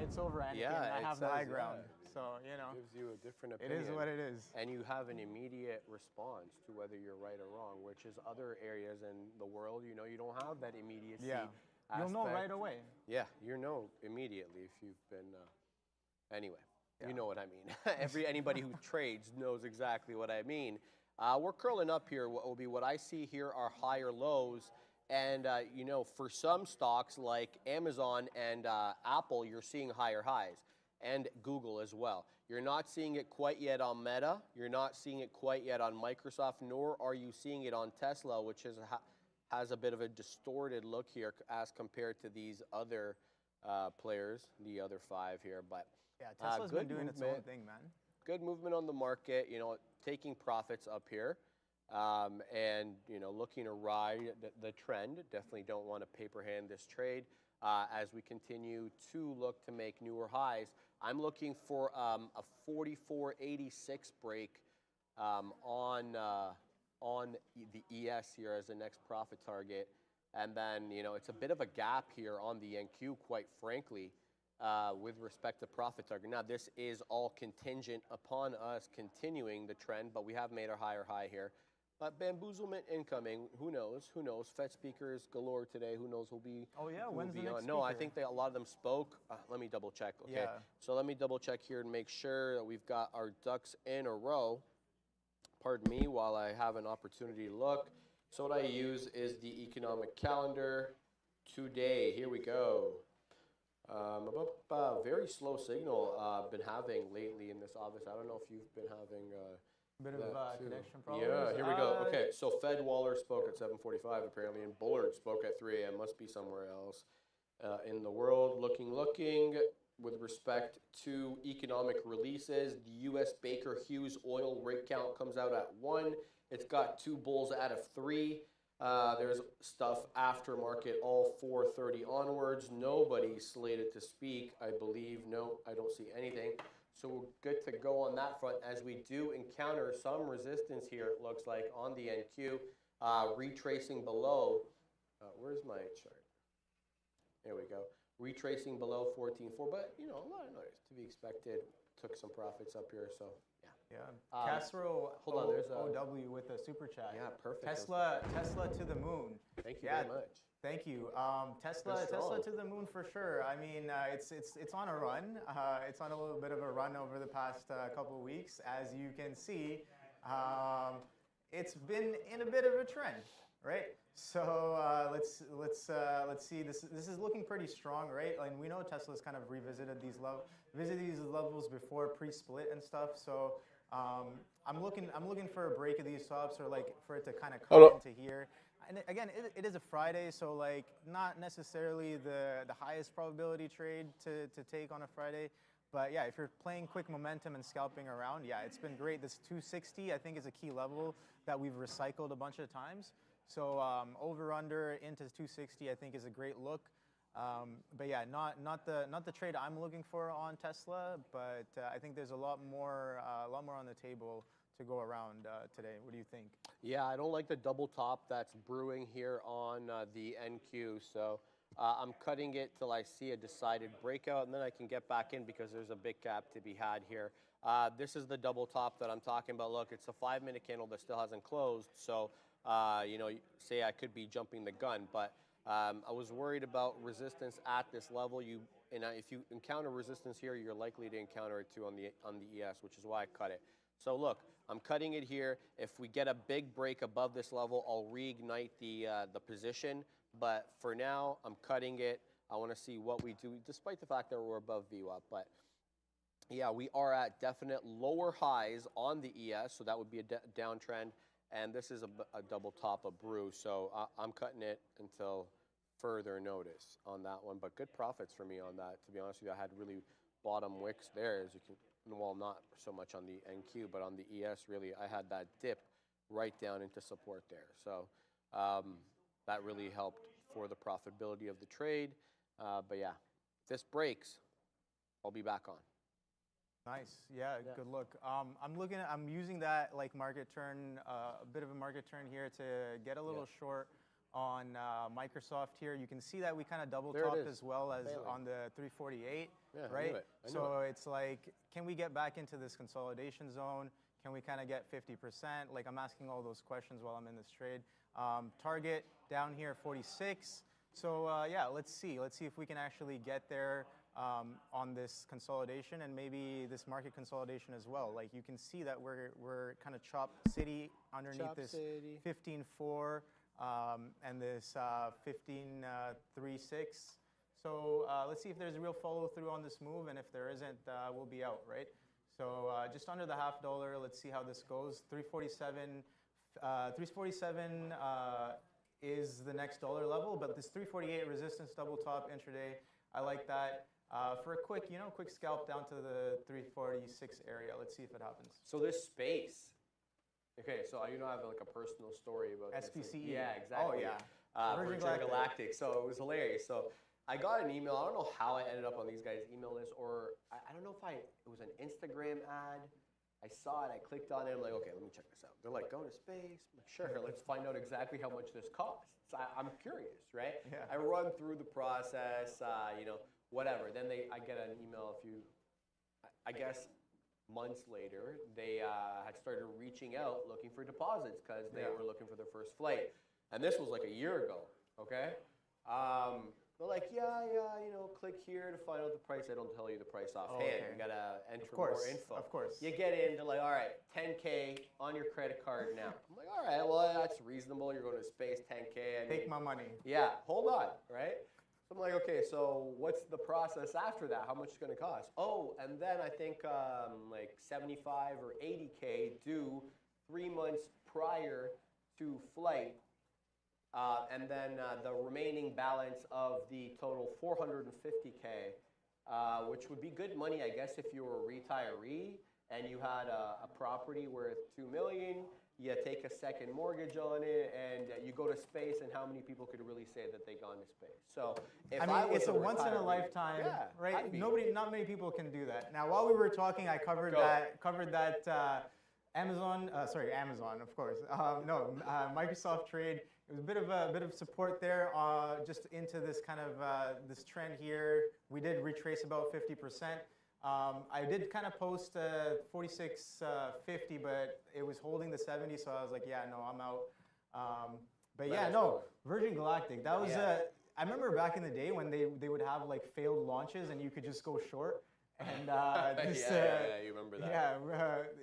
it's over, Anakin, and I have the high ground. So you know, gives you a different opinion. It is what it is. And you have an immediate response to whether you're right or wrong, which is other areas in the world, you know, you don't have that immediacy. Yeah, you'll know right away. Yeah, you know immediately if you've been. Anyway, you know what I mean. Anybody who trades knows exactly what I mean. We're curling up here. What will be what I see here are higher lows. And, you know, for some stocks like Amazon and Apple, you're seeing higher highs. And Google as well. You're not seeing it quite yet on Meta. You're not seeing it quite yet on Microsoft, nor are you seeing it on Tesla, which has a bit of a distorted look here as compared to these other players, the other five here. But yeah, Tesla's been doing its own thing, man. Good movement on the market, you know, taking profits up here. And, you know, looking to ride the trend. Definitely don't want to paper hand this trade as we continue to look to make newer highs. I'm looking for a 44.86 break on the ES here as the next profit target. And then, you know, it's a bit of a gap here on the NQ, quite frankly, with respect to profit target. Now, this is all contingent upon us continuing the trend, but we have made our higher high here. But bamboozlement incoming, who knows? Who knows? Fed speakers galore today. Who knows who'll be Oh, yeah, when's the next on? speaker? No, I think a lot of them spoke. Let me double check, okay? Yeah. So let me double check here and make sure that we've got our ducks in a row. Pardon me while I have an opportunity to look. So what I use is the economic calendar today. Here we go. Very slow signal been having lately in this office. I don't know if you've been having Bit of connection problems. Yeah, here we go. Okay, so Fed Waller spoke at 7:45 apparently, and Bullard spoke at 3 a.m. Must be somewhere else in the world. Looking with respect to economic releases, the U.S. Baker Hughes oil rig count comes out at 1. It's got 2 bulls out of 3. There's stuff aftermarket all 4:30 onwards. Nobody slated to speak, I believe. No, I don't see anything. So we're good to go on that front as we do encounter some resistance here, it looks like, on the NQ. Retracing below. Where's my chart? There we go. Retracing below 14.4, but, a lot of noise to be expected. Took some profits up here, so, yeah. Yeah. Casserole hold on, there's OW with a super chat. Yeah, perfect. Tesla to the moon. Thank you very much. Thank you. Tesla to the moon for sure. I mean, it's on a run. It's on a little bit of a run over the past couple of weeks. As you can see, it's been in a bit of a trend, right? So let's see. This is looking pretty strong, right? And we know Tesla's kind of revisited these levels before pre-split and stuff. So I'm looking for a break of these tops, or like for it to kind of come into here. And again, it is a Friday, so like not necessarily the highest probability trade to take on a Friday. But yeah, if you're playing quick momentum and scalping around, yeah, it's been great. This 260, I think, is a key level that we've recycled a bunch of times. So over under into 260, I think, is a great look. But yeah, not the trade I'm looking for on Tesla, but I think there's a lot more on the table to go around today. What do you think? Yeah, I don't like the double top that's brewing here on the NQ, so I'm cutting it till I see a decided breakout, and then I can get back in because there's a big gap to be had here. This is the double top that I'm talking about. Look, it's a 5-minute candle that still hasn't closed, so say I could be jumping the gun, but I was worried about resistance at this level. If you encounter resistance here, you're likely to encounter it too on the ES, which is why I cut it. So look, I'm cutting it here. If we get a big break above this level, I'll reignite the position. But for now, I'm cutting it. I want to see what we do, despite the fact that we're above VWAP. But yeah, we are at definite lower highs on the ES, so that would be a downtrend. And this is a double top of brew, so I'm cutting it until further notice on that one. But good profits for me on that. To be honest with you, I had really bottom wicks there, as you can. Well, not so much on the NQ, but on the ES, really, I had that dip right down into support there. So that really helped for the profitability of the trade. But yeah, if this breaks, I'll be back on. Nice. Yeah, good look. I'm using that like market turn, a bit of a market turn here to get a little short on Microsoft here. You can see that we kind of double topped as well as on the 348, right? So it's like, can we get back into this consolidation zone? Can we kind of get 50%? Like, I'm asking all those questions while I'm in this trade. Target down here, 46. So yeah, let's see if we can actually get there on this consolidation and maybe this market consolidation as well. Like, you can see that we're kind of chop city underneath this 15.4 and this 15.36. So let's see if there's a real follow through on this move, and if there isn't, we'll be out, right? So just under the $0.50. Let's see how this goes. 347. 347 is the next dollar level, but this 348 resistance double top intraday, I like that. For a quick scalp down to the 346 area. Let's see if it happens. So this space. Okay, so I have like a personal story about SPCE. Yeah, exactly. Oh yeah. Virgin Galactic. So it was hilarious. So I got an email. I don't know how I ended up on these guys' email list, or I don't know if it was an Instagram ad. I saw it. I clicked on it. I'm like, okay, let me check this out. They're like, go to space. I'm like, sure. Let's find out exactly how much this costs. So I'm curious, right? Yeah. I run through the process. Whatever. Then I get an email I guess months later, they had started reaching out looking for deposits because they were looking for their first flight. And this was like a year ago, okay? They're like, click here to find out the price. I don't tell you the price offhand. You got to enter more info. Of course. You get in, they're like, all right, $10K on your credit card now. I'm like, all right, well, that's reasonable. You're going to space, $10K. Take my money. Yeah, hold on, right? So I'm like, okay, so what's the process after that? How much is it going to cost? Oh, and then I think like 75 or 80K due 3 months prior to flight. And then the remaining balance of the total 450K, which would be good money, I guess, if you were a retiree and you had a property worth $2 million. You take a second mortgage on it, and you go to space, and how many people could really say that they've gone to space? So, if I mean, was it's a once in a lifetime, right? Not many people can do that. Now, while we were talking, I covered that Amazon, of course. Microsoft trade. It was a bit of support there, just into this kind of this trend here. We did retrace about 50%. I did kind of post 46.50, but it was holding the 70, so I was like, yeah, no, I'm out. But yeah, no, Virgin Galactic. That was I remember back in the day when they would have like failed launches and you could just go short. And you remember that?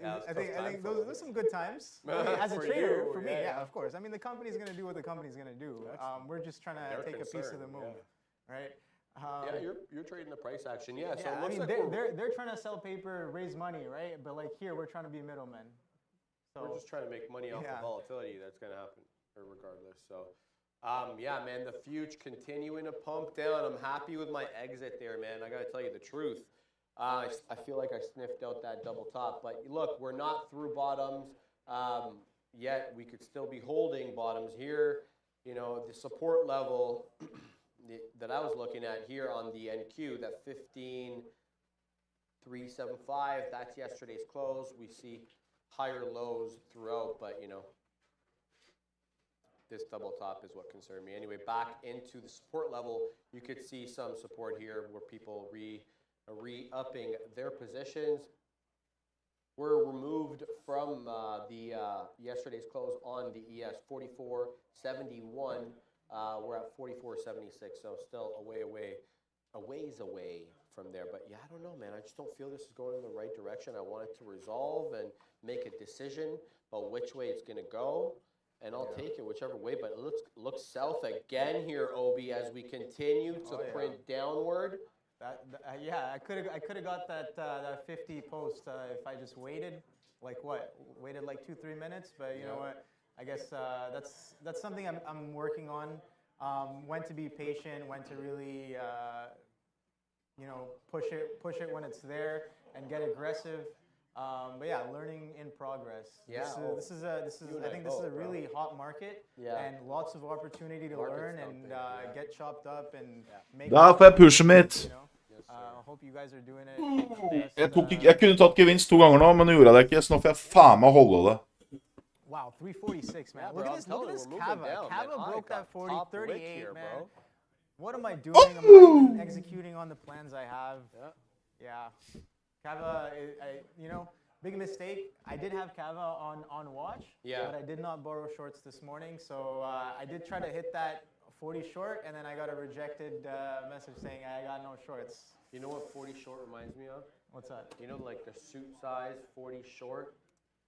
Yeah, I think those were some good times. As a trader, for me, yeah, of course. I mean, the company's going to do what the company's going to do. We're just trying to take a piece of the move, right? You're trading the price action, yeah. So I mean, they're trying to sell paper, raise money, right? But like here, we're trying to be middlemen. So we're just trying to make money off the volatility that's going to happen, regardless. So, yeah, man, the future continuing to pump down. I'm happy with my exit there, man. I got to tell you the truth. I feel like I sniffed out that double top, but look, we're not through bottoms yet. We could still be holding bottoms here. You know, the support level that I was looking at here on the NQ, that 15,375, that's yesterday's close. We see higher lows throughout, but you know, this double top is what concerned me. Anyway, back into the support level, you could see some support here where people re-upping their positions. We're removed from the yesterday's close on the ES 44.71. We're at 44.76, so still a ways away from there. But yeah, I don't know, man. I just don't feel this is going in the right direction. I want it to resolve and make a decision about which way it's going to go, and I'll take it whichever way. But let's look south again here, Obi, as we continue to print downward. I could have got that 50 post if I just waited, like 2-3 minutes. But you know what? I guess that's something I'm working on. When to be patient, when to really push it when it's there and get aggressive. But yeah, learning in progress. Yeah. This is I think this is a really hot market. Yeah. And lots of opportunity to learn and get chopped up and make. Da får jeg pushe mitt. Hope you guys are doing it. Jeg kunne tatt gevinst 2 ganger nå, men nå gjorde jeg det ikke, så nå får jeg faen meg holde det. Wow, 346, man. Look at this Kava. Kava broke that 40.38, man. What am I doing? I'm not executing on the plans I have. Yeah. Kava, big mistake. I did have Kava on watch, but I did not borrow shorts this morning. So I did try to hit that 40 short, and then I got a rejected message saying I got no shorts. You know what 40 short reminds me of? What's that? You know, like the suit size 40 short?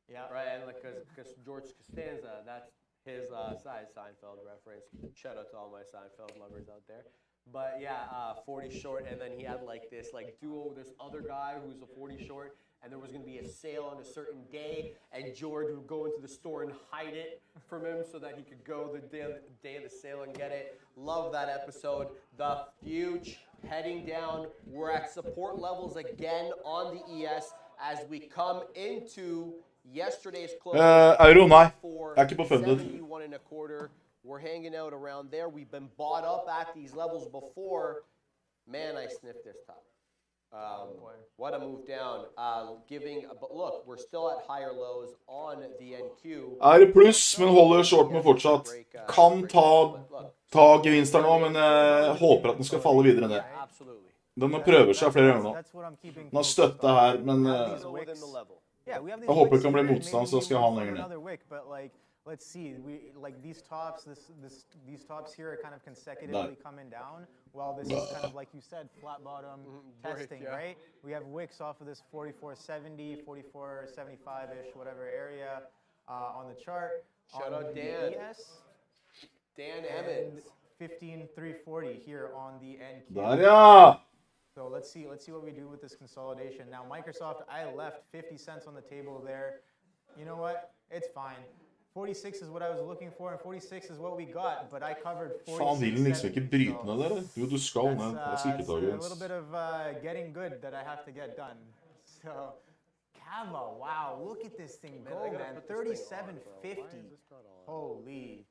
Yeah. Right, and like, because George Costanza, that's his size Seinfeld reference. Shout out to all my Seinfeld lovers out there. But yeah, 40 short, and then he had like this duo with this other guy who's a 40 short, and there was going to be a sale on a certain day, and George would go into the store and hide it from him so that he could go the day of the sale and get it. Love that episode. The future heading down. We're at support levels again on the ES as we come into yesterday's close. Euro, nei. Jeg er ikke på funded. 71.25. We're hanging out around there. We've been bought up at these levels before. Man, I sniffed this top. What a move down. But look, we're still at higher lows on the NQ. Er pluss, men holder shorten fortsatt. Kan ta gevinst her nå, men jeg håper at den skal falle videre ned. Den prøver seg flere ganger nå. Den har støttet her, men jeg håper det kan bli motstand, så skal jeg ha den lenger ned. Let's see. These tops here are kind of consecutively coming down, while this is kind of, like you said, flat bottom testing, right? We have wicks off of this 44.70, 44.75-ish, whatever area on the chart. Shout out Dan. Dan Emmons. 15,340 here on the NQ. Der, ja! So let's see what we do with this consolidation. Now Microsoft, I left 50 cents on the table there. You know what? It's fine. 46 is what I was looking for, and 46 is what we got, but I covered 46. Faen, vil den liksom ikke bryte ned, dere? Jo, du skal ned. Det er It's sikkerhetsdagen. a little bit of getting good that I have to get done. So, Kava, wow, look at this thing go, man. 37.50. Holy.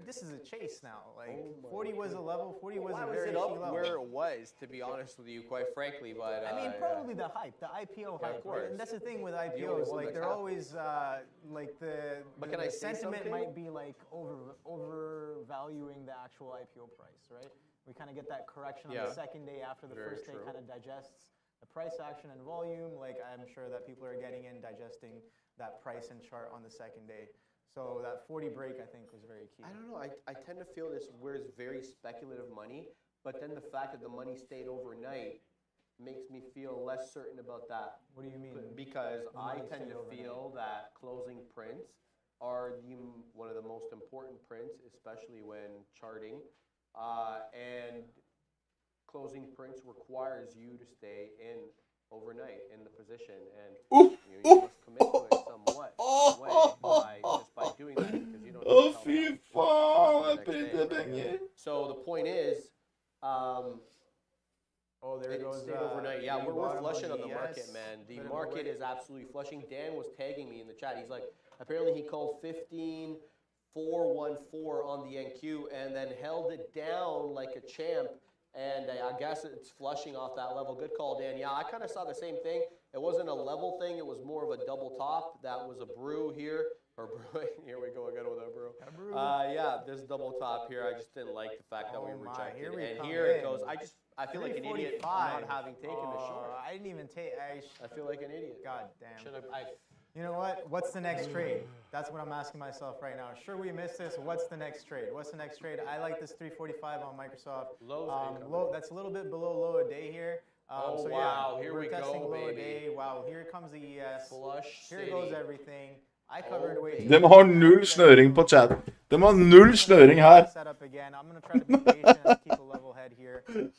This is a chase now. Like, 40 was a level, 40 was a very key level. Why was it up where it was, to be honest with you, quite frankly, but... I mean, probably the hype, the IPO hype, right? And that's the thing with IPOs, like, they're always, like, the sentiment might be, like, overvaluing the actual IPO price, right? We kind of get that correction on the second day after the first day kind of digests the price action and volume. Like, I'm sure that people are getting in, digesting that price and chart on the second day. So that 40 break, I think, was very key. I don't know. I tend to feel this was very speculative money, but then the fact that the money stayed overnight makes me feel less certain about that. What do you mean? Because I tend to feel that closing prints are one of the most important prints, especially when charting. And closing prints requires you to stay in overnight in the position, and you must commit to it somewhat, just by doing that, because you don't know fy faen, jeg printer penger. So the point is, there it goes. Overnight. Yeah, we're flushing on the market, man. The market is absolutely flushing. Dan was tagging me in the chat. He's like, apparently he called 15,414 on the NQ and then held it down like a champ. And I guess it's flushing off that level. Good call, Dan. Yeah, I kind of saw the same thing. It wasn't a level thing. It was more of a double top. That was a brew here. Or brewing. Here we go again with a brew. Yeah, this double top here. I just didn't like the fact that we rejected. Here it goes. I feel like an idiot for not having taken the short. I didn't even take. I feel like an idiot. God damn. You know what? What's the next trade? That's what I'm asking myself right now. Sure, we missed this. What's the next trade? What's the next trade? I like this 345 on Microsoft. Low. That's a little bit below low a day here. So wow, here we testing go, low a baby. day. Wow, here comes the ES. Flush Here goes everything. I covered way. De har null snøring på chat. De har null snøring her. Setup again. I'm gonna try to be patient and keep a level head here. You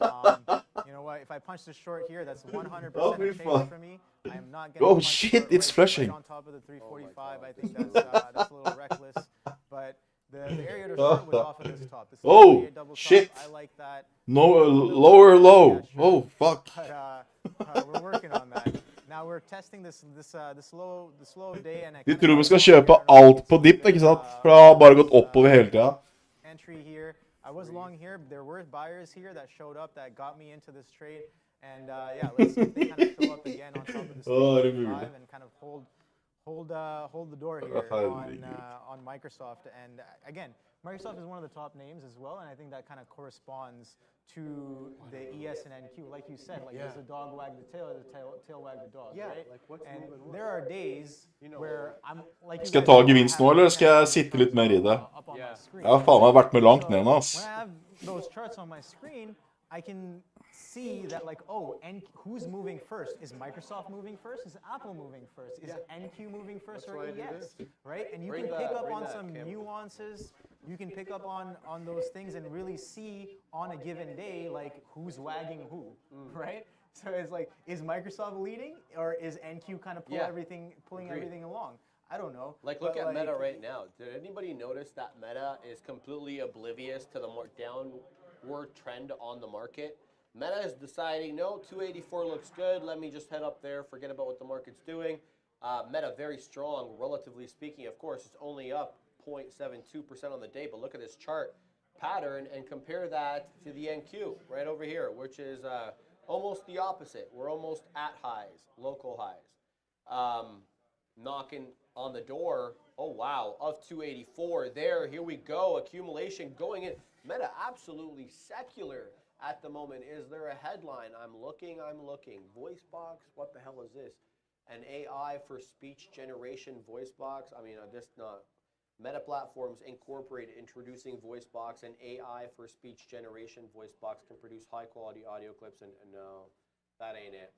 know what? If I punch the short here, that's 100% a chase for me. I am not getting. Oh shit! It's flashing. Right on top of the 345. I think that's a little reckless. But the area to short was off of this top. This oh shit! I like that. No, lower low. Oh fuck. But we're working on that. Now we're testing the slow day. And De tror vi skal kjøpe alt på dip, ikke sant? For det har bare gått oppover hele tida. Entry here. I was long here. There were buyers here that showed up that got me into this trade. And yeah, let's see if they kind of show up again on top of this 345 and kind of hold the door here on Microsoft. And again, Microsoft is one of the top names as well, and I think that kind of corresponds to the ES and NQ. Like you said, like does the dog wag the tail or the tail wag the dog, right? Like what's and there are days where I'm like. Skal jeg ta gevinst nå, eller skal jeg sitte litt mer i det? Jeg har faen meg vært med langt ned nå, ass. When I have those charts on my screen, I can see that like, oh, and who's moving first? Is Microsoft moving first? Is Apple moving first? Is NQ moving first or ES? Right? And you can pick up on some nuances. You can pick up on those things and really see on a given day like who's wagging who, right? So it's like, is Microsoft leading or is NQ kind of pulling everything along? I don't know. Like, look at Meta right now. Did anybody notice that Meta is completely oblivious to the more downward trend on the market? Meta is deciding, no, 284 looks good. Let me just head up there, forget about what the market's doing. Meta very strong, relatively speaking. Of course, it's only up 0.72% on the day, but look at this chart pattern and compare that to the NQ right over here, which is almost the opposite. We're almost at highs, local highs. Knocking on the door, oh wow, of 284 there. Here we go, accumulation going in. Meta absolutely secular at the moment. Is there a headline? I'm looking. Voice box, what the hell is this? An AI for speech generation voice box? I mean, this not. Meta Platforms Incorporated introducing voice box, and AI for speech generation voice box can produce high quality audio clips, and no, that ain't it.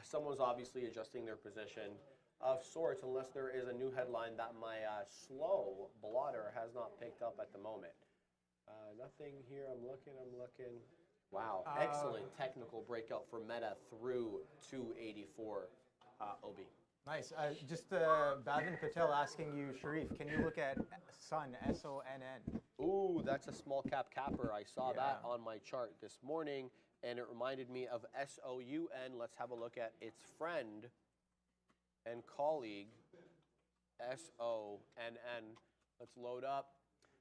Someone's obviously adjusting their position of sorts, unless there is a new headline that my slow blotter has not picked up at the moment. Nothing here. I'm looking. Wow, excellent technical breakout for Meta through 284, Obi. Nice. Just Bhavin Patel asking you, Sharif, can you look at Sun, SONN? Ooh, that's a small cap capper. I saw that on my chart this morning, and it reminded me of SOUN. Let's have a look at its friend and colleague, SONN. Let's load up.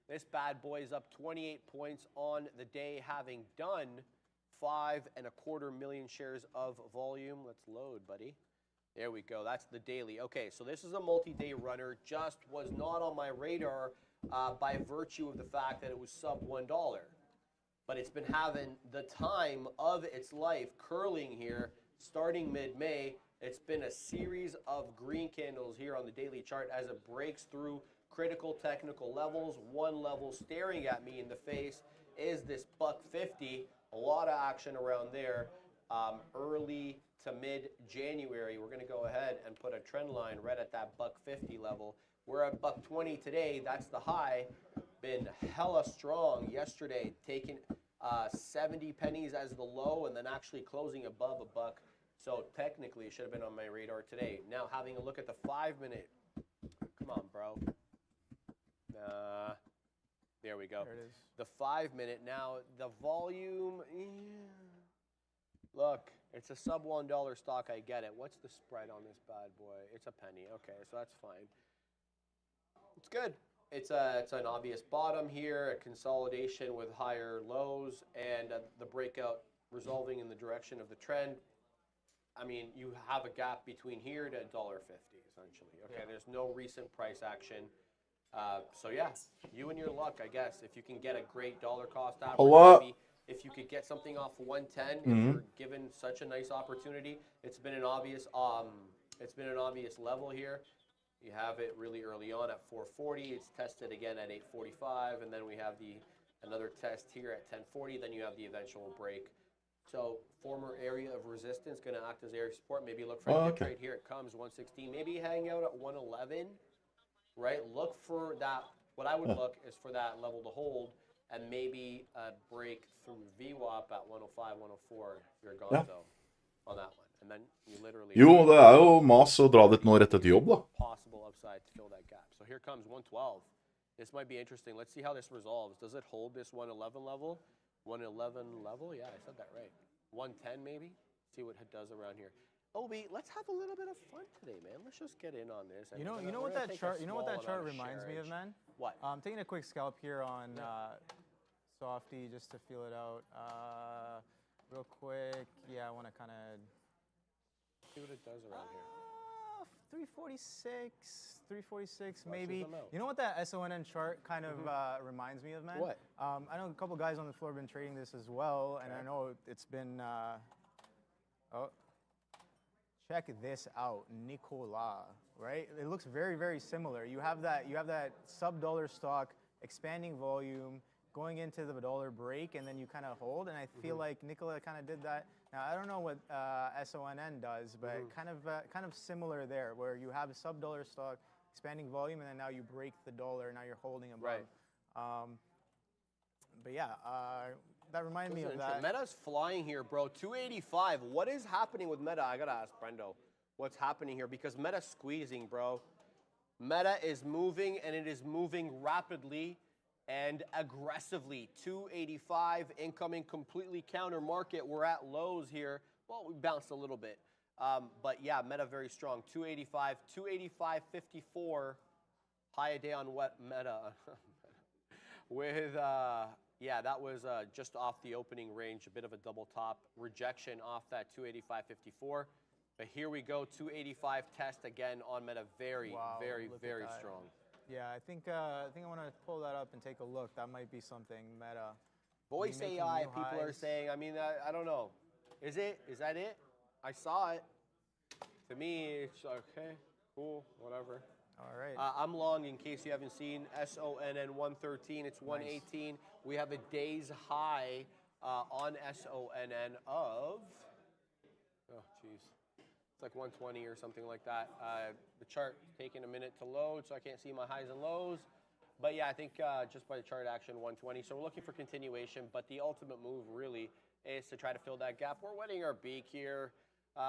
This bad boy is up 28 points on the day, having done 5.25 million shares of volume. Let's load, buddy. There we go. That's the daily. Okay, so this is a multi-day runner. Just was not on my radar by virtue of the fact that it was sub $1. But it's been having the time of its life curling here starting mid-May. It's been a series of green candles here on the daily chart as it breaks through critical technical levels. One level staring at me in the face is this $1.50. A lot of action around there. Early to mid-January, we're going to go ahead and put a trend line right at that $1.50 level. We're at $1.20 today. That's the high. Been hella strong yesterday, taking 70 pennies as the low and then actually closing above a buck. So technically, it should have been on my radar today. Now, having a look at the 5-minute. Come on, bro. There we go. There it is. The 5-minute. Now, the volume. Look, it's a sub $1 stock. I get it. What's the spread on this bad boy? It's a penny. Okay, so that's fine. It's good. It's an obvious bottom here, a consolidation with higher lows, and the breakout resolving in the direction of the trend. I mean, you have a gap between here to $1.50, essentially. Okay, there's no recent price action. So yeah, you and your luck, I guess. If you can get a great dollar cost average, maybe if you could get something off 110, if you're given such a nice opportunity, it's been an obvious level here. You have it really early on at 440. It's tested again at 845, and then we have another test here at 1040. Then you have the eventual break. So former area of resistance going to act as area of support. Maybe look for a dip trade. Here it comes, 116. Maybe hang out at 111. Right, look for that. What I would look is for that level to hold, and maybe a break through VWAP at 105, 104. You're gonzo on that one, and then you literally. Jo, det jo mas å dra dit nå rett etter jobb, da. Possible upside to fill that gap. So here comes 112. This might be interesting. Let's see how this resolves. Does it hold this 111 level? 111 level? Yeah, I said that right. 110 maybe. See what it does around here. Obi, let's have a little bit of fun today, man. Let's just get in on this. You know what that chart reminds me of, man? What? I'm taking a quick scalp here on Softy just to feel it out. Real quick. Yeah, I want to kind of see what it does around here. 346 maybe. You know what that SONN chart kind of reminds me of, man? What? I know a couple guys on the floor have been trading this as well, and I know it's been. Check this out, Nicola, right? It looks very, very similar. You have that sub-dollar stock, expanding volume, going into the dollar break, and then you kind of hold. And I feel like Nicola kind of did that. Now I don't know what SONN does, but kind of similar there, where you have a sub-dollar stock, expanding volume, and then now you break the dollar. Now you're holding above. Right. But yeah. That reminded me of that. Meta's flying here, bro. 285. What is happening with Meta? I got to ask Brendo what's happening here because Meta's squeezing, bro. Meta is moving, and it is moving rapidly and aggressively. 285 incoming completely counter market. We're at lows here. Well, we bounced a little bit. But yeah, Meta very strong. 285, 285.54. High a day on what Meta? With... yeah, that was just off the opening range, a bit of a double top rejection off that 285.54. But here we go, 285 test again on Meta, very strong. Yeah, I think I want to pull that up and take a look. That might be something Meta. Voice AI, people are saying. I mean, I don't know. Is it? Is that it? I saw it. To me, it's okay, cool, whatever. All right. I'm long in case you haven't seen SONN 113. It's 118. Nice. We have a day's high on SONN of, oh, geez. It's like 120 or something like that. The chart taking a minute to load, so I can't see my highs and lows. But yeah, I think just by the chart action, 120. So we're looking for continuation, but the ultimate move really is to try to fill that gap. We're wetting our beak here.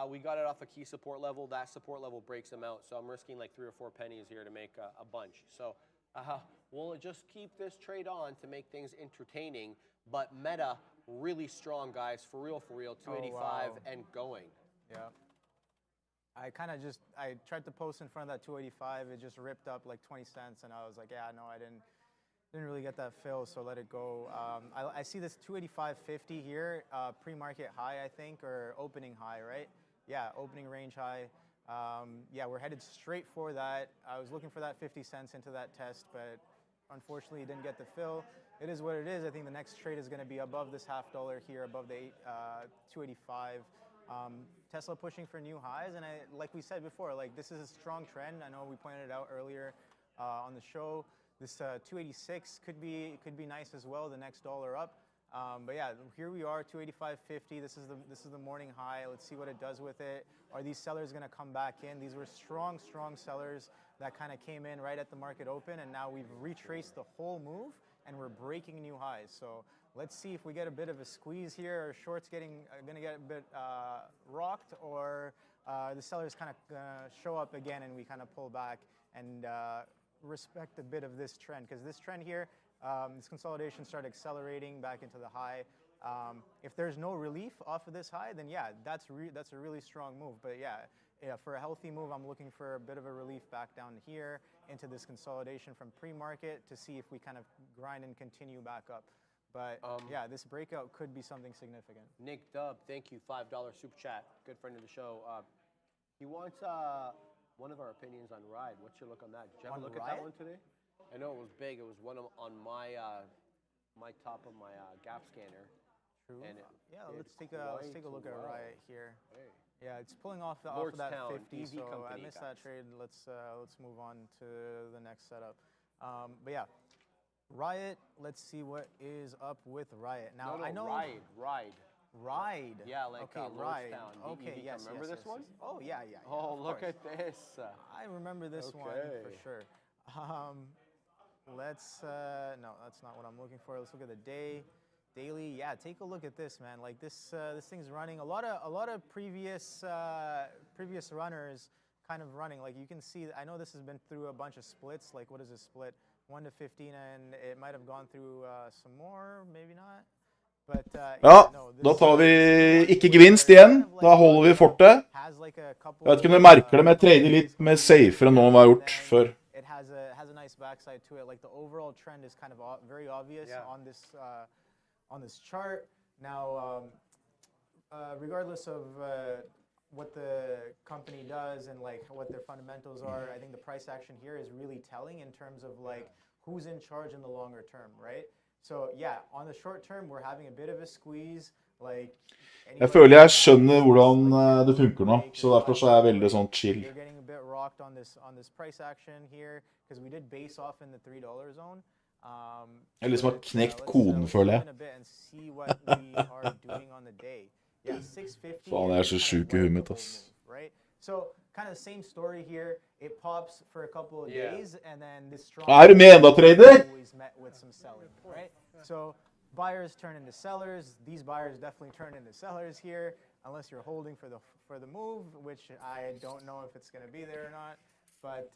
We got it off a key support level. That support level breaks them out. So I'm risking like 3 or 4 pennies here to make a bunch. So we'll just keep this trade on to make things entertaining. But Meta, really strong, guys. For real, 285 and going. Yeah. I tried to post in front of that 285. It just ripped up like 20 cents, and I was like, yeah, no, I didn't really get that fill, so let it go. I see this 285.50 here, pre-market high, I think, or opening high, right? Yeah, opening range high. Yeah, we're headed straight for that. I was looking for that 50 cents into that test, but unfortunately didn't get the fill. It is what it is. I think the next trade is going to be above this $0.50 here, above the 285. Tesla pushing for new highs, and like we said before, like this is a strong trend. I know we pointed it out earlier on the show. This 286 could be nice as well. The next dollar up, but yeah, here we are, 285.50. This is the morning high. Let's see what it does with it. Are these sellers going to come back in? These were strong sellers that kind of came in right at the market open, and now we've retraced the whole move, and we're breaking new highs. So let's see if we get a bit of a squeeze here. Or shorts going to get a bit rocked, or the sellers kind of show up again, and we kind of pull back and respect a bit of this trend, because this trend here, this consolidation started accelerating back into the high. If there's no relief off of this high, then yeah, that's a really strong move. But yeah, for a healthy move, I'm looking for a bit of a relief back down here into this consolidation from pre-market to see if we kind of grind and continue back up. But yeah, this breakout could be something significant. Nick Dub, thank you, $5 super chat. Good friend of the show. He wants one of our opinions on Ride. What's your look on that? Did you have a look at that one today? I know it was big. It was one on my top of my gap scanner. True. And yeah, let's take a look at Riot here. Hey. Yeah, it's pulling off of that 50, EV so company, I missed that trade. Let's move on to the next setup. But yeah, Riot. Let's see what is up with Riot. Now I know Ride. Yeah, like okay, Ride. Lordstown. Okay, yes. Remember this one? Oh yeah. Oh, look at this. I remember this one for sure. Let's no, that's not what I'm looking for. Let's look at the daily. Yeah, take a look at this, man. Like this thing's running. A lot of previous runners kind of running. Like you can see, I know this has been through a bunch of splits. Like what is a split? 1 to 15, and it might have gone through some more, maybe not. But, ja, da tar vi ikke gevinst igjen. Da holder vi fortet. Jeg vet ikke om du merker det, men jeg trader litt mer safere nå enn hva jeg har gjort før. It has a nice backside to it. Like the overall trend is kind of very obvious on this chart. Now, regardless of what the company does and like what their fundamentals are, I think the price action here is really telling in terms of like who's in charge in the longer term, right? So yeah, on the short term, we're having a bit of a squeeze. Like jeg føler jeg skjønner hvordan det funker nå, så derfor så er jeg veldig sånn chill. You're getting a bit rocked on this price action here because we did base off in the $3 zone. Jeg liksom har knekt koden, føler jeg. Faen, jeg er så syk I huet mitt, ass. So kind of same story here. It pops for a couple of days and then this strong du med enda, trader? Always met with some selling, right? So buyers turn into sellers. These buyers definitely turn into sellers here unless you're holding for the move, which I don't know if it's going to be there or not. But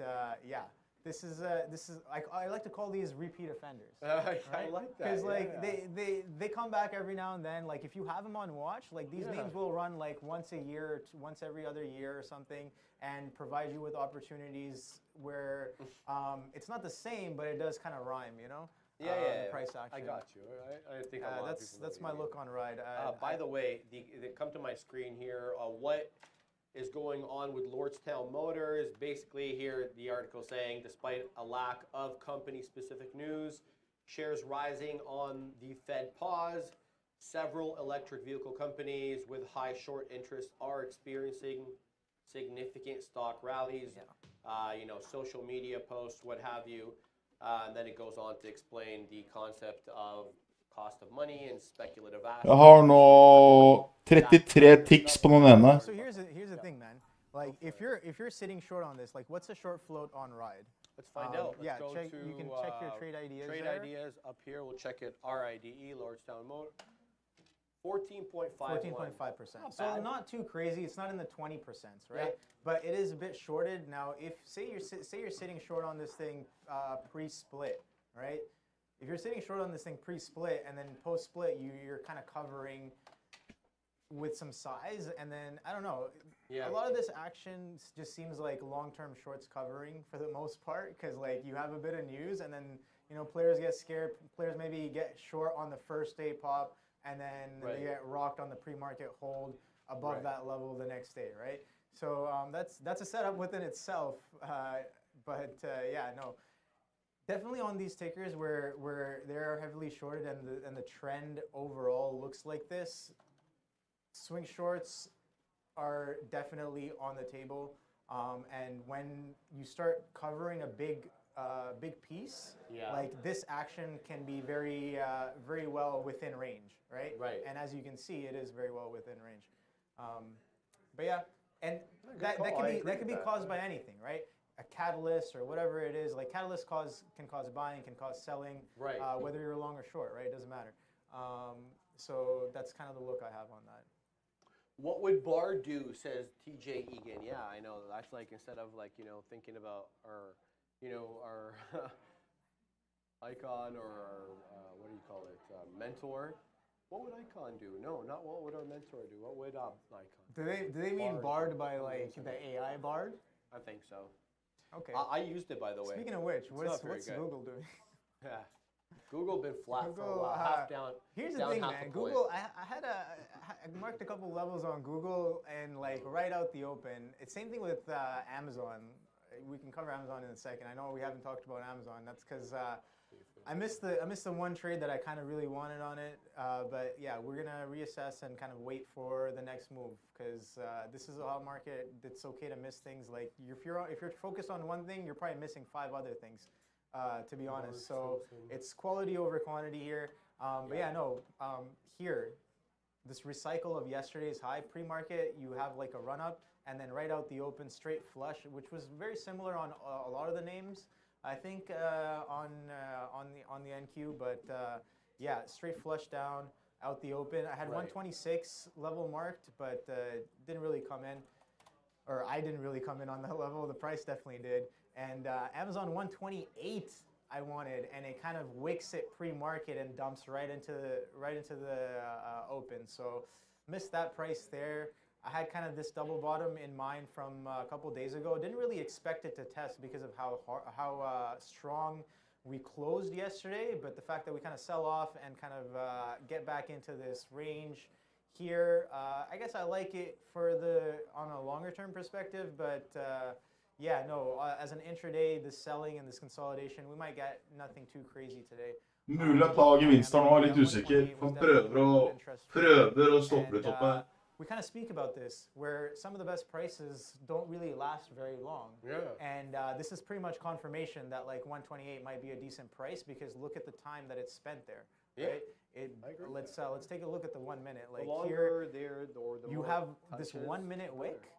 yeah. This is I like to call these repeat offenders. Right? I like that. Because like they come back every now and then. Like if you have them on watch, like these names will run like once a year, once every other year or something, and provide you with opportunities where it's not the same, but it does kind of rhyme, you know? Yeah. The price action. I got you. I think a lot of people that's my look on Ride. By the way, they come to my screen here. What is going on with Lordstown Motors? Basically here the article saying despite a lack of company-specific news, shares rising on the Fed pause, several electric vehicle companies with high short interest are experiencing significant stock rallies, social media posts, what have you. And then it goes on to explain the concept of cost of money and speculative assets. Jeg har nå 33 ticks på den ene. So here's the thing, man. Like if you're sitting short on this, like what's the short float on Ride? Let's find out. Let's Yeah, go check, to you can check your trade ideas trade there. ideas up here. We'll check it. RIDE, Lordstown Motor. 14.5. 14.5%. So not too crazy. It's not in the 20%, right? Yeah. But it is a bit shorted. Now, if say you're sitting short on this thing pre-split, right? If you're sitting short on this thing pre-split and then post-split, you're kind of covering with some size, and then I don't know. Yeah. A lot of this action just seems like long-term shorts covering for the most part, because like you have a bit of news, and then players get scared. Players maybe get short on the first day pop, and then they get rocked on the pre-market hold above that level the next day, right? So that's a setup within itself. But yeah, no. Definitely on these tickers where they're heavily shorted and the trend overall looks like this, swing shorts are definitely on the table. And when you start covering a big piece, like this action can be very very well within range, right? Right. And as you can see, it is very well within range. But yeah, and that can be caused by anything, right? A catalyst or whatever it is. Like catalyst can cause buying, can cause selling. Right. Whether you're long or short, right? It doesn't matter. So that's kind of the look I have on that. What would Bar do, says TJ Egan. Yeah, I know. That's like instead of like, thinking about our, our icon or our, what do you call it, mentor. What would icon do? No, not what would our mentor do. What would icon? Do they mean Bard by like the AI Bard? I think so. Okay. I used it, by the way. Speaking of which, what's good. Google doing? Yeah. Google been flat for a while, half down. Here's the down thing, half man. a point. Google, I marked a couple levels on Google, and like right out the open. It's same thing with Amazon. We can cover Amazon in a second. I know we haven't talked about Amazon. That's because I missed the one trade that I kind of really wanted on it. But yeah, we're gonna reassess and kind of wait for the next move, because this is a hot market. It's okay to miss things. Like if you're focused on one thing, you're probably missing 5 other things. To be honest, so it's quality over quantity here. But yeah, no. Here, this recycle of yesterday's high pre-market, you have like a run up, and then right out the open, straight flush, which was very similar on a lot of the names. I think on the NQ, but yeah, straight flush down out the open. I had 126 level marked, but didn't really come in, or I didn't really come in on that level. The price definitely did. And Amazon 128 I wanted, and it kind of wicks it pre-market and dumps right into the open. So missed that price there. I had kind of this double bottom in mind from a couple days ago. Didn't really expect it to test because of how strong we closed yesterday, but the fact that we kind of sell off and kind of get back into this range here, I guess I like it on a longer term perspective, but yeah, no, as an intraday, this selling and this consolidation, we might get nothing too crazy today. Mulig å ta gevinster nå, litt usikker. Han prøver å stoppe litt opp her. We kind of speak about this, where some of the best prices don't really last very long. Yeah. And this is pretty much confirmation that like 128 might be a decent price, because look at the time that it's spent there. Yeah. Right? I agree let's take a look at the 1 minute. Like the longer here, there, or the you more have touches, this 1 minute wick.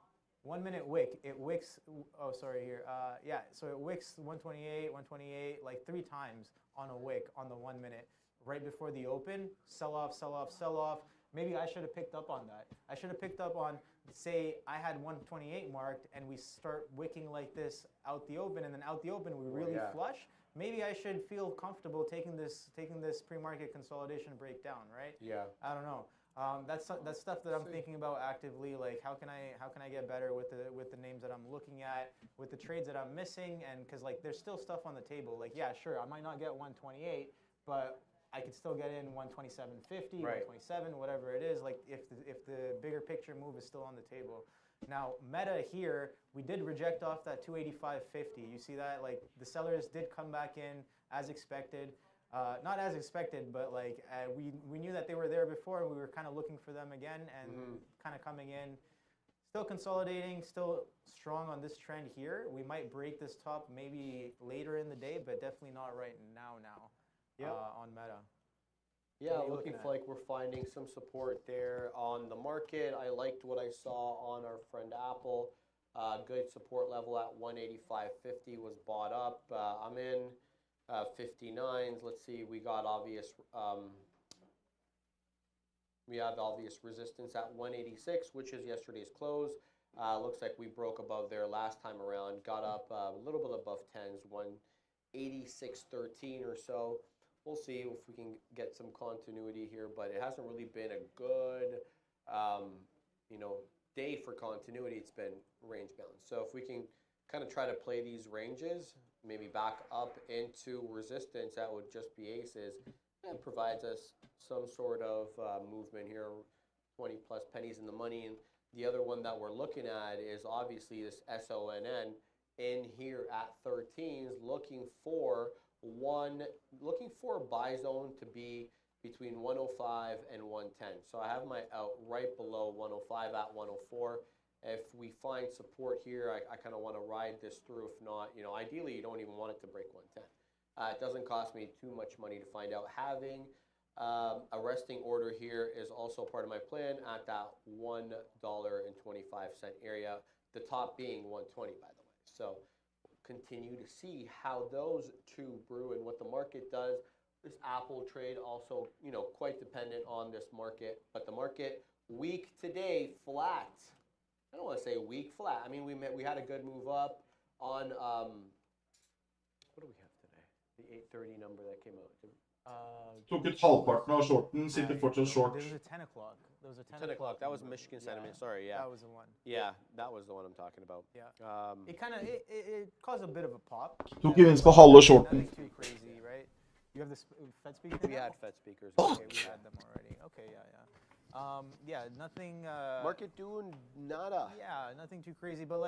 1 minute wick. It wicks. Oh, sorry. Here. Yeah. So it wicks 128 like 3 times on a wick on the 1 minute, right before the open. Sell off, sell off, sell off. Maybe I should have picked up on that. I should have picked up on, say, I had 128 marked, and we start wicking like this out the open, and then out the open we really flush. Maybe I should feel comfortable taking this pre-market consolidation breakdown, right? Yeah. I don't know. That's stuff that I'm thinking about actively. Like, how can I get better with the names that I'm looking at, with the trades that I'm missing, and because like there's still stuff on the table. Like, yeah, sure, I might not get 128, but I could still get in 127.50, 127, whatever it is. Like, if the bigger picture move is still on the table. Now, Meta here, we did reject off that 285.50. You see that? Like, the sellers did come back in as expected. Not as expected, but like we knew that they were there before, and we were kind of looking for them again, and kind of coming in. Still consolidating, still strong on this trend here. We might break this top maybe later in the day, but definitely not right now. On Meta. Yeah, looking like we're finding some support there on the market. I liked what I saw on our friend Apple. Good support level at 185.50 was bought up. I'm in 59s. Let's see, we got we have obvious resistance at 186, which is yesterday's close. Looks like we broke above there last time around, got up a little bit above 10s, 186.13 or so. We'll see if we can get some continuity here, but it hasn't really been a good, day for continuity. It's been range bound. So if we can kind of try to play these ranges, maybe back up into resistance, that would just be aces. That provides us some sort of movement here, 20 plus pennies in the money. And the other one that we're looking at is obviously this SONN in here at 13s, looking for a buy zone to be between 105 and 110. So I have my out right below 105 at 104. If we find support here, I kind of want to ride this through. If not, ideally you don't even want it to break 110. It doesn't cost me too much money to find out. Having a resting order here is also part of my plan at that $1.25 area, the top being 120, by the way. So continue to see how those two brew and what the market does. This Apple trade also, quite dependent on this market, but the market weak today, flat. I don't want to say weak, flat. I mean, we had a good move up on, what do we have today? The 8:30 number that came out. Tok ut halvparten av shorten, sitter fortsatt short. There was a 10 o'clock. There was a 10 o'clock. That was Michigan sentiment. Sorry, yeah. That was the one. Yeah, that was the one I'm talking about. Yeah. It caused a bit of a pop. Tok gevinst på halve shorten. Nothing too crazy, right? You have the Fed speakers? We had Fed speakers. Okay, we had them already. Okay, yeah. Nothing. Market doing nada. Yeah, nothing too crazy. But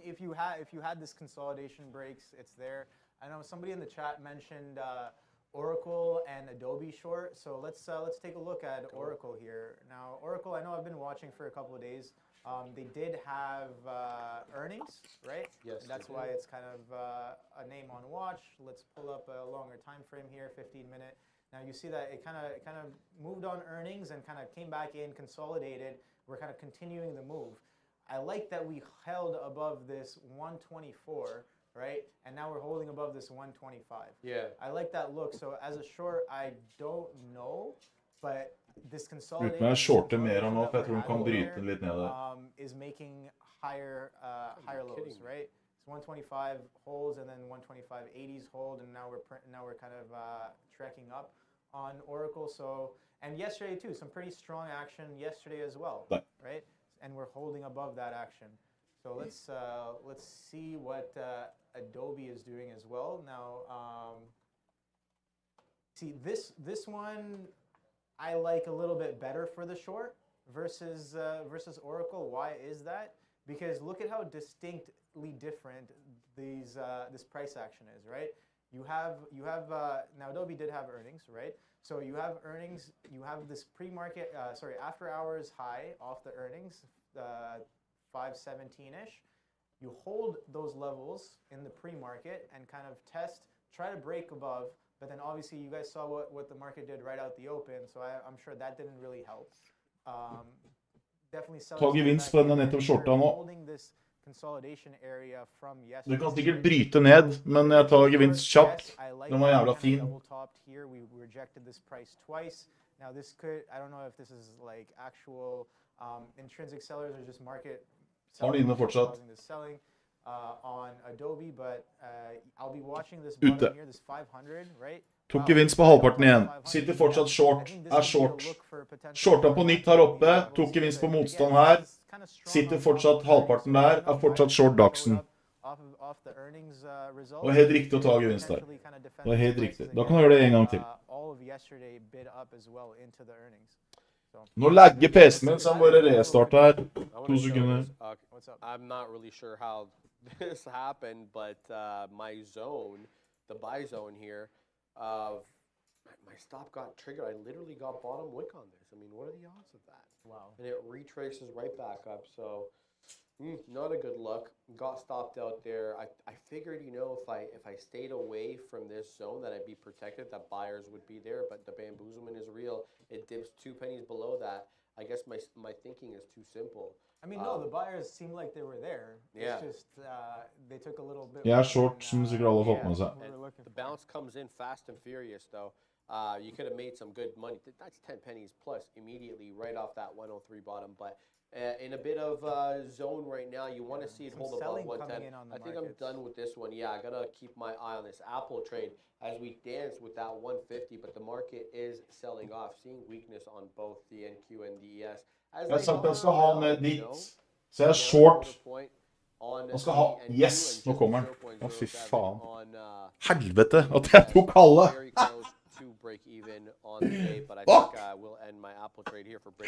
if you had this consolidation breaks, it's there. I know somebody in the chat mentioned Oracle and Adobe short. So let's take a look at Oracle here. Now, Oracle, I know I've been watching for a couple of days. They did have earnings, right? Yes. And that's why it's kind of a name on watch. Let's pull up a longer time frame here, 15-minute. Now you see that it kind of moved on earnings and kind of came back in, consolidated. We're kind of continuing the move. I like that we held above this 124, right? And now we're holding above this 125. Yeah. I like that look. So as a short, I don't know, but this consolidation Uten å shorte mer nå, for jeg tror den kan bryte litt ned der. Is making higher lows, right? So 125 holds and then 125 80s hold, and now we're kind of trekking up on Oracle. So, and yesterday too, some pretty strong action yesterday as well, right? And we're holding above that action. So let's see what Adobe is doing as well. Now, see this one I like a little bit better for the short versus Oracle. Why is that? Because look at how distinctly different this price action is, right? You have now Adobe did have earnings, right? So you have earnings, you have this pre-market, after hours high off the earnings, 517-ish. You hold those levels in the pre-market and kind of try to break above, but then obviously you guys saw what the market did right out the open, so I'm sure that didn't really help. Definitely Ta gevinst på den nettopp shorta nå. Det kan sikkert bryte ned, men jeg tar gevinst kjapt. Den var jævla fin. Now this could, I don't know if this is like actual intrinsic sellers or just market Har den inne fortsatt. selling on Adobe, but I'll be watching this button here, this 500, right? Tok gevinst på halvparten igjen. Sitter fortsatt short. Short. Shorta på nytt her oppe. Tok gevinst på motstand her. Sitter fortsatt halvparten der. Fortsatt short Dachsen. Det var helt riktig å ta gevinst der. Det var helt riktig. Da kan du gjøre det en gang til. Nå lagger PC-en min, så han bare restarter her. 2 sekunder. I'm not really sure how this happened, but my zone, the buy zone here, my stop got triggered. I literally got bottom wick on this. I mean, what are the odds of that? Wow. And it retraces right back up. So, not a good look. Got stopped out there. I figured, if I stayed away from this zone, that I'd be protected, that buyers would be there. But the bamboozlement is real. It dips 2 pennies below that. I guess my thinking is too simple. I mean, no, the buyers seemed like they were there. Yeah. It's just they took a little bit. Jeg er more short, som sikkert alle har fått med seg. And the bounce comes in fast and furious, though. You could have made some good money. That's 10 pennies plus immediately right off that 103 bottom. But in a bit of zone right now, you want to see it hold above 110. I think I'm done with this one. Yeah, I got to keep my eye on this Apple trade as we dance with that 150. But the market is selling off, seeing weakness on both the NQ and the ES. Jeg sa at jeg skal ha ned dit. Så jeg er short. Han skal ha... Yes, nå kommer han. Å, fy faen. Helvete, at jeg tok alle. Fuck!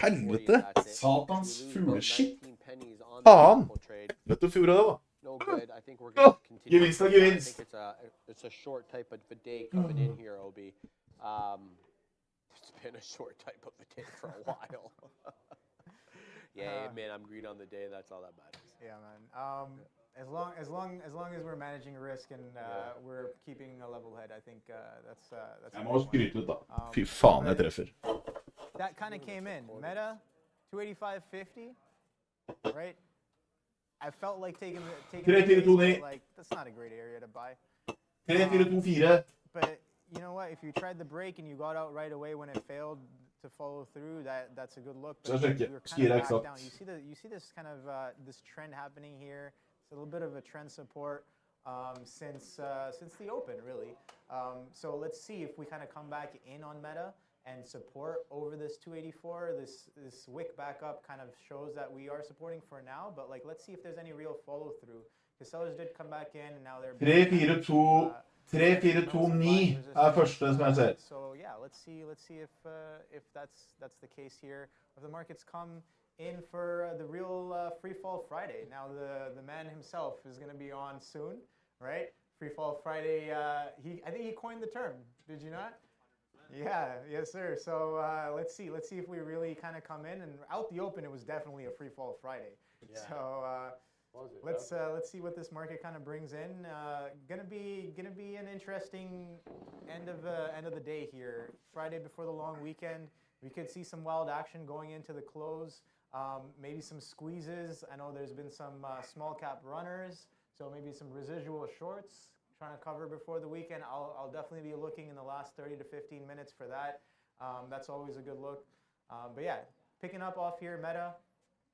Helvete, satans fuleskitt. Faen. Vet du hvor det var? Gevinst er gevinst. It's a short type of a day coming in here, OB. It's been a short type of a day for a while. Yeah, man, I'm green on the day. That's all that matters. Yeah, man. As long as we're managing risk and we're keeping a level head, I think that's. Jeg må skryte ut, da. Fy faen, jeg treffer. That kind of came in. Meta, 285.50, right? I felt like taking 3-4-2-9. like that's not a great area to buy. 3-4-2-4. But you know what? If you tried the break and you got out right away when it failed to follow through, that's a good look. But you're kind of back down. You see this kind of this trend happening here. It's a little bit of a trend support since the open, really. So let's see if we kind of come back in on Meta and support over this 284. This wick back up kind of shows that we are supporting for now. But like, let's see if there's any real follow through. The sellers did come back in, and now they're 3-4-2-9 er første som jeg ser. So yeah, let's see if that's the case here. If the markets come in for the real free fall Friday. Now the man himself is going to be on soon, right? Free fall Friday. I think he coined the term. Did you not? Yeah, yes, sir. So let's see if we really kind of come in and out the open. It was definitely a free fall Friday. Yeah. So let's see what this market kind of brings in. Gonna be an interesting end of the day here. Friday before the long weekend, we could see some wild action going into the close. Maybe some squeezes. I know there's been some small cap runners, so maybe some residual shorts trying to cover before the weekend. I'll definitely be looking in the last 30 to 15 minutes for that. That's always a good look. But yeah, picking up off here, Meta.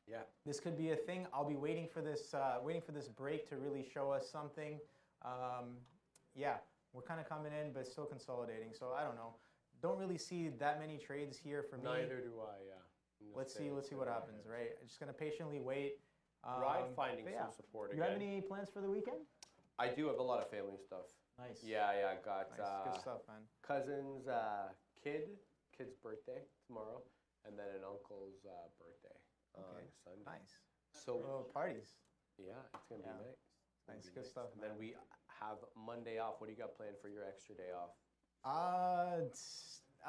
Yeah, this could be a thing. I'll be waiting for this break to really show us something. Yeah, we're kind of coming in, but still consolidating. So I don't know. Don't really see that many trades here for me. Neither do I. Yeah. Let's see what happens. Right. I'm just gonna patiently wait. Ride finding some support again. You have any plans for the weekend? I do have a lot of family stuff. Nice. Yeah, I got good stuff, man. Cousin's kid's birthday tomorrow, and then an uncle's birthday on Sunday. Nice. So parties. Yeah, it's gonna be nice. Nice, good stuff. And then we have Monday off. What do you got planned for your extra day off?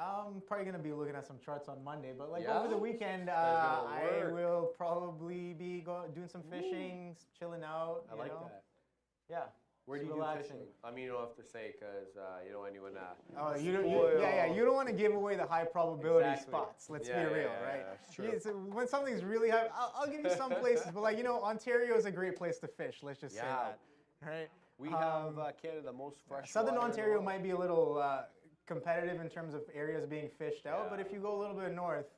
I'm probably gonna be looking at some charts on Monday, but like over the weekend, I will probably be doing some fishing, chilling out. I like that. Yeah. Where do you do fishing? I mean, you don't have to say because you don't want anyone to. Oh, you don't want to give away the high probability spots. Let's be real, right? That's true. So when something's really high, I'll give you some places, but like Ontario is a great place to fish. Let's just say that, right? We have Canada most fresh. Southern Ontario might be a little competitive in terms of areas being fished out, but if you go a little bit north,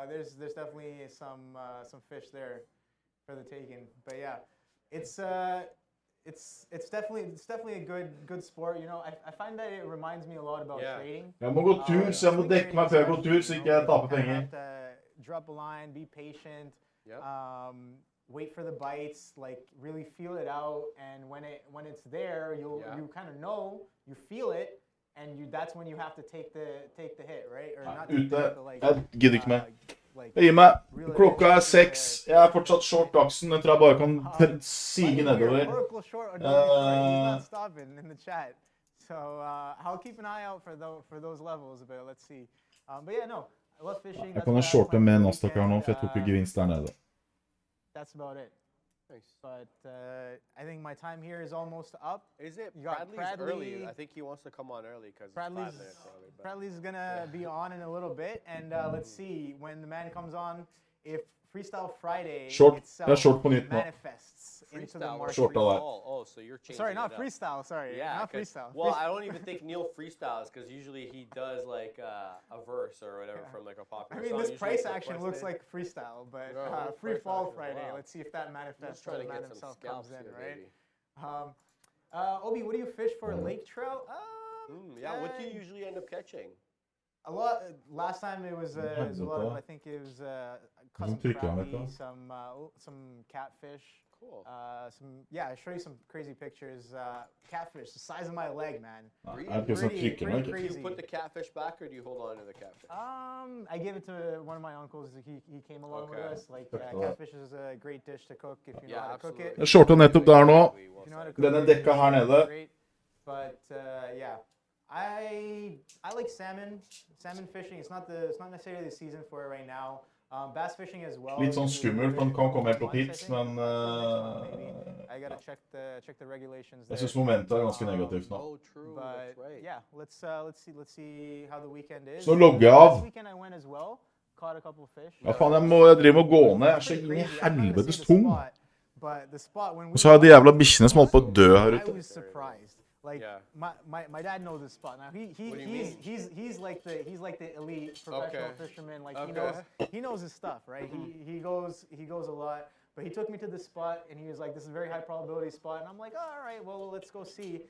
there's definitely some fish there for the taking. But yeah, it's definitely a good sport. You know, I find that it reminds me a lot about trading. Jeg må gå tur, så jeg må dekke meg før jeg går tur, så ikke jeg taper penger. Drop a line, be patient. Wait for the bites, like really feel it out, and when it's there, you kind of know, you feel it, and that's when you have to take the hit, right? Or not Ute. Jeg gidder ikke mer. Jeg gir meg. Klokka er 6. Jeg er fortsatt short Daxen. Jeg tror jeg bare kan sige nedover. Oracle short, he's not stopping in the chat. So I'll keep an eye out for those levels a bit. Let's see. But yeah, no, I love fishing. Jeg kan jo shorte med Nasdaq her nå, for jeg tok jo gevinst der nede. That's about it. Nice. But I think my time here is almost up. Is it? Bradley's early. I think he wants to come on early because Bradley's gonna be on in a little bit, and let's see when the man comes on if Freestyle Friday Short. itself Det er short på nytt nå. manifests into the market. Shorta der. Oh, so you're changing Sorry, not it up. freestyle. Sorry, Yeah, not 'cause- freestyle. Well, I don't even think Neil freestyles because usually he does like a verse or whatever from like a I popular mean, song. this Usually price it's a action quest looks thing. like freestyle, but No, free price fall action, Friday. wow. Let's see if that I'm manifests just trying when to the man get some himself comes scalps in, here, right? baby. Obi, what do you fish for? Lake trout? Yeah, what do you usually end up catching? A lot. Last time it was a lot of. I think it was caught some crappie, some catfish. Cool. I'll show you some crazy pictures. Catfish, the size of my leg, man. Pretty crazy. Do you put the catfish back or do you hold on to the catfish? I gave it to one of my uncles. He came along with us. Like catfish is a great dish to cook if you know how to cook it. Jeg shorta nettopp der nå. Den er dekka her nede. Great. But yeah, I like salmon. Salmon fishing. It's not necessarily the season for it right now. Bass fishing as well. Litt sånn skummelt, han kan komme på pils, men I gotta check the regulations. Jeg synes momentet er ganske negativt nå. Oh, true. But yeah, let's see how the weekend is. Så logger jeg av. This weekend I went as well. Caught a couple of fish. Ja, faen, jeg driver med å gå ned. Jeg er så inn i helvetes tung. But the spot when we Og så har jeg de jævla bikkjene som holdt på å dø her I ute. was surprised. Like my dad knows this spot. Now he's like the elite professional fisherman. Like he knows his stuff, right? He goes a lot. But he took me to this spot and he was like, this is a very high probability spot. And I'm like, all right, well, let's go see.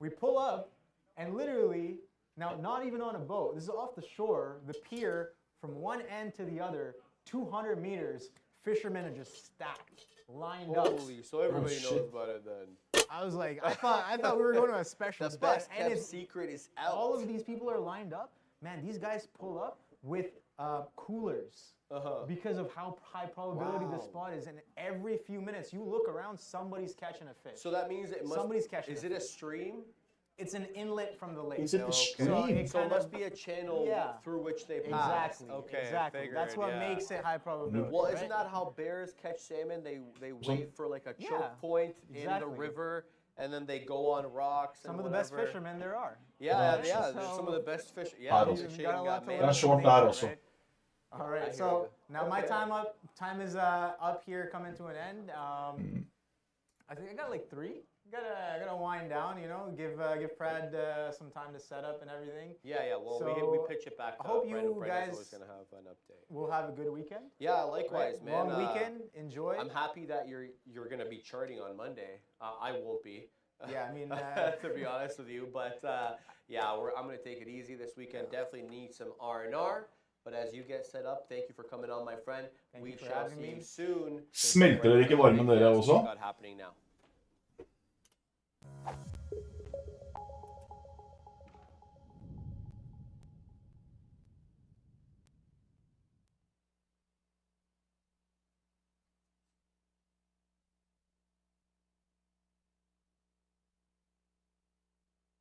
We pull up and literally, now not even on a boat, this is off the shore, the pier from one end to the other, 200 meters, fishermen are just stacked, lined up. Holy, so everybody knows about it then. I was like, I thought we were going to a special The spot. best kept secret is out. All of these people are lined up. Man, these guys pull up with coolers because of how high probability the spot is. And every few minutes, you look around, somebody's catching a fish. So that means somebody's catching. Is it a stream? It's an inlet from the lake. Is it the stream? So it must be a channel through which they pass. Exactly. Okay, exactly. That's what makes it high probability. Well, isn't that how bears catch salmon? They wait for like a choke point in the river, and then they go on rocks. Some of the best fishermen there are. Yeah, some of the best fish. Yeah, That's short that also. All right, so now my time is up here, coming to an end. I think I got like 3. I gotta wind down, you know, give Prad some time to set up and everything. Yeah. Well, so we pitch it back. I hope you guys always gonna have an update. Will have a good weekend. Yeah, likewise, right? man. Long weekend, enjoy. I'm happy that you're gonna be charting on Monday. I won't be. Yeah, I mean, to be honest with you, but yeah, I'm gonna take it easy this weekend. Definitely need some R&R. But as you get set up, thank you for coming on, my friend. We shall see you soon. Smelter dere ikke varmen dere også? Got happening now.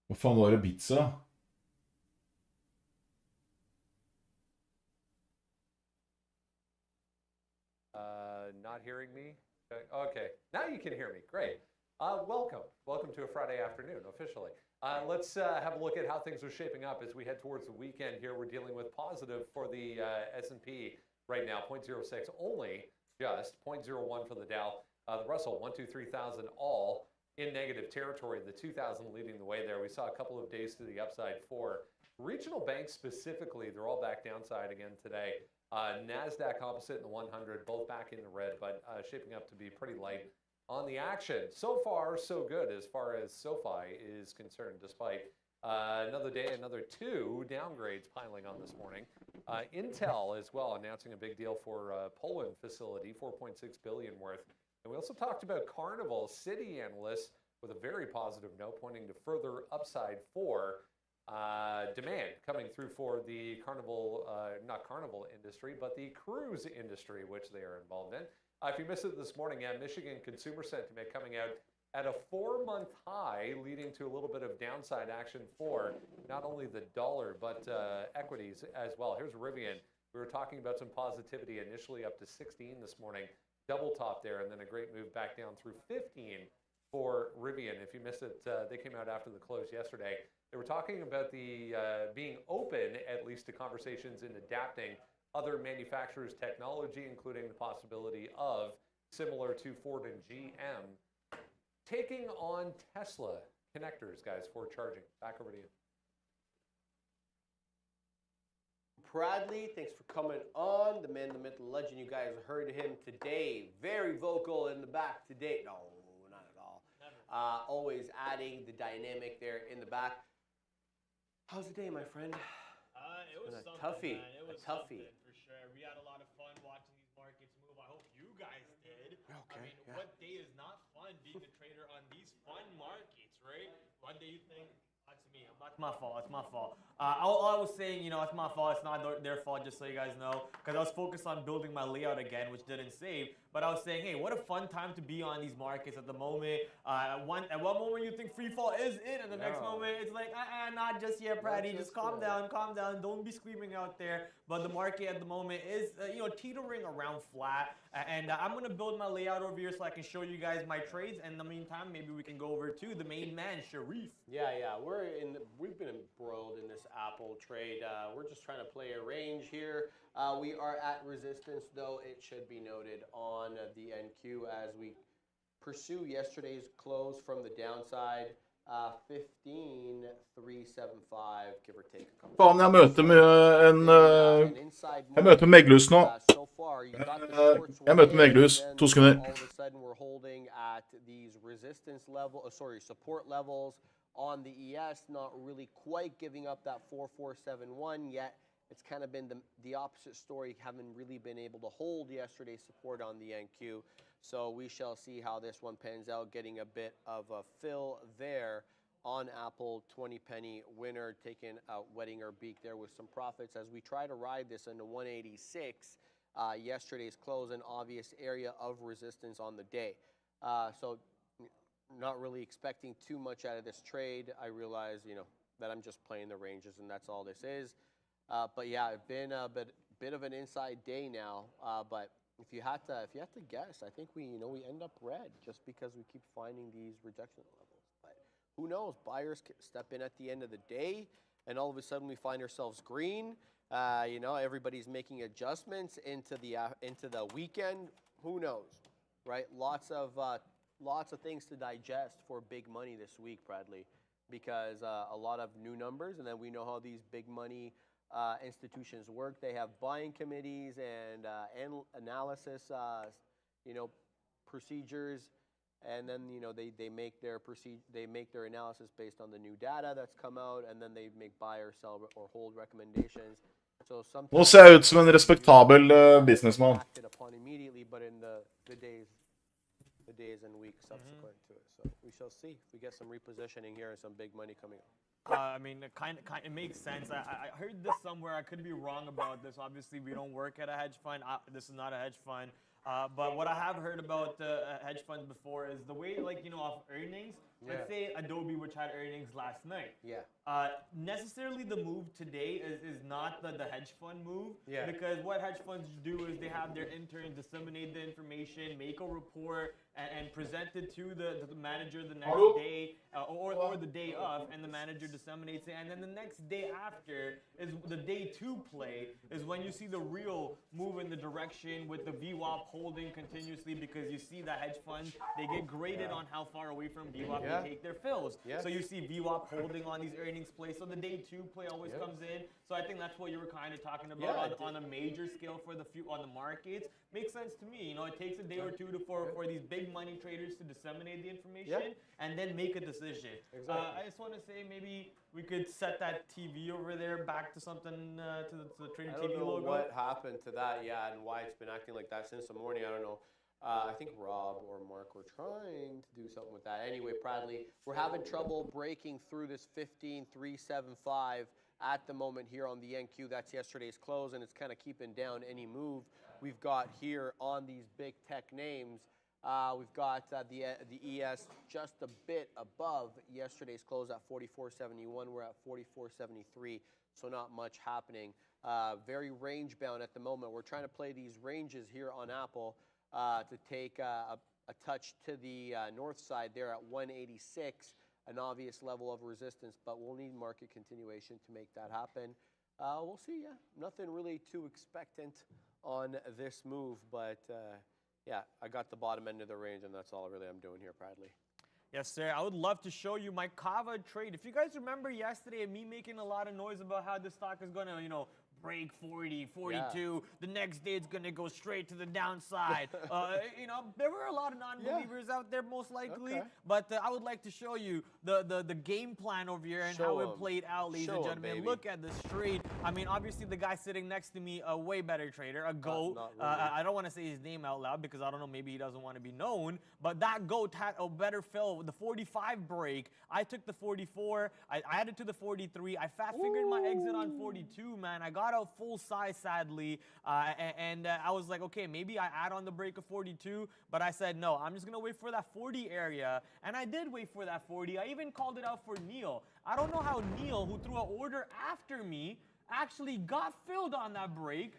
Hva faen var det pizza? Not hearing me? Okay, now you can hear me. Great. Welcome to a Friday afternoon officially. Let's have a look at how things are shaping up as we head towards the weekend here. We're dealing with positive for the S&P right now, 0.06 only, just 0.01 for the Dow. The Russell, 123,000 all in negative territory. The 2,000 leading the way there. We saw a couple of days to the upside for regional banks specifically. They're all back downside again today. NASDAQ composite and the 100, both back in the red, but shaping up to be pretty light on the action. So far, so good as far as SoFi is concerned, despite another day, another 2 downgrades piling on this morning. Intel as well, announcing a big deal for Poland facility, $4.6 billion worth. And we also talked about Carnival, Citi analysts with a very positive note pointing to further upside for demand coming through for the not carnival industry, but the cruise industry, which they are involved in. If you missed it this morning, Michigan consumer sentiment coming out at a 4-month high, leading to a little bit of downside action for not only the dollar, but equities as well. Here's Rivian. We were talking about some positivity initially up to 16 this morning, double top there, and then a great move back down through 15 for Rivian. If you missed it, they came out after the close yesterday. They were talking about the being open, at least to conversations and adapting other manufacturers' technology, including the possibility of, similar to Ford and GM, taking on Tesla connectors, guys, for charging. Back over to you. Bradley, thanks for coming on. The man, the myth, the legend. You guys heard him today. Very vocal in the back today. No, not at all. Always adding the dynamic there in the back. How's the day, my friend? It was a something, toughie. man. It was a toughie. something for sure. We had a lot of fun watching these markets move. I hope you guys did. Okay, I mean, what day is not fun being a trader on these fun markets, right? One day you think, that's me. That's my fault. It's my fault. All I was saying, it's my fault. It's not their fault, just so you guys know. Because I was focused on building my layout again, which didn't save. But I was saying, hey, what a fun time to be on these markets at the moment. At one moment you think free fall is it, and the next moment it's like, not just yet, Brady. Just calm down. Don't be screaming out there. But the market at the moment is, teetering around flat. And I'm going to build my layout over here so I can show you guys my trades. And in the meantime, maybe we can go over to the main man, Sharif. Yeah. We've been embroiled in this Apple trade. We're just trying to play a range here. We are at resistance, though it should be noted, on the NQ as we pursue yesterday's close from the downside. 15,375, give or take a couple. Faen, jeg møter med Meglerhus nå. Jeg møter Meglerhus. 2 sekunder. All of a sudden we're holding at these resistance support levels on the ES, not really quite giving up that 4471 yet. It's kind of been the opposite story, haven't really been able to hold yesterday's support on the NQ. So we shall see how this one pans out, getting a bit of a fill there on Apple. 20-penny winner, wetting our beak there with some profits as we try to ride this into 186. Yesterday's close, an obvious area of resistance on the day. So not really expecting too much out of this trade. I realize, that I'm just playing the ranges and that's all this is. But yeah, it's been a bit of an inside day now. But if you had to guess, I think we end up red just because we keep finding these rejection levels. But who knows? Buyers step in at the end of the day, and all of a sudden we find ourselves green. Everybody's making adjustments into the weekend. Who knows, right? Lots of things to digest for big money this week, Bradley, because a lot of new numbers, and then we know how these big money institutions work. They have buying committees and analysis, procedures, and then they make their analysis based on the new data that's come out, and then they make buy or sell or hold recommendations. So Nå ser jeg ut som en respektabel businessman. Acted upon immediately, but in the days and weeks subsequent to it. So we shall see if we get some repositioning here and some big money coming up. It makes sense. I heard this somewhere. I could be wrong about this. Obviously, we don't work at a hedge fund. This is not a hedge fund. But what I have heard about hedge funds before is the way, off earnings. Let's say Adobe, which had earnings last night. Yeah. Necessarily the move today is not the hedge fund move. Yeah. Because what hedge funds do is they have their interns disseminate the information, make a report, and present it to the manager the next day or the day of, and the manager disseminates it. And then the next day after is the day 2 play, is when you see the real move in the direction with the VWAP holding continuously, because you see the hedge funds, they get graded on how far away from VWAP they take their fills. Yeah. So you see VWAP holding on these earnings plays. So the day 2 play always comes in. So I think that's what you were kind of talking about on a major scale for on the markets. Makes sense to me. It takes a day or two for these big money traders to disseminate the information and then make a decision. Exactly. I just want to say maybe we could set that TV over there back to something to the Trading TV logo. I don't know what happened to that, and why it's been acting like that since the morning. I don't know. I think Rob or Mark were trying to do something with that. Anyway, Bradley, we're having trouble breaking through this 15,375 at the moment here on the NQ. That's yesterday's close, and it's kind of keeping down any move we've got here on these big tech names. We've got the ES just a bit above yesterday's close at 44.71. We're at 44.73, so not much happening. Very range bound at the moment. We're trying to play these ranges here on Apple to take a touch to the north side there at 186, an obvious level of resistance, but we'll need market continuation to make that happen. We'll see. Yeah, nothing really too expectant on this move, but yeah, I got the bottom end of the range, and that's all really I'm doing here proudly. Yes, sir. I would love to show you my Kava trade. If you guys remember yesterday, me making a lot of noise about how the stock is gonna, break 40, 42. The next day it's gonna go straight to the downside. There were a lot of non-believers out there, most likely. But I would like to show you the game plan over here and how it played out, ladies and gentlemen. Look at this trade. I mean, obviously the guy sitting next to me, a way better trader, a GOAT. Really. I don't want to say his name out loud because I don't know, maybe he doesn't want to be known. But that GOAT had a better fill with the 45 break. I took the 44. I added to the 43. I fat fingered my exit on 42, man. I got out full size, sadly, and I was like, okay, maybe I add on the break of 42, but I said no, I'm just gonna wait for that 40 area, and I did wait for that 40. I even called it out for Neil. I don't know how Neil, who threw an order after me, actually got filled on that break.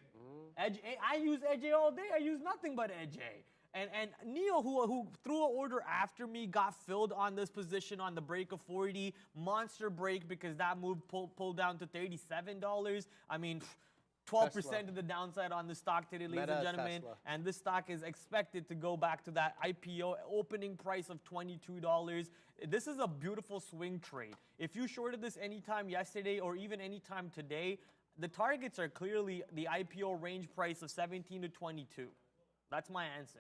Edge A, I use Edge A all day. I use nothing but Edge A. And Neil, who threw an order after me, got filled on this position on the break of 40. Monster break because that move pulled down to $37. I mean, 12% to the downside on the stock today, ladies and gentlemen. Tesla. And this stock is expected to go back to that IPO opening price of $22. This is a beautiful swing trade. If you shorted this anytime yesterday or even anytime today, the targets are clearly the IPO range price of 17 to 22. That's my answer.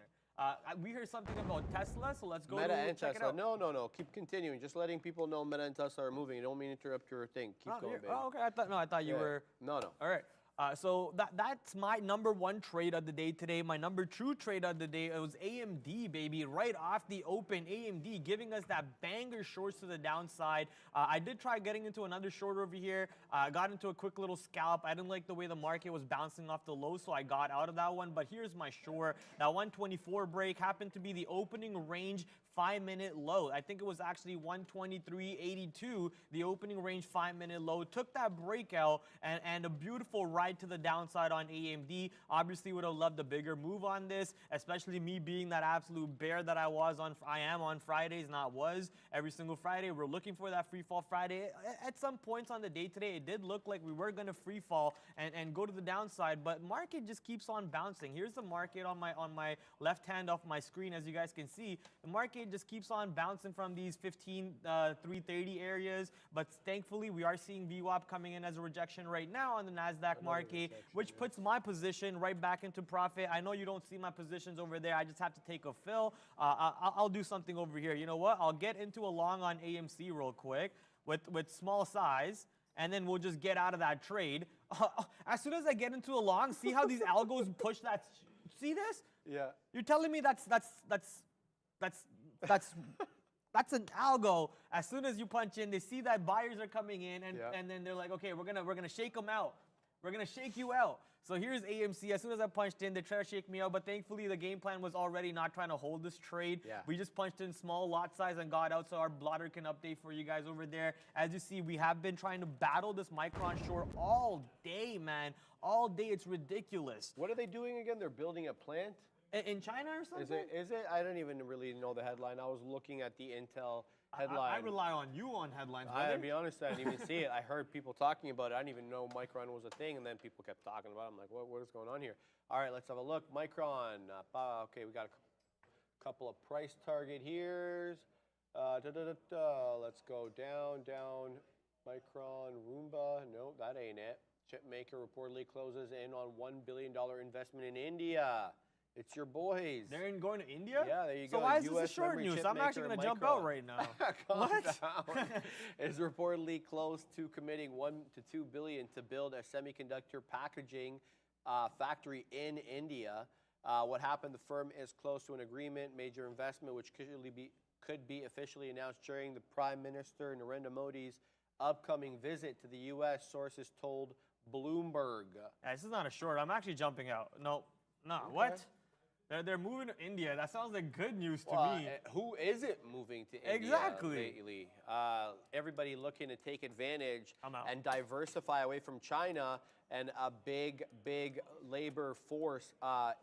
We heard something about Tesla, so let's go Meta and check Tesla. it out. No. Keep continuing. Just letting people know Meta and Tesla are moving. You don't mean to interrupt your thing. Keep going, baby. Oh, okay. I thought you were. No. All right. So that's my number one trade of the day today. My number two trade of the day, it was AMD, baby. Right off the open, AMD giving us that banger shorts to the downside. I did try getting into another short over here. I got into a quick little scalp. I didn't like the way the market was bouncing off the low, so I got out of that one. But here's my short. That 124 break happened to be the opening range 5-minute low. I think it was actually 123.82, the opening range 5-minute low. Took that breakout and a beautiful ride to the downside on AMD. Obviously would have loved a bigger move on this, especially me being that absolute bear that I am on Fridays, not was. Every single Friday, we're looking for that free fall Friday. At some points on the day today, it did look like we were going to free fall and go to the downside, but market just keeps on bouncing. Here's the market on my left hand off my screen, as you guys can see. The market just keeps on bouncing from these 330 areas, but thankfully we are seeing VWAP coming in as a rejection right now on the NASDAQ market, which puts my position right back into profit. I know you don't see my positions over there. I just have to take a fill. I'll do something over here. You know what? I'll get into a long on AMC real quick with small size, and then we'll just get out of that trade. As soon as I get into a long, see how these algos push that? See this? Yeah. You're telling me that's an algo. As soon as you punch in, they see that buyers are coming in, and then they're like, okay, we're gonna shake them out. We're gonna shake you out. So here's AMC. As soon as I punched in, they try to shake me out, but thankfully the game plan was already not trying to hold this trade. Yeah. We just punched in small lot size and got out, so our blotter can update for you guys over there. As you see, we have been trying to battle this Micron short all day, man. All day, it's ridiculous. What are they doing again? They're building a plant? In China or something? Is it? I don't even really know the headline. I was looking at the Intel headline. I rely on you on headlines, brother. I'll be honest, I didn't even see it. I heard people talking about it. I didn't even know Micron was a thing, and then people kept talking about it. I'm like, what is going on here? All right, let's have a look. Micron. Okay, we got a couple of price target here. Let's go down. Micron, Roomba. No, that ain't it. Chipmaker reportedly closes in on $1 billion investment in India. It's your boys. They're going to India? Yeah, there you go. So why is this a short news? I'm actually going to jump out right now. What? Is reportedly close to committing $1 to $2 billion to build a semiconductor packaging factory in India. What happened? The firm is close to an agreement, major investment, which could be officially announced during the Prime Minister Narendra Modi's upcoming visit to the U.S. Sources told Bloomberg. This is not a short. I'm actually jumping out. No, okay. What? They're moving to India. That sounds like good news to me. Who isn't moving to India lately? Everybody looking to take advantage and diversify away from China and a big labor force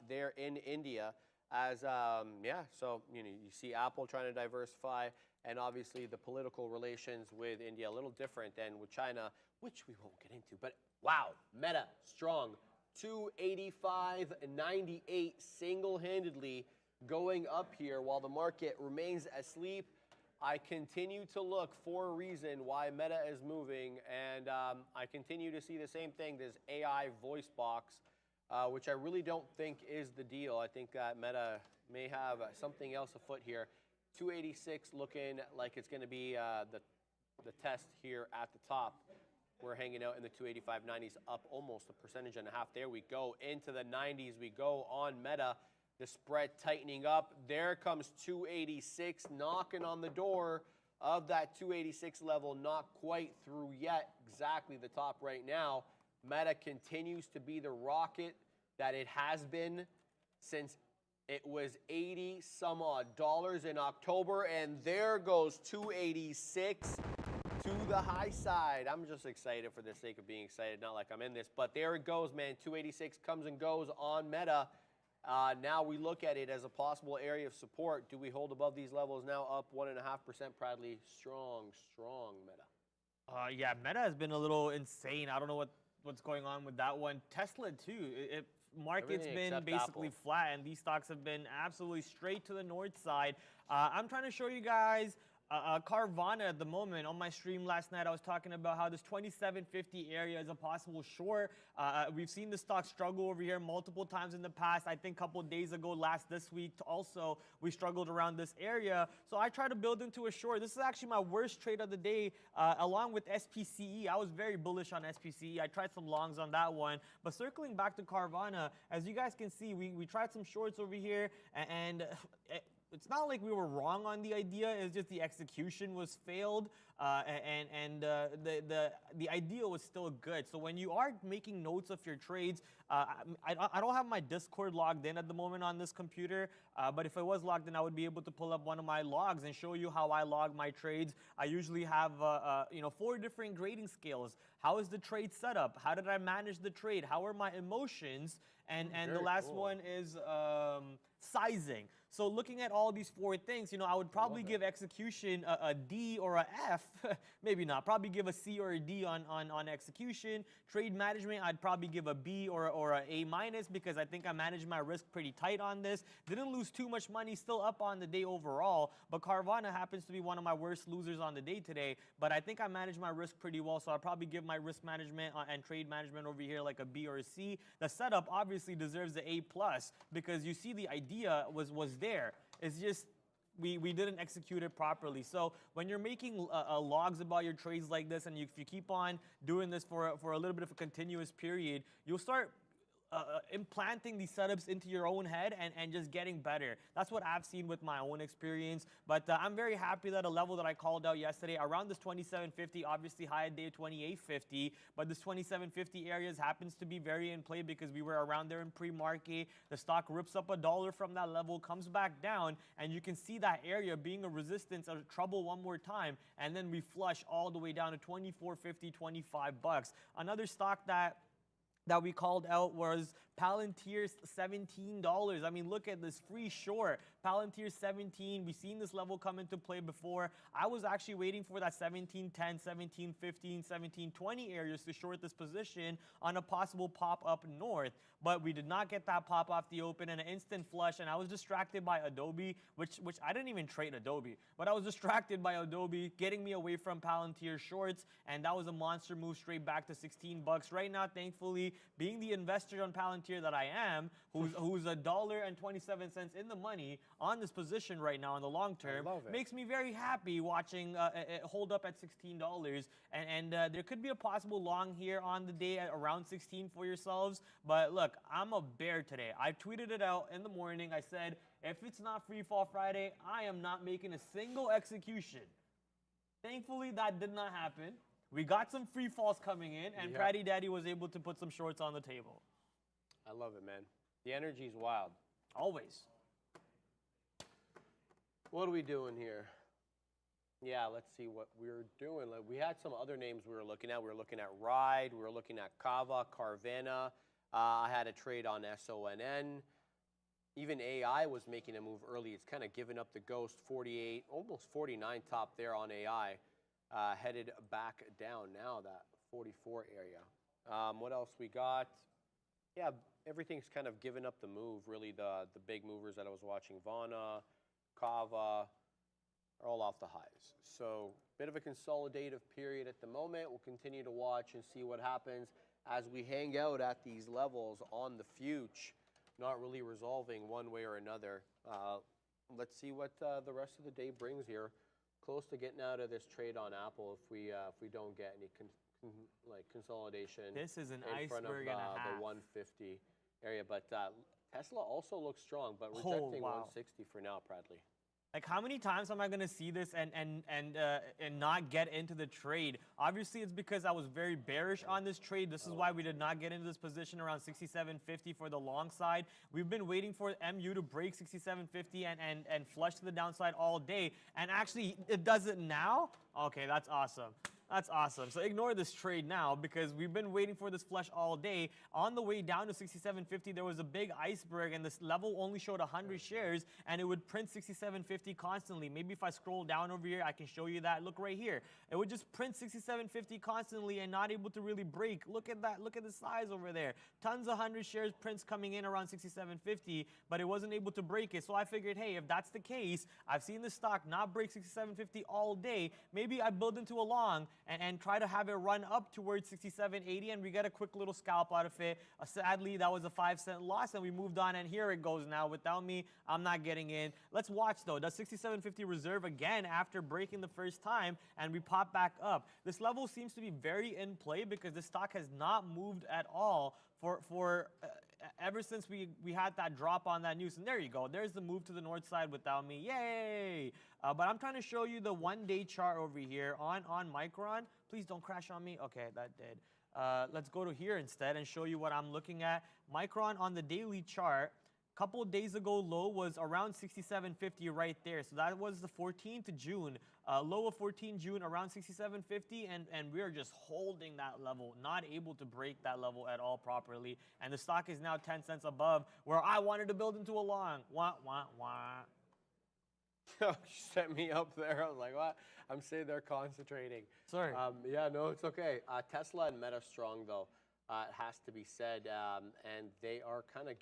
there in India. as yeah, so you see Apple trying to diversify, and obviously the political relations with India a little different than with China, which we won't get into. But wow, Meta strong, 285.98 single-handedly going up here while the market remains asleep. I continue to look for a reason why Meta is moving, and I continue to see the same thing, this AI voice box, which I really don't think is the deal. I think that Meta may have something else afoot here. 286 looking like it's going to be the test here at the top. We're hanging out in the 285.90s, up almost 1.5%. There we go. Into the 90s we go on Meta. The spread tightening up. There comes 286 knocking on the door of that 286 level. Not quite through yet. Exactly the top right now. Meta continues to be the rocket that it has been since it was 80 some odd dollars in October. And there goes 286 to the high side. I'm just excited for the sake of being excited. Not like I'm in this, but there it goes, man. 286 comes and goes on Meta. Now we look at it as a possible area of support. Do we hold above these levels now? Up 1.5%, proudly. Strong Meta. Yeah, Meta has been a little insane. I don't know what's going on with that one. Tesla too. Market's Everything been except basically Apple. flat, and these stocks have been absolutely straight to the north side. I'm trying to show you guys Carvana at the moment. On my stream last night, I was talking about how this 2750 area is a possible short. We've seen the stock struggle over here multiple times in the past. I think a couple of days ago, this week also, we struggled around this area. So I tried to build into a short. This is actually my worst trade of the day, along with SPCE. I was very bullish on SPCE. I tried some longs on that one. But circling back to Carvana, as you guys can see, we tried some shorts over here, and it's not like we were wrong on the idea. It's just the execution was failed, and the idea was still good. So when you are making notes of your trades, I don't have my Discord logged in at the moment on this computer, but if I was logged in, I would be able to pull up one of my logs and show you how I log my trades. I usually have 4 different grading scales. How is the trade set up? How did I manage the trade? How are my emotions? And the last one is sizing. So looking at all these 4 things, I would probably give execution a D or a F. Maybe not. Probably give a C or a D on execution. Trade management, I'd probably give a B or a A minus, because I think I managed my risk pretty tight on this. Didn't lose too much money, still up on the day overall. But Carvana happens to be one of my worst losers on the day today. But I think I managed my risk pretty well, so I'll probably give my risk management and trade management over here like a B or a C. The setup obviously deserves the A plus, because you see the idea was there. It's just we didn't execute it properly. So when you're making logs about your trades like this, and if you keep on doing this for a little bit of a continuous period, you'll start implanting these setups into your own head and just getting better. That's what I've seen with my own experience. But I'm very happy that a level that I called out yesterday around this 2750, obviously high day 2850, but this 2750 areas happens to be very in play because we were around there in pre-market. The stock rips up $1 from that level, comes back down, and you can see that area being a resistance or trouble one more time, and then we flush all the way down to 24.50, 25 bucks. Another stock that we called out was Palantir's $17. I mean, look at this free short. Palantir 17. We've seen this level come into play before. I was actually waiting for that 17.10, 17.15, 17.20 areas to short this position on a possible pop up north. But we did not get that pop off the open and an instant flush, and I was distracted by Adobe, which I didn't even trade Adobe, but I was distracted by Adobe getting me away from Palantir shorts, and that was a monster move straight back to 16 bucks. Right now, thankfully, being the investor on Palantir that I am, who's $1.27 in the money on this position right now in the long term, makes me very happy watching it hold up at $16. And there could be a possible long here on the day at around 16 for yourselves. But look, I'm a bear today. I tweeted it out in the morning. I said, if it's not Free Fall Friday, I am not making a single execution. Thankfully, that did not happen. We got some free falls coming in, and Pratty Daddy was able to put some shorts on the table. I love it, man. The energy's wild. Always. What are we doing here? Yeah, let's see what we're doing. We had some other names we were looking at. We were looking at Ride. We were looking at Kava, Carvana. I had a trade on SONN. even AI was making a move early. It's kind of given up the ghost. 48, almost 49 top there on AI. Headed back down now, that 44 area. What else we got? Yeah, everything's kind of given up the move. Really, the big movers that I was watching, Vana, Kava, are all off the highs. So, bit of a consolidative period at the moment. We'll continue to watch and see what happens as we hang out at these levels on the future, not really resolving one way or another. Let's see what the rest of the day brings here. Close to getting out of this trade on Apple if we don't get any consolidation. This is an in front of iceberg and a half. the 150 area, but Tesla also looks strong, but rejecting 160 for now, Bradley. Like, how many times am I going to see this and not get into the trade? Obviously, it's because I was very bearish on this trade. This is why we did not get into this position around 67.50 for the long side. We've been waiting for MU to break 67.50 and flush to the downside all day. And actually, it does it now? Okay, that's awesome. That's awesome. So ignore this trade now because we've been waiting for this flush all day. On the way down to 67.50, there was a big iceberg and this level only showed 100 shares and it would print 67.50 constantly. Maybe if I scroll down over here, I can show you that. Look right here. It would just print 67.50 constantly and not able to really break. Look at that. Look at the size over there. Tons of 100 shares prints coming in around 67.50, but it wasn't able to break it. So I figured, hey, if that's the case, I've seen the stock not break 67.50 all day. Maybe I build into a long and try to have it run up towards 67.80 and we get a quick little scalp out of it. Sadly, that was a 5-cent loss and we moved on and here it goes now. Without me, I'm not getting in. Let's watch though. Does 67.50 reserve again after breaking the first time and we pop back up? This level seems to be very in play because the stock has not moved at all ever since we had that drop on that news. And there you go. There's the move to the north side without me. Yay! But I'm trying to show you the one-day chart over here on Micron. Please don't crash on me. Okay, that did. Let's go to here instead and show you what I'm looking at. Micron on the daily chart. A couple of days ago, low was around 67.50 right there. So that was the 14th of June. Low of 14 June around 67.50, and we're just holding that level, not able to break that level at all properly. And the stock is now 10 cents above where I wanted to build into a long. Wah, wah, wah. You set me up there. I was like, what? I'm saying they're concentrating. Sorry. Yeah, no, it's okay. Tesla and Meta strong, though, it has to be said. And they are kind of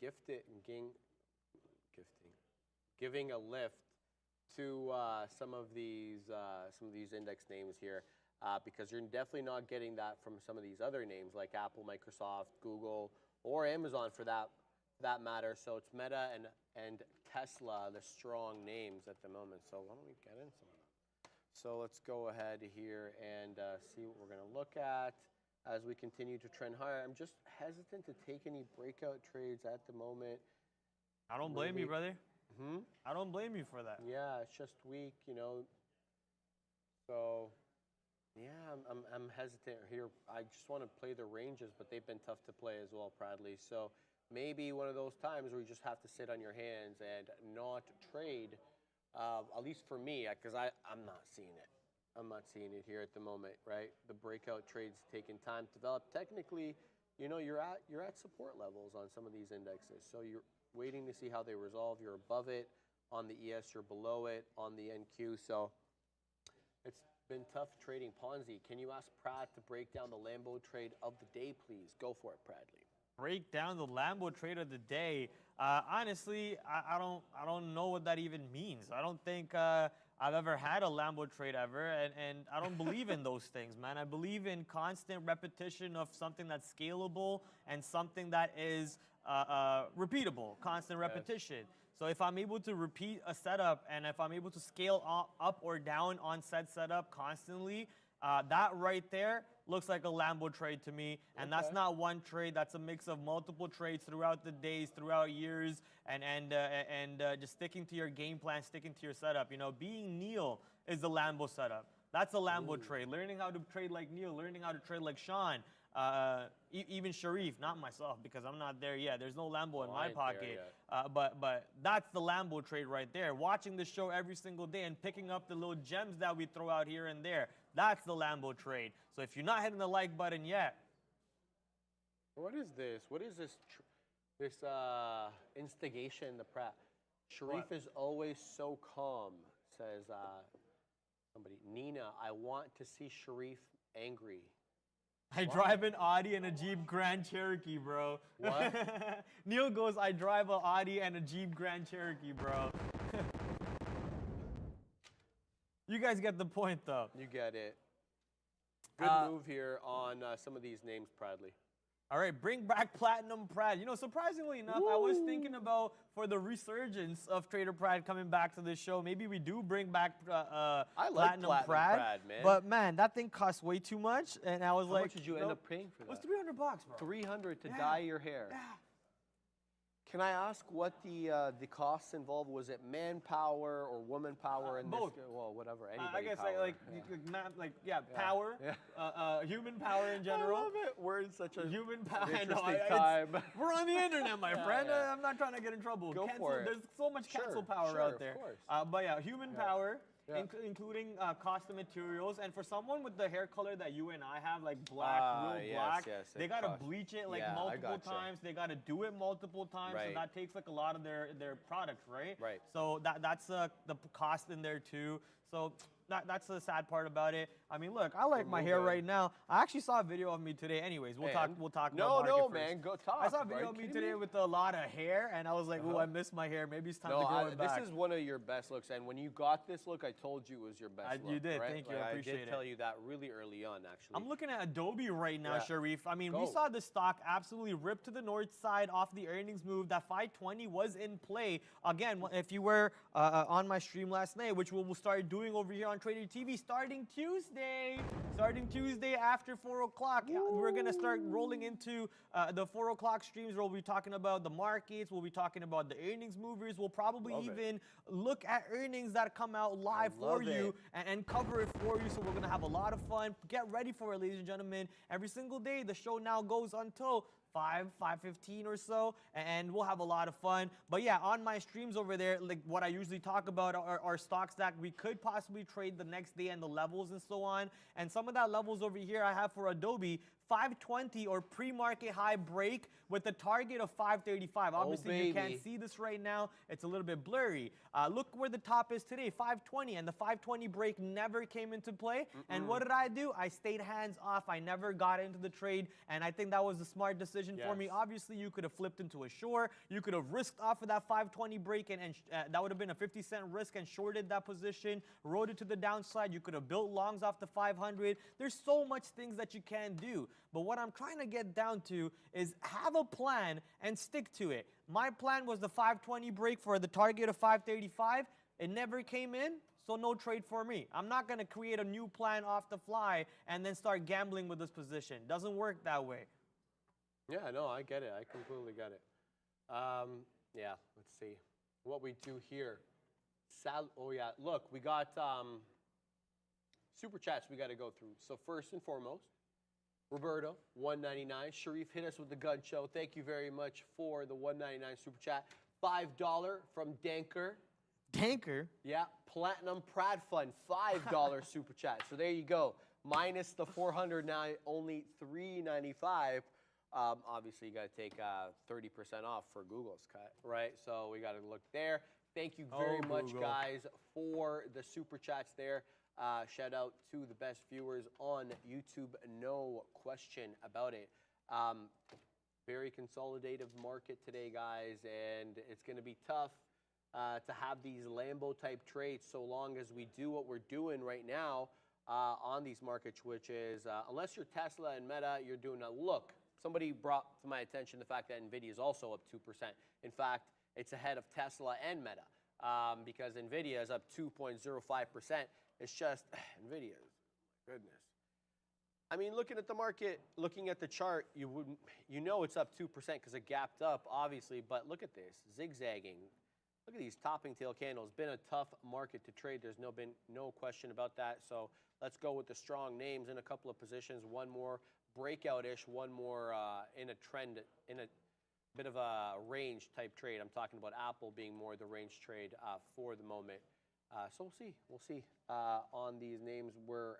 giving a lift to some of these index names here because you're definitely not getting that from some of these other names like Apple, Microsoft, Google, or Amazon for that matter. So it's Meta and Tesla, the strong names at the moment. So why don't we get in some of them? So let's go ahead here and see what we're going to look at as we continue to trend higher. I'm just hesitant to take any breakout trades at the moment. I don't blame you, brother. I don't blame you for that. Yeah, it's just weak, you know. So, yeah, I'm hesitant here. I just want to play the ranges, but they've been tough to play as well, Bradley. So maybe one of those times where you just have to sit on your hands and not trade, at least for me, because I'm not seeing it. I'm not seeing it here at the moment, right? The breakout trades taking time to develop. Technically, you know, you're at support levels on some of these indexes. So you're waiting to see how they resolve. You're above it on the ES, you're below it on the NQ. So it's been tough trading Ponzi. Can you ask Pratt to break down the Lambo trade of the day, please? Go for it, Bradley. Break down the Lambo trade of the day. Honestly, I don't know what that even means. I don't think I've ever had a Lambo trade ever, and I don't believe in those things, man. I believe in constant repetition of something that's scalable and something that is repeatable, constant repetition. So if I'm able to repeat a setup and if I'm able to scale up or down on said setup constantly, that right there looks like a Lambo trade to me. And that's not one trade. That's a mix of multiple trades throughout the days, throughout years, and just sticking to your game plan, sticking to your setup. You know, being Neil is the Lambo setup. That's a Lambo trade. Learning how to trade like Neil, learning how to trade like Sean, even Sharif, not myself because I'm not there yet. There's no Lambo in my pocket. But that's the Lambo trade right there. Watching the show every single day and picking up the little gems that we throw out here and there. That's the Lambo trade. So if you're not hitting the like button yet. What is this? What is this? This instigation in the Pratt. Sharif is always so calm, says somebody. Nina, I want to see Sharif angry. I drive an Audi and a Jeep Grand Cherokee, bro. What? Neil goes, I drive an Audi and a Jeep Grand Cherokee, bro. You guys get the point, though. You get it. Good move here on some of these names, Proudly. All right, bring back Platinum Prad. You know, surprisingly enough, I was thinking about for the resurgence of Trader Prad coming back to this show, maybe we do bring back I like Platinum Prad, man. But man, that thing costs way too much, and I was How like, much did you end up paying for that? It was $300, bro. $300 to dye your hair. Yeah. Can I ask what the costs involved? Was it manpower or woman power? In both. This, well, whatever. Anybody I guess power. power, human power in general. I love it. We're in such a human power. interesting time. We're on the internet, my friend. Yeah. I'm not trying to get in trouble. Go for it. There's so much cancel power sure, out there. Of course. But yeah, human power. Yeah. Including cost of materials, and for someone with the hair color that you and I have, like black, real black, they gotta bleach it like multiple times. They gotta do it multiple times, so that takes like a lot of their products, right? Right. So that's the cost in there too. So that's the sad part about it. I mean, look, I like my hair right now. I actually saw a video of me today. Anyways, we'll talk about market first. Man, go talk. I saw a video of me today with a lot of hair, and I was like, oh, I miss my hair. Maybe it's time to grow it back. This is one of your best looks, and when you got this look, I told you it was your best look. You did. Right? Thank you. I appreciate it. I did tell you that really early on, actually. I'm looking at Adobe right now, Sharif. I mean, we Go. saw the stock absolutely rip to the north side off the earnings move. That 520 was in play. Again, if you were on my stream last night, which we'll start doing over here on Trader TV starting Tuesday. Starting Tuesday after 4 o'clock. We're going to start rolling into the 4 o'clock streams where we'll be talking about the markets. We'll be talking about the earnings movers. We'll probably even look at earnings that come out live for you and cover it for you. So we're going to have a lot of fun. Get ready for it, ladies and gentlemen. Every single day, the show now goes until 5:15 or so, and we'll have a lot of fun. But yeah, on my streams over there, like what I usually talk about are stocks that we could possibly trade the next day and the levels and so on. And some of that levels over here I have for Adobe, 520 or pre-market high break with a target of 535. Obviously, you can't see this right now. It's a little bit blurry. Look where the top is today, 520, and the 520 break never came into play. And what did I do? I stayed hands off. I never got into the trade, and I think that was a smart decision for me. Obviously, you could have flipped into a short. You could have risked off of that 520 break, and that would have been a 50-cent risk and shorted that position, rode it to the downside. You could have built longs off the 500. There's so much things that you can do. But what I'm trying to get down to is have a plan and stick to it. My plan was the 520 break for the target of 535. It never came in, so no trade for me. I'm not going to create a new plan off the fly and then start gambling with this position. Doesn't work that way. Yeah, no, I get it. I completely get it. Yeah, let's see what we do here. Oh, yeah. Look, we got super chats we got to go through. So first and foremost, Roberto, $1.99. Sharif hit us with the gun show. Thank you very much for the $1.99 super chat. $5 from Danker. Danker? Yeah, Platinum Prad Fund, $5 super chat. So there you go. Minus the $400 now, only $3.95. Obviously, you got to take 30% off for Google's cut, right? So we got to look there. Thank you very much, guys, for the super chats there. Shout out to the best viewers on YouTube, no question about it. Very consolidative market today, guys, and it's going to be tough to have these Lambo-type trades so long as we do what we're doing right now on these markets, which is, unless you're Tesla and Meta, you're doing a look. Somebody brought to my attention the fact that NVIDIA is also up 2%. In fact, it's ahead of Tesla and Meta because NVIDIA is up 2.05%. It's just, NVIDIA, goodness. I mean, looking at the market, looking at the chart, you know it's up 2% because it gapped up, obviously, but look at this, zigzagging. Look at these topping tail candles. Been a tough market to trade. There's been no question about that. So let's go with the strong names in a couple of positions. One more breakout-ish, one more in a trend, in a bit of a range type trade. I'm talking about Apple being more the range trade for the moment. So we'll see. We'll see on these names. We're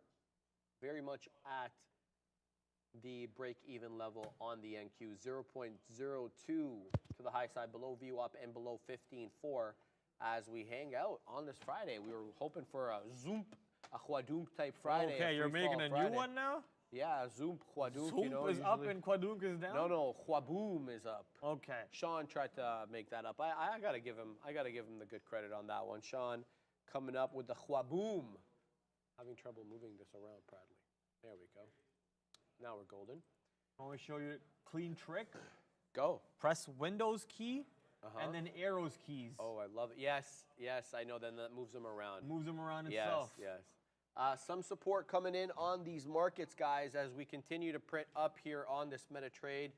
very much at the break-even level on the NQ. 0.02 to the high side, below VWAP and below 15.4 as we hang out on this Friday. We were hoping for a Zoom, a Huadunk type Friday. Okay, you're making a new one now? Yeah, Zoom, Huadunk. Zoom you know, is up usually. and Huadunk is down? No, Huaboom is up. Okay. Sean tried to make that up. I gotta give him the good credit on that one. Sean coming up with the Huaboom. Having trouble moving this around proudly. There we go. Now we're golden. I want to show you a clean trick. Go. Press Windows key and then arrows keys. Oh, I love it. Yes, I know. Then that moves them around. Moves them around itself. Yes. Some support coming in on these markets, guys, as we continue to print up here on this meta trade.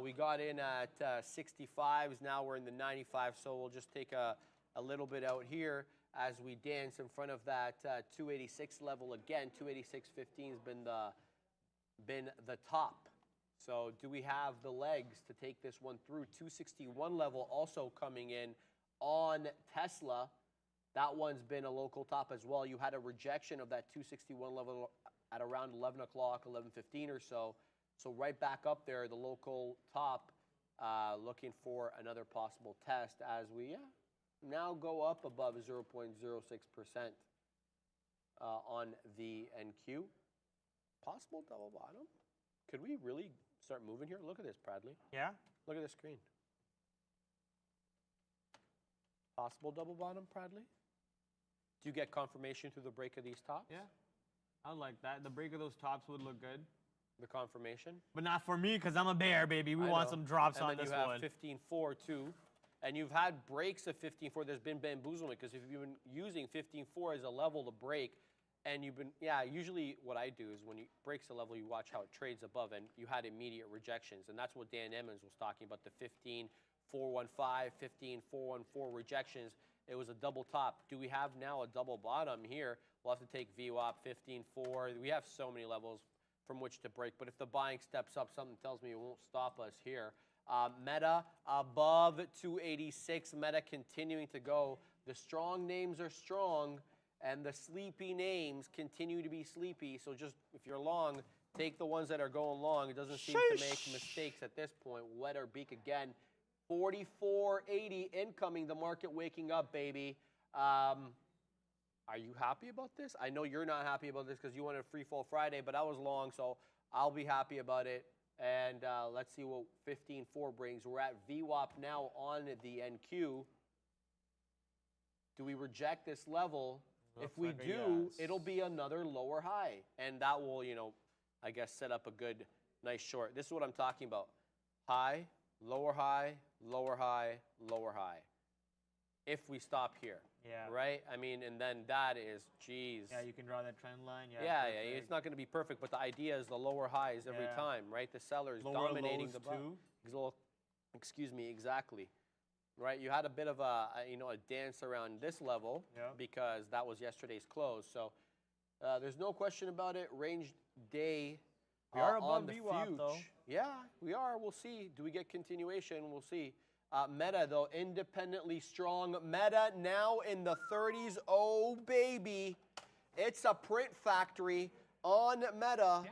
We got in at 65s. Now we're in the 95. So we'll just take a little bit out here as we dance in front of that 286 level again. 286.15 has been the top. So do we have the legs to take this one through? 261 level also coming in on Tesla. That one's been a local top as well. You had a rejection of that 261 level at around 11 o'clock, 11:15 or so. So right back up there, the local top, looking for another possible test as we now go up above 0.06% on the NQ. Possible double bottom. Could we really start moving here? Look at this, Bradley. Yeah? Look at the screen. Possible double bottom, Bradley? Do you get confirmation through the break of these tops? Yeah. I like that. The break of those tops would look good. The confirmation? But not for me, because I'm a bear, baby. We want some drops on this one. And then you have 15.4 too. And you've had breaks of 15.4. There's been bamboozlement because if you've been using 15.4 as a level to break, and you've been, usually what I do is when you breaks a level, you watch how it trades above, and you had immediate rejections. And that's what Dan Emmons was talking about, the 15.415, 15.414 rejections. It was a double top. Do we have now a double bottom here? We'll have to take VWAP 15.4. We have so many levels from which to break. But if the buying steps up, something tells me it won't stop us here. Meta above 286. Meta continuing to go. The strong names are strong, and the sleepy names continue to be sleepy. So just, if you're long, take the ones that are going long. It doesn't seem to make mistakes at this point. Wet or beak again. 44.80 incoming. The market waking up, baby. Are you happy about this? I know you're not happy about this because you wanted a free fall Friday, but I was long, so I'll be happy about it. And let's see what 15.4 brings. We're at VWAP now on the NQ. Do we reject this level? If we do, it'll be another lower high. And that will, I guess set up a good, nice short. This is what I'm talking about. High, lower high, lower high, lower high. If we stop here. Yeah. Right? I mean, and then that is, geez. Yeah, you can draw that trend line. Yeah, it's not going to be perfect, but the idea is the lower highs every time, right? The seller is dominating the buy. Excuse me, exactly. Right? You had a bit of a dance around this level because that was yesterday's close. So there's no question about it. Range day we are above on the VWAP, though. Yeah, we are. We'll see. Do we get continuation? We'll see. Meta, though, independently strong. Meta now in the 30s. Oh, baby. It's a print factory on Meta.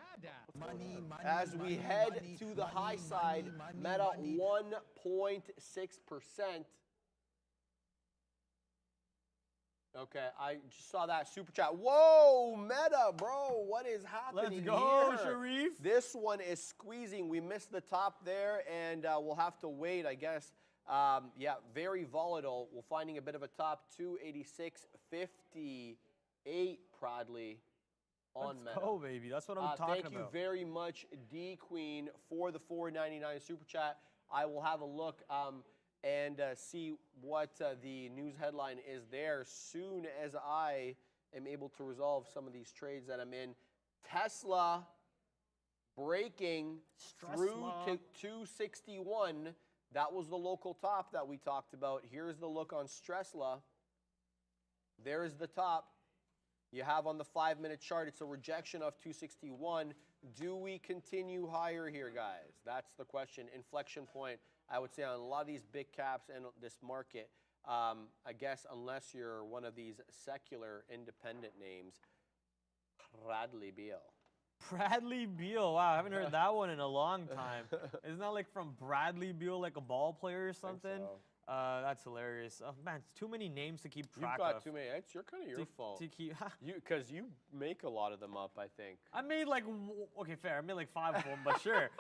As we head to the high side, Meta 1.6%. Okay, I just saw that super chat. Whoa, Meta, bro, what is happening Let's go, here? Sharif. This one is squeezing. We missed the top there, and we'll have to wait, I guess. Very volatile. We're finding a bit of a top, 286.58 proudly on Meta. Let's go, baby. That's what I'm talking about. Thank you very much, D Queen, for the $4.99 super chat. I will have a look and see what the news headline is there soon as I am able to resolve some of these trades that I'm in. Tesla breaking through to 261. That was the local top that we talked about. Here's the look on Stressla. There's the top. You have on the 5-minute chart, it's a rejection of 261. Do we continue higher here, guys? That's the question. Inflection point, I would say, on a lot of these big caps and this market, I guess unless you're one of these secular independent names, Bradley Beal. Bradley Beal. Wow, I haven't heard that one in a long time. Isn't that like from Bradley Beal, like a ball player or something? That's hilarious. Oh man, it's too many names to keep track You've got of. too many. It's kind of your fault. To keep, Because you make a lot of them up, I think. I made like, okay, fair. I made like 5 of them, but sure.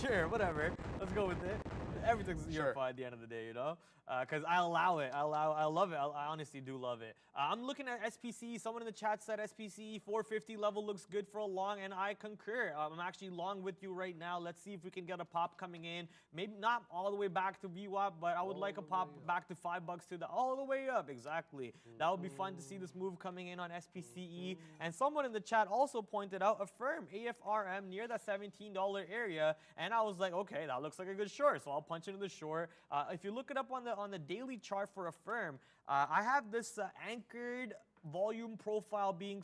Sure, whatever. Let's go with it. Everything's your fault at the end of the day, you know? Because I allow it. I love it. I honestly do love it. I'm looking at SPC. Someone in the chat said SPC 450 level looks good for a long, and I concur. I'm actually long with you right now. Let's see if we can get a pop coming in. Maybe not all the way back to VWAP, but I would like a pop back to $5 to the all the way up. Exactly. That would be fun to see this move coming in on SPCE. And someone in the chat also pointed out Affirm AFRM near that $17 area, and I was like, okay, that looks like a good short, so I'll punch into the short. If you look it up on the daily chart for Affirm, I have this anchored volume profile being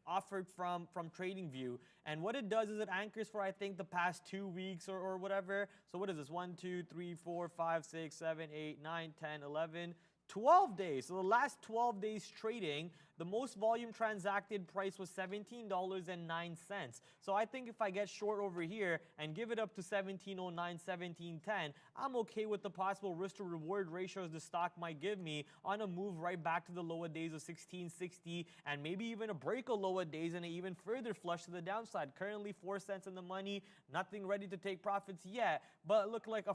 offered from TradingView, and what it does is it anchors for I think the past 2 weeks or whatever. So what is this? 1, 2, 3, 4, 5, 6, 7, 8, 9, 10, 11, 12 days. So the last 12 days trading, the most volume transacted price was $17.09. So I think if I get short over here and give it up to $17.09, $17.10, I'm okay with the possible risk to reward ratios the stock might give me on a move right back to the lower days of $16.60 and maybe even a break of lower days and an even further flush to the downside. Currently 4 cents in the money, nothing ready to take profits yet, but looks like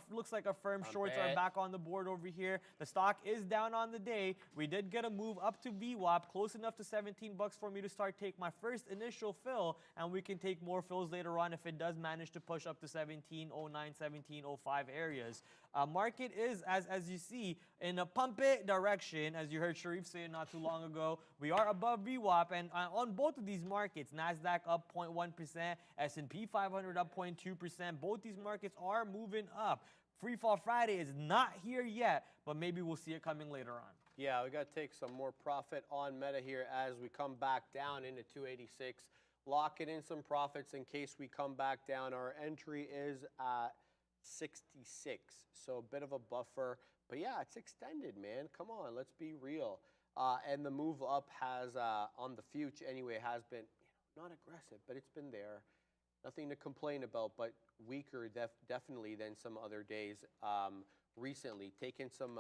Affirm shorts are back on the board over here. The stock is down on the day. We did get a move up to VWAP, close enough to $17 for me to start take my first initial fill, and we can take more fills later on if it does manage to push up to 17.09, 17.05 areas. Market is, as you see, in a pump it direction, as you heard Sharif say not too long ago. We are above VWAP, and on both of these markets, NASDAQ up 0.1%, S&P 500 up 0.2%. Both these markets are moving up. Free Fall Friday is not here yet, but maybe we'll see it coming later on. Yeah, we got to take some more profit on Meta here as we come back down into 286. Locking in some profits in case we come back down. Our entry is at 66, so a bit of a buffer. But yeah, it's extended, man. Come on, let's be real. And the move up has, on the future anyway, has been not aggressive, but it's been there. Nothing to complain about, but weaker definitely than some other days recently. Taking some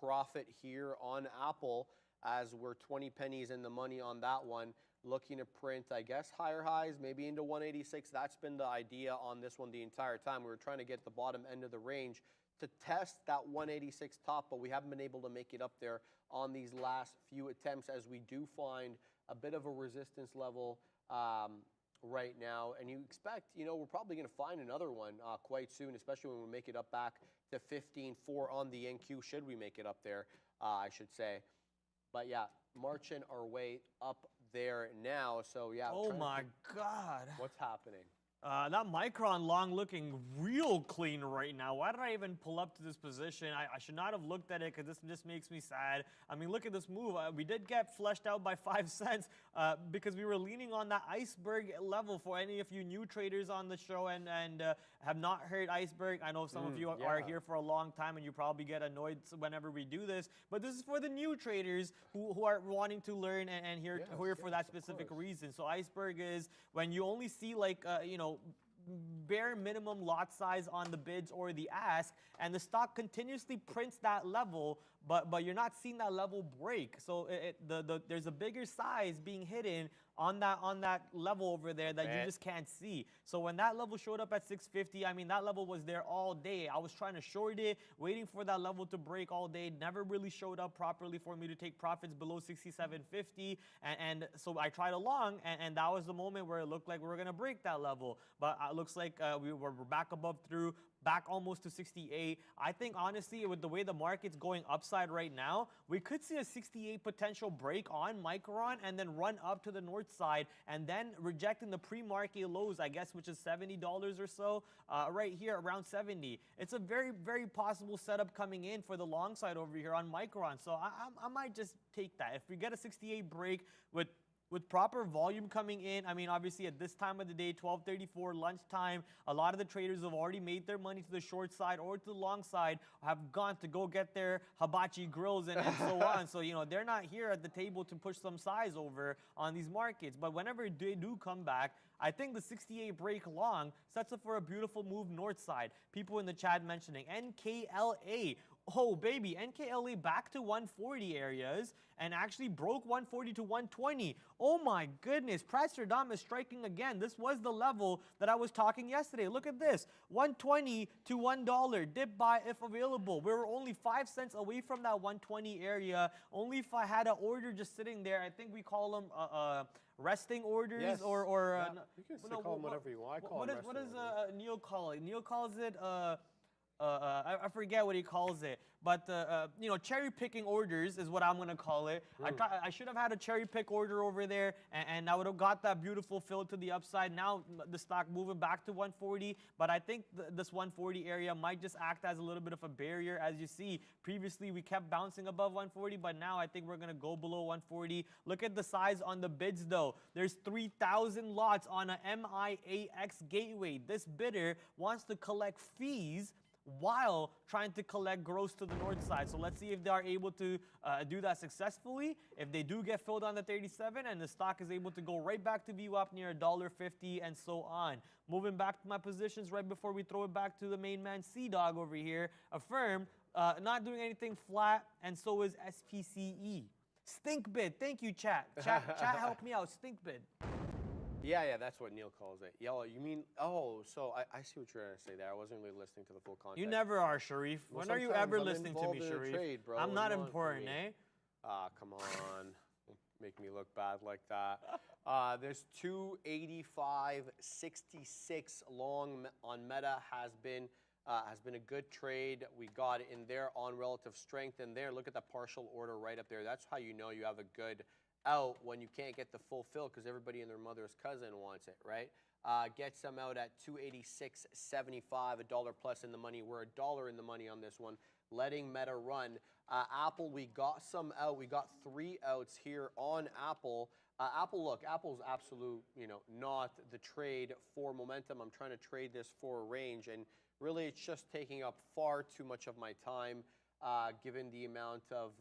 profit here on Apple as we're 20 pennies in the money on that one. Looking to print, I guess, higher highs, maybe into 186. That's been the idea on this one the entire time. We were trying to get the bottom end of the range to test that 186 top, but we haven't been able to make it up there on these last few attempts as we do find a bit of a resistance level right now, and you expect, we're probably going to find another one quite soon, especially when we make it up back to 15.4 on the NQ, should we make it up there, I should say. But yeah, marching our way up there now, so yeah. Oh my God. What's happening? That Micron long looking real clean right now. Why did I even pull up to this position? I should not have looked at it because this just makes me sad. I mean, look at this move. We did get fleshed out by 5 cents because we were leaning on that iceberg level. For any of you new traders on the show and have not heard iceberg, I know some of you are here for a long time and you probably get annoyed whenever we do this. But this is for the new traders who are wanting to learn and here for that specific reason. So iceberg is when you only see like, bare minimum lot size on the bids or the ask, and the stock continuously prints that level, but you're not seeing that level break. So there's a bigger size being hidden on that level over there that you just can't see. So when that level showed up at 650, I mean, that level was there all day. I was trying to short it, waiting for that level to break all day. Never really showed up properly for me to take profits below 67.50. And so I tried along, and that was the moment where it looked like we were going to break that level. But it looks like we're back above through, back almost to 68. I think, honestly, with the way the market's going upside right now, we could see a 68 potential break on Micron and then run up to the north side and then rejecting the pre-market lows, I guess, which is $70 or so, right here around 70. It's a very, very possible setup coming in for the long side over here on Micron. So I might just take that. If we get a 68 break with with proper volume coming in, I mean, obviously at this time of the day, 12:34, lunchtime, a lot of the traders have already made their money to the short side or to the long side, have gone to go get their hibachi grills and so on. So, they're not here at the table to push some size over on these markets. But whenever they do come back, I think the 68 break long sets up for a beautiful move north side. People in the chat mentioning NKLA. Oh, baby, NKLA back to 140 areas and actually broke 140 to 120. Oh, my goodness. Prattsterdam is striking again. This was the level that I was talking yesterday. Look at this. 120 to $1. Dip buy if available. We were only 5 cents away from that 120 area. Only if I had an order just sitting there. I think we call them resting orders Yes. or Yeah. You can still call them whatever you want. I call them what resting does Neil call it? Neil calls it I forget what he calls it, but cherry picking orders is what I'm gonna call it. I should have had a cherry pick order over there, and I would have got that beautiful fill to the upside. Now the stock moving back to 140, but I think this 140 area might just act as a little bit of a barrier. As you see, previously we kept bouncing above 140, but now I think we're gonna go below 140. Look at the size on the bids though. There's 3,000 lots on a MIAX gateway. This bidder wants to collect fees while trying to collect gross to the north side. So let's see if they are able to do that successfully. If they do get filled on the 37 and the stock is able to go right back to VWAP near $1.50 and so on. Moving back to my positions right before we throw it back to the main man C-Dog over here. Affirm, not doing anything flat, and so is SPCE. Stink bid. Thank you, chat. Chat help me out. Stink bid. Yeah, that's what Neil calls it. Yellow, you mean, so I see what you're trying to say there. I wasn't really listening to the full context. You never are, Sharif. When are you ever listening to me, Sharif? Trade, bro. I'm not important, eh? Come on. Don't make me look bad like that. There's 285.66 long on Meta has been a good trade. We got it in there on relative strength in there. Look at the partial order right up there. That's how you know you have a good out when you can't get the full fill because everybody and their mother's cousin wants it, right? Gets them out at 286.75, $1 plus in the money. We're $1 in the money on this one. Letting Meta run. Apple, we got some out. We got 3 outs here on Apple. Apple's absolute, not the trade for momentum. I'm trying to trade this for a range, and really it's just taking up far too much of my time, given the amount of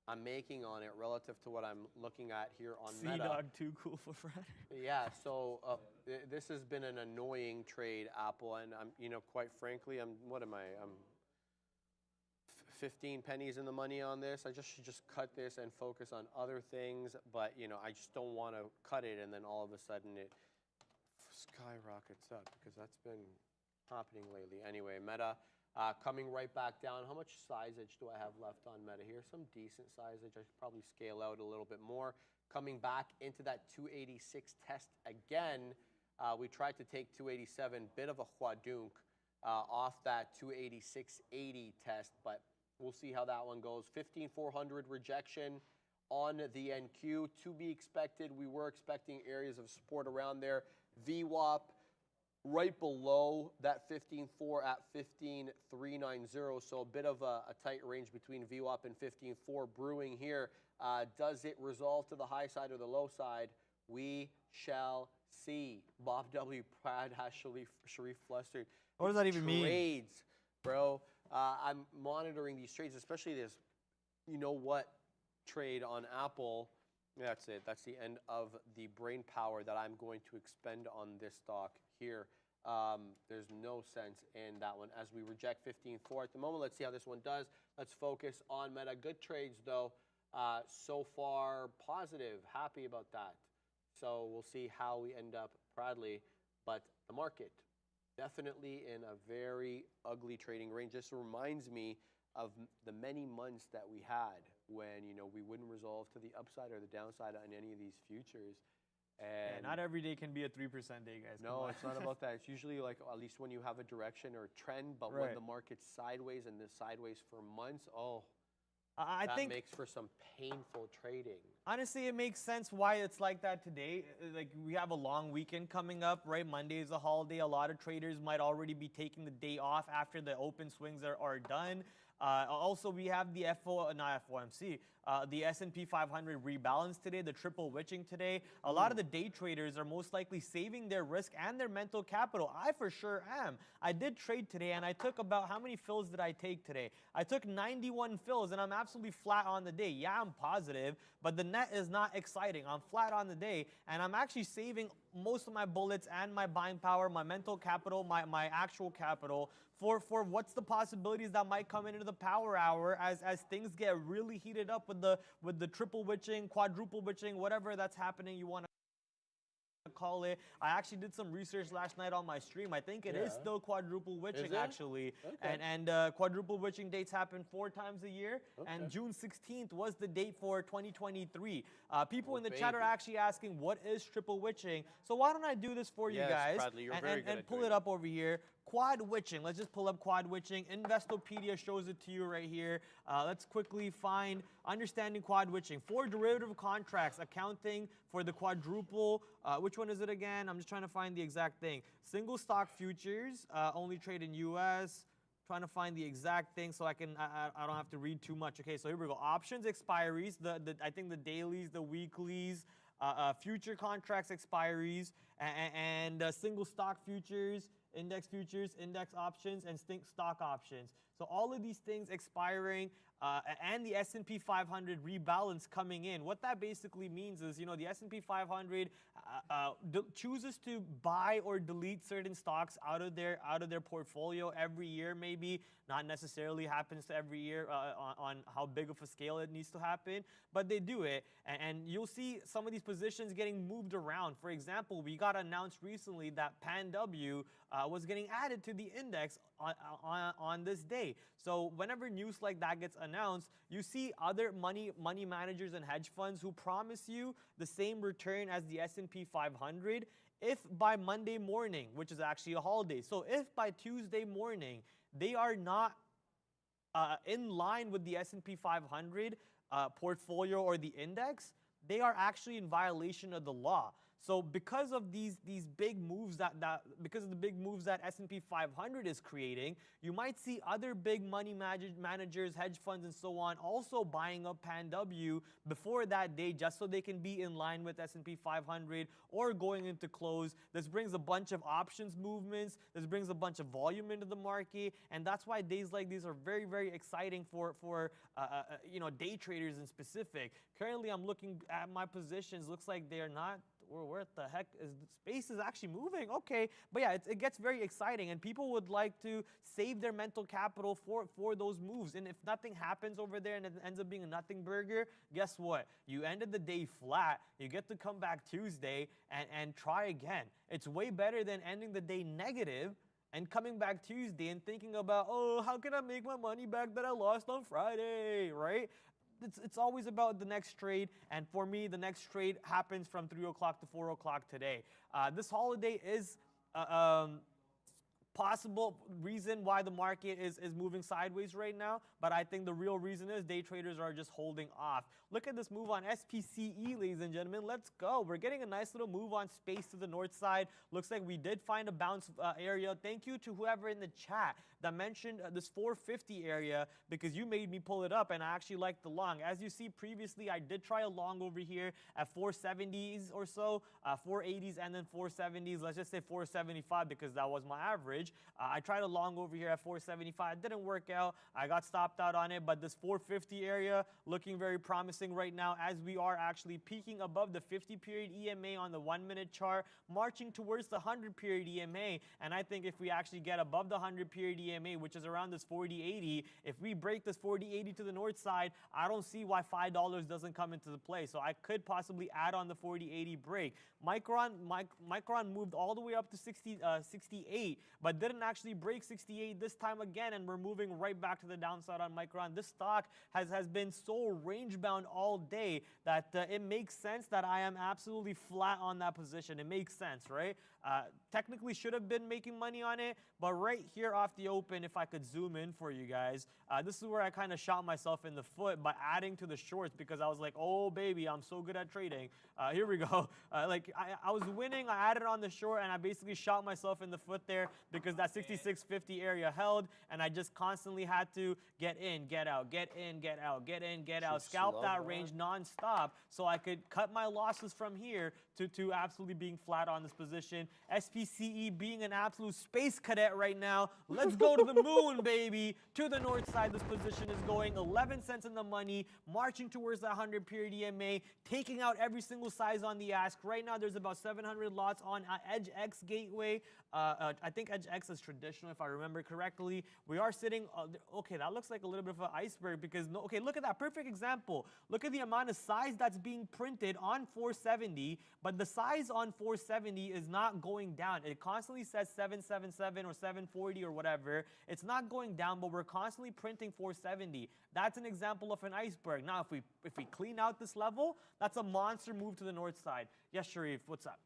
I'm making on it relative to what I'm looking at here on Meta. C-Dog too cool for Friday. Yeah, so this has been an annoying trade, Apple, and I'm, quite frankly, I'm 15 pennies in the money on this. I should just cut this and focus on other things, but I just don't want to cut it and then all of a sudden it skyrockets up because that's been happening lately. Anyway, Meta. Coming right back down. How much sizeage do I have left on Meta here? Some decent sizeage. I should probably scale out a little bit more. Coming back into that 286 test again. We tried to take 287, bit of a huadunk off that 286.80 test, but we'll see how that one goes. 15,400 rejection on the NQ. To be expected. We were expecting areas of support around there. VWAP. Right below that 15.4 at 15.390, so a bit of a tight range between VWAP and 15.4 brewing here. Does it resolve to the high side or the low side? We shall see. Bob W. Prad has Sharif flustered. What does that even mean? Trades, bro. I'm monitoring these trades, especially this, trade on Apple. That's it. That's the end of the brain power that I'm going to expend on this stock here. There's no sense in that one as we reject 15.4 at the moment. Let's see how this one does. Let's focus on Meta. Good trades, though. So far, positive. Happy about that. So we'll see how we end up, Bradley. But the market, definitely in a very ugly trading range. This reminds me of the many months that we had when, we wouldn't resolve to the upside or the downside on any of these futures. And not every day can be a 3% day, guys. No, it's not about that. It's usually like at least when you have a direction or a trend, but when the market's sideways and the sideways for months, I think makes for some painful trading. Honestly, it makes sense why it's like that today. Like we have a long weekend coming up, right? Monday is a holiday. A lot of traders might already be taking the day off after the open swings are done. Also, we have the FOMC, The S&P 500 rebalanced today, the triple witching today. A lot of the day traders are most likely saving their risk and their mental capital. I for sure am. I did trade today, and I took about, how many fills did I take today? I took 91 fills, and I'm absolutely flat on the day. Yeah, I'm positive, but the net is not exciting. I'm flat on the day, and I'm actually saving most of my bullets and my buying power, my mental capital, my actual capital for what's the possibilities that might come into the power hour as things get really heated up with the triple witching, quadruple witching, whatever that's happening you want to call it. I actually did some research last night on my stream. I think it is still quadruple witching, actually. Okay. And quadruple witching dates happen 4 times a year. Okay. And June 16th was the date for 2023. People in the chat are actually asking, what is triple witching? So why don't I do this for you guys Bradley, you're very good and pull it up over here. Quad witching. Let's just pull up quad witching. Investopedia shows it to you right here. Let's quickly find understanding quad witching. 4 derivative contracts accounting for the quadruple. Which one is it again? I'm just trying to find the exact thing. Single stock futures, only trade in U.S. Trying to find the exact thing so I don't have to read too much. Okay, so here we go. Options expiries. I think the dailies, the weeklies, future contracts expiries, and single stock futures, index options, and stock options. So all of these things expiring, and the S&P 500 rebalance coming in. What that basically means is, the S&P 500 chooses to buy or delete certain stocks out of their portfolio every year. Maybe not necessarily happens to every year on how big of a scale it needs to happen, but they do it, and you'll see some of these positions getting moved around. For example, we got announced recently that PanW was getting added to the index on this day. So whenever news like that gets announced, you see other money managers and hedge funds who promise you the same return as the S&P 500 if by Monday morning, which is actually a holiday. So if by Tuesday morning they are not in line with the S&P 500 portfolio or the index, they are actually in violation of the law. So because of these big moves because of the big moves that S&P 500 is creating, you might see other big money managers, hedge funds, and so on also buying up PanW before that day, just so they can be in line with S&P 500 or going into close. This brings a bunch of options movements. This brings a bunch of volume into the market, and that's why days like these are very, very exciting for day traders in specific. Currently, I'm looking at my positions. Looks like they're not. Where the heck is the space is actually moving? Okay, but yeah, it gets very exciting, and people would like to save their mental capital for those moves. And if nothing happens over there and it ends up being a nothing burger, guess what? You ended the day flat. You get to come back Tuesday and try again. It's way better than ending the day negative and coming back Tuesday and thinking about, oh, how can I make my money back that I lost on Friday, right? It's always about the next trade, and for me, the next trade happens from 3 o'clock to 4 o'clock today. This holiday is possible reason why the market is moving sideways right now, but I think the real reason is day traders are just holding off. Look at this move on SPCE, ladies and gentlemen. Let's go. We're getting a nice little move on space to the north side. Looks like we did find a bounce area. Thank you to whoever in the chat that mentioned this 450 area, because you made me pull it up, and I actually like the long. As you see previously, I did try a long over here at 470s or so, 480s, and then 470s. Let's just say 475 because that was my average. I tried a long over here at 475. It didn't work out. I got stopped out on it, but this 450 area looking very promising right now, as we are actually peaking above the 50-period EMA on the 1-minute chart, marching towards the 100-period EMA. And I think if we actually get above the 100-period EMA, which is around this 40.80, if we break this 40.80 to the north side, I don't see why $5 doesn't come into the play. So I could possibly add on the 40.80 break. Micron moved all the way up to 68, but didn't actually break 68 this time again, and we're moving right back to the downside on Micron. This stock has been so range bound all day that it makes sense that I am absolutely flat on that position. It makes sense, right? Technically should have been making money on it, but right here off the open, if I could zoom in for you guys, this is where I kind of shot myself in the foot by adding to the shorts, because I was like, oh baby, I'm so good at trading. Here we go. I was winning, I added on the short, and I basically shot myself in the foot there because because that 66.50 area held, and I just constantly had to get in, get out, get in, get out, get in, get out, scalp that range nonstop so I could cut my losses from here to absolutely being flat on this position. SPCE being an absolute space cadet right now. Let's go to the moon, baby. To the north side, this position is going 11 cents in the money, marching towards that 100-period EMA, taking out every single size on the ask. Right now, there's about 700 lots on Edge X gateway. I think Edge X is traditional, if I remember correctly. We are sitting, okay, that looks like a little bit of an iceberg because, no, okay, look at that, perfect example. Look at the amount of size that's being printed on 470, but the size on 470 is not going down. It constantly says 777 or 740 or whatever. It's not going down, but we're constantly printing 470. That's an example of an iceberg. Now, if we clean out this level, that's a monster move to the north side. Yes, Sharif, what's up?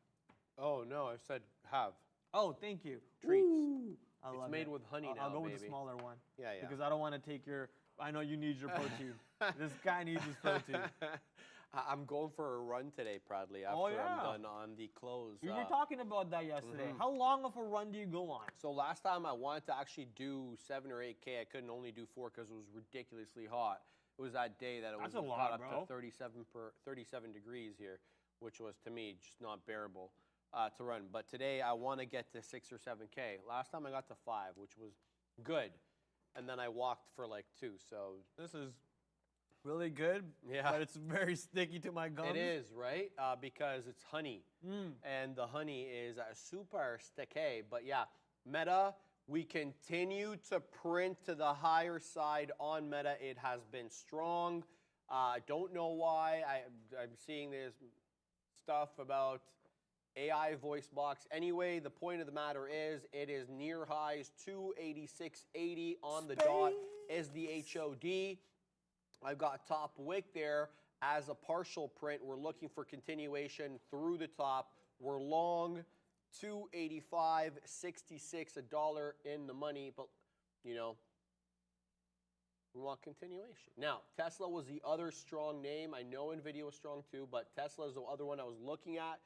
Oh, no, I said have. Oh, thank you. Treats. Ooh, I It's love made it. with honey now, I'll go baby. with the smaller one. Yeah, yeah. Because I don't want to take your, I know you need your protein. This guy needs his protein. I'm going for a run today, Proudly, after I'm done on the close. We were talking about that yesterday. How long of a run do you go on? So last time I wanted to actually do 7 or 8K. I couldn't only do 4 because it was ridiculously hot. It was that day that it was got up to 37 degrees here, which was, to me, just not bearable to run. But today I want to get to 6 or 7K. Last time I got to 5, which was good. And then I walked for like 2. So this is really good, but it's very sticky to my gums. It is, right? Because it's honey. And the honey is super sticky. But yeah, Meta, we continue to print to the higher side on Meta. It has been strong. I don't know why. I'm seeing this stuff about AI voice box. Anyway, the point of the matter is it is near highs 286.80 on the dot is the HOD. I've got top wick there as a partial print. We're looking for continuation through the top. We're long 285.66, $1 in the money, but you know, we want continuation. Now, Tesla was the other strong name. I know Nvidia was strong too, but Tesla is the other one I was looking at.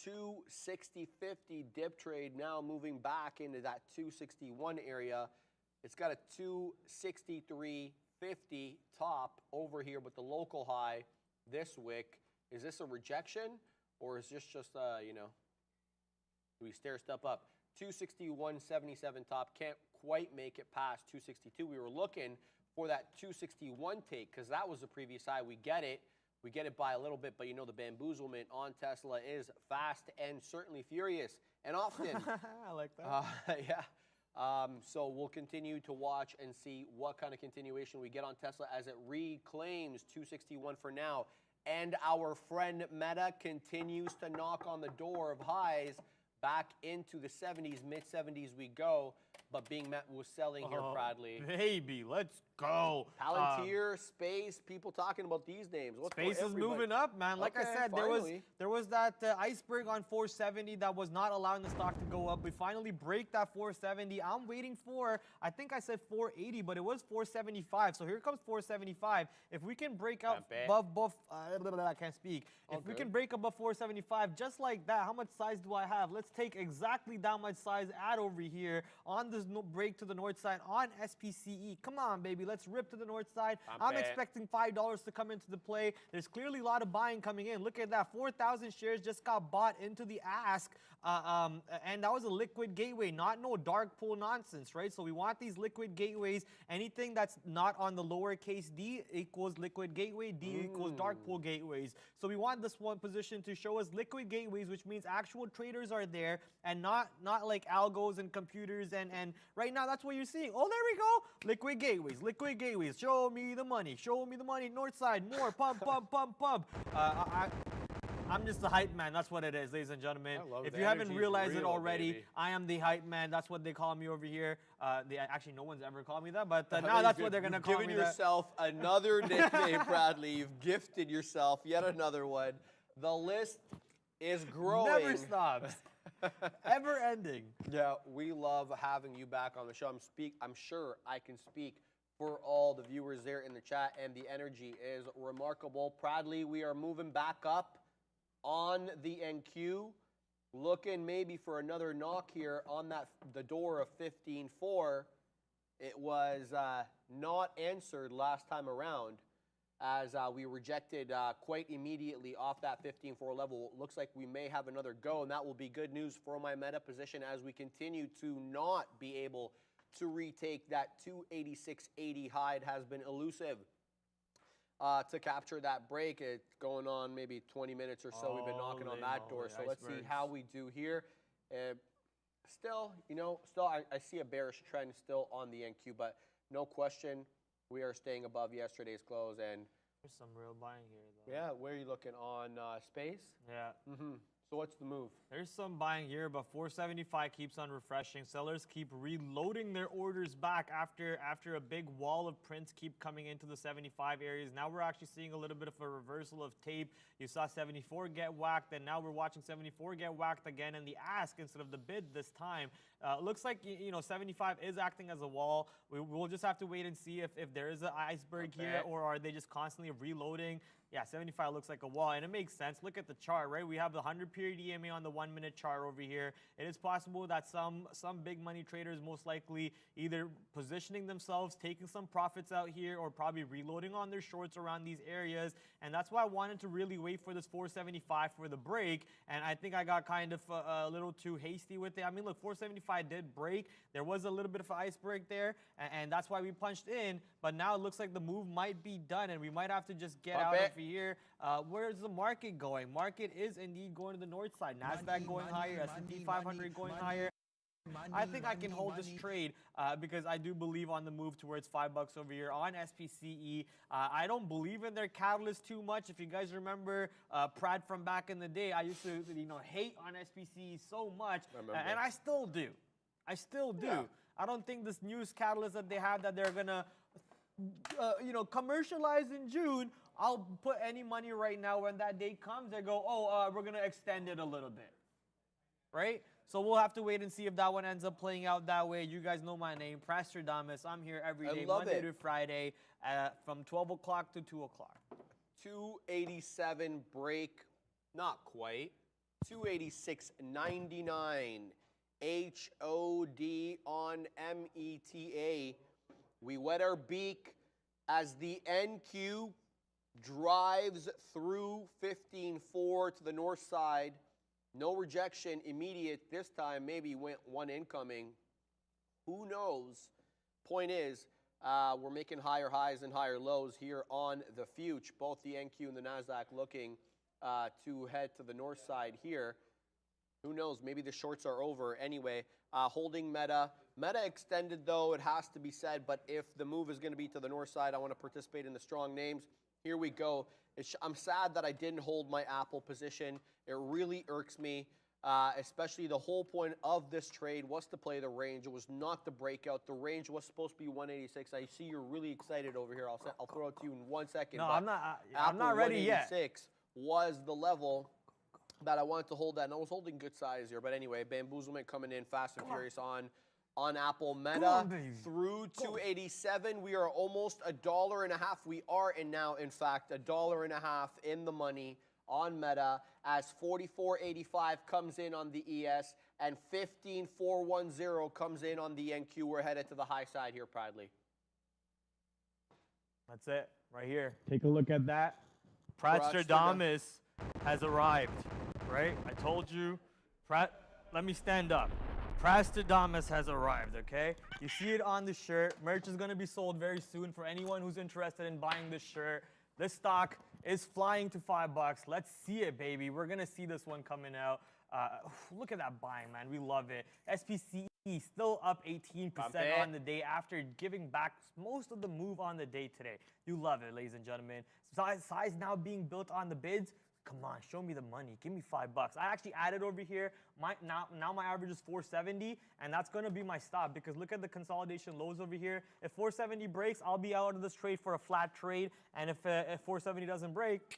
260.50 dip trade now moving back into that 261 area. It's got a 263.50 top over here with the local high this wick. Is this a rejection or is this just you know, do we stair step up? 261.77 top, can't quite make it past 262. We were looking for that 261 take because that was the previous high. We get it by a little bit, but you know the bamboozlement on Tesla is fast and certainly furious and often. I like that. Yeah. So we'll continue to watch and see what kind of continuation we get on Tesla as it reclaims 261 for now. And our friend Meta continues to knock on the door of highs back into the 70s, mid-70s we go, but being met with selling here proudly. Baby, let's go. Palantir, Space, people talking about these names. Space is moving up, man. Like I said, there was that iceberg on 470 that was not allowing the stock to go up. We finally break that 470. I'm waiting for, I think I said 480, but it was 475. So here comes 475. If we can break out above, I can't speak. If we can break above 475, just like that, how much size do I have? Let's take exactly that much size add over here on this break to the north side on SPCE. Come on, baby. Let's rip to the north side. I'm expecting $5 to come into the play. There's clearly a lot of buying coming in. Look at that. 4,000 shares just got bought into the ask. And that was a liquid gateway, not no dark pool nonsense, right? So we want these liquid gateways. Anything that's not on the lowercase d equals liquid gateway, d equals dark pool gateways. So we want this one position to show us liquid gateways, which means actual traders are there and not like algos and computers. And right now, that's what you're seeing. Oh, there we go. Liquid gateways, liquid gateways. Show me the money. Show me the money. North side, more. Pump, pump, pump, pump. I'm just the hype man. That's what it is, ladies and gentlemen. If you haven't realized it already, baby. I am the hype man. That's what they call me over here. Actually, no one's ever called me that, but now that's what they're going to call me. You've given yourself another nickname, Bradley. You've gifted yourself yet another one. The list is growing. Never stops. Ever ending. Yeah, we love having you back on the show. I'm sure I can speak for all the viewers there in the chat, and the energy is remarkable. Proudly, we are moving back up on the NQ. looking maybe for another knock here on the door of 15.4. It was not answered last time around, as we rejected quite immediately off that 15.4 level. Looks like we may have another go, and that will be good news for my meta position as we continue to not be able to retake that 286.80 high. It has been elusive to capture that break. It's going on maybe 20 minutes or so. We've been knocking on that door, so let's see how we do here. Still, I see a bearish trend still on the NQ, but no question, we are staying above yesterday's close. And there's some real buying here, though. Yeah, where are you looking? On space? Yeah. So what's the move? There's some buying here, but 475 keeps on refreshing. Sellers keep reloading their orders back after a big wall of prints keep coming into the 75 areas. Now we're actually seeing a little bit of a reversal of tape. You saw 74 get whacked, and now we're watching 74 get whacked again, and the ask instead of the bid this time. Looks like 75 is acting as a wall. We'll just have to wait and see if there is an iceberg here, or are they just constantly reloading. Yeah, 75 looks like a wall, and it makes sense. Look at the chart, right? We have the 100-period EMA on the 1-minute chart over here. It is possible that some big money traders most likely either positioning themselves, taking some profits out here, or probably reloading on their shorts around these areas. And that's why I wanted to really wait for this 475 for the break, and I think I got kind of a little too hasty with it. I mean, look, 475 did break. There was a little bit of an iceberg there, and that's why we punched in. But now it looks like the move might be done, and we might have to just get out of here. Where's the market going? Market is indeed going to the north side. NASDAQ going higher, S&P 500 going higher. I think I can hold this trade because I do believe on the move towards $5 over here on SPCE. I don't believe in their catalyst too much. If you guys remember Pratt from back in the day, I used to hate on SPCE so much, and I still do. I still do. Yeah. I don't think this news catalyst that they have that they're gonna commercialize in June. I'll put any money right now when that day comes. They go, we're gonna extend it a little bit, right? So we'll have to wait and see if that one ends up playing out that way. You guys know my name, Prastradamus. I'm here every day, Monday to Friday, from 12 o'clock to 2 o'clock. 287 break, not quite. 286.99. HOD on META. We wet our beak as the NQ drives through 15.4 to the north side. No rejection immediate this time. Maybe went one incoming. Who knows? Point is, we're making higher highs and higher lows here on the future. Both the NQ and the NASDAQ looking to head to the north side here. Who knows? Maybe the shorts are over. Anyway, holding Meta. Meta extended, though, it has to be said. But if the move is going to be to the north side, I want to participate in the strong names. Here we go. I'm sad that I didn't hold my Apple position. It really irks me, especially the whole point of this trade was to play the range. It was not the breakout. The range was supposed to be 186. I see you're really excited over here. I'll throw it to you in 1 second. No, I'm not ready yet. 186 was the level that I wanted to hold that, and I was holding good size here. But anyway, bamboozlement coming in fast and furious on Apple. Meta through 287. We are almost $1.50. We are now, in fact, $1.50 in the money on Meta as 44.85 comes in on the ES and 15.410 comes in on the NQ. We're headed to the high side here, proudly. That's it, right here. Take a look at that. Prastradamus has arrived, right? I told you. Let me stand up. Prastradamus has arrived, okay? You see it on the shirt. Merch is going to be sold very soon for anyone who's interested in buying this shirt. This stock is flying to $5. Let's see it, baby. We're going to see this one coming out. Look at that buying, man. We love it. SPCE still up 18% on the day after giving back most of the move on the day today. You love it, ladies and gentlemen. Size now being built on the bids. Come on, show me the money. Give me $5. I actually added over here. Now my average is 470, and that's going to be my stop because look at the consolidation lows over here. If 470 breaks, I'll be out of this trade for a flat trade, and if 470 doesn't break,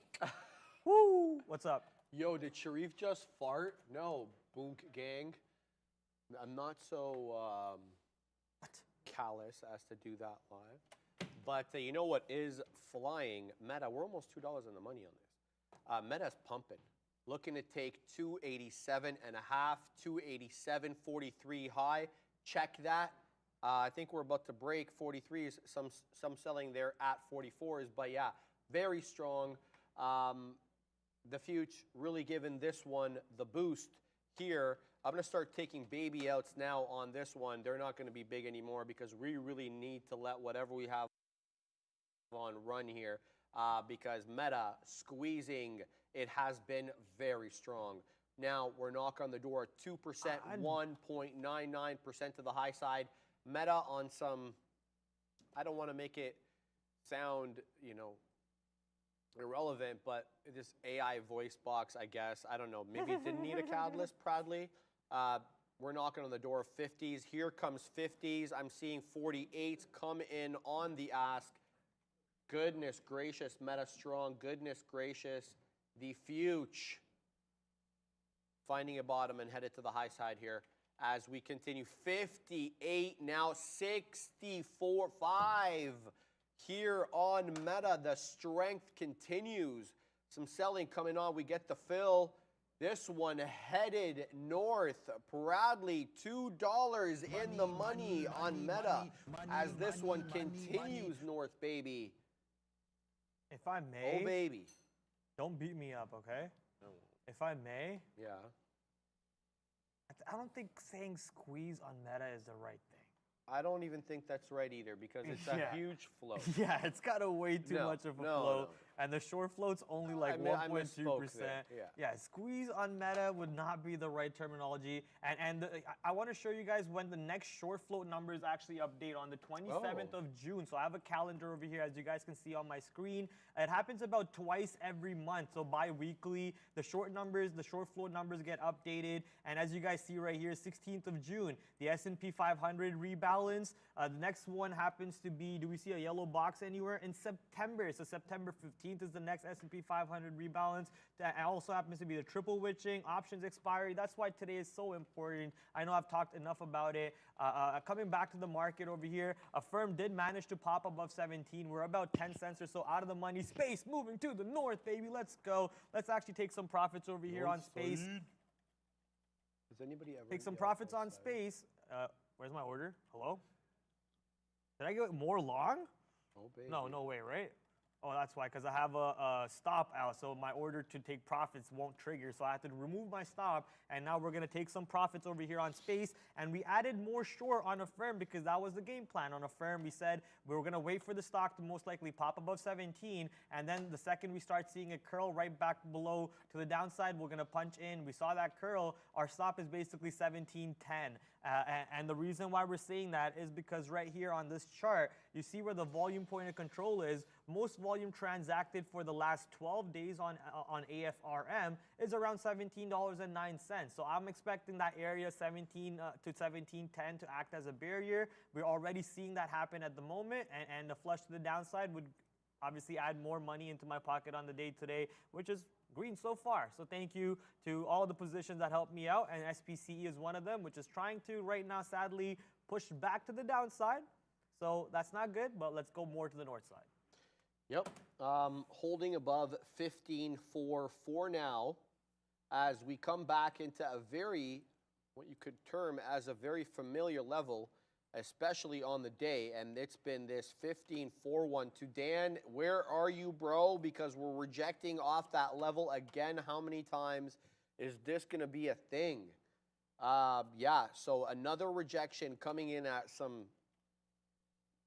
woo, what's up? Yo, did Sharif just fart? No, Boonk gang. I'm not so callous as to do that live. But you know what is flying? Meta, we're almost $2 in the money on this. Meta's pumping. looking to take 287.5, 287.43 high. Check that. I think we're about to break 43s. Some selling there at 44s, but yeah, very strong. The future really giving this one the boost here. I'm going to start taking baby outs now on this one. They're not going to be big anymore because we really need to let whatever we have on run here because Meta squeezing, it has been very strong. Now we're knocking on the door 2%, 1.99% to the high side. Meta on some, I don't want to make it sound, you know, irrelevant, but this AI voice box, I guess, I don't know, maybe it didn't need a catalyst, proudly. We're knocking on the door of 50s. Here comes 50s. I'm seeing 48s come in on the ask. Goodness gracious, Meta strong. Goodness gracious, the future finding a bottom and headed to the high side here as we continue. 58 now, 64.5 here on Meta. The strength continues. Some selling coming on. We get the fill. This one headed north. Proudly $2 in the money on Meta as this one continues north, baby. If I may, Oh, baby. don't beat me up, okay? No. If I may, Yeah. I don't think saying squeeze on Meta is the right thing. I don't even think that's right either because it's a Yeah. huge float. Yeah, it's got a way too much of a float. And the short float's only like 1.2%. Yeah. Squeeze on Meta would not be the right terminology. And I want to show you guys when the next short float numbers actually update on the 27th of June. So I have a calendar over here, as you guys can see on my screen. It happens about twice every month. So bi-weekly, the short float numbers get updated. And as you guys see right here, 16th of June, the S&P 500 rebalance. The next one happens to be, do we see a yellow box anywhere? In September. So September 15th is the next S&P 500 rebalance. That also happens to be the triple witching, options expiry. That's why today is so important. I know I've talked enough about it. Coming back to the market over here, a firm did manage to pop above 17. We're about 10 cents or so out of the money. Space moving to the north, baby. Let's go. Let's actually take some profits over here on space. Does anybody ever Take some profits on space. Where's my order? Hello? Did I get more long? Oh, baby. No way, right? Oh, that's why, because I have a stop out, so my order to take profits won't trigger, so I have to remove my stop, and now we're going to take some profits over here on space, and we added more short on a firm because that was the game plan. On a firm, we said we were going to wait for the stock to most likely pop above 17, and then the second we start seeing it curl right back below to the downside, we're going to punch in. We saw that curl. Our stop is basically 17.10. And the reason why we're saying that is because right here on this chart, you see where the volume point of control is. Most volume transacted for the last 12 days on AFRM is around $17.09. So I'm expecting that area 17 to 17.10 to act as a barrier. We're already seeing that happen at the moment, and the flush to the downside would obviously add more money into my pocket on the day today, which is green so far. So thank you to all the positions that helped me out, and SPCE is one of them, which is trying to right now sadly push back to the downside. So that's not good, but let's go more to the north side. Yep. Holding above 15.4 for now as we come back into a very, what you could term as a very familiar level, especially on the day, and it's been this 15.41. To Dan, where are you, bro? Because we're rejecting off that level again. How many times is this going to be a thing? Yeah, so another rejection coming in at some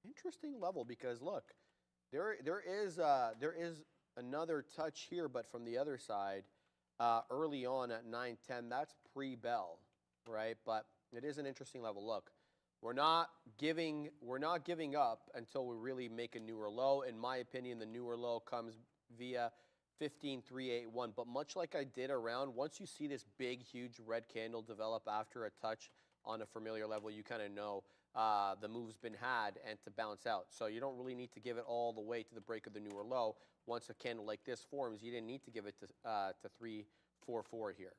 interesting level because look, there is another touch here, but from the other side, early on at 9:10, that's pre-bell, right? But it is an interesting level. Look. We're not giving up until we really make a newer low. In my opinion, the newer low comes via 15.381. But much like I did around, once you see this big, huge red candle develop after a touch on a familiar level, you kind of know the move's been had and to bounce out. So you don't really need to give it all the way to the break of the newer low. Once a candle like this forms, you didn't need to give it to 344 here.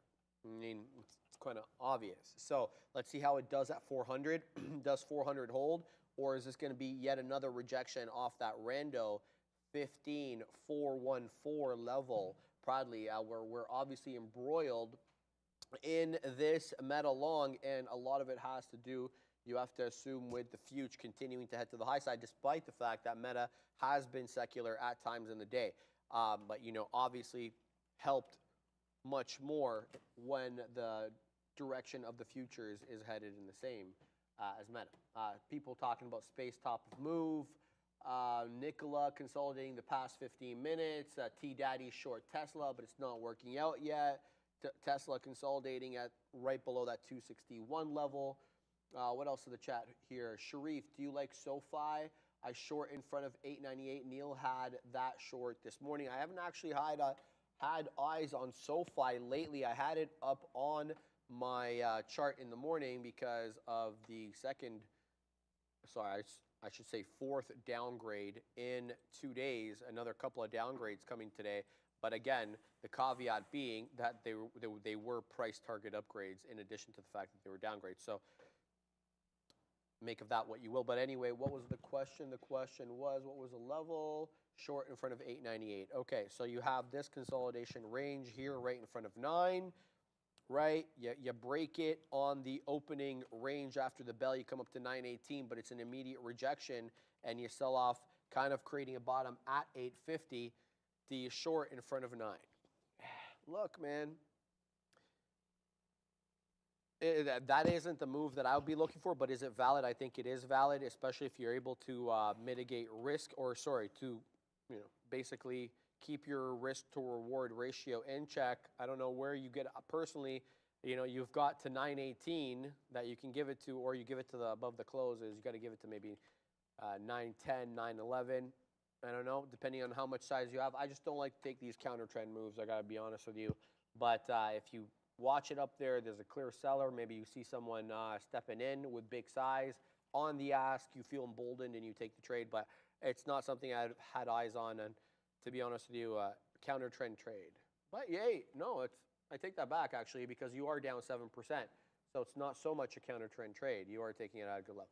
I mean, it's kind of obvious. So let's see how it does at 400. Does 400 hold? Or is this going to be yet another rejection off that rando 15.414 level? Pradley, we're obviously embroiled in this Meta long, and a lot of it has to do, you have to assume, with the future continuing to head to the high side, despite the fact that Meta has been secular at times in the day. But, you know, obviously helped much more when the direction of the futures is headed in the same as Meta. People talking about space top of move, Nikola consolidating the past 15 minutes, T-Daddy short Tesla, but it's not working out yet. Tesla consolidating at right below that 261 level. What else in the chat here? Sharif, do you like SoFi? I short in front of 898. Neil had that short this morning. I haven't actually had eyes on SoFi lately. I had it up on my chart in the morning because of the I should say fourth downgrade in 2 days. Another couple of downgrades coming today. But again, the caveat being that they were price target upgrades in addition to the fact that they were downgrades. So make of that what you will. But anyway, what was the question? The question was, what was the level? Short in front of 898. Okay, so you have this consolidation range here right in front of 9, right? You break it on the opening range after the bell. You come up to 918, but it's an immediate rejection, and you sell off, kind of creating a bottom at 850. The short in front of 9. Look, man, that isn't the move that I would be looking for, but is it valid? I think it is valid, especially if you're able to mitigate risk, to basically keep your risk to reward ratio in check. I don't know where you get personally. You've got to 918 that you can give it to, or you give it to the above the closes. You got to give it to maybe 910, 911. I don't know, depending on how much size you have. I just don't like to take these counter trend moves, I got to be honest with you. But if you watch it up there, there's a clear seller. Maybe you see someone stepping in with big size on the ask. You feel emboldened and you take the trade. But it's not something I've had eyes on. And to be honest with you, counter trend trade. But yay, no, I take that back actually, because you are down 7%. So it's not so much a counter trend trade. You are taking it at a good level.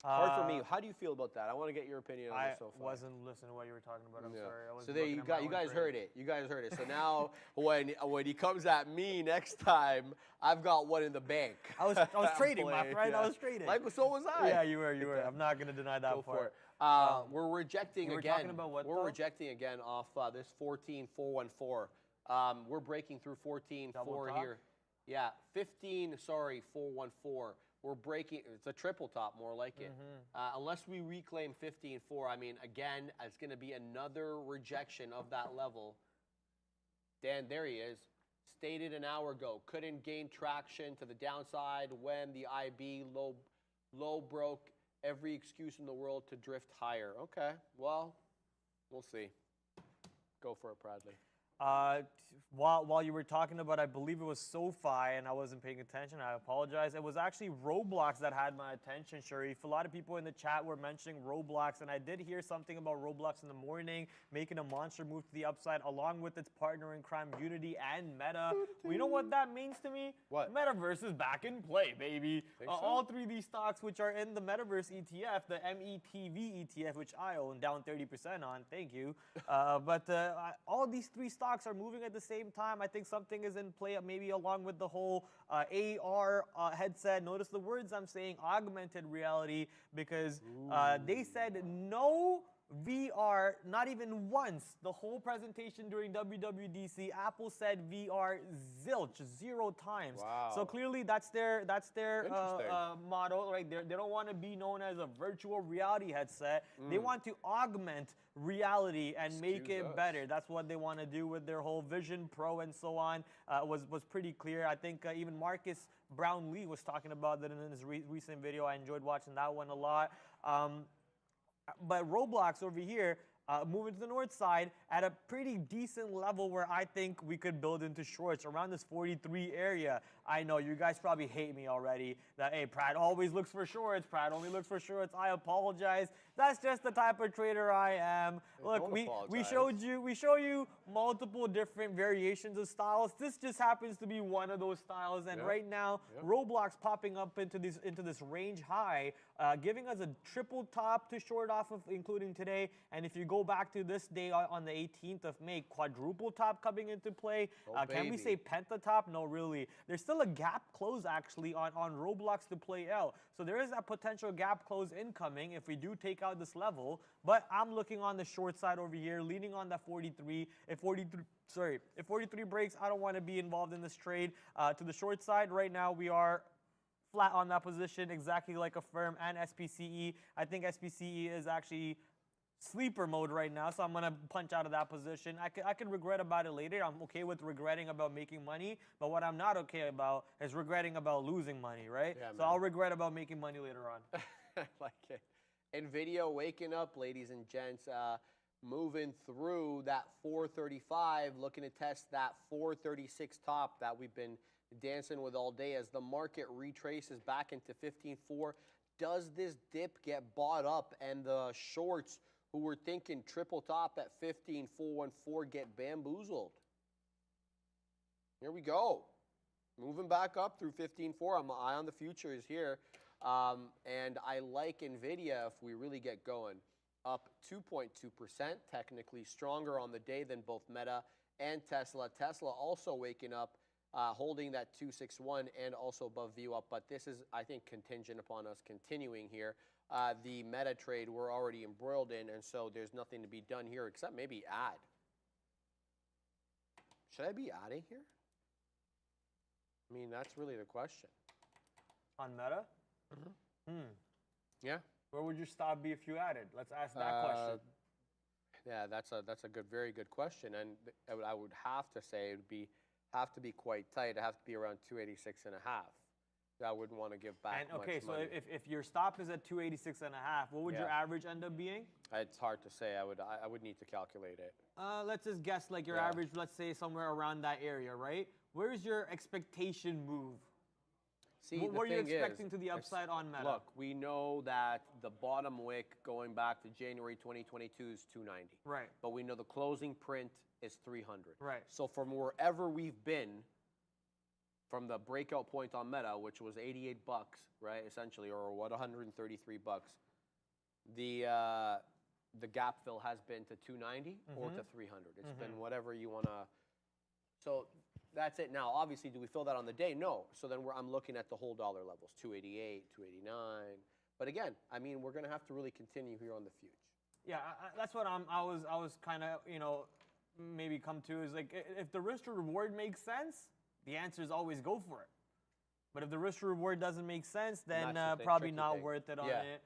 Hard for me. How do you feel about that? I want to get your opinion on this so far. I wasn't listening to what you were talking about. I'm sorry. I was so there you guys heard it. You guys heard it. So now when he comes at me next time, I've got one in the bank. I was trading, my friend. Yeah. I was trading. Like, so was I. Yeah, you were. I'm not going to deny that part. We're rejecting again. Talking about what, we're rejecting again off this 14414. We're breaking through 144 here. Yeah, 414. We're breaking, it's a triple top, more like it. Unless we reclaim 15.4, I mean, again, it's going to be another rejection of that level. Dan, there he is. Stated an hour ago, couldn't gain traction to the downside when the IB low broke. Every excuse in the world to drift higher. Okay, well, we'll see. Go for it, Bradley. While you were talking about, I believe it was SoFi, and I wasn't paying attention. I apologize. It was actually Roblox that had my attention, Sharif. A lot of people in the chat were mentioning Roblox, and I did hear something about Roblox in the morning, making a monster move to the upside, along with its partner in crime, Unity and Meta. Well, you know what that means to me? What? Metaverse is back in play, baby. Think so? All three of these stocks, which are in the Metaverse ETF, the METV ETF, which I own, down 30% on. Thank you. But all these three stocks are moving at the same time. I think something is in play, maybe along with the whole AR headset. Notice the words I'm saying, augmented reality, because they said no VR, not even once. The whole presentation during WWDC, Apple said VR zilch, 0 times. Wow. So clearly that's their motto, right? They don't want to be known as a virtual reality headset. They want to augment reality and make it better. That's what they want to do with their whole Vision Pro and so on. Was pretty clear. I think even Marcus Brownlee was talking about that in his recent video. I enjoyed watching that one a lot. But Roblox over here, moving to the north side at a pretty decent level where I think we could build into shorts around this 43 area. I know you guys probably hate me already that, hey, Pratt always looks for shorts. Pratt only looks for shorts. I apologize. That's just the type of trader I am. Look, we show you multiple different variations of styles. This just happens to be one of those styles. And right now, Roblox popping up into this range high, giving us a triple top to short off of, including today. And if you go go back to this day on the 18th of May, quadruple top coming into play. Can we say pentatop? No, really. There's still a gap close actually on Roblox to play out. So there is that potential gap close incoming if we do take out this level. But I'm looking on the short side over here, leaning on that 43. If 43 breaks, I don't want to be involved in this trade. To the short side, right now we are flat on that position, exactly like a firm and SPCE. I think SPCE is actually sleeper mode right now, so I'm going to punch out of that position. I could regret about it later. I'm okay with regretting about making money, but what I'm not okay about is regretting about losing money, right? Yeah, so I'll regret about making money later on. I like it. NVIDIA waking up, ladies and gents, moving through that 435, looking to test that 436 top that we've been dancing with all day as the market retraces back into 15.4. Does this dip get bought up and the shorts who were thinking triple top at 15.414 get bamboozled? Here we go. Moving back up through 15.4. I'm eye on the futures here. And I like NVIDIA if we really get going. Up 2.2%, technically stronger on the day than both Meta and Tesla. Tesla also waking up, holding that 261 and also above view up. But this is, I think, contingent upon us continuing here. The Meta trade we're already embroiled in, and so there's nothing to be done here except maybe add. Should I be adding here? I mean, that's really the question. On Meta? Yeah. Where would your stop be if you added? Let's ask that question. Yeah, that's a very good question, and I would have to say it would have to be quite tight. It'd have to be around 286 and a half. I wouldn't want to give back And okay, much money. so if your stop is at 286 and a half, what would your average end up being? It's hard to say. I would need to calculate it. Let's just guess like your average, let's say somewhere around that area, right? Where's your expectation move? See, what are you expecting is, to the upside on Meta? Look, we know that the bottom wick going back to January 2022 is 290. Right. But we know the closing print is 300. Right. So from wherever we've been, from the breakout point on Meta, which was 88 bucks, right, essentially, or what, 133 bucks, the gap fill has been to 290 or to 300. It's been whatever you want to. So that's it. Now, obviously, do we fill that on the day? No. So then I'm looking at the whole dollar levels, 288, 289. But again, I mean, we're going to have to really continue here on the future. Yeah, that's what I was kind of, maybe come to is like, if the risk to reward makes sense, the answer is always go for it. But if the risk to reward doesn't make sense, then probably not worth it on it.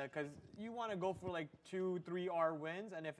Because you want to go for like 2-3 R wins, and if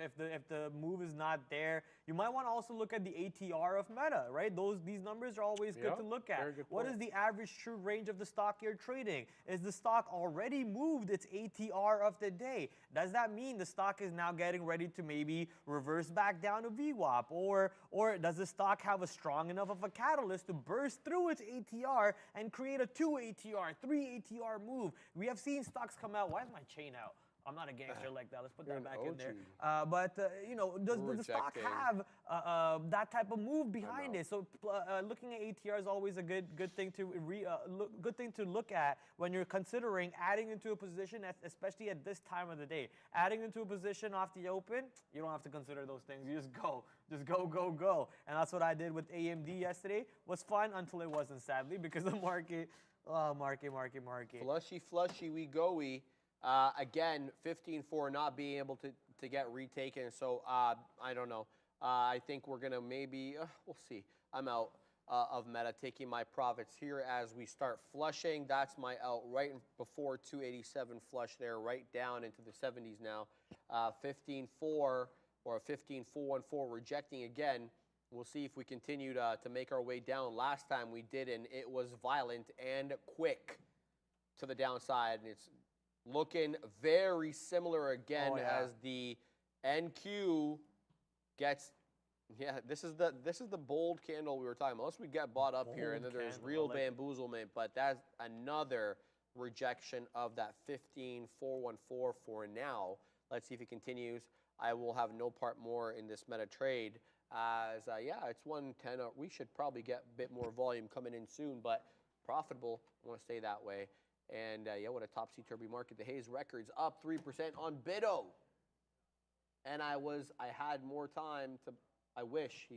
the move is not there, you might want to also look at the ATR of Meta, right? These numbers are always good to look at. What is the average true range of the stock you're trading? Is the stock already moved its ATR of the day? Does that mean the stock is now getting ready to maybe reverse back down to VWAP, or does the stock have a strong enough of a catalyst to burst through its ATR and create a 2 ATR, 3 ATR move? We have seen stocks come out. Why is my chain out? I'm not a gangster like that. Let's put that back in there. Does the stock have that type of move behind it? So looking at ATR is always a good thing to look at when you're considering adding into a position, especially at this time of the day. Adding into a position off the open, you don't have to consider those things. You just go. Just go. And that's what I did with AMD yesterday. Was fun until it wasn't, sadly, because the market, market. Flushy, we go-y. Again, 15.4 not being able to get retaken. So I don't know. I think we're going to maybe, we'll see. I'm out of Meta, taking my profits here as we start flushing. That's my out right before 287 flush there, right down into the 70s now. 15.4 or 15.414 rejecting again. We'll see if we continue to make our way down. Last time we did, and it was violent and quick to the downside, and it's looking very similar again as the NQ gets. Yeah, this is the bold candle we were talking about. Unless we get bought up here, and then there's real bamboozlement, but that's another rejection of that 15.414 for now. Let's see if it continues. I will have no part more in this Meta trade. As it's 110. We should probably get a bit more volume coming in soon, but profitable. I want to stay that way. And what a topsy-turvy market. The Hayes records up 3% on Bitto. and I had more time to. I wish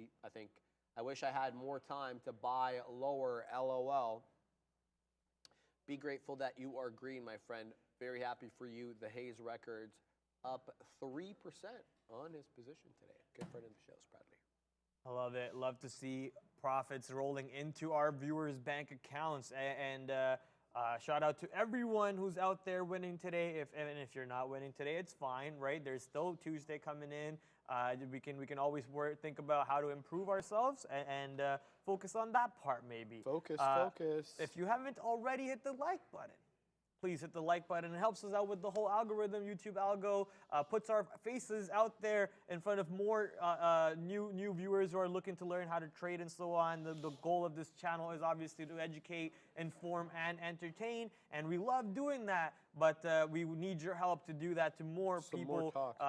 I had more time to buy lower. LOL. Be grateful that you are green, my friend. Very happy for you. The Hayes Records up 3% on his position today. Good friend of the show, Spradley. I love it. Love to see profits rolling into our viewers' bank accounts. And shout out to everyone who's out there winning today. Even if you're not winning today, it's fine, right? There's still Tuesday coming in. We can always think about how to improve ourselves and focus on that part maybe. Focus. If you haven't already hit the like button, please hit the like button. It helps us out with the whole algorithm. YouTube algo puts our faces out there in front of more new viewers who are looking to learn how to trade and so on. The goal of this channel is obviously to educate, inform, and entertain, and we love doing that. But we need your help to do that to more people. More talk,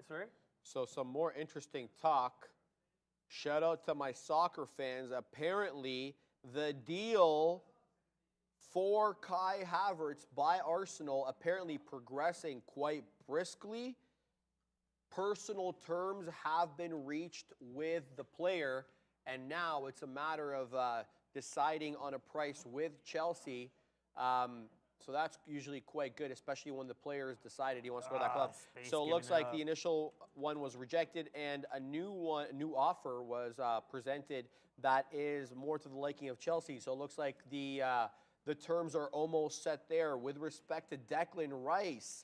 sorry. So some more interesting talk. Shout out to my soccer fans. Apparently, the deal for Kai Havertz by Arsenal apparently progressing quite briskly. Personal terms have been reached with the player, and now it's a matter of deciding on a price with Chelsea. So that's usually quite good, especially when the player has decided he wants to go to that club. So it looks like the initial one was rejected, and a new offer was presented that is more to the liking of Chelsea. So it looks like the terms are almost set there. With respect to Declan Rice,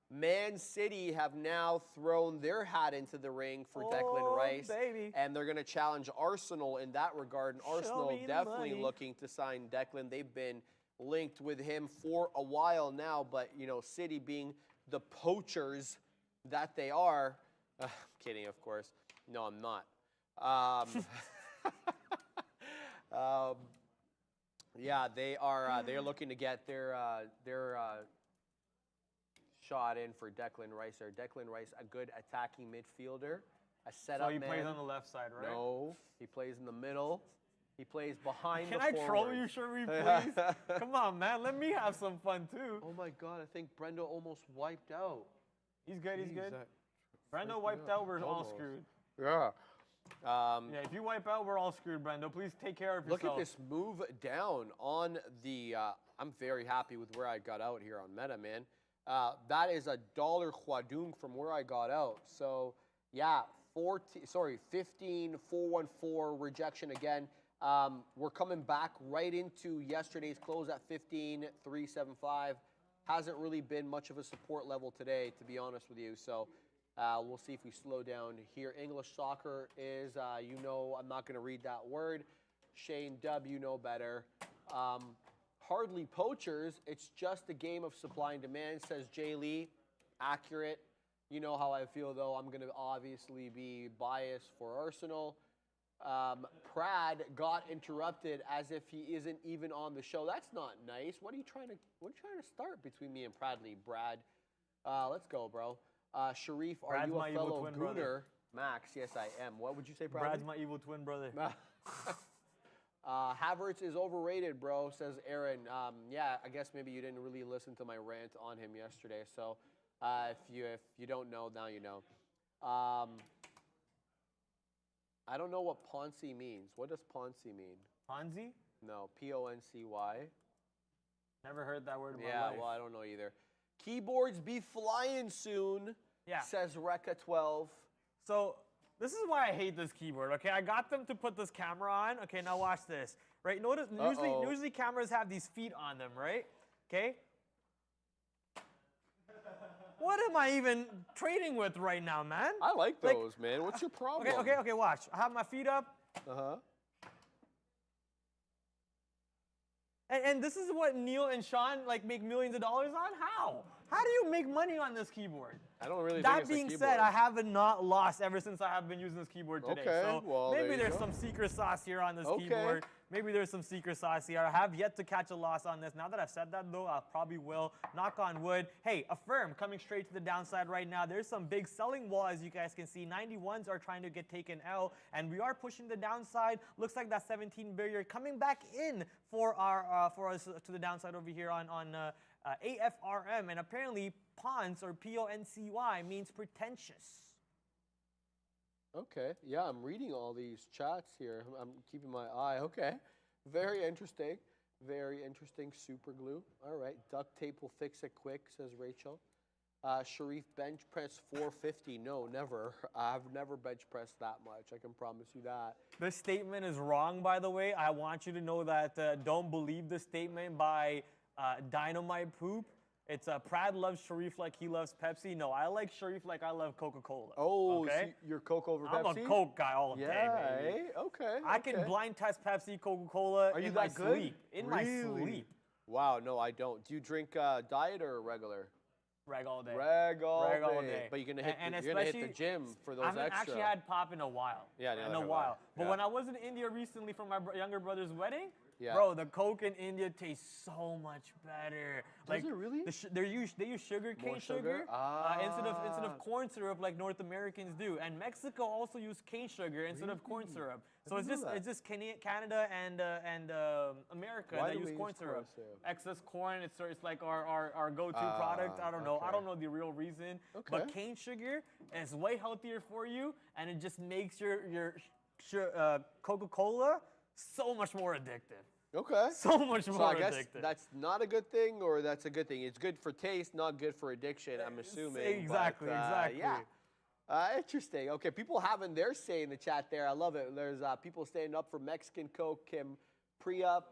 Man City have now thrown their hat into the ring for Declan Rice. Baby. And they're going to challenge Arsenal in that regard. And Arsenal definitely looking to sign Declan. They've been linked with him for a while now, but, you know, City being the poachers that they are. I'm kidding, of course. No, I'm not. Yeah, they are looking to get their shot in for Declan Rice. Or Declan Rice, a good attacking midfielder, a setup man. So he plays on the left side, right? No, he plays in the middle. He plays behind Can the I forwards. troll you, Sharif, please? Come on, man. Let me have some fun, too. Oh, my God. I think Brendo almost wiped out. He's good. He's good. Brendo wiped out. We're all screwed. Yeah. Yeah, if you wipe out, we're all screwed, Brendo. Please take care of yourself. Look at this move down on the... I'm very happy with where I got out here on Meta, man. That is $1 Huadung from where I got out. So, yeah, 15,414 rejection again. We're coming back right into yesterday's close at 15,375. Hasn't really been much of a support level today, to be honest with you. So we'll see if we slow down here. English soccer is, you know, I'm not going to read that word. Shane Dubb, you know better. Hardly poachers. It's just a game of supply and demand, says Jay Lee. Accurate. You know how I feel, though. I'm going to obviously be biased for Arsenal. Prad got interrupted as if he isn't even on the show. That's not nice. What are you trying to start between me and Pradley, Brad? Let's go, bro. Sharif, are Brad's you a my evil fellow twin gooner? brother. Max, yes, I am. What would you say, Bradley? Brad's my evil twin brother. Havertz is overrated, bro, says Aaron. Yeah, I guess maybe you didn't really listen to my rant on him yesterday. So if you don't know, now you know. I don't know what Ponzi means. What does Ponzi mean? Ponzi? No, P-O-N-C-Y. Never heard that word in my life. Yeah, well, I don't know either. Keyboards be flying soon, says Rekka12. So this is why I hate this keyboard, okay? I got them to put this camera on. Okay, now watch this. Right, notice, usually cameras have these feet on them, right? Okay? What am I even trading with right now, man? I like those, man. What's your problem? Okay, watch. I have my feet up. Uh-huh. And this is what Neil and Sean make millions of dollars on? How? How do you make money on this keyboard? I don't really think That it's a being keyboard. said, I haven't not lost ever since I have been using this keyboard today. Okay, So well, maybe there you there's go. some secret sauce here on this keyboard. Maybe there's some secret sauce here. I have yet to catch a loss on this. Now that I've said that, though, I probably will. Knock on wood. Hey, Affirm coming straight to the downside right now. There's some big selling wall, as you guys can see. 91s are trying to get taken out, and we are pushing the downside. Looks like that 17 barrier coming back in for us to the downside over here on AFRM, and apparently Ponce, or Poncy, means pretentious. Okay, yeah, I'm reading all these chats here. I'm keeping my eye. Okay, very interesting. Very interesting. Super glue. All right, duct tape will fix it quick, says Rachel. Sharif, bench press 450. No, never. I've never bench pressed that much. I can promise you that. This statement is wrong, by the way. I want you to know that don't believe the statement by Dynamite Poop. It's Prad loves Sharif like he loves Pepsi. No, I like Sharif like I love Coca-Cola. Oh, okay? so you're Coke over I'm Pepsi? a Coke guy all day, baby. Yeah, okay. I can blind test Pepsi, Coca-Cola Are you in that my good? sleep. In Really? my sleep. Wow, no, I don't. Do you drink diet or regular? Reg all day. Reg all day. day. But you're gonna hit, And you're gonna hit the especially- gym for those I haven't extra. actually had pop in a while. Yeah, in a while. But Yeah. when I was in India recently for my younger brother's wedding, Yeah. bro, the Coke in India tastes so much better. Does it really? They use sugar cane More sugar? instead of corn syrup like North Americans do. And Mexico also use cane sugar instead of corn syrup. So didn't know that. it's just Canada and America Why that do use we corn use syrup. corn syrup? Excess corn, it's like our go-to product. I don't know. I okay. don't know the real reason. Okay. But cane sugar is way healthier for you, and it just makes your Coca-Cola so much more addictive. Okay. So much more So I guess addictive. that's not a good thing, or that's a good thing. It's good for taste, not good for addiction. I'm assuming. Exactly, but, exactly. Yeah. Interesting. Okay, people having their say in the chat there. I love it. There's people standing up for Mexican Coke. Kim Priup.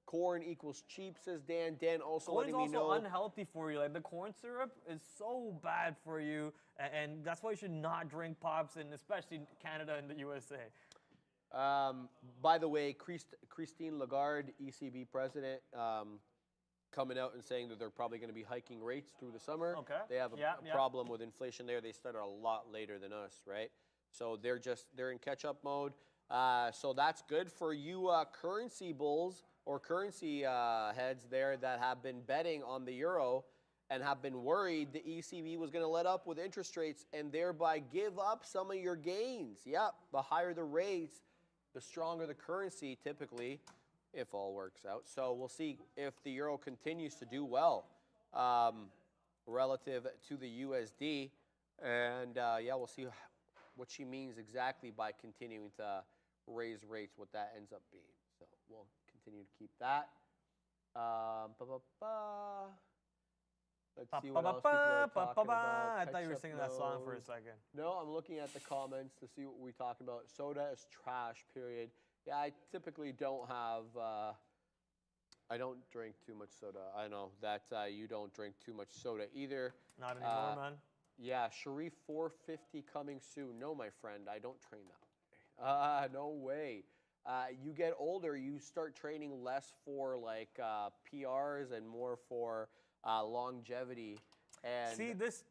Corn equals cheap, says Dan. Dan also Corn's letting me also know. unhealthy for you. Like the corn syrup is so bad for you, and that's why you should not drink pops, and especially in Canada and the USA. By the way, Christine Lagarde, ECB president, coming out and saying that they're probably going to be hiking rates through the summer. Okay. They have a problem with inflation there. They started a lot later than us, right? So they're in catch-up mode. So that's good for you currency bulls or currency heads there that have been betting on the euro and have been worried the ECB was going to let up with interest rates and thereby give up some of your gains. Yep, the higher the rates, the stronger the currency typically, if all works out. So we'll see if the euro continues to do well relative to the USD. And we'll see what she means exactly by continuing to raise rates, what that ends up being. So we'll continue to keep that. Let's see what else people are talking about. I thought you were Catch-up singing that song for a mode. second. No, I'm looking at the comments to see what we're talking about. Soda is trash, period. Yeah, I typically don't have, I don't drink too much soda. I know that you don't drink too much soda either. Not anymore, man. Yeah, Sharif 450 coming soon. No, my friend, I don't train that way. No way. You get older, you start training less for like PRs and more for longevity. And See, this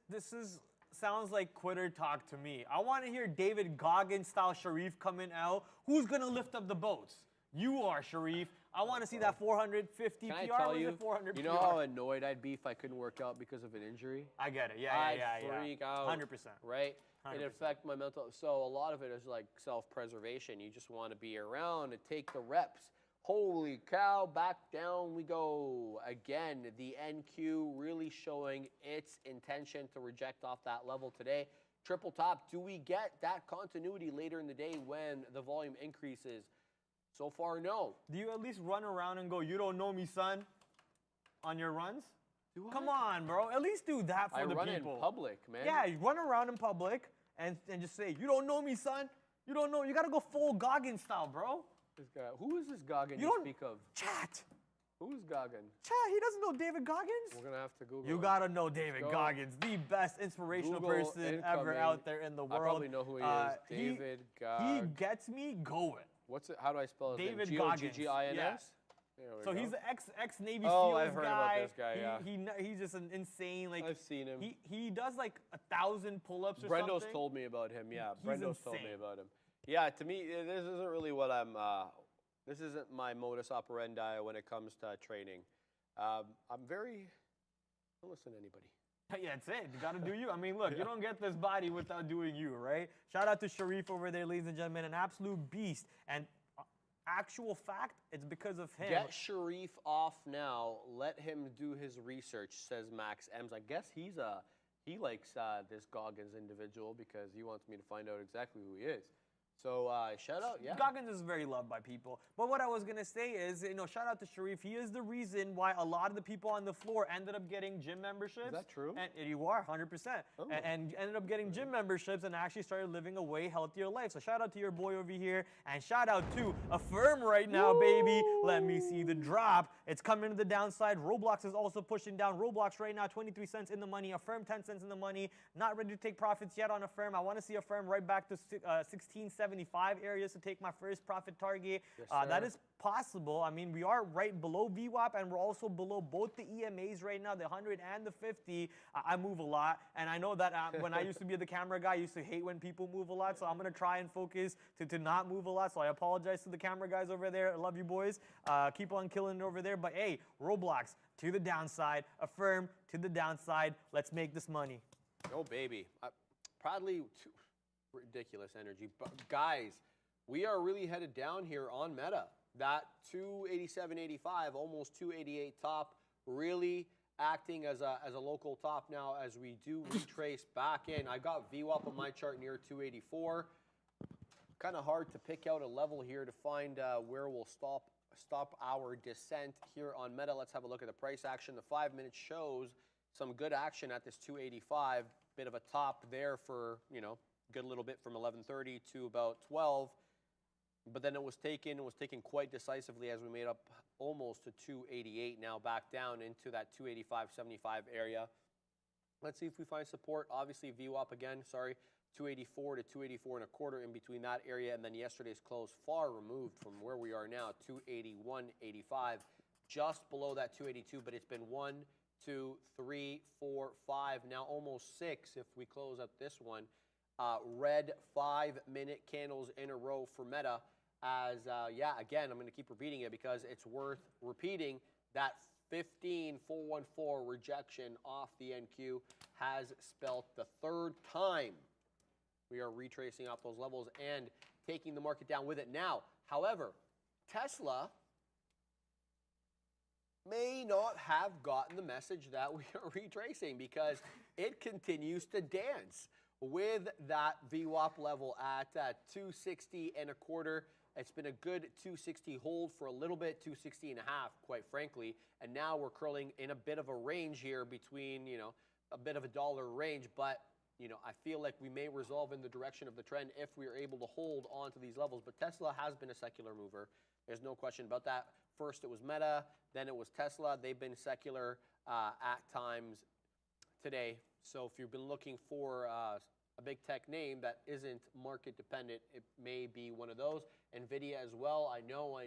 sounds like quitter talk to me. I want to hear David Goggins style Sharif coming out. Who's gonna lift up the boats? You are, Sharif. I want to see that 450 Can PR. I tell Was you, it 400 you PR? know how annoyed I'd be if I couldn't work out because of an injury? I get it. Yeah, I'd yeah. freak out. 100%. Right? It 100%. affect my mental. So a lot of it is like self-preservation. You just want to be around and take the reps. Holy cow, back down we go. Again, the NQ really showing its intention to reject off that level today. Triple top, do we get that continuity later in the day when the volume increases? So far, no. Do you at least run around and go, "You don't know me, son," on your runs? Come on, bro. At least do that for I the run people. in public, man. Yeah, you run around in public and just say, "You don't know me, son. You don't know." You gotta go full Goggins style, bro. This guy, who is this Goggin You you don't- speak of? Chat. Who's Goggin? Chat. He doesn't know David Goggins. We're gonna have to Google. You him. gotta know David go. Goggins, the best inspirational Google person ever incoming. out there in the world. I probably know who he is. David He Goggins. gets me going. What's it? How do I spell his David name? Goggins. G-O-G-G-I-N-S? Yeah. There we So go. he's the ex Navy Oh, SEALs I've heard guy. about this guy, yeah. He's just an insane, like, I've seen him. He does like 1,000 pull-ups or Brendo's something. told me about him. Yeah, He's Brendo's told me insane. about him. Yeah, to me, this isn't really what I'm. This isn't my modus operandi when it comes to training. I'm very. Don't listen to anybody. Yeah, that's it. You gotta do you. I mean, look, you don't get this body without doing you, right? Shout out to Sharif over there, ladies and gentlemen, an absolute beast. And actual fact, it's because of him. Get Sharif off now. Let him do his research, says Max M's. I guess he likes this Goggins individual because he wants me to find out exactly who he is. So shout out, yeah. Goggins is very loved by people. But what I was going to say is, shout out to Sharif. He is the reason why a lot of the people on the floor ended up getting gym memberships. Is that true? And you are, 100%. Oh. And ended up getting gym memberships and actually started living a way healthier life. So shout out to your boy over here. And shout out to Affirm right now, baby. Let me see the drop. It's coming to the downside. Roblox is also pushing down. Roblox right now, 23 cents in the money. Affirm, 10 cents in the money. Not ready to take profits yet on Affirm. I want to see Affirm right back to 16.75 areas to take my first profit target. Yes, that is possible. I mean, we are right below VWAP, and we're also below both the EMAs right now, the 100 and the 50. I move a lot, and I know that when I used to be the camera guy, I used to hate when people move a lot, so I'm going to try and focus to not move a lot, so I apologize to the camera guys over there. I love you boys. Keep on killing it over there, but hey, Roblox to the downside, Affirm to the downside. Let's make this money. Oh, baby. Proudly... ridiculous energy. But guys, we are really headed down here on Meta. That 287.85, almost 288 top, really acting as a local top now as we do retrace back in. I got VWAP on my chart near 284. Kind of hard to pick out a level here to find where we'll stop our descent here on Meta. Let's have a look at the price action. The 5 minutes shows some good action at this 285. Bit of a top there for, good little bit from 11:30 to about 12, but then it was taken quite decisively as we made up almost to 288. Now back down into that 285.75 area. Let's see if we find support. Obviously VWAP again, 284 to 284 and a quarter in between that area, and then yesterday's close far removed from where we are now, 281.85, just below that 282, but it's been 1, 2, 3, 4, 5, now almost 6 if we close up this one. Red 5-minute candles in a row for Meta as, again, I'm going to keep repeating it because it's worth repeating. That 15.414 rejection off the NQ has spelt the third time we are retracing off those levels and taking the market down with it now. However, Tesla may not have gotten the message that we are retracing because it continues to dance with that VWAP level at 260 and a quarter. It's been a good 260 hold for a little bit, 260 and a half, quite frankly. And now we're curling in a bit of a range here between, a bit of a dollar range. But, I feel like we may resolve in the direction of the trend if we are able to hold on to these levels. But Tesla has been a secular mover. There's no question about that. First it was Meta, then it was Tesla. They've been secular at times today. So if you've been looking for a big tech name that isn't market dependent, it may be one of those. NVIDIA as well. I know,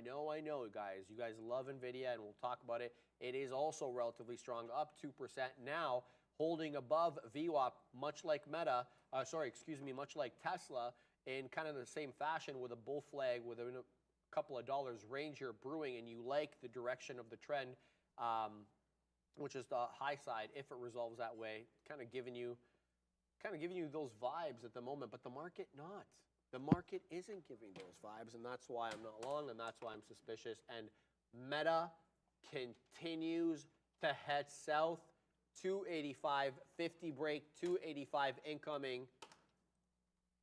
guys. You guys love NVIDIA, and we'll talk about it. It is also relatively strong, up 2% now, holding above VWAP, much like much like Tesla, in kind of the same fashion with a bull flag with a couple of dollars range here brewing, and you like the direction of the trend, which is the high side if it resolves that way, kind of giving you those vibes at the moment, but the market not. The market isn't giving those vibes, and that's why I'm not long, and that's why I'm suspicious. And Meta continues to head south. 285, 50 break, 285 incoming.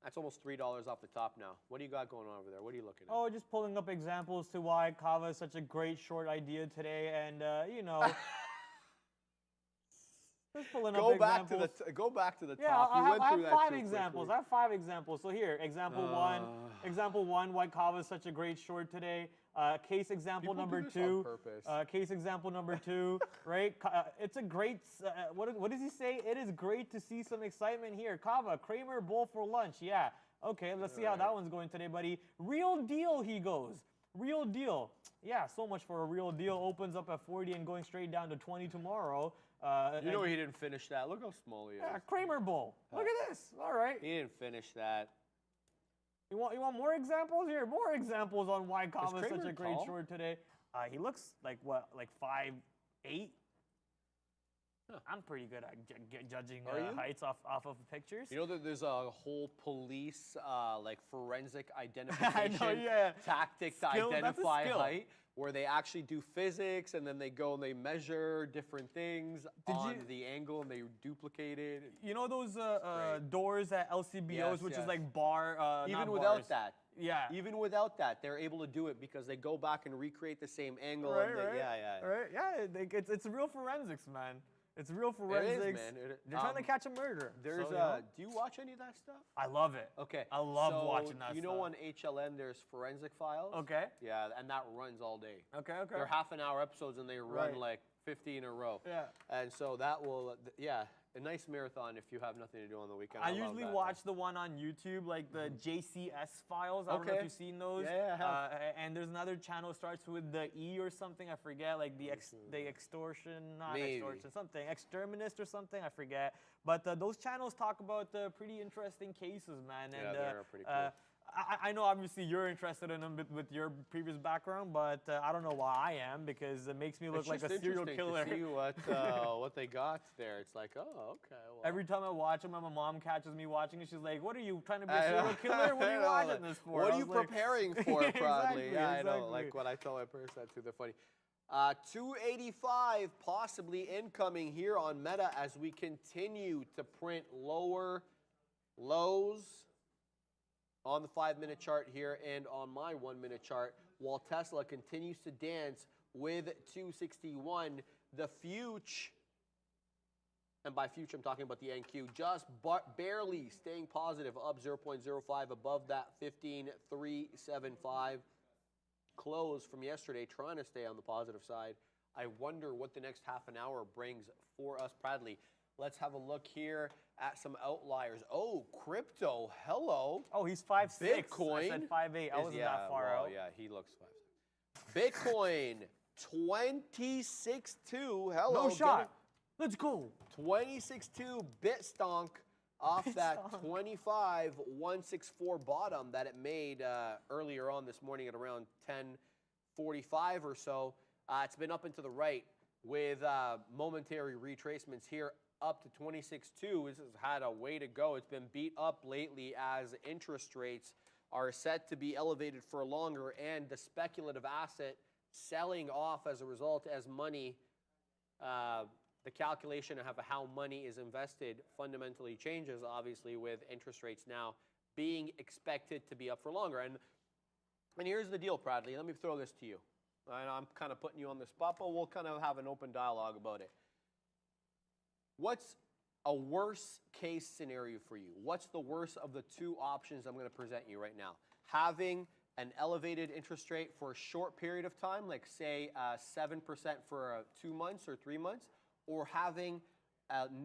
That's almost $3 off the top now. What do you got going on over there? What are you looking at? Oh, just pulling up examples to why Kava is such a great short idea today, and just pulling up examples. Go back to the yeah, top. I have 5 examples. I have 5 examples. So here, example one, why Kava is such a great short today. Case example number 2. Case example number 2. Right? It's a great. What does he say? It is great to see some excitement here. Kava, Kramer bull for lunch. Yeah. Okay. Let's see how that one's going today, buddy. Real deal. He goes. Real deal. Yeah. So much for a real deal. Opens up at 40 and going straight down to 20 tomorrow. He didn't finish that. Look how small he is. Yeah, Kramer bull. Look at this. All right. He didn't finish that. You want more examples here? More examples on why Kava is such a great short today. He looks like what, like 5'8"? I'm pretty good at judging Are you? heights off of pictures. You know that there's a whole police like forensic identification tactic to Skill, that's a identify skill. height, where they actually do physics and then they go and they measure different things on the angle and they duplicate it. You know those doors at LCBOs, Yes, which yes. is like bar. Even not without bars. that. Yeah. Even without that, they're able to do it because they go back and recreate the same angle. Right, and right. Yeah. Right? Yeah, it's real forensics, man. It's real forensics. man. They're trying to catch a murderer. There's so, you know? Do you watch any of that stuff? I love it. Okay. I love so watching that you stuff. know on HLN there's forensic files? Okay. Yeah, and that runs all day. Okay. They're half-an-hour episodes and they run Right. like 50 in a row. Yeah. And so that will, a nice marathon if you have nothing to do on the weekend. I love usually that. watch the one on YouTube, like the JCS files. I don't know if Okay. you've seen those. Yeah, I have. And there's another channel starts with the E or something. I forget, like the extortion, not Maybe. extortion, something exterminist or something. I forget. But those channels talk about pretty interesting cases, man. Yeah, And they're pretty cool. I know obviously you're interested in them with your previous background, but I don't know why I am, because it makes me look It's like a just serial interesting killer. to see what they got there. It's like, oh, okay. Well. Every time I watch them, my mom catches me watching it. She's like, "What are you trying to be a serial killer? What are you I know, watching like, this for?" What I are you was like- preparing for, probably? Exactly, Yeah, I know. exactly. Like what I tell my parents that too. They're funny. 285 possibly incoming here on Meta as we continue to print lower lows on the 5-minute chart here and on my 1-minute chart, while Tesla continues to dance with 261. The future, and by future I'm talking about the NQ, just barely staying positive, up 0.05 above that 15,375 close from yesterday, trying to stay on the positive side. I wonder what the next half an hour brings for us, Bradley. Let's have a look here at some outliers. Oh, crypto, hello. Oh, he's 5'6". Bitcoin. I said 5'8". I wasn't that far out. Yeah, he looks 5'6". Bitcoin, 26.2. Hello. No shot. Let's go. 26.2 bit stonk off that 25.164 bottom that it made earlier on this morning at around 10:45 or so. It's been up and to the right with momentary retracements here up to 26.2. This has had a way to go. It's been beat up lately as interest rates are set to be elevated for longer, and the speculative asset selling off as a result as money, the calculation of how money is invested fundamentally changes, obviously, with interest rates now being expected to be up for longer. And here's the deal, Bradley. Let me throw this to you. I know I'm kind of putting you on the spot, but we'll kind of have an open dialogue about it. What's a worst case scenario for you? What's the worst of the two options I'm going to present you right now? Having an elevated interest rate for a short period of time, like say 7% for 2 months or 3 months, or having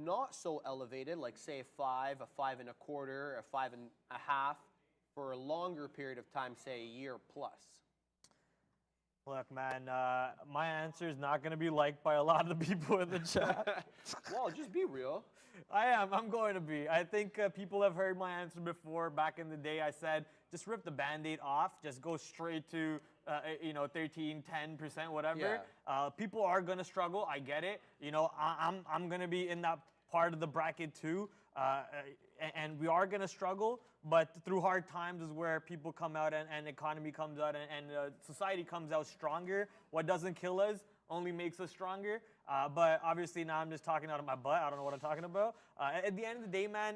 not so elevated, like say 5, a 5.25, a 5.5 for a longer period of time, say a year plus? Look, man, my answer is not going to be liked by a lot of the people in the chat. Well, just be real. I am. I'm going to be. I think people have heard my answer before. Back in the day, I said, just rip the Band-Aid off. Just go straight to, 13, 10%, whatever. Yeah. People are going to struggle. I get it. I'm going to be in that part of the bracket too. And we are going to struggle, but through hard times is where people come out and economy comes out and society comes out stronger. What doesn't kill us only makes us stronger. But obviously now I'm just talking out of my butt. I don't know what I'm talking about. At the end of the day, man,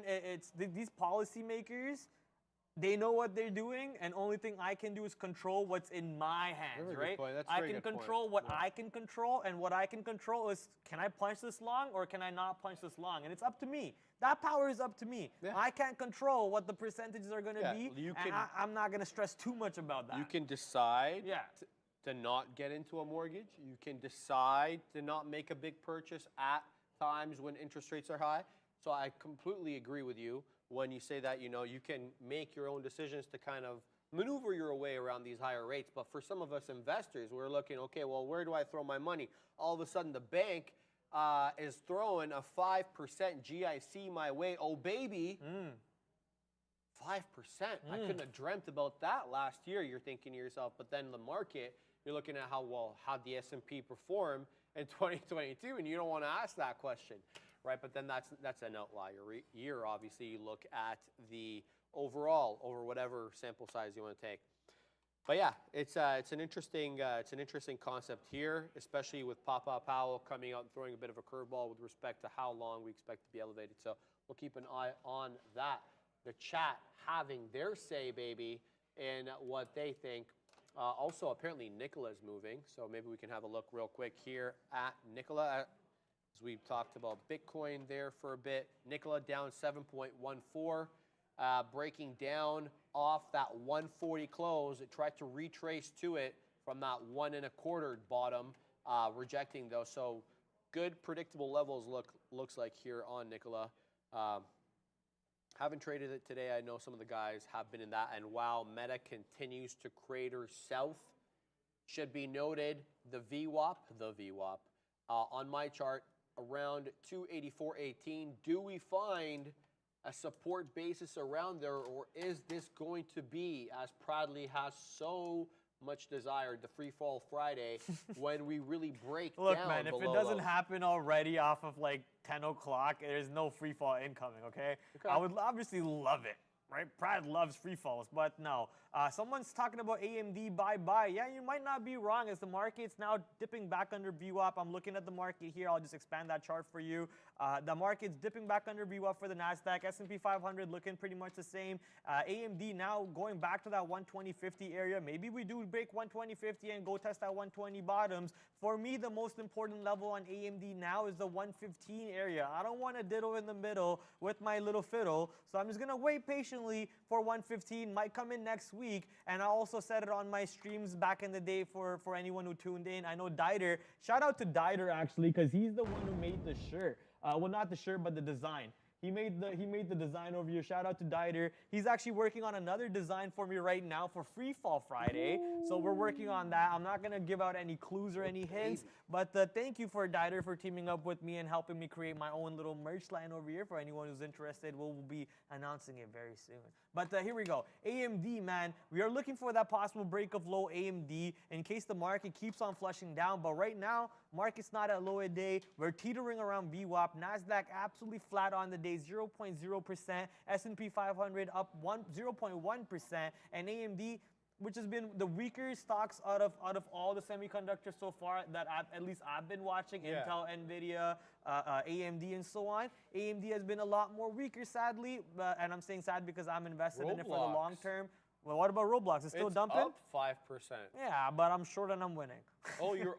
these policymakers, they know what they're doing, and only thing I can do is control what's in my hands, Very good right? point. That's a I very can good point. control what Yeah. I can control, and what I can control is, can I punch this long or can I not punch this long? And it's up to me. That power is up to me. Yeah. I can't control what the percentages are going to Yeah, be, you and can- I'm not going to stress too much about that. You can decide Yeah. to not get into a mortgage. You can decide to not make a big purchase at times when interest rates are high. So I completely agree with you when you say that, you can make your own decisions to kind of maneuver your way around these higher rates. But for some of us investors, we're looking, okay, well, where do I throw my money? All of a sudden, the bank is throwing a 5% GIC my way. Oh, baby. 5%. I couldn't have dreamt about that last year. You're thinking to yourself, but then the market, you're looking at how the S&P perform, in 2022, and you don't want to ask that question, right? But then that's an outlier year. Obviously, you look at the overall over whatever sample size you want to take. But yeah, it's an interesting concept here, especially with Papa Powell coming out and throwing a bit of a curveball with respect to how long we expect to be elevated. So we'll keep an eye on that. The chat having their say, baby, in what they think. Also, apparently Nicola's moving, so maybe we can have a look real quick here at Nicola. As we've talked about Bitcoin there for a bit. Nicola down 7.14. Breaking down off that 140 close. It tried to retrace to it from that 1.25 bottom, rejecting those. So good predictable levels looks like here on Nicola. Haven't traded it today. I know some of the guys have been in that. And while Meta continues to crater south, should be noted the VWAP on my chart around 284.18. Do we find a support basis around there, or is this going to be, as Pradley has so much desired, the free fall Friday when we really break Look, down man, if it below doesn't lows? happen already off of like 10 o'clock, there's no free fall incoming, okay? I would obviously love it, right? Brad loves free falls, but no. Someone's talking about AMD bye-bye. Yeah, you might not be wrong as the market's now dipping back under VWAP. I'm looking at the market here. I'll just expand that chart for you. The market's dipping back under VWAP for the NASDAQ. S&P 500 looking pretty much the same. AMD now going back to that 120.50 area. Maybe we do break 120.50 and go test that 120 bottoms. For me, the most important level on AMD now is the 115 area. I don't want to diddle in the middle with my little fiddle, so I'm just going to wait patiently for 115. Might come in next week, and I also said it on my streams back in the day for anyone who tuned in. I know Dieter, shout out to Dieter actually, because he's the one who made the shirt. Well, not the shirt, but the design. He made the design over here. Shout out to Dieter. He's actually working on another design for me right now for Free Fall Friday. So we're working on that. I'm not gonna give out any clues or any hints, but thank you for Dieter for teaming up with me and helping me create my own little merch line over here. For anyone who's interested, we'll be announcing it very soon. But here we go. AMD, man, we are looking for that possible break of low AMD in case the market keeps on flushing down. But right now, market's not at low a day. We're teetering around VWAP. NASDAQ absolutely flat on the day, 0.0%. S&P 500 up 0.1%. And AMD, which has been the weaker stocks out of all the semiconductors so far that at least I've been watching, Intel, Nvidia, AMD, and so on. AMD has been a lot more weaker, sadly, and I'm saying sad because I'm invested in it for the long term. Well, what about Roblox? It's still dumping? Up 5%. Yeah, but I'm short and I'm winning. Oh, you're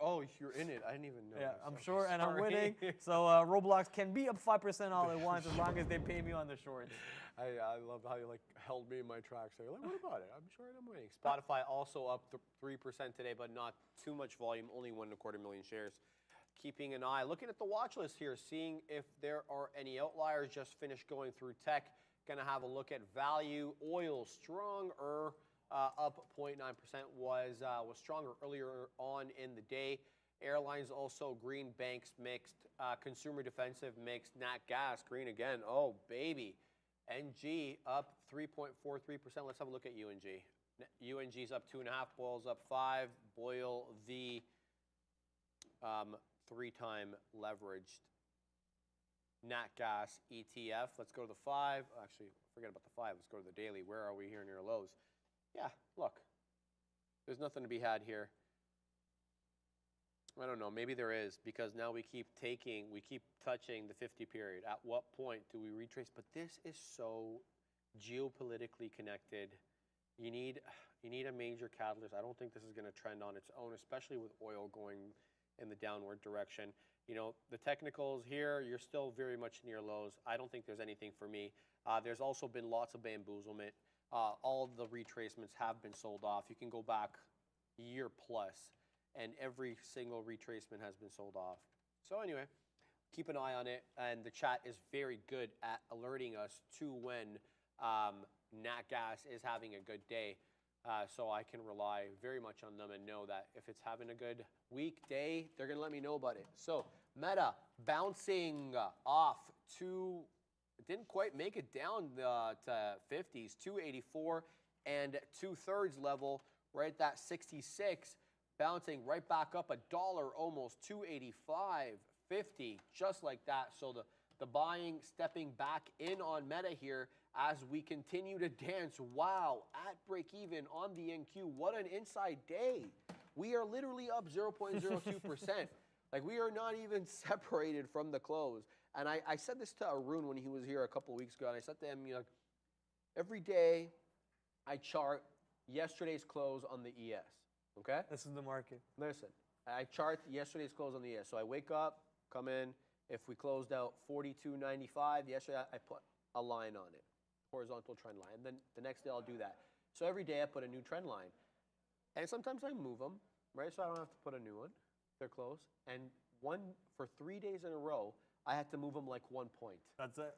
in it. I didn't even know. Yeah, I'm short and I'm winning. So Roblox can be up 5% all at once as long as they pay me on the shorts. I love how you held me in my tracks there. Like, what about it? I'm short and I'm winning. Spotify also up 3% today, but not too much volume. Only 1.25 million shares. Keeping an eye, looking at the watch list here, seeing if there are any outliers. Just finished going through tech. Gonna have a look at value. Oil stronger, up 0.9%. Was stronger earlier on in the day. Airlines also green, banks mixed, consumer defensive mixed, nat gas green again. Oh baby, NG up 3.43%. Let's have a look at UNG. UNG's up 2.5. Boyle's up 5. Boyle the 3-time leveraged nat gas ETF. Let's go to the 5. Actually, forget about the 5. Let's go to the daily. Where are we here near lows? Yeah, look. There's nothing to be had here. I don't know. Maybe there is, because now we keep touching the 50 period. At what point do we retrace? But this is so geopolitically connected. You need a major catalyst. I don't think this is going to trend on its own, especially with oil going in the downward direction. You know, the technicals here, you're still very much near lows. I don't think there's anything for me. There's also been lots of bamboozlement. All of the retracements have been sold off. You can go back a year plus, and every single retracement has been sold off. So anyway, keep an eye on it. And the chat is very good at alerting us to when nat gas is having a good day. So I can rely very much on them and know that if it's having a good week, day, they're going to let me know about it. So Meta bouncing off to, didn't quite make it down to 50s, 284 and 2/3 level, right at that 66. bouncing right back up $1, almost 285.50, just like that. So the buying stepping back in on Meta here as we continue to dance. Wow, at break even on the NQ. What an inside day. We are literally up 0.02%. Like, we are not even separated from the close. And I said this to Arun when he was here a couple weeks ago, and I said to him, you know, every day I chart yesterday's close on the ES, okay? This is the market. Listen, I chart yesterday's close on the ES. So I wake up, come in. If we closed out 42.95 yesterday, I put a line on it, horizontal trend line. And then the next day I'll do that. So every day I put a new trend line. And sometimes I move them, right? So I don't have to put a new one. They're close. And for 3 days in a row, I had to move them like 1 point. That's it.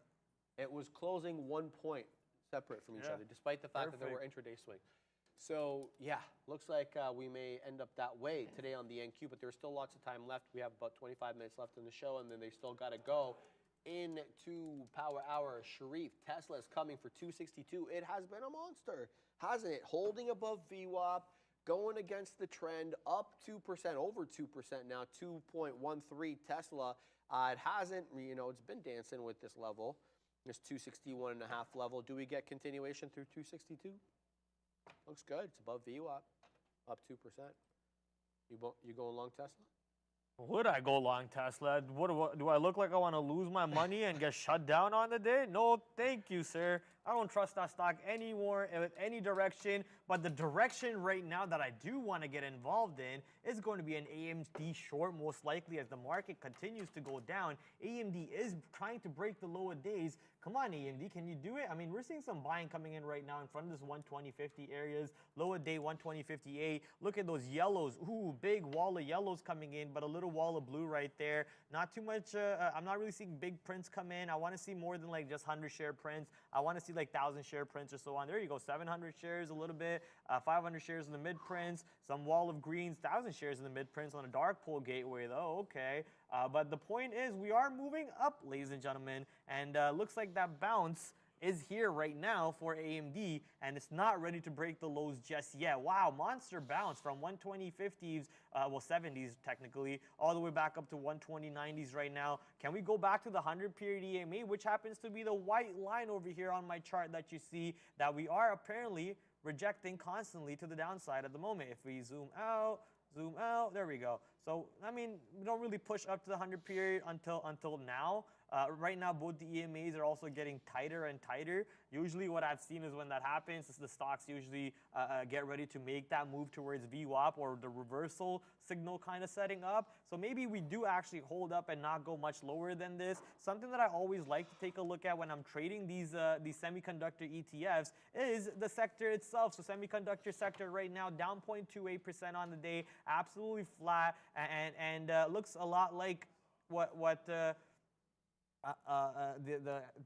It was closing 1 point separate from each other, despite the fact that there were intraday swings. So, yeah, looks like we may end up that way today on the NQ, but there's still lots of time left. We have about 25 minutes left in the show, and then they still got to go into Power Hour. Sharif, Tesla is coming for 262. It has been a monster, hasn't it? Holding above VWAP, going against the trend, up 2%, over 2% now, 2.13 Tesla. It hasn't, you know, it's been dancing with this level, this 261.5 level. Do we get continuation through 262? Looks good. It's above VWAP, up 2%. You going long Tesla? Would I go long Tesla? Do I look like I want to lose my money and get shut down on the day? No, thank you, sir. I don't trust that stock anymore in any direction. But the direction right now that I do want to get involved in is going to be an AMD short, most likely, as the market continues to go down. AMD is trying to break the lower days. Come on, AMD, can you do it? I mean, we're seeing some buying coming in right now in front of this 120.50 areas. Lower day 120.58. Look at those yellows. Ooh, big wall of yellows coming in, but a little wall of blue right there. Not too much. I'm not really seeing big prints come in. I want to see more than like just 100 share prints. I want to see like 1,000 share prints or so on. There you go. 700 shares a little bit. 500 shares in the mid prints. Some wall of greens. 1,000 shares in the mid prints on a dark pool gateway though. Okay. But the point is we are moving up, ladies and gentlemen. And looks like that bounce is here right now for AMD, and it's not ready to break the lows just yet. Wow, monster bounce from 120.50s, well 70s technically, all the way back up to 120.90s right now. Can we go back to the 100-period EMA, which happens to be the white line over here on my chart that you see that we are apparently rejecting constantly to the downside at the moment. If we zoom out, there we go. So, I mean, we don't really push up to the 100-period until now. Right now, both the EMAs are also getting tighter and tighter. Usually what I've seen is when that happens, is the stocks usually get ready to make that move towards VWAP or the reversal signal kind of setting up. So maybe we do actually hold up and not go much lower than this. Something that I always like to take a look at when I'm trading these semiconductor ETFs is the sector itself. So semiconductor sector right now down 0.28% on the day, absolutely flat, and looks a lot like the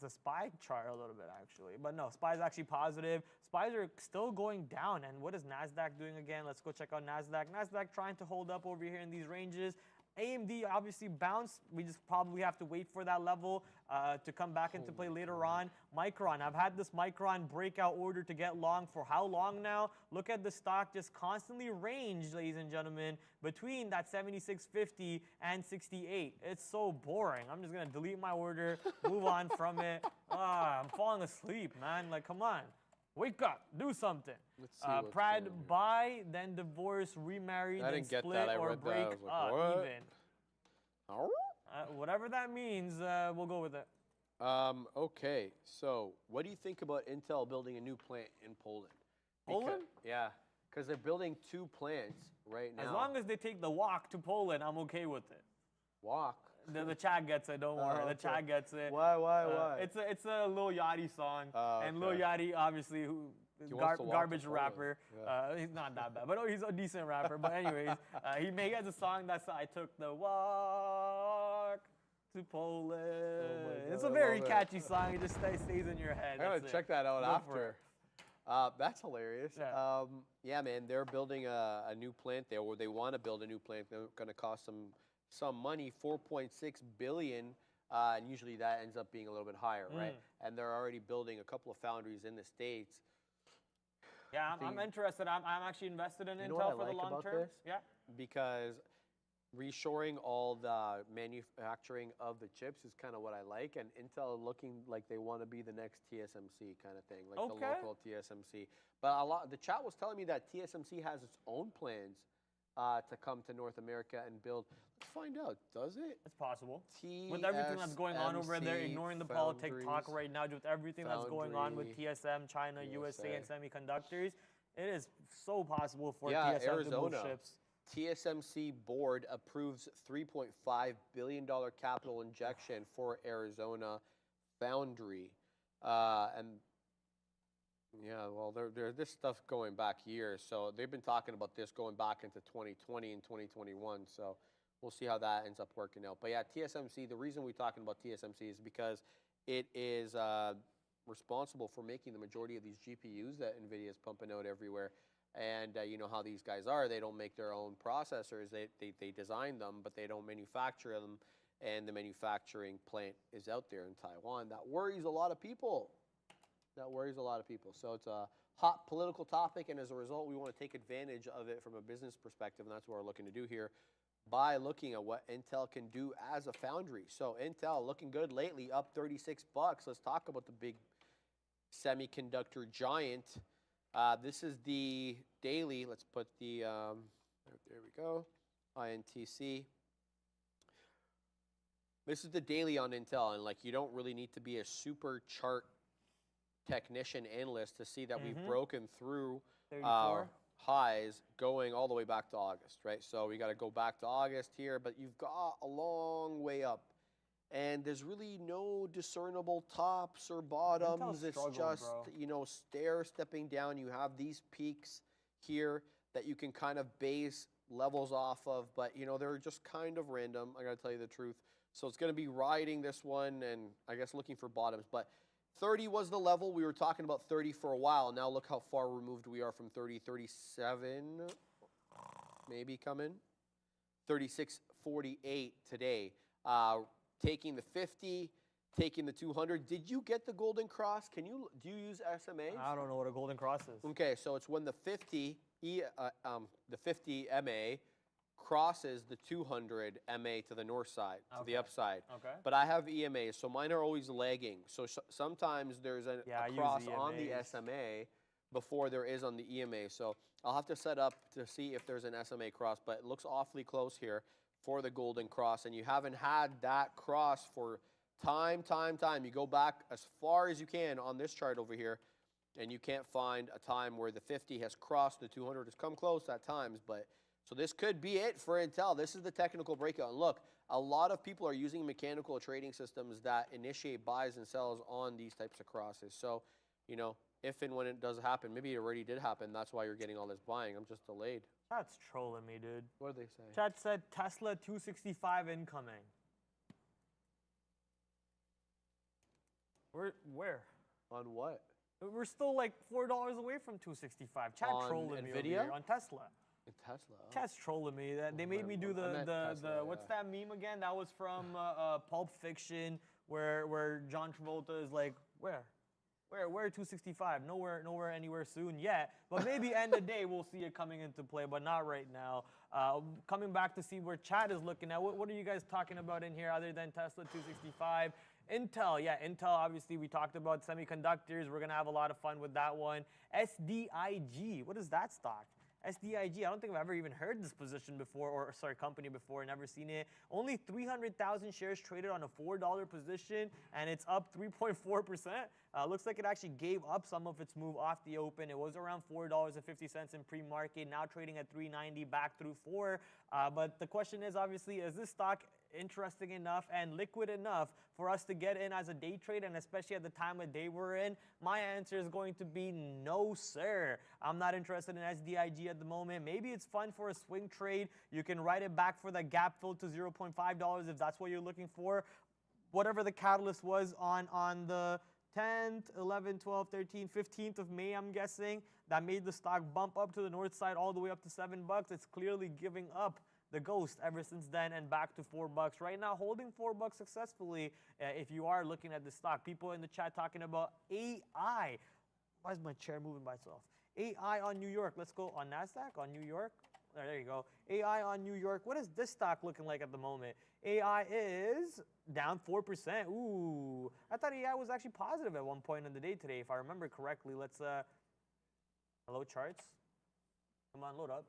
SPY chart a little bit actually, but no, SPY is actually positive. SPYs are still going down. And what is NASDAQ doing again? Let's go check out NASDAQ. NASDAQ trying to hold up over here in these ranges. AMD obviously bounced. We just probably have to wait for that level to come back into play later on. Micron, I've had this Micron breakout order to get long for how long now? Look at the stock just constantly range, ladies and gentlemen, between that 76.50 and 68. It's so boring. I'm just going to delete my order, move on from it. I'm falling asleep, man. Like, come on. Wake up, do something. Prad, buy, then divorce, remarry, then split, or break up even. Whatever that means, we'll go with it. Okay, so what do you think about Intel building a new plant in Poland? Poland? Yeah, because they're building 2 plants right now. As long as they take the walk to Poland, I'm okay with it. Walk? The chat gets it, don't worry. The chat gets it. Why? It's a Lil Yachty song. And Lil okay. Yachty, obviously, garbage rapper. Yeah. He's not that bad, but he's a decent rapper. But anyways, he has a song that's I took the walk to Poland. God, it's a very catchy song. It just stays in your head. I'm gonna check that out after. That's hilarious. Yeah. Yeah, man, they're building a new plant there, or they want to build a new plant. They're going to cost some money, 4.6 billion, and usually that ends up being a little bit higher, right? And they're already building a couple of foundries in the States. Yeah, I'm interested. I'm actually invested in You know what I Intel for the like long about term. this? Yeah. Because reshoring all the manufacturing of the chips is kind of what I like, and Intel looking like they want to be the next TSMC kind of thing, like the Okay. local TSMC. But the chat was telling me that TSMC has its own plans to come to North America and build. Let's find out. Does it? It's possible. With everything that's going on over there, TSMC ignoring the politics talk Foundries, right now, with everything that's going on with Foundry, TSM, China, USA, and USA. semiconductors, it is so possible for Yeah, TSM to move Arizona. ships. TSMC board approves $3.5 billion capital injection for Arizona Foundry. And yeah, well, there's this stuff going back years. So they've been talking about this going back into 2020 and 2021. So we'll see how that ends up working out. But yeah, TSMC, the reason we're talking about TSMC is because it is responsible for making the majority of these GPUs that NVIDIA is pumping out everywhere. And you know how these guys are. They don't make their own processors. They design them, but they don't manufacture them. And the manufacturing plant is out there in Taiwan. That worries a lot of people. So it's a hot political topic, and as a result, we want to take advantage of it from a business perspective, and that's what we're looking to do here by looking at what Intel can do as a foundry. So Intel looking good lately, up $36. Let's talk about the big semiconductor giant. This is the daily. Let's put the, there we go, INTC. This is the daily on Intel, and like you don't really need to be a super chart technician analyst to see that we've broken through our highs going all the way back to August, right? So we got to go back to August here, but you've got a long way up. And there's really no discernible tops or bottoms. It's just, you know, stepping down. You have these peaks here that you can kind of base levels off of, but, you know, they're just kind of random. I got to tell you the truth. So it's going to be riding this one and I guess looking for bottoms. But 30 was the level. We were talking about 30 for a while. Now look how far removed we are from 30. 37 maybe coming. 36.48 today. Taking the 50, taking the 200. Did you get the golden cross? Do you use SMAs? I don't know what a golden cross is. Okay, so it's when the 50 MA crosses the 200 MA to the north side, to the upside. Okay. But I have EMAs, so mine are always lagging. So sometimes there's a cross on the SMA before there is on the EMA. So I'll have to set up to see if there's an SMA cross, but it looks awfully close here for the golden cross, and you haven't had that cross for time. You go back as far as you can on this chart over here, and you can't find a time where the 50 has crossed, the 200 has come close at times, but so this could be it for Intel. This is the technical breakout, and look, a lot of people are using mechanical trading systems that initiate buys and sells on these types of crosses. So, you know, if and when it does happen, maybe it already did happen, that's why you're getting all this buying. I'm just delayed. That's trolling me, dude. What did they say? Chat said Tesla 265 incoming. Where? On what? We're still like $4 away from 265. Chat On trolling me over NVIDIA? here on Tesla. Tesla. Chat's trolling me. They made me do the what's that meme again? That was from Pulp Fiction where John Travolta is like, where 265? Nowhere, anywhere soon yet. But maybe end of day we'll see it coming into play, but not right now. Coming back to see where chat is looking at. What are you guys talking about in here other than Tesla 265? Intel, yeah, Intel, obviously we talked about semiconductors. We're going to have a lot of fun with that one. SDIG, what is that stock? SDIG, I don't think I've ever even heard this position before, or sorry, company before, never seen it. Only 300,000 shares traded on a $4 position, and it's up 3.4%. Looks like it actually gave up some of its move off the open. It was around $4.50 in pre-market, now trading at $3.90 back through $4. But the question is, obviously, is this stock interesting enough and liquid enough for us to get in as a day trade, and especially at the time of day we're in? My answer is going to be no, sir. I'm not interested in SDIG at the moment. Maybe it's fun for a swing trade. You can write it back for that gap fill to $0.5 if that's what you're looking for. Whatever the catalyst was on the 10th, 11th, 12th, 13th, 15th of May, I'm guessing, that made the stock bump up to the north side all the way up to $7. It's clearly giving up the ghost ever since then and back to $4 right now, holding $4 successfully. If you are looking at the stock, people in the chat talking about AI. Why is my chair moving by itself? AI on New York. Let's go on NASDAQ, on New York. There you go. AI on New York. What is this stock looking like at the moment? AI is down 4%. Ooh, I thought AI was actually positive at one point in the day today, if I remember correctly. Let's, hello charts. Come on, load up.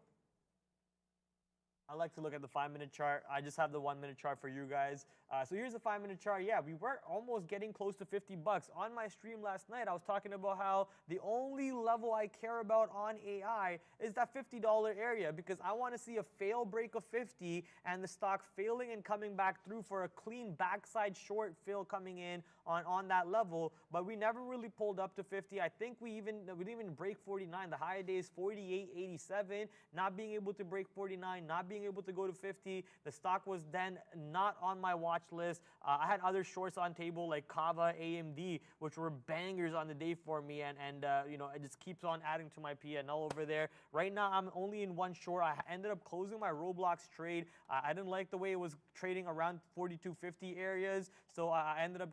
I like to look at the 5-minute chart. I just have the 1-minute chart for you guys. So here's the 5-minute chart. Yeah, we were almost getting close to 50 bucks. On my stream last night, I was talking about how the only level I care about on AI is that $50 area, because I want to see a fail break of 50 and the stock failing and coming back through for a clean backside short fill coming in on that level. But we never really pulled up to 50. I think we didn't even break 49. The high day is 48.87. Not being able to break 49, not being able to go to 50. The stock was then not on my watch list. I had other shorts on table like Kava, AMD, which were bangers on the day for me, and you know, it just keeps on adding to my P&L over there. Right now, I'm only in one short. I ended up closing my Roblox trade. I didn't like the way it was trading around 42.50 areas, so I ended up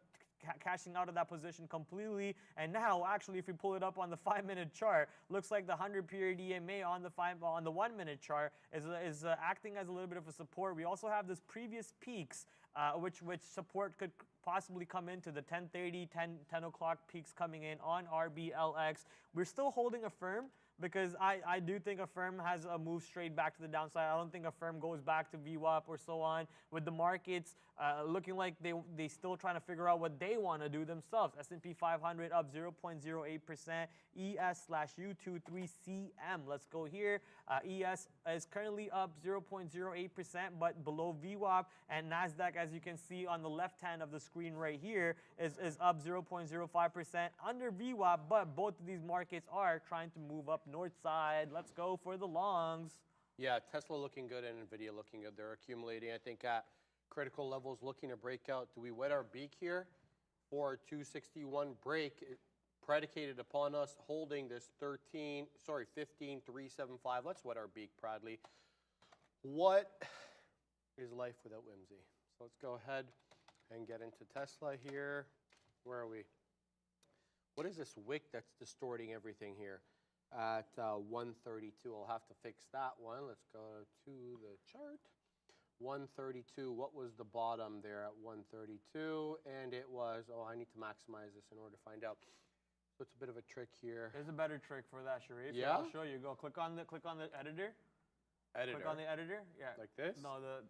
cashing out of that position completely. And now, actually, if we pull it up on the 5-minute chart, looks like the 100-period EMA on the 1-minute chart is acting as a little bit of a support. We also have this previous peaks, which support could possibly come into the 10:30, 10 o'clock peaks coming in on RBLX. We're still holding a firm, because I do think Affirm has a move straight back to the downside. I don't think Affirm goes back to VWAP or so on. With the markets looking like they still trying to figure out what they want to do themselves. S&P 500 up 0.08%. ES/U23CM. Let's go here. ES is currently up 0.08%, but below VWAP. And NASDAQ, as you can see on the left hand of the screen right here, is up 0.05% under VWAP, but both of these markets are trying to move up north side. Let's go for the longs. Yeah, Tesla looking good and NVIDIA looking good. They're accumulating, I think, at critical levels, looking to break out. Do we wet our beak here for a 261 break predicated upon us holding this 15,375? Let's wet our beak proudly. What is life without whimsy? So let's go ahead and get into Tesla here. Where are we? What is this wick that's distorting everything here? At 132, I'll have to fix that one. Let's go to the chart. 132, what was the bottom there at 132? And it was, oh, I need to maximize this in order to find out. So it's a bit of a trick here. There's a better trick for that, Sharif. Yeah? I'll show you. Go click on the editor. Editor. Click on the editor. Yeah. Like this? No, the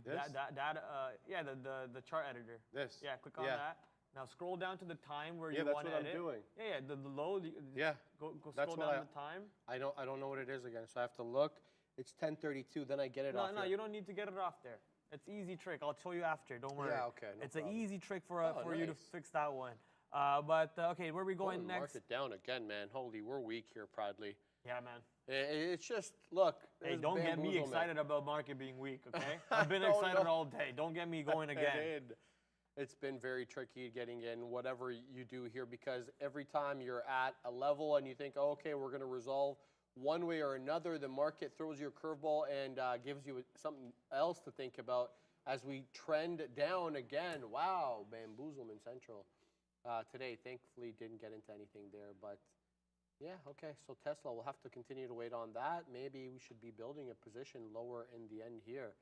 This? data. Yeah, the chart editor. This. Yeah, click on that. Now scroll down to the time where you want to edit. Yeah, that's what I'm doing. Yeah, the low. Yeah. Go scroll down the time. I don't know what it is again, so I have to look. It's 10:32. Then I get it off. No, you don't need to get it off there. It's easy trick. I'll show you after. Don't worry. Yeah, okay. No it's problem. an easy trick for Nice. you to fix that one. Okay, where are we going next? Market down again, man. Holy, we're weak here, proudly. Yeah, man. It's just, look. Hey, don't get me excited about market being weak, okay? I've been excited all day. Don't get me going again. It's been very tricky getting in whatever you do here, because every time you're at a level and you think, oh, okay, we're going to resolve one way or another, the market throws you a curveball and gives you something else to think about as we trend down again. Wow, bamboozlement central today. Thankfully, didn't get into anything there, but yeah, okay. So Tesla, we'll have to continue to wait on that. Maybe we should be building a position lower in the end here.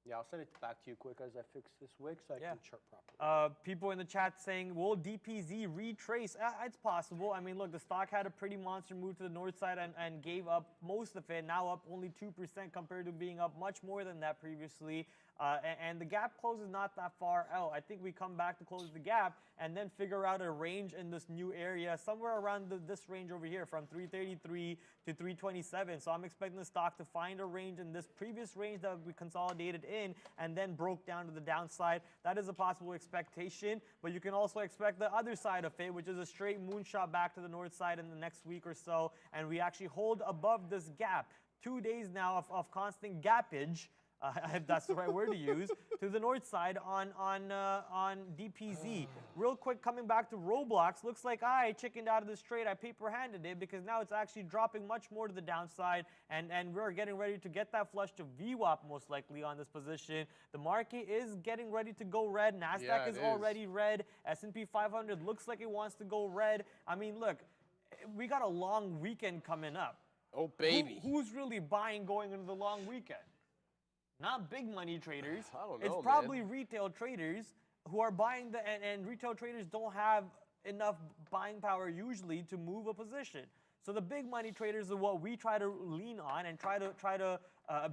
Yeah, I'll send it back to you quick as I fix this wick so I can chart properly. People in the chat saying, will DPZ retrace? It's possible. I mean, look, the stock had a pretty monster move to the north side and gave up most of it. Now up only 2% compared to being up much more than that previously. And the gap close is not that far out. I think we come back to close the gap and then figure out a range in this new area, somewhere around this range over here from 333 to 327. So I'm expecting the stock to find a range in this previous range that we consolidated in and then broke down to the downside. That is a possible expectation, but you can also expect the other side of it, which is a straight moonshot back to the north side in the next week or so, and we actually hold above this gap. 2 days now of constant gappage, if that's the right word to use, to the north side on DPZ. Real quick, coming back to Roblox, looks like I chickened out of this trade. I paper-handed it because now it's actually dropping much more to the downside, and we're getting ready to get that flush to VWAP most likely on this position. The market is getting ready to go red. NASDAQ is already red. S&P 500 looks like it wants to go red. I mean, look, we got a long weekend coming up. Oh, baby. Who's really buying going into the long weekend? Not big money traders. I don't know, It's probably retail traders who are buying and retail traders don't have enough buying power usually to move a position. So the big money traders are what we try to lean on and try to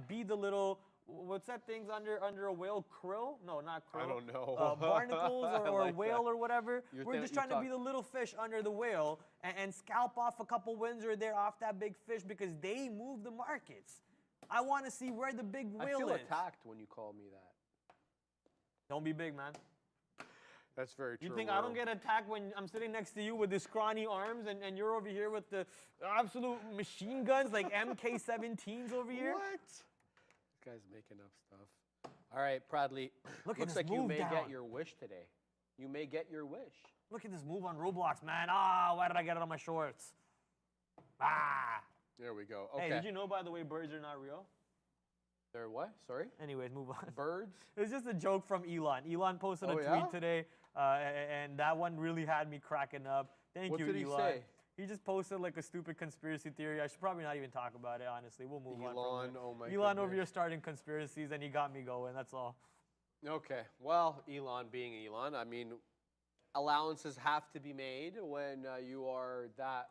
be the little, what's that thing's under a whale? Krill? No, not krill. I don't know. Barnacles or like whale that. or whatever. You're We're just trying to be the little fish under the whale and scalp off a couple wins or there off that big fish because they move the markets. I want to see where the big whale I feel is. attacked when you call me that. Don't be big, man. That's very true. You think I don't get attacked when I'm sitting next to you with the scrawny arms and you're over here with the absolute machine guns like MK-17s over here? What? This guy's making up stuff. All right, Bradley. Look at Looks this like you move may down. get your wish today. You may get your wish. Look at this move on Roblox, man. Why did I get it on my shorts? There we go. Okay. Hey, did you know, by the way, birds are not real? They're what? Sorry? Anyways, move on. Birds? It's just a joke from Elon. Elon posted a tweet yeah? today, and that one really had me cracking up. Thank What you, did he Elon. say? He just posted like a stupid conspiracy theory. I should probably not even talk about it, honestly. We'll move on. Elon, From it. oh my Elon over goodness. here starting conspiracies, and he got me going. That's all. Okay. Well, Elon being Elon, I mean, allowances have to be made when you are that.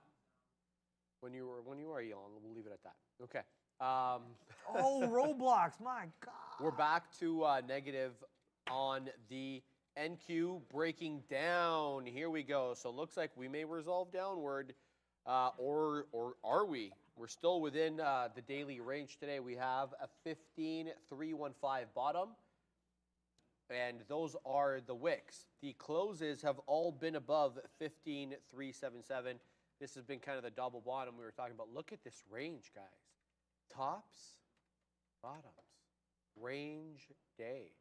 When you are Elon, we'll leave it at that. Okay. Oh, Roblox! My God. We're back to negative on the NQ, breaking down. Here we go. So it looks like we may resolve downward, or are we? We're still within the daily range today. We have a 15,315 bottom, and those are the wicks. The closes have all been above 15,377. This has been kind of the double bottom we were talking about. Look at this range, guys. Tops, bottoms, range day.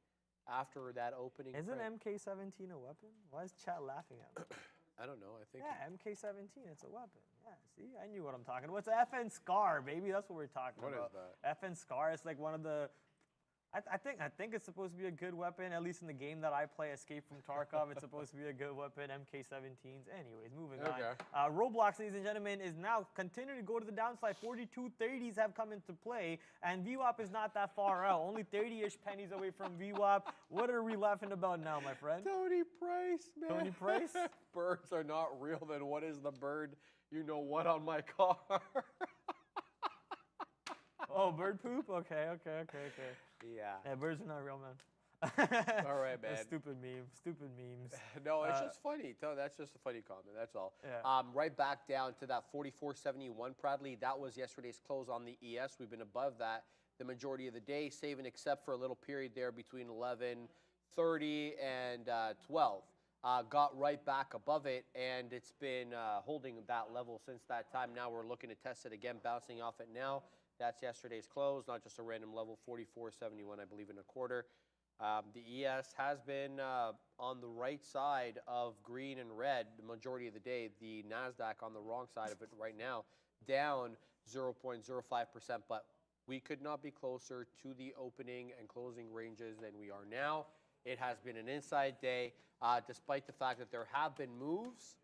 After that opening. Isn't print. MK-17 a weapon? Why is chat laughing at me? I don't know. I think. Yeah, MK-17, it's a weapon. Yeah, see, I knew what I'm talking about. It's FN Scar, baby. That's what we're talking What about. is that? FN Scar. It's like one of the. I think it's supposed to be a good weapon. At least in the game that I play, Escape from Tarkov, it's supposed to be a good weapon. MK-17s. Anyways, moving on. Roblox, ladies and gentlemen, is now continuing to go to the downside. 42.30s have come into play, and VWAP is not that far out. Only 30-ish pennies away from VWAP. What are we laughing about now, my friend? Tony Price, man. Tony Price? Birds are not real. Then what is the bird? You know what on my car? Oh, bird poop? Okay. Yeah. Birds are not real, man. All right, man. Stupid memes. No, it's just funny. That's just a funny comment. That's all. Yeah. Right back down to that 44.71, Bradley. That was yesterday's close on the ES. We've been above that the majority of the day, saving except for a little period there between 11:30 and 12. Got right back above it, and it's been holding that level since that time. Now we're looking to test it again, bouncing off it now. That's yesterday's close, not just a random level, 44.71, I believe, in a quarter. The ES has been on the right side of green and red the majority of the day. The NASDAQ on the wrong side of it right now, down 0.05%, but we could not be closer to the opening and closing ranges than we are now. It has been an inside day, despite the fact that there have been moves.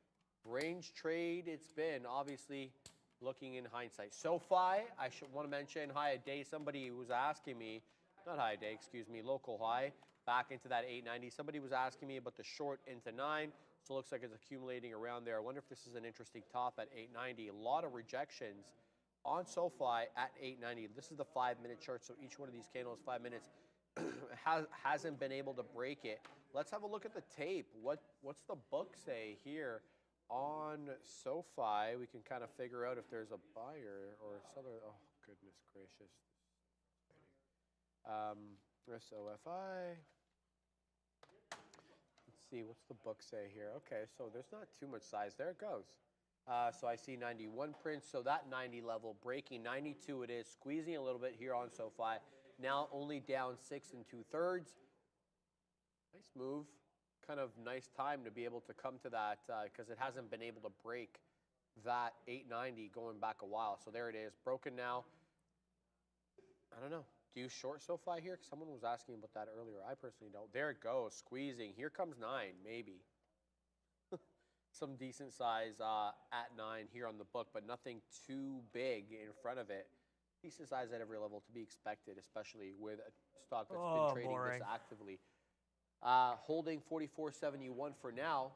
Range trade, it's been, obviously, looking in hindsight. SoFi, I should want to mention, high a day. Somebody was asking me, not high a day, excuse me, local high, back into that 890. Somebody was asking me about the short into 9. So it looks like it's accumulating around there. I wonder if this is an interesting top at 890. A lot of rejections on SoFi at 890. This is the 5-minute chart, so each one of these candles, 5 minutes, hasn't been able to break it. Let's have a look at the tape. What's the book say here? On SoFi, we can kind of figure out if there's a buyer or a seller. Oh, goodness gracious. SOFI. Let's see, what's the book say here? Okay, so there's not too much size. There it goes. So I see 91 prints, so that 90 level breaking. 92 it is, squeezing a little bit here on SoFi. Now only down 6 2/3. Nice move. Kind of nice time to be able to come to that because it hasn't been able to break that 890 going back a while. So there it is, broken now. I don't know. Do you short SoFi here? Because someone was asking about that earlier. I personally don't. There it goes, squeezing. Here comes 9, maybe. some decent size at 9 here on the book, but nothing too big in front of it. Decent size at every level to be expected, especially with a stock that's been trading this actively. Holding 44.71 for now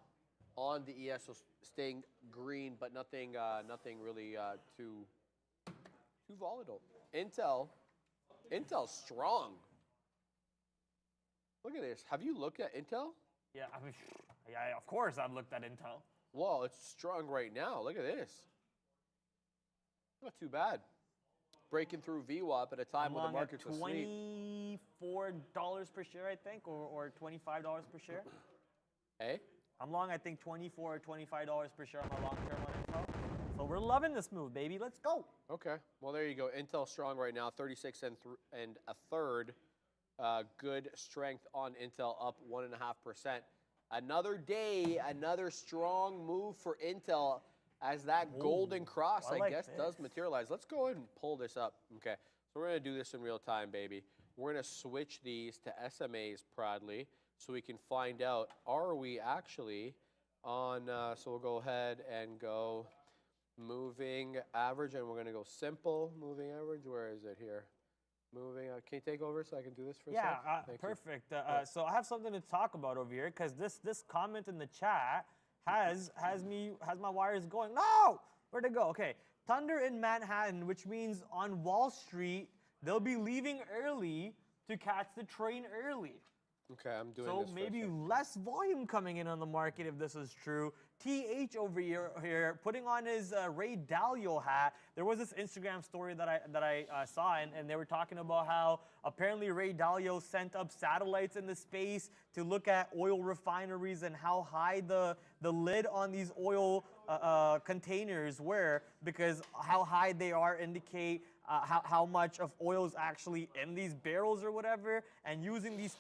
on the ES, so staying green, but nothing really too volatile. Intel's strong. Look at this. Have you looked at Intel? Yeah, I mean, yeah, of course I've looked at Intel. Whoa, it's strong right now. Look at this. Not too bad. Breaking through VWAP at a time when the market's asleep. $24 per share, I think, or $25 per share. Hey? I'm long, I think, $24 or $25 per share on my long term on Intel. So we're loving this move, baby. Let's go. Okay. Well, there you go. Intel strong right now, 36 and a third. Good strength on Intel, up 1.5%. Another day, another strong move for Intel as that golden cross, I guess, does materialize. Let's go ahead and pull this up. Okay. So we're going to do this in real time, baby. We're going to switch these to SMAs proudly so we can find out, are we actually on, so we'll go ahead and go moving average, and we're going to go simple moving average. Where is it here? Moving. Can you take over so I can do this for a sec? Yeah, perfect. So I have something to talk about over here because this comment in the chat has my wires going. No, where'd it go? Okay, thunder in Manhattan, which means on Wall Street they'll be leaving early to catch the train early. Okay, I'm doing so this. So maybe less volume coming in on the market if this is true. TH over here putting on his Ray Dalio hat. There was this Instagram story that I saw, and they were talking about how apparently Ray Dalio sent up satellites into space to look at oil refineries and how high the lid on these oil containers were, because how high they are indicate how much of oil is actually in these barrels or whatever. And using these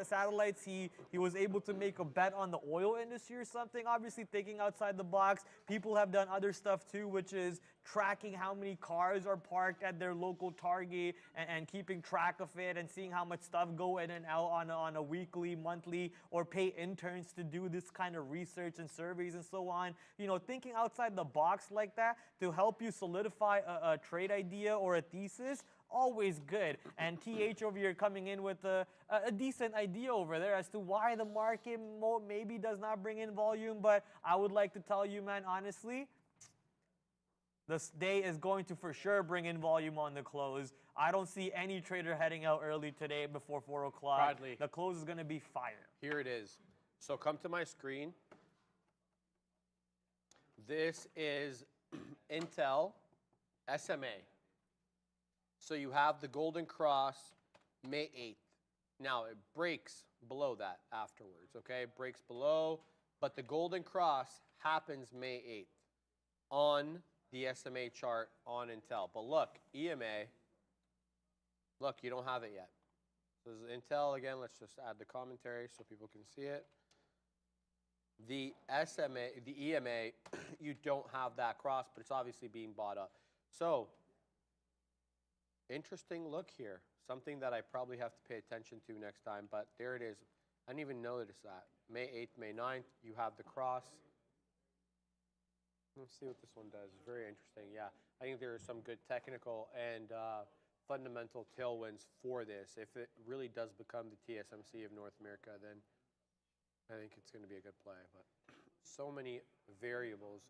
satellites, he was able to make a bet on the oil industry or something. Obviously thinking outside the box. People have done other stuff too, which is tracking how many cars are parked at their local Target and keeping track of it and seeing how much stuff go in and out on a weekly, monthly, or pay interns to do this kind of research and surveys and so on. You know, thinking outside the box like that to help you solidify a trade idea or a thesis, always good. And TH over here coming in with a decent idea over there as to why the market maybe does not bring in volume. But I would like to tell you, man, honestly, this day is going to for sure bring in volume on the close. I don't see any trader heading out early today before 4 o'clock. Bradley. The close is going to be fire. Here it is. So come to my screen. This is Intel SMA. So you have the Golden Cross May 8th. Now it breaks below that afterwards, okay? It breaks below, but the Golden Cross happens May 8th on the SMA chart on Intel. But look, EMA, look, you don't have it yet. So this is Intel again. Let's just add the commentary so people can see it. The SMA, the EMA, you don't have that cross, but it's obviously being bought up. So interesting look here. Something that I probably have to pay attention to next time, but there it is. I didn't even notice that. May 8th, May 9th, you have the cross. Let's see what this one does. It's very interesting. Yeah, I think there are some good technical and fundamental tailwinds for this. If it really does become the TSMC of North America, then I think it's going to be a good play. But so many variables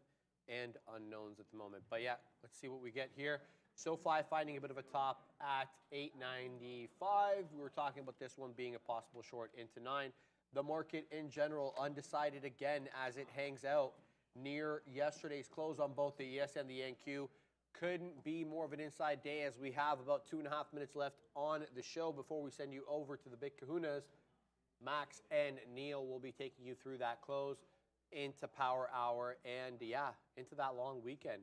and unknowns at the moment. But yeah, let's see what we get here. SoFi finding a bit of a top at 895. We were talking about this one being a possible short into 9. The market in general undecided again as it hangs out near yesterday's close on both the ES and the NQ. Couldn't be more of an inside day as we have about 2.5 minutes left on the show before we send you over to the big kahunas. Max and Neil will be taking you through that close into Power Hour and, yeah, into that long weekend.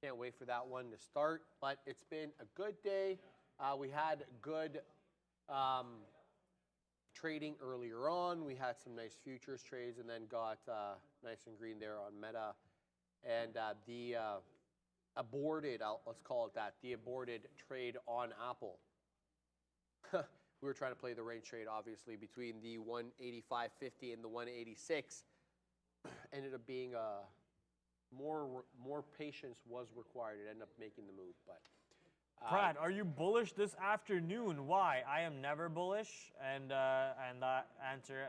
Can't wait for that one to start, but it's been a good day. We had good trading earlier on. We had some nice futures trades and then got nice and green there on Meta. And the aborted, let's call it that, the aborted trade on Apple. We were trying to play the range trade, obviously, between the 185.50 and the 186. ended up being more patience was required. It ended up making the move, but. Brad, are you bullish this afternoon? Why? I am never bullish, and that answer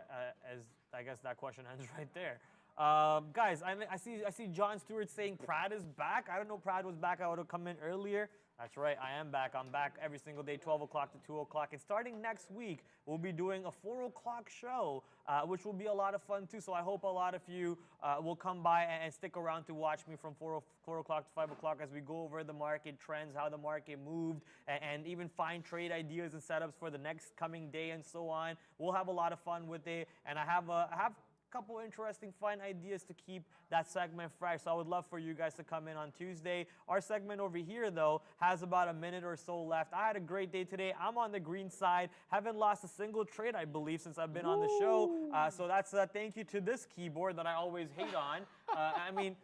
is, I guess that question ends right there. Guys, I see John Stewart saying Pratt is back. I don't know Pratt was back. I would have come in earlier. That's right, I am back. I'm back every single day, 12 o'clock to 2 o'clock. And starting next week, we'll be doing a 4 o'clock show, which will be a lot of fun too. So I hope a lot of you will come by and stick around to watch me from 4 o'clock to 5 o'clock as we go over the market trends, how the market moved, and even find trade ideas and setups for the next coming day and so on. We'll have a lot of fun with it. And I have couple interesting fun ideas to keep that segment fresh. So I would love for you guys to come in on Tuesday. Our segment over here, though, has about a minute or so left. I had a great day today. I'm on the green side. Haven't lost a single trade, I believe, since I've been on the show. So that's a thank you to this keyboard that I always hate on. I mean,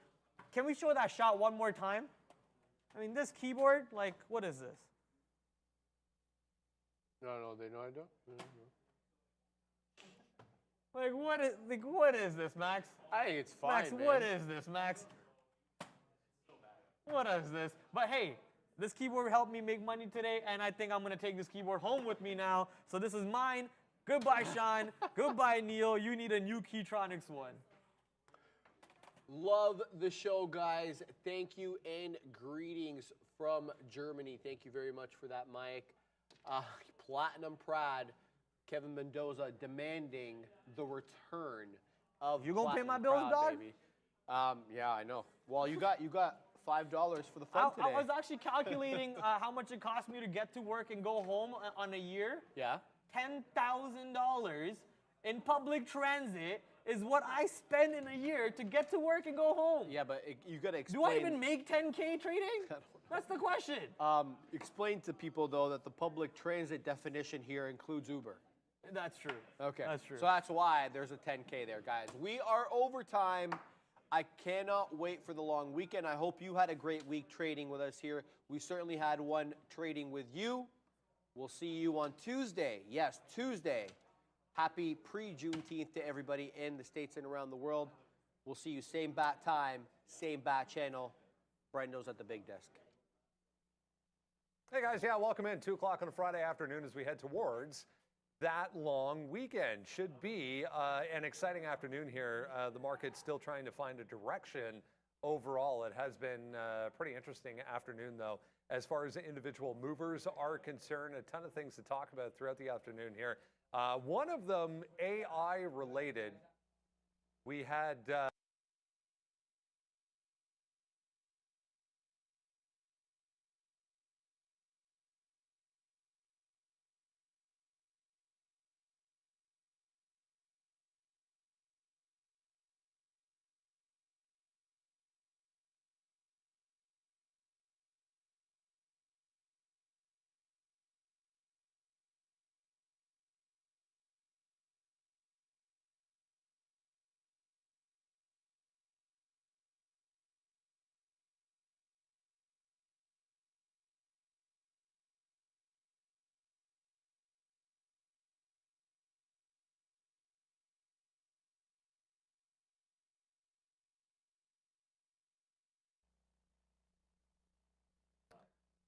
can we show that shot one more time? I mean, this keyboard, like, what is this? No, they know I don't. No. Like, what is this, Max? I think it's fine, Max, man. what is this, Max? What is this? But hey, this keyboard helped me make money today, and I think I'm going to take this keyboard home with me now. So this is mine. Goodbye, Sean. Goodbye, Neil. You need a new Keytronics one. Love the show, guys. Thank you and greetings from Germany. Thank you very much for that, Mike. Platinum Prad. Kevin Mendoza demanding the return of. You gonna pay my bills, dog? Baby. Yeah, I know. Well, you got $5 for the fun today. I was actually calculating how much it cost me to get to work and go home on a year. Yeah. $10,000 in public transit is what I spend in a year to get to work and go home. Yeah, but you gotta explain. Do I even make 10K trading? That's the question. Explain to people though that the public transit definition here includes Uber. That's true. Okay. That's true. So that's why there's a 10K there, guys. We are overtime. I cannot wait for the long weekend. I hope you had a great week trading with us here. We certainly had one trading with you. We'll see you on Tuesday. Yes, Tuesday. Happy pre-Juneteenth to everybody in the States and around the world. We'll see you same bat time, same bat channel. Brendo's at the big desk. Hey guys, welcome in. 2 o'clock on a Friday afternoon as we head towards that long weekend. Should be an exciting afternoon here. The market's still trying to find a direction overall. It has been a pretty interesting afternoon, though. As far as individual movers are concerned, a ton of things to talk about throughout the afternoon here. One of them AI related. We had...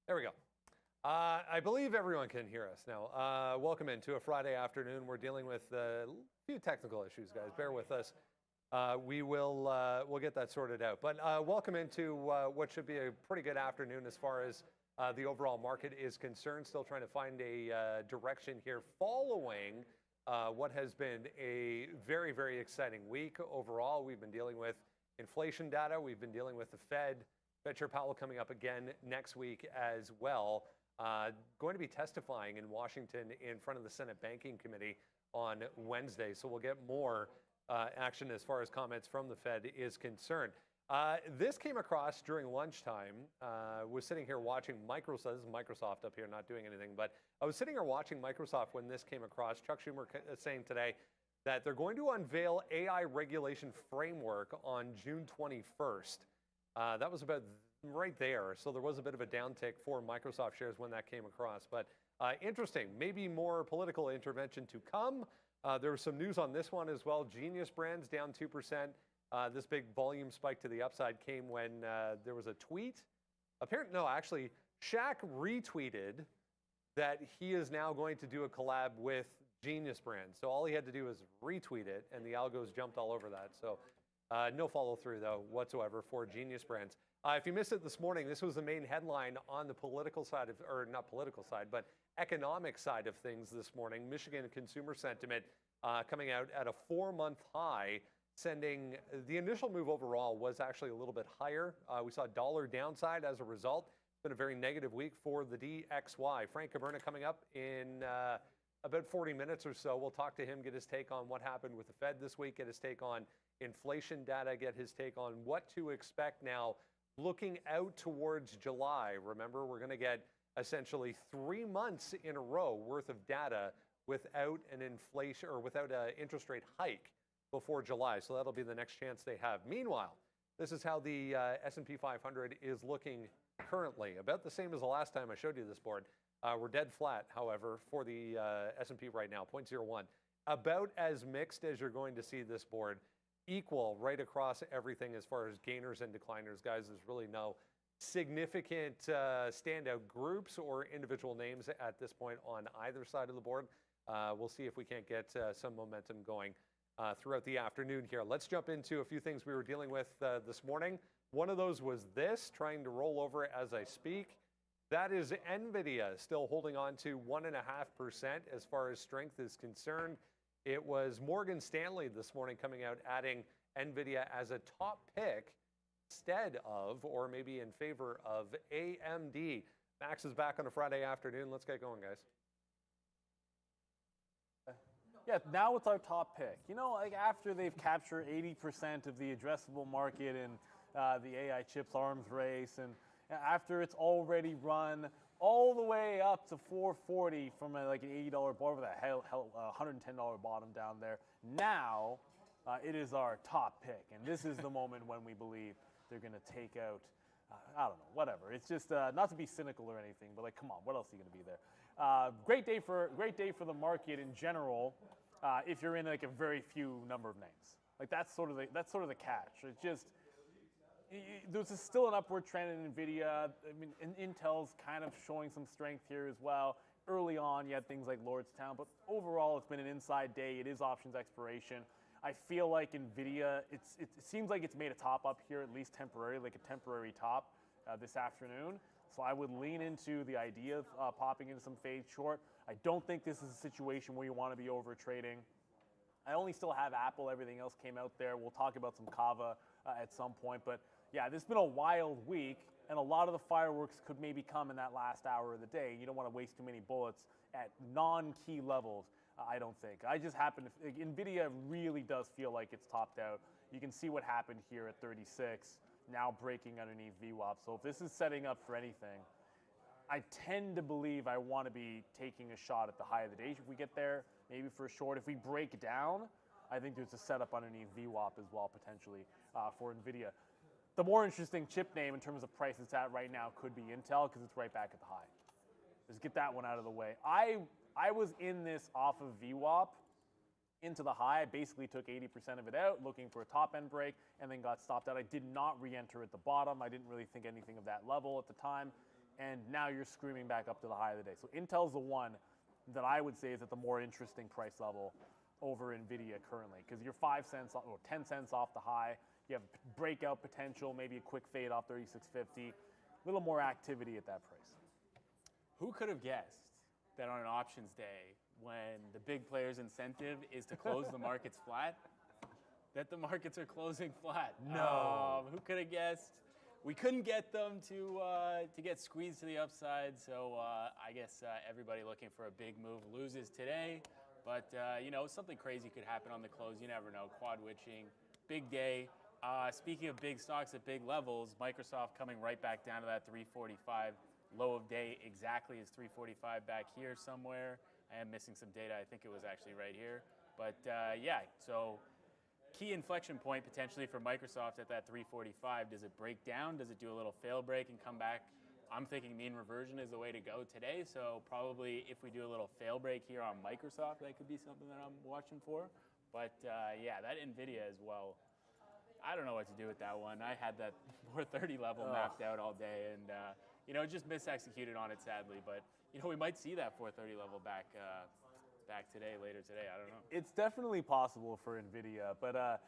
There we go. I believe everyone can hear us now. Welcome into a Friday afternoon. We're dealing with a few technical issues, guys. Bear with us. We'll get that sorted out. But welcome into what should be a pretty good afternoon as far as the overall market is concerned. Still trying to find a direction here following what has been a very, very exciting week overall. We've been dealing with inflation data. We've been dealing with the Fed. Fed Chair Powell coming up again next week as well. Going to be testifying in Washington in front of the Senate Banking Committee on Wednesday. So we'll get more action as far as comments from the Fed is concerned. This came across during lunchtime. Was sitting here watching Microsoft. This is Microsoft up here not doing anything, but I was sitting here watching Microsoft when this came across. Chuck Schumer saying today that they're going to unveil AI regulation framework on June 21st. That was about right there. So there was a bit of a downtick for Microsoft shares when that came across. But interesting, maybe more political intervention to come. There was some news on this one as well. Genius Brands down 2%. This big volume spike to the upside came when there was a tweet. Actually, Shaq retweeted that he is now going to do a collab with Genius Brands. So all he had to do was retweet it, and the algos jumped all over that. So no follow through though whatsoever for Genius Brands. If you missed it this morning, this was the main headline on the political side of, or not political side, but economic side of things this morning. Michigan consumer sentiment coming out at a 4-month high, sending the initial move overall was actually a little bit higher. We saw dollar downside as a result. It's been a very negative week for the DXY. Frank Caberna coming up in about 40 minutes or so. We'll talk to him, get his take on what happened with the Fed this week, get his take on inflation data, get his take on what to expect now looking out towards July. Remember, we're going to get essentially 3 months in a row worth of data without an inflation or without an interest rate hike before July. So that'll be the next chance they have. Meanwhile, this is how the S&P 500 is looking currently. About the same as the last time I showed you this board. We're dead flat, however, for the S&P right now, 0.01. About as mixed as you're going to see this board. Equal right across everything as far as gainers and decliners. Guys, there's really no significant standout groups or individual names at this point on either side of the board. We'll see if we can't get some momentum going throughout the afternoon here. Let's jump into a few things we were dealing with this morning. One of those was this, trying to roll over as I speak. That is NVIDIA still holding on to 1.5% as far as strength is concerned. It was Morgan Stanley this morning coming out adding NVIDIA as a top pick instead of, or maybe in favor of, AMD. Max is back on a Friday afternoon. Let's get going, guys. Yeah, now it's our top pick. You know, like after they've captured 80% of the addressable market in the AI chips arms race, and after it's already run all the way up to 440 from like an $80 bar with a $110 bottom down there. Now it is our top pick, and this is the moment when we believe they're going to take out. I don't know, whatever. It's just not to be cynical or anything, but like, come on, what else are you going to be there? Great day for the market in general. If you're in like a very few number of names, like that's sort of the catch. It's just. There's still an upward trend in NVIDIA. I mean, Intel's kind of showing some strength here as well. Early on, you had things like Lordstown, but overall, it's been an inside day. It is options expiration. I feel like NVIDIA, it seems like it's made a top up here, at least temporary, like a temporary top this afternoon. So I would lean into the idea of popping into some fade short. I don't think this is a situation where you want to be over trading. I only still have Apple. Everything else came out there. We'll talk about some Kava at some point, but yeah, this has been a wild week, and a lot of the fireworks could maybe come in that last hour of the day. You don't want to waste too many bullets at non-key levels, I don't think. I just happen to think NVIDIA really does feel like it's topped out. You can see what happened here at 36, now breaking underneath VWAP. So if this is setting up for anything, I tend to believe I want to be taking a shot at the high of the day if we get there, maybe for a short. If we break down, I think there's a setup underneath VWAP as well, potentially, for NVIDIA. The more interesting chip name in terms of price it's at right now could be Intel, because it's right back at the high. Let's get that one out of the way. I was in this off of VWAP into the high. I basically took 80% of it out, looking for a top-end break, and then got stopped out. I did not re-enter at the bottom. I didn't really think anything of that level at the time, and now you're screaming back up to the high of the day. So Intel's the one that I would say is at the more interesting price level over NVIDIA currently, because you're 5 cents or 10 cents off the high. You have breakout potential, maybe a quick fade off 36.50. A little more activity at that price. Who could have guessed that on an options day, when the big player's incentive is to close the markets flat, that the markets are closing flat? No. Who could have guessed? We couldn't get them to get squeezed to the upside, so I guess everybody looking for a big move loses today. But, you know, something crazy could happen on the close. You never know. Quad witching, big day. Speaking of big stocks at big levels, Microsoft coming right back down to that 345 low of day exactly as 345 back here somewhere. I am missing some data. I think it was actually right here. But yeah, so key inflection point potentially for Microsoft at that 345. Does it break down? Does it do a little fail break and come back? I'm thinking mean reversion is the way to go today. So probably if we do a little fail break here on Microsoft, that could be something that I'm watching for. But yeah, that NVIDIA as well. I don't know what to do with that one. I had that 430 level mapped out all day, and just misexecuted on it sadly. But we might see that 430 level back today, later today. I don't know. It's definitely possible for NVIDIA, but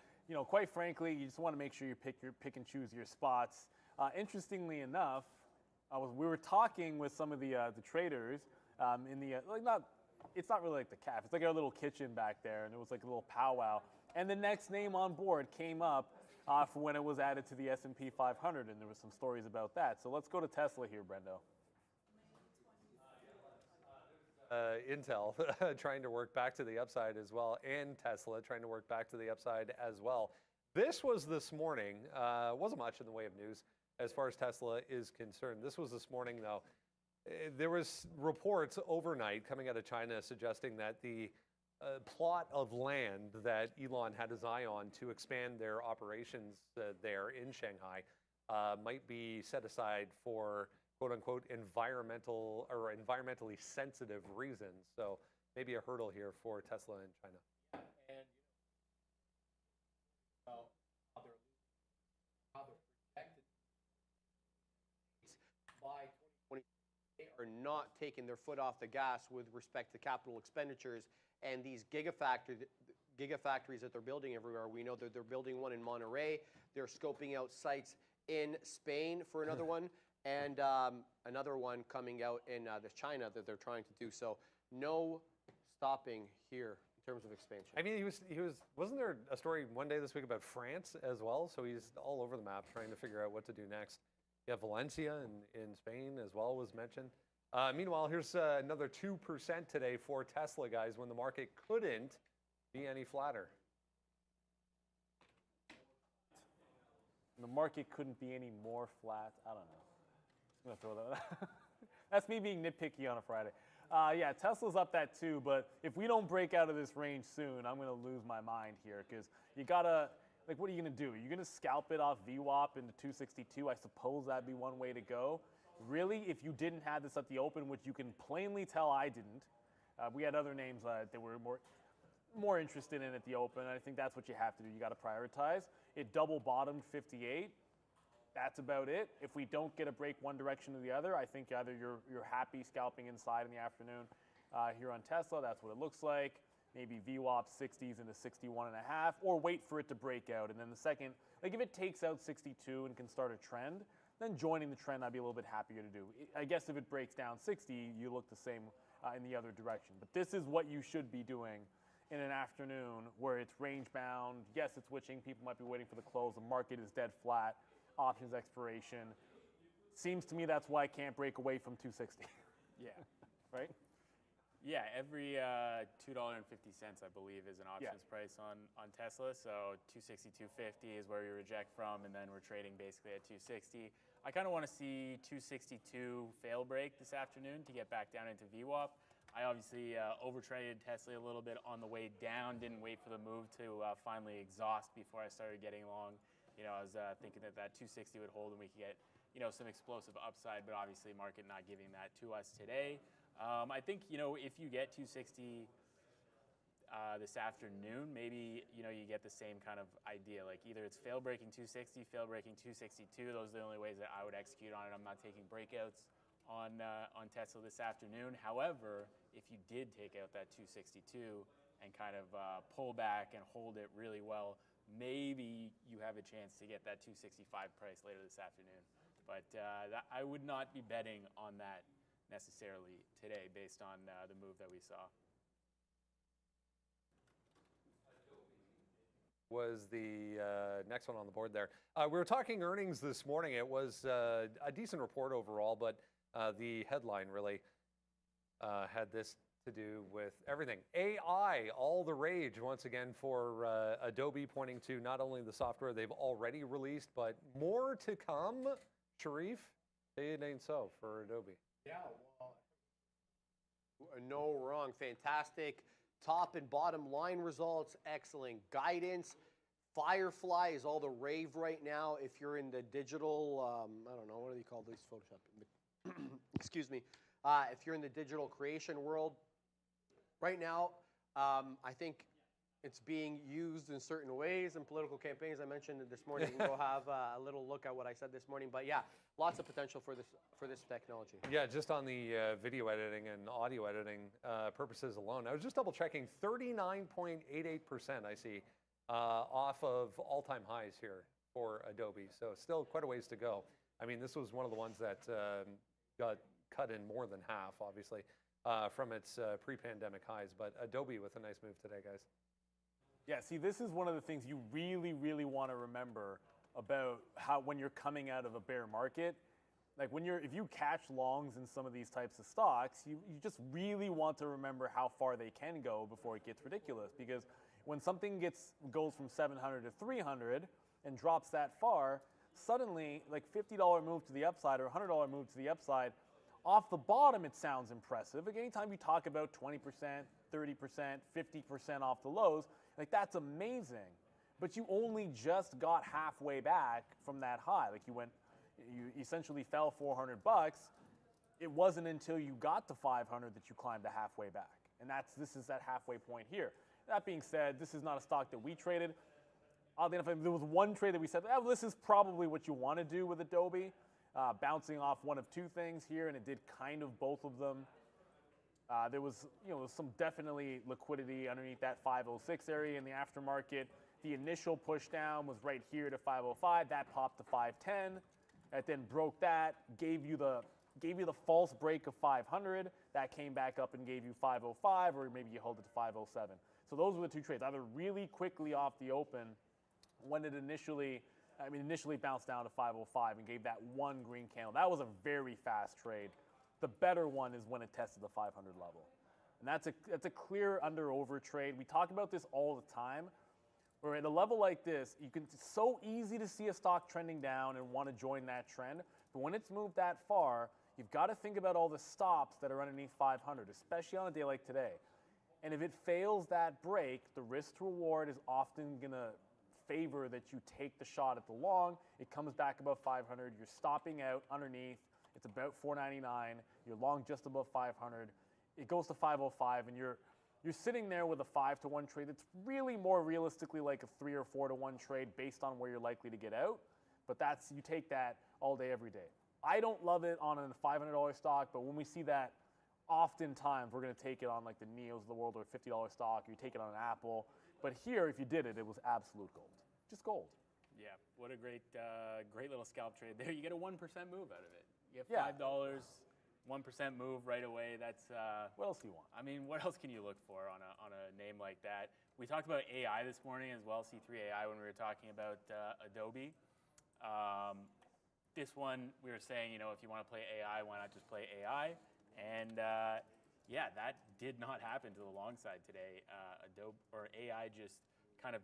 quite frankly, you just want to make sure you pick and choose your spots. Interestingly enough, we were talking with some of the traders in the it's not really like the caf. It's like our little kitchen back there, and it was like a little powwow. And the next name on board came up for when it was added to the S&P 500, and there was some stories about that. So let's go to Tesla here, Brendo. Intel trying to work back to the upside as well, and Tesla trying to work back to the upside as well. This was this morning. Wasn't much in the way of news as far as Tesla is concerned. This was this morning, though. There was reports overnight coming out of China suggesting that the plot of land that Elon had his eye on to expand their operations there in Shanghai might be set aside for quote-unquote environmental or environmentally sensitive reasons. So maybe a hurdle here for Tesla in China. And how they're projected by 2020, they are not taking their foot off the gas with respect to capital expenditures and these gigafactories that they're building everywhere. We know that they're building one in Monterey. They're scoping out sites in Spain for another one, and another one coming out in China that they're trying to do. So no stopping here in terms of expansion. I mean, wasn't there a story one day this week about France as well? So he's all over the map trying to figure out what to do next. Yeah, Valencia in Spain as well was mentioned. Meanwhile, here's another 2% today for Tesla, guys, when the market couldn't be any flatter. The market couldn't be any more flat. I don't know. I'm going to throw that. That's me being nitpicky on a Friday. Yeah, Tesla's up that too, but if we don't break out of this range soon, I'm going to lose my mind here because you got to, what are you going to do? You're going to scalp it off VWAP into 262? I suppose that'd be one way to go. Really, if you didn't have this at the open, which you can plainly tell I didn't, we had other names that were more interested in at the open. I think that's what you have to do. You got to prioritize. It double bottomed 58. That's about it. If we don't get a break one direction or the other, I think either you're happy scalping inside in the afternoon here on Tesla. That's what it looks like. Maybe VWAP 60s into 61.5, or wait for it to break out. And then the second, if it takes out 62 and can start a trend, then joining the trend I'd be a little bit happier to do. I guess if it breaks down 60, you look the same in the other direction. But this is what you should be doing in an afternoon where it's range bound. Yes, it's switching. People might be waiting for the close. The market is dead flat. Options expiration. Seems to me that's why I can't break away from 260. Yeah. Right? Yeah, every $2.50, I believe, is an options price on Tesla. So 260, 250 is where we reject from, and then we're trading basically at 260. I kind of want to see 262 fail break this afternoon to get back down into VWAP. I obviously overtraded Tesla a little bit on the way down, didn't wait for the move to finally exhaust before I started getting long. I was thinking that 260 would hold and we could get, some explosive upside, but obviously market not giving that to us today. I think, if you get 260 this afternoon, maybe, you get the same kind of idea. Like either it's fail breaking 260, fail breaking 262. Those are the only ways that I would execute on it. I'm not taking breakouts on Tesla this afternoon. However, if you did take out that 262 and kind of pull back and hold it really well, maybe you have a chance to get that 265 price later this afternoon. But I would not be betting on that necessarily today based on the move that we saw. Was the next one on the board there. We were talking earnings this morning. It was a decent report overall, but the headline really had this to do with everything. AI, all the rage once again for Adobe, pointing to not only the software they've already released, but more to come. Sharif, it ain't so for Adobe. Yeah, well, no wrong. Fantastic top and bottom line results, excellent guidance. Firefly is all the rave right now. If you're in the digital, I don't know, what do they call these? Photoshop. Excuse me. If you're in the digital creation world, right now, I think It's being used in certain ways in political campaigns. I mentioned it this morning. You can go have a little look at what I said this morning. But yeah, lots of potential for this technology. Yeah, just on the video editing and audio editing purposes alone. I was just double checking, 39.88% I see off of all-time highs here for Adobe. So still quite a ways to go. I mean, this was one of the ones that got cut in more than half, obviously, from its pre-pandemic highs. But Adobe with a nice move today, guys. Yeah, see, this is one of the things you really, really want to remember about how when you're coming out of a bear market. Like if you catch longs in some of these types of stocks, you just really want to remember how far they can go before it gets ridiculous. Because when something goes from 700 to 300 and drops that far, suddenly like $50 move to the upside or $100 move to the upside, off the bottom it sounds impressive. Like anytime you talk about 20%, 30%, 50% off the lows, like that's amazing. But you only just got halfway back from that high. Like you essentially fell $400. It wasn't until you got to 500 that you climbed the halfway back. And this is that halfway point here. That being said, this is not a stock that we traded. Oddly enough, there was one trade that we said, well, this is probably what you want to do with Adobe. Bouncing off one of two things here, and it did kind of both of them. There was, some definitely liquidity underneath that 506 area in the aftermarket. The initial push down was right here to 505. That popped to 510. It then broke that, gave you the false break of 500. That came back up and gave you 505, or maybe you hold it to 507. So those were the two trades, either really quickly off the open when it initially bounced down to 505 and gave that one green candle. That was a very fast trade. The better one is when it tested the 500 level. And that's a clear under-over trade. We talk about this all the time. Where at a level like this, it's so easy to see a stock trending down and want to join that trend. But when it's moved that far, you've got to think about all the stops that are underneath 500, especially on a day like today. And if it fails that break, the risk to reward is often going to favor that you take the shot at the long. It comes back above 500. You're stopping out underneath. It's about 499. You're long just above 500. It goes to 505, and you're sitting there with a 5-to-1 trade that's really more realistically like a 3 or 4-to-1 trade based on where you're likely to get out. But you take that all day, every day. I don't love it on a $500 stock, but when we see that, oftentimes we're going to take it on like the NEOs of the world or a $50 stock, or you take it on an Apple. But here, if you did it, it was absolute gold. Just gold. Yeah, what a great little scalp trade there. You get a 1% move out of it. You get $5, 1% move right away. That's what else do you want? I mean, what else can you look for on a name like that? We talked about AI this morning as well, C3 AI, when we were talking about Adobe. This one, we were saying, if you want to play AI, why not just play AI? And yeah, that did not happen to the long side today. AI just kind of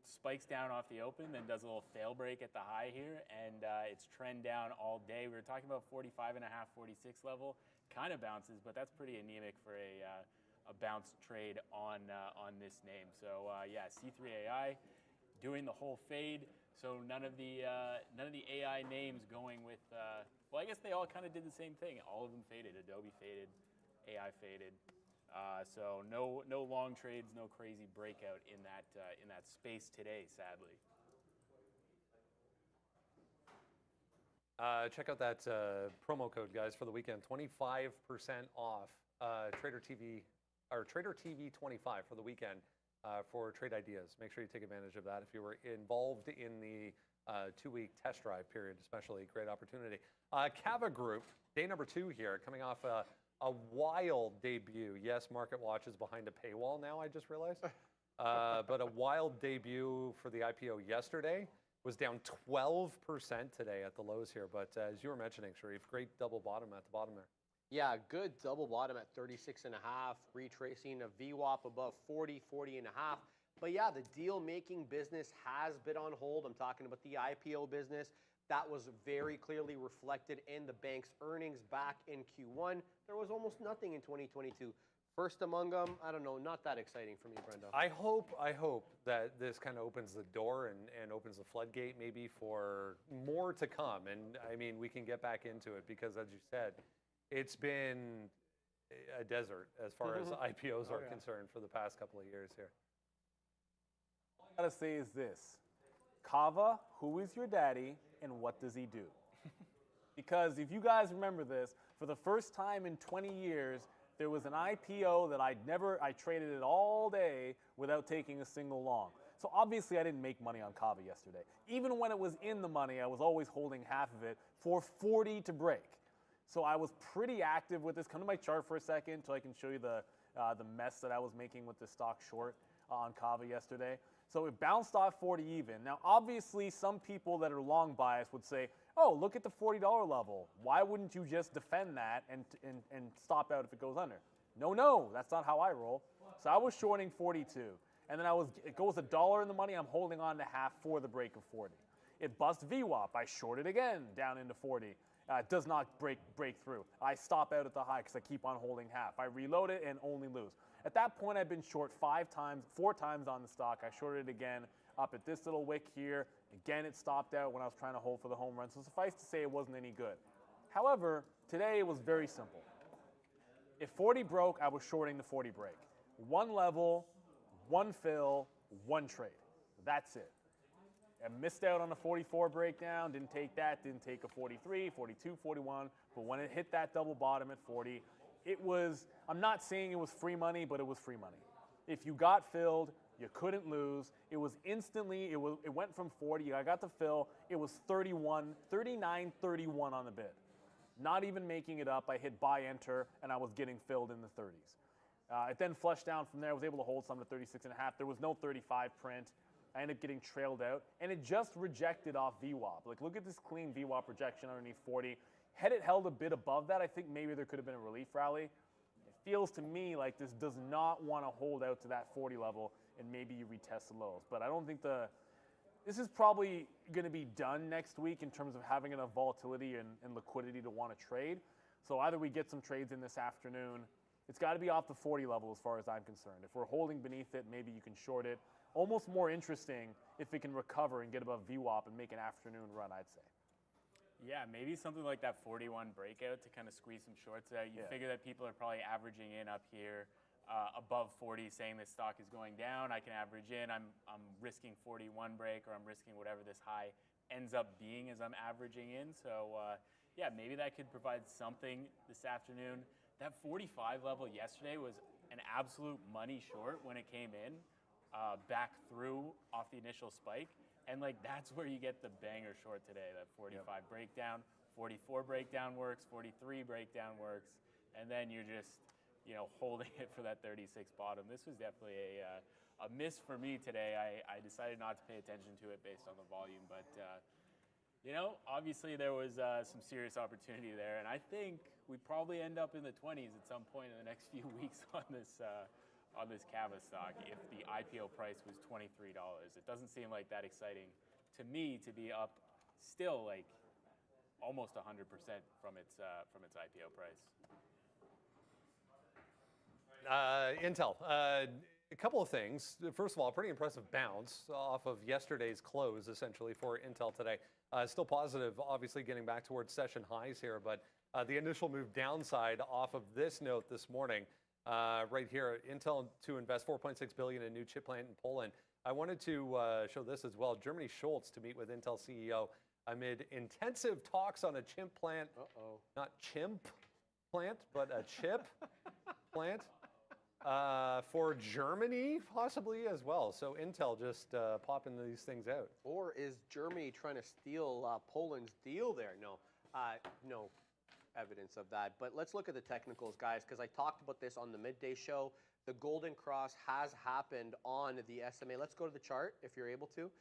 spikes down off the open, then does a little fail break at the high here, and it's trend down all day. We were talking about 45.5, 46 level, kind of bounces, but that's pretty anemic for a bounce trade on this name. So yeah, C3 AI doing the whole fade. So none of the AI names going with. Well, I guess they all kind of did the same thing. All of them faded. Adobe faded, AI faded. So no long trades, no crazy breakout in that space today, sadly. Check out that promo code, guys, for the weekend. 25% off Trader TV or Trader TV 25 for the weekend for trade ideas. Make sure you take advantage of that if you were involved in the 2-week test drive period, especially. Great opportunity. Cava Group, day number 2 here, coming off a wild debut. Yes, Market Watch is behind a paywall now, I just realized. But a wild debut for the IPO yesterday. Was down 12% today at the lows here. But as you were mentioning, Sharif, great double bottom at the bottom there. Yeah, good double bottom at 36.5, retracing a VWAP above 40, 40.5. But yeah, the deal-making business has been on hold. I'm talking about the IPO business. That was very clearly reflected in the bank's earnings back in Q1. There was almost nothing in 2022. First among them, I don't know, not that exciting for me, Brenda. I hope that this kind of opens the door and opens the floodgate maybe for more to come. And I mean, we can get back into it because, as you said, it's been a desert as far as IPOs are concerned for the past couple of years here. gotta say is this. Kava, who is your daddy and what does he do? Because if you guys remember this, for the first time in 20 years, there was an IPO that I traded it all day without taking a single long. So obviously I didn't make money on Kava yesterday. Even when it was in the money, I was always holding half of it for 40 to break. So I was pretty active with this. Come to my chart for a second so I can show you the mess that I was making with the stock short on Kava yesterday. So it bounced off 40 even. Now, obviously, some people that are long biased would say, oh, look at the $40 level. Why wouldn't you just defend that and stop out if it goes under? No, that's not how I roll. So I was shorting 42. And then it goes $1 in the money. I'm holding on to half for the break of 40. It busts VWAP. I short it again down into 40. Does not break through. I stop out at the high because I keep on holding half. I reload it and only lose. At that point, I've been short 4 times on the stock. I shorted it again up at this little wick here. Again, it stopped out when I was trying to hold for the home run. So suffice to say, it wasn't any good. However, today it was very simple. If 40 broke, I was shorting the 40 break. One level, one fill, one trade. That's it. I missed out on a 44 breakdown, didn't take that, didn't take a 43, 42, 41, but when it hit that double bottom at 40, it was, I'm not saying it was free money, but it was free money. If you got filled, you couldn't lose. It was instantly, it went from 40, I got the fill, it was 39, 31 on the bid. Not even making it up, I hit buy enter, and I was getting filled in the 30s. It then flushed down from there, I was able to hold some to 36.5. There was no 35 print. I ended up getting trailed out, and it just rejected off VWAP. Like, look at this clean VWAP rejection underneath 40. Had it held a bit above that, I think maybe there could have been a relief rally. It feels to me like this does not want to hold out to that 40 level, and maybe you retest the lows. But I don't think this is probably going to be done next week in terms of having enough volatility and liquidity to want to trade. So either we get some trades in this afternoon. It's got to be off the 40 level as far as I'm concerned. If we're holding beneath it, maybe you can short it. Almost more interesting if it can recover and get above VWAP and make an afternoon run, I'd say. Yeah, maybe something like that 41 breakout to kind of squeeze some shorts out. You figure that people are probably averaging in up here above 40, saying this stock is going down. I can average in. I'm risking 41 break, or I'm risking whatever this high ends up being as I'm averaging in. So yeah, maybe that could provide something this afternoon. That 45 level yesterday was an absolute money short when it came in. Back through off the initial spike, and like that's where you get the banger short today. That 45 breakdown, 44 breakdown works, 43 breakdown works, and then you're just holding it for that 36 bottom. This was definitely a miss for me today. I decided not to pay attention to it based on the volume, but obviously there was some serious opportunity there, and I think we probably end up in the 20s at some point in the next few weeks on this Kava stock if the IPO price was $23. It doesn't seem like that exciting to me to be up still like almost 100% from its IPO price. Intel, a couple of things. First of all, a pretty impressive bounce off of yesterday's close, essentially, for Intel today. Still positive, obviously, getting back towards session highs here, but the initial move downside off of this note this morning. Right here, Intel to invest $4.6 billion in new chip plant in Poland. I wanted to show this as well. Germany Schultz to meet with Intel CEO amid intensive talks on a chimp plant. Not chimp plant, but a chip plant for Germany, possibly as well. So Intel just popping these things out. Or is Germany trying to steal Poland's deal there? No, no evidence of that. But let's look at the technicals, guys, because I talked about this on the midday show. The golden cross has happened on the SMA. Let's go to the chart if you're able to.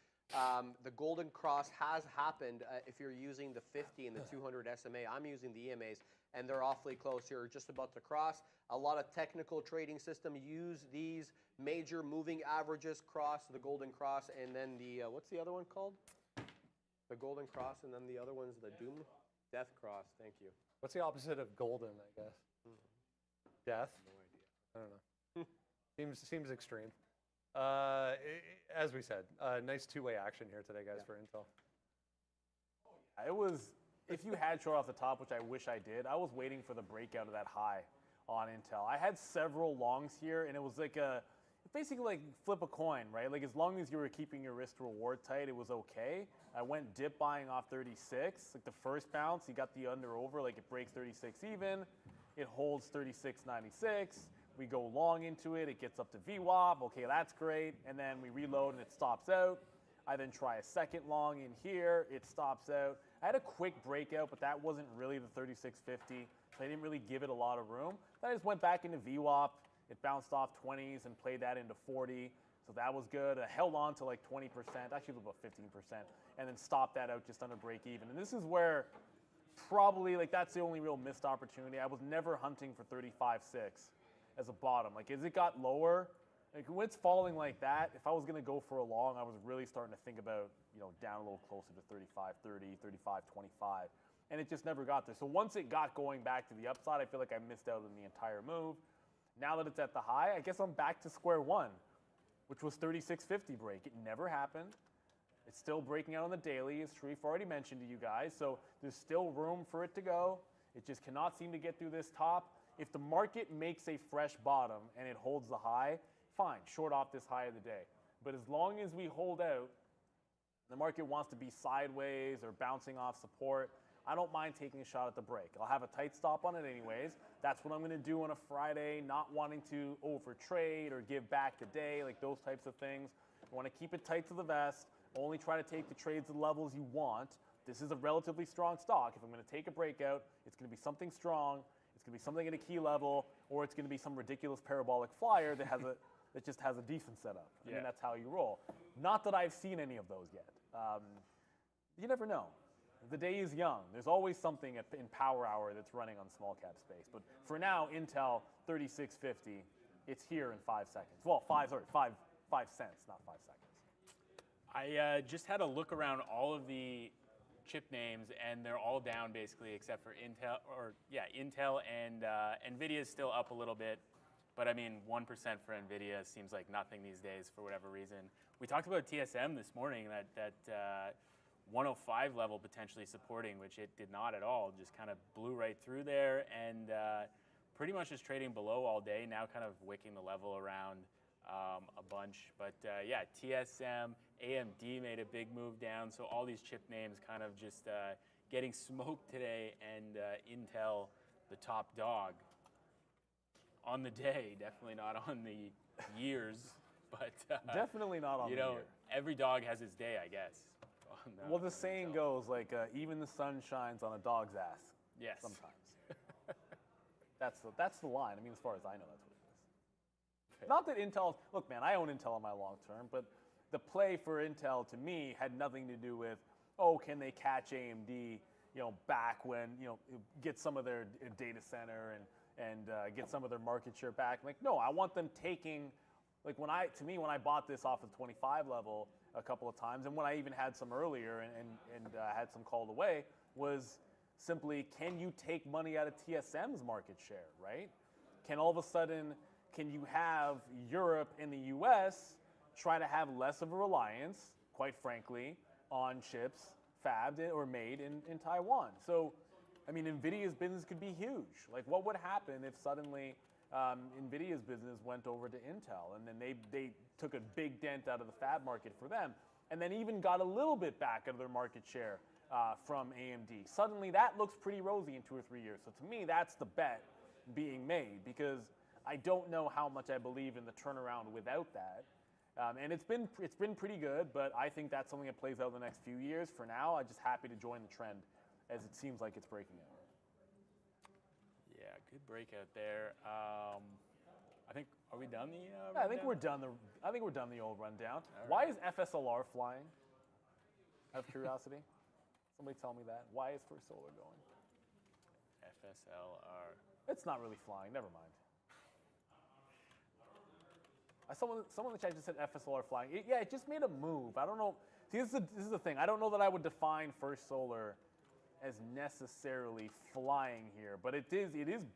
The golden cross has happened if you're using the 50 and the 200 SMA. I'm using the EMAs, and they're awfully close here, just about to cross. A lot of technical trading systems use these major moving averages cross, the golden cross, and then the, what's the other one called? The golden cross, and then the other one's the doom, death cross. Thank you. What's the opposite of golden, I guess? Death? No idea. I don't know. Seems extreme. As we said, nice two-way action here today, guys, for Intel. It was, if you had short off the top, which I wish I did, I was waiting for the breakout of that high on Intel. I had several longs here, and it basically like flip a coin, right? Like as long as you were keeping your risk reward tight, it was okay. I went dip buying off 36. Like the first bounce, you got the under over, like it breaks 36 even. It holds 36.96. We go long into it. It gets up to VWAP. Okay, that's great. And then we reload and it stops out. I then try a second long in here. It stops out. I had a quick breakout, but that wasn't really the 36.50, so I didn't really give it a lot of room. Then I just went back into VWAP. It bounced off 20s and played that into 40, so that was good. I held on to like 20%, actually about 15%, and then stopped that out just under break even. And this is where probably like that's the only real missed opportunity. I was never hunting for 35.6 as a bottom. Like as it got lower, like when it's falling like that, if I was going to go for a long, I was really starting to think about, you know, down a little closer to 35.30, 35.25, and it just never got there. So once it got going back to the upside, I feel like I missed out on the entire move. Now that it's at the high, I guess I'm back to square one, which was 36.50 break. It never happened. It's still breaking out on the daily, as Sharif already mentioned to you guys, so there's still room for it to go. It just cannot seem to get through this top. If the market makes a fresh bottom and it holds the high, fine, short off this high of the day. But as long as we hold out, the market wants to be sideways or bouncing off support, I don't mind taking a shot at the break. I'll have a tight stop on it anyways. That's what I'm going to do on a Friday, not wanting to overtrade or give back the day, like those types of things. I want to keep it tight to the vest, only try to take the trades to the levels you want. This is a relatively strong stock. If I'm going to take a breakout, it's going to be something strong, it's going to be something at a key level, or it's going to be some ridiculous parabolic flyer that has a that just has a decent setup. I mean, that's how you roll. Not that I've seen any of those yet. You never know. The day is young. There's always something in Power Hour that's running on small cap space. But for now, Intel 36.50, it's here in 5 seconds. Well, 5 cents, not 5 seconds. I just had a look around all of the chip names, and they're all down basically, except for Intel. Intel and Nvidia is still up a little bit. But I mean, 1% for Nvidia seems like nothing these days for whatever reason. We talked about TSM this morning, that 105 level potentially supporting, which it did not at all. Just kind of blew right through there, and pretty much is trading below all day. Now kind of wicking the level around a bunch. But yeah, TSM, AMD made a big move down. So all these chip names kind of just getting smoked today, and Intel, the top dog. On the day, definitely not on the years, but definitely not on the year. Every dog has its day, I guess. Well, the saying goes like, even the sun shines on a dog's ass. Yes. Sometimes. That's the line. I mean, as far as I know, that's what it is. Okay. Not that Intel. Look, man, I own Intel on my long term, but the play for Intel to me had nothing to do with, oh, can they catch AMD, back when, get some of their data center and get some of their market share back. Like, no, I want them taking, like when I bought this off of 25 level a couple of times, and when I even had some earlier and had some called away, was simply, can you take money out of TSM's market share, right? Can all of a sudden, can you have Europe and the US try to have less of a reliance, quite frankly, on chips fabbed or made in Taiwan? So, I mean, NVIDIA's business could be huge. Like, what would happen if suddenly NVIDIA's business went over to Intel, and then they took a big dent out of the fab market for them, and then even got a little bit back out of their market share from AMD? Suddenly, that looks pretty rosy in 2 or 3 years. So to me, that's the bet being made, because I don't know how much I believe in the turnaround without that. And it's been pretty good, but I think that's something that plays out in the next few years. For now, I'm just happy to join the trend, as it seems like it's breaking out. Yeah, good breakout there. I think, are we done the rundown? I think we're done the old rundown. Right. Why is FSLR flying? Out of curiosity, somebody tell me that. Why is First Solar going? FSLR. It's not really flying. Never mind. Someone in the chat just said FSLR flying. It just made a move. I don't know. See, this is the thing. I don't know that I would define First Solar as necessarily flying here, but it is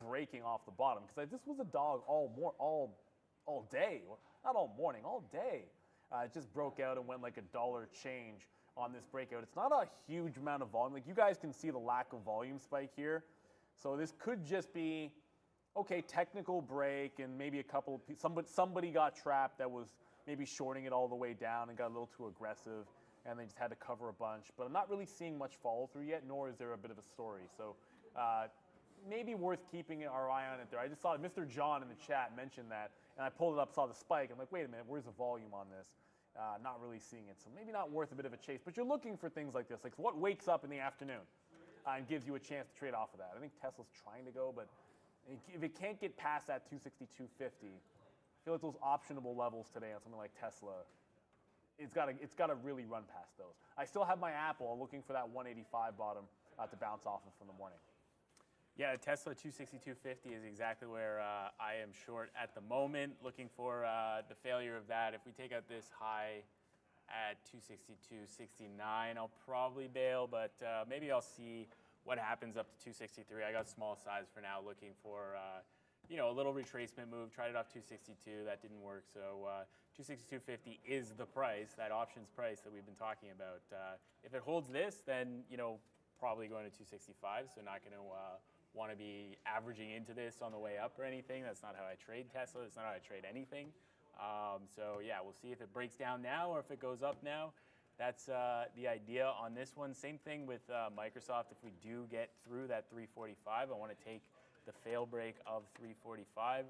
breaking off the bottom, because this was a dog all day, not all morning, all day. It just broke out and went like $1 change on this breakout. It's not a huge amount of volume. Like, you guys can see the lack of volume spike here, so this could just be okay, technical break and maybe a couple of somebody got trapped that was maybe shorting it all the way down and got a little too aggressive, and they just had to cover a bunch. But I'm not really seeing much follow through yet, nor is there a bit of a story. So maybe worth keeping our eye on it there. I just saw Mr. John in the chat mention that, and I pulled it up, saw the spike. I'm like, wait a minute, where's the volume on this? Not really seeing it. So maybe not worth a bit of a chase. But you're looking for things like this, like what wakes up in the afternoon and gives you a chance to trade off of that. I think Tesla's trying to go, but if it can't get past that 262.50, I feel like those optionable levels today on something like Tesla, it's got to really run past those. I still have my Apple looking for that 185 bottom to bounce off of from the morning. Yeah, Tesla 262.50 is exactly where I am short at the moment, looking for the failure of that. If we take out this high at 262.69, I'll probably bail, but maybe I'll see what happens up to 263. I got small size for now, looking for a little retracement move. Tried it off 262, that didn't work. So 262.50 is the price, that options price that we've been talking about. If it holds this, then probably going to 265. So not going to want to be averaging into this on the way up or anything. That's not how I trade Tesla. That's not how I trade anything. So yeah, we'll see if it breaks down now or if it goes up now. That's the idea on this one. Same thing with Microsoft. If we do get through that 345, I want to take the fail break of 345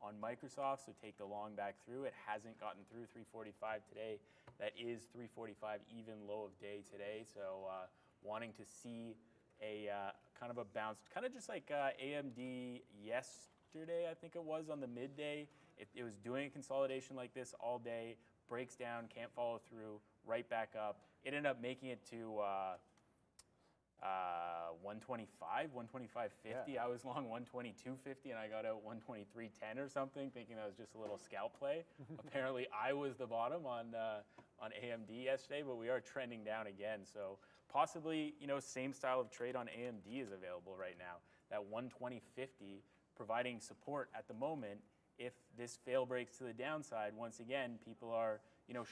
on Microsoft, so take the long back through. It hasn't gotten through 345 today. That is 345 even low of day today. So wanting to see a kind of a bounce, kind of just like AMD yesterday, I think it was, on the midday. It was doing a consolidation like this all day, breaks down, can't follow through, right back up. It ended up making it to 125, 125.50. Yeah. I was long 122.50 and I got out 123.10 or something, thinking that was just a little scalp play. Apparently, I was the bottom on AMD yesterday, but we are trending down again. So possibly, same style of trade on AMD is available right now. That 120.50 providing support at the moment. If this fail breaks to the downside, once again, people are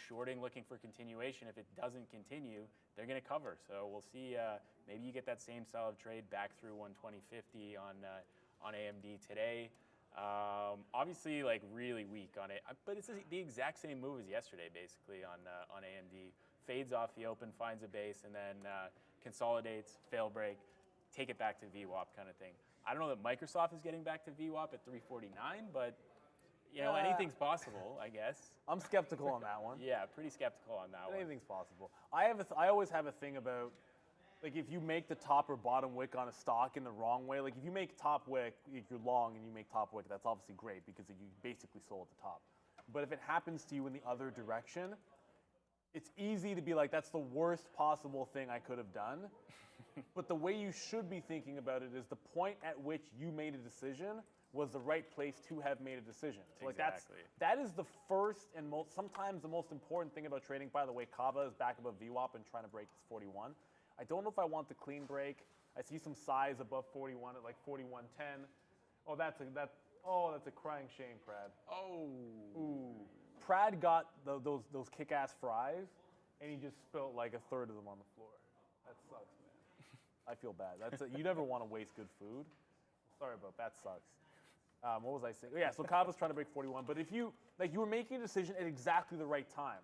shorting, looking for continuation. If it doesn't continue, they're going to cover. So we'll see. Maybe you get that same style of trade back through 120.50 on AMD today. Obviously, like really weak on it, but it's the exact same move as yesterday, basically on AMD. Fades off the open, finds a base, and then consolidates, fail break, take it back to VWAP kind of thing. I don't know that Microsoft is getting back to VWAP at 349, but anything's possible, I guess. I'm skeptical on that one. Yeah, pretty skeptical on that one. Anything's possible. I always have a thing about, like, if you make the top or bottom wick on a stock in the wrong way, like if you make top wick, if you're long and you make top wick, that's obviously great because you basically sold at the top. But if it happens to you in the other direction, it's easy to be like, that's the worst possible thing I could have done. But the way you should be thinking about it is the point at which you made a decision was the right place to have made a decision. So exactly. That is the first and sometimes the most important thing about trading. By the way, Kava is back above VWAP and trying to break this 41. I don't know if I want the clean break. I see some size above 41 at like 41.10. Oh, that's a crying shame, Prad. Oh. Ooh. Prad got those kick-ass fries, and he just spilled like a third of them on the floor. That sucks, man. I feel bad. You never want to waste good food. Sorry about that. Sucks. What was I saying? Yeah, so Kava's trying to break 41, but if you were making a decision at exactly the right time.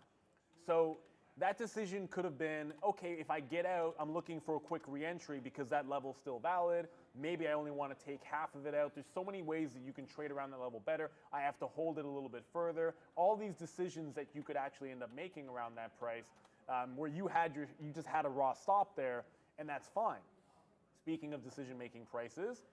So that decision could have been, okay, if I get out, I'm looking for a quick re-entry because that level's still valid. Maybe I only want to take half of it out. There's so many ways that you can trade around that level better. I have to hold it a little bit further. All these decisions that you could actually end up making around that price, where you just had a raw stop there, and that's fine. Speaking of decision-making prices,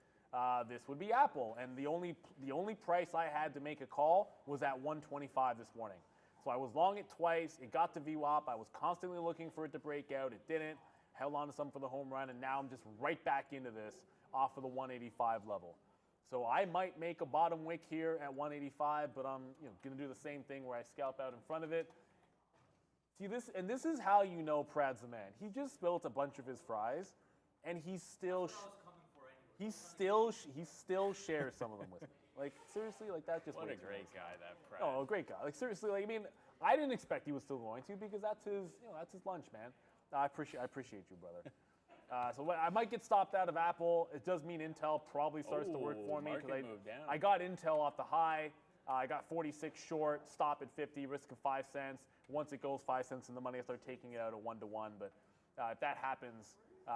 this would be Apple, and the only price I had to make a call was at 125 this morning. So I was long it twice. It got to VWAP. I was constantly looking for it to break out. It didn't. Held on to some for the home run, and now I'm just right back into this off of the 185 level. So I might make a bottom wick here at 185, but I'm going to do the same thing where I scalp out in front of it. See this, and this is how you know Prad's the man. He just spilled a bunch of his fries, and he still shares some of them with me. Like, seriously, like that just what a makes great guy, that Prad. Oh, a great guy. Like, seriously, like, I mean, I didn't expect he was still going to because that's his lunch, man. I appreciate you, brother. So I might get stopped out of Apple. It does mean Intel probably starts to work for me. Market move down. I got Intel off the high. I got 46 short, stop at 50, risk of 5 cents. Once it goes 5 cents in the money, I start taking it out at 1-to-1. But if that happens,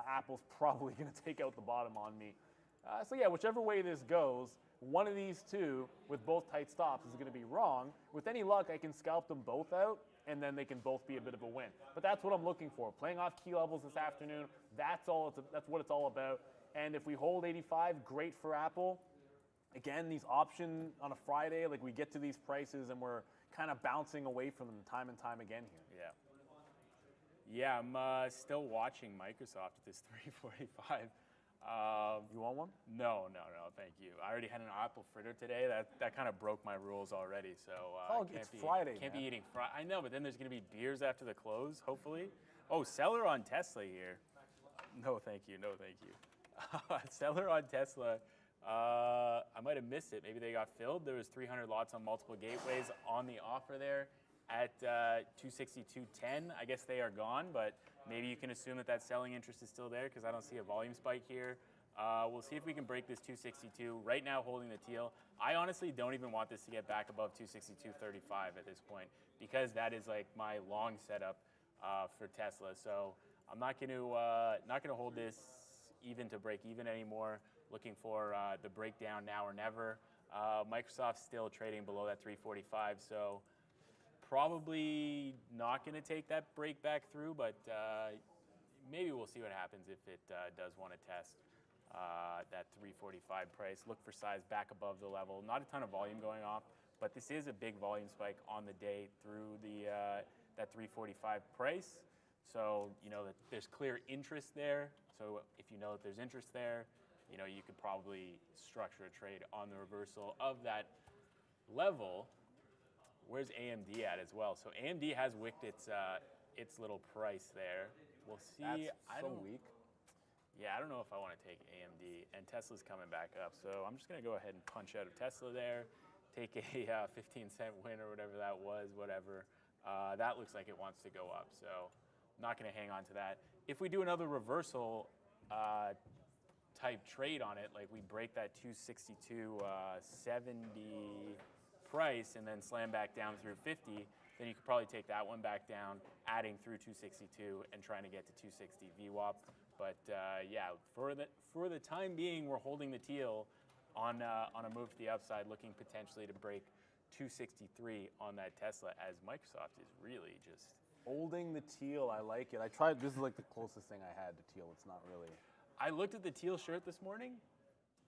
Apple's probably going to take out the bottom on me. So yeah, whichever way this goes, one of these two with both tight stops is going to be wrong. With any luck, I can scalp them both out, and then they can both be a bit of a win. But that's what I'm looking for. Playing off key levels this afternoon, that's what it's all about. And if we hold 85, great for Apple. Again, these options on a Friday, like we get to these prices and we're kind of bouncing away from them time and time again here. Yeah, I'm still watching Microsoft at this 345. You want one? No, thank you. I already had an apple fritter today. That kind of broke my rules already. So it's Friday. Can't be eating. I know, but then there's going to be beers after the close, hopefully. Oh, seller on Tesla here. No, thank you. Seller on Tesla. I might have missed it. Maybe they got filled. There was 300 lots on multiple gateways on the offer there at 262.10. I guess they are gone, but maybe you can assume that selling interest is still there because I don't see a volume spike here. We'll see if we can break this 262. Right now, holding the teal. I honestly don't even want this to get back above 262.35 at this point because that is like my long setup for Tesla. So I'm not going to hold this even to break even anymore. Looking for the breakdown now or never. Microsoft's still trading below that 345, so probably not going to take that break back through, but maybe we'll see what happens if it does want to test that 345 price. Look for size back above the level. Not a ton of volume going off, but this is a big volume spike on the day through that 345 price. So you know that there's clear interest there. So if you know that there's interest there, you know, you could probably structure a trade on the reversal of that level. Where's AMD at as well? So AMD has wicked its little price there. We'll see. That's weak. Yeah, I don't know if I want to take AMD, and Tesla's coming back up. So I'm just going to go ahead and punch out of Tesla there, take a 15-cent win or whatever that was, whatever. That looks like it wants to go up, so I'm not going to hang on to that. If we do another reversal type trade on it, like we break that 262.70 price and then slam back down through 50, then you could probably take that one back down, adding through 262 and trying to get to 260 VWAP. But yeah, for the time being, we're holding the teal on a move to the upside, looking potentially to break 263 on that Tesla, as Microsoft is really just holding the teal. I like it. I tried. This is like the closest thing I had to teal. It's not really. I looked at the teal shirt this morning,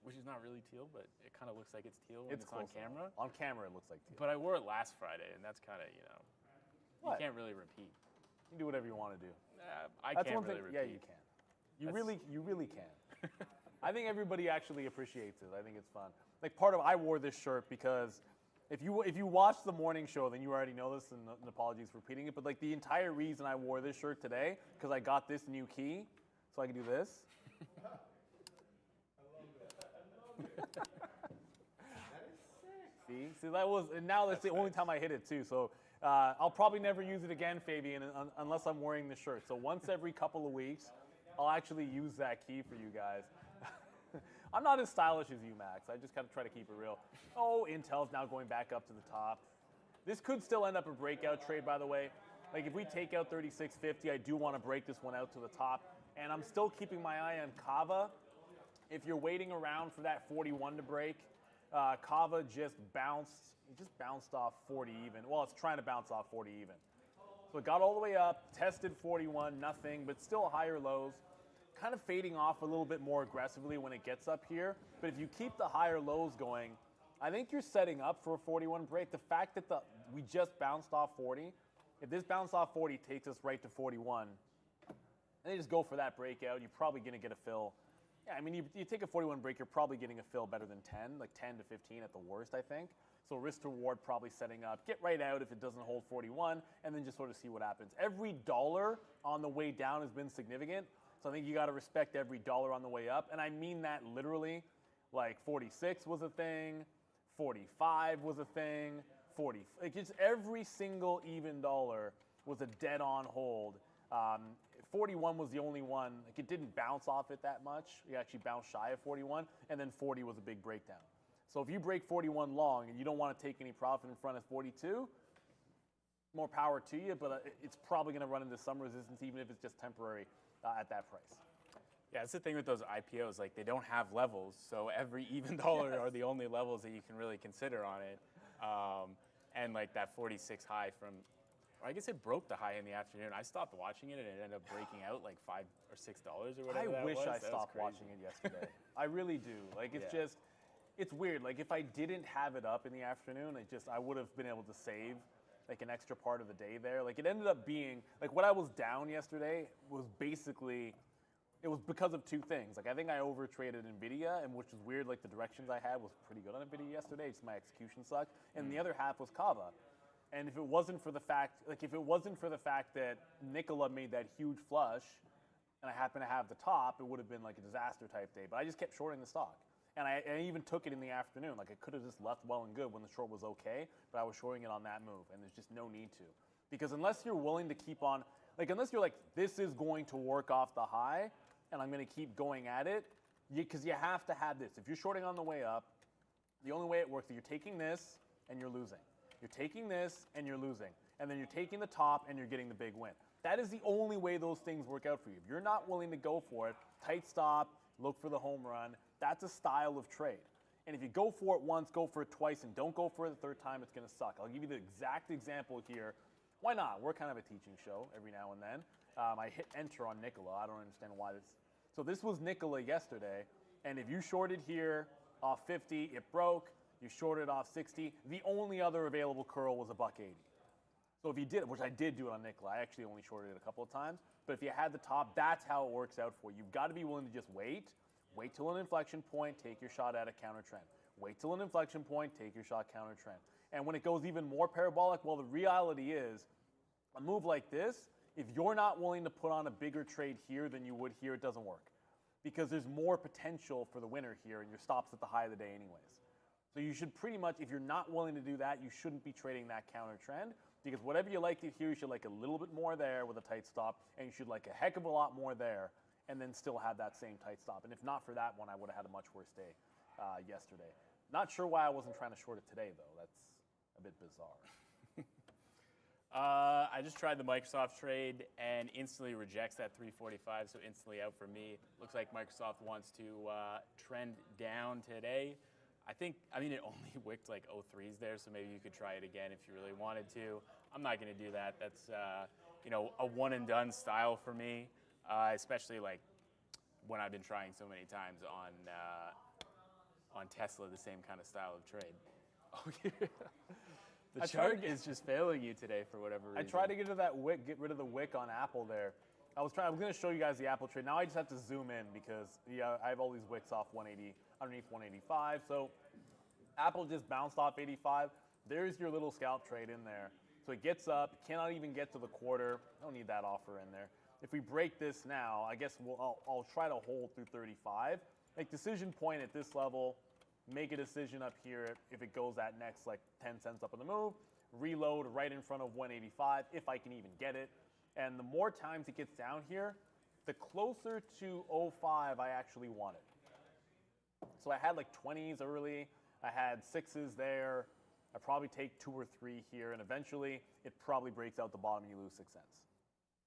which is not really teal, but it kind of looks like it's teal when it's on camera. On camera, it looks like teal. But I wore it last Friday, and that's kind of, you can't really repeat. You can do whatever you want to do. I can't really repeat. Yeah, you can. You really can. I think everybody actually appreciates it. I think it's fun. Like I wore this shirt because if you watch the morning show, then you already know this, and apologies for repeating it. But like the entire reason I wore this shirt today, because I got this new key, so I can do this. See, that was, and now that's the only time I hit it too. So I'll probably never use it again, Fabian, unless I'm wearing the shirt. So once every couple of weeks, I'll actually use that key for you guys. I'm not as stylish as you, Max. I just kind of try to keep it real. Oh, Intel's now going back up to the top. This could still end up a breakout trade, by the way. Like if we take out 36.50, I do want to break this one out to the top. And I'm still keeping my eye on Kava. If you're waiting around for that 41 to break, Kava just bounced off 40 even. Well, it's trying to bounce off 40 even. So it got all the way up, tested 41, nothing, but still higher lows. Kind of fading off a little bit more aggressively when it gets up here. But if you keep the higher lows going, I think you're setting up for a 41 break. The fact that we just bounced off 40, if this bounce off 40 takes us right to 41, and they just go for that breakout, you're probably going to get a fill. Yeah, I mean, you take a 41 break, you're probably getting a fill better than 10, like 10 to 15 at the worst, I think. So risk to reward probably setting up. Get right out if it doesn't hold 41, and then just sort of see what happens. Every dollar on the way down has been significant, so I think you got to respect every dollar on the way up, and I mean that literally. Like 46 was a thing, 45 was a thing, 40. Like just every single even dollar was a dead-on hold. 41 was the only one, like it didn't bounce off it that much. You actually bounced shy of 41, and then 40 was a big breakdown. So if you break 41 long and you don't want to take any profit in front of 42, more power to you, but it's probably going to run into some resistance, even if it's just temporary at that price. Yeah, that's the thing with those IPOs. Like, they don't have levels, so every even dollar are the only levels that you can really consider on it. And like that 46 high from, I guess it broke the high in the afternoon. I stopped watching it, and it ended up breaking out like $5 or $6 or whatever. I wish I That was stopped crazy. watching it yesterday. I really do. Like, it's Yeah. just, it's weird. Like, if I didn't have it up in the afternoon, I would have been able to save like an extra part of the day there. Like, it ended up being, like, what I was down yesterday was basically, it was because of two things. Like, I think I overtraded NVIDIA, and which is weird. Like, the directions I had was pretty good on NVIDIA yesterday. Just my execution sucked. And the other half was Kava. And if it wasn't for the fact, that Nikola made that huge flush, and I happened to have the top, it would have been like a disaster type day. But I just kept shorting the stock. And I even took it in the afternoon. Like, I could have just left well and good when the short was okay, but I was shorting it on that move, and there's just no need to. Because unless you're willing to keep on, like, unless you're like, this is going to work off the high, and I'm going to keep going at it, because you have to have this. If you're shorting on the way up, the only way it works is you're taking this, and you're losing. You're taking this, and you're losing. And then you're taking the top, and you're getting the big win. That is the only way those things work out for you. If you're not willing to go for it, tight stop, look for the home run, that's a style of trade. And if you go for it once, go for it twice, and don't go for it the third time, it's going to suck. I'll give you the exact example here. Why not? We're kind of a teaching show every now and then. I hit enter on Nikola. I don't understand why this. So this was Nikola yesterday, and if you shorted here off 50, it broke. You shorted off 60. The only other available curl was $1.80. So if you did it, which I did do it on Nikola, I actually only shorted it a couple of times. But if you had the top, that's how it works out for you. You've got to be willing to just wait. Wait till an inflection point, take your shot at a counter trend. Wait till an inflection point, take your shot counter trend. And when it goes even more parabolic, well, the reality is a move like this, if you're not willing to put on a bigger trade here than you would here, it doesn't work. Because there's more potential for the winner here, and your stop's at the high of the day anyways. So you should pretty much, if you're not willing to do that, you shouldn't be trading that counter trend. Because whatever you like to here, you should like a little bit more there with a tight stop, and you should like a heck of a lot more there, and then still have that same tight stop. And if not for that one, I would have had a much worse day yesterday. Not sure why I wasn't trying to short it today, though. That's a bit bizarre. I just tried the Microsoft trade and instantly rejects that 345, so instantly out for me. Looks like Microsoft wants to trend down today. I mean, it only wicked like 03s there, so maybe you could try it again if you really wanted to. I'm not going to do that. That's, a one and done style for me, especially like when I've been trying so many times on Tesla, the same kind of style of trade. Oh, yeah. The chart is just failing you today for whatever reason. I tried to get rid of that wick, get rid of the wick on Apple there. I was going to show you guys the Apple trade. Now I just have to zoom in because I have all these wicks off 180, underneath 185. So Apple just bounced off 85. There's your little scalp trade in there. So it gets up, cannot even get to the quarter. I don't need that offer in there. If we break this now, I guess I'll try to hold through 35. Like decision point at this level, make a decision up here if it goes that next like 10 cents up on the move, reload right in front of 185 if I can even get it. And the more times it gets down here, the closer to 05 I actually want it. So I had like 20s early, I had 6s there, I probably take 2 or 3 here, and eventually it probably breaks out the bottom and you lose 6 cents.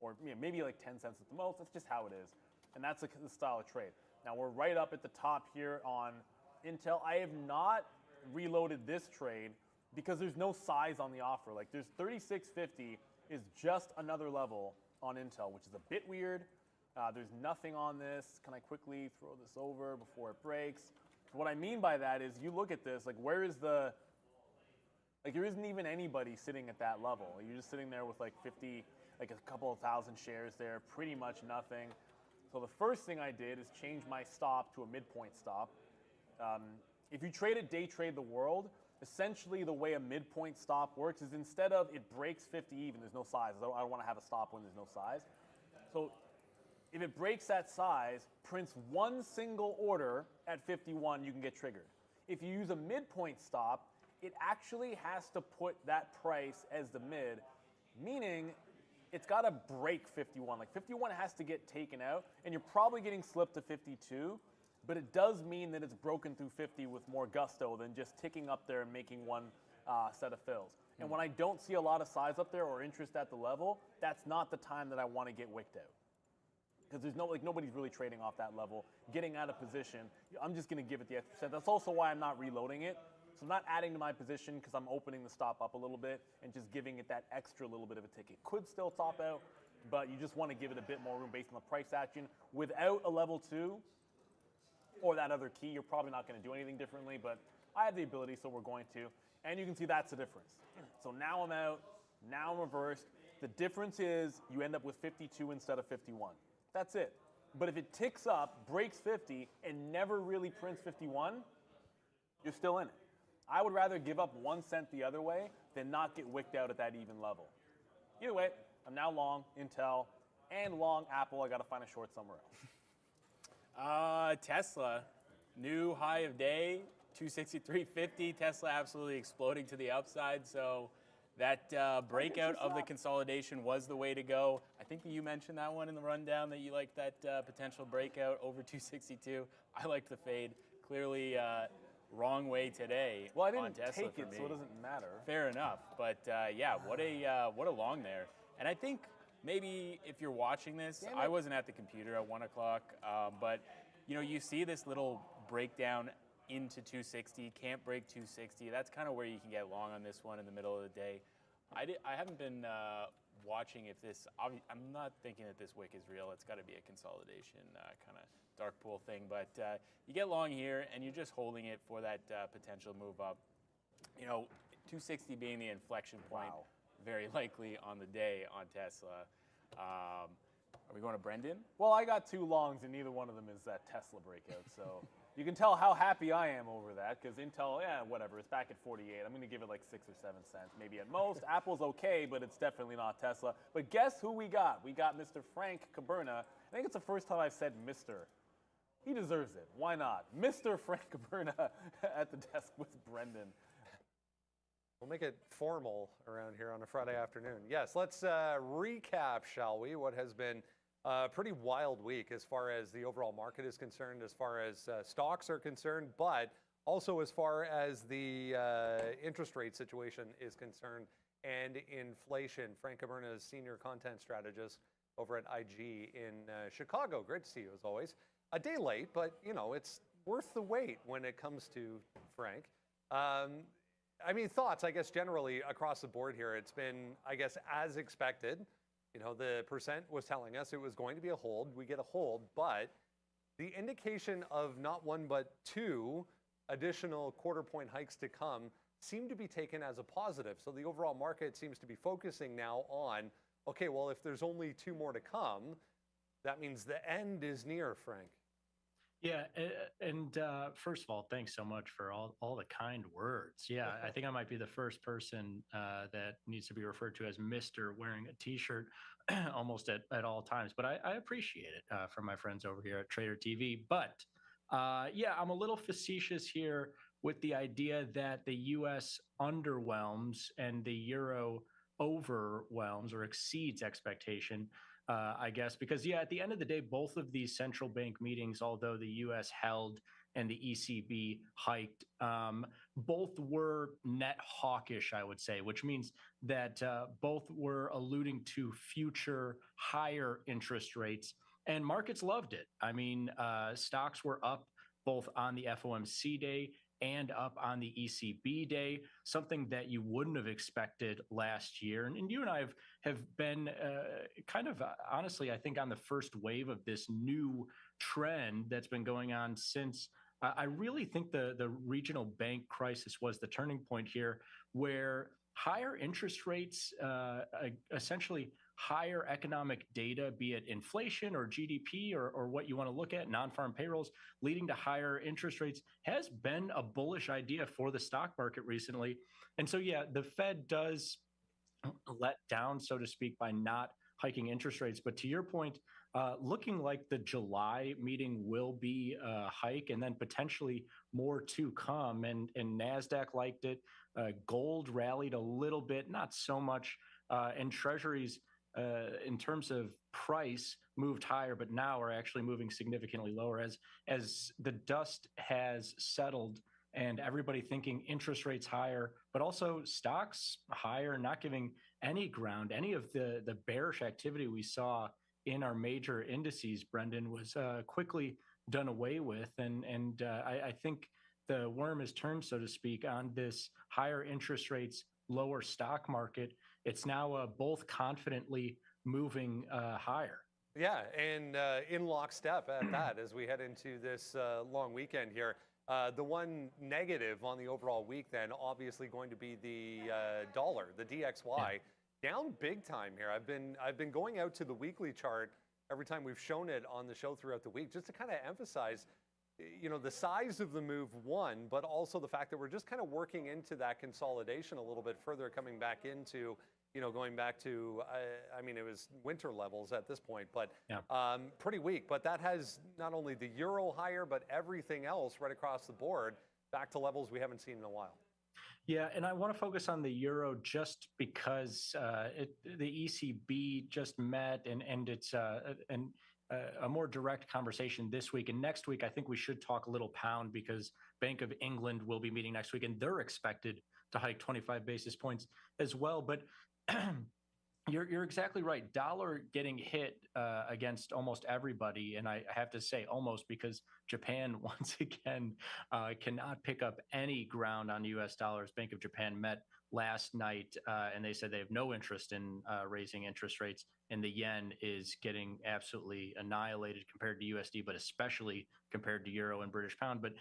Or maybe like 10 cents at the most, that's just how it is. And that's the style of trade. Now we're right up at the top here on Intel. I have not reloaded this trade because there's no size on the offer. Like there's 36.50 is just another level on Intel, which is a bit weird. There's nothing on this. Can I quickly throw this over before it breaks? So what I mean by that is you look at this, like where is the, like there isn't even anybody sitting at that level. You're just sitting there with like 50, like a couple of thousand shares there, pretty much nothing. So the first thing I did is change my stop to a midpoint stop. If you day trade the world, essentially the way a midpoint stop works is instead of it breaks 50 even, there's no size. I don't want to have a stop when there's no size. So if it breaks that size, prints one single order at 51, you can get triggered. If you use a midpoint stop, it actually has to put that price as the mid, meaning it's got to break 51. Like 51 has to get taken out, and you're probably getting slipped to 52, but it does mean that it's broken through 50 with more gusto than just ticking up there and making one set of fills. And when I don't see a lot of size up there or interest at the level, that's not the time that I want to get wicked out. Because there's nobody's really trading off that level, getting out of position. I'm just going to give it the extra percent. That's also why I'm not reloading it. So I'm not adding to my position because I'm opening the stop up a little bit and just giving it that extra little bit of a tick. It could still top out, but you just want to give it a bit more room based on the price action. Without a level 2 or that other key, you're probably not going to do anything differently, but I have the ability, so we're going to. And you can see that's the difference. So now I'm out, now I'm reversed. The difference is you end up with 52 instead of 51. That's it. But if it ticks up, breaks 50, and never really prints 51, you're still in it. I would rather give up 1 cent the other way than not get wicked out at that even level. Either way, I'm now long Intel and long Apple. I got to find a short somewhere else. Tesla, new high of day, 263.50. Tesla absolutely exploding to the upside. So that breakout of the consolidation was the way to go. I think that you mentioned that one in the rundown, that you liked that potential breakout over 262. I liked the fade. Clearly wrong way today. Well, I didn't on Tesla take for it, me. so it doesn't matter. Fair enough. But yeah, what a long there. And I think maybe if you're watching this, I wasn't at the computer at 1 o'clock, but you see this little breakdown into 260, can't break 260. That's kind of where you can get long on this one in the middle of the day. I haven't been watching if this, I'm not thinking that this wick is real. It's got to be a consolidation kind of dark pool thing, but you get long here and you're just holding it for that potential move up. 260 being the inflection point, very likely on the day on Tesla. Are we going to Brendan? Well, I got 2 longs, and neither one of them is that Tesla breakout. So you can tell how happy I am over that, because Intel, whatever, it's back at 48. I'm going to give it like 6 or 7 cents, maybe at most. Apple's okay, but it's definitely not Tesla. But guess who we got? We got Mr. Frank Caberna. I think it's the first time I've said Mr. He deserves it. Why not? Mr. Frank Caberna at the desk with Brendan. We'll make it formal around here on a Friday afternoon. Yes, let's recap, shall we, what has been a pretty wild week as far as the overall market is concerned, as far as stocks are concerned, but also as far as the interest rate situation is concerned and inflation. Frank Caberna is senior content strategist over at IG in Chicago. Great to see you as always. A day late, but it's worth the wait when it comes to Frank. Thoughts, I guess, generally across the board here. It's been, I guess, as expected. The percent was telling us it was going to be a hold. We get a hold, but the indication of not 1 but 2 additional quarter-point hikes to come seem to be taken as a positive. So the overall market seems to be focusing now on, okay, well, if there's only 2 more to come, that means the end is near, Frank. Yeah, and first of all, thanks so much for all the kind words. Yeah, I think I might be the first person that needs to be referred to as Mr. wearing a T-shirt almost at all times. But I appreciate it from my friends over here at Trader TV. But yeah, I'm a little facetious here with the idea that the U.S. underwhelms and the euro overwhelms or exceeds expectation. I guess, because, yeah, at the end of the day, both of these central bank meetings, although the U.S. held and the ECB hiked, both were net hawkish, I would say, which means that both were alluding to future higher interest rates, and markets loved it. Stocks were up both on the FOMC day and up on the ECB day, something that you wouldn't have expected last year. And you and I have been kind of, honestly, I think on the first wave of this new trend that's been going on since, I really think the regional bank crisis was the turning point here, where higher interest rates, essentially higher economic data, be it inflation or GDP or what you want to look at, non-farm payrolls, leading to higher interest rates, has been a bullish idea for the stock market recently. And so, yeah, the Fed does let down, so to speak, by not hiking interest rates. But to your point, looking like the July meeting will be a hike and then potentially more to come. And NASDAQ liked it. Gold rallied a little bit, not so much. And treasuries in terms of price, moved higher, but now are actually moving significantly lower as the dust has settled and everybody thinking interest rates higher, but also stocks higher, not giving any ground. Any of the bearish activity we saw in our major indices, Brendan, was quickly done away with. And I think the worm has turned, so to speak, on this higher interest rates, lower stock market. It's now both confidently moving higher. Yeah, and in lockstep at that as we head into this long weekend here. The one negative on the overall week then obviously going to be the dollar, the DXY, down big time here. I've been going out to the weekly chart every time we've shown it on the show throughout the week just to kind of emphasize, you know, the size of the move, one, but also the fact that we're just kind of working into that consolidation a little bit further, coming back into, you know, going back to, I mean, it was winter levels at this point, but pretty weak. But that has not only the euro higher, but everything else right across the board back to levels we haven't seen in a while. Yeah, and I want to focus on the euro just because the ECB just met, and it's a more direct conversation this week. And next week, I think we should talk a little pound because Bank of England will be meeting next week, and they're expected to hike 25 basis points as well. But you're exactly right. Dollar getting hit against almost everybody, and I have to say almost because Japan once again cannot pick up any ground on U.S. dollars. Bank of Japan met last night, and they said they have no interest in raising interest rates, and the yen is getting absolutely annihilated compared to USD, but especially compared to euro and British pound. But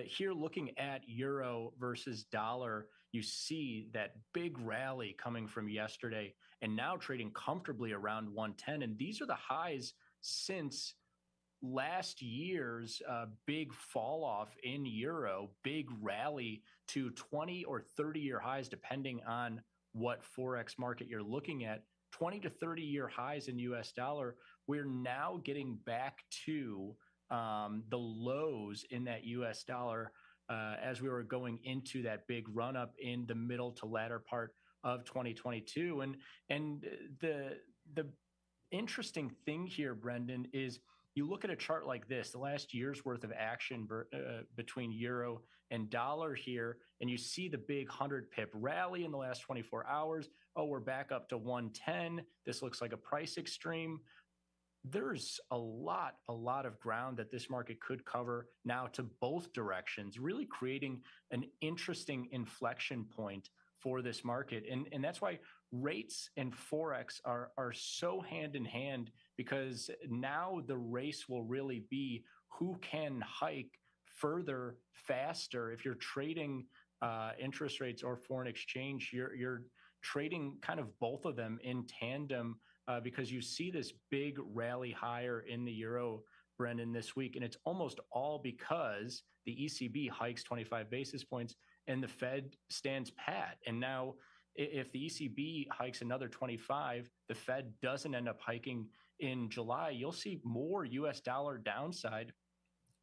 here, looking at euro versus dollar, you see that big rally coming from yesterday and now trading comfortably around 110. And these are the highs since last year's big fall off in euro, big rally to 20 or 30-year highs, depending on what Forex market you're looking at, 20 to 30-year highs in US dollar. We're now getting back to the lows in that US dollar as we were going into that big run up in the middle to latter part of 2022. And the interesting thing here, Brendan, is you look at a chart like this, the last year's worth of action between euro and dollar here, and you see the big 100 pip rally in the last 24 hours. Oh, we're back up to 110. This looks like a price extreme. There's a lot of ground that this market could cover now to both directions, really creating an interesting inflection point for this market. And that's why rates and Forex are so hand in hand, because now the race will really be who can hike further, faster. If you're trading interest rates or foreign exchange, you're trading kind of both of them in tandem because you see this big rally higher in the euro, Brendan, this week. And it's almost all because the ECB hikes 25 basis points and the Fed stands pat. And now if the ECB hikes another 25, the Fed doesn't end up hiking in July, you'll see more US dollar downside.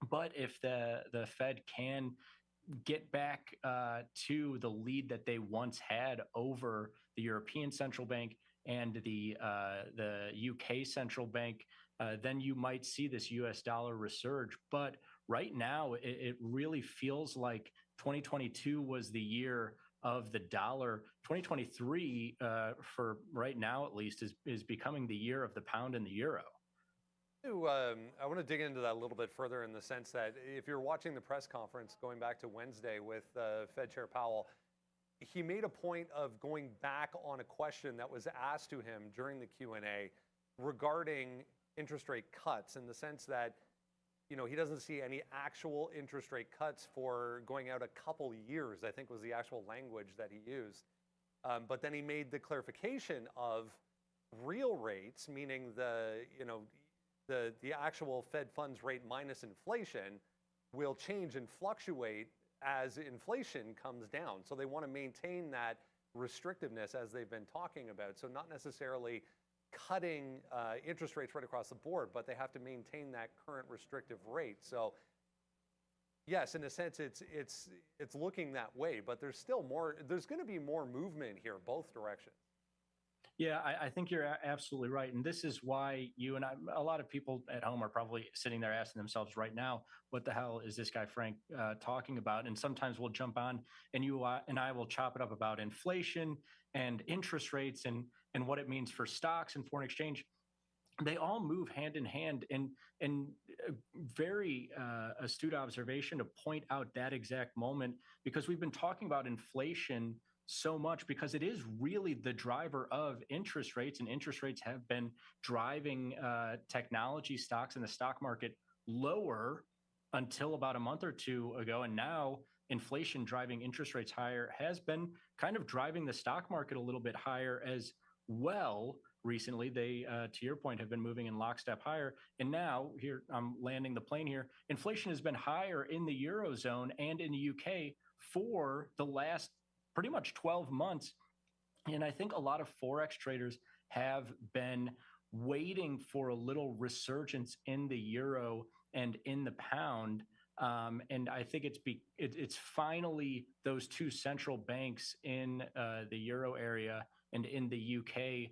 But if the Fed can get back to the lead that they once had over the European Central Bank and the UK Central Bank, then you might see this US dollar resurge. But right now, it really feels like 2022 was the year of the dollar. 2023, for right now at least, is becoming the year of the pound and the euro. I want to dig into that a little bit further in the sense that if you're watching the press conference going back to Wednesday with Fed Chair Powell, he made a point of going back on a question that was asked to him during the Q&A regarding interest rate cuts, in the sense that, you know, he doesn't see any actual interest rate cuts for going out a couple years, I think was the actual language that he used. But then he made the clarification of real rates, meaning the actual Fed funds rate minus inflation will change and fluctuate as inflation comes down. So they want to maintain that restrictiveness as they've been talking about. So not necessarily cutting interest rates right across the board, but they have to maintain that current restrictive rate. So yes, in a sense, it's looking that way, but there's still more. There's going to be more movement here, both directions. Yeah, I think you're absolutely right. And this is why you and I, a lot of people at home are probably sitting there asking themselves right now, what the hell is this guy Frank talking about? And sometimes we'll jump on and you and I will chop it up about inflation and interest rates and what it means for stocks and foreign exchange. They all move hand in hand, and very astute observation to point out that exact moment, because we've been talking about inflation so much because it is really the driver of interest rates, and interest rates have been driving technology stocks in the stock market lower until about a month or two ago. And now inflation driving interest rates higher has been kind of driving the stock market a little bit higher as well. Recently, they, to your point, have been moving in lockstep higher. And now, here, I'm landing the plane here, inflation has been higher in the Eurozone and in the UK for the last pretty much 12 months. And I think a lot of Forex traders have been waiting for a little resurgence in the euro and in the pound. And I think it's finally those two central banks in the euro area and in the UK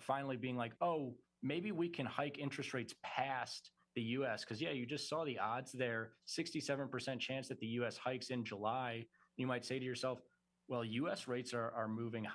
finally being like, oh, maybe we can hike interest rates past the US. Because, yeah, you just saw the odds there, 67% chance that the US hikes in July. You might say to yourself, well, US rates are moving high.